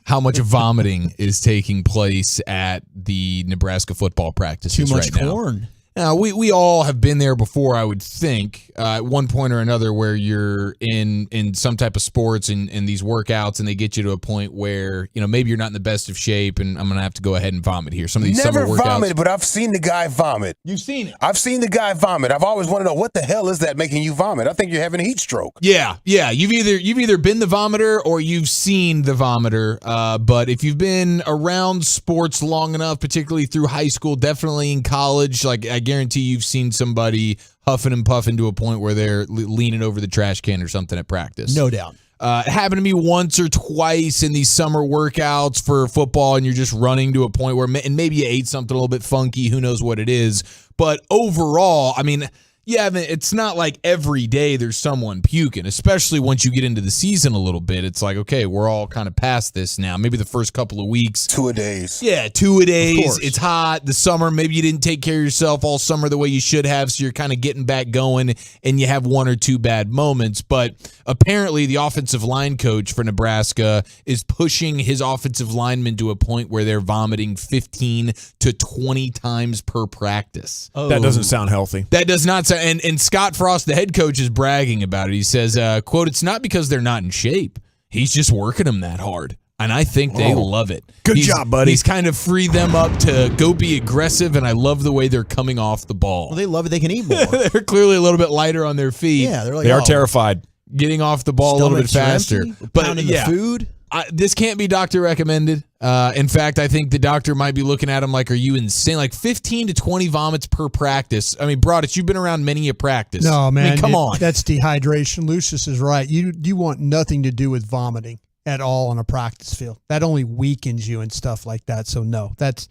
much vomiting is taking place at the Nebraska football practices. Too much right corn. Now, we all have been there before, I would think, at one point or another, where you're in some type of sports and these workouts, and they get you to a point where, maybe you're not in the best of shape, and I'm going to have to go ahead and vomit here. Some of these Never summer workouts. vomited, but I've seen the guy vomit. You've seen it? I've seen the guy vomit. I've always wanted to know, what the hell is that making you vomit? I think you're having a heat stroke. Yeah. You've either been the vomiter or you've seen the vomiter. But if you've been around sports long enough, particularly through high school, definitely in college, like I guarantee you've seen somebody huffing and puffing to a point where they're leaning over the trash can or something at practice. No doubt. It happened to me once or twice in these summer workouts for football, and you're just running to a point where, and maybe you ate something a little bit funky, who knows what it is. But overall, I mean, yeah, it's not like every day there's someone puking, especially once you get into the season a little bit. It's like, okay, we're all kind of past this now. Maybe the first couple of weeks. 2-a-days. Yeah, 2-a-days. It's hot. The summer, maybe you didn't take care of yourself all summer the way you should have, so you're kind of getting back going, and you have one or two bad moments. But apparently the offensive line coach for Nebraska is pushing his offensive linemen to a point where they're vomiting 15 to 20 times per practice. Oh. That doesn't sound healthy. That does not sound. And Scott Frost, the head coach, is bragging about it. He says, quote, "It's not because they're not in shape. He's just working them that hard." And I think they love it. Good job, buddy. He's kind of freed them up to go be aggressive, and I love the way they're coming off the ball. Well, they love it. They can eat more. They're clearly a little bit lighter on their feet. Yeah, they're like, they are terrified. Getting off the ball a little bit faster. But yeah, the food. This can't be doctor recommended. In fact, I think the doctor might be looking at him like, are you insane? Like 15 to 20 vomits per practice. I mean, Broadus, you've been around many a practice. No, man. I mean, come on. That's dehydration. Lucius is right. You want nothing to do with vomiting at all on a practice field. That only weakens you and stuff like that. So, no, that's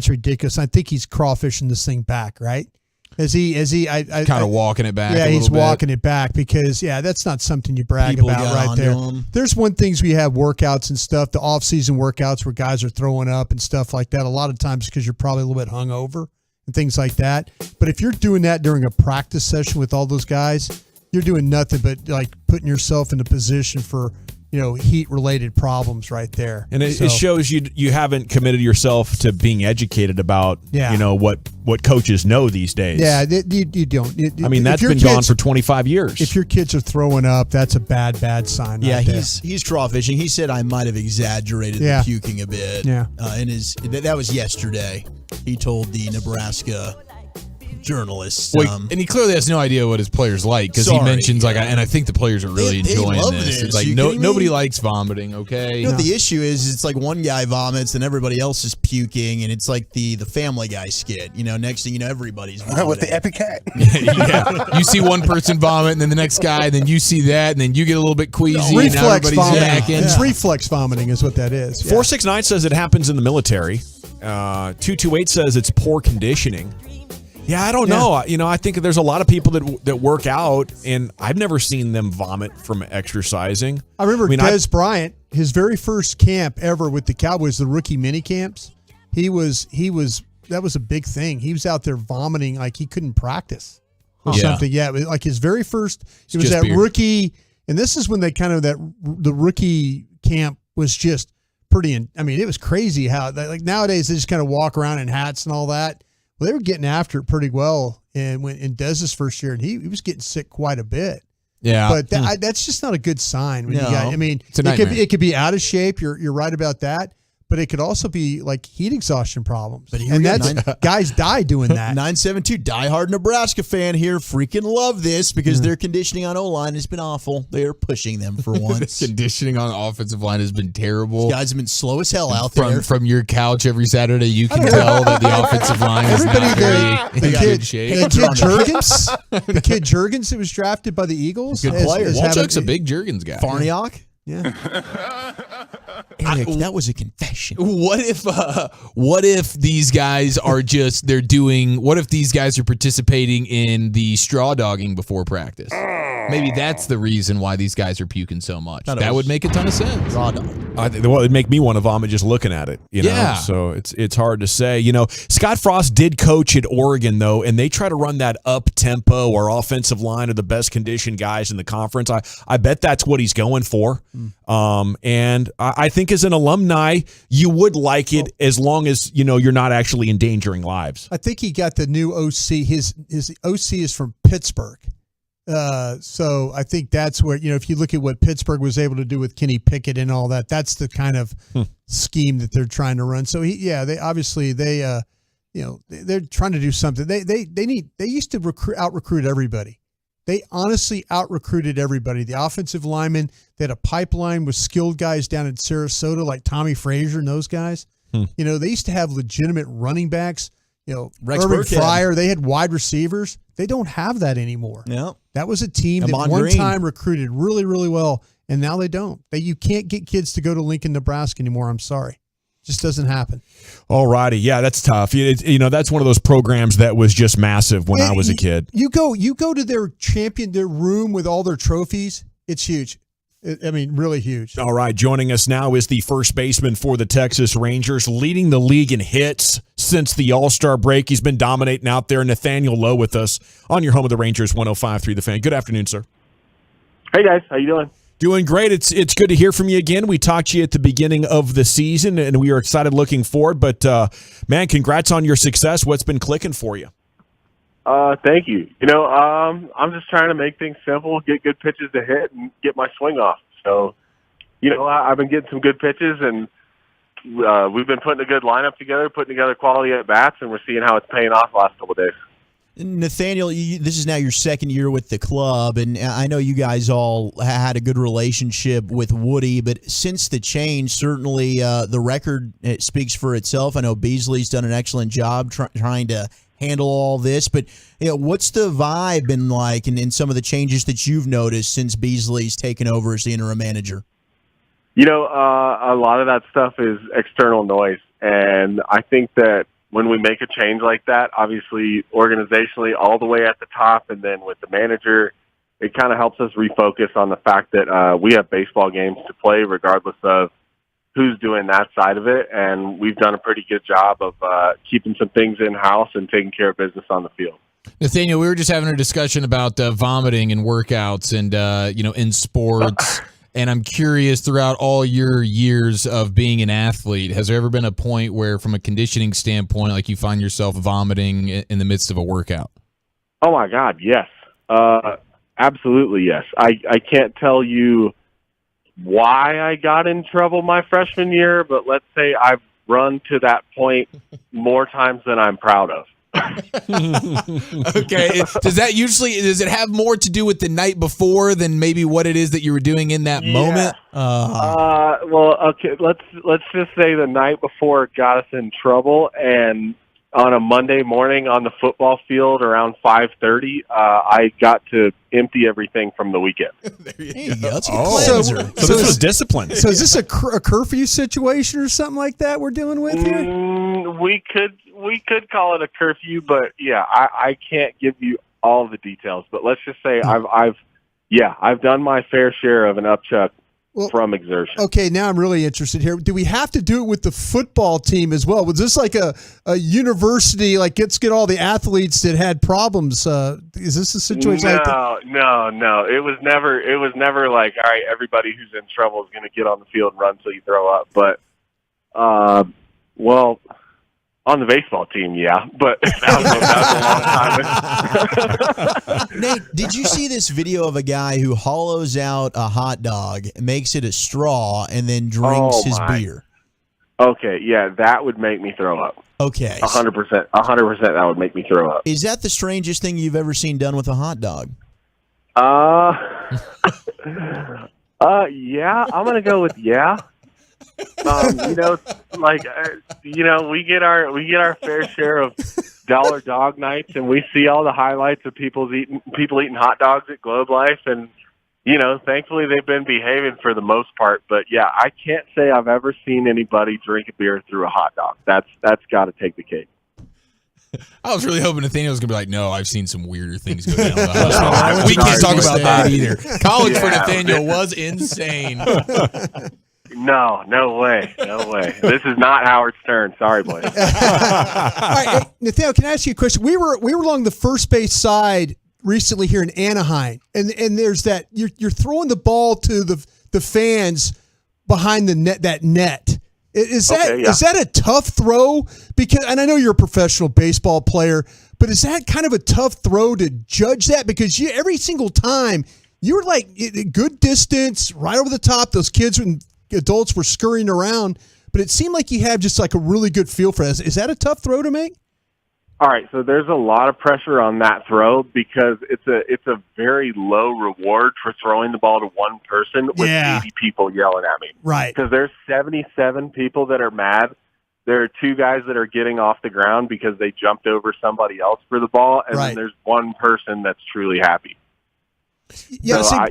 ridiculous. I think he's crawfishing this thing back, right? Is he kind of walking it back? Yeah, he's bit. walking it back because that's not something you brag about right there. There's one things we have workouts and stuff, the off-season workouts where guys are throwing up and stuff like that. A lot of times because you're probably a little bit hungover and things like that. But if you're doing that during a practice session with all those guys, you're doing nothing but like putting yourself in a position for heat-related problems right there. And it shows you haven't committed yourself to being educated about, what coaches know these days. Yeah, you don't. I mean, that's been gone for 25 years. If your kids are throwing up, that's a bad sign. Yeah, right he's crawfishing. He said I might have exaggerated the puking a bit. Yeah, that was yesterday. He told the Nebraska journalists. And he clearly has no idea what his players like because he mentions and I think the players are really enjoying this. It's like nobody likes vomiting. Okay, you know what the issue is? It's like one guy vomits and everybody else is puking, and it's like the Family Guy skit. Next thing you know, everybody's vomiting. With the Epicat. Yeah, you see one person vomit, and then the next guy, and then you see that, and then you get a little bit queasy. Reflex vomiting. It's reflex vomiting is what that is. 469 says it happens in the military. 228 says it's poor conditioning. Yeah, I don't know. I think there's a lot of people that work out, and I've never seen them vomit from exercising. I remember Des Bryant, his very first camp ever with the Cowboys, the rookie mini camps. That was a big thing. He was out there vomiting like he couldn't practice or something. Yeah, like his very first. It was that rookie, and this is when they the rookie camp was just pretty. I mean, it was crazy how like nowadays they just kind of walk around in hats and all that. Well, they were getting after it pretty well, and when in Dez's first year, and he was getting sick quite a bit. Yeah, but that's just not a good sign. When no. it could be out of shape. You're right about that. but it could also be like heat exhaustion problems. But here and we go, that's guys die doing that. 972 diehard Nebraska fan here. Freaking love this because their conditioning on O-line has been awful. They are pushing them for once. Conditioning on offensive line has been terrible. These guys have been slow as hell out there. From your couch every Saturday, you can tell that the offensive line is not very in good shape. The kid Juergens that was drafted by the Eagles. Good player. Walchuk's a big Juergens guy. Farniok? Yeah. Eric, that was a confession. What if these guys are what if these guys are participating in the straw dogging before practice? Maybe that's the reason why these guys are puking so much. That would make a ton of sense. Straw dog. Well, it'd make me want to vomit just looking at it. You know? Yeah. So it's hard to say. You know, Scott Frost did coach at Oregon, though, and they try to run that up-tempo. Our offensive line are the best conditioned guys in the conference. I bet that's what he's going for. And I think as an alumni, you would like it as long as, you're not actually endangering lives. I think he got the new OC. His OC is from Pittsburgh. So I think that's where, if you look at what Pittsburgh was able to do with Kenny Pickett and all that, that's the kind of scheme that they're trying to run. So they're trying to do something. They used to out-recruit everybody. They honestly out-recruited everybody. The offensive linemen, they had a pipeline with skilled guys down in Sarasota like Tommy Frazier and those guys. They used to have legitimate running backs. Rex Urban Burkhead. Fryer, they had wide receivers. They don't have that anymore. Yeah. That was a team that one time recruited really, really well, and now they don't. You can't get kids to go to Lincoln, Nebraska anymore. I'm sorry. Just doesn't happen. All righty. Yeah, that's tough. That's one of those programs that was just massive when I was a kid. You go to their room with all their trophies. It's huge. Really huge. All right. Joining us now is the first baseman for the Texas Rangers, leading the league in hits since the All-Star break. He's been dominating out there. Nathaniel Lowe with us on your home of the Rangers, 105.3 The Fan. Good afternoon, sir. Hey, guys. How you doing? Doing great. It's good to hear from you again. We talked to you at the beginning of the season, and we are excited looking forward. But, man, congrats on your success. What's been clicking for you? Thank you. I'm just trying to make things simple, get good pitches to hit, and get my swing off. So, I've been getting some good pitches, and we've been putting a good lineup together, putting together quality at-bats, and we're seeing how it's paying off the last couple of days. Nathaniel, this is now your second year with the club, and I know you guys all had a good relationship with Woody, but since the change, certainly the record speaks for itself. I know Beasley's done an excellent job trying to handle all this, but what's the vibe been like in some of the changes that you've noticed since Beasley's taken over as the interim manager? A lot of that stuff is external noise, and I think that when we make a change like that, obviously organizationally all the way at the top and then with the manager, it kind of helps us refocus on the fact that we have baseball games to play regardless of who's doing that side of it. And we've done a pretty good job of keeping some things in-house and taking care of business on the field. Nathaniel, we were just having a discussion about vomiting and workouts and, in sports. And I'm curious, throughout all your years of being an athlete, has there ever been a point where, from a conditioning standpoint, like you find yourself vomiting in the midst of a workout? Oh, my God, yes. Absolutely, yes. I can't tell you why I got in trouble my freshman year, but let's say I've run to that point more times than I'm proud of. Okay. Does it have more to do with the night before than maybe what it is that you were doing in that moment? Well, okay, let's just say the night before got us in trouble, and on a Monday morning on the football field around 5:30, I got to empty everything from the weekend. There you go. That's so this was discipline. So is this a curfew situation or something like that we're dealing with here? We could call it a curfew, but yeah, I can't give you all the details. But let's just say I've done my fair share of an upchuck from exertion. Okay, now I'm really interested here. Do we have to do it with the football team as well? Was this like a university, like let's get all the athletes that had problems? Is this a situation like that? No. It was never like, all right, everybody who's in trouble is going to get on the field and run till you throw up. But, on the baseball team, yeah, but that was a long time. Nate, did you see this video of a guy who hollows out a hot dog, makes it a straw, and then drinks his beer? Okay, yeah, that would make me throw up. Okay. 100%. 100% that would make me throw up. Is that the strangest thing you've ever seen done with a hot dog? Yeah, I'm gonna go with yeah. You know, like we get our fair share of dollar dog nights, and we see all the highlights of people eating hot dogs at Globe Life, and thankfully they've been behaving for the most part. But yeah, I can't say I've ever seen anybody drink a beer through a hot dog. That's got to take the cake. I was really hoping Nathaniel was going to be like, no, I've seen some weirder things go down. We can't talk about that either. College for Nathaniel was insane. No way. This is not Howard Stern. Sorry, boys. All right, Nathaniel, can I ask you a question? We were along the first base side recently here in Anaheim, and there's that you're throwing the ball to the fans behind the net. That net is that a tough throw? Because, and I know you're a professional baseball player, but is that kind of a tough throw to judge that? Because every single time you're like good distance, right over the top. Those kids and adults were scurrying around, but it seemed like you have just like a really good feel for that. Is that a tough throw to make? All right, so there's a lot of pressure on that throw because it's a very low reward for throwing the ball to one person with 80 people yelling at me. Right. Because there's 77 people that are mad. There are 2 guys that are getting off the ground because they jumped over somebody else for the ball, and then there's one person that's truly happy. Yeah, so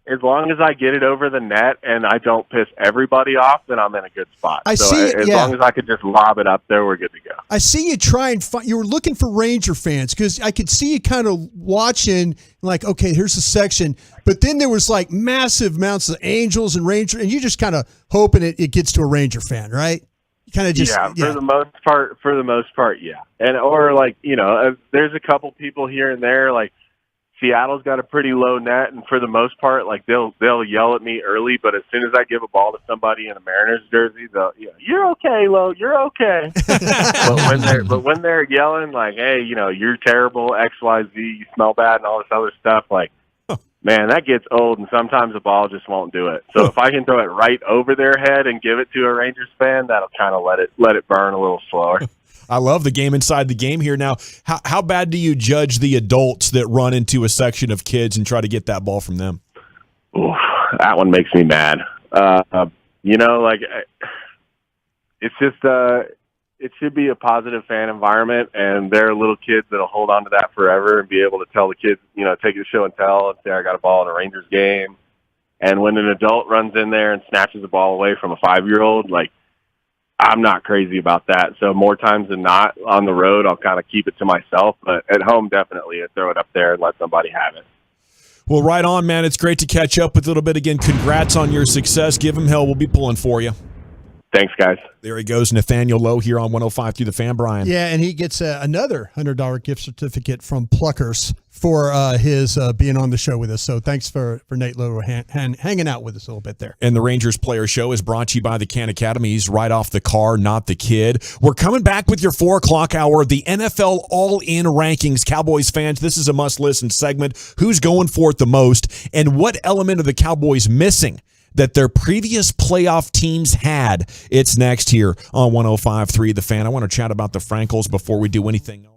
as long as I get it over the net and I don't piss everybody off, then I'm in a good spot. As long as I could just lob it up there, we're good to go. I see you try and find. You were looking for Ranger fans because I could see you kind of watching, like, okay, here's the section, but then there was like massive amounts of Angels and Ranger, and you just kind of hoping it gets to a Ranger fan, right? You kind of just for the most part, yeah, and or there's a couple people here and there like. Seattle's got a pretty low net, and for the most part, like they'll yell at me early. But as soon as I give a ball to somebody in a Mariners jersey, they'll, you're okay, Lo, you're okay. but when they're yelling like, hey, you're terrible, X, Y, Z, you smell bad, and all this other stuff, like, man, that gets old, and sometimes the ball just won't do it. So if I can throw it right over their head and give it to a Rangers fan, that'll kind of let it burn a little slower. I love the game inside the game here. Now, how bad do you judge the adults that run into a section of kids and try to get that ball from them? Oof, that one makes me mad. It's just it should be a positive fan environment, and there are little kids that'll hold on to that forever and be able to tell the kids, take it to show and tell and say, I got a ball in a Rangers game. And when an adult runs in there and snatches the ball away from a 5-year-old, like, I'm not crazy about that. So more times than not on the road, I'll kind of keep it to myself. But at home, definitely I throw it up there and let somebody have it. Well, right on, man. It's great to catch up with a little bit again. Congrats on your success. Give him hell. We'll be pulling for you. Thanks, guys. There he goes, Nathaniel Lowe here on 105 through the Fan, Brian. Yeah, and he gets another $100 gift certificate from Pluckers for his being on the show with us. So thanks for Nate Lowe hanging out with us a little bit there. And the Rangers Player Show is brought to you by the Can Academies, right off the car, not the kid. We're coming back with your 4 o'clock hour of the NFL All-In Rankings. Cowboys fans, this is a must-listen segment. Who's going for it the most, and what element of the Cowboys missing that their previous playoff teams had? It's next here on 105.3 The Fan. I want to chat about the Frankels before we do anything else.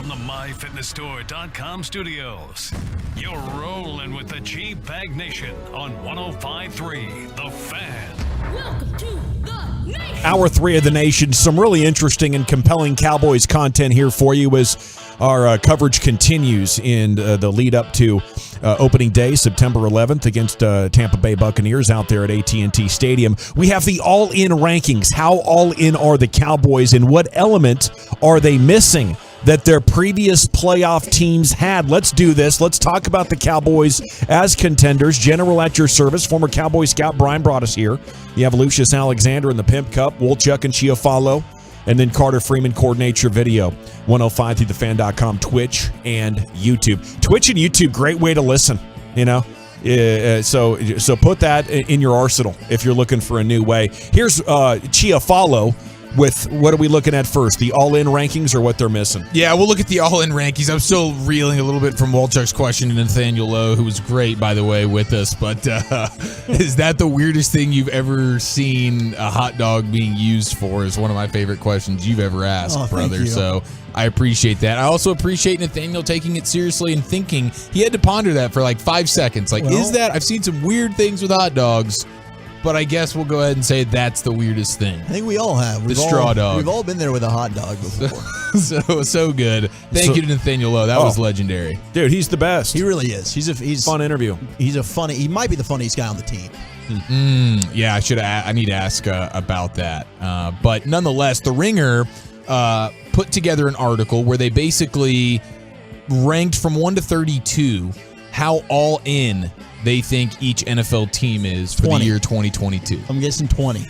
From the MyFitnessStore.com studios, you're rolling with the G-Bag Nation on 105.3 The Fan. Welcome to the nation. Hour 3 of the Nation. Some really interesting and compelling Cowboys content here for you as our coverage continues in the lead up to opening day, September 11th, against Tampa Bay Buccaneers out there at AT&T Stadium. We have the all-in rankings. How all-in are the Cowboys, and what element are they missing that their previous playoff teams had? Let's do this. Let's talk about the Cowboys as contenders. General at your service. Former Cowboy scout Brian brought us here. You have Lucius Alexander in the Pimp Cup, Wolchuk and Chiafalo, and then Carter Freeman coordinates your video. 105 through thefan.com, Twitch and YouTube. Twitch and YouTube, great way to listen, you know. So put that in your arsenal if you're looking for a new way. Here's Chiafalo with, what are we looking at first? The all-in rankings or what they're missing? Yeah, we'll look at the all-in rankings. I'm still reeling a little bit from Walchuk's question to Nathaniel Lowe, who was great, by the way, with us. But is that the weirdest thing you've ever seen a hot dog being used for? Is one of my favorite questions you've ever asked, brother. So I appreciate that. I also appreciate Nathaniel taking it seriously and thinking. He had to ponder that for like 5 seconds. Like, is that? I've seen some weird things with hot dogs, but I guess we'll go ahead and say that's the weirdest thing. I think we all have. Straw dog. We've all been there with a hot dog before. so good. Thank you to Nathaniel Lowe. That was legendary. Dude, he's the best. He really is. He's fun interview. He might be the funniest guy on the team. Yeah, I need to ask about that. But nonetheless, The Ringer put together an article where they basically ranked from 1 to 32 how all in they think each NFL team is for 20. the year 2022. I'm guessing 20.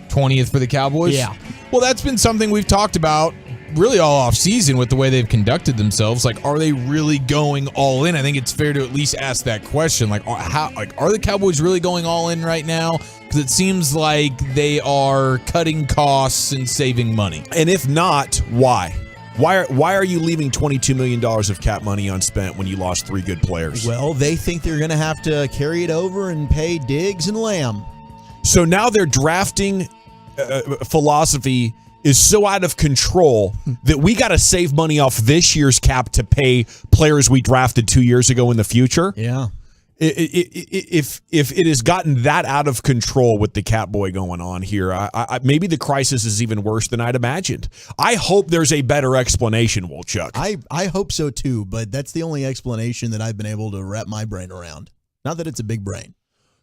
20th for the Cowboys? Yeah. Well, that's been something we've talked about really all off season with the way they've conducted themselves. Like, are they really going all in? I think it's fair to at least ask that question. Like, are the Cowboys really going all in right now? Because it seems like they are cutting costs and saving money. And if not, why? Why are you leaving $22 million of cap money unspent when you lost 3 good players? Well, they think they're going to have to carry it over and pay Diggs and Lamb. So now their drafting philosophy is so out of control that we got to save money off this year's cap to pay players we drafted 2 years ago in the future. Yeah. If it has gotten that out of control with the Cat Boy going on here, maybe the crisis is even worse than I'd imagined. I hope there's a better explanation, Wolchuk. I hope so too, but that's the only explanation that I've been able to wrap my brain around. Not that it's a big brain.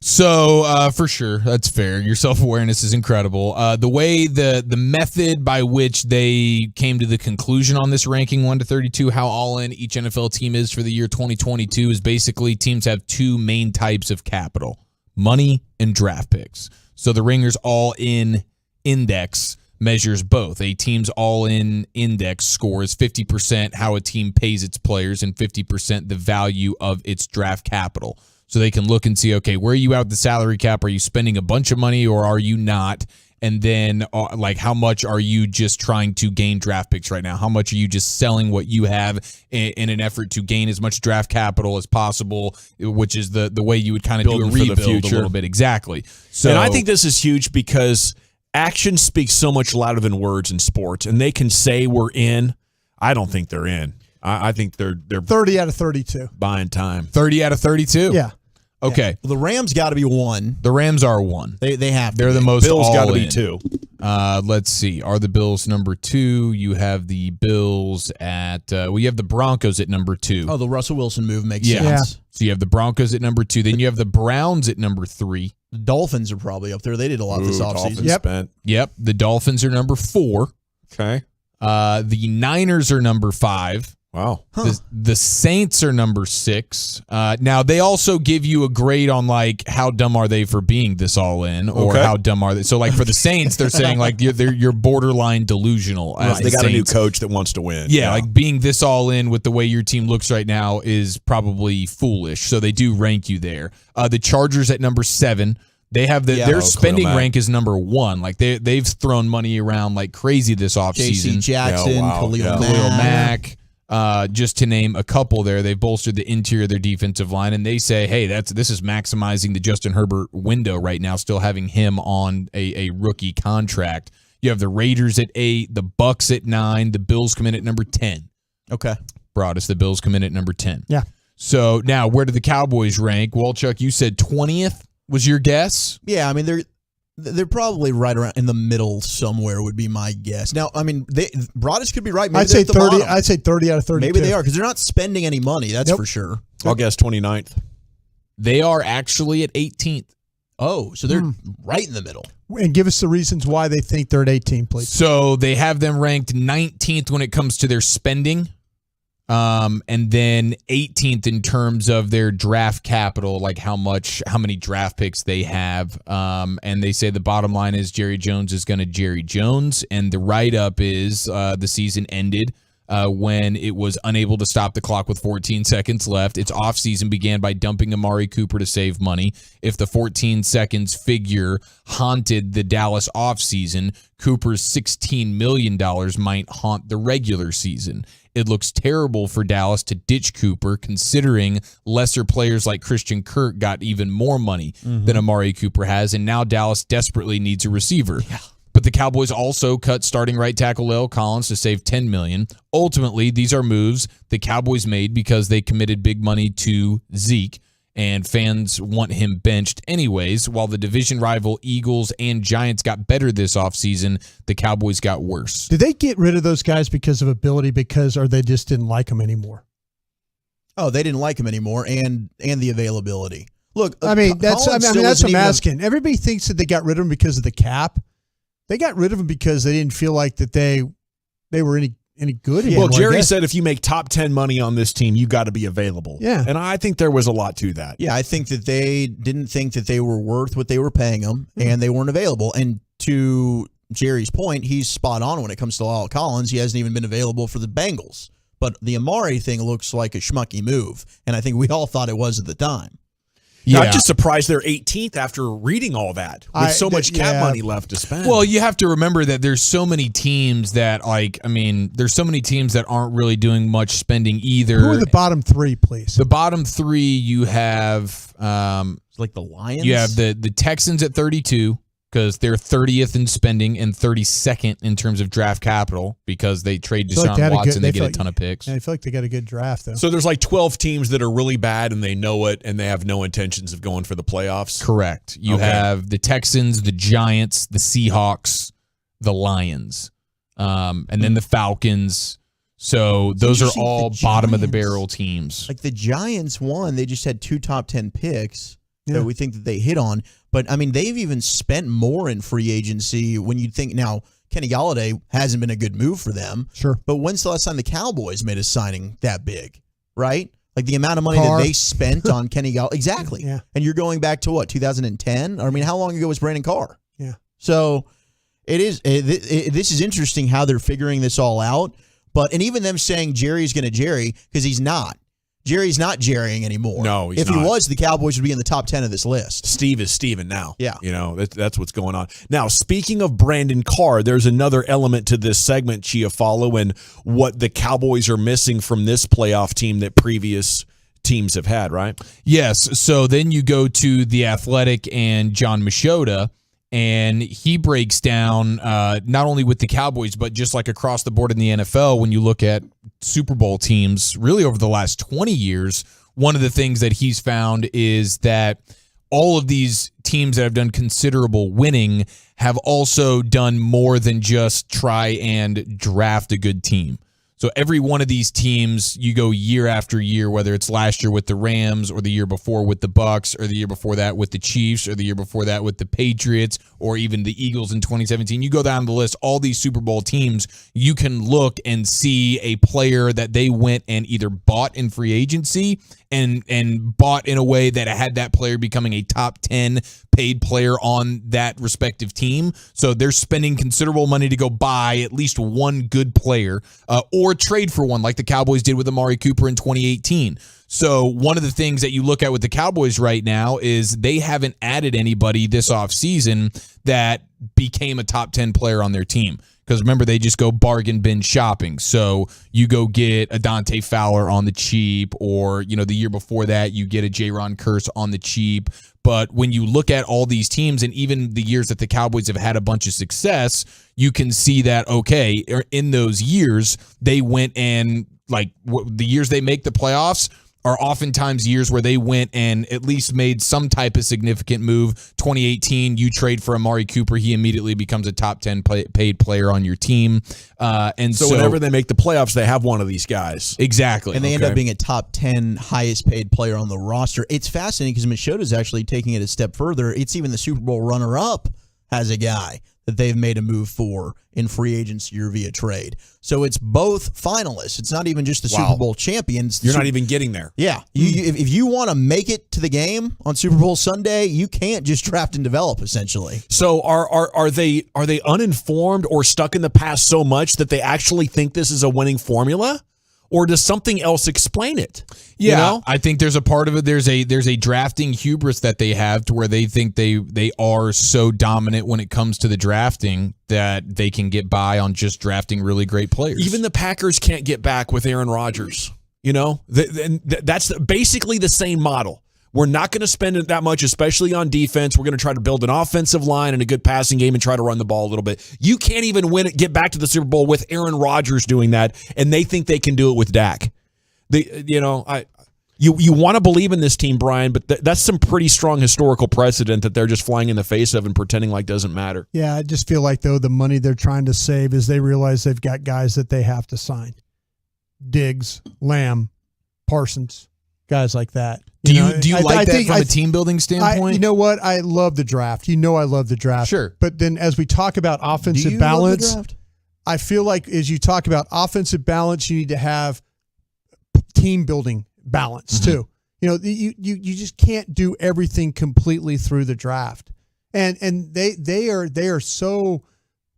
So, for sure, that's fair. Your self-awareness is incredible. The way, the method by which they came to the conclusion on this ranking 1 to 32, how all in each NFL team is for the year 2022, is basically teams have 2 main types of capital: money and draft picks. So the Ringer's all-in index measures both. A team's all-in index scores 50% how a team pays its players and 50% the value of its draft capital. So they can look and see, okay, where are you out the salary cap? Are you spending a bunch of money or are you not? And then, like, how much are you just trying to gain draft picks right now? How much are you just selling what you have in an effort to gain as much draft capital as possible, which is the way you would kind of do a rebuild a little bit. Exactly. So, and I think this is huge because action speaks so much louder than words in sports, and they can say we're in. I don't think they're in. I think they're 30 out of 32. Buying time. 30 out of 32? Yeah. Okay. Yeah. Well, the Rams got to be 1. The Rams are 1. They have to. They're the most Bills got to be in. 2. Let's see. Are the Bills number 2? You have the Bills at you have the Broncos at number 2. Oh, the Russell Wilson move makes sense. Yeah. So you have the Broncos at number 2. Then you have the Browns at number 3. The Dolphins are probably up there. They did a lot this offseason. Yep. The Dolphins are number 4. Okay. The Niners are number 5. Wow. The Saints are number 6. Now, they also give you a grade on, like, how dumb are they for being this all in, or how dumb are they? So, like, for the Saints, they're saying, like, you're borderline delusional. Right. They got a new coach that wants to win. Yeah, like, being this all in with the way your team looks right now is probably foolish. So they do rank you there. The Chargers at number 7. They have their spending rank is number 1. Like, they've thrown money around like crazy this offseason. J.C. Jackson, Khalil Mack. Just to name a couple there, they've bolstered the interior of their defensive line, and they say, hey, this is maximizing the Justin Herbert window right now, still having him on a rookie contract. You have the Raiders at 8, the Bucks at 9, the Bills come in at number 10. Okay. Broadus, the Bills come in at number 10. Yeah. So now, where do the Cowboys rank? Walchuk, you said 20th was your guess? Yeah, I mean, they're probably right around in the middle somewhere would be my guess. Now, I mean, Broadus could be right. Maybe I'd say 30. Bottom. I'd say 30 out of 32. Maybe they are because they're not spending any money. That's for sure. I'll guess 29th. They are actually at 18th. Oh, so they're right in the middle. And give us the reasons why they think they're at 18, please. So they have them ranked 19th when it comes to their spending. And then 18th in terms of their draft capital, like how many draft picks they have. And they say the bottom line is Jerry Jones is going to Jerry Jones. And the write-up is the season ended when it was unable to stop the clock with 14 seconds left. Its offseason began by dumping Amari Cooper to save money. If the 14 seconds figure haunted the Dallas offseason, Cooper's $16 million might haunt the regular season. It looks terrible for Dallas to ditch Cooper, considering lesser players like Christian Kirk got even more money than Amari Cooper has, and now Dallas desperately needs a receiver. Yeah. But the Cowboys also cut starting right tackle La'el Collins to save $10 million. Ultimately, these are moves the Cowboys made because they committed big money to Zeke, and fans want him benched anyways. While the division rival Eagles and Giants got better this offseason, the Cowboys got worse. Did they get rid of those guys because of ability, or they just didn't like them anymore? Oh, they didn't like him anymore, and the availability. Look, that's what I'm asking. Everybody thinks that they got rid of him because of the cap. They got rid of him because they didn't feel like that they were any good anymore. Well, Jerry said if you make top 10 money on this team, you got to be available. Yeah. And I think there was a lot to that. Yeah, I think that they didn't think that they were worth what they were paying them, and they weren't available. And to Jerry's point, he's spot on when it comes to La'el Collins. He hasn't even been available for the Bengals. But the Amari thing looks like a schmucky move, and I think we all thought it was at the time. Yeah, I'm just surprised they're 18th after reading all that with so much cap money left to spend. Well, you have to remember that there's so many teams that there's so many teams that aren't really doing much spending either. Who are the bottom three, please? The bottom three, you have like the Lions. You have the Texans at 32 because they're 30th in spending and 32nd in terms of draft capital because they trade Deshaun Watson. They get a ton of picks. I feel like they got a good draft, though. So there's like 12 teams that are really bad and they know it and they have no intentions of going for the playoffs? Correct. You have the Texans, the Giants, the Seahawks, the Lions, and then the Falcons. So those are all bottom of the barrel teams. Like the Giants won. They just had 2 top 10 picks that we think that they hit on. But, I mean, they've even spent more in free agency when you think now Kenny Golladay hasn't been a good move for them. Sure. But when's the last time the Cowboys made a signing that big, right? Like the amount of money that they spent on Kenny Golladay. Exactly. Yeah. And you're going back to what, 2010? I mean, how long ago was Brandon Carr? Yeah. So this is interesting how they're figuring this all out. And even them saying Jerry's going to Jerry, because he's not. Jerry's not jerrying anymore. No, he's If not. he was, the Cowboys would be in the top 10 of this list. Steve is Steven now. Yeah. You know, that's what's going on. Now, speaking of Brandon Carr, there's another element to this segment, Chiafalo, and what the Cowboys are missing from this playoff team that previous teams have had, right? Yes. So then you go to The Athletic and John Machota, and he breaks down not only with the Cowboys, but just like across the board in the NFL, when you look at Super Bowl teams, really over the last 20 years, one of the things that he's found is that all of these teams that have done considerable winning have also done more than just try and draft a good team. So every one of these teams, you go year after year, whether it's last year with the Rams or the year before with the Bucks or the year before that with the Chiefs or the year before that with the Patriots or even the Eagles in 2017. You go down the list, all these Super Bowl teams, you can look and see a player that they went and either bought in free agency and bought in a way that had that player becoming a top 10 paid player on that respective team. So they're spending considerable money to go buy at least one good player or trade for one like the Cowboys did with Amari Cooper in 2018. So one of the things that you look at with the Cowboys right now is they haven't added anybody this offseason that became a top 10 player on their team. Because remember, they just go bargain bin shopping. So you go get a Dante Fowler on the cheap, or the year before that, you get a Jaron Kearse on the cheap. But when you look at all these teams, and even the years that the Cowboys have had a bunch of success, you can see that, okay, in those years, they went and the years they make the playoffs are oftentimes years where they went and at least made some type of significant move. 2018, you trade for Amari Cooper, he immediately becomes a top 10 paid player on your team. And so whenever they make the playoffs, they have one of these guys. Exactly. And they end up being a top 10 highest paid player on the roster. It's fascinating because Machota's actually taking it a step further. It's even the Super Bowl runner-up has a guy that they've made a move for in free agency or via trade. So it's both finalists. It's not even just the Super Bowl champions. You're not even getting there. Yeah. If you want to make it to the game on Super Bowl Sunday, you can't just draft and develop, essentially. So are they uninformed or stuck in the past so much that they actually think this is a winning formula? Or does something else explain it? Yeah, you know? I think there's a part of it. There's a drafting hubris that they have to where they think they are so dominant when it comes to the drafting that they can get by on just drafting really great players. Even the Packers can't get back with Aaron Rodgers. You know, that's basically the same model. We're not going to spend it that much, especially on defense. We're going to try to build an offensive line and a good passing game and try to run the ball a little bit. You can't even get back to the Super Bowl with Aaron Rodgers doing that, and they think they can do it with Dak. You want to believe in this team, Brian, but that's some pretty strong historical precedent that they're just flying in the face of and pretending like doesn't matter. Yeah, I just feel like, though, the money they're trying to save is they realize they've got guys that they have to sign. Diggs, Lamb, Parsons, guys like that. Do you like that from a team building standpoint? You know what? I love the draft. I love the draft. Sure. But then as we talk about offensive balance, I feel like as you talk about offensive balance, you need to have team building balance too. You know, you just can't do everything completely through the draft. And they are so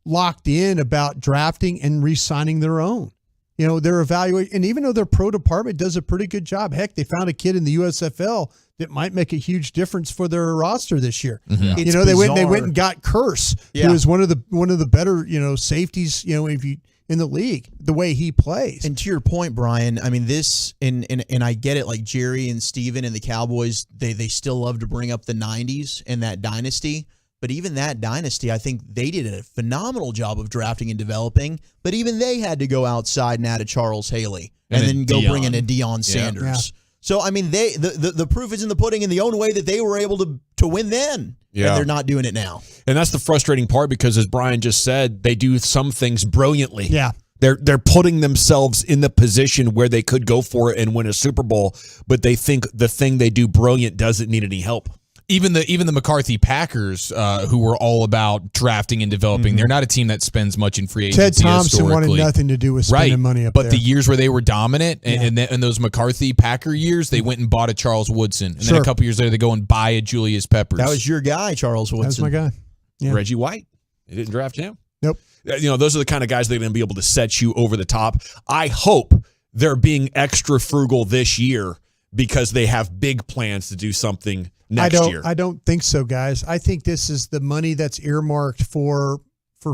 locked in about drafting and re-signing their own. You know, they're evaluating, and even though their pro department does a pretty good job, heck, they found a kid in the USFL that might make a huge difference for their roster this year. Mm-hmm. You know, they went and got Curse, who is one of the better, safeties, if you in the league, the way he plays. And to your point, Brian, I mean, this and I get it, like Jerry and Steven and the Cowboys, they still love to bring up the 90s and that dynasty. But even that dynasty, I think they did a phenomenal job of drafting and developing. But even they had to go outside and add a Charles Haley and then go bring in a Deion Sanders. Yeah. So, I mean, the proof is in the pudding in the own way that they were able to win then. Yeah. And they're not doing it now. And that's the frustrating part because, as Brian just said, they do some things brilliantly. Yeah. They're putting themselves in the position where they could go for it and win a Super Bowl, but they think the thing they do brilliant doesn't need any help. Even the McCarthy Packers, who were all about drafting and developing, they're not a team that spends much in free agency. Ted Thompson wanted nothing to do with spending money up there. But the years where they were dominant, and those McCarthy Packer years, they went and bought a Charles Woodson. And then a couple years later, they go and buy a Julius Peppers. That was your guy, Charles Woodson. That was my guy. Yeah. Reggie White. They didn't draft him. Nope. Those are the kind of guys that are going to be able to set you over the top. I hope they're being extra frugal this year because they have big plans to do something next year. I don't think so, guys. I think this is the money that's earmarked for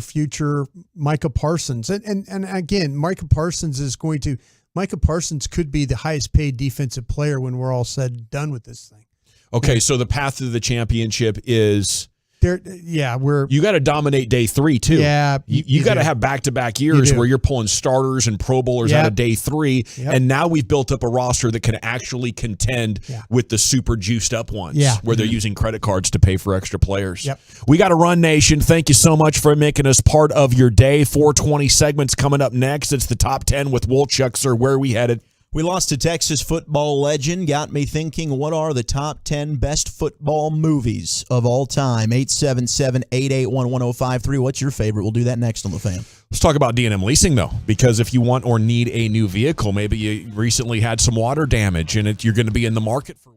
future Micah Parsons. And again, Micah Parsons could be the highest paid defensive player when we're all said and done with this thing. Okay, so the path to the championship is you got to dominate day 3 too. Yeah, you got to have back-to-back years where you're pulling starters and Pro Bowlers out of day 3, and now we've built up a roster that can actually contend with the super juiced up ones, where they're using credit cards to pay for extra players. Yep. We got to run, Nation. Thank you so much for making us part of your day. 420 segments coming up next. It's the top 10 with Wolchuk. Sir, where are we headed? We lost to Texas football legend. Got me thinking, what are the top 10 best football movies of all time? 877-881-1053. What's your favorite? We'll do that next on The Fan. Let's talk about D&M leasing, though, because if you want or need a new vehicle, maybe you recently had some water damage and you're going to be in the market for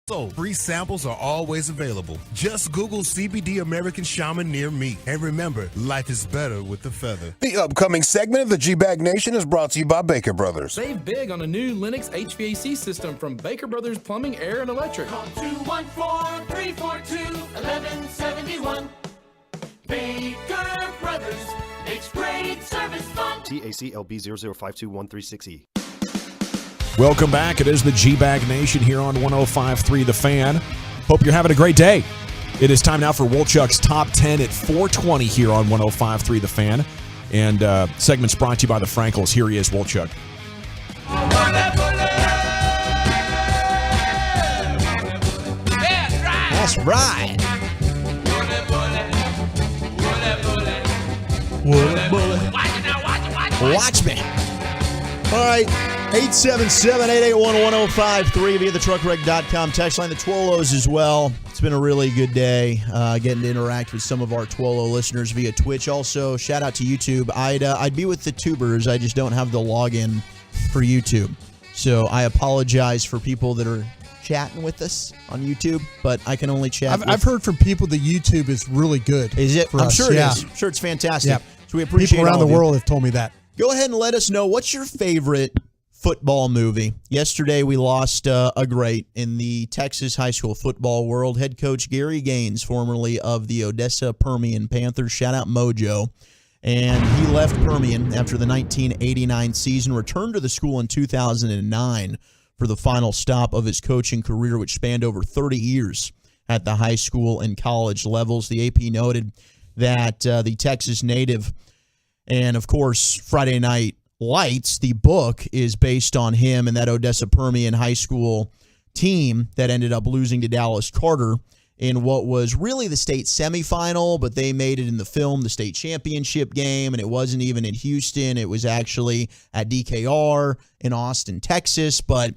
So, free samples are always available. Just Google CBD American Shaman near me. And remember, life is better with the feather. The upcoming segment of the G-Bag Nation is brought to you by Baker Brothers. Save big on a new Lennox HVAC system from Baker Brothers Plumbing, Air, and Electric. Call 214-342-1171. Baker Brothers makes great service fun. TACLB 0052136E. Welcome back. It is the G-Bag Nation here on 105.3 The Fan. Hope you're having a great day. It is time now for Wolchuk's Top 10 at 4:20 here on 105.3 The Fan. And segment's brought to you by the Frankels. Here he is, Wolchuk. That's right. Watch me. All right. 877-881-1053 via the truckwreck.com text line. The Twolos as well. It's been a really good day getting to interact with some of our Twolo listeners via Twitch. Also, shout out to YouTube. I'd be with the tubers. I just don't have the login for YouTube. So I apologize for people that are chatting with us on YouTube, but I can only chat. I've heard from people that YouTube is really good. Is it? I'm sure it is. I'm sure it's fantastic. Yeah. So we appreciate people around the world have told me that. Go ahead and let us know what's your favorite football movie. Yesterday we lost a great in the Texas high school football world. Head coach Gary Gaines, formerly of the Odessa Permian Panthers, shout out Mojo, and he left Permian after the 1989 season, returned to the school in 2009 for the final stop of his coaching career, which spanned over 30 years at the high school and college levels. The AP noted that the Texas native, and of course Friday Night Lights, the book, is based on him and that Odessa Permian high school team that ended up losing to Dallas Carter in what was really the state semifinal, but they made it in the film, the state championship game, and it wasn't even in Houston. It was actually at DKR in Austin, Texas, but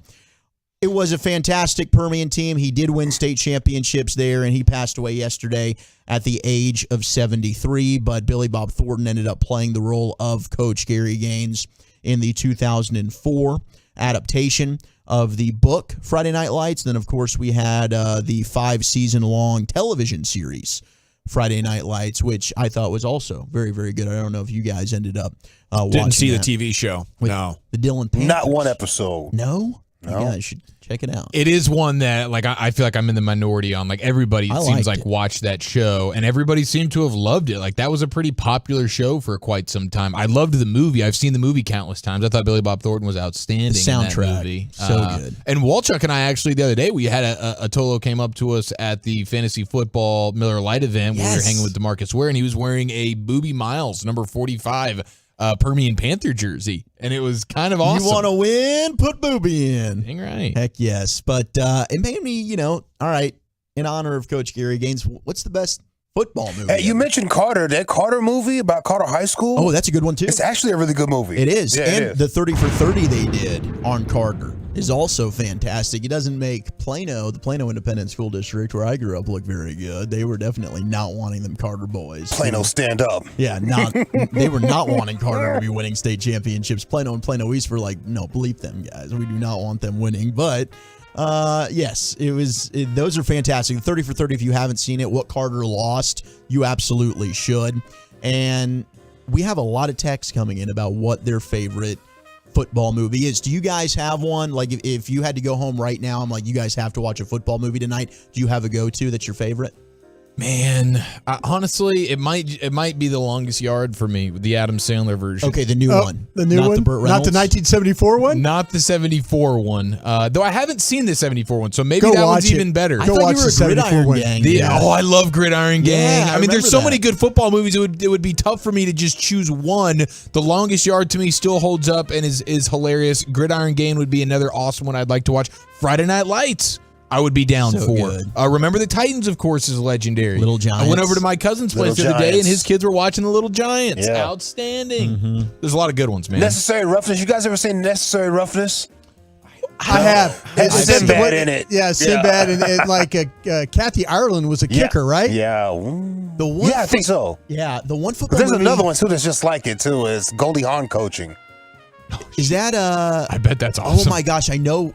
it was a fantastic Permian team. He did win state championships there, and he passed away yesterday at the age of 73. But Billy Bob Thornton ended up playing the role of Coach Gary Gaines in the 2004 adaptation of the book Friday Night Lights. Then, of course, we had the 5-season-long television series Friday Night Lights, which I thought was also very, very good. I don't know if you guys ended up watching. Didn't see the TV show. No. The Dylan Panthers. Not one episode. No? No. You guys should check it out. It is one that, like, I feel like I'm in the minority on. Like, everybody seems like watched that show, and everybody seemed to have loved it. Like, that was a pretty popular show for quite some time. I loved the movie. I've seen the movie countless times. I thought Billy Bob Thornton was outstanding. The soundtrack, in that movie. so good. And Wolchuk and I actually the other day, we had a Tolo came up to us at the fantasy football Miller Lite event where we were hanging with DeMarcus Ware, and he was wearing a Boobie Miles number 45 Permian Panther jersey, and it was kind of awesome. You want to win? Put Boobie in. Dang right. Heck yes. But it made me, all right, in honor of Coach Gary Gaines, what's the best football movie? Hey, you mentioned Carter, that Carter movie about Carter High School. Oh, that's a good one, too. It's actually a really good movie. It is. Yeah, and it is. the 30 for 30 they did on Carter is also fantastic. It doesn't make Plano, the Plano Independent School District, where I grew up, look very good. They were definitely not wanting them Carter boys. Plano stand up. Yeah, they were not wanting Carter to be winning state championships. Plano and Plano East were like, no, bleep them guys. We do not want them winning. But yes, those are fantastic. The 30 for 30, if you haven't seen it, what Carter lost, you absolutely should. And we have a lot of texts coming in about what their favorite football movie is. Do you guys have one? Like, if you had to go home right now, I'm like, you guys have to watch a football movie tonight. Do you have a go-to that's your favorite? Man, honestly, it might be The Longest Yard for me, the Adam Sandler version. Okay, the new one. The new one? The Burt Not the 1974 one? Not the 74 one. Though I haven't seen the 74 one, so maybe that one's even better. I thought you were a Gridiron Gang. Oh, I love Gridiron Gang. Yeah, I mean, there's so many good football movies. It would be tough for me to just choose one. The Longest Yard to me still holds up and is hilarious. Gridiron Gang would be another awesome one I'd like to watch. Friday Night Lights, I would be down So for. good. Remember the Titans, of course, is legendary. Little Giants. I went over to my cousin's place the other day, and his kids were watching the Little Giants. Yeah. Outstanding. There's a lot of good ones, man. Necessary Roughness. You guys ever seen Necessary Roughness? I have. Has Sinbad in it. Yeah, Sinbad and like Kathy Ireland was a kicker, right? Yeah. The one I think so. Yeah, the one football There's movie. another one, too, that's just like it, too, is Goldie Hawn coaching. Is that I bet that's awesome. Oh my gosh, I know.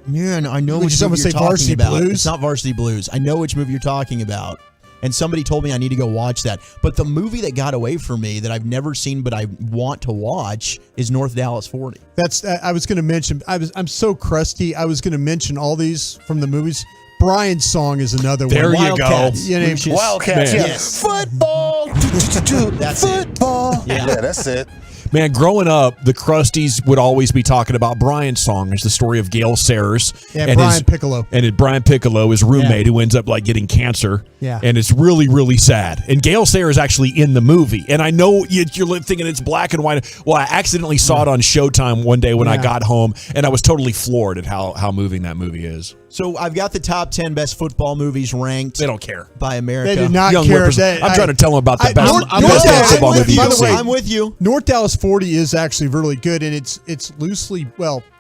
Man, I know Would which you movie you're say talking Varsity about. Blues? It's not Varsity Blues. I know which movie you're talking about. And somebody told me I need to go watch that. But the movie that got away from me that I've never seen but I want to watch is North Dallas 40. That's I was going to mention. I'm so crusty. I was going to mention all these from the movies. Brian's song is another one. There you go. Wildcats. Yeah. Yes. Football. That's Football. it. Yeah, that's it. Man, growing up, the Crusties would always be talking about Brian's song. It's the story of Gale Sayers. Yeah, Brian Piccolo. And Brian Piccolo, his roommate, who ends up like getting cancer. Yeah. And it's really, really sad. And Gale Sayers is actually in the movie. And I know you're thinking it's black and white. Well, I accidentally saw it on Showtime one day when I got home, and I was totally floored at how moving that movie is. So I've got the top 10 best football movies ranked. They don't care. By America. They do not Young care. whippers- I'm trying to tell them about the best Dallas- football movie By you've the way, seen. I'm with you. North Dallas 40 is actually really good, and it's loosely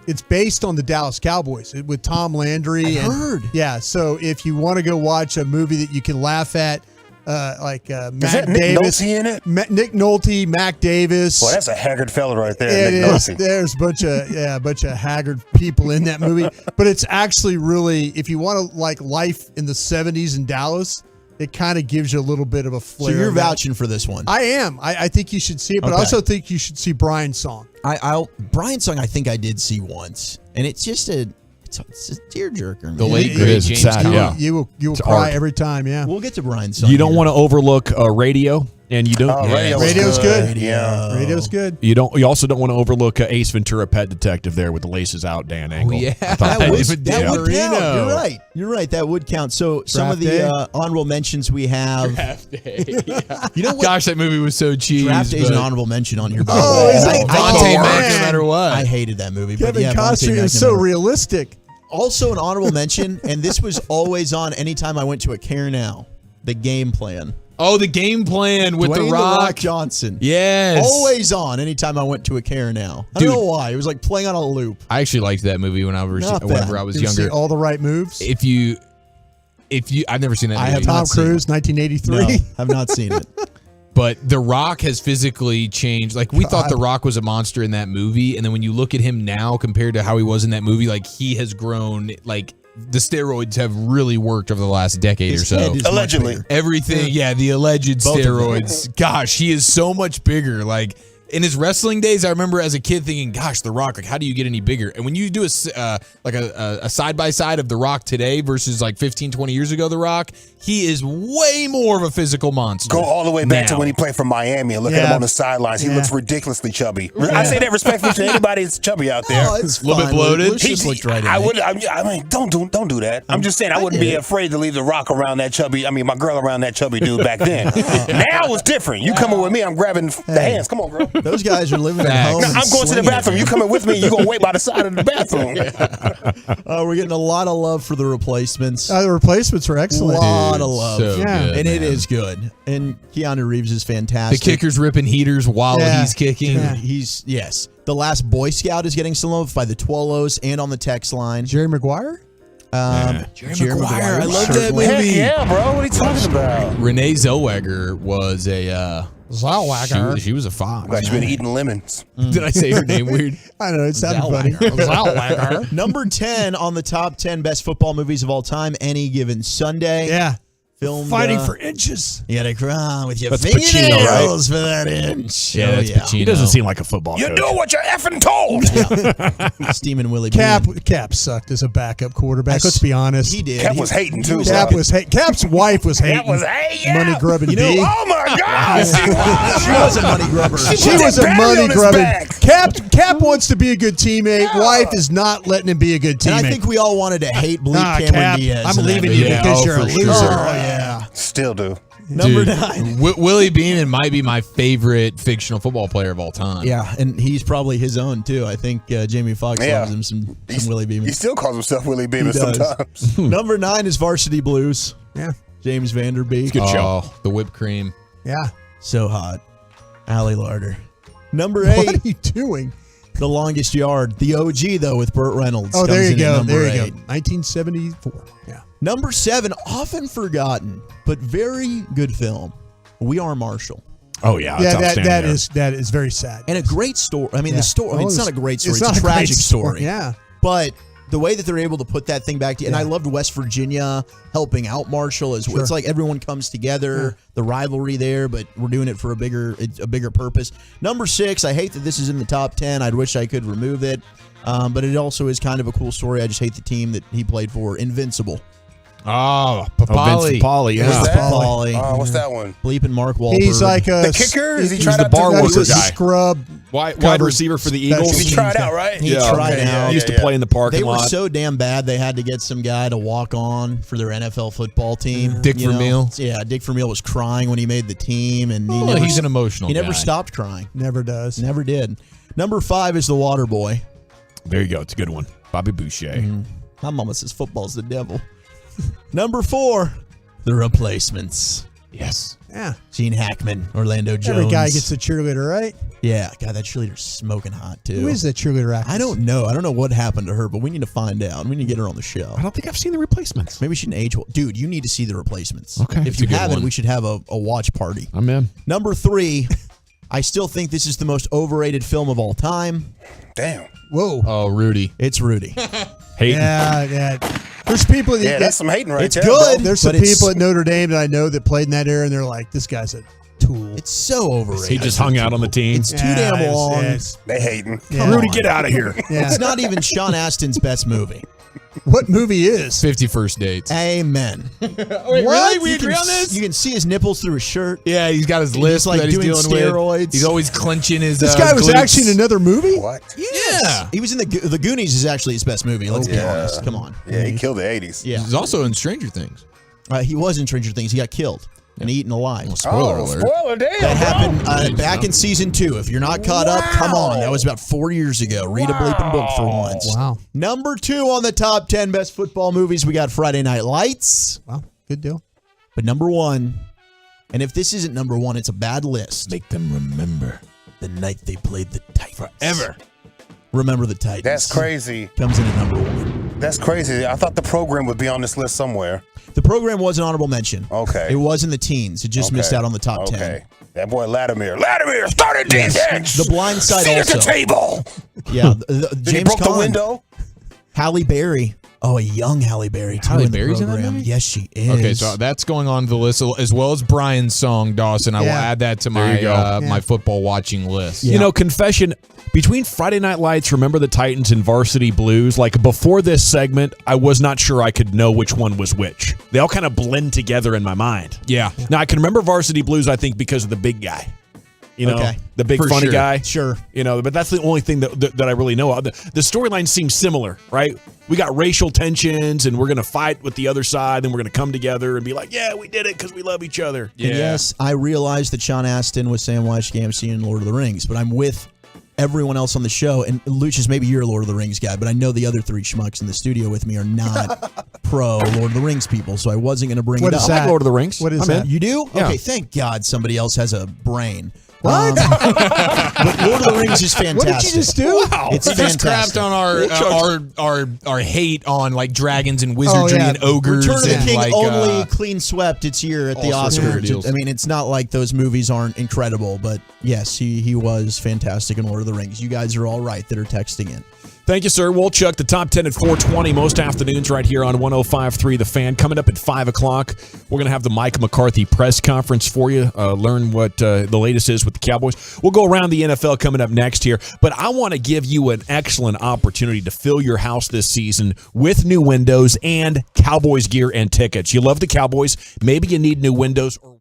it's based on the Dallas Cowboys with Tom Landry. I heard. Yeah, so if you want to go watch a movie that you can laugh at, Mac that Nick Davis Nolte in it? Nick Nolte, Mac Davis. Boy, that's a haggard fella right there. It Nick is. Nolte. There's a bunch of haggard people in that movie, but it's actually really, if you want to like life in the 70s in Dallas, it kind of gives you a little bit of a flair. So you're of that. vouching for this one. I am. I think you should see it, but I Okay. also think you should see Brian's song. Brian's song I think I did see once, and it's just a tearjerker. Man. The late It great is. James It's sad, Caan. yeah. You will It's cry art. every time. Yeah. We'll get to Brian's song. You don't here. want to overlook radio, and you don't. Radio's good. Yeah. Radio's good. You also don't want to overlook Ace Ventura: Pet Detective there with the laces out, Dan Angle. yeah. I thought That would yeah. count. You're right. You're right. That would count. So some Draft of the day. honorable mentions we have. Draft Day. Yeah. You know what? Gosh, that movie was so cheesy. Draft Day is an honorable mention on here. By the Oh, way. is it? I Vontae Oh, Mack, man. no matter what. I hated that movie. But Kevin yeah, Vontae Costner Mack, is no so matter- realistic. Also an honorable mention, and this was always on anytime I went to a Care Now. The Game Plan. Oh, the Game Plan with Dwayne The Rock. Johnson. Yes. Always on anytime I went to a Care Now. I don't know why. It was like playing on a loop. I actually liked that movie when Not whenever bad. I was Did you see younger. all the right moves? If you, I've never seen that movie. I have Tom not seen Cruise, it. 1983. No, I've not seen it. But The Rock has physically changed. Like, we thought The Rock was a monster in that movie, and then when you look at him now compared to how he was in that movie, like, he has grown. Like, the steroids have really worked over the last decade His or so. head is much Allegedly. bigger. Everything, yeah, the alleged Both of them. steroids. Gosh, he is so much bigger. Like, in his wrestling days, I remember as a kid thinking, "Gosh, The Rock! Like, how do you get any bigger?" And when you do a side by side of The Rock today versus like 15, 20 years ago, The Rock, he is way more of a physical monster. Go all the way back to now. when he played for Miami and look at him on the sidelines. He looks ridiculously chubby. I say that respectfully to anybody that's chubby out there. Oh, it's A little bit fine. bloated. Lucius He- looked right I in it. would. I mean, don't do that. I'm just saying I wouldn't be afraid to leave the Rock around that chubby. I mean, my girl around that chubby dude back then. Now it's different. You coming with me? I'm grabbing the hands. Come on, girl. Those guys are living at Facts. home. No, and I'm going to the slinging it, bathroom. man. You coming with me? You gonna wait by the side of the bathroom? We're getting a lot of love for the replacements. The replacements are A excellent. lot Dude, of love. so Yeah. good, and it man. is good. And Keanu Reeves is The fantastic. kicker's ripping heaters while Yeah. he's kicking. Yeah. He's, yes. The Last Boy Scout is getting some love by the Twolos and on the text line. Jerry Maguire? Jerry Maguire. I love that certainly. Heck movie. yeah, bro. What are you talking about? Renee Zellweger was a Zellweger. She was a fox. Glad you've been eating lemons. Did I say her name weird? I know, it sounded funny. Zellweger. Number 10 on the top 10 best football movies of all time, any given Sunday. Yeah. Filmed, Fighting for inches. You gotta cry with your That's Pacino, fingernails for that inch. Yeah, that's Pacino. He doesn't seem like a football You coach. do what you're effing told. Steaming Willie Cap sucked as a backup quarterback. Let's be honest. He did. Cap was hating too. Cap's wife was hating. Cap was hating. Money grubbing You know, B. Oh my God! She was a money grubber. She was a money grubbing. Cap wants to be a good teammate. Yeah. Wife is not letting him be a good teammate. And I think we all wanted to hate bleep Cameron Cap, Diaz. I'm in that leaving movie. you because you're a for loser. sure. Oh yeah. Still do. Number Dude, 9. Willie Beeman might be my favorite fictional football player of all time. Yeah, and he's probably his own too. I think Jamie Foxx Yeah. loves him some Willie Beeman. He still calls himself Willie Beeman He does. sometimes. Number 9 is Varsity Blues. Yeah. James Vanderbeek. Good show. Oh, the whipped cream. Yeah. So hot. Allie Larder. Number What 8, are you doing? The Longest Yard. The OG though with Burt Reynolds. Oh, there comes you in at go. number There you 8. go. 1974. Yeah. Number 7, often forgotten, but very good film. We Are Marshall. Oh yeah, that is very sad. And a great story. I mean, the story. I mean, it's not a great story. It's not a tragic great story. Yeah. But the way that they're able to put that thing back to, and I loved West Virginia helping out Marshall as well. Sure. It's like everyone comes together, the rivalry there, but we're doing it for a bigger purpose. Number 6, I hate that this is in the top 10. I'd wish I could remove it, but it also is kind of a cool story. I just hate the team that he played for, Invincible. Oh, Vince Papale, yeah. What's that? Papale. What's that one? Bleeping Mark Wahlberg. He's like The kicker? Is he He's tried the out bar to worker he's a guy. scrub. Wide receiver for the Eagles. He tried out, right? He tried out. He used to play in the parking They were lot. so damn bad they had to get some guy to walk on for their NFL football team. Dick Vermeil. Yeah, Dick Vermeil was crying when he made the team, and he's an emotional He never guy. stopped crying. Never does. Never did. Number 5 is the Water Boy. There you go. It's a good one. Bobby Boucher. My mama says football's the devil. Number 4, the Replacements. Yes. Yeah. Gene Hackman, Orlando Jones. Every guy gets a cheerleader, right? Yeah, God, that cheerleader's smoking hot too. Who is that cheerleader actress? I don't know. I don't know what happened to her, but we need to find out. We need to get her on the show. I don't think I've seen the Replacements. Maybe she didn't age well. Dude, you need to see the Replacements. Okay. If That's you a good haven't, one. we should have a watch party. I'm in. Number 3, I still think this is the most overrated film of all time. Damn. Whoa. Oh, Rudy. It's Rudy. Hating. Yeah. There's people that Yeah, that's some hating right It's there. good. bro. There's some But it's- people at Notre Dame that I know that played in that era, and they're like, this guy's a tool. It's so overrated. He just hung out on the team. It's too damn long. They hating. Yeah. Rudy, get out of here. Yeah. It's not even Sean Astin's best movie. What movie is? 50 First Dates. Amen. Wait, really? We agree on this? You can see his nipples through his shirt. Yeah, he's got his list like that he's doing dealing steroids. with. He's always clenching his. This guy was glutes. actually in another movie? What? Yeah. He was in the Goonies is actually his best movie. Let's be honest. Come on. Yeah, he killed the 80s. Yeah. He's also in Stranger Things. He was in Stranger Things. He got killed and eaten alive. Spoiler alert. Spoiler, damn. That happened back in season 2. If you're not caught up, come on. That was about 4 years ago. Read a bleeping book for once. Wow. Number 2 on the top 10 best football movies, we got Friday Night Lights. Wow. Good deal. But number 1, and if this isn't number 1, it's a bad list. Make them remember. The night they played the Titans. Forever. Remember the Titans. That's crazy. Comes in at number 1. That's crazy. I thought the program would be on this list somewhere. The program was an honorable mention. Okay. It was in the teens. It just missed out on the top 10. Okay. That boy Latimer started defense. The blind side Seat also. at the table. Yeah. Did he James broke the Caan. window? Halle Berry. Oh, a young Halle Berry too. Halle in the Berry's in that program. movie? Yes, she is. Okay, so that's going on the list as well as Brian's song, Dawson. I will Yeah. add that to There my you go. my football watching list. You know, confession, between Friday Night Lights, Remember the Titans, and Varsity Blues, like before this segment, I was not sure I could know which one was which. They all kind of blend together in my mind. Yeah. Now, I can remember Varsity Blues, I think, because of the big guy. You know, Okay. the big For funny sure. guy. Sure. You know, but that's the only thing that I really know of. The storyline seems similar, right? We got racial tensions, and we're going to fight with the other side, then we're going to come together and be like, yeah, we did it because we love each other. And yes, I realized that Sean Astin was Samwise Gamgee in Lord of the Rings, but I'm with everyone else on the show. And Lucius, maybe you're a Lord of the Rings guy, but I know the other 3 schmucks in the studio with me are not pro Lord of the Rings people, so I wasn't going to bring What it is up. that? I like Lord of the Rings. What is I'm that? in. You do? Yeah. Okay, thank God somebody else has a brain. What? But Lord of the Rings is fantastic. What did you just do? Wow. It's We just fantastic. crapped on our hate on like dragons and wizardry yeah. and ogres. Return of the and King like, only clean swept its year at the all sorts of Oscars. deals. I mean, it's not like those movies aren't incredible, but yes, he was fantastic in Lord of the Rings. You guys are all right that are texting in. Thank you, sir. Wolchuk, the top 10 at 420 most afternoons right here on 105.3 The Fan. Coming up at 5 o'clock, we're going to have the Mike McCarthy press conference for you, learn what the latest is with the Cowboys. We'll go around the NFL coming up next here, but I want to give you an excellent opportunity to fill your house this season with new windows and Cowboys gear and tickets. You love the Cowboys. Maybe you need new windows or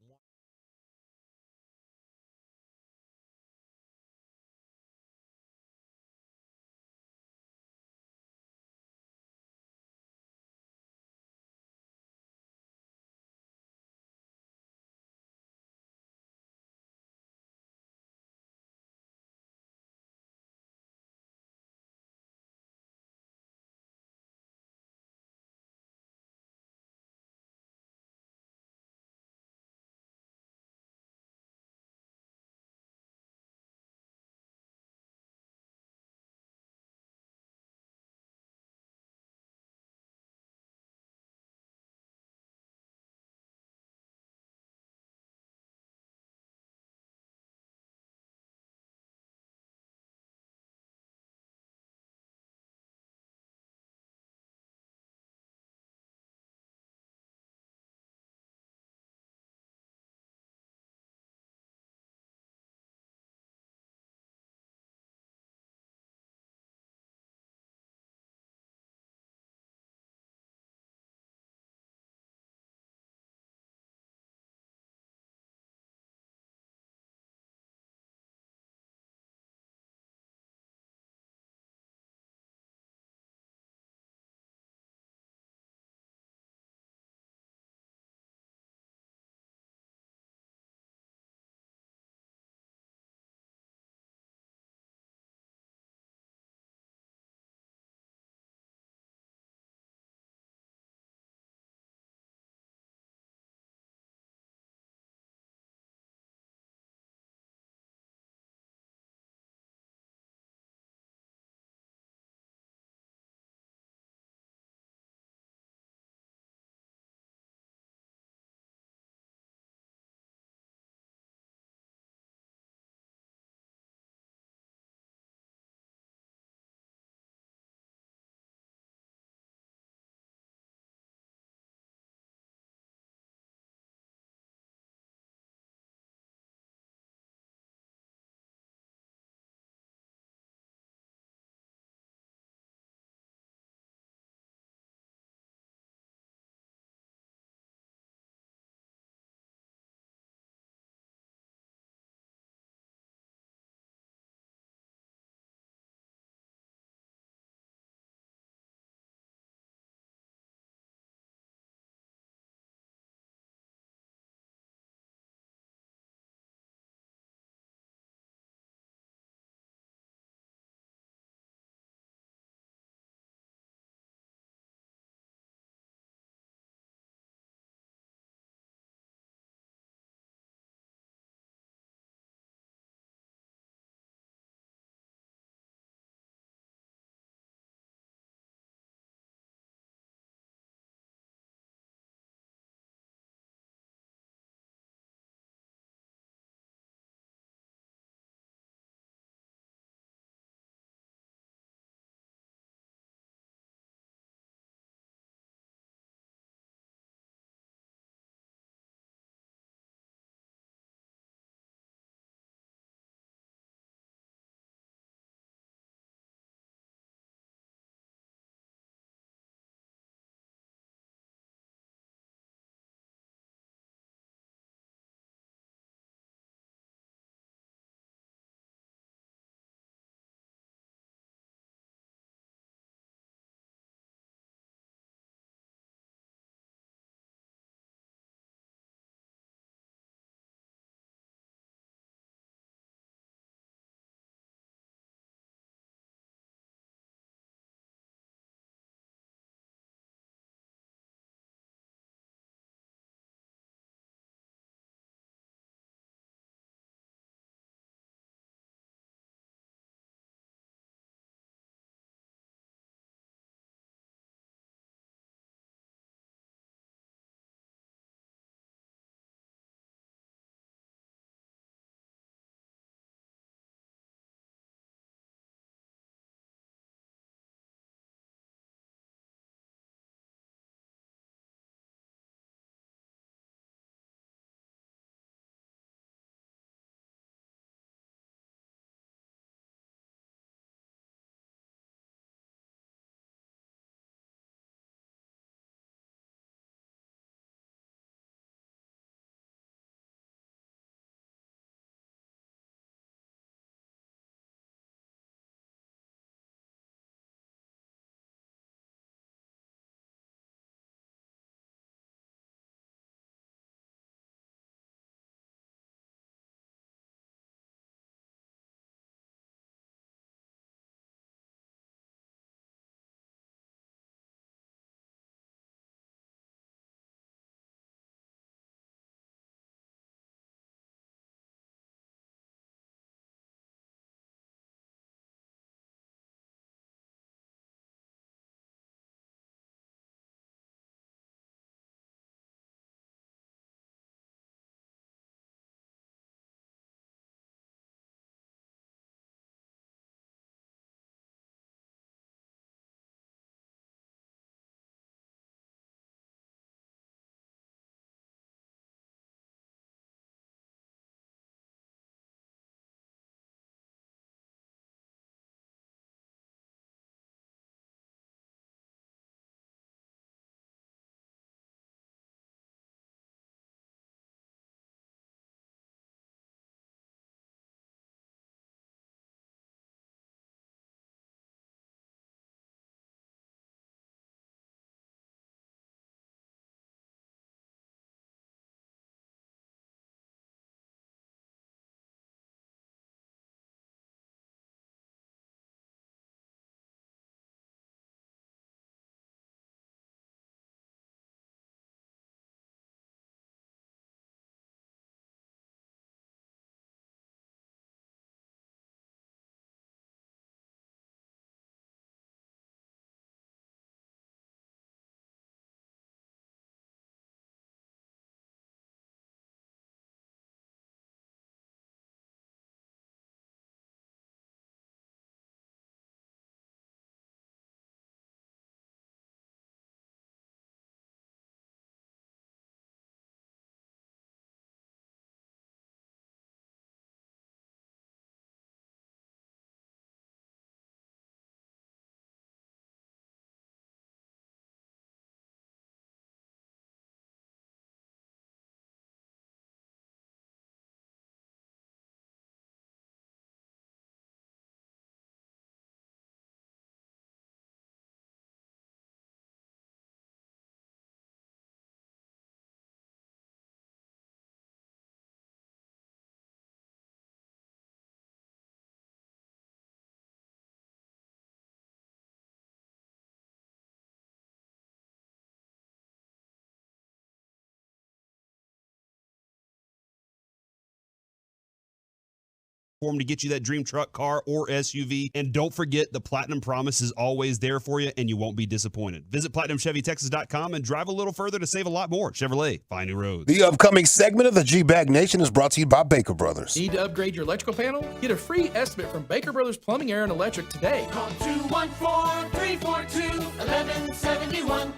for them to get you that dream truck, car, or SUV. And don't forget, the Platinum Promise is always there for you, and you won't be disappointed. Visit PlatinumChevyTexas.com and drive a little further to save a lot more. Chevrolet, find new roads. The upcoming segment of the G-Bag Nation is brought to you by Baker Brothers. Need to upgrade your electrical panel? Get a free estimate from Baker Brothers Plumbing, Air, and Electric today. Call 214-342-1171.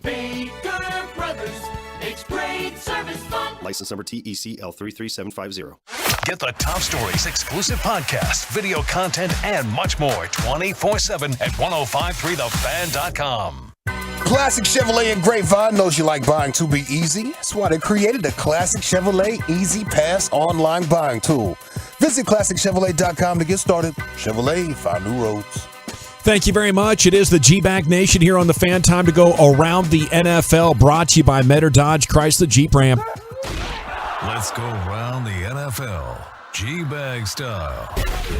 Baker Brothers makes great service fun. License number TEC L33750. Get the top stories, exclusive podcasts, video content, and much more 24/7 at 1053thefan.com. Classic Chevrolet and Grapevine knows you like buying to be easy. That's why they created the Classic Chevrolet Easy Pass online buying tool. Visit ClassicChevrolet.com to get started. Chevrolet, find new roads. Thank you very much. It is the G-Bag Nation here on the Fan. Time to go around the NFL, brought to you by Metter Dodge Chrysler Jeep Ram. Let's go around the NFL, G-Bag style,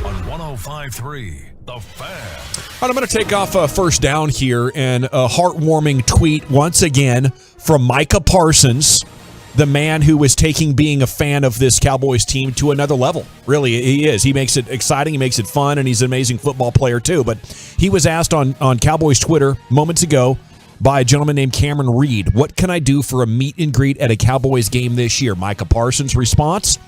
on 105.3 The Fan. All right, I'm going to take off first down here, and a heartwarming tweet once again from Micah Parsons, the man who is taking being a fan of this Cowboys team to another level. Really, he is. He makes it exciting, he makes it fun, and he's an amazing football player too. But he was asked on Cowboys Twitter moments ago by a gentleman named Cameron Reed, what can I do for a meet and greet at a Cowboys game this year? Micah Parsons' response,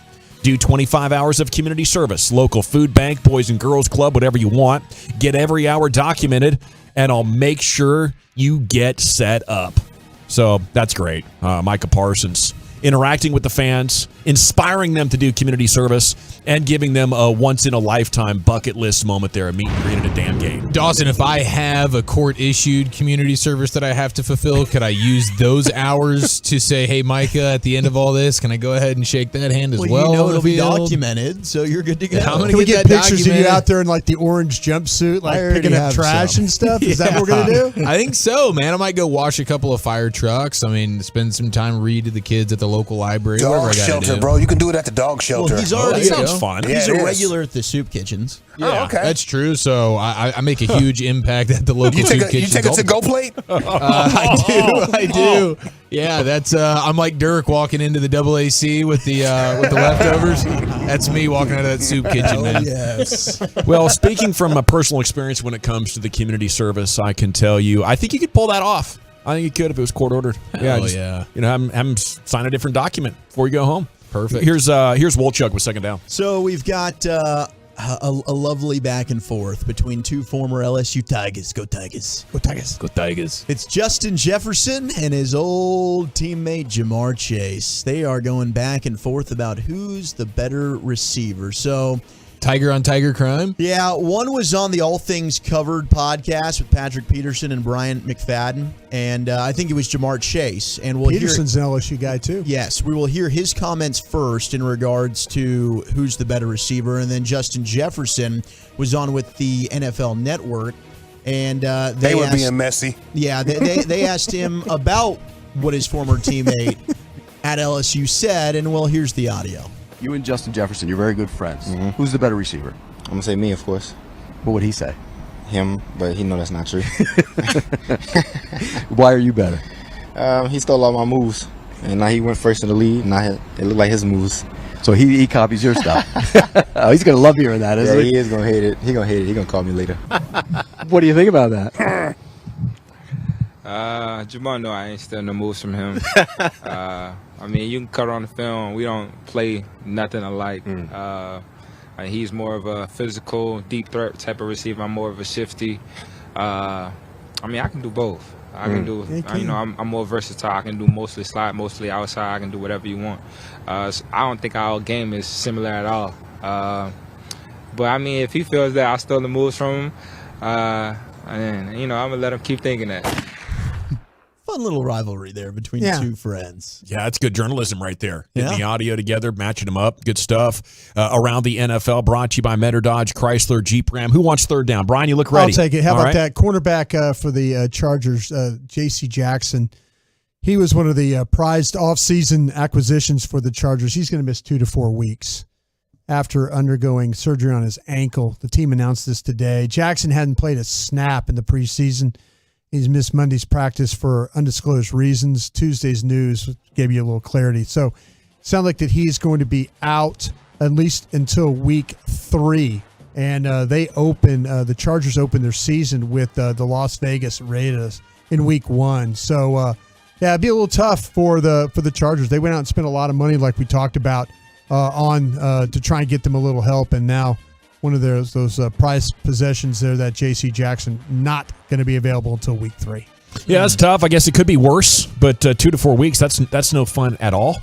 do 25 hours of community service, local food bank, Boys and Girls Club, whatever you want. Get every hour documented, and I'll make sure you get set up. So that's great. Micah Parsons interacting with the fans, inspiring them to do community service, and giving them a once-in-a-lifetime bucket list moment there, a meet and greet at a damn game. Dawson, if I have a court-issued community service that I have to fulfill, could I use those hours to say, hey, Micah, at the end of all this, can I go ahead and shake that hand as well? You know it'll be documented, so you're good to go. I'm Can we get pictures of you out there in like the orange jumpsuit, like picking up trash and stuff? Is that what we're going to do? I think so, man. I might go wash a couple of fire trucks. I mean, spend some time read to the kids at the local library. Dog shelter, bro. You can do it at the dog shelter. Well, he's already fun. He's a regular at the soup kitchens. Yeah, okay. That's true. So I make a huge impact at the local soup kitchens. You take a to-go plate? I do. Yeah, that's I'm like Dirk walking into the AAC with the leftovers. That's me walking out of that soup kitchen, man. Yes. Well, speaking from a personal experience when it comes to the community service, I can tell you, I think you could pull that off. I think you could if it was court ordered. Yeah. You know, have them sign a different document before you go home. Perfect. Here's Wolchuk with second down. So we've got a lovely back and forth between two former LSU Tigers. Go Tigers. Go Tigers. Go Tigers. It's Justin Jefferson and his old teammate Jamar Chase. They are going back and forth about who's the better receiver. So Tiger on Tiger crime? Yeah, one was on the All Things Covered podcast with Patrick Peterson and Brian McFadden, and I think it was Jamar Chase. And Peterson's an LSU guy, too. Yes, we will hear his comments first in regards to who's the better receiver, and then Justin Jefferson was on with the NFL Network, and they were asked, being messy. Yeah, they asked him about what his former teammate at LSU said, and well, here's the audio. You and Justin Jefferson, you're very good friends. Mm-hmm. Who's the better receiver? I'm going to say me, of course. What would he say? Him, but he know that's not true. Why are you better? He stole all my moves, and now he went first in the league, and it looked like his moves. So he copies your stuff. Oh, he's going to love hearing that, isn't he? Yeah, he is going to hate it. He's going to hate it. He's going to call me later. What do you think about that? Jamar, no, I ain't stealing the moves from him. I mean, you can cut on the film. We don't play nothing alike. He's more of a physical, deep threat type of receiver. I'm more of a shifty. I mean, I can do both. I can do, I'm more versatile. I can do mostly slide, mostly outside. I can do whatever you want. So I don't think our game is similar at all. But, I mean, if he feels that I stole the moves from him, and, I'm going to let him keep thinking that. Fun little rivalry there between two friends. Yeah, that's good journalism right there. Getting the audio together, matching them up. Good stuff. Around the NFL, brought to you by Metter Dodge Chrysler Jeep Ram. Who wants third down? Brian, you look ready. I'll take it. How about that cornerback for the Chargers, J.C. Jackson? He was one of the prized offseason acquisitions for the Chargers. He's going to miss 2 to 4 weeks after undergoing surgery on his ankle. The team announced this today. Jackson hadn't played a snap in the preseason. He's missed Monday's practice for undisclosed reasons. Tuesday's news gave you a little clarity. So it sounds like that he's going to be out at least until week 3. And the Chargers open their season with the Las Vegas Raiders in week 1. So, it'd be a little tough for the Chargers. They went out and spent a lot of money, like we talked about, to try and get them a little help. And now one of those prized possessions there, that J.C. Jackson, not going to be available until week 3. Yeah, that's tough. I guess it could be worse, but 2 to 4 weeks, that's no fun at all.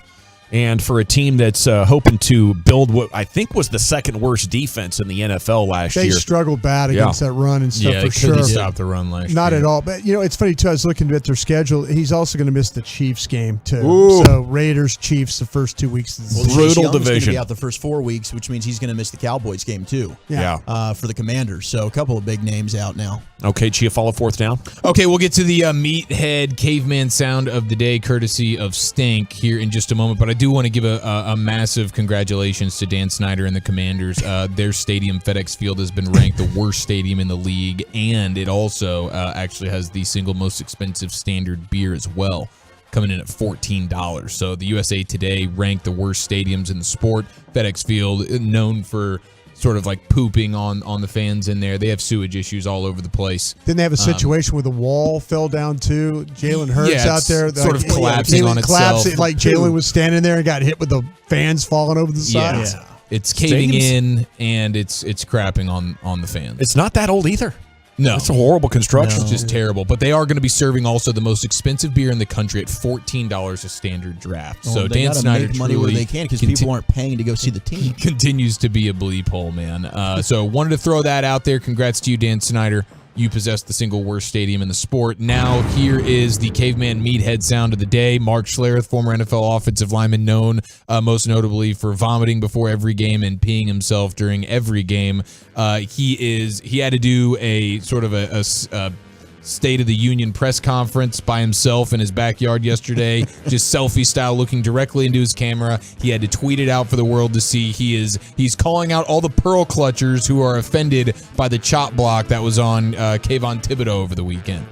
And for a team that's hoping to build what I think was the second worst defense in the NFL last year. They struggled bad against that run and stuff, for sure. Couldn't stop the run last year. Not at all. But, it's funny, too. I was looking at their schedule. He's also going to miss the Chiefs game, too. Ooh. So, Raiders, Chiefs, the first 2 weeks of the season. Brutal division. Going to be out the first 4 weeks, which means he's going to miss the Cowboys game, too. Yeah. For the Commanders. So, a couple of big names out now. Okay, Chia, follow 4th down. Okay, we'll get to the meathead caveman sound of the day, courtesy of Stink, here in just a moment. But I do want to give a massive congratulations to Dan Snyder and the Commanders. Their stadium, FedEx Field, has been ranked the worst stadium in the league, and it also actually has the single most expensive standard beer as well, coming in at $14. So the USA Today ranked the worst stadiums in the sport. FedEx Field, known for sort of like pooping on the fans in there. They have sewage issues all over the place. Didn't they have a situation where the wall fell down too? Jalen Hurts out there. Sort of collapsing on itself. Like Jalen was standing there and got hit with the fans falling over the sides. Yeah. It's caving in, and it's crapping on the fans. It's not that old either. No. It's a horrible construction. It's just terrible. But they are going to be serving also the most expensive beer in the country at $14 a standard draft. So they Dan Snyder make money where they can because people aren't paying to go see the team. Continues to be a bleep hole, man. So wanted to throw that out there. Congrats to you, Dan Snyder. You possess the single worst stadium in the sport. Now, here is the caveman meathead sound of the day. Mark Schlereth, former NFL offensive lineman, known most notably for vomiting before every game and peeing himself during every game. He had to do a sort of a State of the Union press conference by himself in his backyard yesterday, just selfie style, looking directly into his camera. He had to tweet it out for the world to see. He's calling out all the pearl clutchers who are offended by the chop block that was on Kayvon Thibodeau over the weekend.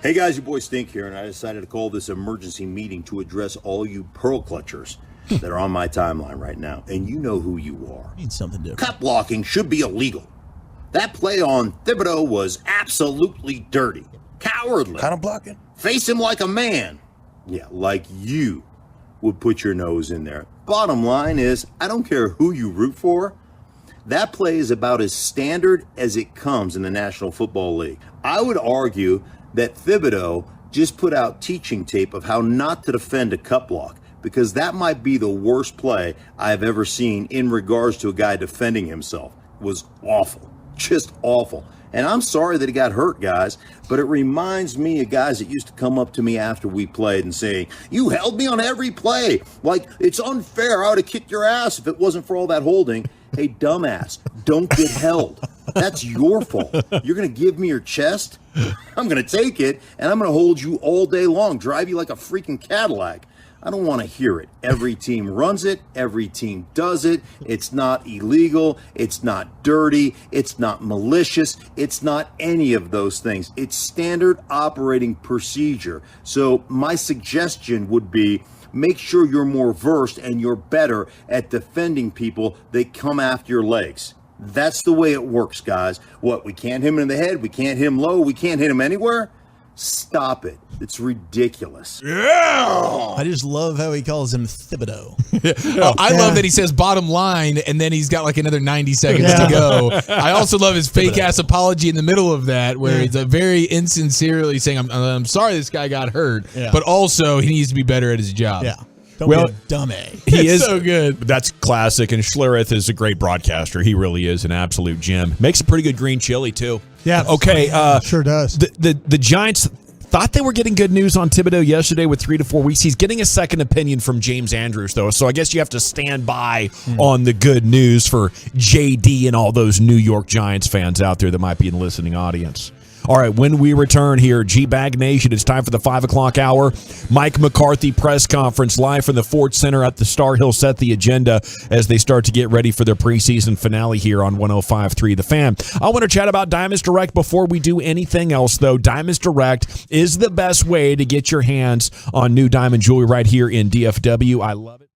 Hey guys, your boy Stink here, and I decided to call this emergency meeting to address all you pearl clutchers that are on my timeline right now, and you know who you are. Need something different. Cut blocking should be illegal. That play on Thibodeau was absolutely dirty. Cowardly. Kind of blocking. Face him like a man. Yeah, like you would put your nose in there. Bottom line is, I don't care who you root for. That play is about as standard as it comes in the National Football League. I would argue that Thibodeau just put out teaching tape of how not to defend a cut block, because that might be the worst play I've ever seen in regards to a guy defending himself. It was awful. Just awful. And I'm sorry that he got hurt, guys, but it reminds me of guys that used to come up to me after we played and say, you held me on every play. Like, it's unfair. I would have kicked your ass if it wasn't for all that holding. Hey, dumbass, don't get held. That's your fault. You're going to give me your chest? I'm going to take it, and I'm going to hold you all day long, drive you like a freaking Cadillac. I don't want to hear it. Every team runs it. Every team does it. It's not illegal. It's not dirty. It's not malicious. It's not any of those things. It's standard operating procedure. So my suggestion would be make sure you're more versed and you're better at defending people that come after your legs. That's the way it works, guys. What, we can't hit him in the head? We can't hit him low? We can't hit him anywhere? Stop it. It's ridiculous. Yeah! I just love how he calls him Thibodeau. I love that he says bottom line, and then he's got like another 90 seconds to go. I also love his fake-ass apology in the middle of that, where he's very insincerely saying, I'm sorry this guy got hurt, but also he needs to be better at his job. Yeah. Don't be a dummy. He is so good. That's classic, and Schlereth is a great broadcaster. He really is an absolute gem. Makes a pretty good green chili, too. Yeah. Okay. Sure does. The Giants thought they were getting good news on Thibodeau yesterday with 3 to 4 weeks. He's getting a second opinion from James Andrews, though, so I guess you have to stand by on the good news for JD and all those New York Giants fans out there that might be in the listening audience. All right, when we return here, G-Bag Nation, it's time for the 5 o'clock hour. Mike McCarthy press conference live from the Ford Center at the Star. He'll set the agenda as they start to get ready for their preseason finale here on 105.3 The Fan. I want to chat about Diamonds Direct before we do anything else, though. Diamonds Direct is the best way to get your hands on new diamond jewelry right here in DFW. I love it.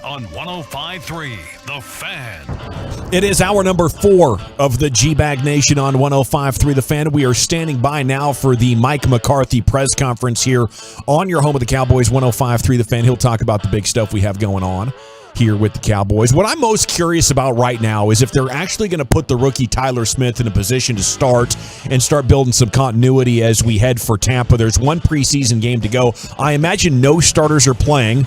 On 105.3 The Fan. It is hour number 4 of the G-Bag Nation on 105.3 The Fan. We are standing by now for the Mike McCarthy press conference here on your home of the Cowboys, 105.3 The Fan. He'll talk about the big stuff we have going on here with the Cowboys. What I'm most curious about right now is if they're actually going to put the rookie Tyler Smith in a position to start building some continuity as we head for Tampa. There's one preseason game to go. I imagine no starters are playing.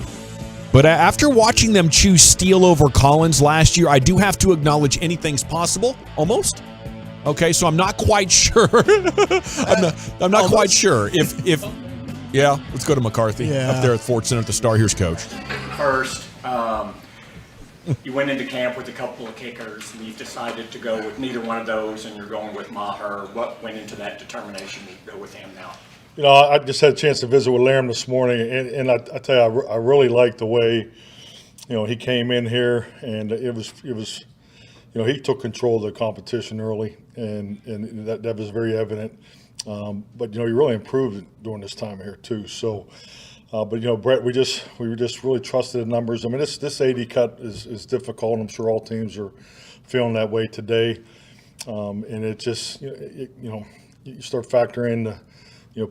But after watching them choose Steele over Collins last year, I do have to acknowledge anything's possible, almost. Okay, so I'm not quite sure. I'm not quite sure if yeah. Let's go to McCarthy up there at Fort Center at the Star. Here's Coach. First, you went into camp with a couple of kickers, and you've decided to go with neither one of those, and you're going with Maher. What went into that determination to go with him now? You know, I just had a chance to visit with Laram this morning, and I tell you, I really liked the way, he came in here, and it was, he took control of the competition early, and that was very evident. But he really improved during this time here too. So, but Brett, we just really trusted the numbers. I mean, this 80 cut is difficult. I'm sure all teams are feeling that way today, and it just you start factoring the.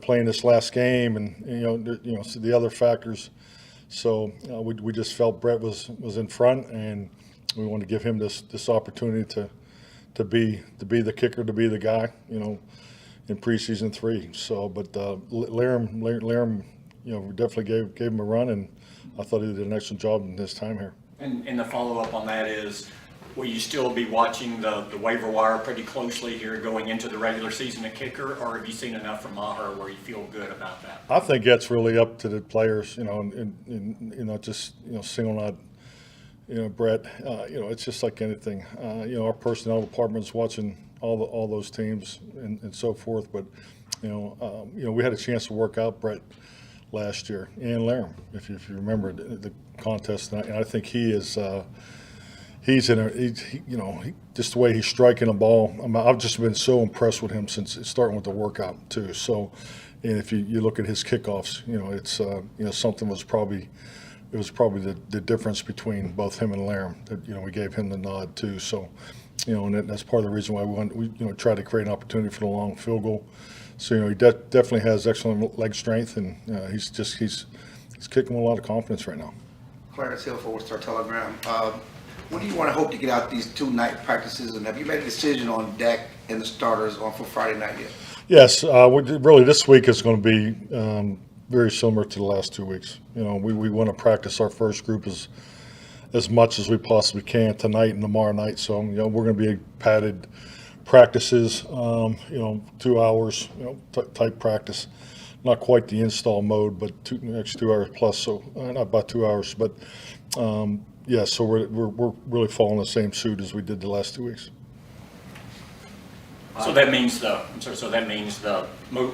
Playing this last game and, the other factors. So we just felt Brett was in front, and we wanted to give him this opportunity to be the kicker, to be the guy, in preseason 3. So, but Laram, definitely gave him a run, and I thought he did an excellent job in his time here. And the follow-up on that is, will you still be watching the waiver wire pretty closely here going into the regular season at kicker, or have you seen enough from Maher where you feel good about that? I think that's really up to the players, and not just single out, Brett. It's just like anything. Our personnel department's watching all those teams and so forth. But we had a chance to work out Brett last year and Laram, if you remember the contest, and I think he is. He's just the way he's striking the ball. I've just been so impressed with him since starting with the workout too. So, and if you look at his kickoffs, it's something was probably the difference between both him and Laram. That we gave him the nod too. So, and that's part of the reason why we tried to create an opportunity for the long field goal. So he definitely has excellent leg strength, and he's kicking with a lot of confidence right now. Clarence Hill for Star Telegram. When do you want to hope to get out these 2 night practices, and have you made a decision on Dak and the starters for Friday night yet? Yes, really this week is going to be very similar to the last 2 weeks. We want to practice our first group as much as we possibly can tonight and tomorrow night. So we're going to be padded practices, 2 hours, type practice. Not quite the install mode, but next 2 hours plus. So not about 2 hours, but. Yeah, so we're really following the same suit as we did the last 2 weeks. So that means the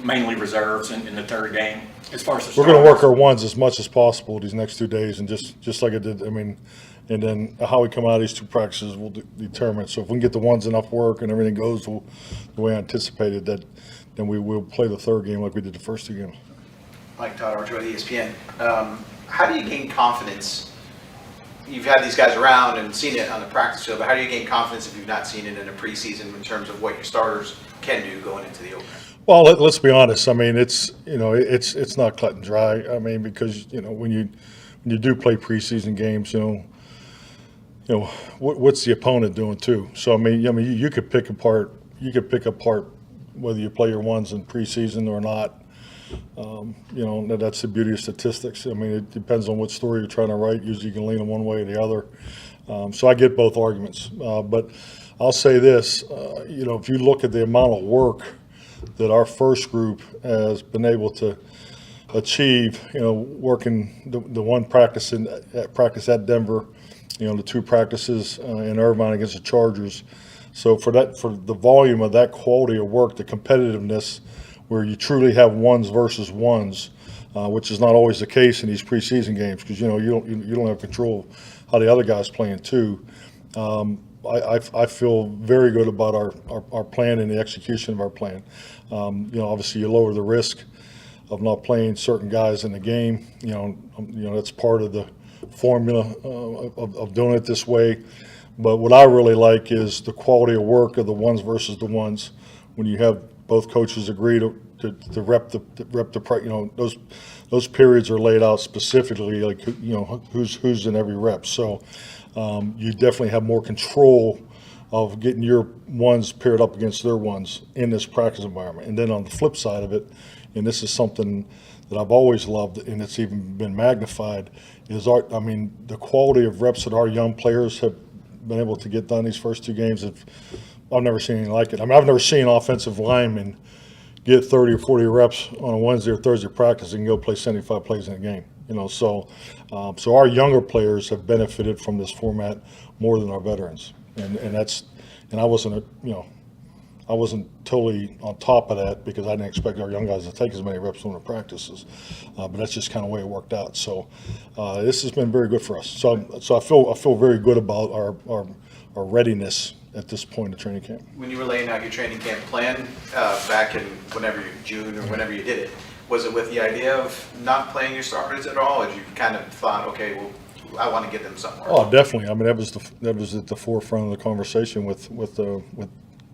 mainly reserves in the third game as far as the we're going to work our ones as much as possible these next 2 days, and just like I did. I mean, and then how we come out of these 2 practices will determine. So if we can get the ones enough work and everything goes the way I anticipated, then we will play the third game like we did the first 2 games. Mike Todd, Archer with ESPN. How do you gain confidence? You've had these guys around and seen it on the practice field, but how do you gain confidence if you've not seen it in a preseason in terms of what your starters can do going into the opener? Well, let's be honest. I mean, it's not cut and dry. I mean, because when you do play preseason games, what's the opponent doing too? So I mean, you could pick apart whether you play your ones in preseason or not. That's the beauty of statistics. I mean, it depends on what story you're trying to write. Usually you can lean in one way or the other. So I get both arguments. But I'll say this, if you look at the amount of work that our first group has been able to achieve, working the one practice at Denver, the 2 practices in Irvine against the Chargers. So for the volume of that quality of work, the competitiveness, where you truly have ones versus ones, which is not always the case in these preseason games, because you don't have control of how the other guy's playing too. I feel very good about our plan and the execution of our plan. Obviously you lower the risk of not playing certain guys in the game. That's part of the formula of doing it this way. But what I really like is the quality of work of the ones versus the ones. When you have both coaches agree to rep those periods are laid out specifically, like who's in every rep. So you definitely have more control of getting your ones paired up against their ones in this practice environment. And then on the flip side of it, and this is something that I've always loved, and it's even been magnified, is the quality of reps that our young players have been able to get done these first 2 games. I've never seen anything like it. I mean, I've never seen offensive linemen get 30 or 40 reps on a Wednesday or Thursday practice and go play 75 plays in a game. So our younger players have benefited from this format more than our veterans, and I wasn't totally on top of that because I didn't expect our young guys to take as many reps on the practices, but that's just kind of the way it worked out. So this has been very good for us. So I feel very good about our readiness at this point of training camp. When you were laying out your training camp plan back in June or whenever you did it, was it with the idea of not playing your starters at all, or did you kind of thought, okay, well, I want to get them somewhere? Oh, definitely. I mean, that was at the forefront of the conversation with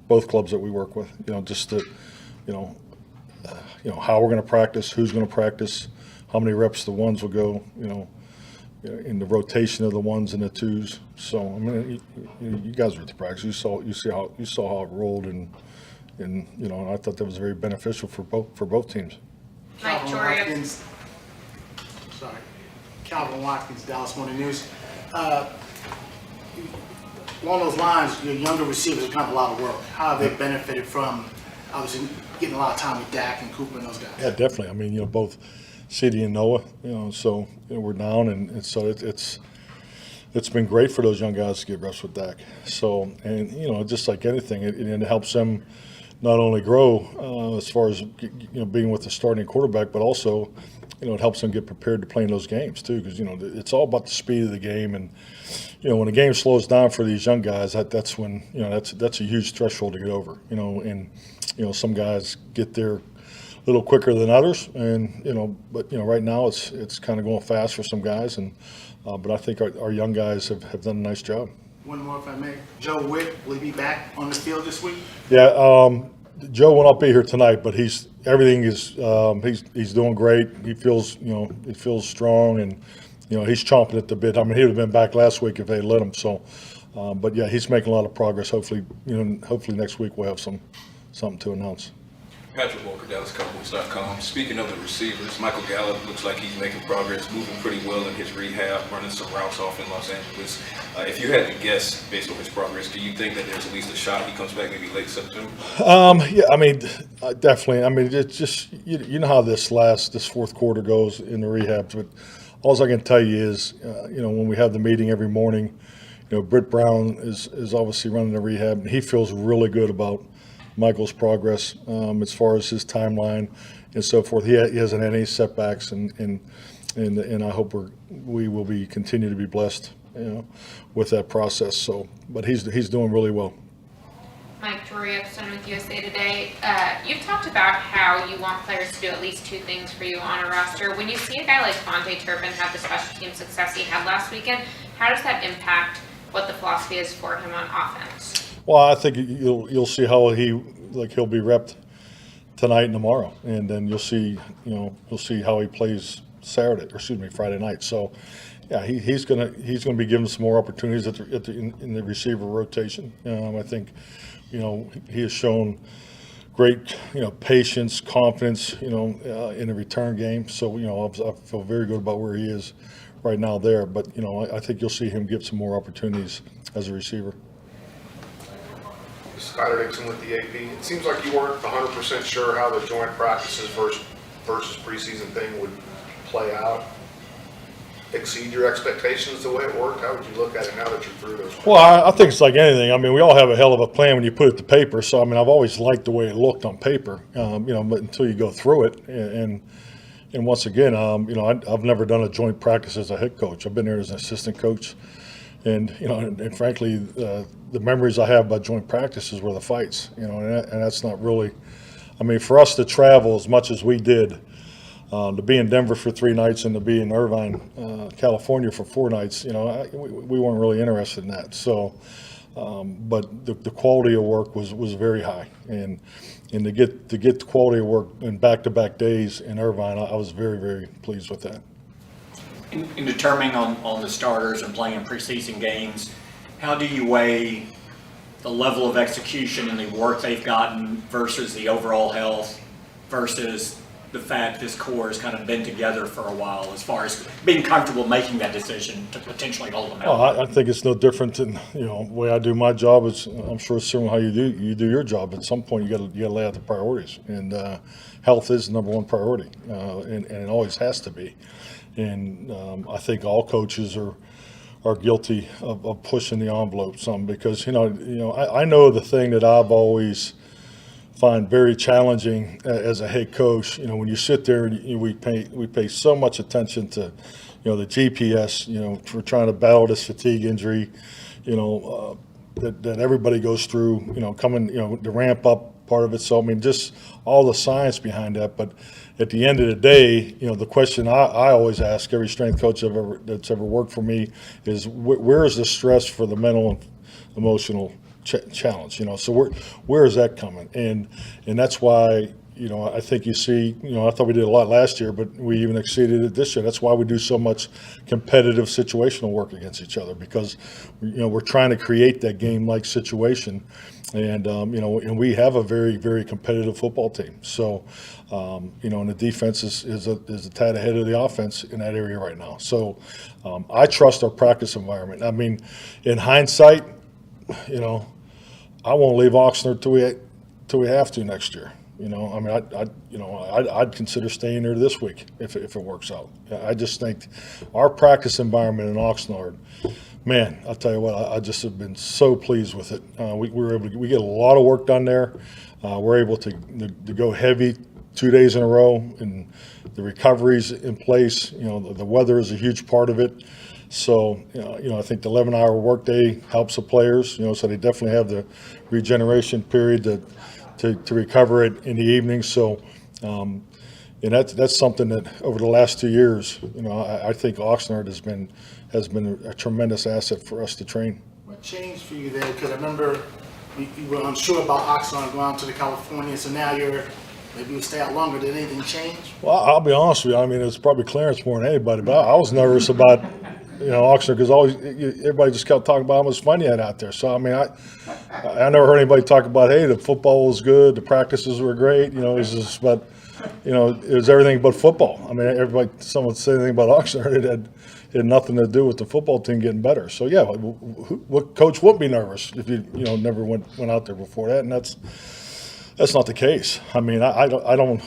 both clubs that we work with. Just to, how we're going to practice, who's going to practice, how many reps the ones will go. In the rotation of the ones and the twos. So I mean, you guys were at the practice. You saw how it rolled, and I thought that was very beneficial for both teams. Calvin Watkins, Dallas Morning News. Along those lines, your younger receivers have done a lot of work. How have they benefited from obviously getting a lot of time with Dak and Cooper and those guys? Yeah, definitely. I mean, both CD and Noah, so we're down, and so it's been great for those young guys to get reps with Dak. So, and just like anything, it helps them not only grow as far as being with the starting quarterback, but also it helps them get prepared to play in those games too, because it's all about the speed of the game, and when the game slows down for these young guys, that's when that's a huge threshold to get over. And some guys get there a little quicker than others, and but right now it's kind of going fast for some guys, and but I think our young guys have done a nice job. One more, if I may. Joe Witt, will he be back on the field this week? Yeah, Joe will not be here tonight, but he's doing great. He feels strong, and he's chomping at the bit. I mean, he would have been back last week if they let him. So, but yeah, he's making a lot of progress. Hopefully next week we'll have something to announce. Patrick Walker, DallasCowboys.com. Speaking of the receivers, Michael Gallup looks like he's making progress, moving pretty well in his rehab, running some routes off in Los Angeles. If you had to guess based on his progress, do you think that there's at least a shot he comes back maybe late September? Yeah, I mean, definitely. I mean, it's just you know how this fourth quarter goes in the rehabs. But all I can tell you is, when we have the meeting every morning, Britt Brown is obviously running the rehab, and he feels really good about Michael's progress as far as his timeline and so forth. He hasn't had any setbacks, and I hope we will continue to be blessed, with that process. So, but he's doing really well. Mike Torrielson with USA Today. You've talked about how you want players to do at least 2 things for you on a roster. When you see a guy like Vontae Turpin have the special team success he had last weekend, how does that impact what the philosophy is for him on offense? Well, I think you'll see how he'll be repped tonight and tomorrow, and then you'll see how he plays Friday night. So, yeah, he's gonna be given some more opportunities in the receiver rotation. I think, he has shown great patience, confidence, in the return game. So I feel very good about where he is right now there. But I think you'll see him get some more opportunities as a receiver. Skyler Dixon with the AP. It seems like you weren't 100% sure how the joint practices versus preseason thing would play out. Exceed your expectations the way it worked? How would you look at it now that you're through those? Well, I think it's like anything. I mean, we all have a hell of a plan when you put it to paper. So, I mean, I've always liked the way it looked on paper, but until you go through it. And once again, I've never done a joint practice as a head coach. I've been there as an assistant coach. And, and frankly, the memories I have about joint practices were the fights, and that's not really – I mean, for us to travel as much as we did, To be in Denver for 3 nights and to be in Irvine, California for 4 nights, we weren't really interested in that. So, but the quality of work was very high, and to get the quality of work in back-to-back days in Irvine, I was very, very pleased with that. In determining on the starters and playing preseason games, how do you weigh the level of execution and the work they've gotten versus the overall health versus the fact this core has kind of been together for a while as far as being comfortable making that decision to potentially hold them out? Well, I think it's no different than, the way I do my job. I'm sure it's similar how you do your job. At some point, you got to lay out the priorities, and health is the number one priority, and it always has to be. And I think all coaches are guilty of pushing the envelope some, because I know the thing that I've always find very challenging as a head coach. When you sit there and we pay so much attention to the GPS, for trying to battle this fatigue injury, that everybody goes through, coming, the ramp up part of it. So I mean, just all the science behind that. But at the end of the day, the question I always ask every strength coach that's ever worked for me is where is the stress for the mental and emotional challenge? So where is that coming? And that's why I think you see, I thought we did a lot last year, but we even exceeded it this year. That's why we do so much competitive situational work against each other, because we're trying to create that game-like situation. And and we have a very, very competitive football team. So and the defense is a tad ahead of the offense in that area right now. So I trust our practice environment. I mean, in hindsight, I won't leave Oxnard till we have to next year. I mean, I'd consider staying there this week if it works out. I just think our practice environment in Oxnard, man, I'll tell you what, I just have been so pleased with it. We get a lot of work done there. We're able to go heavy 2 days in a row, and the recovery's in place. The weather is a huge part of it. So, I think the 11-hour workday helps the players, so they definitely have the regeneration period to recover it in the evening. So, and that's something that over the last 2 years, I think Oxnard has been a tremendous asset for us to train. What changed for you there? Because I remember you were unsure about Oxnard going out to the California, so now maybe you stay out longer. Did anything change? Well, I'll be honest with you. I mean, it's probably Clarence more than anybody, but I was nervous about Oxnard, because everybody just kept talking about how much fun you had out there. So I mean, I never heard anybody talk about, hey, the football was good, the practices were great. It was just about, it was everything but football. I mean, someone said anything about Oxnard, it had nothing to do with the football team getting better. So yeah, what coach wouldn't be nervous if you never went out there before that? And that's not the case. I mean, I don't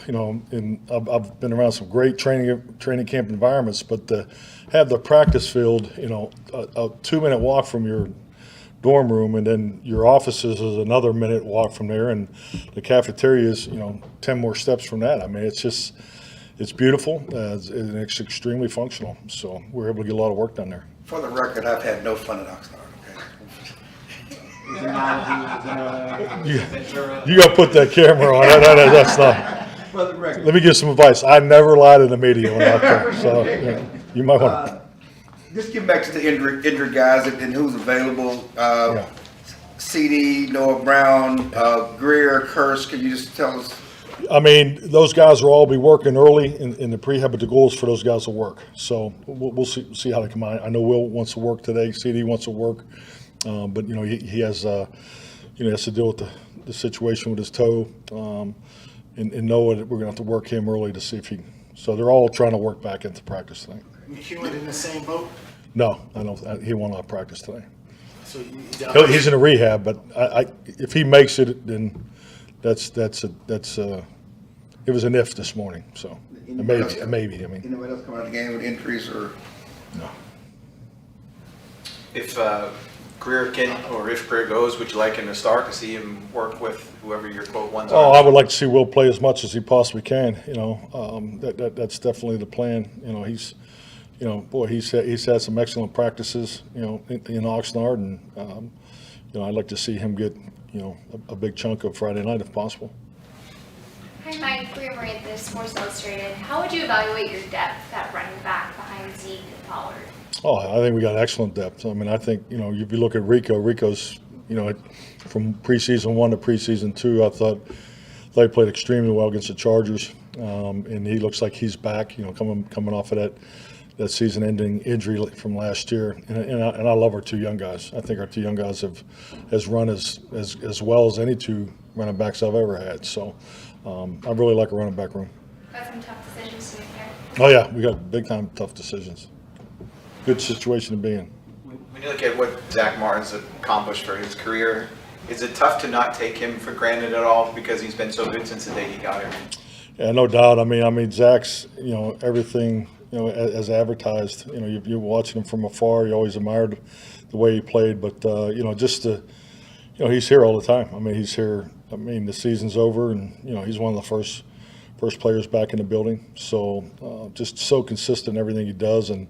I've been around some great training camp environments, but to have the practice field, a 2-minute walk from your dorm room, and then your offices is another minute walk from there, and the cafeteria is 10 more steps from that. I mean, it's beautiful, and it's extremely functional. So we're able to get a lot of work done there. For the record, I've had no fun at Oxnard. You got to put that camera on. That's not. Let me give some advice. I never lie to the media when I'm out there. So you might want to. Just get back to the injured guys and who's available. CD, Noah Brown, Greer, Kurse. Can you just tell us? I mean, those guys will all be working early in the prehab, but the goal is for those guys to work. So we'll see how they come out. I know Will wants to work today. CD wants to work. But he has has to deal with the situation with his toe, and know that we're going to have to work him early to see if he. So they're all trying to work back into practice tonight. McEwen in the same boat? No, I don't. He will not practice today. So he's in a rehab, but if he makes it, then that's it was an if this morning. So maybe. I mean, anybody else come out of the game with injuries or no? If Greer if Greer goes, would you like him to start to see him work with whoever your quote ones are? Oh, I would like to see Will play as much as he possibly can. That's definitely the plan. He's, he's had some excellent practices, in Oxnard, and I'd like to see him get, a big chunk of Friday night if possible. Hi, Mike. Bria Marie at the Sports Illustrated. How would you evaluate your depth at running back behind Zeke and Pollard? Oh, I think we got excellent depth. I mean, I think, if you look at Rico's, from preseason 1 to preseason 2, I thought they played extremely well against the Chargers. And he looks like he's back, coming off of that season-ending injury from last year. And I love our two young guys. I think our two young guys has run as well as any two running backs I've ever had. So I really like a running back room. Got some tough decisions to make there. Oh, yeah, we got big-time tough decisions. Good situation to be in. When you look at what Zach Martin's accomplished for his career, is it tough to not take him for granted at all because he's been so good since the day he got here? Yeah, no doubt. I mean, Zach's, everything, as advertised. You're watching him from afar. You always admired the way he played, but he's here all the time. I mean, he's here. I mean, the season's over, and he's one of the first players back in the building. So just so consistent in everything he does, and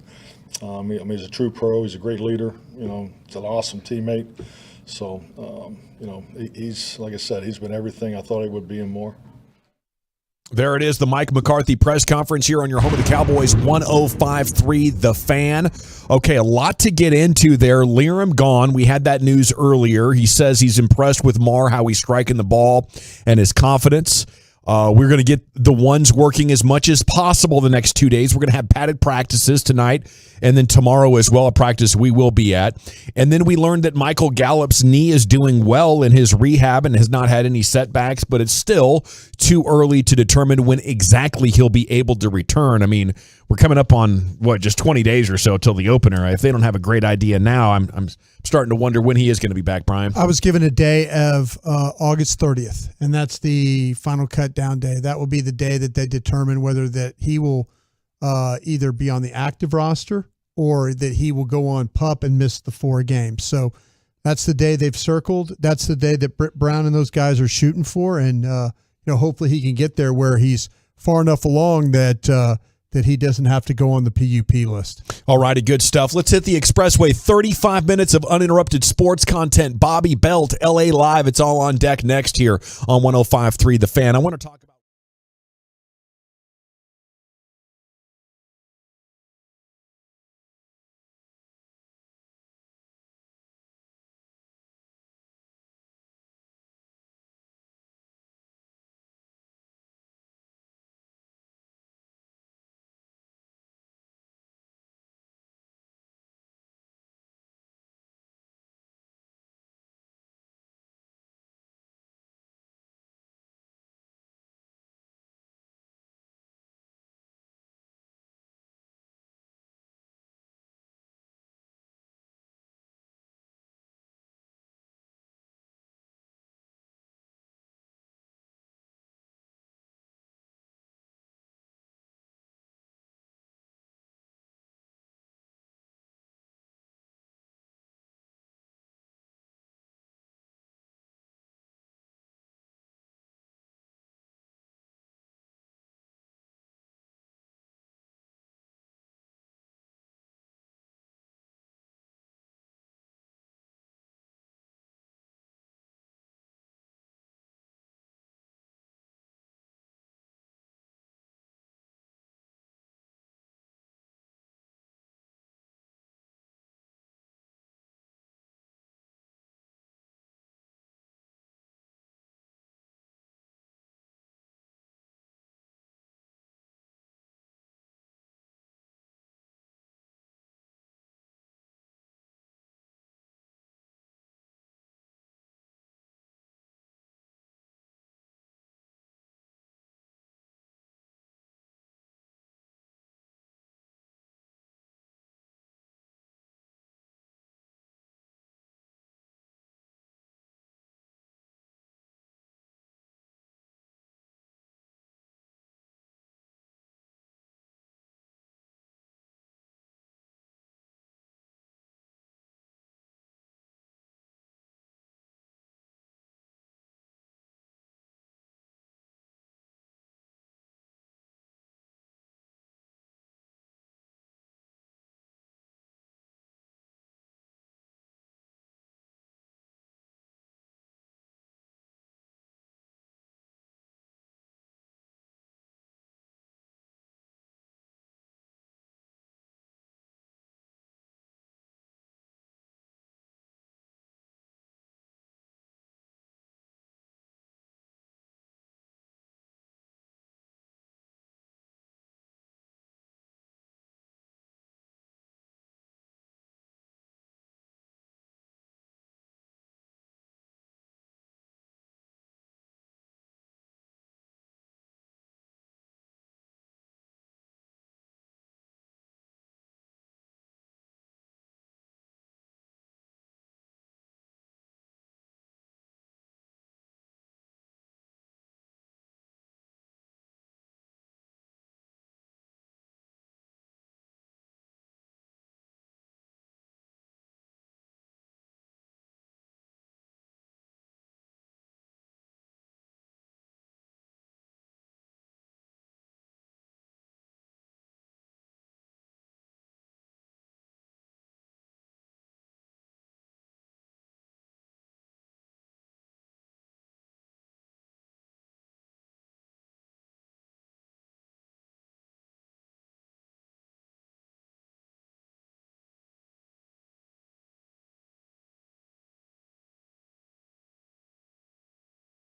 he's a true pro. He's a great leader. He's an awesome teammate. So he's, like I said, he's been everything I thought he would be and more. There it is, the Mike McCarthy press conference here on your home of the Cowboys, 105.3 The Fan. Okay, a lot to get into there. Liam gone. We had that news earlier. He says he's impressed with Marr, how he's striking the ball, and his confidence. We're going to get the ones working as much as possible the next 2 days. We're going to have padded practices tonight and then tomorrow as well, a practice we will be at. And then we learned that Michael Gallup's knee is doing well in his rehab and has not had any setbacks, but it's still too early to determine when exactly he'll be able to return. I mean, we're coming up on, just 20 days or so till the opener. If they don't have a great idea now, I'm starting to wonder when he is going to be back, Brian. I was given a day of August 30th, and that's the final cut down day. That will be the day that they determine whether that he will either be on the active roster or that he will go on PUP and miss the 4 games. So that's the day they've circled. That's the day that Britt Brown and those guys are shooting for, and hopefully he can get there where he's far enough along that he doesn't have to go on the PUP list. All righty, good stuff. Let's hit the expressway. 35 minutes of uninterrupted sports content. Bobby Belt, LA Live. It's all on deck next here on 105.3 The Fan. I want to talk about